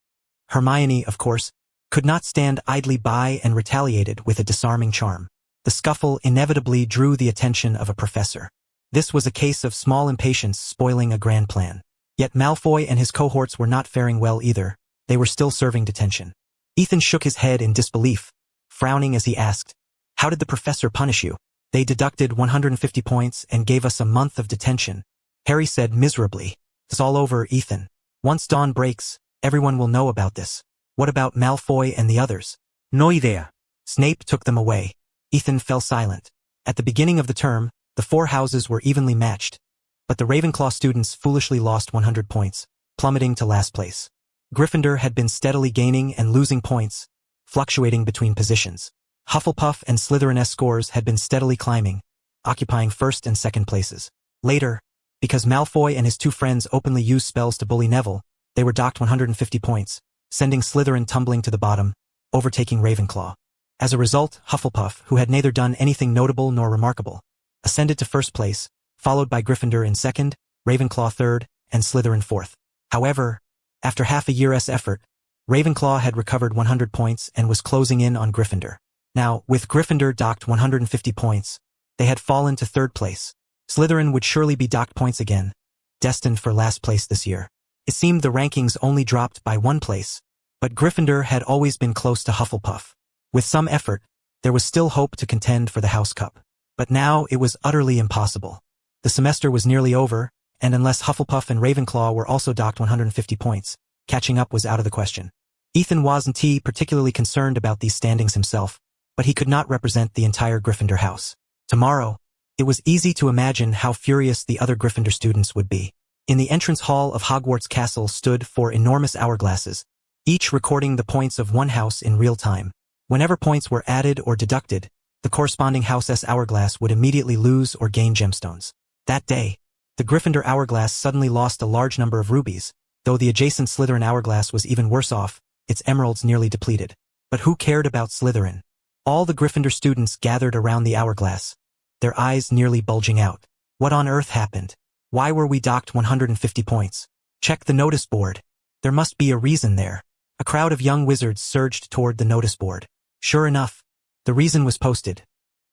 Hermione, of course, could not stand idly by and retaliated with a disarming charm. The scuffle inevitably drew the attention of a professor. This was a case of small impatience spoiling a grand plan. Yet Malfoy and his cohorts were not faring well either. They were still serving detention. Ethan shook his head in disbelief, frowning as he asked, "How did the professor punish you?" "They deducted 150 points and gave us a month of detention," Harry said miserably. "It's all over, Ethan. Once dawn breaks, everyone will know about this." "What about Malfoy and the others?" No idea. "Snape took them away." Ethan fell silent. At the beginning of the term, the four houses were evenly matched, but the Ravenclaw students foolishly lost 100 points, plummeting to last place. Gryffindor had been steadily gaining and losing points, fluctuating between positions. Hufflepuff and Slytherin's scores had been steadily climbing, occupying first and second places. Later, because Malfoy and his two friends openly used spells to bully Neville, they were docked 150 points, sending Slytherin tumbling to the bottom, overtaking Ravenclaw. As a result, Hufflepuff, who had neither done anything notable nor remarkable, ascended to first place, followed by Gryffindor in second, Ravenclaw third, and Slytherin fourth. However, after half a year's effort, Ravenclaw had recovered 100 points and was closing in on Gryffindor. Now, with Gryffindor docked 150 points, they had fallen to third place. Slytherin would surely be docked points again, destined for last place this year. It seemed the rankings only dropped by 1 place, but Gryffindor had always been close to Hufflepuff. With some effort, there was still hope to contend for the House Cup. But now it was utterly impossible. The semester was nearly over, and unless Hufflepuff and Ravenclaw were also docked 150 points, catching up was out of the question. Ethan wasn't particularly concerned about these standings himself, but he could not represent the entire Gryffindor house. Tomorrow, it was easy to imagine how furious the other Gryffindor students would be. In the entrance hall of Hogwarts Castle stood 4 enormous hourglasses, each recording the points of one house in real time. Whenever points were added or deducted, the corresponding house's hourglass would immediately lose or gain gemstones. That day, the Gryffindor hourglass suddenly lost a large number of rubies, though the adjacent Slytherin hourglass was even worse off, its emeralds nearly depleted. But who cared about Slytherin? All the Gryffindor students gathered around the hourglass, their eyes nearly bulging out. What on earth happened? Why were we docked 150 points? Check the notice board. There must be a reason there. A crowd of young wizards surged toward the notice board. Sure enough, the reason was posted.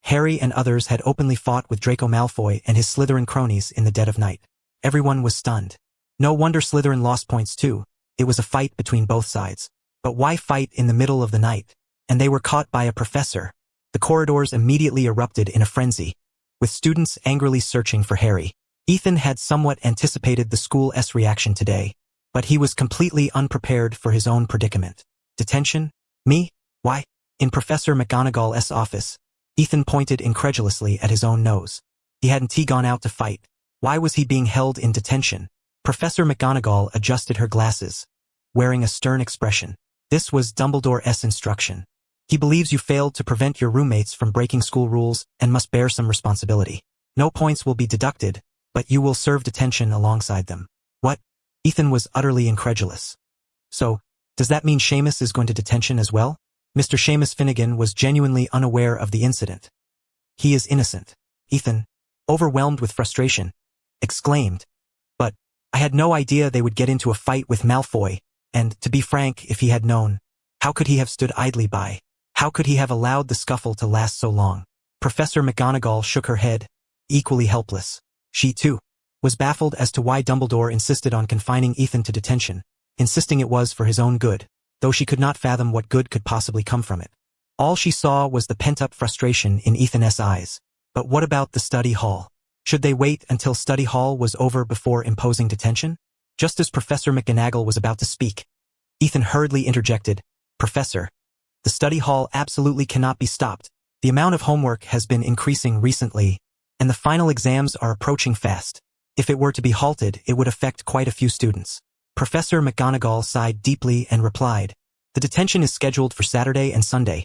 Harry and others had openly fought with Draco Malfoy and his Slytherin cronies in the dead of night. Everyone was stunned. No wonder Slytherin lost points too. It was a fight between both sides. But why fight in the middle of the night? And they were caught by a professor. The corridors immediately erupted in a frenzy, with students angrily searching for Harry. Ethan had somewhat anticipated the school's reaction today, but he was completely unprepared for his own predicament. Detention? Me? Why? In Professor McGonagall's office, Ethan pointed incredulously at his own nose. He hadn't gone out to fight. Why was he being held in detention? Professor McGonagall adjusted her glasses, wearing a stern expression. This was Dumbledore's instruction. He believes you failed to prevent your roommates from breaking school rules and must bear some responsibility. No points will be deducted, but you will serve detention alongside them. What? Ethan was utterly incredulous. So, does that mean Seamus is going to detention as well? Mr. Seamus Finnegan was genuinely unaware of the incident. He is innocent. Ethan, overwhelmed with frustration, exclaimed. But, I had no idea they would get into a fight with Malfoy, and, to be frank, if he had known, how could he have stood idly by? How could he have allowed the scuffle to last so long? Professor McGonagall shook her head, equally helpless. She, too, was baffled as to why Dumbledore insisted on confining Ethan to detention, insisting it was for his own good, though she could not fathom what good could possibly come from it. All she saw was the pent-up frustration in Ethan's eyes. But what about the study hall? Should they wait until study hall was over before imposing detention? Just as Professor McGonagall was about to speak, Ethan hurriedly interjected, Professor, the study hall absolutely cannot be stopped. The amount of homework has been increasing recently, and the final exams are approaching fast. If it were to be halted, it would affect quite a few students. Professor McGonagall sighed deeply and replied, The detention is scheduled for Saturday and Sunday.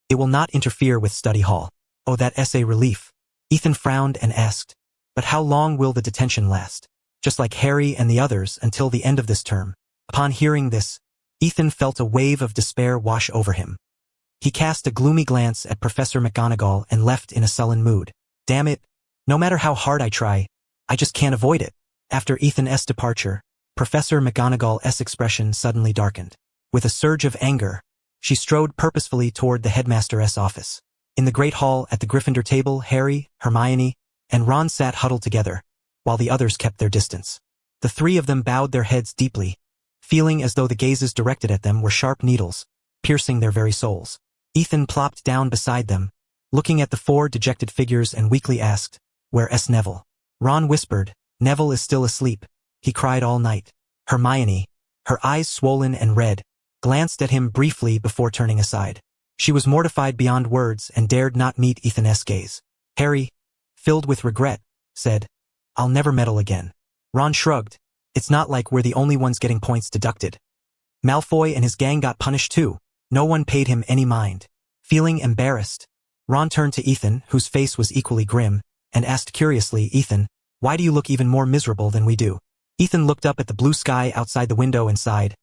It will not interfere with study hall. Oh, that essay relief. Ethan frowned and asked, But how long will the detention last? Just like Harry and the others until the end of this term. Upon hearing this, Ethan felt a wave of despair wash over him. He cast a gloomy glance at Professor McGonagall and left in a sullen mood. Damn it, no matter how hard I try, I just can't avoid it. After Ethan's departure, Professor McGonagall's expression suddenly darkened. With a surge of anger, she strode purposefully toward the headmaster's office. In the great hall at the Gryffindor table, Harry, Hermione, and Ron sat huddled together, while the others kept their distance. The three of them bowed their heads deeply, feeling as though the gazes directed at them were sharp needles, piercing their very souls. Ethan plopped down beside them, looking at the four dejected figures and weakly asked, Where's Neville? Ron whispered, Neville is still asleep. He cried all night. Hermione, her eyes swollen and red, glanced at him briefly before turning aside. She was mortified beyond words and dared not meet Ethan's gaze. Harry, filled with regret, said, I'll never meddle again. Ron shrugged. It's not like we're the only ones getting points deducted. Malfoy and his gang got punished too. No one paid him any mind. Feeling embarrassed, Ron turned to Ethan, whose face was equally grim, and asked curiously, Ethan, why do you look even more miserable than we do? Ethan looked up at the blue sky outside the window and sighed.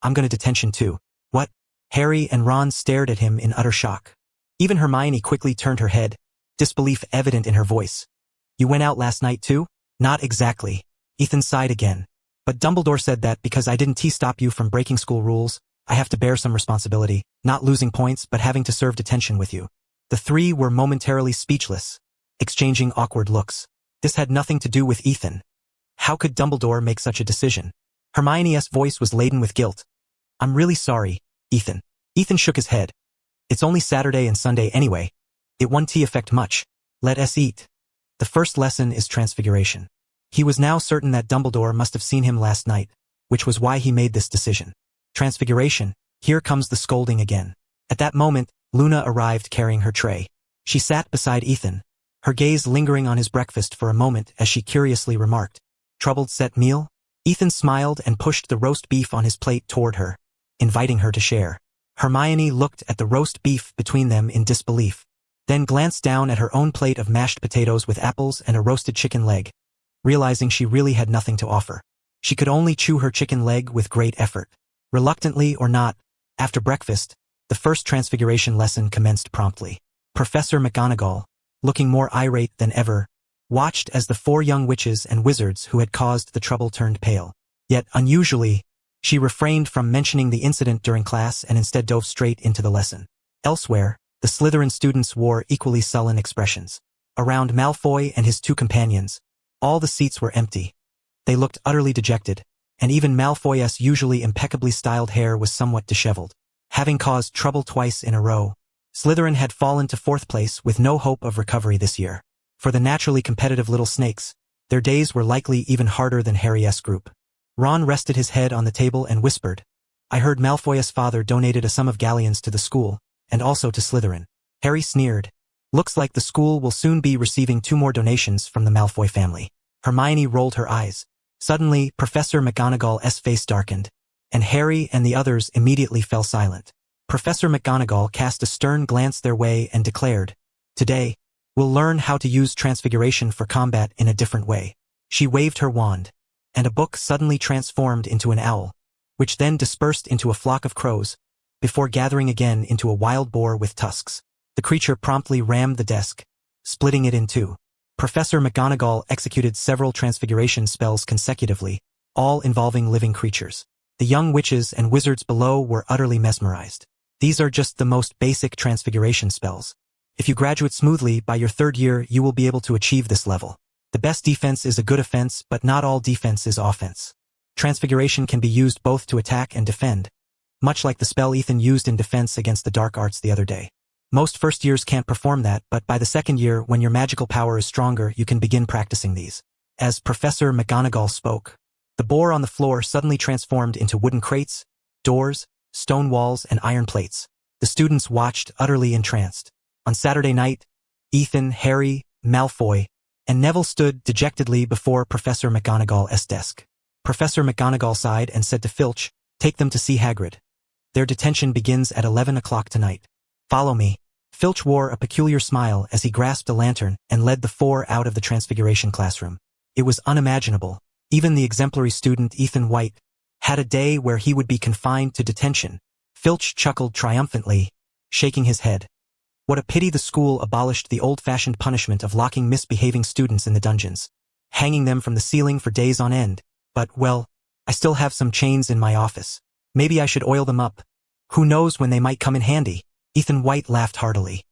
I'm going to detention too. What? Harry and Ron stared at him in utter shock. Even Hermione quickly turned her head, disbelief evident in her voice. You went out last night too? Not exactly. Ethan sighed again. But Dumbledore said that because I didn't stop you from breaking school rules, I have to bear some responsibility, not losing points but having to serve detention with you. The three were momentarily speechless, exchanging awkward looks. This had nothing to do with Ethan. How could Dumbledore make such a decision? Hermione's voice was laden with guilt. I'm really sorry, Ethan. Ethan shook his head. It's only Saturday and Sunday anyway. It won't affect much. Let us eat. The first lesson is transfiguration. He was now certain that Dumbledore must have seen him last night, which was why he made this decision. Transfiguration, here comes the scolding again. At that moment, Luna arrived carrying her tray. She sat beside Ethan, her gaze lingering on his breakfast for a moment as she curiously remarked, Troubled set meal? Ethan smiled and pushed the roast beef on his plate toward her, inviting her to share. Hermione looked at the roast beef between them in disbelief, then glanced down at her own plate of mashed potatoes with apples and a roasted chicken leg, realizing she really had nothing to offer. She could only chew her chicken leg with great effort. Reluctantly or not, after breakfast, the first transfiguration lesson commenced promptly. Professor McGonagall, looking more irate than ever, watched as the four young witches and wizards who had caused the trouble turned pale. Yet, unusually, she refrained from mentioning the incident during class and instead dove straight into the lesson. Elsewhere, the Slytherin students wore equally sullen expressions. Around Malfoy and his two companions, all the seats were empty. They looked utterly dejected, and even Malfoy's usually impeccably styled hair was somewhat disheveled. Having caused trouble twice in a row, Slytherin had fallen to 4th place with no hope of recovery this year. For the naturally competitive little snakes, their days were likely even harder than Harry's group. Ron rested his head on the table and whispered, "I heard Malfoy's father donated a sum of galleons to the school, and also to Slytherin." Harry sneered. "Looks like the school will soon be receiving 2 more donations from the Malfoy family." Hermione rolled her eyes. Suddenly, Professor McGonagall's face darkened, and Harry and the others immediately fell silent. Professor McGonagall cast a stern glance their way and declared, "Today, we'll learn how to use transfiguration for combat in a different way." She waved her wand, and a book suddenly transformed into an owl, which then dispersed into a flock of crows, before gathering again into a wild boar with tusks. The creature promptly rammed the desk, splitting it in two. Professor McGonagall executed several transfiguration spells consecutively, all involving living creatures. The young witches and wizards below were utterly mesmerized. These are just the most basic transfiguration spells. If you graduate smoothly, by your 3rd year you will be able to achieve this level. The best defense is a good offense, but not all defense is offense. Transfiguration can be used both to attack and defend, much like the spell Ethan used in defense against the dark arts the other day. Most first years can't perform that, but by the 2nd year, when your magical power is stronger, you can begin practicing these. As Professor McGonagall spoke, the boar on the floor suddenly transformed into wooden crates, doors, stone walls, and iron plates. The students watched, utterly entranced. On Saturday night, Ethan, Harry, Malfoy, and Neville stood dejectedly before Professor McGonagall's desk. Professor McGonagall sighed and said to Filch, "Take them to see Hagrid. Their detention begins at 11 o'clock tonight. Follow me." Filch wore a peculiar smile as he grasped a lantern and led the 4 out of the transfiguration classroom. It was unimaginable. Even the exemplary student Ethan White had a day where he would be confined to detention. Filch chuckled triumphantly, shaking his head. What a pity the school abolished the old-fashioned punishment of locking misbehaving students in the dungeons, hanging them from the ceiling for days on end. But, well, I still have some chains in my office. Maybe I should oil them up. Who knows when they might come in handy? Ethan White laughed heartily.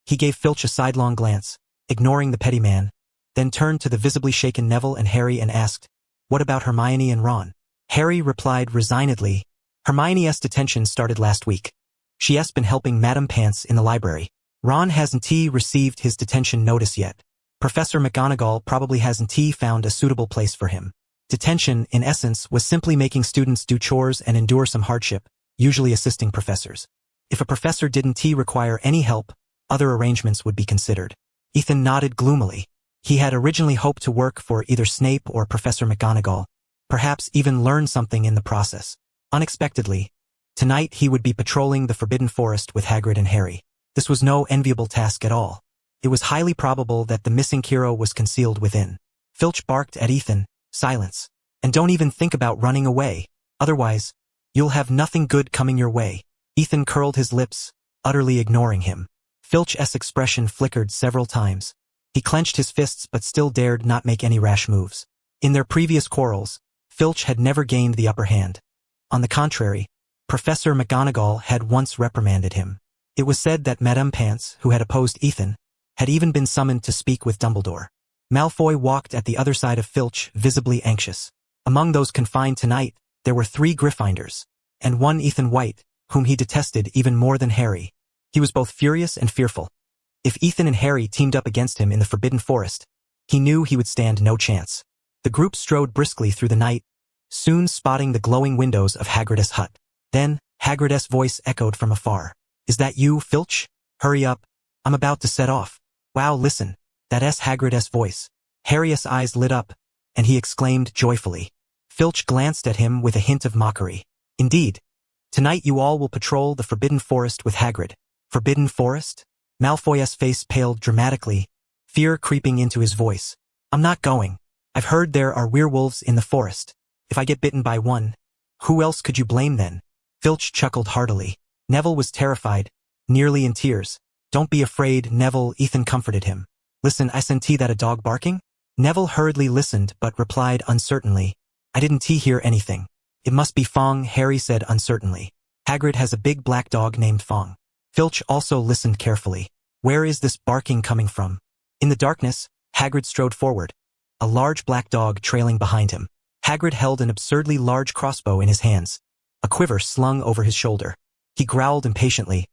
He gave Filch a sidelong glance, ignoring the petty man, then turned to the visibly shaken Neville and Harry and asked, "What about Hermione and Ron?" Harry replied resignedly, "Hermione's detention started last week. She has been helping Madame Pants in the library. Ron hasn't received his detention notice yet. Professor McGonagall probably hasn't found a suitable place for him." Detention, in essence, was simply making students do chores and endure some hardship, usually assisting professors. If a professor didn't require any help, other arrangements would be considered. Ethan nodded gloomily. He had originally hoped to work for either Snape or Professor McGonagall, perhaps even learn something in the process. Unexpectedly, tonight he would be patrolling the Forbidden Forest with Hagrid and Harry. This was no enviable task at all. It was highly probable that the missing Quirrell was concealed within. Filch barked at Ethan, "Silence. And don't even think about running away. Otherwise, you'll have nothing good coming your way." Ethan curled his lips, utterly ignoring him. Filch's expression flickered several times. He clenched his fists but still dared not make any rash moves. In their previous quarrels, Filch had never gained the upper hand. On the contrary, Professor McGonagall had once reprimanded him. It was said that Madame Pants, who had opposed Ethan, had even been summoned to speak with Dumbledore. Malfoy walked at the other side of Filch, visibly anxious. Among those confined tonight, there were 3 Gryffindors, and 1 Ethan White, whom he detested even more than Harry. He was both furious and fearful. If Ethan and Harry teamed up against him in the Forbidden Forest, he knew he would stand no chance. The group strode briskly through the night, soon spotting the glowing windows of Hagrid's hut. Then, Hagrid's voice echoed from afar. "Is that you, Filch? Hurry up. I'm about to set off." "Wow, listen. That's Hagrid's voice." Harry's eyes lit up, and he exclaimed joyfully. Filch glanced at him with a hint of mockery. "Indeed. Tonight you all will patrol the Forbidden Forest with Hagrid." "Forbidden Forest?" Malfoy's face paled dramatically, fear creeping into his voice. "I'm not going. I've heard there are werewolves in the forest. If I get bitten by one, who else could you blame then?" Filch chuckled heartily. Neville was terrified, nearly in tears. "Don't be afraid, Neville," Ethan comforted him. "Listen, I sent that a dog barking?" Neville hurriedly listened but replied uncertainly, I didn't hear anything. It must be Fong, Harry said uncertainly. Hagrid has a big black dog named Fong. Filch also listened carefully. Where is this barking coming from? In the darkness, Hagrid strode forward, a large black dog trailing behind him. Hagrid held an absurdly large crossbow in his hands, a quiver slung over his shoulder. He growled impatiently.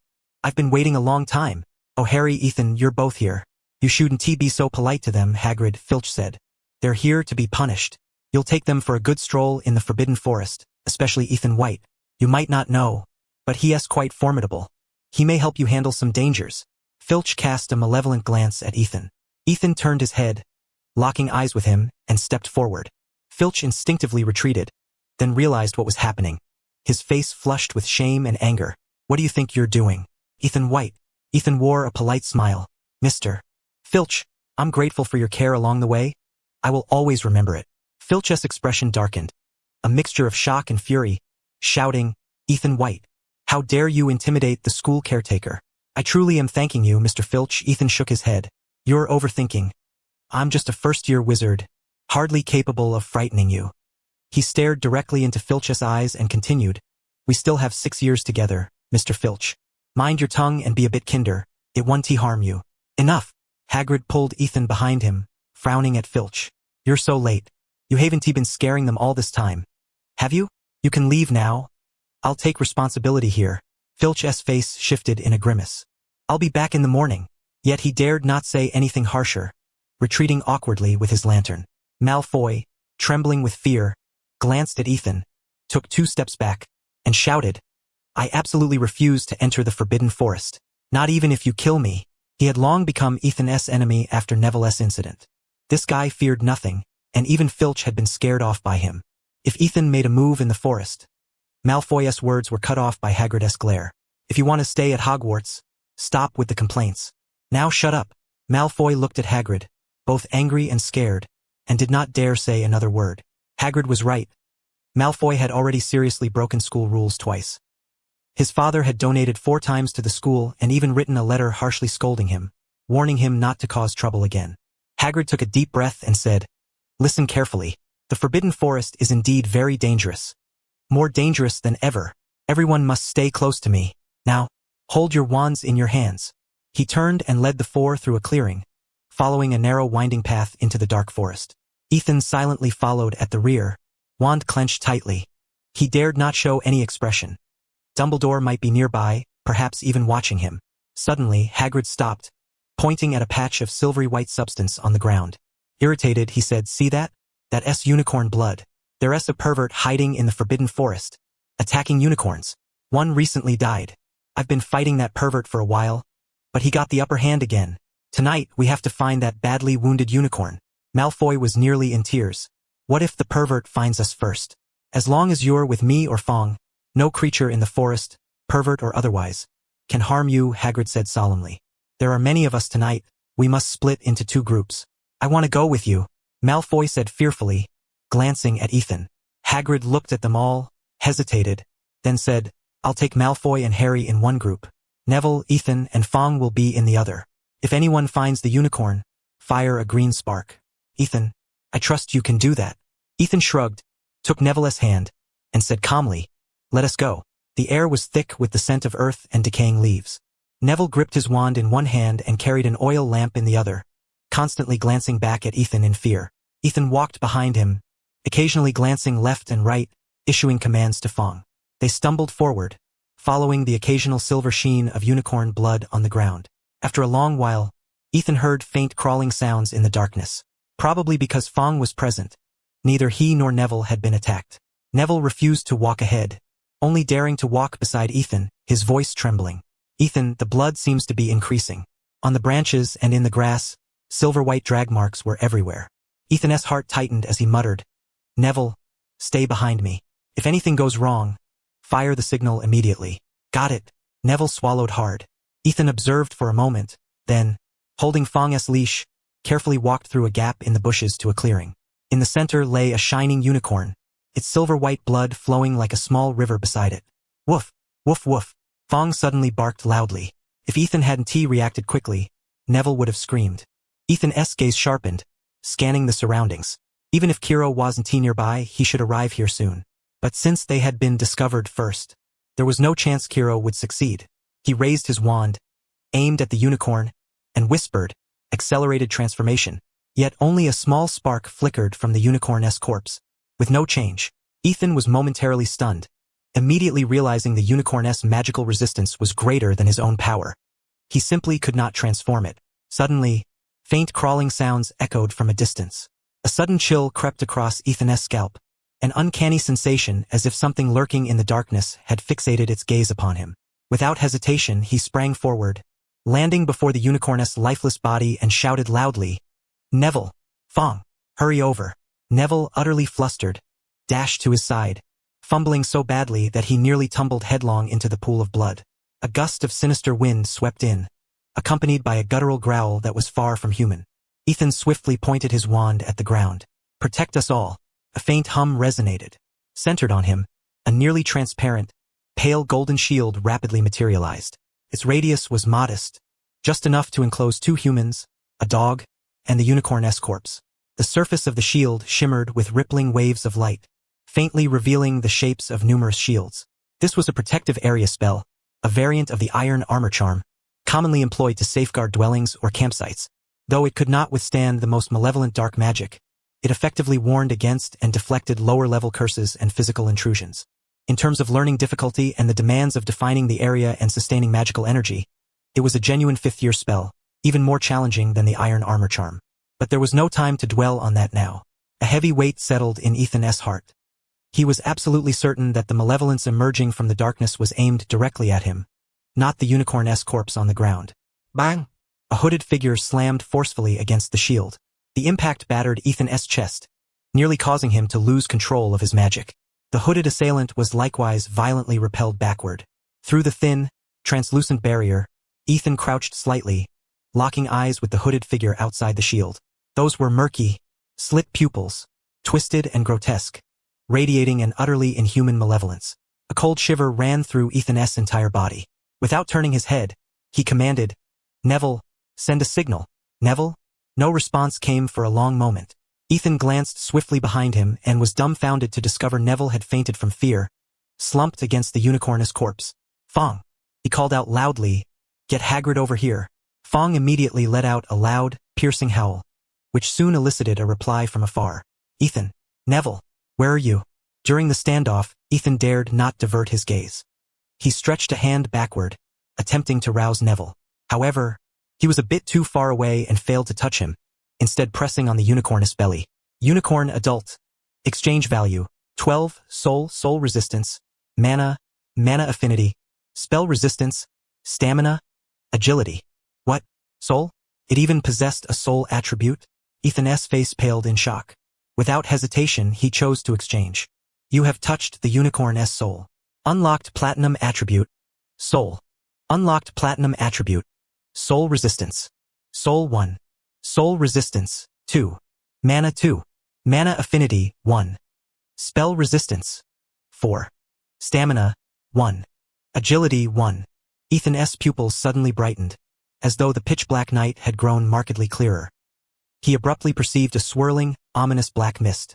I've been waiting a long time. Oh, Harry, Ethan, you're both here. You shouldn't be so polite to them, Hagrid, Filch said. They're here to be punished. You'll take them for a good stroll in the Forbidden Forest, especially Ethan White. You might not know, but he is quite formidable. He may help you handle some dangers. Filch cast a malevolent glance at Ethan. Ethan turned his head, locking eyes with him, and stepped forward. Filch instinctively retreated, then realized what was happening. His face flushed with shame and anger. What do you think you're doing? Ethan White. Ethan wore a polite smile. Mr. Filch, I'm grateful for your care along the way. I will always remember it. Filch's expression darkened, a mixture of shock and fury, shouting, Ethan White, how dare you intimidate the school caretaker? I truly am thanking you, Mr. Filch. Ethan shook his head. You're overthinking. I'm just a first-year wizard, hardly capable of frightening you. He stared directly into Filch's eyes and continued, We still have 6 years together, Mr. Filch. Mind your tongue and be a bit kinder. It won't harm you. Enough. Hagrid pulled Ethan behind him, frowning at Filch. You're so late. You haven't been scaring them all this time. Have you? You can leave now. I'll take responsibility here. Filch's face shifted in a grimace. I'll be back in the morning. Yet he dared not say anything harsher, retreating awkwardly with his lantern. Malfoy, trembling with fear, glanced at Ethan, took 2 steps back, and shouted, I absolutely refuse to enter the Forbidden Forest. Not even if you kill me. He had long become Ethan's enemy after Neville's incident. This guy feared nothing, and even Filch had been scared off by him. If Ethan made a move in the forest, Malfoy's words were cut off by Hagrid's glare. If you want to stay at Hogwarts, stop with the complaints. Now shut up. Malfoy looked at Hagrid, both angry and scared, and did not dare say another word. Hagrid was right. Malfoy had already seriously broken school rules twice. His father had donated 4 times to the school and even written a letter harshly scolding him, warning him not to cause trouble again. Hagrid took a deep breath and said, Listen carefully. The Forbidden Forest is indeed very dangerous. More dangerous than ever. Everyone must stay close to me. Now, hold your wands in your hands. He turned and led the 4 through a clearing, following a narrow winding path into the dark forest. Ethan silently followed at the rear, wand clenched tightly. He dared not show any expression. Dumbledore might be nearby, perhaps even watching him. Suddenly, Hagrid stopped, pointing at a patch of silvery white substance on the ground. Irritated, he said, See that? That's unicorn blood. There's a pervert hiding in the Forbidden Forest, attacking unicorns. One recently died. I've been fighting that pervert for a while, but he got the upper hand again. Tonight, we have to find that badly wounded unicorn. Malfoy was nearly in tears. What if the pervert finds us first? As long as you're with me or Fong, no creature in the forest, pervert or otherwise, can harm you, Hagrid said solemnly. There are many of us tonight. We must split into 2 groups. I want to go with you, Malfoy said fearfully, glancing at Ethan. Hagrid looked at them all, hesitated, then said, I'll take Malfoy and Harry in one group. Neville, Ethan, and Fong will be in the other. If anyone finds the unicorn, fire a green spark. Ethan, I trust you can do that. Ethan shrugged, took Neville's hand, and said calmly, Let us go. The air was thick with the scent of earth and decaying leaves. Neville gripped his wand in one hand and carried an oil lamp in the other, constantly glancing back at Ethan in fear. Ethan walked behind him, occasionally glancing left and right, issuing commands to Fong. They stumbled forward, following the occasional silver sheen of unicorn blood on the ground. After a long while, Ethan heard faint crawling sounds in the darkness. Probably because Fong was present, neither he nor Neville had been attacked. Neville refused to walk ahead, only daring to walk beside Ethan, his voice trembling. Ethan, the blood seems to be increasing. On the branches and in the grass, silver-white drag marks were everywhere. Ethan's heart tightened as he muttered, Neville, stay behind me. If anything goes wrong, fire the signal immediately. Got it. Neville swallowed hard. Ethan observed for a moment, then, holding Fong's leash, carefully walked through a gap in the bushes to a clearing. In the center lay a shining unicorn, its silver-white blood flowing like a small river beside it. Woof, woof, woof. Fong suddenly barked loudly. If Ethan hadn't reacted quickly, Neville would have screamed. Ethan's gaze sharpened, scanning the surroundings. Even if Quirrell wasn't nearby, he should arrive here soon. But since they had been discovered first, there was no chance Quirrell would succeed. He raised his wand, aimed at the unicorn, and whispered, "Accelerated transformation." Yet only a small spark flickered from the unicorn's corpse. With no change, Ethan was momentarily stunned, immediately realizing the unicorn's magical resistance was greater than his own power. He simply could not transform it. Suddenly, faint crawling sounds echoed from a distance. A sudden chill crept across Ethan's scalp, an uncanny sensation as if something lurking in the darkness had fixated its gaze upon him. Without hesitation, he sprang forward, landing before the unicorn's lifeless body and shouted loudly, "Neville! Fong! Hurry over!" Neville, utterly flustered, dashed to his side, fumbling so badly that he nearly tumbled headlong into the pool of blood. A gust of sinister wind swept in, accompanied by a guttural growl that was far from human. Ethan swiftly pointed his wand at the ground. "Protect us all." A faint hum resonated. Centered on him, a nearly transparent, pale golden shield rapidly materialized. Its radius was modest, just enough to enclose 2 humans, a dog, and the unicorn's corpse. The surface of the shield shimmered with rippling waves of light, faintly revealing the shapes of numerous shields. This was a protective area spell, a variant of the iron armor charm, commonly employed to safeguard dwellings or campsites. Though it could not withstand the most malevolent dark magic, it effectively warned against and deflected lower-level curses and physical intrusions. In terms of learning difficulty and the demands of defining the area and sustaining magical energy, it was a genuine 5th-year spell, even more challenging than the iron armor charm. But there was no time to dwell on that now. A heavy weight settled in Ethan's heart. He was absolutely certain that the malevolence emerging from the darkness was aimed directly at him, not the unicorn's corpse on the ground. Bang! A hooded figure slammed forcefully against the shield. The impact battered Ethan's chest, nearly causing him to lose control of his magic. The hooded assailant was likewise violently repelled backward. Through the thin, translucent barrier, Ethan crouched slightly, locking eyes with the hooded figure outside the shield. Those were murky, slit pupils, twisted and grotesque, radiating an utterly inhuman malevolence. A cold shiver ran through Ethan's entire body. Without turning his head, he commanded, "Neville, send a signal." "Neville?" No response came for a long moment. Ethan glanced swiftly behind him and was dumbfounded to discover Neville had fainted from fear, slumped against the unicorn's corpse. "Fong!" He called out loudly, "Get Hagrid over here." Fong immediately let out a loud, piercing howl, which soon elicited a reply from afar. "Ethan, Neville, where are you?" During the standoff, Ethan dared not divert his gaze. He stretched a hand backward, attempting to rouse Neville. However, he was a bit too far away and failed to touch him, instead pressing on the unicorn's belly. Unicorn Adult. Exchange value, 12, soul resistance, mana affinity, spell resistance, stamina, agility. What? Soul? It even possessed a soul attribute? Ethan's face paled in shock. Without hesitation, he chose to exchange. "You have touched the unicorn's soul. Unlocked platinum attribute. Soul. Unlocked platinum attribute. Soul resistance. Soul 1. Soul resistance, 2. Mana 2. Mana affinity, 1. Spell resistance, 4. Stamina, 1. Agility, 1. Ethan's pupils suddenly brightened, as though the pitch-black night had grown markedly clearer. He abruptly perceived a swirling, ominous black mist,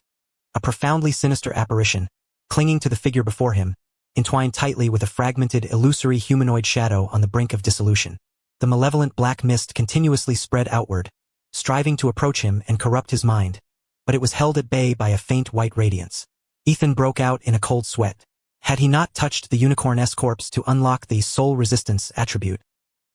a profoundly sinister apparition, clinging to the figure before him, entwined tightly with a fragmented, illusory humanoid shadow on the brink of dissolution. The malevolent black mist continuously spread outward, striving to approach him and corrupt his mind, but it was held at bay by a faint white radiance. Ethan broke out in a cold sweat. Had he not touched the unicorn's corpse to unlock the soul resistance attribute,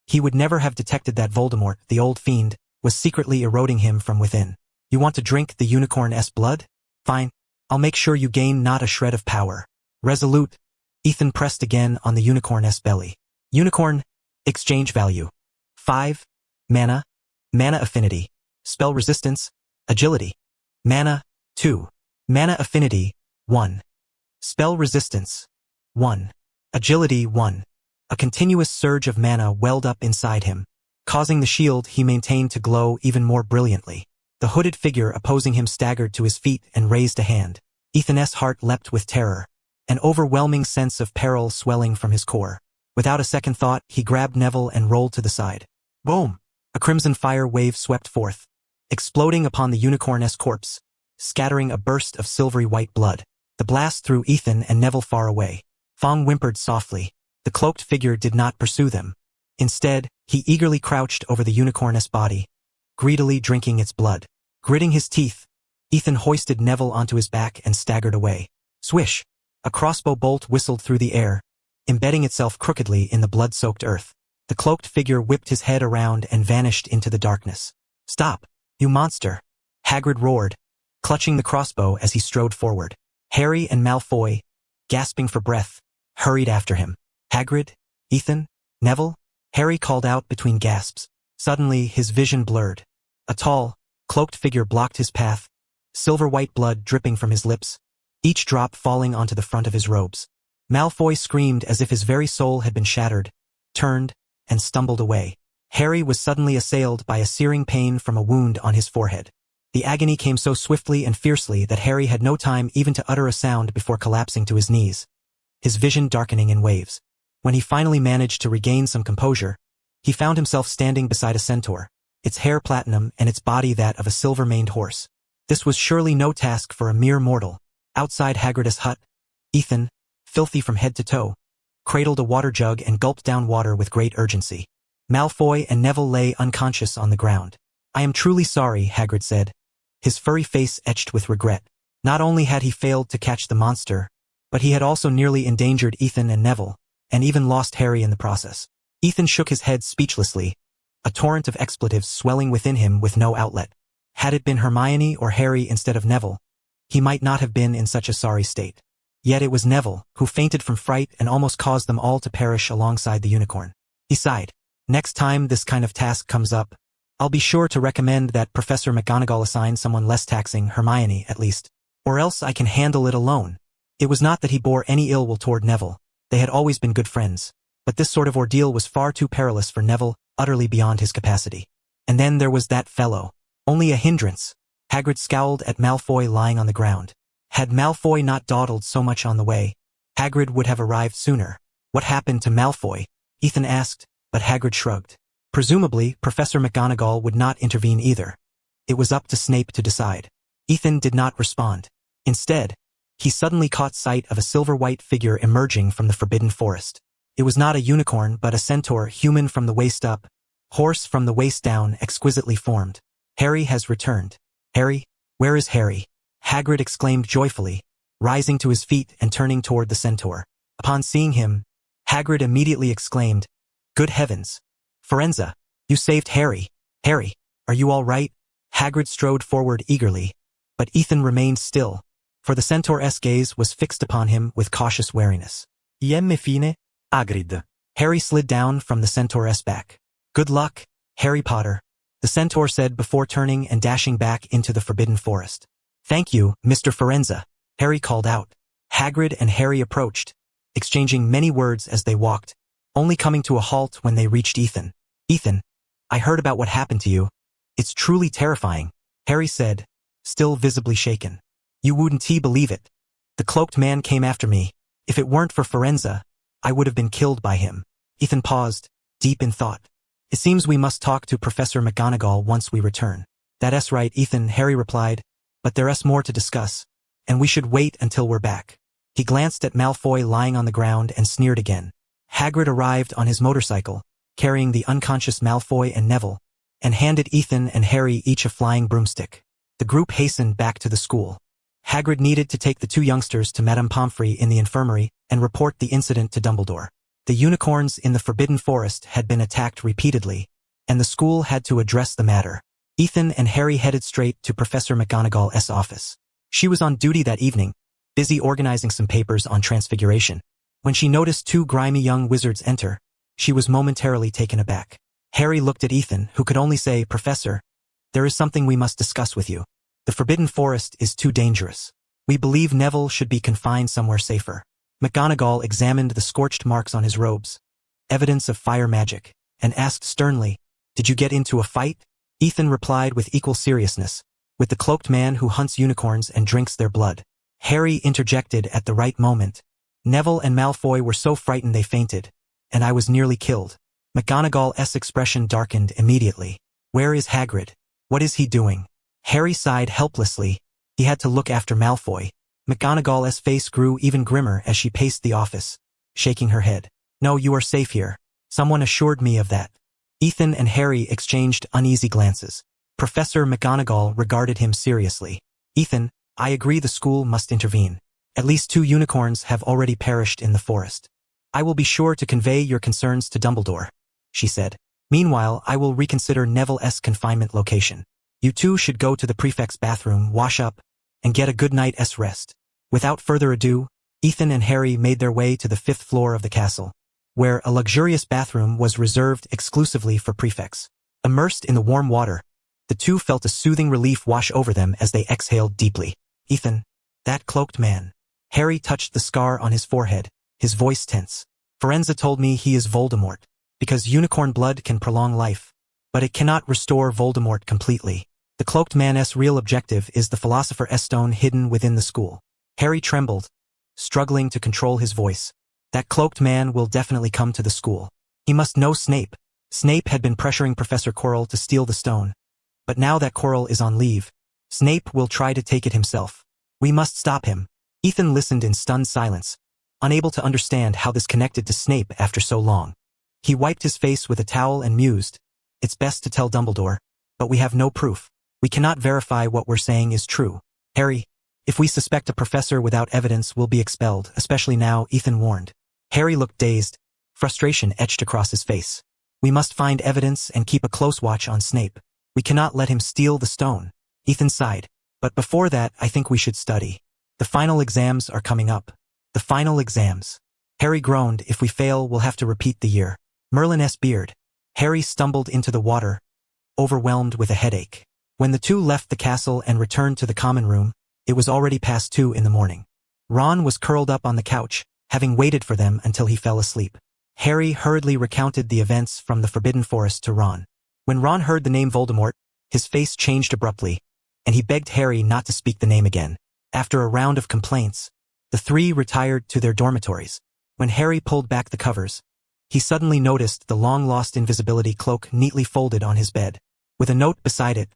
he would never have detected that Voldemort, the old fiend, was secretly eroding him from within. "You want to drink the unicorn's blood? Fine. I'll make sure you gain not a shred of power." Resolute, Ethan pressed again on the unicorn's belly. Unicorn, exchange value, 5, mana affinity, spell resistance, agility, mana, 2, mana affinity, 1, spell resistance, 1, agility 1. A continuous surge of mana welled up inside him, causing the shield he maintained to glow even more brilliantly. The hooded figure opposing him staggered to his feet and raised a hand. Ethan's heart leapt with terror, an overwhelming sense of peril swelling from his core. Without a second thought, he grabbed Neville and rolled to the side. Boom! A crimson fire wave swept forth, exploding upon the unicorn's corpse, scattering a burst of silvery white blood. The blast threw Ethan and Neville far away. Fong whimpered softly. The cloaked figure did not pursue them. Instead, he eagerly crouched over the unicorn's body, greedily drinking its blood. Gritting his teeth, Ethan hoisted Neville onto his back and staggered away. Swish! A crossbow bolt whistled through the air, embedding itself crookedly in the blood-soaked earth. The cloaked figure whipped his head around and vanished into the darkness. Stop, you monster! Hagrid roared, clutching the crossbow as he strode forward. Harry and Malfoy, gasping for breath, hurried after him. Hagrid? Ethan? Neville? Harry called out between gasps. Suddenly, his vision blurred. A tall, cloaked figure blocked his path, silver-white blood dripping from his lips, each drop falling onto the front of his robes. Malfoy screamed as if his very soul had been shattered, turned, and stumbled away. Harry was suddenly assailed by a searing pain from a wound on his forehead. The agony came so swiftly and fiercely that Harry had no time even to utter a sound before collapsing to his knees, his vision darkening in waves. When he finally managed to regain some composure, he found himself standing beside a centaur, its hair platinum and its body that of a silver-maned horse. This was surely no task for a mere mortal. Outside Hagrid's hut, Ethan, filthy from head to toe, cradled a water jug and gulped down water with great urgency. Malfoy and Neville lay unconscious on the ground. I am truly sorry, Hagrid said, his furry face etched with regret. Not only had he failed to catch the monster, but he had also nearly endangered Ethan and Neville, and even lost Harry in the process. Ethan shook his head speechlessly, a torrent of expletives swelling within him with no outlet. Had it been Hermione or Harry instead of Neville, he might not have been in such a sorry state. Yet it was Neville who fainted from fright and almost caused them all to perish alongside the unicorn. He sighed. Next time this kind of task comes up, I'll be sure to recommend that Professor McGonagall assign someone less taxing, Hermione at least. Or else I can handle it alone. It was not that he bore any ill will toward Neville. They had always been good friends. But this sort of ordeal was far too perilous for Neville, utterly beyond his capacity. And then there was that fellow. Only a hindrance. Hagrid scowled at Malfoy lying on the ground. Had Malfoy not dawdled so much on the way, Hagrid would have arrived sooner. What happened to Malfoy? Ethan asked, but Hagrid shrugged. Presumably, Professor McGonagall would not intervene either. It was up to Snape to decide. Ethan did not respond. Instead, he suddenly caught sight of a silver-white figure emerging from the Forbidden Forest. It was not a unicorn but a centaur, human from the waist up, horse from the waist down, exquisitely formed. Harry has returned. Harry? Where is Harry? Hagrid exclaimed joyfully, rising to his feet and turning toward the centaur. Upon seeing him, Hagrid immediately exclaimed, Good heavens! Firenze, you saved Harry. Harry, are you all right? Hagrid strode forward eagerly, but Ethan remained still, for the centaur's gaze was fixed upon him with cautious wariness. Iem fine, Hagrid. Harry slid down from the centaur's back. Good luck, Harry Potter, the centaur said before turning and dashing back into the Forbidden Forest. Thank you, Mr. Firenze, Harry called out. Hagrid and Harry approached, exchanging many words as they walked, only coming to a halt when they reached Ethan. Ethan, I heard about what happened to you. It's truly terrifying, Harry said, still visibly shaken. You wouldn't believe it. The cloaked man came after me. If it weren't for Firenze, I would have been killed by him. Ethan paused, deep in thought. It seems we must talk to Professor McGonagall once we return. That's right, Ethan, Harry replied, but there's more to discuss, and we should wait until we're back. He glanced at Malfoy lying on the ground and sneered again. Hagrid arrived on his motorcycle, carrying the unconscious Malfoy and Neville, and handed Ethan and Harry each a flying broomstick. The group hastened back to the school. Hagrid needed to take the two youngsters to Madame Pomfrey in the infirmary and report the incident to Dumbledore. The unicorns in the Forbidden Forest had been attacked repeatedly, and the school had to address the matter. Ethan and Harry headed straight to Professor McGonagall's office. She was on duty that evening, busy organizing some papers on transfiguration. When she noticed two grimy young wizards enter, she was momentarily taken aback. Harry looked at Ethan, who could only say, Professor, there is something we must discuss with you. The Forbidden Forest is too dangerous. We believe Neville should be confined somewhere safer. McGonagall examined the scorched marks on his robes, evidence of fire magic, and asked sternly, Did you get into a fight? Ethan replied with equal seriousness, with the cloaked man who hunts unicorns and drinks their blood. Harry interjected at the right moment. Neville and Malfoy were so frightened they fainted, and I was nearly killed. McGonagall's expression darkened immediately. Where is Hagrid? What is he doing? Harry sighed helplessly, He had to look after Malfoy. McGonagall's face grew even grimmer as she paced the office, shaking her head. No, you are safe here. Someone assured me of that. Ethan and Harry exchanged uneasy glances. Professor McGonagall regarded him seriously. Ethan, I agree the school must intervene. At least 2 unicorns have already perished in the forest. I will be sure to convey your concerns to Dumbledore, she said. Meanwhile, I will reconsider Neville's confinement location. You two should go to the prefect's bathroom, wash up, and get a good night's rest. Without further ado, Ethan and Harry made their way to the 5th floor of the castle, where a luxurious bathroom was reserved exclusively for prefects. Immersed in the warm water, the two felt a soothing relief wash over them as they exhaled deeply. Ethan, that cloaked man. Harry touched the scar on his forehead, his voice tense. Firenze told me he is Voldemort, because unicorn blood can prolong life, but it cannot restore Voldemort completely. The cloaked man's real objective is the Philosopher's Stone hidden within the school. Harry trembled, struggling to control his voice. That cloaked man will definitely come to the school. He must know Snape. Snape had been pressuring Professor Quirrell to steal the stone, but now that Quirrell is on leave, Snape will try to take it himself. We must stop him. Ethan listened in stunned silence, unable to understand how this connected to Snape after so long. He wiped his face with a towel and mused. It's best to tell Dumbledore, but we have no proof. We cannot verify what we're saying is true. Harry, if we suspect a professor without evidence will be expelled, especially now, Ethan warned. Harry looked dazed, frustration etched across his face. We must find evidence and keep a close watch on Snape. We cannot let him steal the stone. Ethan sighed. But before that, I think we should study. The final exams are coming up. The final exams. Harry groaned. If we fail, we'll have to repeat the year. Merlin's beard. Harry stumbled into the water, overwhelmed with a headache. When the two left the castle and returned to the common room, it was already past 2 in the morning. Ron was curled up on the couch, having waited for them until he fell asleep. Harry hurriedly recounted the events from the Forbidden Forest to Ron. When Ron heard the name Voldemort, his face changed abruptly, and he begged Harry not to speak the name again. After a round of complaints, the 3 retired to their dormitories. When Harry pulled back the covers, he suddenly noticed the long-lost invisibility cloak neatly folded on his bed, with a note beside it,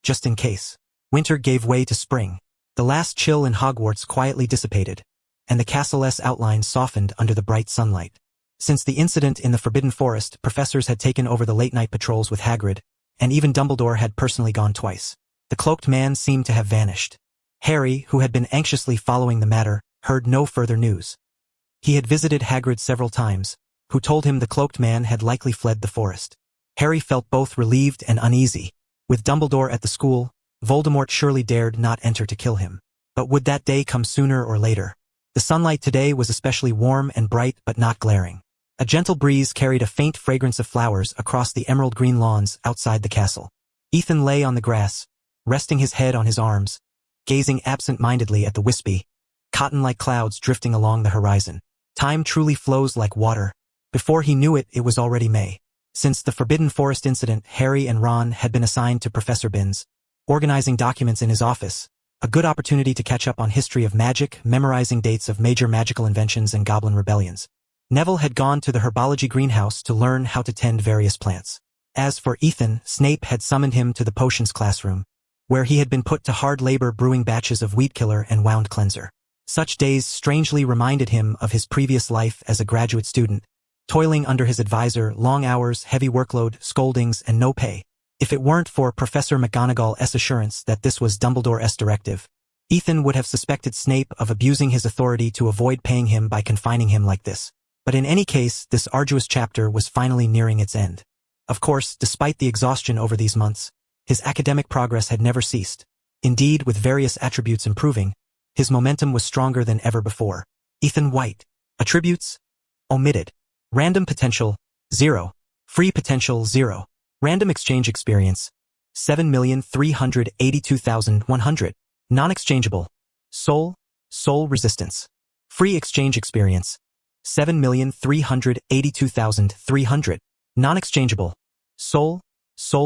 just in case. Winter gave way to spring. The last chill in Hogwarts quietly dissipated, and the castle's outline softened under the bright sunlight. Since the incident in the Forbidden Forest, professors had taken over the late-night patrols with Hagrid, and even Dumbledore had personally gone twice. The cloaked man seemed to have vanished. Harry, who had been anxiously following the matter, heard no further news. He had visited Hagrid several times, who told him the cloaked man had likely fled the forest. Harry felt both relieved and uneasy. With Dumbledore at the school, Voldemort surely dared not enter to kill him. But would that day come sooner or later? The sunlight today was especially warm and bright but not glaring. A gentle breeze carried a faint fragrance of flowers across the emerald green lawns outside the castle. Ethan lay on the grass, resting his head on his arms, gazing absent-mindedly at the wispy, cotton-like clouds drifting along the horizon. Time truly flows like water. Before he knew it, it was already May. Since the Forbidden Forest incident, Harry and Ron had been assigned to Professor Binns, organizing documents in his office, a good opportunity to catch up on history of magic, memorizing dates of major magical inventions and goblin rebellions. Neville had gone to the Herbology greenhouse to learn how to tend various plants. As for Ethan, Snape had summoned him to the potions classroom, where he had been put to hard labor brewing batches of weed killer and wound cleanser. Such days strangely reminded him of his previous life as a graduate student, toiling under his advisor, long hours, heavy workload, scoldings, and no pay. If it weren't for Professor McGonagall's assurance that this was Dumbledore's directive, Ethan would have suspected Snape of abusing his authority to avoid paying him by confining him like this. But in any case, this arduous chapter was finally nearing its end. Of course, despite the exhaustion over these months, his academic progress had never ceased. Indeed, with various attributes improving, his momentum was stronger than ever before. Ethan White. Attributes? Omitted. Random potential, 0. Free potential, 0. Random exchange experience, 7,382,100. Non-exchangeable. Soul resistance. Free exchange experience, 7,382,300. Non-exchangeable. Soul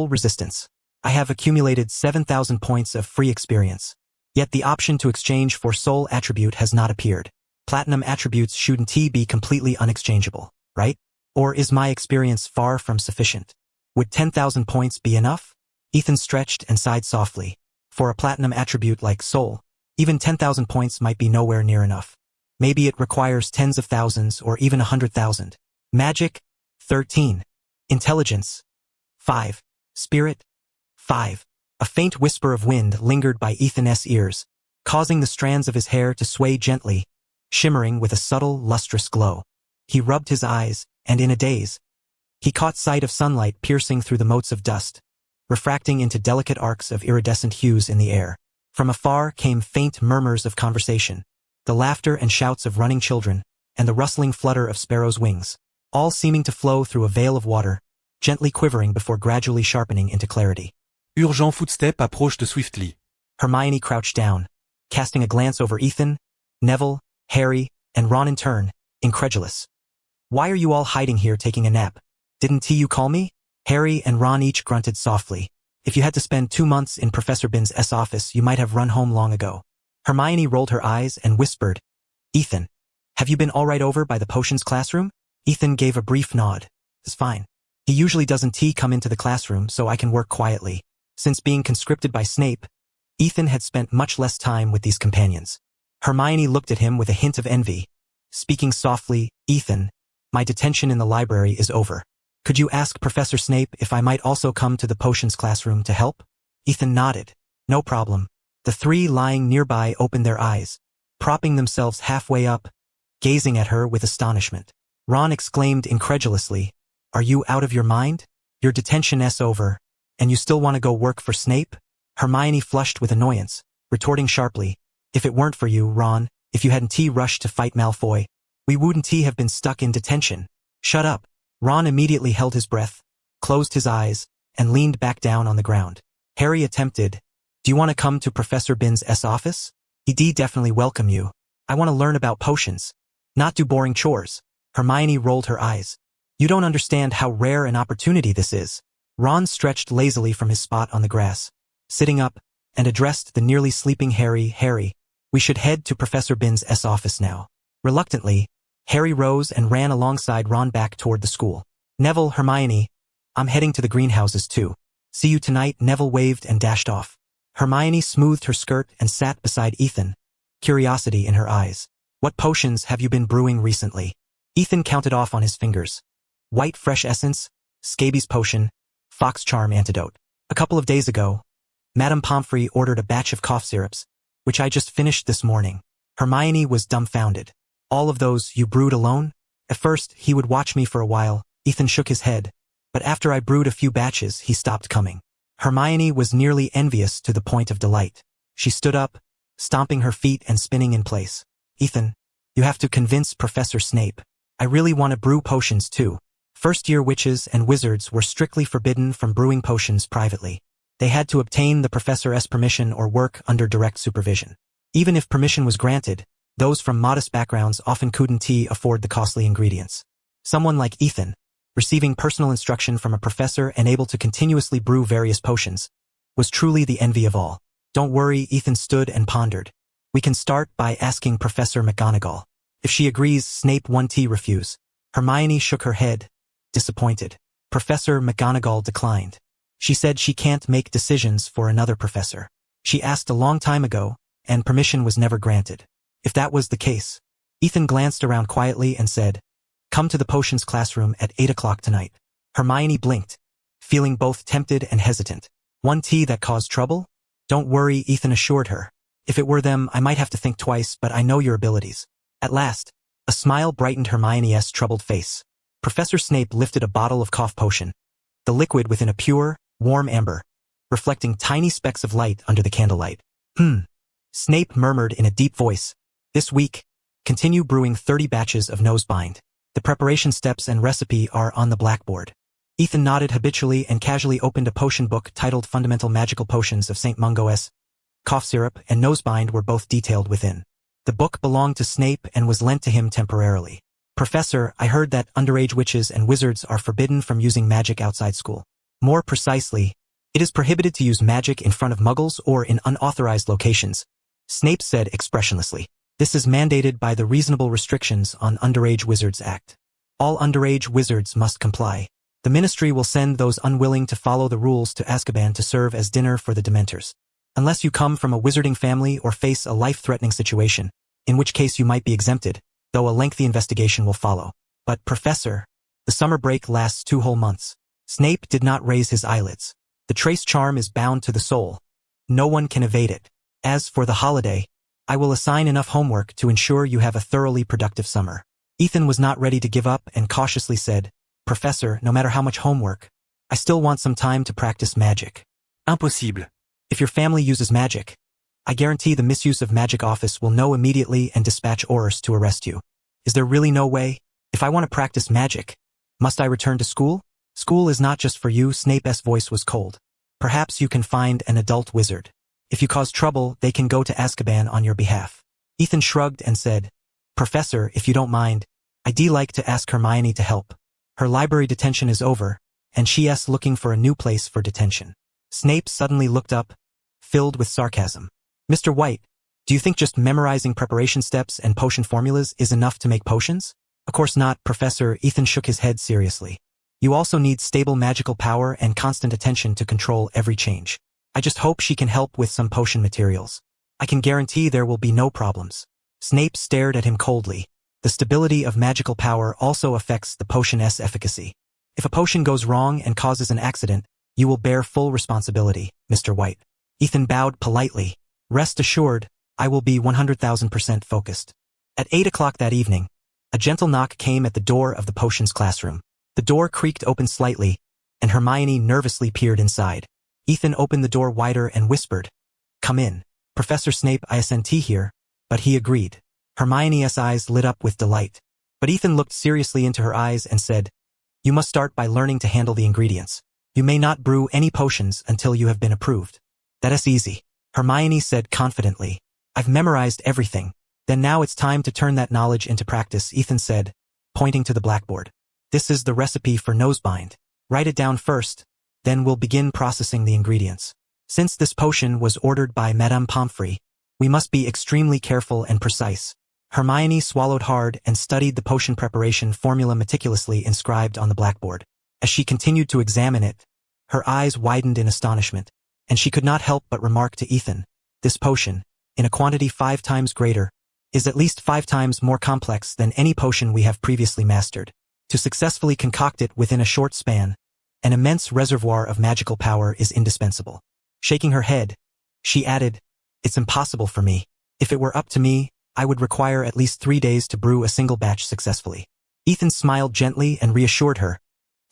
resistance. I have accumulated 7,000 points of free experience. Yet the option to exchange for soul attribute has not appeared. Platinum attributes shouldn't be completely unexchangeable, right? Or is my experience far from sufficient? Would 10,000 points be enough? Ethan stretched and sighed softly. For a platinum attribute like soul, even 10,000 points might be nowhere near enough. Maybe it requires tens of thousands or even 100,000. Magic, 13. Intelligence, 5. Spirit, 5. A faint whisper of wind lingered by Ethan's ears, causing the strands of his hair to sway gently, shimmering with a subtle, lustrous glow. He rubbed his eyes, and in a daze, he caught sight of sunlight piercing through the motes of dust, refracting into delicate arcs of iridescent hues in the air. From afar came faint murmurs of conversation, the laughter and shouts of running children, and the rustling flutter of sparrows' wings, all seeming to flow through a veil of water, gently quivering before gradually sharpening into clarity. Urgent footstep approached swiftly. Hermione crouched down, casting a glance over Ethan, Neville, Harry, and Ron in turn, incredulous. "Why are you all hiding here taking a nap? Didn't you call me?" Harry and Ron each grunted softly. "If you had to spend 2 months in Professor Binns' office, you might have run home long ago." Hermione rolled her eyes and whispered, "Ethan, have you been all right over by the potions classroom?" Ethan gave a brief nod. "It's fine. He usually doesn't come into the classroom so I can work quietly." Since being conscripted by Snape, Ethan had spent much less time with these companions. Hermione looked at him with a hint of envy, speaking softly, "Ethan, my detention in the library is over. Could you ask Professor Snape if I might also come to the potions classroom to help?" Ethan nodded. "No problem." The 3 lying nearby opened their eyes, propping themselves halfway up, gazing at her with astonishment. Ron exclaimed incredulously, "Are you out of your mind? Your detention's over, and you still want to go work for Snape?" Hermione flushed with annoyance, retorting sharply, "If it weren't for you, Ron, if you hadn't rushed to fight Malfoy, we wouldn't have been stuck in detention." "Shut up." Ron immediately held his breath, closed his eyes, and leaned back down on the ground. Harry attempted, "Do you want to come to Professor Binns' office? He'd definitely welcome you. I want to learn about potions, not do boring chores." Hermione rolled her eyes. "You don't understand how rare an opportunity this is." Ron stretched lazily from his spot on the grass, sitting up, and addressed the nearly sleeping Harry. "Harry, we should head to Professor Binns' office now." Reluctantly, Harry rose and ran alongside Ron back toward the school. "Neville, Hermione, I'm heading to the greenhouses too. See you tonight." Neville waved and dashed off. Hermione smoothed her skirt and sat beside Ethan, curiosity in her eyes. "What potions have you been brewing recently?" Ethan counted off on his fingers. "White fresh essence, scabies potion, fox charm antidote. A couple of days ago, Madame Pomfrey ordered a batch of cough syrups, which I just finished this morning." Hermione was dumbfounded. "All of those you brewed alone?" At first, he would watch me for a while. Ethan shook his head, but after I brewed a few batches, he stopped coming. Hermione was nearly envious to the point of delight. She stood up, stomping her feet and spinning in place. "Ethan, you have to convince Professor Snape. I really want to brew potions too." First-year witches and wizards were strictly forbidden from brewing potions privately. They had to obtain the professor's permission or work under direct supervision. Even if permission was granted, those from modest backgrounds often couldn't afford the costly ingredients. Someone like Ethan, receiving personal instruction from a professor and able to continuously brew various potions, was truly the envy of all. "Don't worry," Ethan stood and pondered. "We can start by asking Professor McGonagall. If she agrees, Snape won't refuse." Hermione shook her head, disappointed. Professor McGonagall declined. She said she can't make decisions for another professor. She asked a long time ago, and permission was never granted. If that was the case, Ethan glanced around quietly and said, "Come to the potions classroom at 8 o'clock tonight." Hermione blinked, feeling both tempted and hesitant. "One tea that caused trouble?" "Don't worry," Ethan assured her. "If it were them, I might have to think twice, but I know your abilities." At last, a smile brightened Hermione's troubled face. Professor Snape lifted a bottle of cough potion, the liquid within a pure, warm amber, reflecting tiny specks of light under the candlelight. Snape murmured in a deep voice, "This week, continue brewing 30 batches of Nosebind. The preparation steps and recipe are on the blackboard." Ethan nodded habitually and casually opened a potion book titled Fundamental Magical Potions of St. Mungo's. Cough syrup and Nosebind were both detailed within. The book belonged to Snape and was lent to him temporarily. "Professor, I heard that underage witches and wizards are forbidden from using magic outside school. More precisely, it is prohibited to use magic in front of muggles or in unauthorized locations," Snape said expressionlessly. "This is mandated by the Reasonable Restrictions on Underage Wizards Act. All underage wizards must comply. The Ministry will send those unwilling to follow the rules to Azkaban to serve as dinner for the Dementors." Unless you come from a wizarding family or face a life-threatening situation, in which case you might be exempted, though a lengthy investigation will follow. But, Professor, the summer break lasts 2 whole months. Snape did not raise his eyelids. The trace charm is bound to the soul. No one can evade it. As for the holiday, I will assign enough homework to ensure you have a thoroughly productive summer. Ethan was not ready to give up and cautiously said, Professor, no matter how much homework, I still want some time to practice magic. Impossible. If your family uses magic, I guarantee the misuse of magic office will know immediately and dispatch Aurors to arrest you. Is there really no way? If I want to practice magic, must I return to school? School is not just for you. Snape's voice was cold. Perhaps you can find an adult wizard. If you cause trouble, they can go to Azkaban on your behalf. Ethan shrugged and said, Professor, if you don't mind, I'd like to ask Hermione to help. Her library detention is over, and she's looking for a new place for detention. Snape suddenly looked up, filled with sarcasm. Mr. White, do you think just memorizing preparation steps and potion formulas is enough to make potions? Of course not, Professor. Ethan shook his head seriously. You also need stable magical power and constant attention to control every change. I just hope she can help with some potion materials. I can guarantee there will be no problems. Snape stared at him coldly. The stability of magical power also affects the potion's efficacy. If a potion goes wrong and causes an accident, you will bear full responsibility, Mr. White. Ethan bowed politely. Rest assured, I will be 100,000% focused. At 8 o'clock that evening, a gentle knock came at the door of the potions classroom. The door creaked open slightly, and Hermione nervously peered inside. Ethan opened the door wider and whispered, Come in. Professor Snape, ISNT here, but he agreed. Hermione's eyes lit up with delight. But Ethan looked seriously into her eyes and said, You must start by learning to handle the ingredients. You may not brew any potions until you have been approved. That's easy. Hermione said confidently. I've memorized everything. Then now it's time to turn that knowledge into practice, Ethan said, pointing to the blackboard. This is the recipe for nosebind. Write it down first, then we'll begin processing the ingredients. Since this potion was ordered by Madame Pomfrey, we must be extremely careful and precise. Hermione swallowed hard and studied the potion preparation formula meticulously inscribed on the blackboard. As she continued to examine it, her eyes widened in astonishment, and she could not help but remark to Ethan, this potion, in a quantity 5 times greater, is at least 5 times more complex than any potion we have previously mastered. To successfully concoct it within a short span, an immense reservoir of magical power is indispensable. Shaking her head, she added, It's impossible for me. If it were up to me, I would require at least 3 days to brew a single batch successfully. Ethan smiled gently and reassured her,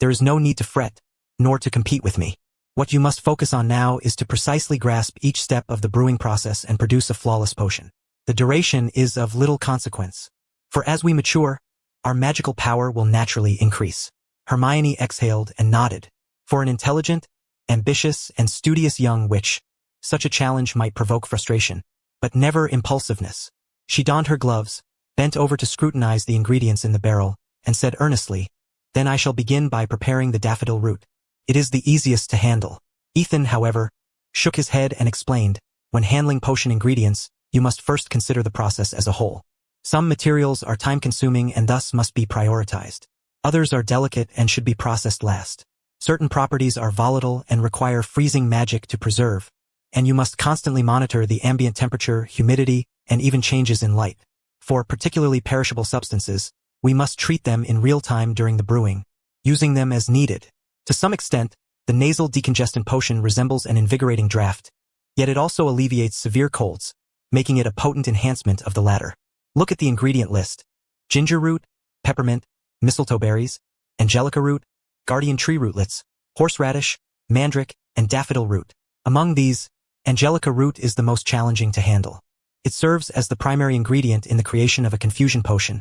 There is no need to fret, nor to compete with me. What you must focus on now is to precisely grasp each step of the brewing process and produce a flawless potion. The duration is of little consequence. For as we mature, our magical power will naturally increase. Hermione exhaled and nodded. For an intelligent, ambitious, and studious young witch, such a challenge might provoke frustration, but never impulsiveness. She donned her gloves, bent over to scrutinize the ingredients in the barrel, and said earnestly, Then I shall begin by preparing the daffodil root. It is the easiest to handle. Ethan, however, shook his head and explained, When handling potion ingredients, you must first consider the process as a whole. Some materials are time-consuming and thus must be prioritized. Others are delicate and should be processed last. Certain properties are volatile and require freezing magic to preserve, and you must constantly monitor the ambient temperature, humidity, and even changes in light. For particularly perishable substances, we must treat them in real time during the brewing, using them as needed. To some extent, the nasal decongestant potion resembles an invigorating draft, yet it also alleviates severe colds, making it a potent enhancement of the latter. Look at the ingredient list. Ginger root, peppermint, mistletoe berries, angelica root, guardian tree rootlets, horseradish, mandrake, and daffodil root. Among these, angelica root is the most challenging to handle. It serves as the primary ingredient in the creation of a confusion potion,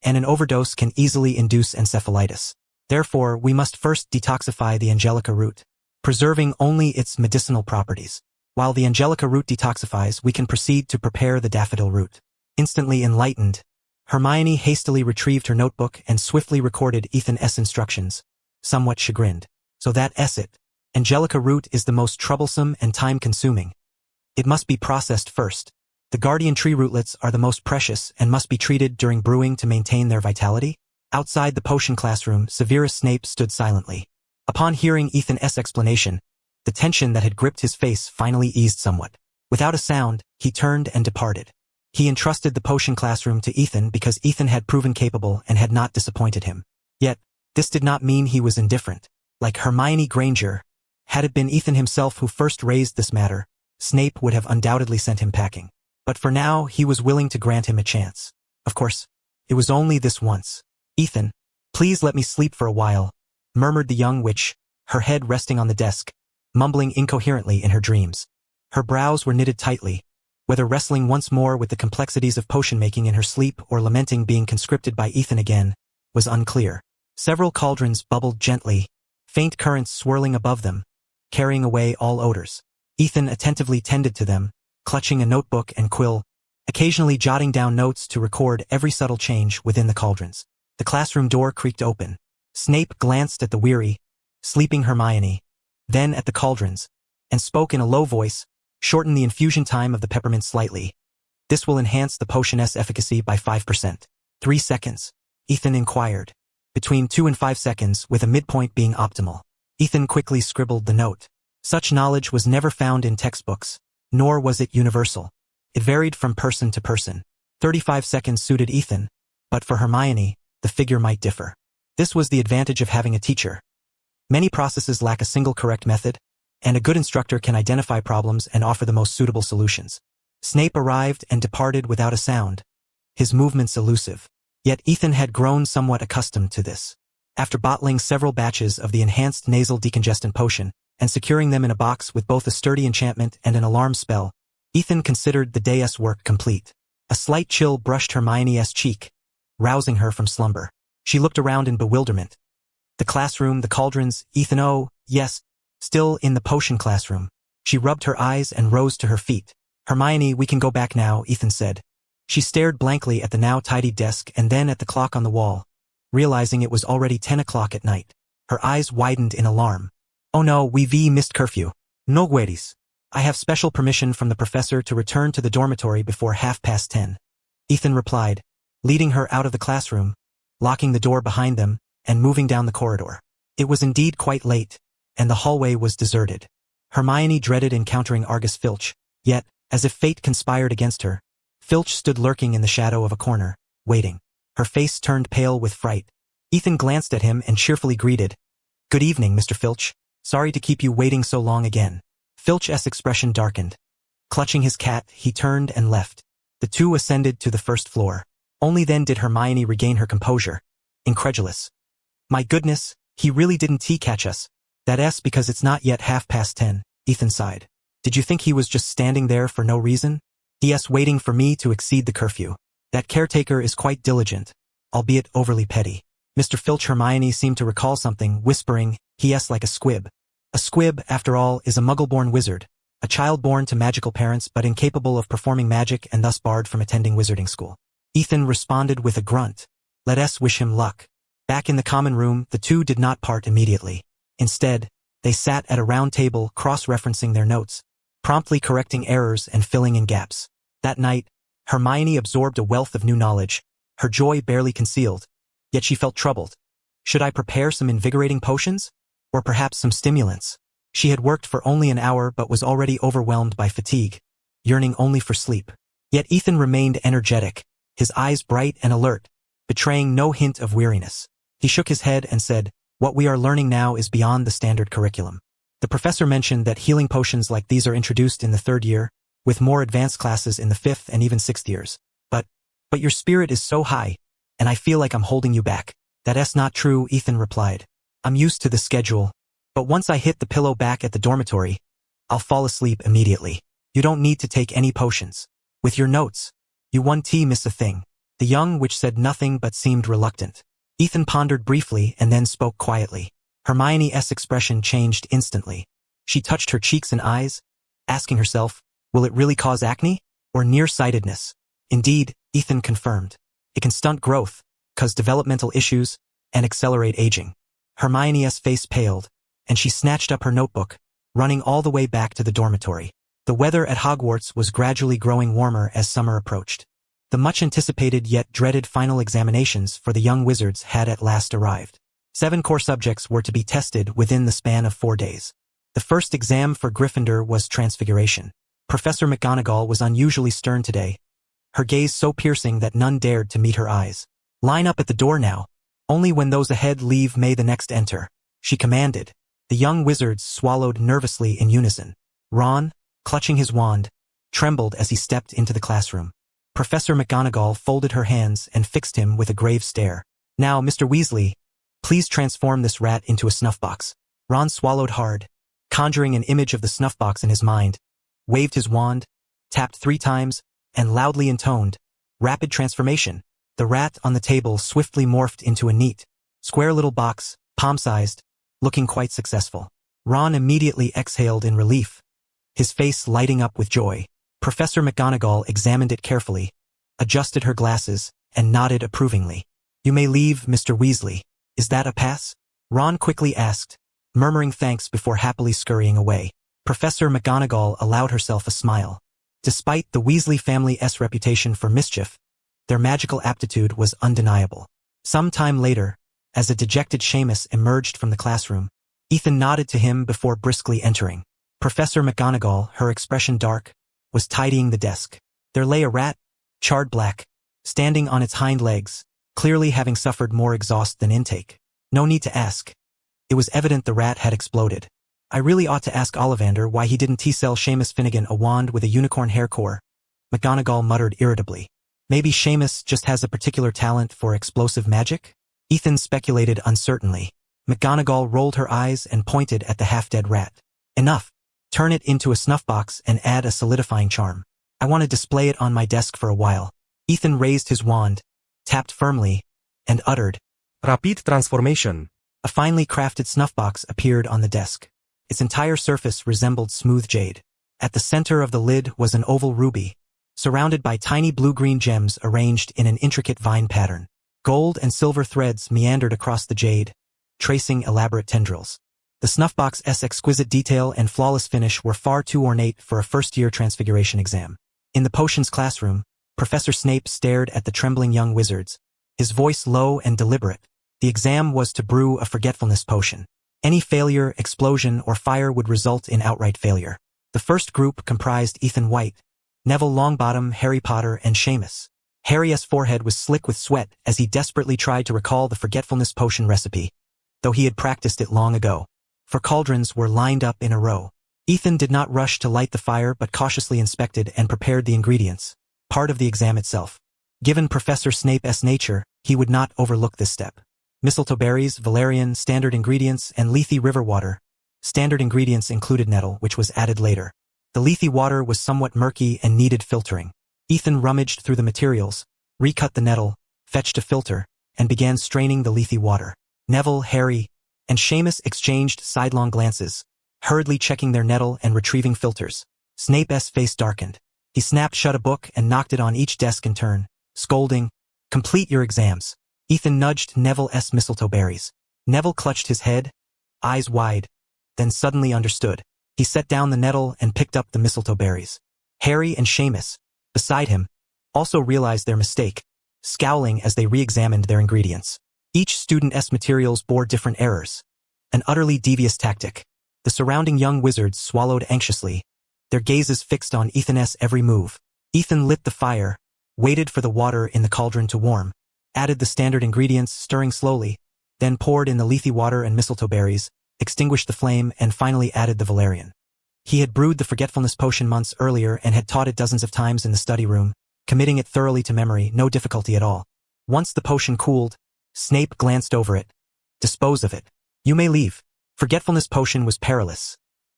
and an overdose can easily induce encephalitis. Therefore, we must first detoxify the angelica root, preserving only its medicinal properties. While the angelica root detoxifies, we can proceed to prepare the daffodil root. Instantly enlightened, Hermione hastily retrieved her notebook and swiftly recorded Ethan's instructions, somewhat chagrined. So that's it. Angelica root is the most troublesome and time-consuming. It must be processed first. The guardian tree rootlets are the most precious and must be treated during brewing to maintain their vitality. Outside the potion classroom, Severus Snape stood silently. Upon hearing Ethan's explanation, the tension that had gripped his face finally eased somewhat. Without a sound, he turned and departed. He entrusted the potion classroom to Ethan because Ethan had proven capable and had not disappointed him. Yet, this did not mean he was indifferent. Like Hermione Granger, had it been Ethan himself who first raised this matter, Snape would have undoubtedly sent him packing. But for now, he was willing to grant him a chance. Of course, it was only this once. "Ethan, please let me sleep for a while," murmured the young witch, her head resting on the desk, mumbling incoherently in her dreams. Her brows were knitted tightly, whether wrestling once more with the complexities of potion-making in her sleep or lamenting being conscripted by Ethan again, was unclear. Several cauldrons bubbled gently, faint currents swirling above them, carrying away all odors. Ethan attentively tended to them, clutching a notebook and quill, occasionally jotting down notes to record every subtle change within the cauldrons. The classroom door creaked open. Snape glanced at the weary, sleeping Hermione, then at the cauldrons, and spoke in a low voice, "Shorten the infusion time of the peppermint slightly. This will enhance the potion's efficacy by 5%. 3 seconds, Ethan inquired. Between 2 and 5 seconds, with a midpoint being optimal. Ethan quickly scribbled the note. Such knowledge was never found in textbooks, nor was it universal. It varied from person to person. 35 seconds suited Ethan, but for Hermione, the figure might differ. This was the advantage of having a teacher. Many processes lack a single correct method, and a good instructor can identify problems and offer the most suitable solutions. Snape arrived and departed without a sound, his movements elusive. Yet Ethan had grown somewhat accustomed to this. After bottling several batches of the enhanced nasal decongestant potion and securing them in a box with both a sturdy enchantment and an alarm spell, Ethan considered the day's work complete. A slight chill brushed Hermione's cheek, rousing her from slumber. She looked around in bewilderment. The classroom, the cauldrons, Ethan, oh, yes, still in the potion classroom. She rubbed her eyes and rose to her feet. "Hermione, we can go back now," Ethan said. She stared blankly at the now tidied desk and then at the clock on the wall, realizing it was already 10 o'clock at night. Her eyes widened in alarm. "Oh no, we've missed curfew. No worries. I have special permission from the professor to return to the dormitory before 10:30. Ethan replied, leading her out of the classroom, locking the door behind them, and moving down the corridor. It was indeed quite late, and the hallway was deserted. Hermione dreaded encountering Argus Filch, yet, as if fate conspired against her, Filch stood lurking in the shadow of a corner, waiting. Her face turned pale with fright. Ethan glanced at him and cheerfully greeted, "Good evening, Mr. Filch. Sorry to keep you waiting so long again." Filch's expression darkened. Clutching his cat, he turned and left. The two ascended to the first floor. Only then did Hermione regain her composure, incredulous. "My goodness, he really didn't catch us. That's because it's not yet 10:30, Ethan sighed. "Did you think he was just standing there for no reason?" "Yes, waiting for me to exceed the curfew. That caretaker is quite diligent, albeit overly petty." Mr. Filch. Hermione seemed to recall something, whispering, "Yes, like a squib." A squib, after all, is a muggle-born wizard, a child born to magical parents but incapable of performing magic and thus barred from attending wizarding school. Ethan responded with a grunt. "Let us wish him luck." Back in the common room, the two did not part immediately. Instead, they sat at a round table cross-referencing their notes, promptly correcting errors and filling in gaps. That night, Hermione absorbed a wealth of new knowledge, her joy barely concealed, yet she felt troubled. Should I prepare some invigorating potions? Or perhaps some stimulants? She had worked for only an hour but was already overwhelmed by fatigue, yearning only for sleep. Yet Ethan remained energetic, his eyes bright and alert, betraying no hint of weariness. He shook his head and said, "What we are learning now is beyond the standard curriculum. The professor mentioned that healing potions like these are introduced in the 3rd year, with more advanced classes in the 5th and even 6th years. But your spirit is so high, and I feel like I'm holding you back." "That's not true," Ethan replied. "I'm used to the schedule, but once I hit the pillow back at the dormitory, I'll fall asleep immediately. You don't need to take any potions. With your notes, you won't miss a thing." The young witch said nothing but seemed reluctant. Ethan pondered briefly and then spoke quietly. Hermione's expression changed instantly. She touched her cheeks and eyes, asking herself, will it really cause acne? Or nearsightedness? Indeed, Ethan confirmed. It can stunt growth, cause developmental issues, and accelerate aging. Hermione's face paled, and she snatched up her notebook, running all the way back to the dormitory. The weather at Hogwarts was gradually growing warmer as summer approached. The much-anticipated yet dreaded final examinations for the young wizards had at last arrived. 7 core subjects were to be tested within the span of 4 days. The first exam for Gryffindor was transfiguration. Professor McGonagall was unusually stern today, her gaze so piercing that none dared to meet her eyes. "Line up at the door now. Only when those ahead leave may the next enter," she commanded. The young wizards swallowed nervously in unison. Ron, clutching his wand, trembled as he stepped into the classroom. Professor McGonagall folded her hands and fixed him with a grave stare. "Now, Mr. Weasley, please transform this rat into a snuffbox." Ron swallowed hard, conjuring an image of the snuffbox in his mind, waved his wand, tapped 3 times, and loudly intoned, "Rapid transformation." The rat on the table swiftly morphed into a neat, square little box, palm-sized, looking quite successful. Ron immediately exhaled in relief, his face lighting up with joy. Professor McGonagall examined it carefully, adjusted her glasses, and nodded approvingly. "You may leave, Mr. Weasley. Is that a pass?" Ron quickly asked, murmuring thanks before happily scurrying away. Professor McGonagall allowed herself a smile. Despite the Weasley family's reputation for mischief, their magical aptitude was undeniable. Some time later, as a dejected Seamus emerged from the classroom, Ethan nodded to him before briskly entering. Professor McGonagall, her expression dark, was tidying the desk. There lay a rat, charred black, standing on its hind legs, clearly having suffered more exhaust than intake. No need to ask. It was evident the rat had exploded. "I really ought to ask Ollivander why he didn't sell Seamus Finnegan a wand with a unicorn hair core," McGonagall muttered irritably. "Maybe Seamus just has a particular talent for explosive magic?" Ethan speculated uncertainly. McGonagall rolled her eyes and pointed at the half-dead rat. "Enough. Turn it into a snuffbox and add a solidifying charm. I want to display it on my desk for a while." Ethan raised his wand, tapped firmly, and uttered, Rapid transformation. A finely crafted snuffbox appeared on the desk. Its entire surface resembled smooth jade. At the center of the lid was an oval ruby, surrounded by tiny blue-green gems arranged in an intricate vine pattern. Gold and silver threads meandered across the jade, tracing elaborate tendrils. The snuffbox's exquisite detail and flawless finish were far too ornate for a first-year transfiguration exam. In the potions classroom, Professor Snape stared at the trembling young wizards, his voice low and deliberate. The exam was to brew a forgetfulness potion. Any failure, explosion, or fire would result in outright failure. The first group comprised Ethan White, Neville Longbottom, Harry Potter, and Seamus. Harry's forehead was slick with sweat as he desperately tried to recall the forgetfulness potion recipe, though he had practiced it long ago. 4 cauldrons were lined up in a row. Ethan did not rush to light the fire but cautiously inspected and prepared the ingredients, part of the exam itself. Given Professor Snape's nature, he would not overlook this step. Mistletoe berries, valerian, standard ingredients, and Lethe river water. Standard ingredients included nettle, which was added later. The Lethe water was somewhat murky and needed filtering. Ethan rummaged through the materials, recut the nettle, fetched a filter, and began straining the Lethe water. Neville, Harry, and Seamus exchanged sidelong glances, hurriedly checking their nettle and retrieving filters. Snape's face darkened. He snapped shut a book and knocked it on each desk in turn, scolding, "Complete your exams." Ethan nudged Neville's mistletoe berries. Neville clutched his head, eyes wide, then suddenly understood. He set down the nettle and picked up the mistletoe berries. Harry and Seamus, beside him, also realized their mistake, scowling as they re-examined their ingredients. Each student's materials bore different errors. An utterly devious tactic. The surrounding young wizards swallowed anxiously, their gazes fixed on Ethan's every move. Ethan lit the fire, waited for the water in the cauldron to warm, added the standard ingredients, stirring slowly, then poured in the Lethe water and mistletoe berries, extinguished the flame, and finally added the valerian. He had brewed the forgetfulness potion months earlier and had taught it dozens of times in the study room, committing it thoroughly to memory, no difficulty at all. Once the potion cooled, Snape glanced over it. "Dispose of it. You may leave." Forgetfulness potion was perilous.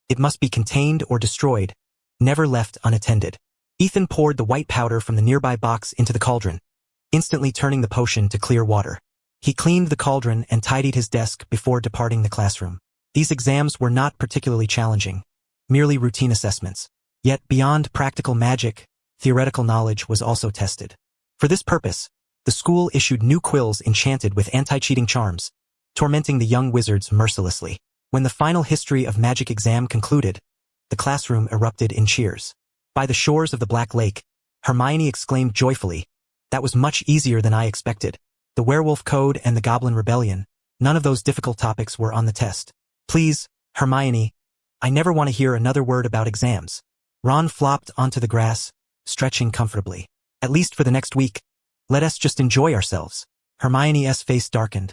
It must be contained or destroyed, never left unattended. Ethan poured the white powder from the nearby box into the cauldron, instantly turning the potion to clear water. He cleaned the cauldron and tidied his desk before departing the classroom. These exams were not particularly challenging, merely routine assessments. Yet beyond practical magic, theoretical knowledge was also tested. For this purpose, the school issued new quills enchanted with anti-cheating charms, tormenting the young wizards mercilessly. When the final history of magic exam concluded, the classroom erupted in cheers. By the shores of the Black Lake, Hermione exclaimed joyfully, "That was much easier than I expected. The Werewolf Code and the Goblin Rebellion, none of those difficult topics were on the test. Please, Hermione, I never want to hear another word about exams." Ron flopped onto the grass, stretching comfortably. At least for the next week. Let us just enjoy ourselves. Hermione's face darkened.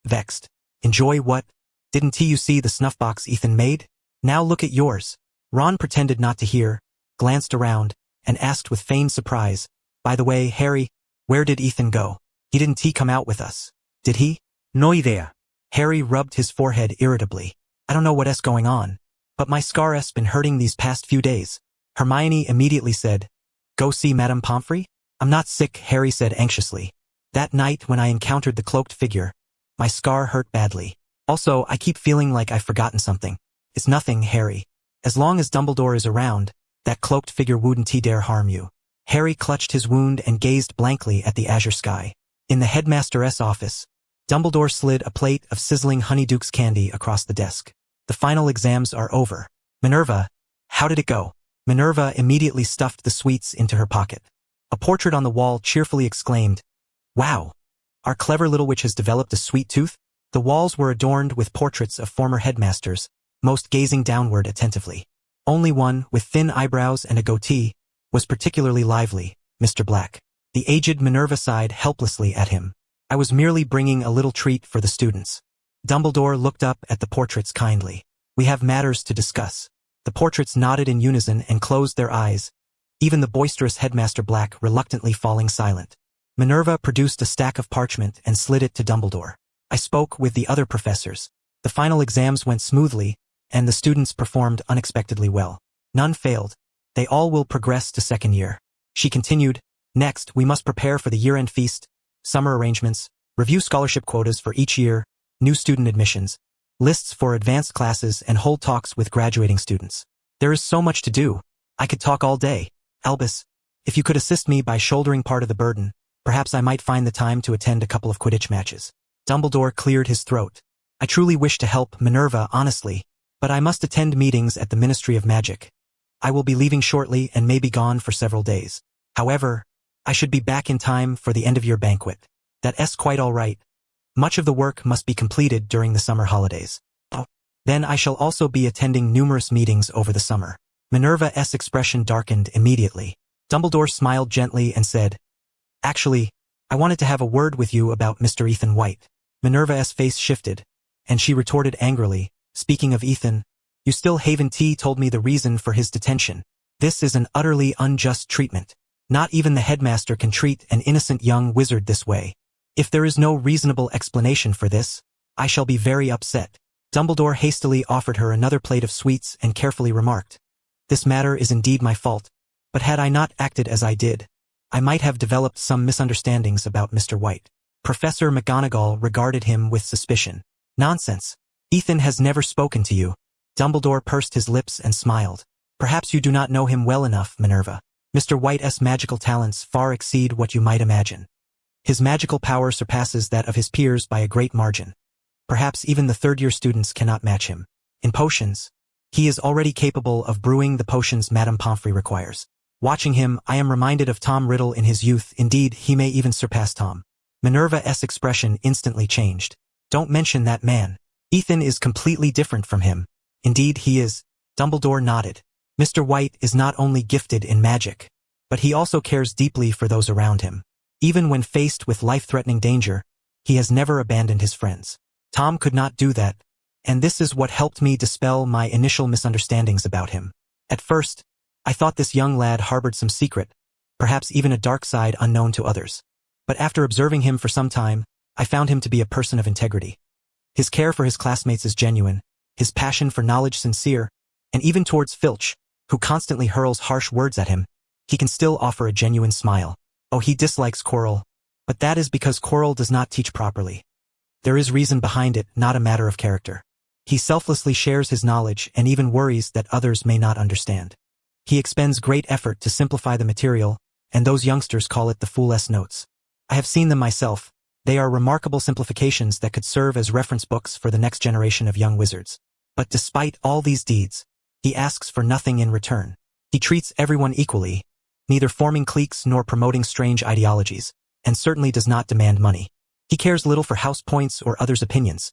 Vexed. Enjoy what? Didn't you see the snuff box Ethan made? Now look at yours. Ron pretended not to hear, glanced around, and asked with feigned surprise, by the way, Harry, where did Ethan go? He didn't come out with us, did he? No idea. Harry rubbed his forehead irritably. I don't know what's going on, but my scar's been hurting these past few days. Hermione immediately said, Go see Madame Pomfrey? I'm not sick, Harry said anxiously. That night when I encountered the cloaked figure, my scar hurt badly. Also, I keep feeling like I've forgotten something. It's nothing, Harry. As long as Dumbledore is around, that cloaked figure wouldn't dare harm you. Harry clutched his wound and gazed blankly at the azure sky. In the headmaster's office, Dumbledore slid a plate of sizzling Honeydukes candy across the desk. The final exams are over. Minerva, how did it go? Minerva immediately stuffed the sweets into her pocket. A portrait on the wall cheerfully exclaimed, Wow! Our clever little witch has developed a sweet tooth? The walls were adorned with portraits of former headmasters, most gazing downward attentively. Only one, with thin eyebrows and a goatee, was particularly lively, Mr. Black. The aged Minerva sighed helplessly at him. I was merely bringing a little treat for the students. Dumbledore looked up at the portraits kindly. We have matters to discuss. The portraits nodded in unison and closed their eyes, even the boisterous headmaster Black reluctantly falling silent. Minerva produced a stack of parchment and slid it to Dumbledore. I spoke with the other professors. The final exams went smoothly, and the students performed unexpectedly well. None failed. They all will progress to second year. She continued, Next, we must prepare for the year-end feast, summer arrangements, review scholarship quotas for each year, new student admissions, lists for advanced classes, and hold talks with graduating students. There is so much to do. I could talk all day. Albus, if you could assist me by shouldering part of the burden, perhaps I might find the time to attend a couple of Quidditch matches. Dumbledore cleared his throat. I truly wish to help Minerva, honestly, but I must attend meetings at the Ministry of Magic. I will be leaving shortly and may be gone for several days. However, I should be back in time for the end-of-year banquet. That's quite all right. Much of the work must be completed during the summer holidays. Oh, then I shall also be attending numerous meetings over the summer. Minerva's expression darkened immediately. Dumbledore smiled gently and said, Actually, I wanted to have a word with you about Mr. Ethan White. Minerva's face shifted, and she retorted angrily, Speaking of Ethan, you still haven't told me the reason for his detention. This is an utterly unjust treatment. Not even the headmaster can treat an innocent young wizard this way. If there is no reasonable explanation for this, I shall be very upset. Dumbledore hastily offered her another plate of sweets and carefully remarked, This matter is indeed my fault, but had I not acted as I did, I might have developed some misunderstandings about Mr. White. Professor McGonagall regarded him with suspicion. Nonsense. Ethan has never spoken to you. Dumbledore pursed his lips and smiled. Perhaps you do not know him well enough, Minerva. Mr. White's magical talents far exceed what you might imagine. His magical power surpasses that of his peers by a great margin. Perhaps even the third-year students cannot match him. In potions, he is already capable of brewing the potions Madame Pomfrey requires. Watching him, I am reminded of Tom Riddle in his youth. Indeed, he may even surpass Tom. Minerva's expression instantly changed. Don't mention that man. Ethan is completely different from him. Indeed, he is. Dumbledore nodded. Mr. White is not only gifted in magic, but he also cares deeply for those around him. Even when faced with life-threatening danger, he has never abandoned his friends. Tom could not do that, and this is what helped me dispel my initial misunderstandings about him. At first, I thought this young lad harbored some secret, perhaps even a dark side unknown to others. But after observing him for some time, I found him to be a person of integrity. His care for his classmates is genuine, his passion for knowledge sincere, and even towards Filch, who constantly hurls harsh words at him, he can still offer a genuine smile. Oh, he dislikes Quirrell, but that is because Quirrell does not teach properly. There is reason behind it, not a matter of character. He selflessly shares his knowledge and even worries that others may not understand. He expends great effort to simplify the material, and those youngsters call it the Fool's Notes. I have seen them myself. They are remarkable simplifications that could serve as reference books for the next generation of young wizards. But despite all these deeds, he asks for nothing in return. He treats everyone equally, neither forming cliques nor promoting strange ideologies, and certainly does not demand money. He cares little for house points or others' opinions.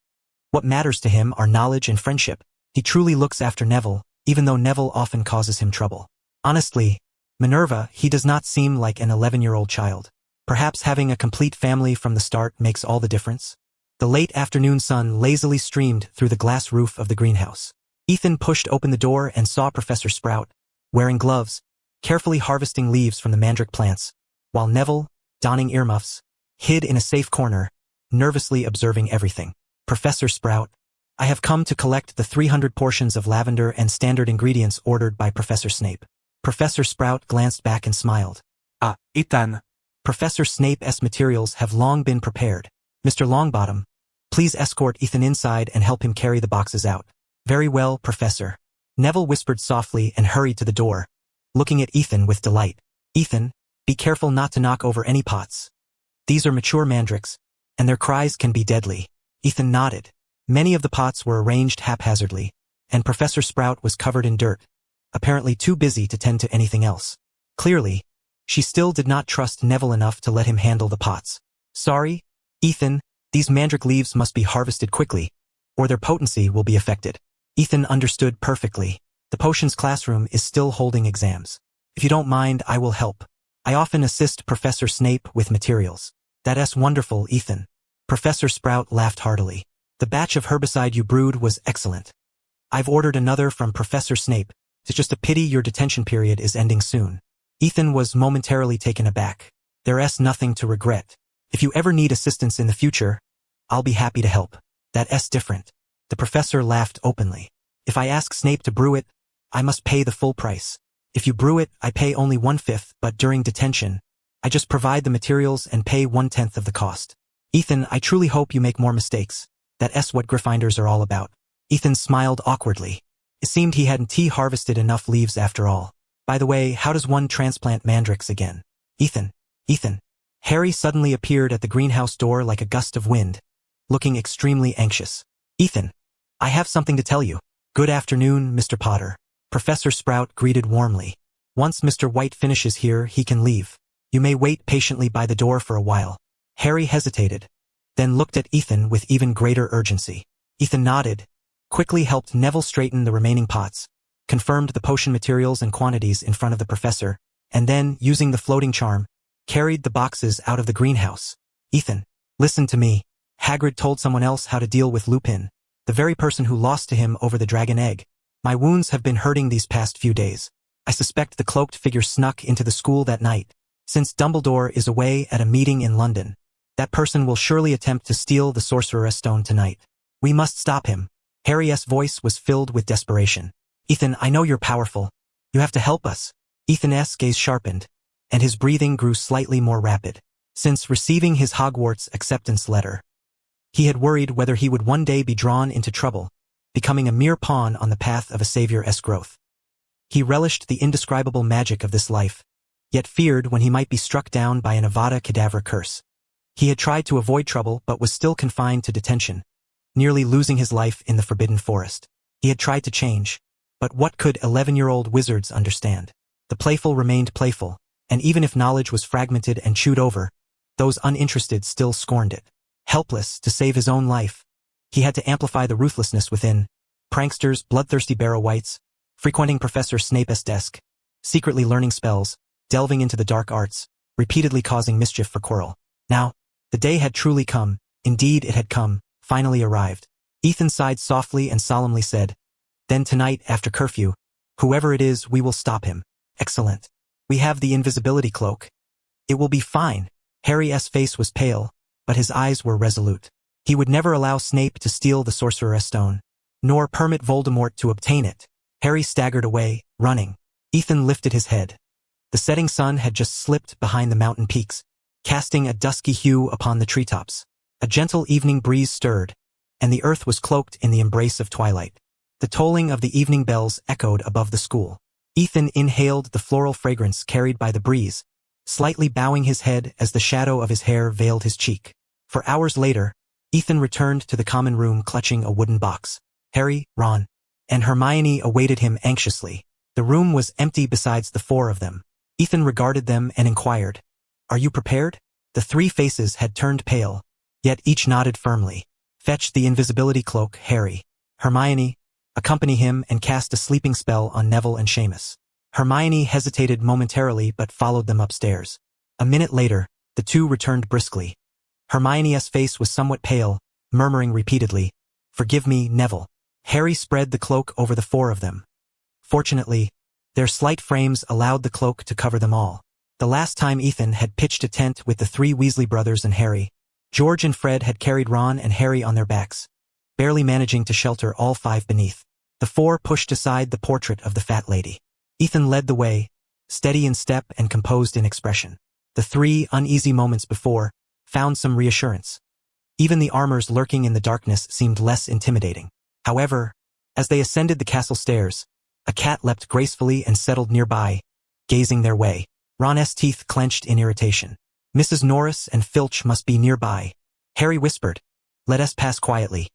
What matters to him are knowledge and friendship. He truly looks after Neville, even though Neville often causes him trouble. Honestly, Minerva, he does not seem like an 11-year-old child. Perhaps having a complete family from the start makes all the difference? The late afternoon sun lazily streamed through the glass roof of the greenhouse. Ethan pushed open the door and saw Professor Sprout, wearing gloves, carefully harvesting leaves from the mandrake plants, while Neville, donning earmuffs, hid in a safe corner, nervously observing everything. Professor Sprout, I have come to collect the 300 portions of lavender and standard ingredients ordered by Professor Snape. Professor Sprout glanced back and smiled. Ah, Ethan. Professor Snape's materials have long been prepared. Mr. Longbottom, please escort Ethan inside and help him carry the boxes out. Very well, Professor. Neville whispered softly and hurried to the door, looking at Ethan with delight. Ethan, be careful not to knock over any pots. These are mature mandrakes, and their cries can be deadly. Ethan nodded. Many of the pots were arranged haphazardly, and Professor Sprout was covered in dirt, apparently too busy to tend to anything else. Clearly, she still did not trust Neville enough to let him handle the pots. Sorry, Ethan, these mandrake leaves must be harvested quickly, or their potency will be affected. Ethan understood perfectly. The potions classroom is still holding exams. If you don't mind, I will help. I often assist Professor Snape with materials. That's wonderful, Ethan. Professor Sprout laughed heartily. The batch of herbicide you brewed was excellent. I've ordered another from Professor Snape. It's just a pity your detention period is ending soon. Ethan was momentarily taken aback. There's nothing to regret. If you ever need assistance in the future, I'll be happy to help. That's different. The professor laughed openly. If I ask Snape to brew it, I must pay the full price. If you brew it, I pay only 1/5, but during detention, I just provide the materials and pay 1/10 of the cost. Ethan, I truly hope you make more mistakes. That's what Gryffindors are all about. Ethan smiled awkwardly. It seemed he hadn't harvested enough leaves after all. By the way, how does one transplant mandrakes again? Ethan. Harry suddenly appeared at the greenhouse door like a gust of wind, looking extremely anxious. Ethan, I have something to tell you. Good afternoon, Mr. Potter. Professor Sprout greeted warmly. Once Mr. White finishes here, he can leave. You may wait patiently by the door for a while. Harry hesitated, then looked at Ethan with even greater urgency. Ethan nodded, quickly helped Neville straighten the remaining pots, confirmed the potion materials and quantities in front of the professor, and then, using the floating charm, carried the boxes out of the greenhouse. Ethan, listen to me. Hagrid told someone else how to deal with Lupin, the very person who lost to him over the dragon egg. My wounds have been hurting these past few days. I suspect the cloaked figure snuck into the school that night. Since Dumbledore is away at a meeting in London, that person will surely attempt to steal the Sorcerer's Stone tonight. We must stop him. Harry's voice was filled with desperation. Ethan, I know you're powerful. You have to help us. Ethan's gaze sharpened, and his breathing grew slightly more rapid. Since receiving his Hogwarts acceptance letter, he had worried whether he would one day be drawn into trouble, becoming a mere pawn on the path of a savior's growth. He relished the indescribable magic of this life, yet feared when he might be struck down by an Avada Kedavra curse. He had tried to avoid trouble but was still confined to detention, nearly losing his life in the Forbidden Forest. He had tried to change, but what could 11-year-old wizards understand? The playful remained playful, and even if knowledge was fragmented and chewed over, those uninterested still scorned it. Helpless to save his own life, he had to amplify the ruthlessness within. Pranksters, bloodthirsty Barrow Wights, frequenting Professor Snape's desk, secretly learning spells, delving into the dark arts, repeatedly causing mischief for Quirrell. Now, the day had truly come. Indeed it had come, finally arrived. Ethan sighed softly and solemnly said, Then tonight, after curfew, whoever it is, we will stop him. Excellent. We have the invisibility cloak. It will be fine. Harry's face was pale, but his eyes were resolute. He would never allow Snape to steal the Sorcerer's Stone, nor permit Voldemort to obtain it. Harry staggered away, running. Ethan lifted his head. The setting sun had just slipped behind the mountain peaks, casting a dusky hue upon the treetops. A gentle evening breeze stirred, and the earth was cloaked in the embrace of twilight. The tolling of the evening bells echoed above the school. Ethan inhaled the floral fragrance carried by the breeze, slightly bowing his head as the shadow of his hair veiled his cheek. For hours later, Ethan returned to the common room clutching a wooden box. Harry, Ron, and Hermione awaited him anxiously. The room was empty besides the four of them. Ethan regarded them and inquired, Are you prepared? The three faces had turned pale, yet each nodded firmly. Fetch the invisibility cloak, Harry. Hermione, accompany him and cast a sleeping spell on Neville and Seamus. Hermione hesitated momentarily but followed them upstairs. A minute later, the two returned briskly. Hermione's face was somewhat pale, murmuring repeatedly, "Forgive me, Neville." Harry spread the cloak over the four of them. Fortunately, their slight frames allowed the cloak to cover them all. The last time Ethan had pitched a tent with the three Weasley brothers and Harry, George and Fred had carried Ron and Harry on their backs, barely managing to shelter all five beneath. The four pushed aside the portrait of the fat lady. Ethan led the way, steady in step and composed in expression. The 3 uneasy moments before found some reassurance. Even the armors lurking in the darkness seemed less intimidating. However, as they ascended the castle stairs, a cat leapt gracefully and settled nearby, gazing their way. Ron's teeth clenched in irritation. Mrs. Norris and Filch must be nearby. Harry whispered, "Let us pass quietly.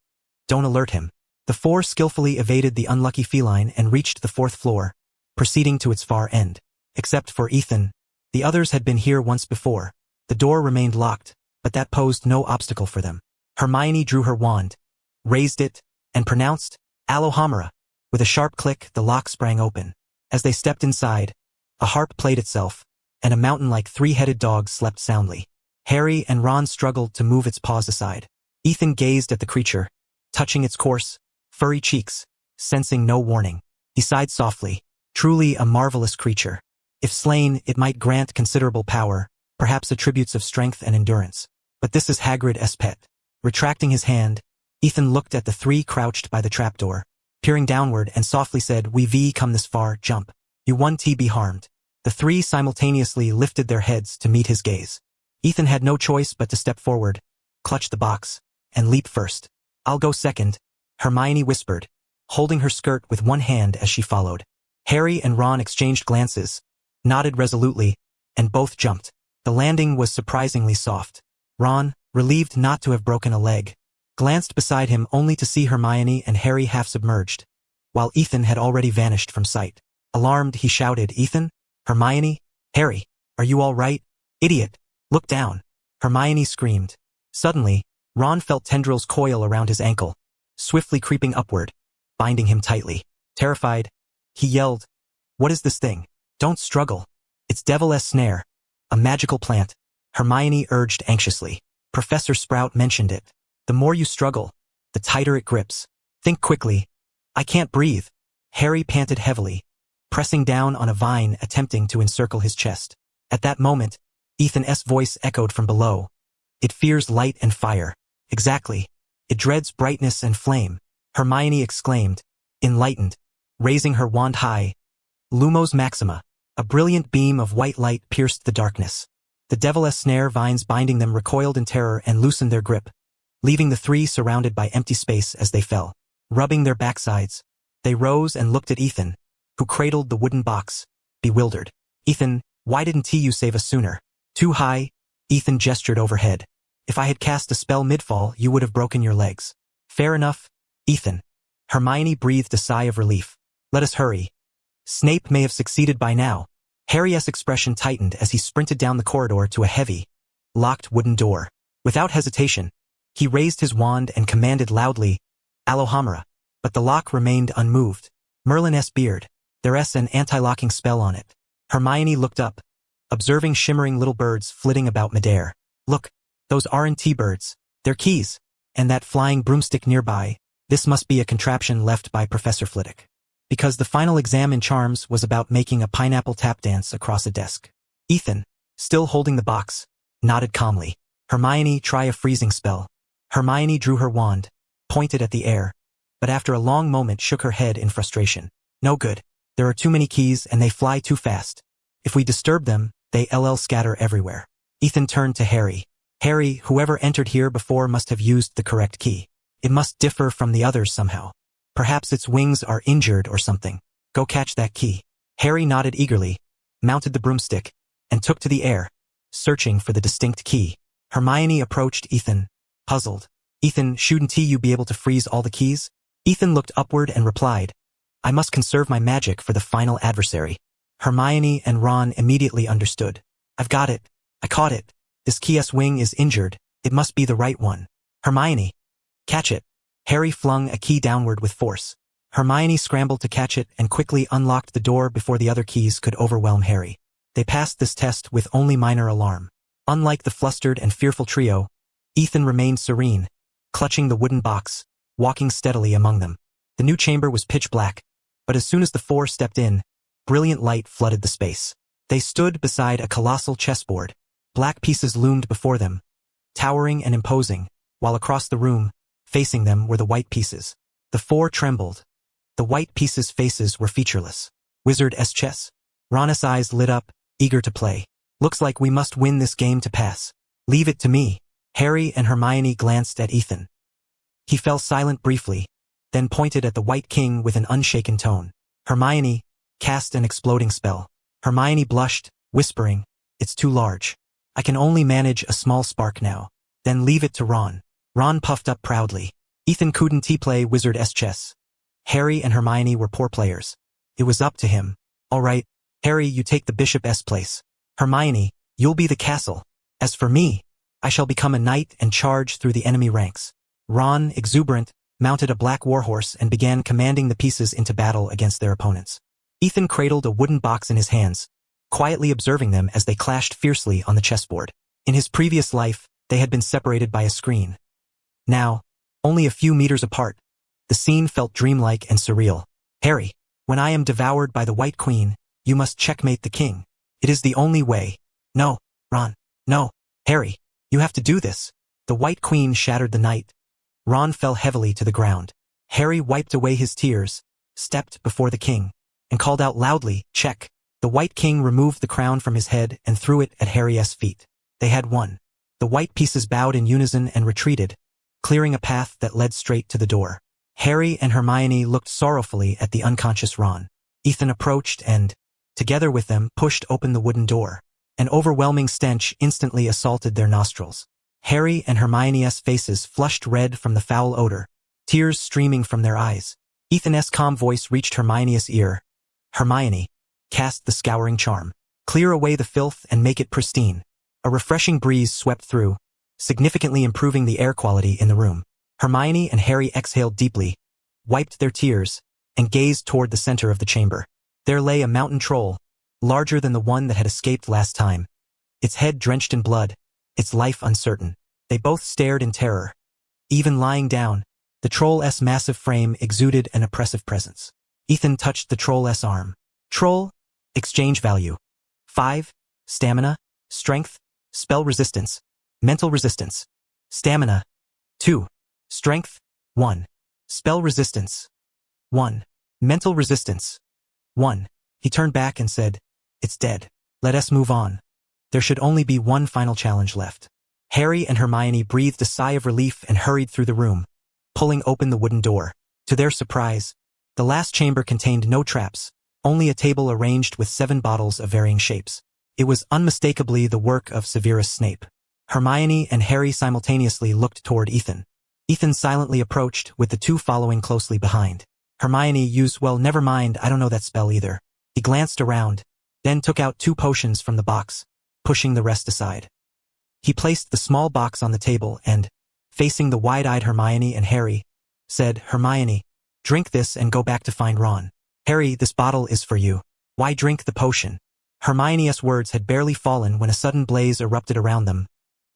Don't alert him." The 4 skillfully evaded the unlucky feline and reached the 4th floor, proceeding to its far end. Except for Ethan, the others had been here once before. The door remained locked, but that posed no obstacle for them. Hermione drew her wand, raised it, and pronounced, "Alohomora." With a sharp click, the lock sprang open. As they stepped inside, a harp played itself, and a mountain-like 3-headed dog slept soundly. Harry and Ron struggled to move its paws aside. Ethan gazed at the creature, touching its coarse, furry cheeks, sensing no warning. He sighed softly. Truly a marvelous creature. If slain, it might grant considerable power, perhaps attributes of strength and endurance. But this is Hagrid's pet. Retracting his hand, Ethan looked at the 3 crouched by the trapdoor, peering downward and softly said, "We come this far, jump. You won't be harmed." The 3 simultaneously lifted their heads to meet his gaze. Ethan had no choice but to step forward, clutch the box, and leap first. "I'll go second," Hermione whispered, holding her skirt with one hand as she followed. Harry and Ron exchanged glances, nodded resolutely, and both jumped. The landing was surprisingly soft. Ron, relieved not to have broken a leg, glanced beside him only to see Hermione and Harry half submerged, while Ethan had already vanished from sight. Alarmed, he shouted, "Ethan? Hermione? Harry, are you all right? Idiot! Look down!" Hermione screamed. Suddenly, Ron felt tendrils coil around his ankle, swiftly creeping upward, binding him tightly. Terrified, he yelled, "What is this thing? Don't struggle. It's Devil's Snare, a magical plant," Hermione urged anxiously. "Professor Sprout mentioned it. The more you struggle, the tighter it grips. Think quickly." "I can't breathe." Harry panted heavily, pressing down on a vine attempting to encircle his chest. At that moment, Ethan's voice echoed from below. "It fears light and fire." "Exactly. It dreads brightness and flame," Hermione exclaimed, enlightened, raising her wand high. Lumos Maxima. A brilliant beam of white light pierced the darkness. The Devil's Snare vines binding them recoiled in terror and loosened their grip, leaving the 3 surrounded by empty space as they fell. Rubbing their backsides, they rose and looked at Ethan, who cradled the wooden box, bewildered. "Ethan, why didn't you save us sooner?" "Too high," Ethan gestured overhead. "If I had cast a spell mid-fall, you would have broken your legs." "Fair enough, Ethan." Hermione breathed a sigh of relief. "Let us hurry. Snape may have succeeded by now." Harry's expression tightened as he sprinted down the corridor to a heavy, locked wooden door. Without hesitation, he raised his wand and commanded loudly, "Alohomora." But the lock remained unmoved. Merlin's beard. There's an anti-locking spell on it. Hermione looked up, observing shimmering little birds flitting about midair. "Look, those aren't T-birds. They're keys. And that flying broomstick nearby, this must be a contraption left by Professor Flitwick." Because the final exam in charms was about making a pineapple tap dance across a desk. Ethan, still holding the box, nodded calmly. "Hermione, try a freezing spell." Hermione drew her wand, pointed at the air, but after a long moment shook her head in frustration. "No good. There are too many keys and they fly too fast. If we disturb them, they scatter everywhere." Ethan turned to Harry. "Harry, whoever entered here before must have used the correct key. It must differ from the others somehow. Perhaps its wings are injured or something. Go catch that key." Harry nodded eagerly, mounted the broomstick, and took to the air, searching for the distinct key. Hermione approached Ethan, puzzled. "Ethan, shouldn't you be able to freeze all the keys?" Ethan looked upward and replied, "I must conserve my magic for the final adversary." Hermione and Ron immediately understood. "I've got it. I caught it. This key's wing is injured. It must be the right one." "Hermione, catch it." Harry flung a key downward with force. Hermione scrambled to catch it and quickly unlocked the door before the other keys could overwhelm Harry. They passed this test with only minor alarm. Unlike the flustered and fearful trio, Ethan remained serene, clutching the wooden box, walking steadily among them. The new chamber was pitch black, but as soon as the four stepped in, brilliant light flooded the space. They stood beside a colossal chessboard. Black pieces loomed before them, towering and imposing, while across the room, facing them, were the white pieces. The four trembled. The white pieces' faces were featureless. Wizard's chess? Ron's eyes lit up, eager to play. Looks like we must win this game to pass. Leave it to me. Harry and Hermione glanced at Ethan. He fell silent briefly, then pointed at the White King with an unshaken tone. Hermione, cast an exploding spell. Hermione blushed, whispering, "It's too large. I can only manage a small spark now." Then leave it to Ron. Ron puffed up proudly. Ethan couldn't play Wizard's chess. Harry and Hermione were poor players. It was up to him. All right, Harry, you take the bishop's place. Hermione, you'll be the castle. As for me, I shall become a knight and charge through the enemy ranks. Ron, exuberant, mounted a black warhorse and began commanding the pieces into battle against their opponents. Ethan cradled a wooden box in his hands, quietly observing them as they clashed fiercely on the chessboard. In his previous life, they had been separated by a screen. Now, only a few meters apart, the scene felt dreamlike and surreal. Harry, when I am devoured by the White Queen, you must checkmate the king. It is the only way. No, Ron. No, Harry. You have to do this. The White Queen shattered the knight. Ron fell heavily to the ground. Harry wiped away his tears, stepped before the king, and called out loudly, "Check." The White King removed the crown from his head and threw it at Harry's feet. They had won. The white pieces bowed in unison and retreated, clearing a path that led straight to the door. Harry and Hermione looked sorrowfully at the unconscious Ron. Ethan approached and, together with them, pushed open the wooden door. An overwhelming stench instantly assaulted their nostrils. Harry and Hermione's faces flushed red from the foul odor, tears streaming from their eyes. Ethan's calm voice reached Hermione's ear. "Hermione, cast the scouring charm. Clear away the filth and make it pristine." A refreshing breeze swept through, significantly improving the air quality in the room. Hermione and Harry exhaled deeply, wiped their tears, and gazed toward the center of the chamber. There lay a mountain troll, larger than the one that had escaped last time, its head drenched in blood, its life uncertain. They both stared in terror. Even lying down, the troll's massive frame exuded an oppressive presence. Ethan touched the troll's arm. Troll, exchange value: 5, stamina, strength, spell resistance, mental resistance. Stamina: 2, strength: 1, spell resistance: 1, mental resistance: 1. He turned back and said, "It's dead. Let us move on. There should only be one final challenge left." Harry and Hermione breathed a sigh of relief and hurried through the room, pulling open the wooden door. To their surprise, the last chamber contained no traps, only a table arranged with 7 bottles of varying shapes. It was unmistakably the work of Severus Snape. Hermione and Harry simultaneously looked toward Ethan. Ethan silently approached, with the two following closely behind. Hermione used, "Well, never mind, I don't know that spell either." He glanced around, then took out 2 potions from the box, pushing the rest aside. He placed the small box on the table and, facing the wide-eyed Hermione and Harry, said, "Hermione, drink this and go back to find Ron. Harry, this bottle is for you. Why drink the potion?" Hermione's words had barely fallen when a sudden blaze erupted around them,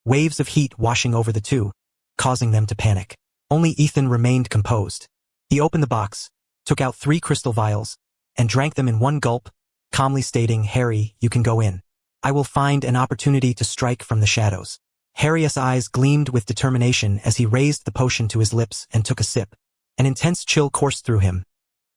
waves of heat washing over the two, causing them to panic. Only Ethan remained composed. He opened the box, took out 3 crystal vials, and drank them in one gulp, calmly stating, "Harry, you can go in. I will find an opportunity to strike from the shadows." Harry's eyes gleamed with determination as he raised the potion to his lips and took a sip. An intense chill coursed through him.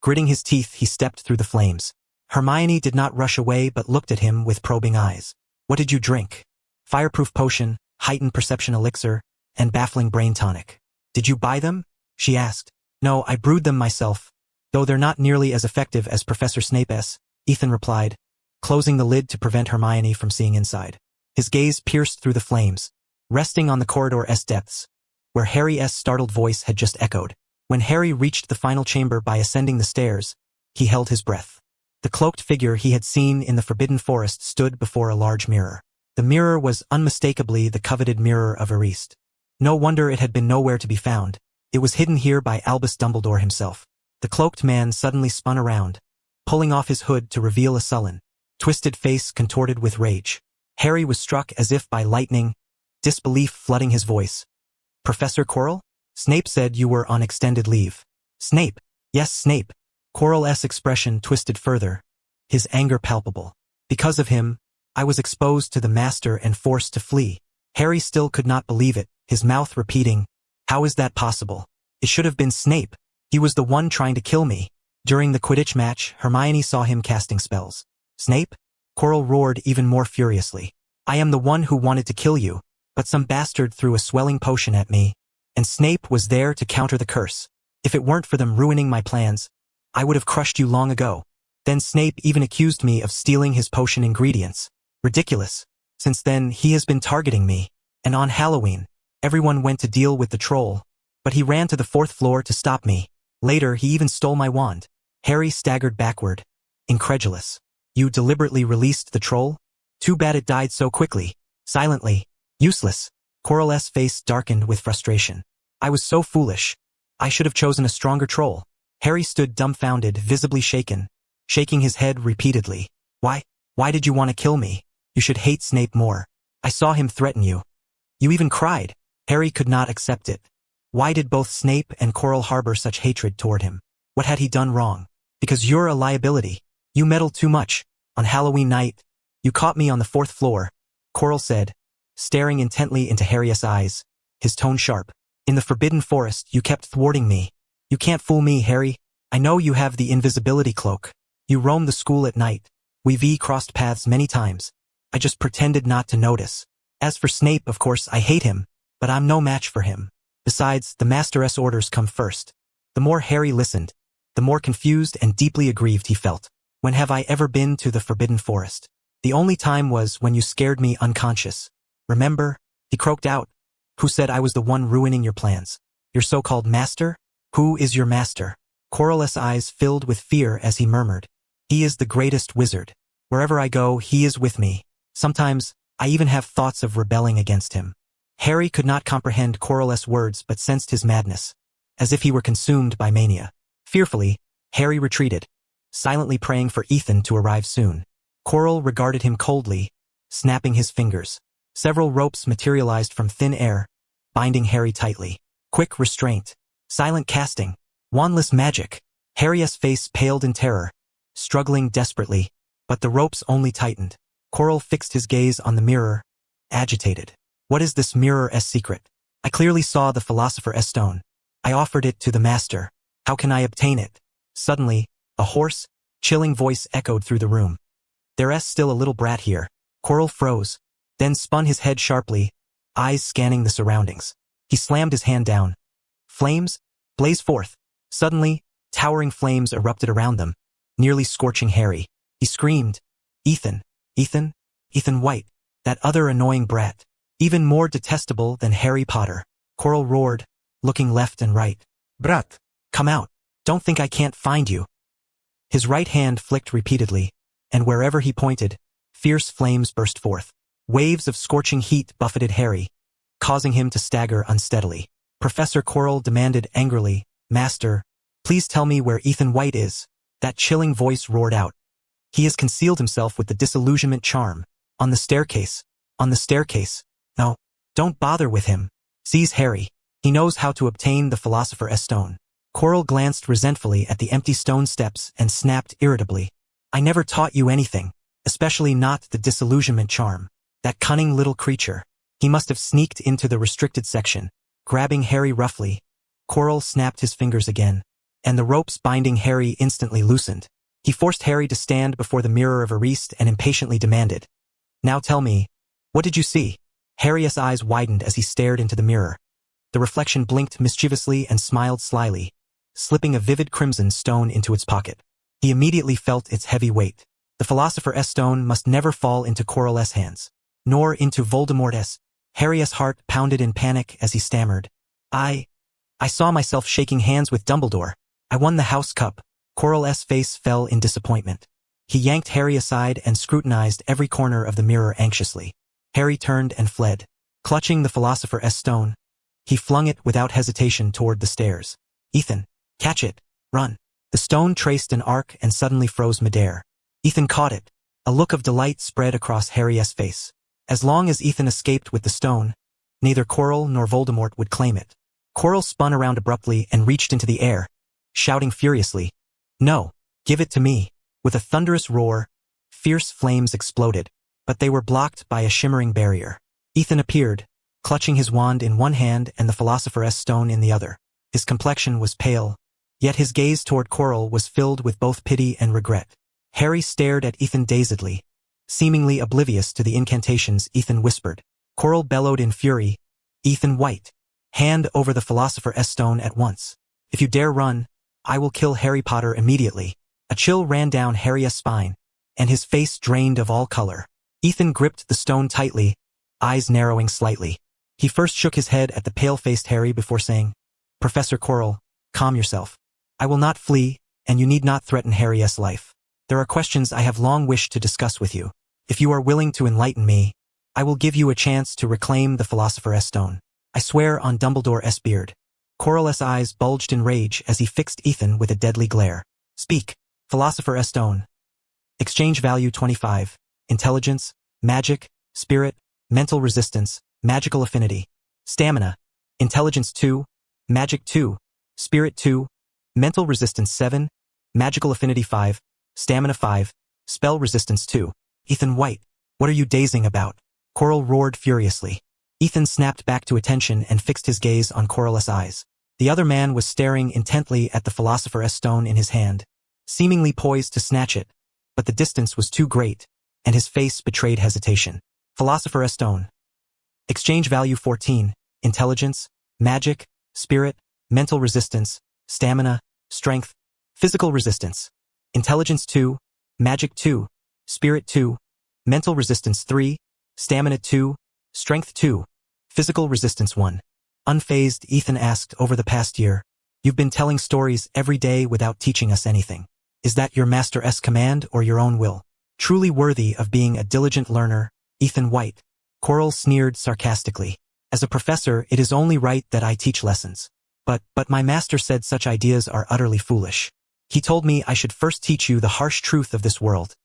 Gritting his teeth, he stepped through the flames. Hermione did not rush away but looked at him with probing eyes. "What did you drink?" "Fireproof potion, heightened perception elixir, and baffling brain tonic." "Did you buy them?" she asked. "No, I brewed them myself, though they're not nearly as effective as Professor Snape's," Ethan replied, closing the lid to prevent Hermione from seeing inside. His gaze pierced through the flames, resting on the corridor's depths, where Harry's startled voice had just echoed. When Harry reached the final chamber by ascending the stairs, he held his breath. The cloaked figure he had seen in the Forbidden Forest stood before a large mirror. The mirror was unmistakably the coveted Mirror of Erised. No wonder it had been nowhere to be found. It was hidden here by Albus Dumbledore himself. The cloaked man suddenly spun around, pulling off his hood to reveal a sullen, twisted face contorted with rage. Harry was struck as if by lightning, disbelief flooding his voice. Professor Quirrell? Snape said you were on extended leave. Snape? Yes, Snape. Quirrell's expression twisted further, his anger palpable. Because of him, I was exposed to the master and forced to flee. Harry still could not believe it, his mouth repeating, how is that possible? It should have been Snape. He was the one trying to kill me. During the Quidditch match, Hermione saw him casting spells. Snape? Quirrell roared even more furiously. I am the one who wanted to kill you, but some bastard threw a swelling potion at me, and Snape was there to counter the curse. If it weren't for them ruining my plans, I would have crushed you long ago. Then Snape even accused me of stealing his potion ingredients. Ridiculous. Since then, he has been targeting me. And on Halloween, everyone went to deal with the troll, but he ran to the 4th floor to stop me. Later, he even stole my wand. Harry staggered backward, incredulous. You deliberately released the troll? Too bad it died so quickly. Silently. Useless. Quirrell's face darkened with frustration. I was so foolish. I should have chosen a stronger troll. Harry stood dumbfounded, visibly shaken, shaking his head repeatedly. Why did you want to kill me? You should hate Snape more. I saw him threaten you. You even cried. Harry could not accept it. Why did both Snape and Quirrell harbor such hatred toward him? What had he done wrong? Because you're a liability. You meddled too much. On Halloween night, you caught me on the 4th floor, Quirrell said, staring intently into Harry's eyes, his tone sharp. In the Forbidden Forest, you kept thwarting me. You can't fool me, Harry. I know you have the invisibility cloak. You roam the school at night. We've crossed paths many times. I just pretended not to notice. As for Snape, of course, I hate him, but I'm no match for him. Besides, the Master's orders come first. The more Harry listened, the more confused and deeply aggrieved he felt. When have I ever been to the Forbidden Forest? The only time was when you scared me unconscious. Remember? He croaked out. Who said I was the one ruining your plans? Your so-called master? Who is your master? Quirrell's eyes filled with fear as he murmured. He is the greatest wizard. Wherever I go, he is with me. Sometimes, I even have thoughts of rebelling against him. Harry could not comprehend Quirrell's words but sensed his madness, as if he were consumed by mania. Fearfully, Harry retreated, silently praying for Ethan to arrive soon. Quirrell regarded him coldly, snapping his fingers. Several ropes materialized from thin air, binding Harry tightly. Quick restraint. Silent casting. Wandless magic. Harry's face paled in terror, struggling desperately, but the ropes only tightened. Quirrell fixed his gaze on the mirror, agitated. What is this mirror's secret? I clearly saw the Philosopher's Stone. I offered it to the master. How can I obtain it? Suddenly, a hoarse, chilling voice echoed through the room. There's still a little brat here. Quirrell froze, then spun his head sharply, eyes scanning the surroundings. He slammed his hand down. Flames blazed forth. Suddenly, towering flames erupted around them, nearly scorching Harry. He screamed, Ethan, Ethan, Ethan White, that other annoying brat, even more detestable than Harry Potter. Quirrell roared, looking left and right. Brat. Come out. Don't think I can't find you. His right hand flicked repeatedly, and wherever he pointed, fierce flames burst forth. Waves of scorching heat buffeted Harry, causing him to stagger unsteadily. Professor Quirrell demanded angrily, Master, please tell me where Ethan White is. That chilling voice roared out. He has concealed himself with the disillusionment charm. On the staircase. On the staircase. No, don't bother with him. Seize Harry. He knows how to obtain the Philosopher's Stone. Quirrell glanced resentfully at the empty stone steps and snapped irritably. I never taught you anything, especially not the disillusionment charm. That cunning little creature. He must have sneaked into the restricted section. Grabbing Harry roughly, Quirrell snapped his fingers again, and the ropes binding Harry instantly loosened. He forced Harry to stand before the Mirror of Erised and impatiently demanded, Now tell me, what did you see? Harry's eyes widened as he stared into the mirror. The reflection blinked mischievously and smiled slyly, slipping a vivid crimson stone into its pocket. He immediately felt its heavy weight. The Philosopher's Stone must never fall into Quirrell's hands, nor into Voldemort's. Harry's heart pounded in panic as he stammered. I saw myself shaking hands with Dumbledore. I won the House Cup. Quirrell's face fell in disappointment. He yanked Harry aside and scrutinized every corner of the mirror anxiously. Harry turned and fled. Clutching the Philosopher's Stone, he flung it without hesitation toward the stairs. Ethan, catch it, run. The stone traced an arc and suddenly froze midair. Ethan caught it. A look of delight spread across Harry's face. As long as Ethan escaped with the stone, neither Quirrell nor Voldemort would claim it. Quirrell spun around abruptly and reached into the air, shouting furiously, "No, give it to me." With a thunderous roar, fierce flames exploded, but they were blocked by a shimmering barrier. Ethan appeared, clutching his wand in one hand and the Philosopher's Stone in the other. His complexion was pale, yet his gaze toward Quirrell was filled with both pity and regret. Harry stared at Ethan dazedly, seemingly oblivious to the incantations Ethan whispered. Quirrell bellowed in fury, "Ethan White, hand over the Philosopher's Stone at once. If you dare run, I will kill Harry Potter immediately." A chill ran down Harry's spine, and his face drained of all color. Ethan gripped the stone tightly, eyes narrowing slightly. He first shook his head at the pale-faced Harry before saying, "Professor Quirrell, calm yourself. I will not flee, and you need not threaten Harry's life. There are questions I have long wished to discuss with you. If you are willing to enlighten me, I will give you a chance to reclaim the Philosopher's Stone. I swear on Dumbledore's beard." Quirrell's eyes bulged in rage as he fixed Ethan with a deadly glare. "Speak, Philosopher's Stone. Exchange value 25. Intelligence, magic, spirit, mental resistance, magical affinity. Stamina, intelligence 2, magic 2, spirit 2, mental resistance 7, magical affinity 5, stamina 5, spell resistance 2. Ethan White, what are you dazing about?" Quirrell roared furiously. Ethan snapped back to attention and fixed his gaze on Quirrell's eyes. The other man was staring intently at the Philosopher's Stone in his hand, seemingly poised to snatch it, but the distance was too great, and his face betrayed hesitation. Philosopher's Stone. Exchange value 14, intelligence, magic, spirit, mental resistance, stamina, strength, physical resistance. Intelligence 2, magic 2, spirit 2, mental resistance 3, stamina 2, strength 2, physical resistance 1. Unfazed, Ethan asked, "Over the past year, you've been telling stories every day without teaching us anything. Is that your master's command or your own will? Truly worthy of being a diligent learner, Ethan White." Quirrell sneered sarcastically. "As a professor, it is only right that I teach lessons. But my master said such ideas are utterly foolish. He told me I should first teach you the harsh truth of this world.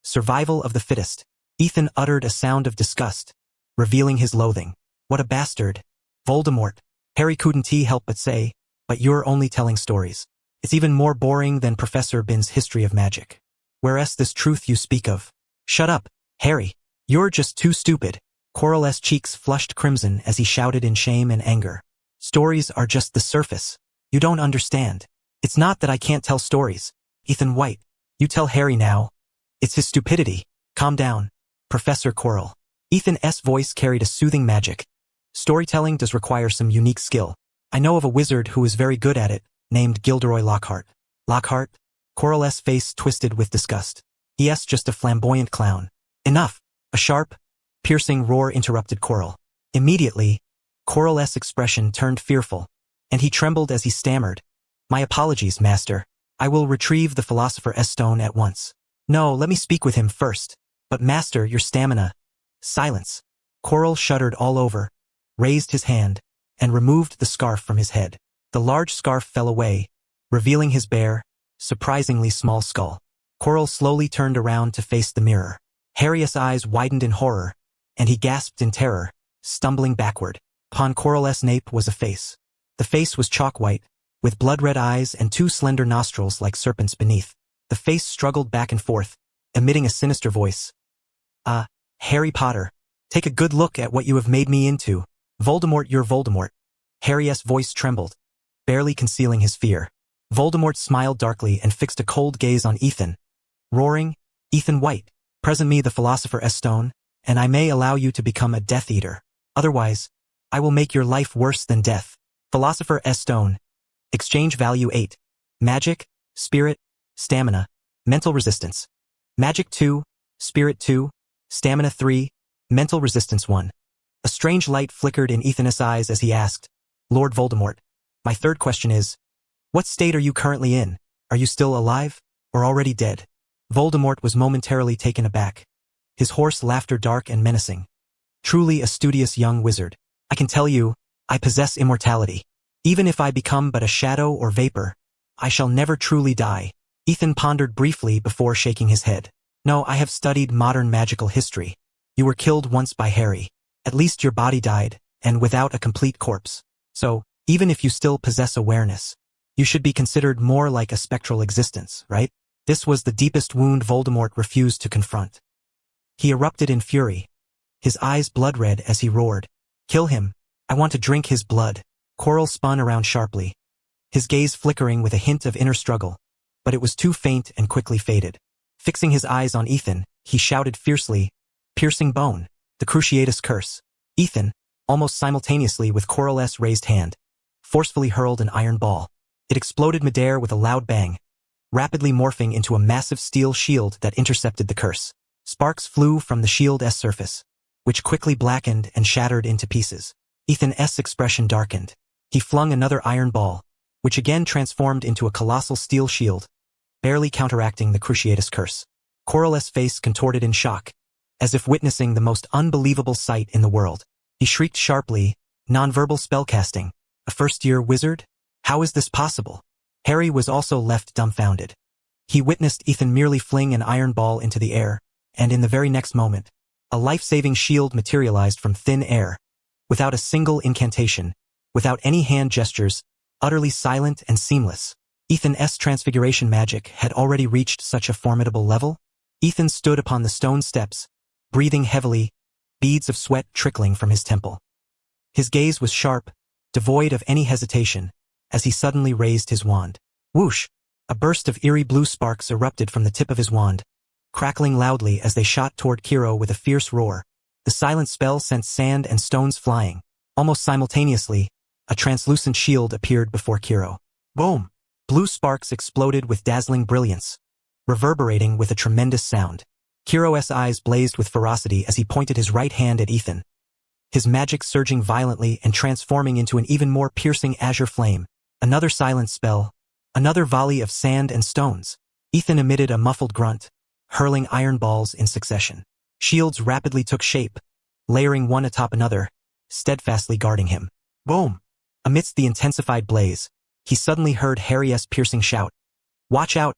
Survival of the fittest." Ethan uttered a sound of disgust, revealing his loathing. "What a bastard. Voldemort," Harry couldn't help but say, "but you're only telling stories. It's even more boring than Professor Bin's history of magic. Whereas this truth you speak of." "Shut up, Harry. You're just too stupid." Quirrell's cheeks flushed crimson as he shouted in shame and anger. "Stories are just the surface. You don't understand. It's not that I can't tell stories. Ethan White, you tell Harry now. It's his stupidity. Calm down, Professor Quirrell." Ethan's voice carried a soothing magic. "Storytelling does require some unique skill. I know of a wizard who is very good at it, named Gilderoy Lockhart." "Lockhart?" Quirrell's face twisted with disgust. "He's just a flamboyant clown." "Enough!" A sharp, piercing roar interrupted Quirrell. Immediately, Quirrell's expression turned fearful, and he trembled as he stammered, "My apologies, master. I will retrieve the Philosopher's Stone at once." "No, let me speak with him first." "But master, your stamina." "Silence." Quirrell shuddered all over, raised his hand, and removed the scarf from his head. The large scarf fell away, revealing his bare, surprisingly small skull. Quirrell slowly turned around to face the mirror. Harry's eyes widened in horror, and he gasped in terror, stumbling backward. Upon Quirrell's nape was a face. The face was chalk-white, with blood-red eyes and two slender nostrils like serpents beneath. The face struggled back and forth, emitting a sinister voice. Harry Potter, take a good look at what you have made me into. Voldemort, you're Voldemort." Harry's voice trembled, barely concealing his fear. Voldemort smiled darkly and fixed a cold gaze on Ethan, roaring, "Ethan White, present me the Philosopher's Stone, and I may allow you to become a Death Eater. Otherwise, I will make your life worse than death." Philosopher's Stone. Exchange value 8. Magic, spirit, stamina, mental resistance. Magic 2, spirit 2, stamina 3, mental resistance 1. A strange light flickered in Ethan's eyes as he asked, "Lord Voldemort, my third question is, what state are you currently in? Are you still alive, or already dead?" Voldemort was momentarily taken aback, his hoarse laughter dark and menacing. "Truly a studious young wizard. I can tell you, I possess immortality. Even if I become but a shadow or vapor, I shall never truly die. Ethan pondered briefly before shaking his head. No, I have studied modern magical history. You were killed once by Harry. At least your body died, and without a complete corpse. So, even if you still possess awareness, you should be considered more like a spectral existence, right? This was the deepest wound Voldemort refused to confront. He erupted in fury, his eyes blood-red as he roared. Kill him. I want to drink his blood. Quirrell spun around sharply, his gaze flickering with a hint of inner struggle, but it was too faint and quickly faded. Fixing his eyes on Ethan, he shouted fiercely, "Piercing bone, the Cruciatus curse." Ethan, almost simultaneously with Quirrell's raised hand, forcefully hurled an iron ball. It exploded midair with a loud bang, rapidly morphing into a massive steel shield that intercepted the curse. Sparks flew from the shield's surface, which quickly blackened and shattered into pieces. Ethan's expression darkened. He flung another iron ball, which again transformed into a colossal steel shield, barely counteracting the Cruciatus curse. Quirrell's face contorted in shock, as if witnessing the most unbelievable sight in the world. He shrieked sharply, "Nonverbal spellcasting? A first-year wizard? How is this possible?" Harry was also left dumbfounded. He witnessed Ethan merely fling an iron ball into the air, and in the very next moment, a life-saving shield materialized from thin air, without a single incantation, without any hand gestures, utterly silent and seamless. Ethan's transfiguration magic had already reached such a formidable level. Ethan stood upon the stone steps, breathing heavily, beads of sweat trickling from his temple. His gaze was sharp, devoid of any hesitation, as he suddenly raised his wand. Whoosh! A burst of eerie blue sparks erupted from the tip of his wand, crackling loudly as they shot toward Quirrell with a fierce roar. The silent spell sent sand and stones flying. Almost simultaneously, a translucent shield appeared before Quirrell. Boom! Blue sparks exploded with dazzling brilliance, reverberating with a tremendous sound. Quirrell's eyes blazed with ferocity as he pointed his right hand at Ethan, his magic surging violently and transforming into an even more piercing azure flame. Another silent spell, another volley of sand and stones. Ethan emitted a muffled grunt, hurling iron balls in succession. Shields rapidly took shape, layering one atop another, steadfastly guarding him. Boom! Amidst the intensified blaze, he suddenly heard Harry's piercing shout. "Watch out,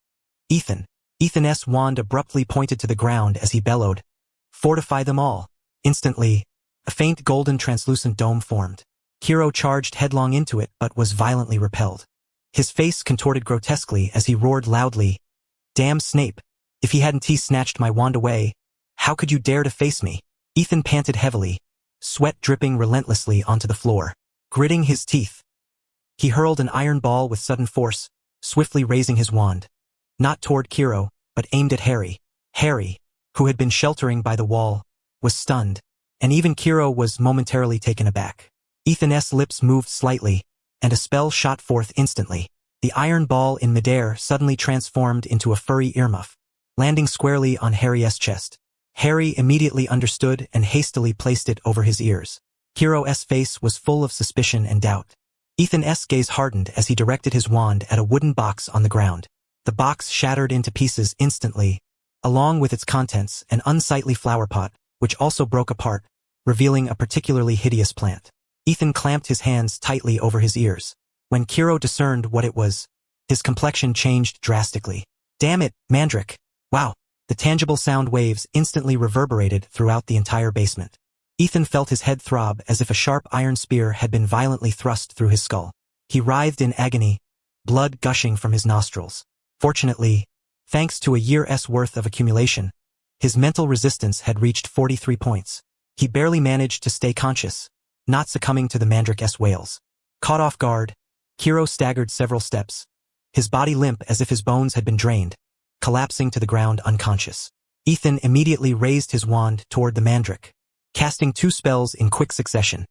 Ethan!" Ethan's wand abruptly pointed to the ground as he bellowed, "Fortify them all!" Instantly, a faint golden translucent dome formed. Quirrell charged headlong into it but was violently repelled. His face contorted grotesquely as he roared loudly, "Damn Snape! If he hadn't snatched my wand away, how could you dare to face me?" Ethan panted heavily, sweat dripping relentlessly onto the floor. Gritting his teeth, he hurled an iron ball with sudden force, swiftly raising his wand, not toward Quirrell, but aimed at Harry. Harry, who had been sheltering by the wall, was stunned, and even Quirrell was momentarily taken aback. Ethan's lips moved slightly, and a spell shot forth instantly. The iron ball in midair suddenly transformed into a furry earmuff, landing squarely on Harry's chest. Harry immediately understood and hastily placed it over his ears. Quirrell's face was full of suspicion and doubt. Ethan's gaze hardened as he directed his wand at a wooden box on the ground. The box shattered into pieces instantly, along with its contents, an unsightly flower pot, which also broke apart, revealing a particularly hideous plant. Ethan clamped his hands tightly over his ears. When Quirrell discerned what it was, his complexion changed drastically. "Damn it, Mandrake!" Wow! The tangible sound waves instantly reverberated throughout the entire basement. Ethan felt his head throb as if a sharp iron spear had been violently thrust through his skull. He writhed in agony, blood gushing from his nostrils. Fortunately, thanks to a year's worth of accumulation, his mental resistance had reached 43 points. He barely managed to stay conscious, not succumbing to the Mandrake's wails. Caught off guard, Quirrell staggered several steps, his body limp as if his bones had been drained, collapsing to the ground unconscious. Ethan immediately raised his wand toward the Mandrake, casting 2 spells in quick succession.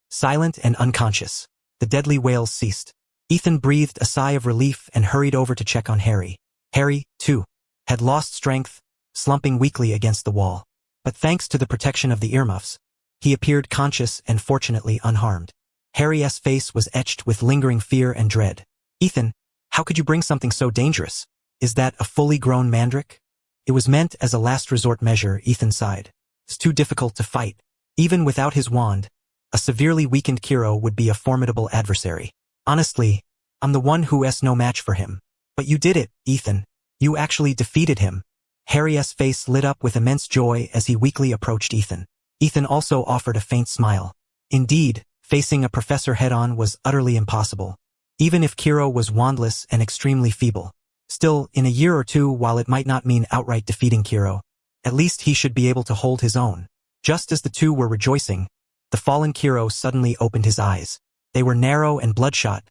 Silent and unconscious, the deadly wails ceased. Ethan breathed a sigh of relief and hurried over to check on Harry. Harry, too, had lost strength, slumping weakly against the wall. But thanks to the protection of the earmuffs, he appeared conscious and fortunately unharmed. Harry's face was etched with lingering fear and dread. "Ethan, how could you bring something so dangerous? Is that a fully grown Mandrake?" "It was meant as a last resort measure," Ethan sighed. "It's too difficult to fight. Even without his wand, a severely weakened Quirrell would be a formidable adversary. Honestly, I'm the one who's no match for him. But you did it, Ethan. You actually defeated him. Harry's face lit up with immense joy as he weakly approached Ethan. Ethan also offered a faint smile. Indeed, facing a professor head-on was utterly impossible. Even if Quirrell was wandless and extremely feeble. Still, in a year or two, while it might not mean outright defeating Quirrell, at least he should be able to hold his own. Just as the two were rejoicing, the fallen Quirrell suddenly opened his eyes. They were narrow and bloodshot,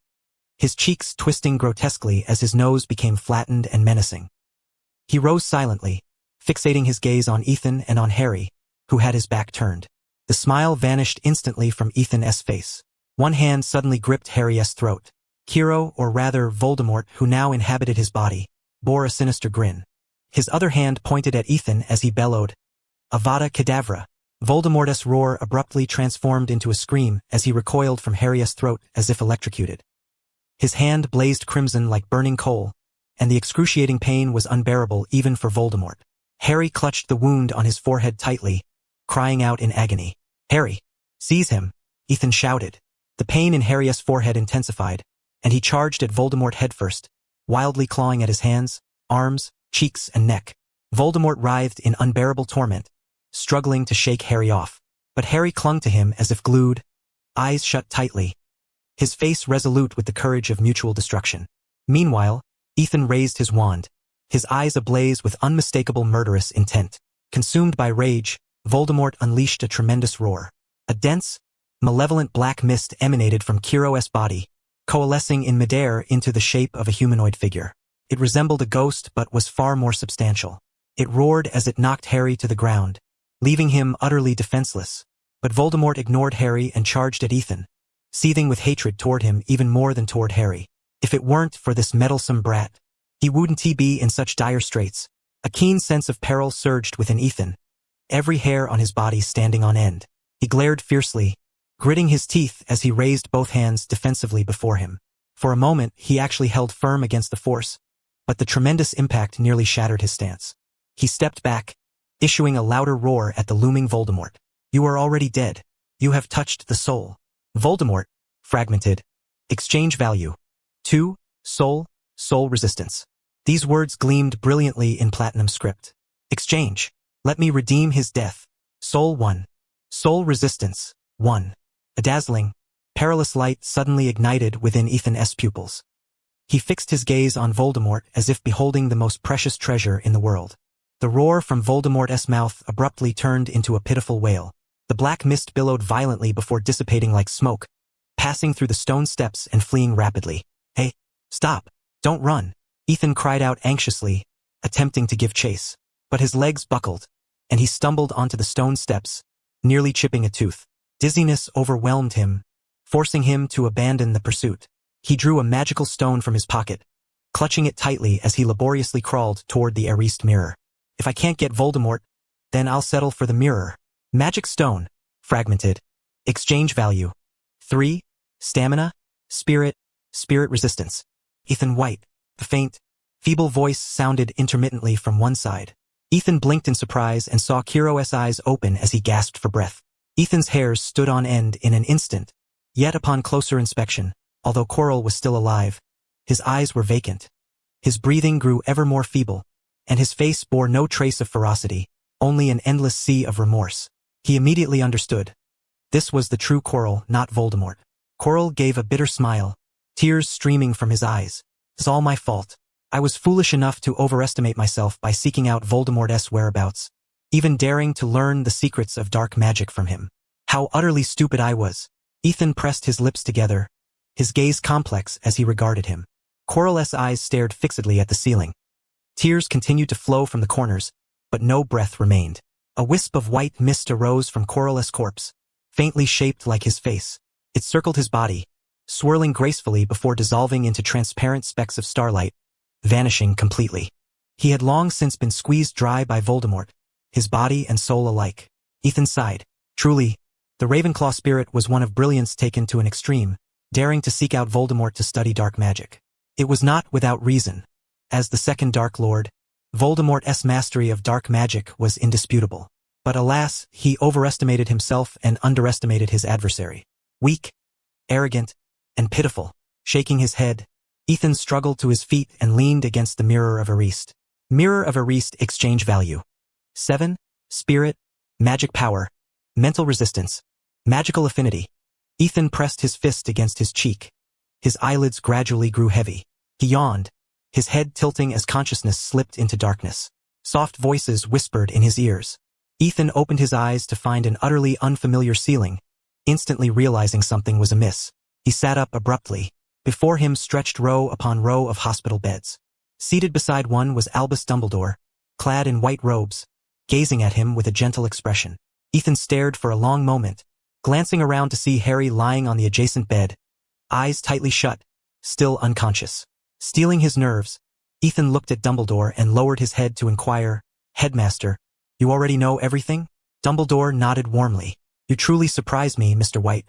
his cheeks twisting grotesquely as his nose became flattened and menacing. He rose silently, fixating his gaze on Ethan and on Harry, who had his back turned. The smile vanished instantly from Ethan's face. One hand suddenly gripped Harry's throat. Quirrell, or rather Voldemort, who now inhabited his body, bore a sinister grin. His other hand pointed at Ethan as he bellowed, Avada Kedavra. Voldemort's roar abruptly transformed into a scream as he recoiled from Harry's throat as if electrocuted. His hand blazed crimson like burning coal, and the excruciating pain was unbearable even for Voldemort. Harry clutched the wound on his forehead tightly, crying out in agony. Harry! Seize him! Ethan shouted. The pain in Harry's forehead intensified, and he charged at Voldemort headfirst, wildly clawing at his hands, arms, cheeks, and neck. Voldemort writhed in unbearable torment, struggling to shake Harry off. But Harry clung to him as if glued, eyes shut tightly, his face resolute with the courage of mutual destruction. Meanwhile, Ethan raised his wand, his eyes ablaze with unmistakable murderous intent. Consumed by rage, Voldemort unleashed a tremendous roar. A dense, malevolent black mist emanated from Quirrell's body, coalescing in midair into the shape of a humanoid figure. It resembled a ghost but was far more substantial. It roared as it knocked Harry to the ground, leaving him utterly defenseless. But Voldemort ignored Harry and charged at Ethan, seething with hatred toward him even more than toward Harry. If it weren't for this meddlesome brat, he wouldn't be in such dire straits. A keen sense of peril surged within Ethan, every hair on his body standing on end. He glared fiercely, gritting his teeth as he raised both hands defensively before him. For a moment, he actually held firm against the force, but the tremendous impact nearly shattered his stance. He stepped back, issuing a louder roar at the looming Voldemort. You are already dead. You have touched the soul. Voldemort, fragmented. Exchange value. 2, soul resistance. These words gleamed brilliantly in platinum script. Exchange. Let me redeem his death. Soul 1. Soul resistance. 1. A dazzling, perilous light suddenly ignited within Ethan's pupils. He fixed his gaze on Voldemort as if beholding the most precious treasure in the world. The roar from Voldemort's mouth abruptly turned into a pitiful wail. The black mist billowed violently before dissipating like smoke, passing through the stone steps and fleeing rapidly. Hey, stop! Don't run! Ethan cried out anxiously, attempting to give chase. But his legs buckled, and he stumbled onto the stone steps, nearly chipping a tooth. Dizziness overwhelmed him, forcing him to abandon the pursuit. He drew a magical stone from his pocket, clutching it tightly as he laboriously crawled toward the erased mirror. If I can't get Voldemort, then I'll settle for the mirror. Magic stone. Fragmented. Exchange value. 3. Stamina. Spirit resistance. Ethan White. The faint, feeble voice sounded intermittently from one side. Ethan blinked in surprise and saw Quirrell's eyes open as he gasped for breath. Ethan's hairs stood on end in an instant, yet upon closer inspection, although Quirrell was still alive, his eyes were vacant. His breathing grew ever more feeble, and his face bore no trace of ferocity, only an endless sea of remorse. He immediately understood. This was the true Quirrell, not Voldemort. Quirrell gave a bitter smile, tears streaming from his eyes. It's all my fault. I was foolish enough to overestimate myself by seeking out Voldemort's whereabouts, even daring to learn the secrets of dark magic from him. How utterly stupid I was. Ethan pressed his lips together, his gaze complex as he regarded him. Quirrell's eyes stared fixedly at the ceiling. Tears continued to flow from the corners, but no breath remained. A wisp of white mist arose from Quirrell's corpse, faintly shaped like his face. It circled his body, swirling gracefully before dissolving into transparent specks of starlight, vanishing completely. He had long since been squeezed dry by Voldemort, his body and soul alike. Ethan sighed. Truly, the Ravenclaw spirit was one of brilliance taken to an extreme, daring to seek out Voldemort to study dark magic. It was not without reason. As the second Dark Lord, Voldemort's mastery of dark magic was indisputable. But alas, he overestimated himself and underestimated his adversary. Weak, arrogant, and pitiful. Shaking his head, Ethan struggled to his feet and leaned against the Mirror of Erised. Mirror of Erised exchange value. 7. Spirit, magic power, mental resistance, magical affinity. Ethan pressed his fist against his cheek. His eyelids gradually grew heavy. He yawned, his head tilting as consciousness slipped into darkness. Soft voices whispered in his ears. Ethan opened his eyes to find an utterly unfamiliar ceiling, instantly realizing something was amiss. He sat up abruptly. Before him stretched row upon row of hospital beds. Seated beside one was Albus Dumbledore, clad in white robes, gazing at him with a gentle expression. Ethan stared for a long moment, glancing around to see Harry lying on the adjacent bed, eyes tightly shut, still unconscious. Steeling his nerves, Ethan looked at Dumbledore and lowered his head to inquire, "Headmaster, you already know everything?" Dumbledore nodded warmly. "You truly surprise me, Mr. White."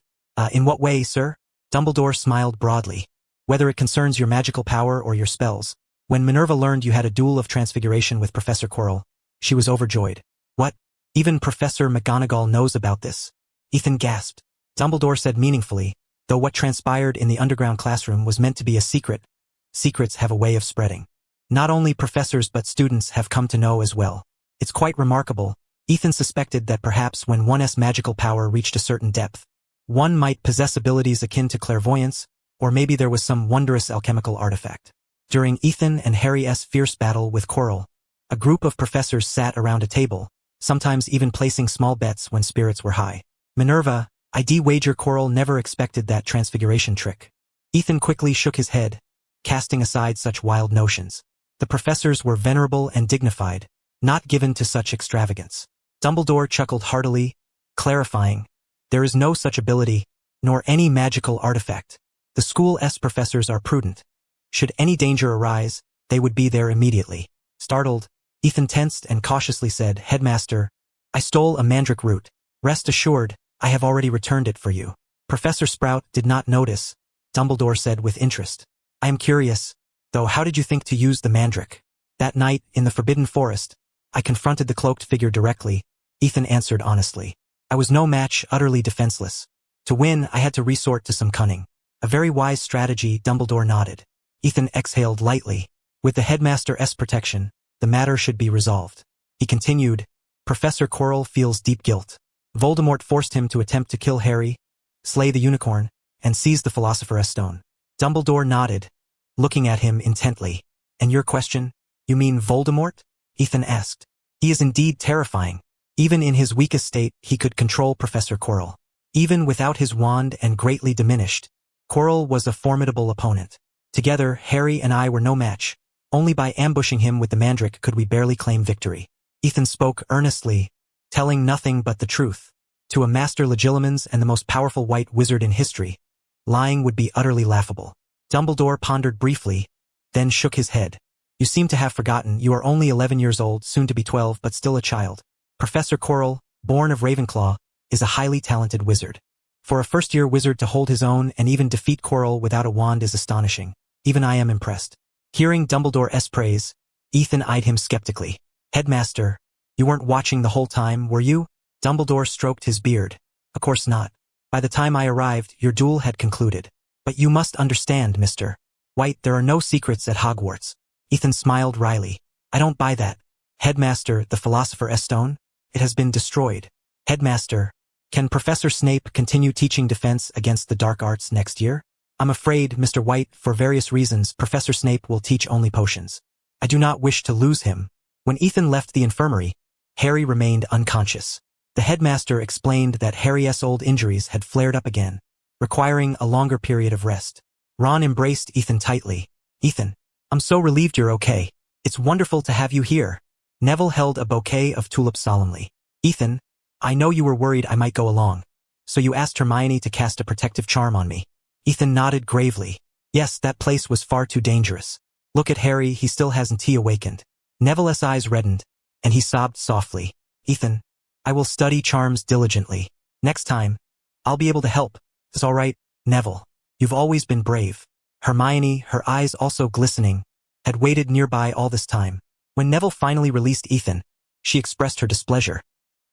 In what way, sir?" Dumbledore smiled broadly. "Whether it concerns your magical power or your spells. When Minerva learned you had a duel of transfiguration with Professor Quirrell, she was overjoyed." "What? Even Professor McGonagall knows about this?" Ethan gasped. Dumbledore said meaningfully, "Though what transpired in the underground classroom was meant to be a secret, secrets have a way of spreading. Not only professors but students have come to know as well. It's quite remarkable." Ethan suspected that perhaps when one's magical power reached a certain depth, one might possess abilities akin to clairvoyance, or maybe there was some wondrous alchemical artifact. During Ethan and Harry's fierce battle with Quirrell, a group of professors sat around a table, sometimes even placing small bets when spirits were high. "Minerva, I'd wager Quirrell never expected that transfiguration trick." Ethan quickly shook his head, casting aside such wild notions. The professors were venerable and dignified, not given to such extravagance. Dumbledore chuckled heartily, clarifying, "There is no such ability, nor any magical artifact. The school's professors are prudent. Should any danger arise, they would be there immediately." Startled, Ethan tensed and cautiously said, "Headmaster, I stole a mandrake root. Rest assured, I have already returned it for you." Professor Sprout did not notice, Dumbledore said with interest. "I am curious, though, how did you think to use the mandrake?" "That night, in the Forbidden Forest, I confronted the cloaked figure directly," Ethan answered honestly. "I was no match, utterly defenseless. To win, I had to resort to some cunning." "A very wise strategy," Dumbledore nodded. Ethan exhaled lightly. "With the headmaster's protection, the matter should be resolved." He continued, "Professor Quirrell feels deep guilt. Voldemort forced him to attempt to kill Harry, slay the unicorn, and seize the Philosopher's Stone." Dumbledore nodded, looking at him intently. "And your question? You mean Voldemort?" Ethan asked. "He is indeed terrifying. Even in his weakest state, he could control Professor Quirrell. Even without his wand and greatly diminished, Quirrell was a formidable opponent. Together, Harry and I were no match. Only by ambushing him with the mandrake could we barely claim victory." Ethan spoke earnestly, telling nothing but the truth. To a master legilimens and the most powerful white wizard in history, lying would be utterly laughable. Dumbledore pondered briefly, then shook his head. "You seem to have forgotten you are only 11 years old, soon to be 12, but still a child. Professor Quirrell, born of Ravenclaw, is a highly talented wizard. For a first-year wizard to hold his own and even defeat Quirrell without a wand is astonishing. Even I am impressed." Hearing Dumbledore's praise, Ethan eyed him skeptically. "Headmaster, you weren't watching the whole time, were you?" Dumbledore stroked his beard. "Of course not. By the time I arrived, your duel had concluded. But you must understand, Mr. White, there are no secrets at Hogwarts." Ethan smiled wryly. "I don't buy that. Headmaster, the Philosopher's Stone? It has been destroyed. Headmaster, can Professor Snape continue teaching defense against the dark arts next year?" "I'm afraid, Mr. White, for various reasons, Professor Snape will teach only potions. I do not wish to lose him." When Ethan left the infirmary, Harry remained unconscious. The headmaster explained that Harry's old injuries had flared up again, requiring a longer period of rest. Ron embraced Ethan tightly. "Ethan, I'm so relieved you're okay. It's wonderful to have you here." Neville held a bouquet of tulips solemnly. "Ethan, I know you were worried I might go along, so you asked Hermione to cast a protective charm on me." Ethan nodded gravely. "Yes, that place was far too dangerous. Look at Harry, he still hasn't awakened." Neville's eyes reddened, and he sobbed softly. "Ethan, I will study charms diligently. Next time, I'll be able to help. It's all right, Neville. You've always been brave." Hermione, her eyes also glistening, had waited nearby all this time. When Neville finally released Ethan, she expressed her displeasure.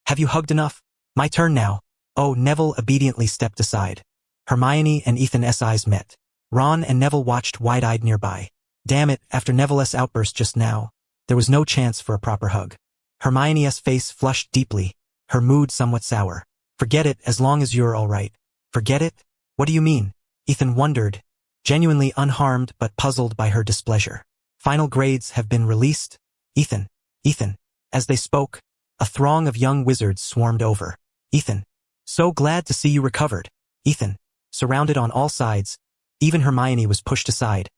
"Have you hugged enough? My turn now." Oh, Neville obediently stepped aside. Hermione and Ethan's eyes met. Ron and Neville watched wide-eyed nearby. Damn it, after Neville's outburst just now, there was no chance for a proper hug. Hermione's face flushed deeply, her mood somewhat sour. Forget it as long as you're all right. Forget it? What do you mean? Ethan wondered, genuinely unharmed but puzzled by her displeasure. Final grades have been released? Ethan. As they spoke, a throng of young wizards swarmed over. Ethan. So glad to see you recovered. Ethan. Surrounded on all sides, even Hermione was pushed aside,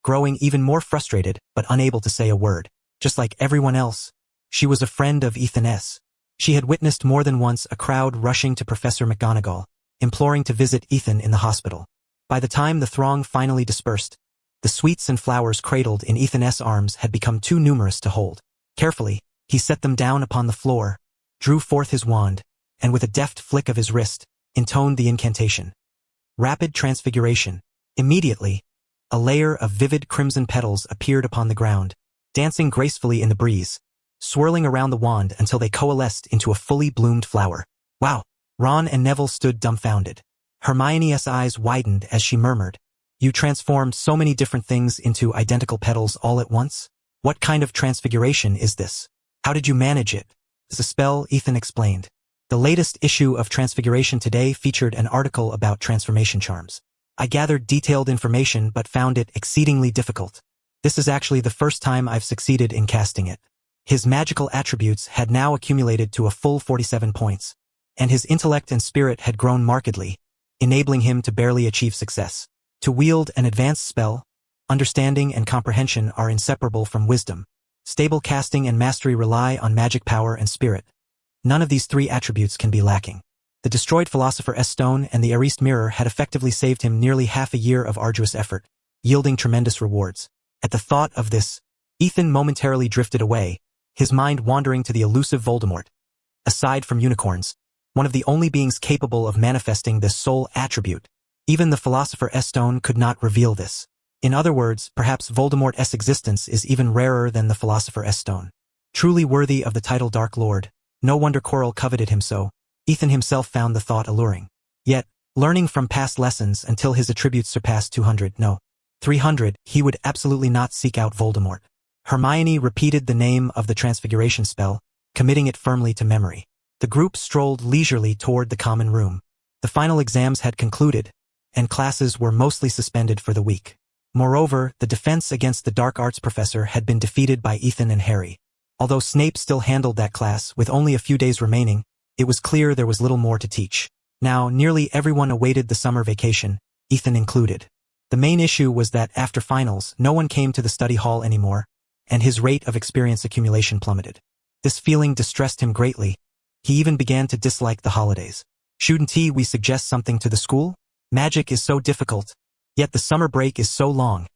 growing even more frustrated but unable to say a word. Just like everyone else, she was a friend of Ethan's. She had witnessed more than once a crowd rushing to Professor McGonagall, imploring to visit Ethan in the hospital. By the time the throng finally dispersed, the sweets and flowers cradled in Ethan's arms had become too numerous to hold. Carefully, he set them down upon the floor, drew forth his wand, and with a deft flick of his wrist, intoned the incantation. Rapid transfiguration. Immediately, a layer of vivid crimson petals appeared upon the ground, dancing gracefully in the breeze, swirling around the wand until they coalesced into a fully bloomed flower. Wow! Ron and Neville stood dumbfounded. Hermione's eyes widened as she murmured, "You transformed so many different things into identical petals all at once? What kind of transfiguration is this? How did you manage it?" "It's a spell," Ethan explained. The latest issue of Transfiguration Today featured an article about transformation charms. I gathered detailed information but found it exceedingly difficult. This is actually the first time I've succeeded in casting it. His magical attributes had now accumulated to a full 47 points, and his intellect and spirit had grown markedly, enabling him to barely achieve success. To wield an advanced spell, understanding and comprehension are inseparable from wisdom. Stable casting and mastery rely on magic power and spirit. None of these three attributes can be lacking. The destroyed Philosopher's Stone and the Erised Mirror had effectively saved him nearly half a year of arduous effort, yielding tremendous rewards. At the thought of this, Ethan momentarily drifted away, his mind wandering to the elusive Voldemort. Aside from unicorns, one of the only beings capable of manifesting this sole attribute. Even the Philosopher's Stone could not reveal this. In other words, perhaps Voldemort's existence is even rarer than the Philosopher's Stone. Truly worthy of the title Dark Lord, no wonder Quirrell coveted him so. Ethan himself found the thought alluring. Yet, learning from past lessons until his attributes surpassed 300, he would absolutely not seek out Voldemort. Hermione repeated the name of the transfiguration spell, committing it firmly to memory. The group strolled leisurely toward the common room. The final exams had concluded, and classes were mostly suspended for the week. Moreover, the defense against the dark arts professor had been defeated by Ethan and Harry. Although Snape still handled that class with only a few days remaining, it was clear there was little more to teach. Now, nearly everyone awaited the summer vacation, Ethan included. The main issue was that after finals, no one came to the study hall anymore, and his rate of experience accumulation plummeted. This feeling distressed him greatly. He even began to dislike the holidays. "Shouldn't we suggest something to the school? Magic is so difficult, yet the summer break is so long.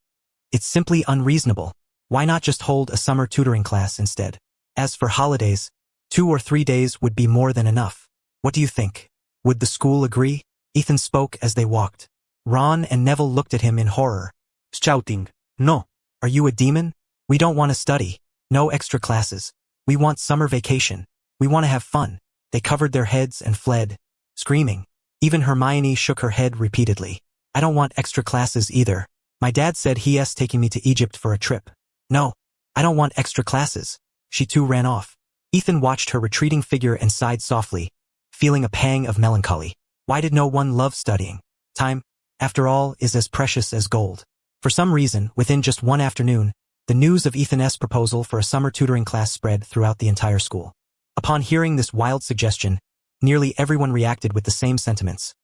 It's simply unreasonable. Why not just hold a summer tutoring class instead? As for holidays, 2 or 3 days would be more than enough. What do you think? Would the school agree?" Ethan spoke as they walked. Ron and Neville looked at him in horror, shouting, "No! Are you a demon? We don't want to study. No extra classes. We want summer vacation. We want to have fun." They covered their heads and fled, screaming. Even Hermione shook her head repeatedly. "I don't want extra classes either. My dad said he's taking me to Egypt for a trip. No, I don't want extra classes." She too ran off. Ethan watched her retreating figure and sighed softly, feeling a pang of melancholy. Why did no one love studying? Time, after all, is as precious as gold. For some reason, within just one afternoon, the news of Ethan's proposal for a summer tutoring class spread throughout the entire school. Upon hearing this wild suggestion, nearly everyone reacted with the same sentiments: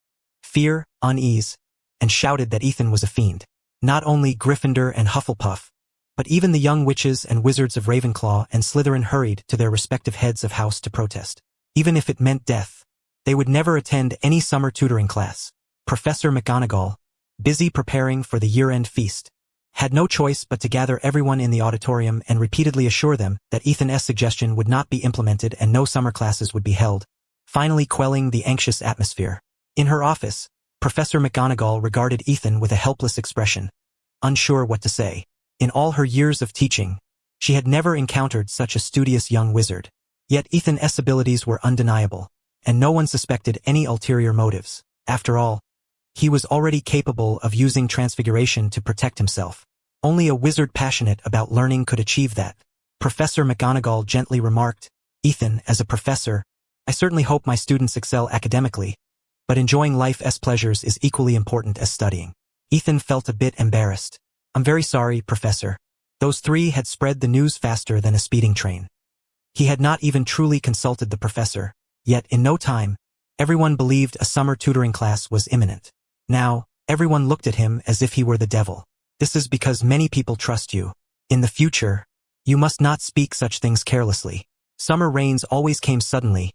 fear, unease, and shouted that Ethan was a fiend. Not only Gryffindor and Hufflepuff, but even the young witches and wizards of Ravenclaw and Slytherin hurried to their respective heads of house to protest. Even if it meant death, they would never attend any summer tutoring class. Professor McGonagall, busy preparing for the year-end feast, had no choice but to gather everyone in the auditorium and repeatedly assure them that Ethan's suggestion would not be implemented and no summer classes would be held, finally quelling the anxious atmosphere. In her office, Professor McGonagall regarded Ethan with a helpless expression, unsure what to say. In all her years of teaching, she had never encountered such a studious young wizard. Yet Ethan's abilities were undeniable, and no one suspected any ulterior motives. After all, He was already capable of using transfiguration to protect himself. Only a wizard passionate about learning could achieve that. Professor McGonagall gently remarked, "Ethan, as a professor, I certainly hope my students excel academically, but enjoying life's pleasures is equally important as studying." Ethan felt a bit embarrassed. "I'm very sorry, Professor." Those three had spread the news faster than a speeding train. He had not even truly consulted the professor, yet in no time, everyone believed a summer tutoring class was imminent. Now, everyone looked at him as if he were the devil. "This is because many people trust you. In the future, you must not speak such things carelessly." Summer rains always came suddenly,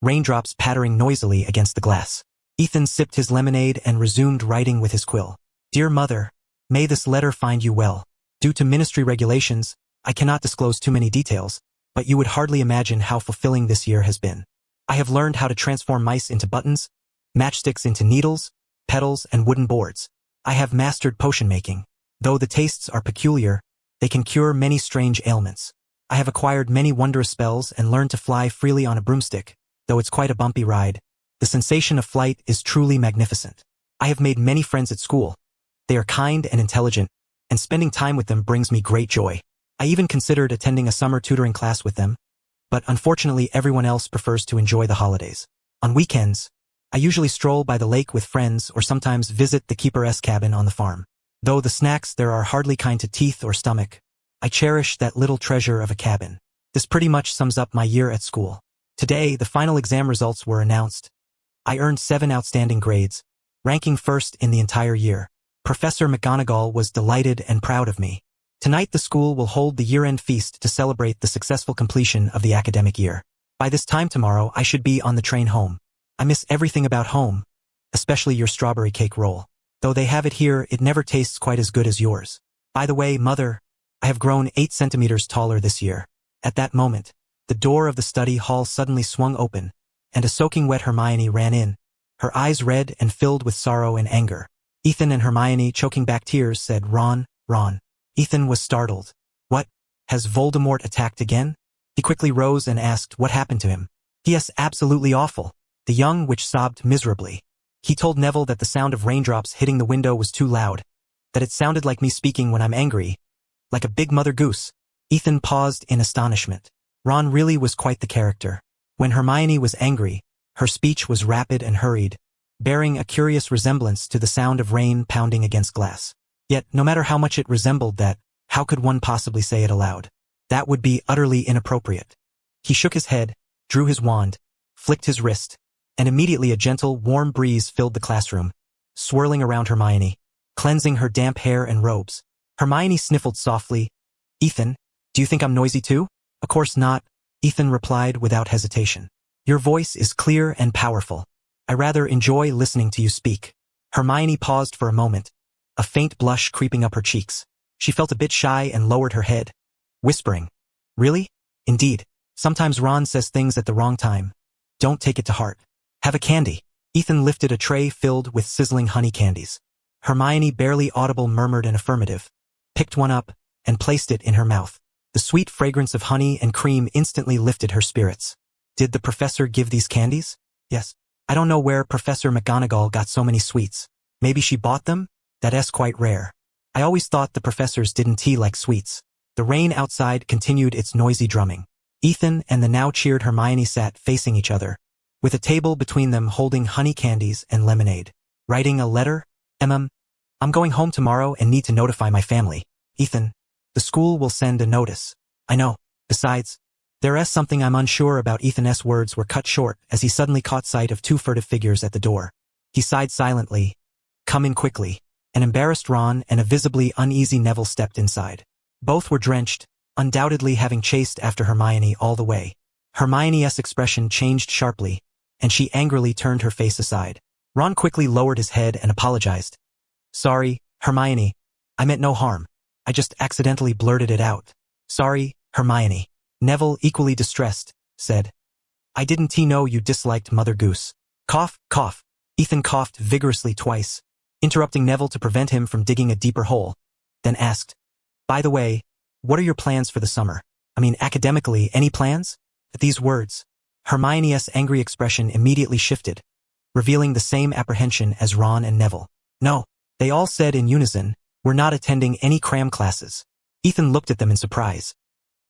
raindrops pattering noisily against the glass. Ethan sipped his lemonade and resumed writing with his quill. "Dear Mother, may this letter find you well. Due to ministry regulations, I cannot disclose too many details, but you would hardly imagine how fulfilling this year has been. I have learned how to transform mice into buttons, matchsticks into needles, petals, and wooden boards. I have mastered potion making. Though the tastes are peculiar, they can cure many strange ailments. I have acquired many wondrous spells and learned to fly freely on a broomstick, though it's quite a bumpy ride. The sensation of flight is truly magnificent. I have made many friends at school. They are kind and intelligent, and spending time with them brings me great joy. I even considered attending a summer tutoring class with them, but unfortunately everyone else prefers to enjoy the holidays. On weekends, I usually stroll by the lake with friends or sometimes visit the keeper's cabin on the farm. Though the snacks there are hardly kind to teeth or stomach, I cherish that little treasure of a cabin. This pretty much sums up my year at school. Today, the final exam results were announced. I earned 7 outstanding grades, ranking first in the entire year. Professor McGonagall was delighted and proud of me. Tonight the school will hold the year-end feast to celebrate the successful completion of the academic year. By this time tomorrow, I should be on the train home. I miss everything about home, especially your strawberry cake roll. Though they have it here, it never tastes quite as good as yours. By the way, Mother, I have grown 8 centimeters taller this year." At that moment, the door of the study hall suddenly swung open, and a soaking wet Hermione ran in, her eyes red and filled with sorrow and anger. Ethan and Hermione, choking back tears, said, "Ron, Ron." Ethan was startled. "What? Has Voldemort attacked again?" He quickly rose and asked what happened to him. "Yes, absolutely awful." The young witch sobbed miserably. He told Neville that the sound of raindrops hitting the window was too loud, that it sounded like me speaking when I'm angry, like a big mother goose. Ethan paused in astonishment. Ron really was quite the character. When Hermione was angry, her speech was rapid and hurried, bearing a curious resemblance to the sound of rain pounding against glass. Yet, no matter how much it resembled that, how could one possibly say it aloud? That would be utterly inappropriate. He shook his head, drew his wand, flicked his wrist, and immediately a gentle, warm breeze filled the classroom, swirling around Hermione, cleansing her damp hair and robes. Hermione sniffled softly. "Ethan, do you think I'm noisy too?" "Of course not," Ethan replied without hesitation. "Your voice is clear and powerful. I rather enjoy listening to you speak." Hermione paused for a moment, a faint blush creeping up her cheeks. She felt a bit shy and lowered her head, whispering, "Really? Indeed. Sometimes Ron says things at the wrong time. Don't take it to heart. Have a candy." Ethan lifted a tray filled with sizzling honey candies. Hermione, barely audible, murmured an affirmative, picked one up, and placed it in her mouth. The sweet fragrance of honey and cream instantly lifted her spirits. "Did the professor give these candies?" "Yes. I don't know where Professor McGonagall got so many sweets. Maybe she bought them? That's quite rare. I always thought the professors didn't like sweets." The rain outside continued its noisy drumming. Ethan and the now cheered Hermione sat facing each other, with a table between them holding honey candies and lemonade. "Writing a letter? I'm going home tomorrow and need to notify my family." "Ethan, the school will send a notice." "I know. Besides, there is something I'm unsure about." Ethan's words were cut short as he suddenly caught sight of 2 furtive figures at the door. He sighed silently. "Come in quickly." An embarrassed Ron and a visibly uneasy Neville stepped inside. Both were drenched, undoubtedly having chased after Hermione all the way. Hermione's expression changed sharply, and she angrily turned her face aside. Ron quickly lowered his head and apologized. "Sorry, Hermione. I meant no harm. I just accidentally blurted it out." "Sorry, Hermione." Neville, equally distressed, said, "I didn't know you disliked Mother Goose." Cough, cough. Ethan coughed vigorously twice, interrupting Neville to prevent him from digging a deeper hole, then asked, "By the way, what are your plans for the summer? I mean, academically, any plans?" At these words, Hermione's angry expression immediately shifted. revealing the same apprehension as Ron and Neville. No, they all said in unison, we're not attending any cram classes. Ethan looked at them in surprise.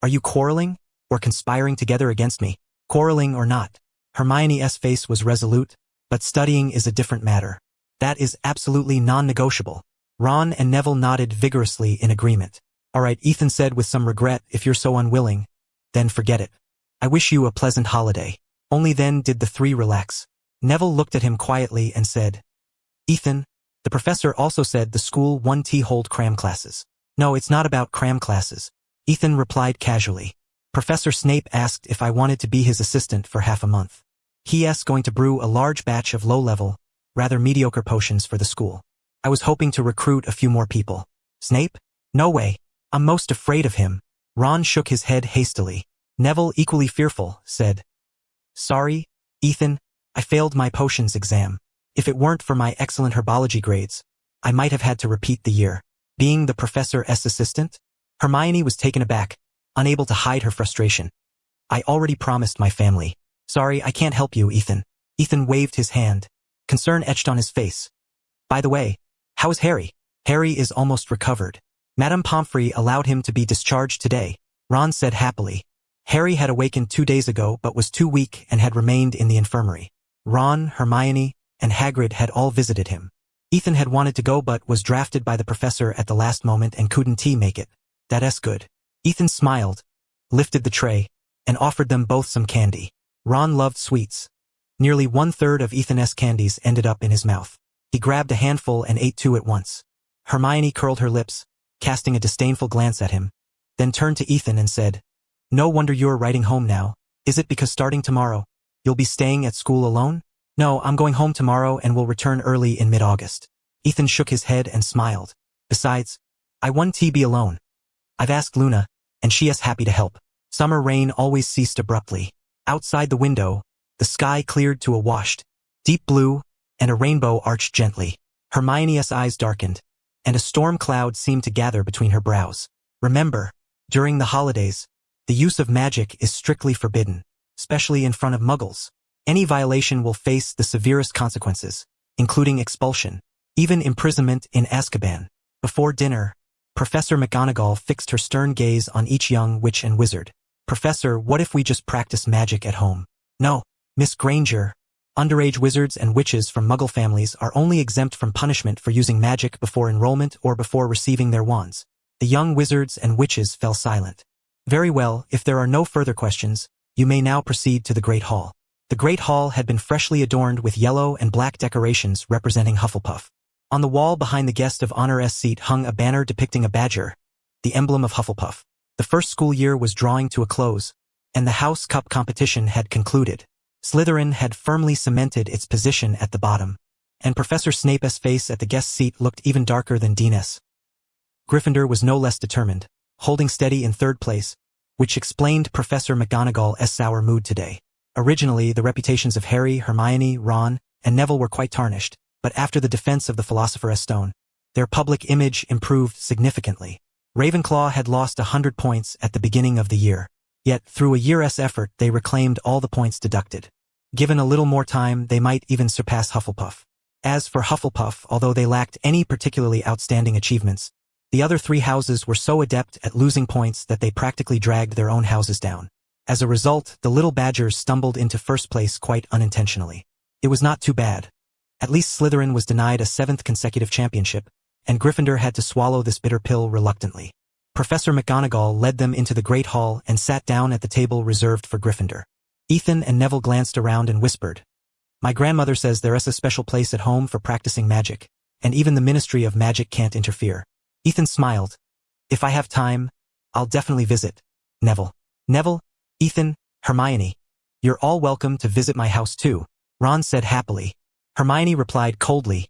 Are you quarreling, or conspiring together against me? Quarreling or not. Hermione's face was resolute, but studying is a different matter. That is absolutely non-negotiable. Ron and Neville nodded vigorously in agreement. All right, Ethan said with some regret, if you're so unwilling, then forget it. I wish you a pleasant holiday. Only then did the three relax. Neville looked at him quietly and said, Ethan, the professor also said the school won't hold cram classes. No, it's not about cram classes. Ethan replied casually. Professor Snape asked if I wanted to be his assistant for half a month. He's going to brew a large batch of low-level, rather mediocre potions for the school. I was hoping to recruit a few more people. Snape? No way. I'm most afraid of him. Ron shook his head hastily. Neville, equally fearful, said, Sorry, Ethan, I failed my potions exam. If it weren't for my excellent herbology grades, I might have had to repeat the year. Being the professor's assistant? Hermione was taken aback, unable to hide her frustration. I already promised my family. Sorry, I can't help you, Ethan. Ethan waved his hand. Concern etched on his face. By the way, how is Harry? Harry is almost recovered. Madame Pomfrey allowed him to be discharged today, Ron said happily. Harry had awakened 2 days ago but was too weak and had remained in the infirmary. Ron, Hermione, and Hagrid had all visited him. Ethan had wanted to go but was drafted by the professor at the last moment and couldn't make it. That's good. Ethan smiled, lifted the tray, and offered them both some candy. Ron loved sweets. Nearly 1/3 of Ethan's candies ended up in his mouth. He grabbed a handful and ate 2 at once. Hermione curled her lips, casting a disdainful glance at him, then turned to Ethan and said, No wonder you're writing home now. Is it because starting tomorrow, you'll be staying at school alone? No, I'm going home tomorrow and will return early in mid-August. Ethan shook his head and smiled. Besides, I won't be alone. I've asked Luna, and she is happy to help. Summer rain always ceased abruptly. Outside the window, the sky cleared to a washed, deep blue, and a rainbow arched gently. Hermione's eyes darkened, and a storm cloud seemed to gather between her brows. Remember, during the holidays, the use of magic is strictly forbidden, especially in front of muggles. Any violation will face the severest consequences, including expulsion, even imprisonment in Azkaban. Before dinner, Professor McGonagall fixed her stern gaze on each young witch and wizard. Professor, what if we just practice magic at home? No, Miss Granger. Underage wizards and witches from muggle families are only exempt from punishment for using magic before enrollment or before receiving their wands. The young wizards and witches fell silent. Very well, if there are no further questions, you may now proceed to the Great Hall. The Great Hall had been freshly adorned with yellow and black decorations representing Hufflepuff. On the wall behind the guest of honor's seat hung a banner depicting a badger, the emblem of Hufflepuff. The first school year was drawing to a close, and the House Cup competition had concluded. Slytherin had firmly cemented its position at the bottom, and Professor Snape's face at the guest seat looked even darker than Dean's. Gryffindor was no less determined, holding steady in third place, which explained Professor McGonagall's sour mood today. Originally, the reputations of Harry, Hermione, Ron, and Neville were quite tarnished, but after the defense of the Philosopher's Stone, their public image improved significantly. Ravenclaw had lost 100 points at the beginning of the year, yet through a year's effort they reclaimed all the points deducted. Given a little more time, they might even surpass Hufflepuff. As for Hufflepuff, although they lacked any particularly outstanding achievements, the other 3 houses were so adept at losing points that they practically dragged their own houses down. As a result, the little badgers stumbled into first place quite unintentionally. It was not too bad. At least Slytherin was denied a 7th consecutive championship, and Gryffindor had to swallow this bitter pill reluctantly. Professor McGonagall led them into the Great Hall and sat down at the table reserved for Gryffindor. Ethan and Neville glanced around and whispered, My grandmother says there is a special place at home for practicing magic, and even the Ministry of Magic can't interfere. Ethan smiled. If I have time, I'll definitely visit. Neville, Ethan, Hermione, you're all welcome to visit my house too, Ron said happily. Hermione replied coldly,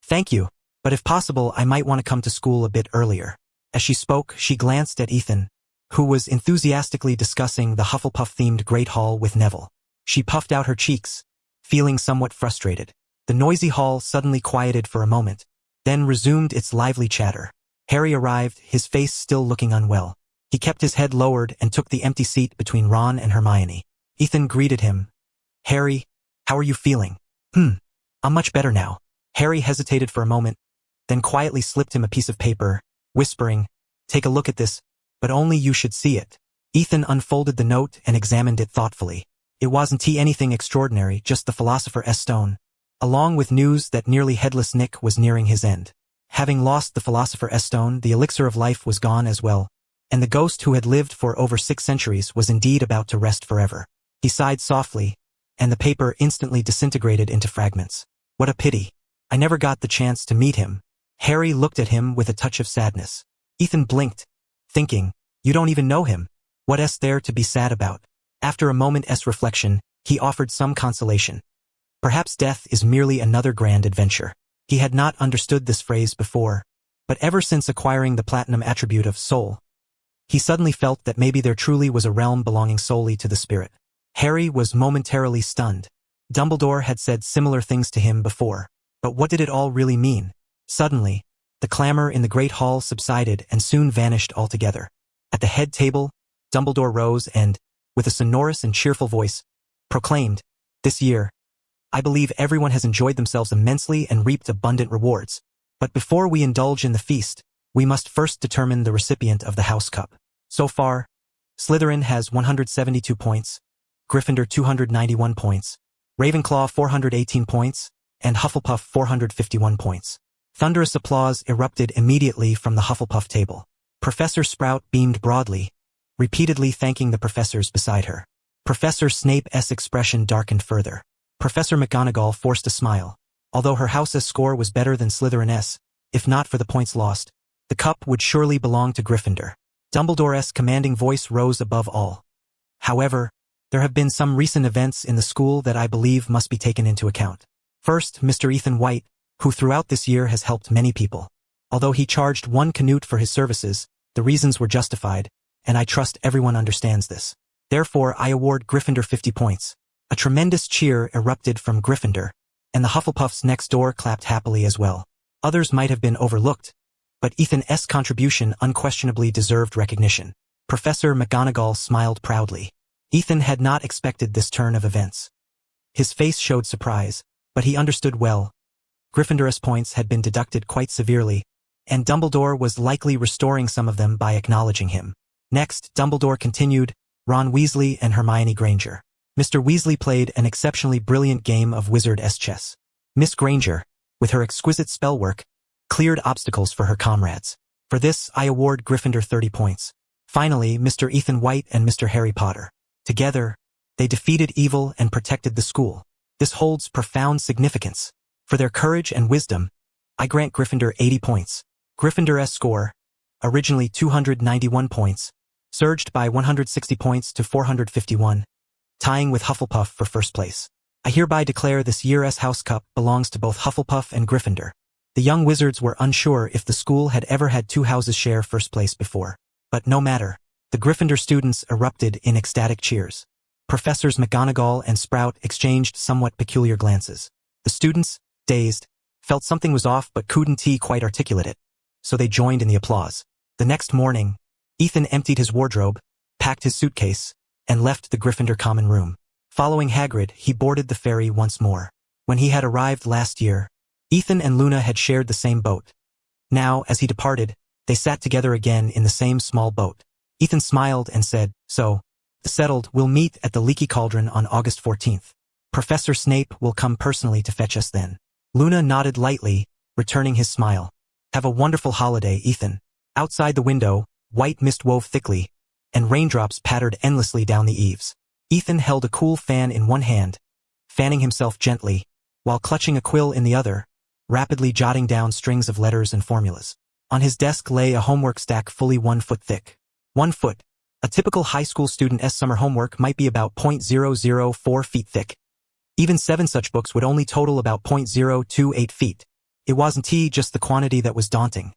Thank you, but if possible I might want to come to school a bit earlier. As she spoke, she glanced at Ethan, who was enthusiastically discussing the Hufflepuff-themed Great Hall with Neville. She puffed out her cheeks, feeling somewhat frustrated. The noisy hall suddenly quieted for a moment, then resumed its lively chatter. Harry arrived, his face still looking unwell. He kept his head lowered and took the empty seat between Ron and Hermione. Ethan greeted him. Harry, how are you feeling? I'm much better now. Harry hesitated for a moment, then quietly slipped him a piece of paper, whispering, "Take a look at this, but only you should see it." Ethan unfolded the note and examined it thoughtfully. It wasn't anything extraordinary, just the Philosopher's Stone, along with news that nearly headless Nick was nearing his end. Having lost the Philosopher's Stone, the elixir of life was gone as well, and the ghost who had lived for over 6 centuries was indeed about to rest forever. He sighed softly, and the paper instantly disintegrated into fragments. What a pity. I never got the chance to meet him. Harry looked at him with a touch of sadness. Ethan blinked, thinking, you don't even know him. What's there to be sad about? After a moment's reflection, he offered some consolation. Perhaps death is merely another grand adventure. He had not understood this phrase before, but ever since acquiring the platinum attribute of soul, he suddenly felt that maybe there truly was a realm belonging solely to the spirit. Harry was momentarily stunned. Dumbledore had said similar things to him before, but what did it all really mean? Suddenly, the clamor in the great hall subsided and soon vanished altogether. At the head table, Dumbledore rose and, with a sonorous and cheerful voice, proclaimed, "This year, I believe everyone has enjoyed themselves immensely and reaped abundant rewards. But before we indulge in the feast, we must first determine the recipient of the House Cup. So far, Slytherin has 172 points, Gryffindor 291 points, Ravenclaw 418 points, and Hufflepuff 451 points." Thunderous applause erupted immediately from the Hufflepuff table. Professor Sprout beamed broadly, repeatedly thanking the professors beside her. Professor Snape's expression darkened further. Professor McGonagall forced a smile. Although her house's score was better than Slytherin's, if not for the points lost, the cup would surely belong to Gryffindor. Dumbledore's commanding voice rose above all. However, there have been some recent events in the school that I believe must be taken into account. First, Mr. Ethan White, who throughout this year has helped many people. Although he charged 1 canute for his services, the reasons were justified, and I trust everyone understands this. Therefore, I award Gryffindor 50 points. A tremendous cheer erupted from Gryffindor, and the Hufflepuffs next door clapped happily as well. Others might have been overlooked, but Ethan's contribution unquestionably deserved recognition. Professor McGonagall smiled proudly. Ethan had not expected this turn of events. His face showed surprise, but he understood well. Gryffindor's points had been deducted quite severely, and Dumbledore was likely restoring some of them by acknowledging him. Next, Dumbledore continued, Ron Weasley and Hermione Granger. Mr. Weasley played an exceptionally brilliant game of wizard's chess. Miss Granger, with her exquisite spell work, cleared obstacles for her comrades. For this, I award Gryffindor 30 points. Finally, Mr. Ethan White and Mr. Harry Potter. Together, they defeated evil and protected the school. This holds profound significance. For their courage and wisdom, I grant Gryffindor 80 points. Gryffindor's score, originally 291 points, surged by 160 points to 451, tying with Hufflepuff for first place. I hereby declare this year's House Cup belongs to both Hufflepuff and Gryffindor. The young wizards were unsure if the school had ever had 2 houses share first place before. But no matter, the Gryffindor students erupted in ecstatic cheers. Professors McGonagall and Sprout exchanged somewhat peculiar glances. The students, dazed, felt something was off but couldn't quite articulate it, so they joined in the applause. The next morning, Ethan emptied his wardrobe, packed his suitcase, and left the Gryffindor common room. Following Hagrid, he boarded the ferry once more. When he had arrived last year, Ethan and Luna had shared the same boat. Now, as he departed, they sat together again in the same small boat. Ethan smiled and said, "So, settled, we'll meet at the Leaky Cauldron on August 14th. Professor Snape will come personally to fetch us then." Luna nodded lightly, returning his smile. "Have a wonderful holiday, Ethan." Outside the window, white mist wove thickly, and raindrops pattered endlessly down the eaves. Ethan held a cool fan in one hand, fanning himself gently, while clutching a quill in the other, rapidly jotting down strings of letters and formulas. On his desk lay a homework stack fully 1 foot thick. 1 foot. A typical high school student's summer homework might be about 0.004 feet thick. Even 7 such books would only total about 0.028 feet. It wasn't just the quantity that was daunting.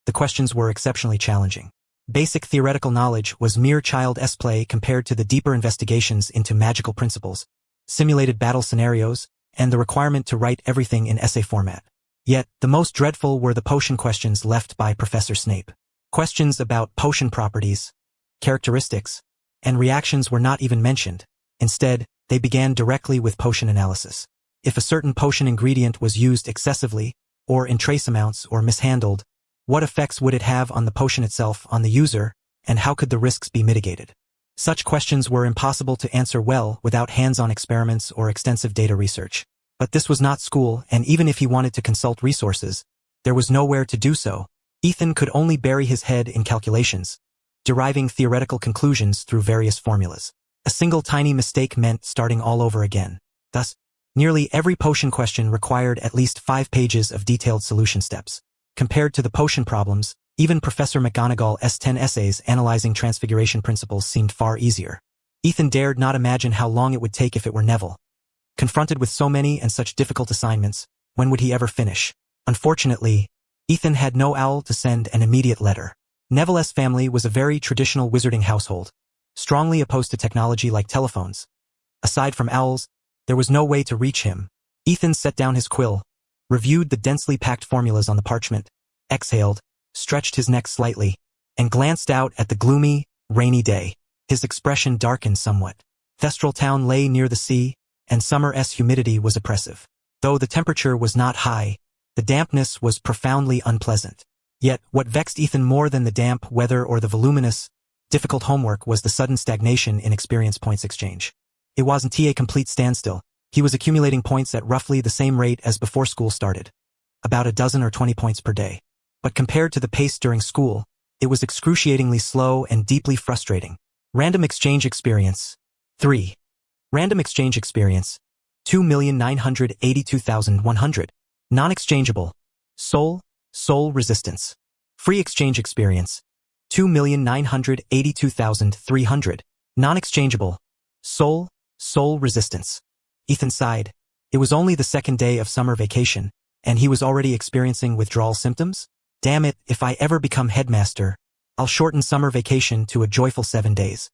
The questions were exceptionally challenging. Basic theoretical knowledge was mere child's play compared to the deeper investigations into magical principles, simulated battle scenarios, and the requirement to write everything in essay format. Yet, the most dreadful were the potion questions left by Professor Snape. Questions about potion properties, characteristics, and reactions were not even mentioned. Instead, they began directly with potion analysis. If a certain potion ingredient was used excessively, or in trace amounts or mishandled, what effects would it have on the potion itself, on the user, and how could the risks be mitigated? Such questions were impossible to answer well without hands-on experiments or extensive data research. But this was not school, and even if he wanted to consult resources, there was nowhere to do so. Ethan could only bury his head in calculations, deriving theoretical conclusions through various formulas. A single tiny mistake meant starting all over again. Thus, nearly every potion question required at least 5 pages of detailed solution steps. Compared to the potion problems, even Professor McGonagall's 10 essays analyzing transfiguration principles seemed far easier. Ethan dared not imagine how long it would take if it were Neville. Confronted with so many and such difficult assignments, when would he ever finish? Unfortunately, Ethan had no owl to send an immediate letter. Neville's family was a very traditional wizarding household, strongly opposed to technology like telephones. Aside from owls, there was no way to reach him. Ethan set down his quill, reviewed the densely packed formulas on the parchment, exhaled, stretched his neck slightly, and glanced out at the gloomy, rainy day. His expression darkened somewhat. Thestral Town lay near the sea, and summer's humidity was oppressive. Though the temperature was not high, the dampness was profoundly unpleasant. Yet, what vexed Ethan more than the damp weather or the voluminous, difficult homework was the sudden stagnation in experience points exchange. It wasn't a complete standstill. He was accumulating points at roughly the same rate as before school started, about a dozen or 20 points per day. But compared to the pace during school, it was excruciatingly slow and deeply frustrating. Random exchange experience. 3. Random exchange experience. 2,982,100. Non-exchangeable. Soul resistance. Free exchange experience. 2,982,300. Non-exchangeable. Soul resistance. Ethan sighed. It was only the second day of summer vacation, and he was already experiencing withdrawal symptoms? Damn it, if I ever become headmaster, I'll shorten summer vacation to a joyful 7 days.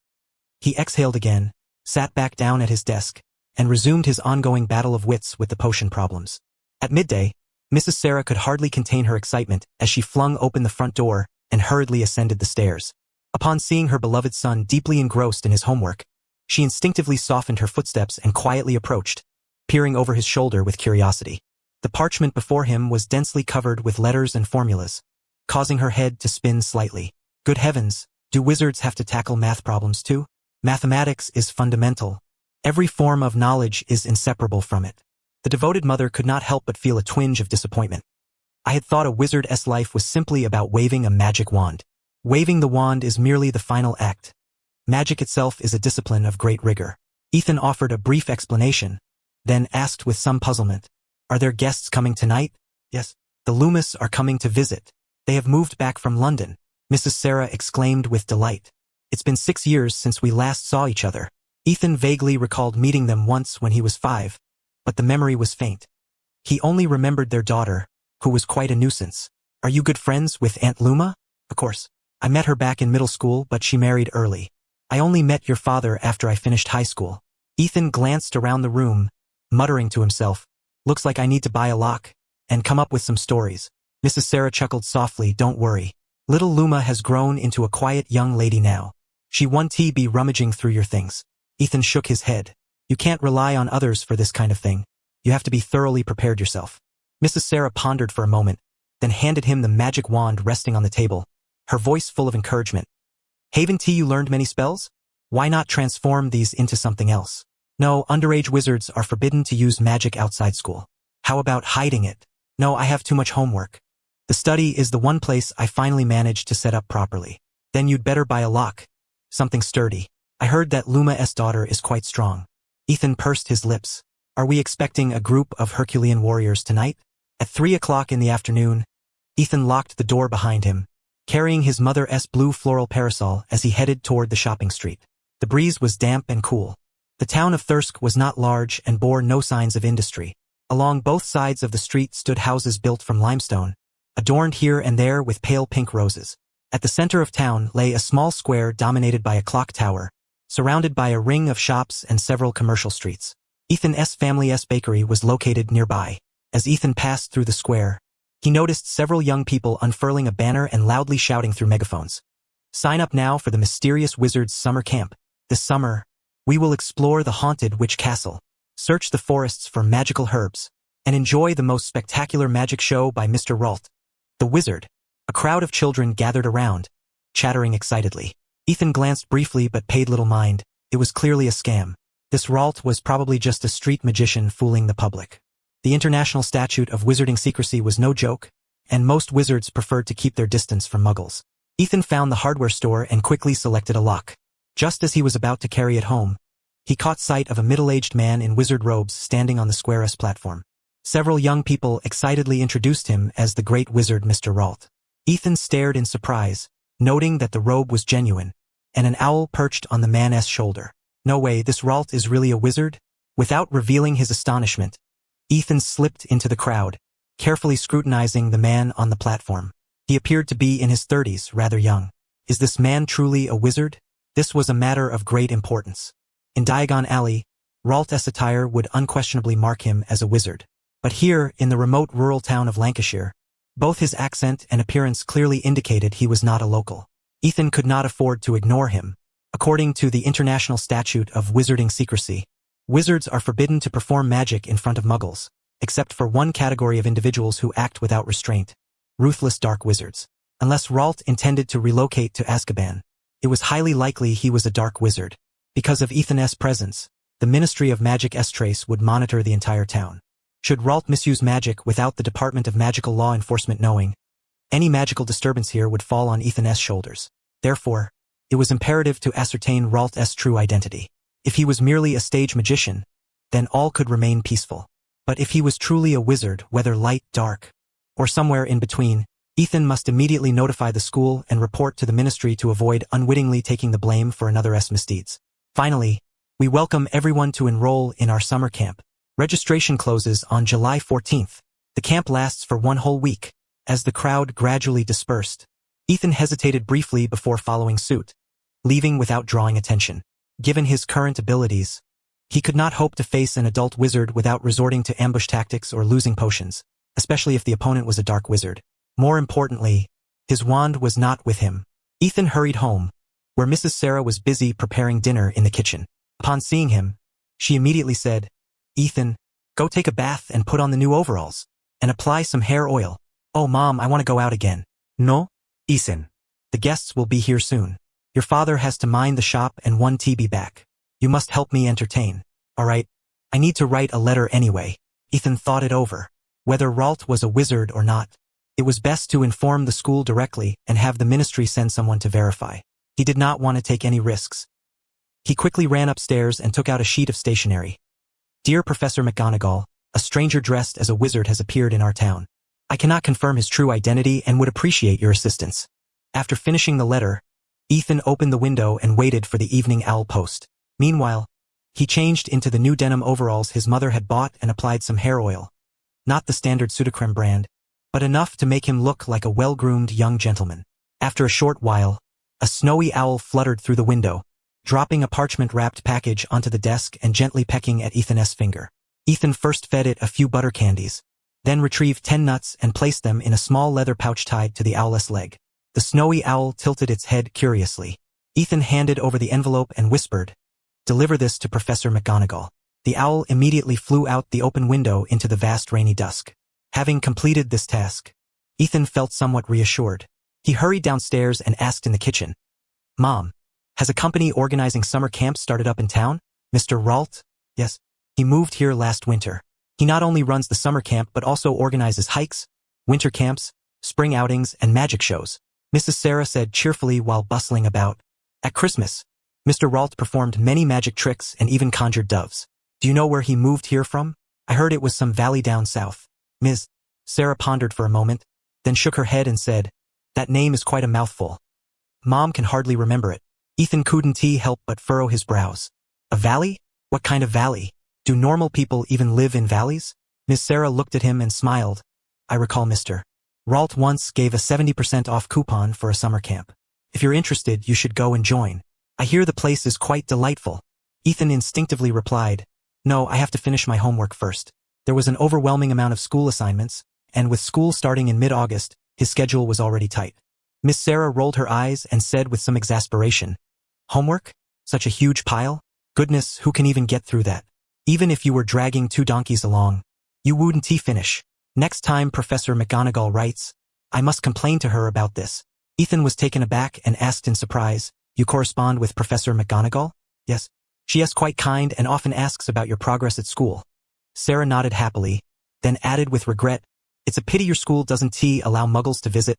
He exhaled again, sat back down at his desk, and resumed his ongoing battle of wits with the potion problems. At midday, Mrs. Sarah could hardly contain her excitement as she flung open the front door and hurriedly ascended the stairs. Upon seeing her beloved son deeply engrossed in his homework, she instinctively softened her footsteps and quietly approached, peering over his shoulder with curiosity. The parchment before him was densely covered with letters and formulas, causing her head to spin slightly. Good heavens, do wizards have to tackle math problems too? Mathematics is fundamental. Every form of knowledge is inseparable from it. The devoted mother could not help but feel a twinge of disappointment. I had thought a wizard's life was simply about waving a magic wand. Waving the wand is merely the final act. Magic itself is a discipline of great rigor. Ethan offered a brief explanation, then asked with some puzzlement, "Are there guests coming tonight?" "Yes. The Loomis are coming to visit. They have moved back from London," Mrs. Sarah exclaimed with delight. "It's been 6 years since we last saw each other." Ethan vaguely recalled meeting them once when he was 5, but the memory was faint. He only remembered their daughter, who was quite a nuisance. "Are you good friends with Aunt Luma?" "Of course. I met her back in middle school, but she married early. I only met your father after I finished high school." Ethan glanced around the room, muttering to himself, "Looks like I need to buy a lock and come up with some stories." Mrs. Sarah chuckled softly. "Don't worry. Little Luma has grown into a quiet young lady now. She won't be rummaging through your things." Ethan shook his head. "You can't rely on others for this kind of thing. You have to be thoroughly prepared yourself." Mrs. Sarah pondered for a moment, then handed him the magic wand resting on the table, her voice full of encouragement. "Haven't you learned many spells? Why not transform these into something else? No, underage wizards are forbidden to use magic outside school. How about hiding it?" "No, I have too much homework. The study is the one place I finally managed to set up properly." "Then you'd better buy a lock. Something sturdy. I heard that Luma's daughter is quite strong." Ethan pursed his lips. "Are we expecting a group of Herculean warriors tonight?" At 3 o'clock in the afternoon, Ethan locked the door behind him, carrying his mother's blue floral parasol as he headed toward the shopping street. The breeze was damp and cool. The town of Thirsk was not large and bore no signs of industry. Along both sides of the street stood houses built from limestone, adorned here and there with pale pink roses. At the center of town lay a small square dominated by a clock tower, surrounded by a ring of shops and several commercial streets. Ethan's family's bakery was located nearby. As Ethan passed through the square, he noticed several young people unfurling a banner and loudly shouting through megaphones. "Sign up now for the Mysterious Wizards Summer Camp. This summer, we will explore the haunted witch castle." search the forests for magical herbs, and enjoy the most spectacular magic show by Mr. Ralt, the wizard. A crowd of children gathered around, chattering excitedly. Ethan glanced briefly but paid little mind. It was clearly a scam. This Ralt was probably just a street magician fooling the public. The international statute of wizarding secrecy was no joke, and most wizards preferred to keep their distance from muggles. Ethan found the hardware store and quickly selected a lock. Just as he was about to carry it home, he caught sight of a middle-aged man in wizard robes standing on the Square S platform. Several young people excitedly introduced him as the great wizard Mr. Ralt. Ethan stared in surprise, noting that the robe was genuine, and an owl perched on the man's shoulder. No way, this Ralt is really a wizard? Without revealing his astonishment, Ethan slipped into the crowd, carefully scrutinizing the man on the platform. He appeared to be in his 30s, rather young. Is this man truly a wizard? This was a matter of great importance. In Diagon Alley, Ralt's attire would unquestionably mark him as a wizard. But here, in the remote rural town of Lancashire, both his accent and appearance clearly indicated he was not a local. Ethan could not afford to ignore him. According to the International Statute of Wizarding Secrecy, wizards are forbidden to perform magic in front of muggles, except for one category of individuals who act without restraint: ruthless dark wizards. Unless Ralt intended to relocate to Azkaban, it was highly likely he was a dark wizard. Because of Ethan's presence, the Ministry of Magic Estrace would monitor the entire town. Should Ralt misuse magic without the Department of Magical Law Enforcement knowing, any magical disturbance here would fall on Ethan's shoulders. Therefore, it was imperative to ascertain Ralt's true identity. If he was merely a stage magician, then all could remain peaceful. But if he was truly a wizard, whether light, dark, or somewhere in between, Ethan must immediately notify the school and report to the ministry to avoid unwittingly taking the blame for another's misdeeds. Finally, we welcome everyone to enroll in our summer camp. Registration closes on July 14th. The camp lasts for 1 whole week. As the crowd gradually dispersed, Ethan hesitated briefly before following suit, leaving without drawing attention. Given his current abilities, he could not hope to face an adult wizard without resorting to ambush tactics or losing potions, especially if the opponent was a dark wizard. More importantly, his wand was not with him. Ethan hurried home, where Mrs. Sarah was busy preparing dinner in the kitchen. Upon seeing him, she immediately said, "Ethan, go take a bath and put on the new overalls, and apply some hair oil." "Oh, Mom, I want to go out again." "No, Ethan. The guests will be here soon. Your father has to mind the shop and 1 tea be back. You must help me entertain." "All right. I need to write a letter anyway." Ethan thought it over. Whether Ralt was a wizard or not, it was best to inform the school directly and have the ministry send someone to verify. He did not want to take any risks. He quickly ran upstairs and took out a sheet of stationery. "Dear Professor McGonagall, a stranger dressed as a wizard has appeared in our town. I cannot confirm his true identity and would appreciate your assistance." After finishing the letter, Ethan opened the window and waited for the evening owl post. Meanwhile, he changed into the new denim overalls his mother had bought and applied some hair oil. Not the standard Sudocreme brand, but enough to make him look like a well-groomed young gentleman. After a short while, a snowy owl fluttered through the window, dropping a parchment-wrapped package onto the desk and gently pecking at Ethan's finger. Ethan first fed it a few butter candies, then retrieved 10 nuts and placed them in a small leather pouch tied to the owl's leg. The snowy owl tilted its head curiously. Ethan handed over the envelope and whispered, "Deliver this to Professor McGonagall." The owl immediately flew out the open window into the vast rainy dusk. Having completed this task, Ethan felt somewhat reassured. He hurried downstairs and asked in the kitchen, "Mom, has a company organizing summer camps started up in town? Mr. Ralt?" "Yes. He moved here last winter. He not only runs the summer camp but also organizes hikes, winter camps, spring outings, and magic shows," Mrs. Sarah said cheerfully while bustling about. "At Christmas, Mr. Ralt performed many magic tricks and even conjured doves. Do you know where he moved here from? I heard it was some valley down south." Ms. Sarah pondered for a moment, then shook her head and said, "That name is quite a mouthful. Mom can hardly remember it." Ethan couldn't help but furrow his brows. "A valley? What kind of valley? Do normal people even live in valleys?" Miss Sarah looked at him and smiled. "I recall Mr. Ralt once gave a 70% off coupon for a summer camp. If you're interested, you should go and join. I hear the place is quite delightful." Ethan instinctively replied, "No, I have to finish my homework first." There was an overwhelming amount of school assignments, and with school starting in mid-August, his schedule was already tight. Miss Sarah rolled her eyes and said with some exasperation, "Homework? Such a huge pile? Goodness, who can even get through that?" Even if you were dragging 2 donkeys along, you wouldn't finish. Next time Professor McGonagall writes, I must complain to her about this. Ethan was taken aback and asked in surprise, you correspond with Professor McGonagall? Yes. She is quite kind and often asks about your progress at school. Sarah nodded happily, then added with regret, it's a pity your school doesn't allow muggles to visit,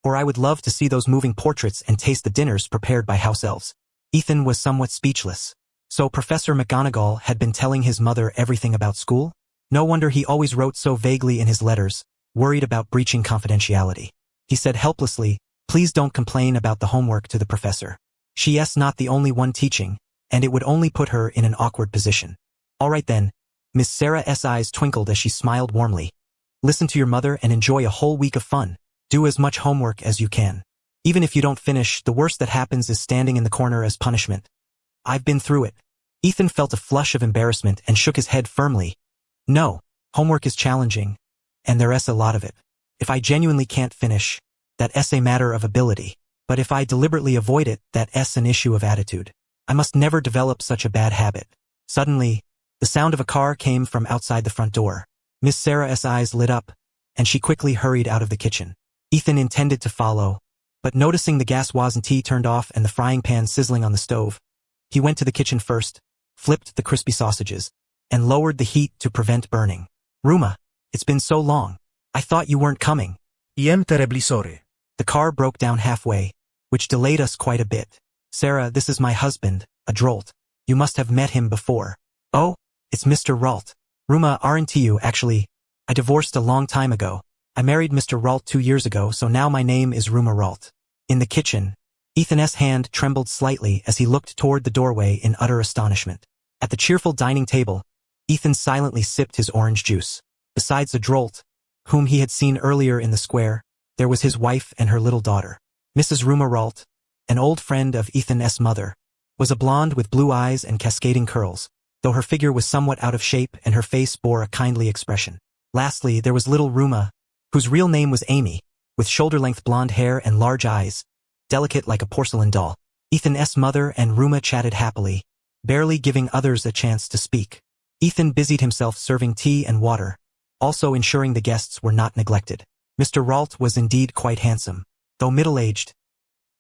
or I would love to see those moving portraits and taste the dinners prepared by house-elves. Ethan was somewhat speechless. So Professor McGonagall had been telling his mother everything about school? No wonder he always wrote so vaguely in his letters, worried about breaching confidentiality. He said helplessly, please don't complain about the homework to the professor. She is not the only one teaching, and it would only put her in an awkward position. All right then. Miss Sarah's eyes twinkled as she smiled warmly. Listen to your mother and enjoy a whole week of fun. Do as much homework as you can. Even if you don't finish, the worst that happens is standing in the corner as punishment. I've been through it. Ethan felt a flush of embarrassment and shook his head firmly. No, homework is challenging, and there's a lot of it. If I genuinely can't finish, that's a matter of ability. But if I deliberately avoid it, that's an issue of attitude. I must never develop such a bad habit. Suddenly, the sound of a car came from outside the front door. Miss Sarah's eyes lit up, and she quickly hurried out of the kitchen. Ethan intended to follow, but noticing the gas wasn't turned off and the frying pan sizzling on the stove, he went to the kitchen first, flipped the crispy sausages, and lowered the heat to prevent burning. Ruma, it's been so long. I thought you weren't coming. I am terribly sorry. The car broke down halfway, which delayed us quite a bit. Sarah, this is my husband, a drolt. You must have met him before. Oh, it's Mr. Ralt. Ruma, aren't you actually? I divorced a long time ago. I married Mr. Ralt 2 years ago, so now my name is Ruma Ralt. In the kitchen, Ethan's hand trembled slightly as he looked toward the doorway in utter astonishment. At the cheerful dining table, Ethan silently sipped his orange juice. Besides the drolt, whom he had seen earlier in the square, there was his wife and her little daughter. Mrs. Ruma Ralt, an old friend of Ethan's mother, was a blonde with blue eyes and cascading curls, though her figure was somewhat out of shape and her face bore a kindly expression. Lastly, there was little Ruma, whose real name was Amy, with shoulder-length blonde hair and large eyes, delicate like a porcelain doll. Ethan's mother and Ruma chatted happily, barely giving others a chance to speak. Ethan busied himself serving tea and water, also ensuring the guests were not neglected. Mr. Ralt was indeed quite handsome, though middle-aged.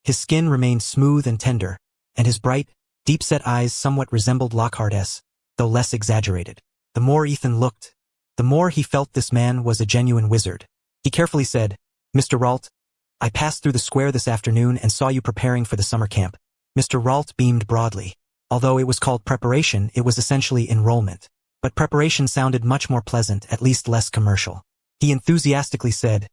His skin remained smooth and tender, and his bright, deep-set eyes somewhat resembled Lockhart's, though less exaggerated. The more Ethan looked, the more he felt this man was a genuine wizard. He carefully said, Mr. Ralt, I passed through the square this afternoon and saw you preparing for the summer camp. Mr. Ralt beamed broadly. Although it was called preparation, it was essentially enrollment. But preparation sounded much more pleasant, at least less commercial. He enthusiastically said,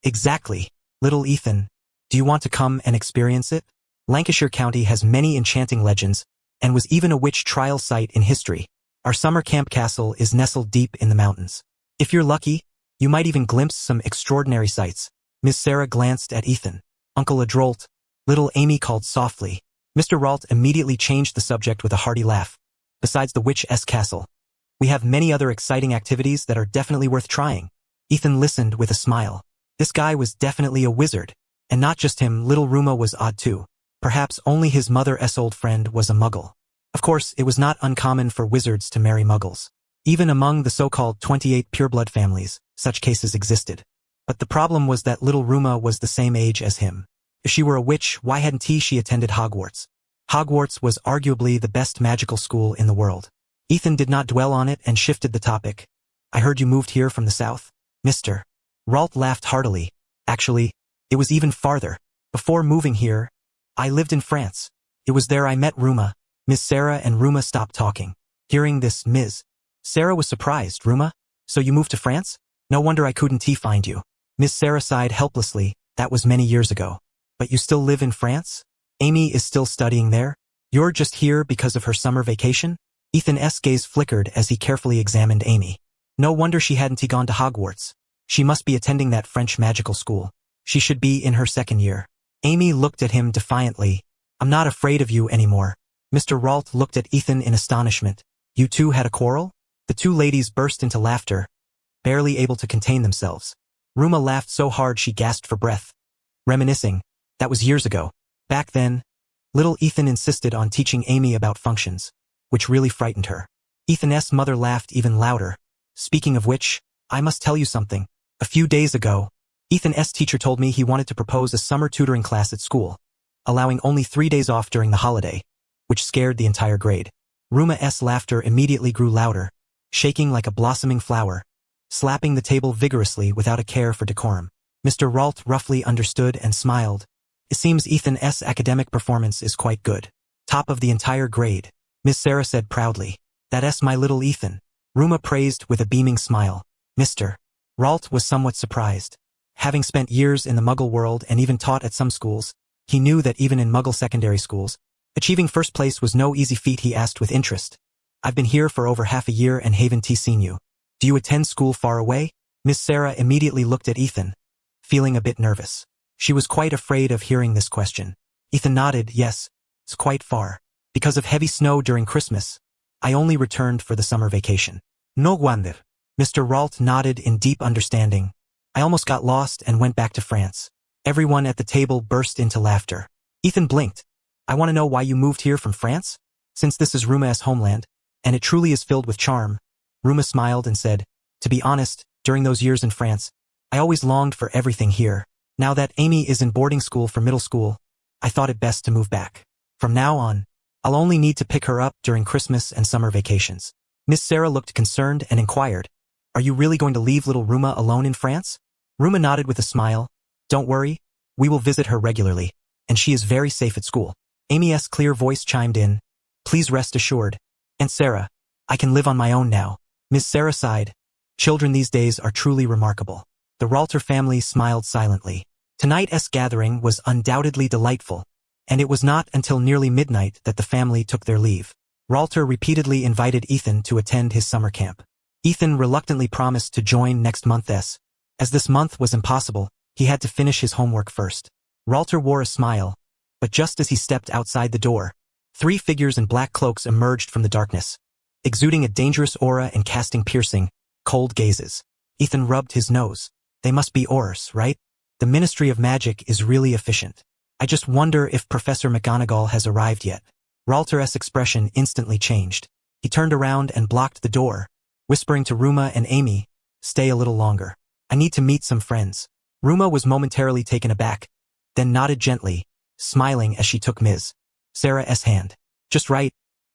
exactly, little Ethan. Do you want to come and experience it? Lancashire County has many enchanting legends, and was even a witch trial site in history. Our summer camp castle is nestled deep in the mountains. If you're lucky, you might even glimpse some extraordinary sights. Miss Sarah glanced at Ethan. Uncle Adrolt, little Amy called softly. Mr. Ralt immediately changed the subject with a hearty laugh. Besides the witch's castle, we have many other exciting activities that are definitely worth trying. Ethan listened with a smile. This guy was definitely a wizard. And not just him, little Ruma was odd too. Perhaps only his mother's old friend was a muggle. Of course, it was not uncommon for wizards to marry muggles. Even among the so-called 28 pureblood families, such cases existed. But the problem was that little Ruma was the same age as him. If she were a witch, why hadn't she attended Hogwarts? Hogwarts was arguably the best magical school in the world. Ethan did not dwell on it and shifted the topic. I heard you moved here from the south. Mr. Ralt laughed heartily. Actually, it was even farther. Before moving here, I lived in France. It was there I met Ruma. Miss Sarah and Ruma stopped talking. Hearing this, Ms. Sarah was surprised. Ruma? So you moved to France? No wonder I couldn't find you. Miss Sarah sighed helplessly. That was many years ago. But you still live in France? Amy is still studying there? You're just here because of her summer vacation? Ethan's gaze flickered as he carefully examined Amy. No wonder she hadn't gone to Hogwarts. She must be attending that French magical school. She should be in her second year. Amy looked at him defiantly. I'm not afraid of you anymore. Mr. Ralt looked at Ethan in astonishment. You two had a quarrel? The two ladies burst into laughter, barely able to contain themselves. Ruma laughed so hard she gasped for breath. Reminiscing, that was years ago. Back then, little Ethan insisted on teaching Amy about functions, which really frightened her. Ethan's mother laughed even louder. Speaking of which, I must tell you something. A few days ago, Ethan's teacher told me he wanted to propose a summer tutoring class at school, allowing only 3 days off during the holiday, which scared the entire grade. Ruma's laughter immediately grew louder, shaking like a blossoming flower, slapping the table vigorously without a care for decorum. Mr. Ralt roughly understood and smiled. It seems Ethan's academic performance is quite good. Top of the entire grade, Miss Sarah said proudly. That's my little Ethan. Ruma praised with a beaming smile. Mr. Ralt was somewhat surprised. Having spent years in the Muggle world and even taught at some schools, he knew that even in Muggle secondary schools, achieving first place was no easy feat. He asked with interest. I've been here for over half a year and haven't seen you. Do you attend school far away? Miss Sarah immediately looked at Ethan, feeling a bit nervous. She was quite afraid of hearing this question. Ethan nodded. Yes, it's quite far. Because of heavy snow during Christmas, I only returned for the summer vacation. No wonder. Mr. Ralt nodded in deep understanding. I almost got lost and went back to France. Everyone at the table burst into laughter. Ethan blinked. I want to know why you moved here from France? Since this is Ruma's homeland, and it truly is filled with charm. Ruma smiled and said, to be honest, during those years in France, I always longed for everything here. Now that Amy is in boarding school for middle school, I thought it best to move back. From now on, I'll only need to pick her up during Christmas and summer vacations. Miss Sarah looked concerned and inquired, are you really going to leave little Ruma alone in France? Ruma nodded with a smile. Don't worry, we will visit her regularly, and she is very safe at school. Amy's clear voice chimed in. Please rest assured. Aunt Sarah, I can live on my own now. Miss Sarah sighed. Children these days are truly remarkable. The Ralter family smiled silently. Tonight's gathering was undoubtedly delightful, and it was not until nearly midnight that the family took their leave. Ralter repeatedly invited Ethan to attend his summer camp. Ethan reluctantly promised to join next month. As this month was impossible, he had to finish his homework first. Ralter wore a smile, but just as he stepped outside the door, 3 figures in black cloaks emerged from the darkness, exuding a dangerous aura and casting piercing, cold gazes. Ethan rubbed his nose. They must be Aurors, right? The Ministry of Magic is really efficient. I just wonder if Professor McGonagall has arrived yet. Ralter's expression instantly changed. He turned around and blocked the door, whispering to Ruma and Amy, stay a little longer. I need to meet some friends. Ruma was momentarily taken aback, then nodded gently, smiling as she took Ms. Sarah's hand. Just right.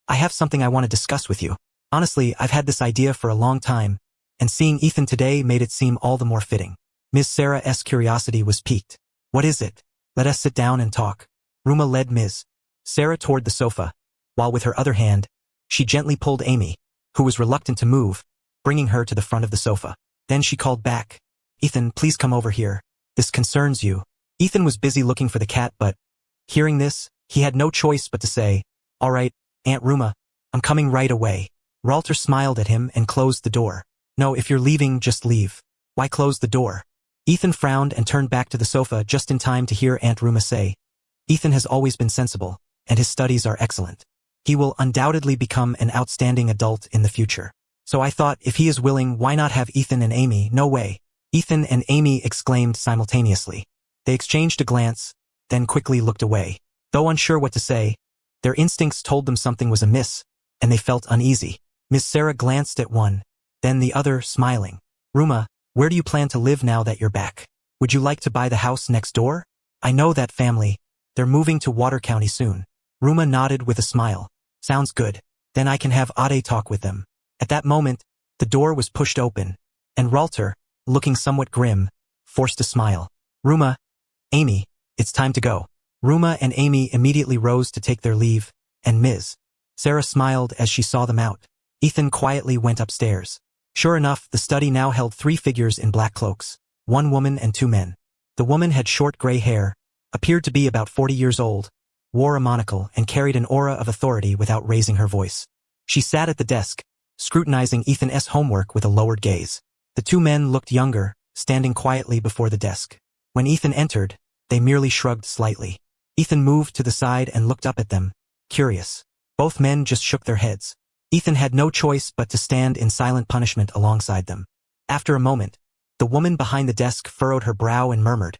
I have something I want to discuss with you. Honestly, I've had this idea for a long time, and seeing Ethan today made it seem all the more fitting. Ms. Sarah's curiosity was piqued. What is it? Let us sit down and talk. Ruma led Ms. Sarah toward the sofa, while with her other hand, she gently pulled Amy, who was reluctant to move, bringing her to the front of the sofa. Then she called back. Ethan, please come over here. This concerns you. Ethan was busy looking for the cat, but, hearing this, he had no choice but to say, all right, Aunt Ruma, I'm coming right away. Ralter smiled at him and closed the door. No, if you're leaving, just leave. Why close the door? Ethan frowned and turned back to the sofa just in time to hear Aunt Ruma say, Ethan has always been sensible, and his studies are excellent. He will undoubtedly become an outstanding adult in the future. So I thought, if he is willing, why not have Ethan and Amy? No way. Ethan and Amy exclaimed simultaneously. They exchanged a glance, then quickly looked away. Though unsure what to say, their instincts told them something was amiss, and they felt uneasy. Miss Sarah glanced at one, then the other, smiling. Ruma, where do you plan to live now that you're back? Would you like to buy the house next door? I know that family. They're moving to Water County soon. Ruma nodded with a smile. Sounds good. Then I can have Ade talk with them. At that moment, the door was pushed open, and Ralter, looking somewhat grim, forced a smile. Ruma, Amy, it's time to go. Ruma and Amy immediately rose to take their leave, and Ms. Sarah smiled as she saw them out. Ethan quietly went upstairs. Sure enough, the study now held 3 figures in black cloaks, 1 woman and 2 men. The woman had short gray hair, appeared to be about 40 years old, wore a monocle and carried an aura of authority without raising her voice. She sat at the desk, scrutinizing Ethan's homework with a lowered gaze. The 2 men looked younger, standing quietly before the desk. When Ethan entered, they merely shrugged slightly. Ethan moved to the side and looked up at them, curious. Both men just shook their heads. Ethan had no choice but to stand in silent punishment alongside them. After a moment, the woman behind the desk furrowed her brow and murmured,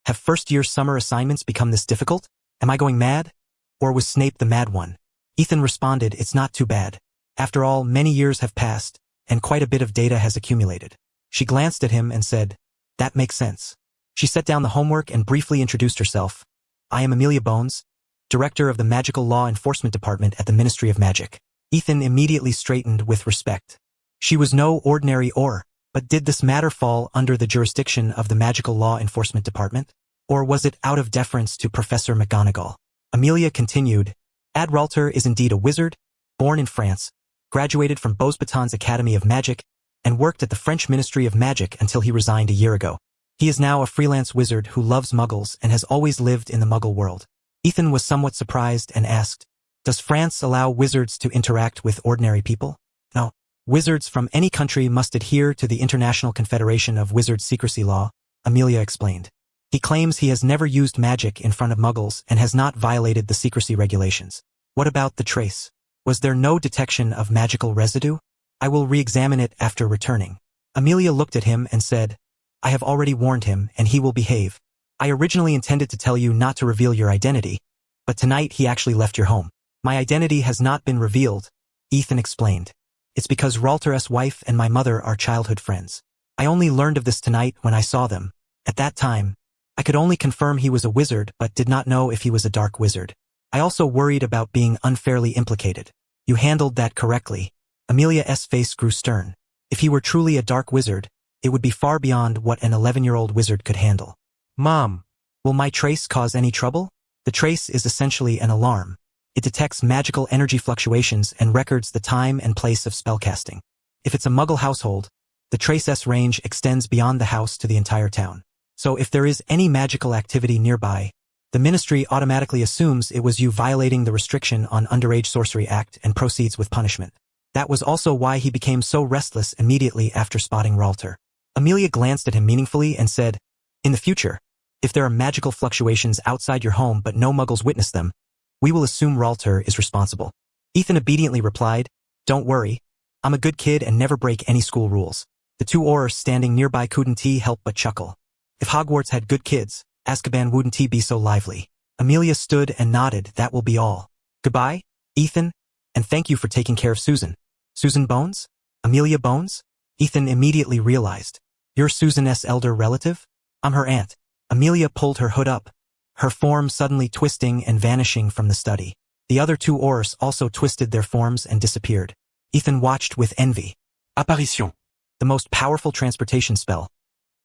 Have first-year summer assignments become this difficult? Am I going mad? Or was Snape the mad one? Ethan responded, It's not too bad. After all, many years have passed, and quite a bit of data has accumulated. She glanced at him and said, "That makes sense." She set down the homework and briefly introduced herself. "I am Amelia Bones, Director of the Magical Law Enforcement Department at the Ministry of Magic." Ethan immediately straightened with respect. She was no ordinary Auror, but did this matter fall under the jurisdiction of the Magical Law Enforcement Department? Or was it out of deference to Professor McGonagall? Amelia continued, "Adralter is indeed a wizard, born in France, graduated from Beauxbatons Academy of Magic, and worked at the French Ministry of Magic until he resigned a year ago. He is now a freelance wizard who loves muggles and has always lived in the muggle world." Ethan was somewhat surprised and asked, "Does France allow wizards to interact with ordinary people?" "No. Wizards from any country must adhere to the International Confederation of Wizards Secrecy Law," Amelia explained. "He claims he has never used magic in front of muggles and has not violated the secrecy regulations." "What about the trace? Was there no detection of magical residue?" "I will re-examine it after returning." Amelia looked at him and said, "I have already warned him and he will behave. I originally intended to tell you not to reveal your identity, but tonight he actually left your home." "My identity has not been revealed," Ethan explained. "It's because Ralter's wife and my mother are childhood friends. I only learned of this tonight when I saw them. At that time, I could only confirm he was a wizard but did not know if he was a dark wizard. I also worried about being unfairly implicated." "You handled that correctly." Amelia's face grew stern. If he were truly a dark wizard, it would be far beyond what an 11-year-old wizard could handle. Mom. "Will my trace cause any trouble?" The trace is essentially an alarm. It detects magical energy fluctuations and records the time and place of spellcasting. If it's a muggle household, the trace's range extends beyond the house to the entire town. So if there is any magical activity nearby, the ministry automatically assumes it was you violating the restriction on Underage Sorcery Act and proceeds with punishment. That was also why he became so restless immediately after spotting Ralter. Amelia glanced at him meaningfully and said, "In the future, if there are magical fluctuations outside your home but no muggles witness them, we will assume Ralter is responsible." Ethan obediently replied, "Don't worry, I'm a good kid and never break any school rules." The two Aurors standing nearby couldn't help but chuckle. If Hogwarts had good kids, Azkaban wouldn't be so lively. Amelia stood and nodded. "That will be all. Goodbye, Ethan, and thank you for taking care of Susan." "Susan Bones? Amelia Bones?" Ethan immediately realized. "You're Susan's elder relative?" "I'm her aunt." Amelia pulled her hood up, her form suddenly twisting and vanishing from the study. The other two Aurors also twisted their forms and disappeared. Ethan watched with envy. Apparition. The most powerful transportation spell.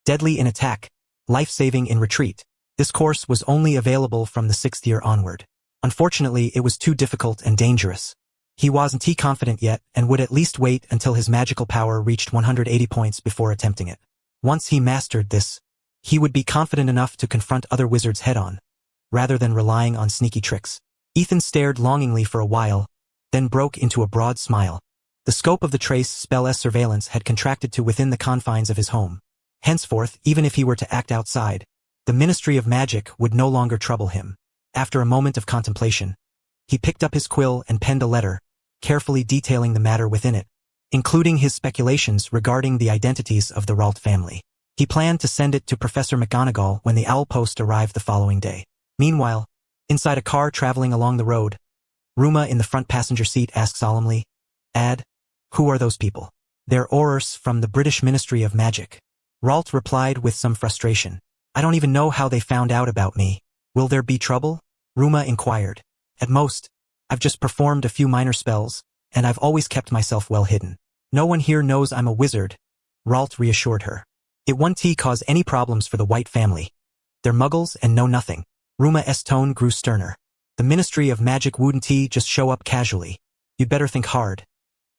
Deadly in attack, life-saving in retreat. This course was only available from the 6th year onward. Unfortunately, it was too difficult and dangerous. He wasn't confident yet and would at least wait until his magical power reached 180 points before attempting it. Once he mastered this, he would be confident enough to confront other wizards head-on, rather than relying on sneaky tricks. Ethan stared longingly for a while, then broke into a broad smile. The scope of the trace spell's surveillance had contracted to within the confines of his home. Henceforth, even if he were to act outside, the Ministry of Magic would no longer trouble him. After a moment of contemplation, he picked up his quill and penned a letter, carefully detailing the matter within it, including his speculations regarding the identities of the Ralt family. He planned to send it to Professor McGonagall when the owl post arrived the following day. Meanwhile, inside a car traveling along the road, Ruma in the front passenger seat asked solemnly, "Ad, who are those people?" "They're Aurors from the British Ministry of Magic." Ralt replied with some frustration. "I don't even know how they found out about me." "Will there be trouble?" Ruma inquired. "At most, I've just performed a few minor spells, and I've always kept myself well hidden. No one here knows I'm a wizard," Ralt reassured her. "It won't cause any problems for the White family. They're muggles and know nothing." Ruma's tone grew sterner. "The Ministry of Magic wouldn't just show up casually. You'd better think hard.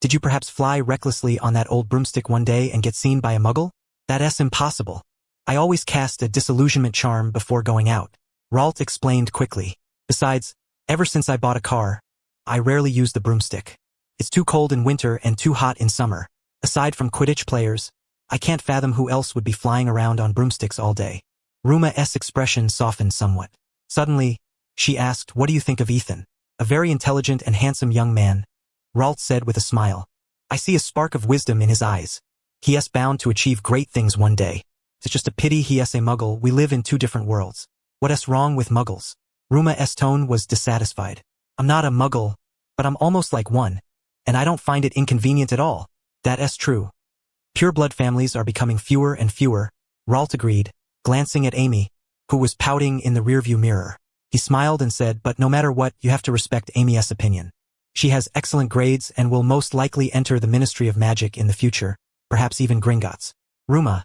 Did you perhaps fly recklessly on that old broomstick one day and get seen by a muggle? That's impossible. I always cast a disillusionment charm before going out," Ralt explained quickly. "Besides, ever since I bought a car, I rarely use the broomstick. It's too cold in winter and too hot in summer. Aside from Quidditch players, I can't fathom who else would be flying around on broomsticks all day." Ruma's expression softened somewhat. Suddenly, she asked, "What do you think of Ethan?" "A very intelligent and handsome young man," Ralt said with a smile. "I see a spark of wisdom in his eyes. He is bound to achieve great things one day. It's just a pity he is a muggle. We live in two different worlds." "What's wrong with muggles?" Ruma's tone was dissatisfied. "I'm not a muggle, but I'm almost like one. And I don't find it inconvenient at all. That's true. Pureblood families are becoming fewer and fewer, Ralt agreed, glancing at Amy, who was pouting in the rearview mirror. He smiled and said, but no matter what, you have to respect Amy's opinion. She has excellent grades and will most likely enter the Ministry of Magic in the future, perhaps even Gringotts. Ruma.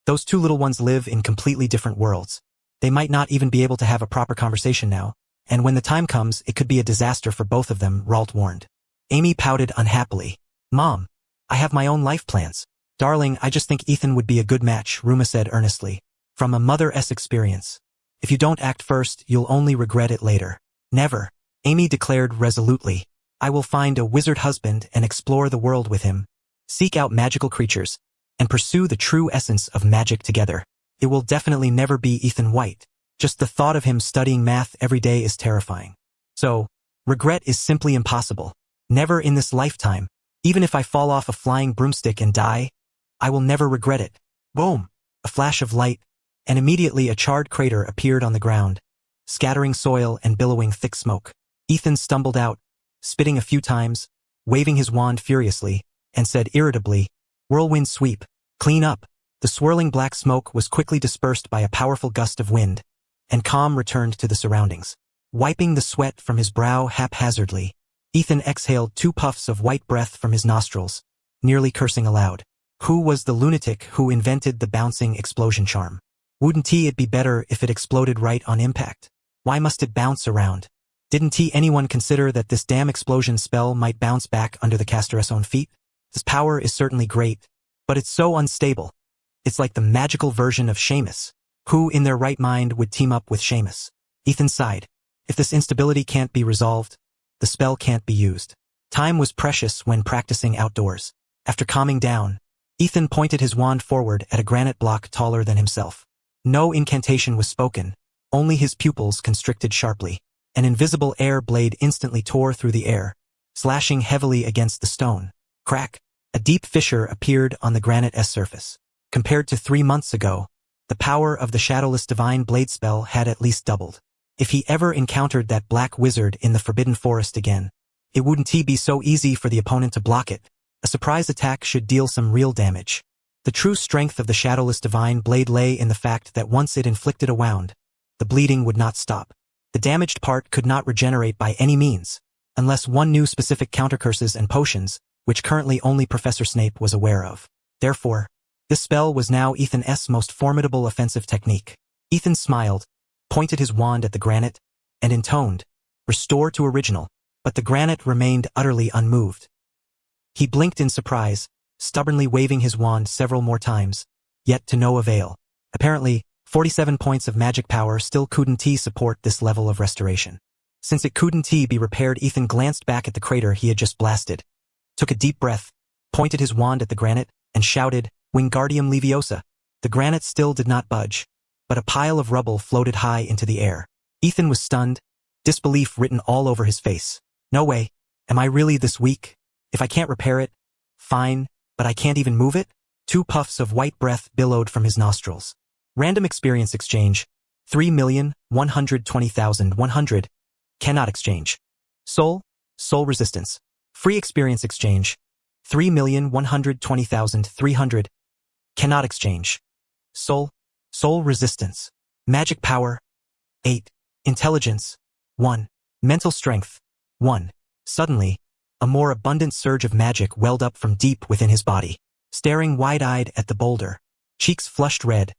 Those two little ones live in completely different worlds. They might not even be able to have a proper conversation now, and when the time comes, it could be a disaster for both of them, Ralt warned. Amy pouted unhappily. Mom, I have my own life plans. Darling, I just think Ethan would be a good match, Ruma said earnestly. From a mother's experience. If you don't act first, you'll only regret it later. Never. Amy declared resolutely. I will find a wizard husband and explore the world with him. Seek out magical creatures, and pursue the true essence of magic together. It will definitely never be Ethan White. Just the thought of him studying math every day is terrifying. So, regret is simply impossible. Never in this lifetime. Even if I fall off a flying broomstick and die, I will never regret it. Boom! A flash of light, and immediately a charred crater appeared on the ground, scattering soil and billowing thick smoke. Ethan stumbled out, spitting a few times, waving his wand furiously, and said irritably, Whirlwind sweep, clean up. The swirling black smoke was quickly dispersed by a powerful gust of wind, and calm returned to the surroundings. Wiping the sweat from his brow haphazardly, Ethan exhaled 2 puffs of white breath from his nostrils, nearly cursing aloud. Who was the lunatic who invented the bouncing explosion charm? Wouldn't it be better if it exploded right on impact? Why must it bounce around? Didn't anyone consider that this damn explosion spell might bounce back under the caster's own feet? This power is certainly great, but it's so unstable. It's like the magical version of Seamus. Who in their right mind would team up with Seamus? Ethan sighed. If this instability can't be resolved, the spell can't be used. Time was precious when practicing outdoors. After calming down, Ethan pointed his wand forward at a granite block taller than himself. No incantation was spoken, only his pupils constricted sharply. An invisible air blade instantly tore through the air, slashing heavily against the stone. Crack! A deep fissure appeared on the granite's surface. Compared to 3 months ago, the power of the shadowless divine blade spell had at least doubled. If he ever encountered that black wizard in the Forbidden Forest again, it wouldn't be so easy for the opponent to block it. A surprise attack should deal some real damage. The true strength of the shadowless divine blade lay in the fact that once it inflicted a wound, the bleeding would not stop. The damaged part could not regenerate by any means, unless one knew specific countercurses and potions, which currently only Professor Snape was aware of. Therefore, this spell was now Ethan's most formidable offensive technique. Ethan smiled, pointed his wand at the granite, and intoned, Restore to original, but the granite remained utterly unmoved. He blinked in surprise, stubbornly waving his wand several more times, yet to no avail. Apparently, 47 points of magic power still couldn't support this level of restoration. Since it couldn't be repaired, Ethan glanced back at the crater he had just blasted, took a deep breath, pointed his wand at the granite, and shouted, Wingardium Leviosa. The granite still did not budge, but a pile of rubble floated high into the air. Ethan was stunned, disbelief written all over his face. No way. Am I really this weak? If I can't repair it, fine, but I can't even move it? 2 puffs of white breath billowed from his nostrils. Random experience exchange. 3,120,100. Cannot exchange. Soul resistance. Free experience exchange. 3,120,300. Cannot exchange. Soul resistance. Magic power. 8. Intelligence. 1. Mental strength. 1. Suddenly, a more abundant surge of magic welled up from deep within his body. Staring wide-eyed at the boulder, cheeks flushed red,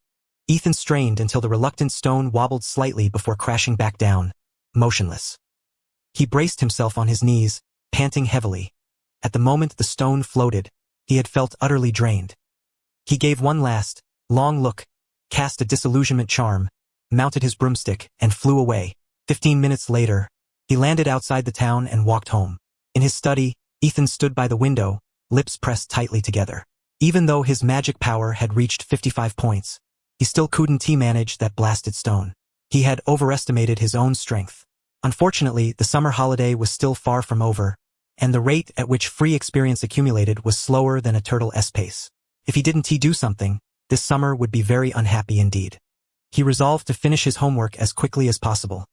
Ethan strained until the reluctant stone wobbled slightly before crashing back down, motionless. He braced himself on his knees, panting heavily. At the moment the stone floated, he had felt utterly drained. He gave one last, long look, cast a disillusionment charm, mounted his broomstick, and flew away. 15 minutes later, he landed outside the town and walked home. In his study, Ethan stood by the window, lips pressed tightly together. Even though his magic power had reached 55 points, he still couldn't manage that blasted stone. He had overestimated his own strength. Unfortunately, the summer holiday was still far from over, and the rate at which free experience accumulated was slower than a turtle's pace. If he didn't do something, this summer would be very unhappy indeed. He resolved to finish his homework as quickly as possible,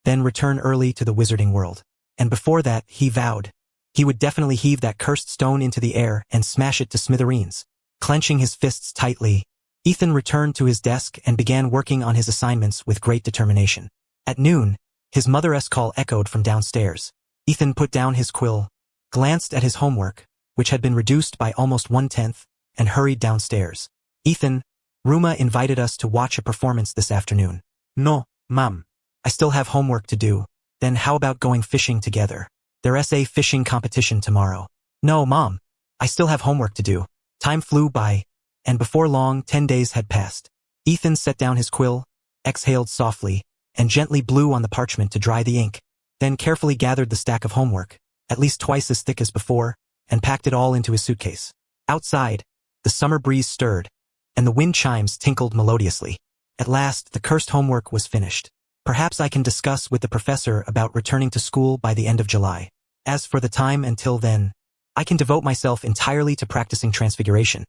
then return early to the wizarding world. And before that, he vowed, he would definitely heave that cursed stone into the air and smash it to smithereens. Clenching his fists tightly, Ethan returned to his desk and began working on his assignments with great determination. At noon, his mother's call echoed from downstairs. Ethan put down his quill, glanced at his homework, which had been reduced by almost 1/10, and hurried downstairs. Ethan, Ruma invited us to watch a performance this afternoon. No, ma'am. I still have homework to do. Then how about going fishing together? There's a fishing competition tomorrow. No, Mom. I still have homework to do. Time flew by, and before long 10 days had passed. Ethan set down his quill, exhaled softly, and gently blew on the parchment to dry the ink, then carefully gathered the stack of homework, at least twice as thick as before, and packed it all into his suitcase. Outside, the summer breeze stirred, and the wind chimes tinkled melodiously. At last, the cursed homework was finished. Perhaps I can discuss with the professor about returning to school by the end of July. As for the time until then, I can devote myself entirely to practicing transfiguration.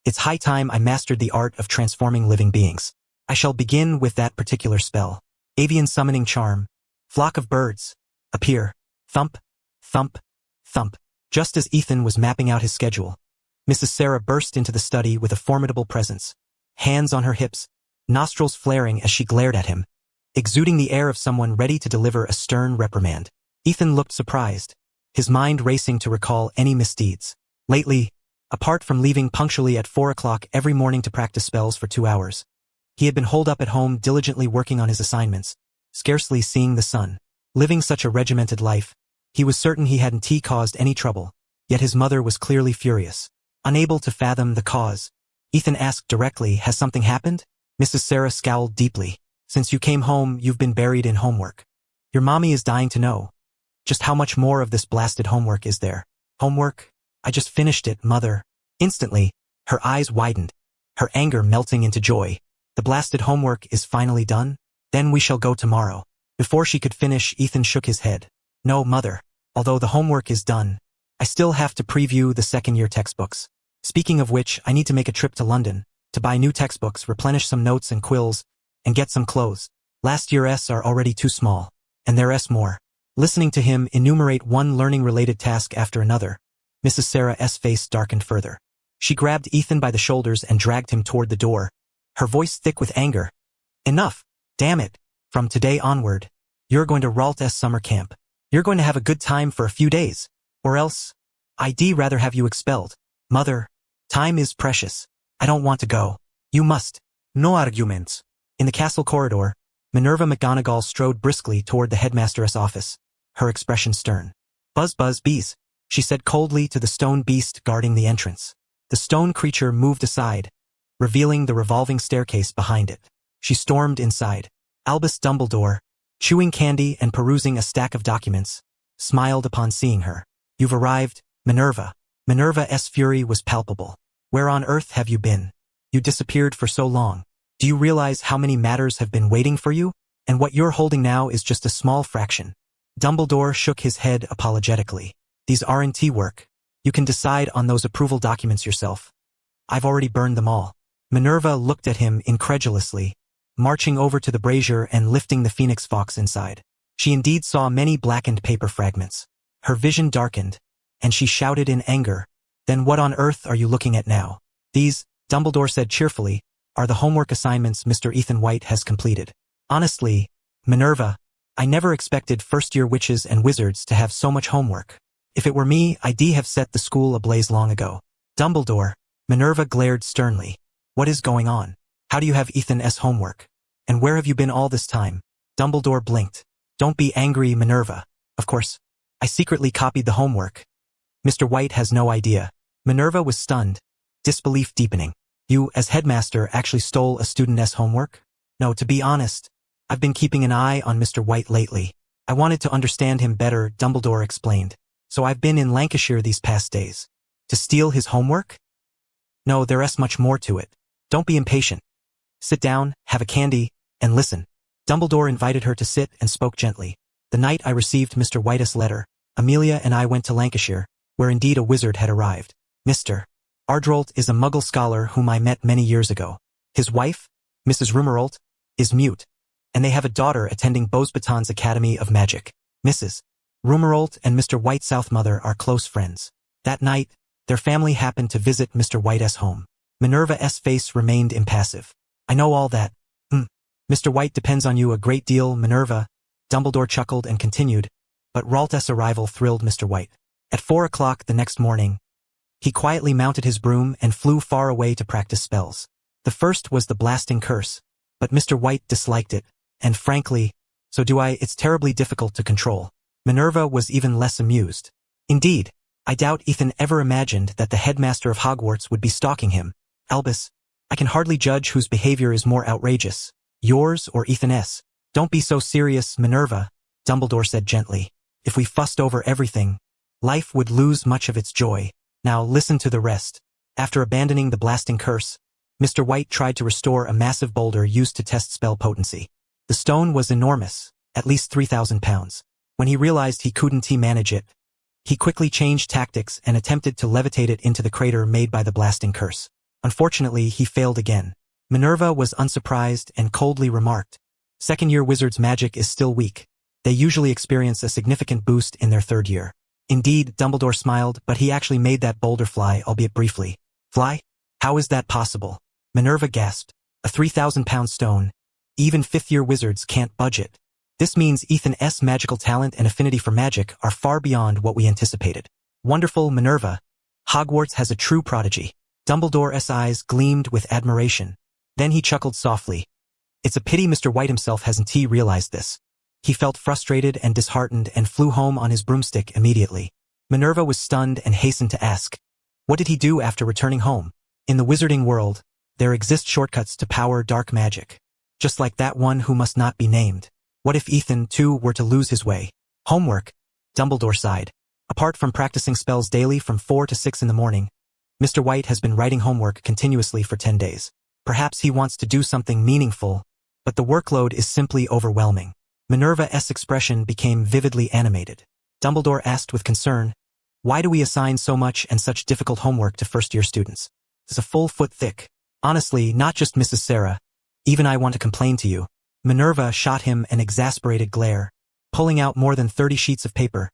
It's high time I mastered the art of transforming living beings. I shall begin with that particular spell. Avian summoning charm. Flock of birds. Appear. Thump, thump, thump. Just as Ethan was mapping out his schedule, Mrs. Sarah burst into the study with a formidable presence. Hands on her hips, nostrils flaring as she glared at him, exuding the air of someone ready to deliver a stern reprimand. Ethan looked surprised, his mind racing to recall any misdeeds. Lately, apart from leaving punctually at 4 o'clock every morning to practice spells for 2 hours, he had been holed up at home diligently working on his assignments, scarcely seeing the sun. Living such a regimented life, he was certain he hadn't caused any trouble, yet his mother was clearly furious. Unable to fathom the cause, Ethan asked directly, "Has something happened?" Mrs. Sarah scowled deeply. "Since you came home, you've been buried in homework. Your mommy is dying to know. Just how much more of this blasted homework is there?" "Homework? I just finished it, Mother." Instantly, her eyes widened, her anger melting into joy. "The blasted homework is finally done? Then we shall go tomorrow." Before she could finish, Ethan shook his head. "No, Mother. Although the homework is done, I still have to preview the second-year textbooks. Speaking of which, I need to make a trip to London, to buy new textbooks, replenish some notes and quills, and get some clothes. Last year's are already too small, and there's more." Listening to him enumerate one learning-related task after another, Mrs. Sarah's face darkened further. She grabbed Ethan by the shoulders and dragged him toward the door, her voice thick with anger. "Enough! Damn it! From today onward, you're going to Ralt's summer camp. You're going to have a good time for a few days. Or else, I'd rather have you expelled. Mother, time is precious. I don't want to go. You must." No arguments. In the castle corridor, Minerva McGonagall strode briskly toward the headmaster's office, her expression stern. "Buzz buzz bees," she said coldly to the stone beast guarding the entrance. The stone creature moved aside, revealing the revolving staircase behind it. She stormed inside. Albus Dumbledore, chewing candy and perusing a stack of documents, smiled upon seeing her. "You've arrived, Minerva." Minerva's fury was palpable. "Where on earth have you been? You disappeared for so long. Do you realize how many matters have been waiting for you? And what you're holding now is just a small fraction." Dumbledore shook his head apologetically. "These aren't work. You can decide on those approval documents yourself. I've already burned them all." Minerva looked at him incredulously, marching over to the brazier and lifting the phoenix fox inside. She indeed saw many blackened paper fragments. Her vision darkened, and she shouted in anger, "Then what on earth are you looking at now?" "These," Dumbledore said cheerfully, "are the homework assignments Mr. Ethan White has completed." "Honestly, Minerva, I never expected first-year witches and wizards to have so much homework. If it were me, I'd have set the school ablaze long ago." "Dumbledore," Minerva glared sternly. "What is going on? How do you have Ethan's homework? And where have you been all this time?" Dumbledore blinked. "Don't be angry, Minerva. Of course, I secretly copied the homework. Mr. White has no idea." Minerva was stunned, disbelief deepening. "You, as headmaster, actually stole a student's homework?" "No, to be honest, I've been keeping an eye on Mr. White lately. I wanted to understand him better," Dumbledore explained. "So I've been in Lancashire these past days." "To steal his homework?" "No, there's much more to it. Don't be impatient. Sit down, have a candy, and listen." Dumbledore invited her to sit and spoke gently. "The night I received Mr. White's letter, Amelia and I went to Lancashire, where indeed a wizard had arrived. Mr. Ardrolt is a muggle scholar whom I met many years ago. His wife, Mrs. Rumerolt, is mute, and they have a daughter attending Beauxbatons Academy of Magic. Mrs. Rumerolt and Mr. White Southmother are close friends. That night, their family happened to visit Mr. White's home. Minerva's face remained impassive. I know all that. Mr. White depends on you a great deal, Minerva. Dumbledore chuckled and continued, but Ralt's arrival thrilled Mr. White. At 4 o'clock the next morning, he quietly mounted his broom and flew far away to practice spells. The first was the blasting curse, but Mr. White disliked it, and frankly, so do I. It's terribly difficult to control. Minerva was even less amused. Indeed, I doubt Ethan ever imagined that the headmaster of Hogwarts would be stalking him. Albus, I can hardly judge whose behavior is more outrageous, yours or Ethan's. Don't be so serious, Minerva, Dumbledore said gently. If we fussed over everything, life would lose much of its joy. Now listen to the rest. After abandoning the blasting curse, Mr. White tried to restore a massive boulder used to test spell potency. The stone was enormous, at least 3,000 pounds. When he realized he couldn't manage it, he quickly changed tactics and attempted to levitate it into the crater made by the blasting curse. Unfortunately, he failed again. Minerva was unsurprised and coldly remarked, "Second-year wizards' magic is still weak. They usually experience a significant boost in their third year." Indeed, Dumbledore smiled, but he actually made that boulder fly, albeit briefly. Fly? How is that possible? Minerva gasped. A 3,000-pound stone. Even fifth-year wizards can't budge it. This means Ethan's magical talent and affinity for magic are far beyond what we anticipated. Wonderful, Minerva. Hogwarts has a true prodigy. Dumbledore's eyes gleamed with admiration. Then he chuckled softly. It's a pity Mr. White himself hasn't realized this. He felt frustrated and disheartened and flew home on his broomstick immediately. Minerva was stunned and hastened to ask, what did he do after returning home? In the wizarding world, there exist shortcuts to power dark magic. Just like that one who must not be named. What if Ethan, too, were to lose his way? Homework, Dumbledore sighed. Apart from practicing spells daily from 4 to 6 in the morning, Mr. White has been writing homework continuously for 10 days. Perhaps he wants to do something meaningful, but the workload is simply overwhelming. Minerva's expression became vividly animated. Dumbledore asked with concern, why do we assign so much and such difficult homework to first-year students? It's a full foot thick. Honestly, not just Mrs. Sarah. Even I want to complain to you. Minerva shot him an exasperated glare, pulling out more than 30 sheets of paper,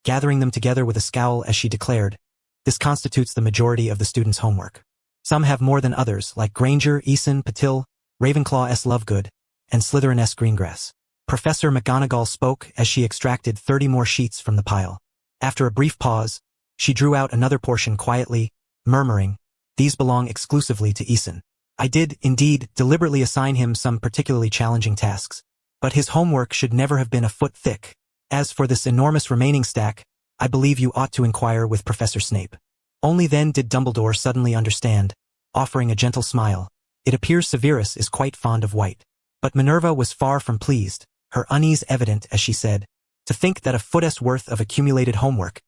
gathering them together with a scowl as she declared, this constitutes the majority of the students' homework. Some have more than others, like Granger, Eason, Patil, Ravenclaw's Lovegood, and Slytherin's Greengrass. Professor McGonagall spoke as she extracted 30 more sheets from the pile. After a brief pause, she drew out another portion quietly, murmuring, these belong exclusively to Eason. I did, indeed, deliberately assign him some particularly challenging tasks, but his homework should never have been a foot thick. As for this enormous remaining stack, I believe you ought to inquire with Professor Snape. Only then did Dumbledore suddenly understand, offering a gentle smile. It appears Severus is quite fond of White. But Minerva was far from pleased, her unease evident as she said, to think that a foot's worth of accumulated homework.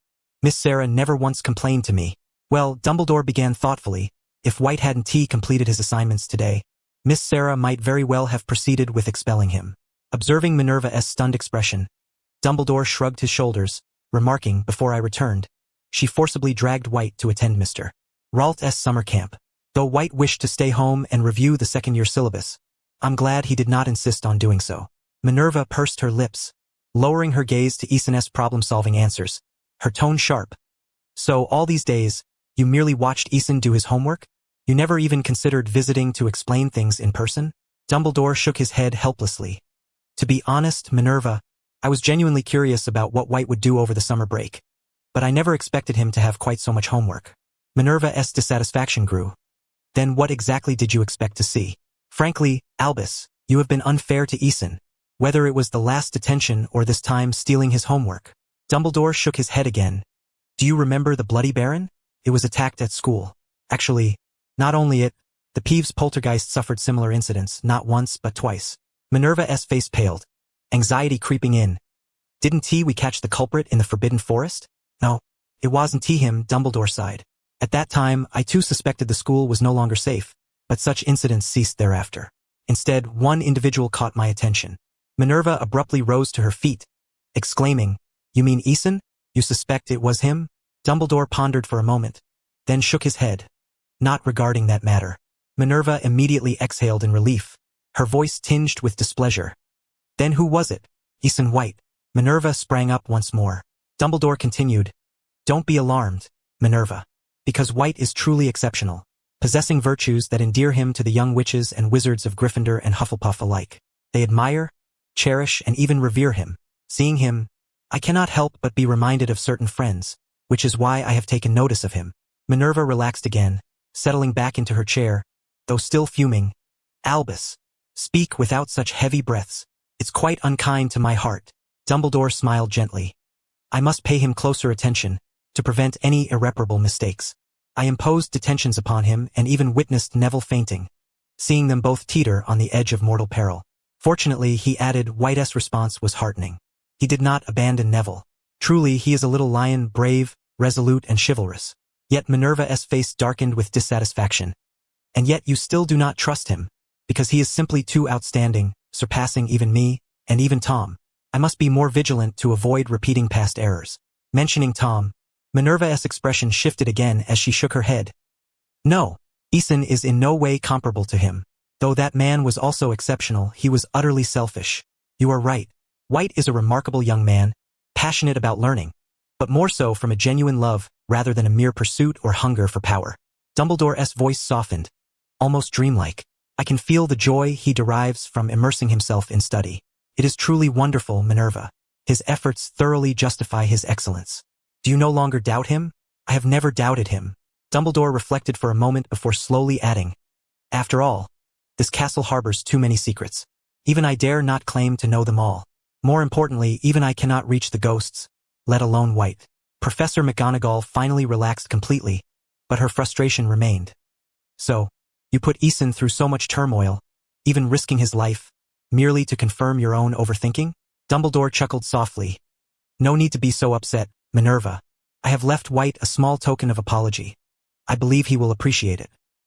Miss Sarah never once complained to me. Well, Dumbledore began thoughtfully, if White hadn't completed his assignments today, Miss Sarah might very well have proceeded with expelling him. Observing Minerva's stunned expression, Dumbledore shrugged his shoulders, remarking, before I returned, she forcibly dragged White to attend Mr. Ralt's summer camp. Though White wished to stay home and review the second-year syllabus, I'm glad he did not insist on doing so. Minerva pursed her lips, lowering her gaze to Eason's problem-solving answers, her tone sharp. So all these days, you merely watched Eason do his homework? You never even considered visiting to explain things in person? Dumbledore shook his head helplessly. To be honest, Minerva, I was genuinely curious about what White would do over the summer break, but I never expected him to have quite so much homework. Minerva's dissatisfaction grew. Then what exactly did you expect to see? Frankly, Albus, you have been unfair to Eason, whether it was the last detention or this time stealing his homework. Dumbledore shook his head again. Do you remember the Bloody Baron? It was attacked at school. Actually, not only it, the Peeves poltergeist suffered similar incidents, not once but twice. Minerva's face paled, anxiety creeping in. Didn't we catch the culprit in the Forbidden Forest? No, it wasn't him, Dumbledore sighed. At that time, I too suspected the school was no longer safe, but such incidents ceased thereafter. Instead, one individual caught my attention. Minerva abruptly rose to her feet, exclaiming, You mean Eason? You suspect it was him? Dumbledore pondered for a moment, then shook his head. Not regarding that matter. Minerva immediately exhaled in relief, her voice tinged with displeasure. Then who was it? Eason White. Minerva sprang up once more. Dumbledore continued, "Don't be alarmed, Minerva, because White is truly exceptional, possessing virtues that endear him to the young witches and wizards of Gryffindor and Hufflepuff alike. They admire, cherish, and even revere him. Seeing him, I cannot help but be reminded of certain friends, which is why I have taken notice of him." Minerva relaxed again, settling back into her chair, though still fuming. "Albus, speak without such heavy breaths. It's quite unkind to my heart." Dumbledore smiled gently. "I must pay him closer attention, to prevent any irreparable mistakes. I imposed detentions upon him and even witnessed Neville fainting, seeing them both teeter on the edge of mortal peril. Fortunately, he added, White's response was heartening. He did not abandon Neville. Truly, he is a little lion, brave, resolute, and chivalrous. Yet Minerva's face darkened with dissatisfaction. "And yet you still do not trust him, because he is simply too outstanding, surpassing even me, and even Tom. I must be more vigilant to avoid repeating past errors." Mentioning Tom, Minerva's expression shifted again as she shook her head. "No, Eason is in no way comparable to him. Though that man was also exceptional, he was utterly selfish. You are right. White is a remarkable young man, passionate about learning, but more so from a genuine love rather than a mere pursuit or hunger for power." Dumbledore's voice softened, almost dreamlike. "I can feel the joy he derives from immersing himself in study. It is truly wonderful, Minerva. His efforts thoroughly justify his excellence. Do you no longer doubt him?" "I have never doubted him." Dumbledore reflected for a moment before slowly adding, "After all, this castle harbors too many secrets. Even I dare not claim to know them all. More importantly, even I cannot reach the ghosts, let alone White." Professor McGonagall finally relaxed completely, but her frustration remained. "So, you put Eason through so much turmoil, even risking his life, merely to confirm your own overthinking?" Dumbledore chuckled softly. "No need to be so upset, Minerva. I have left White a small token of apology. I believe he will appreciate it."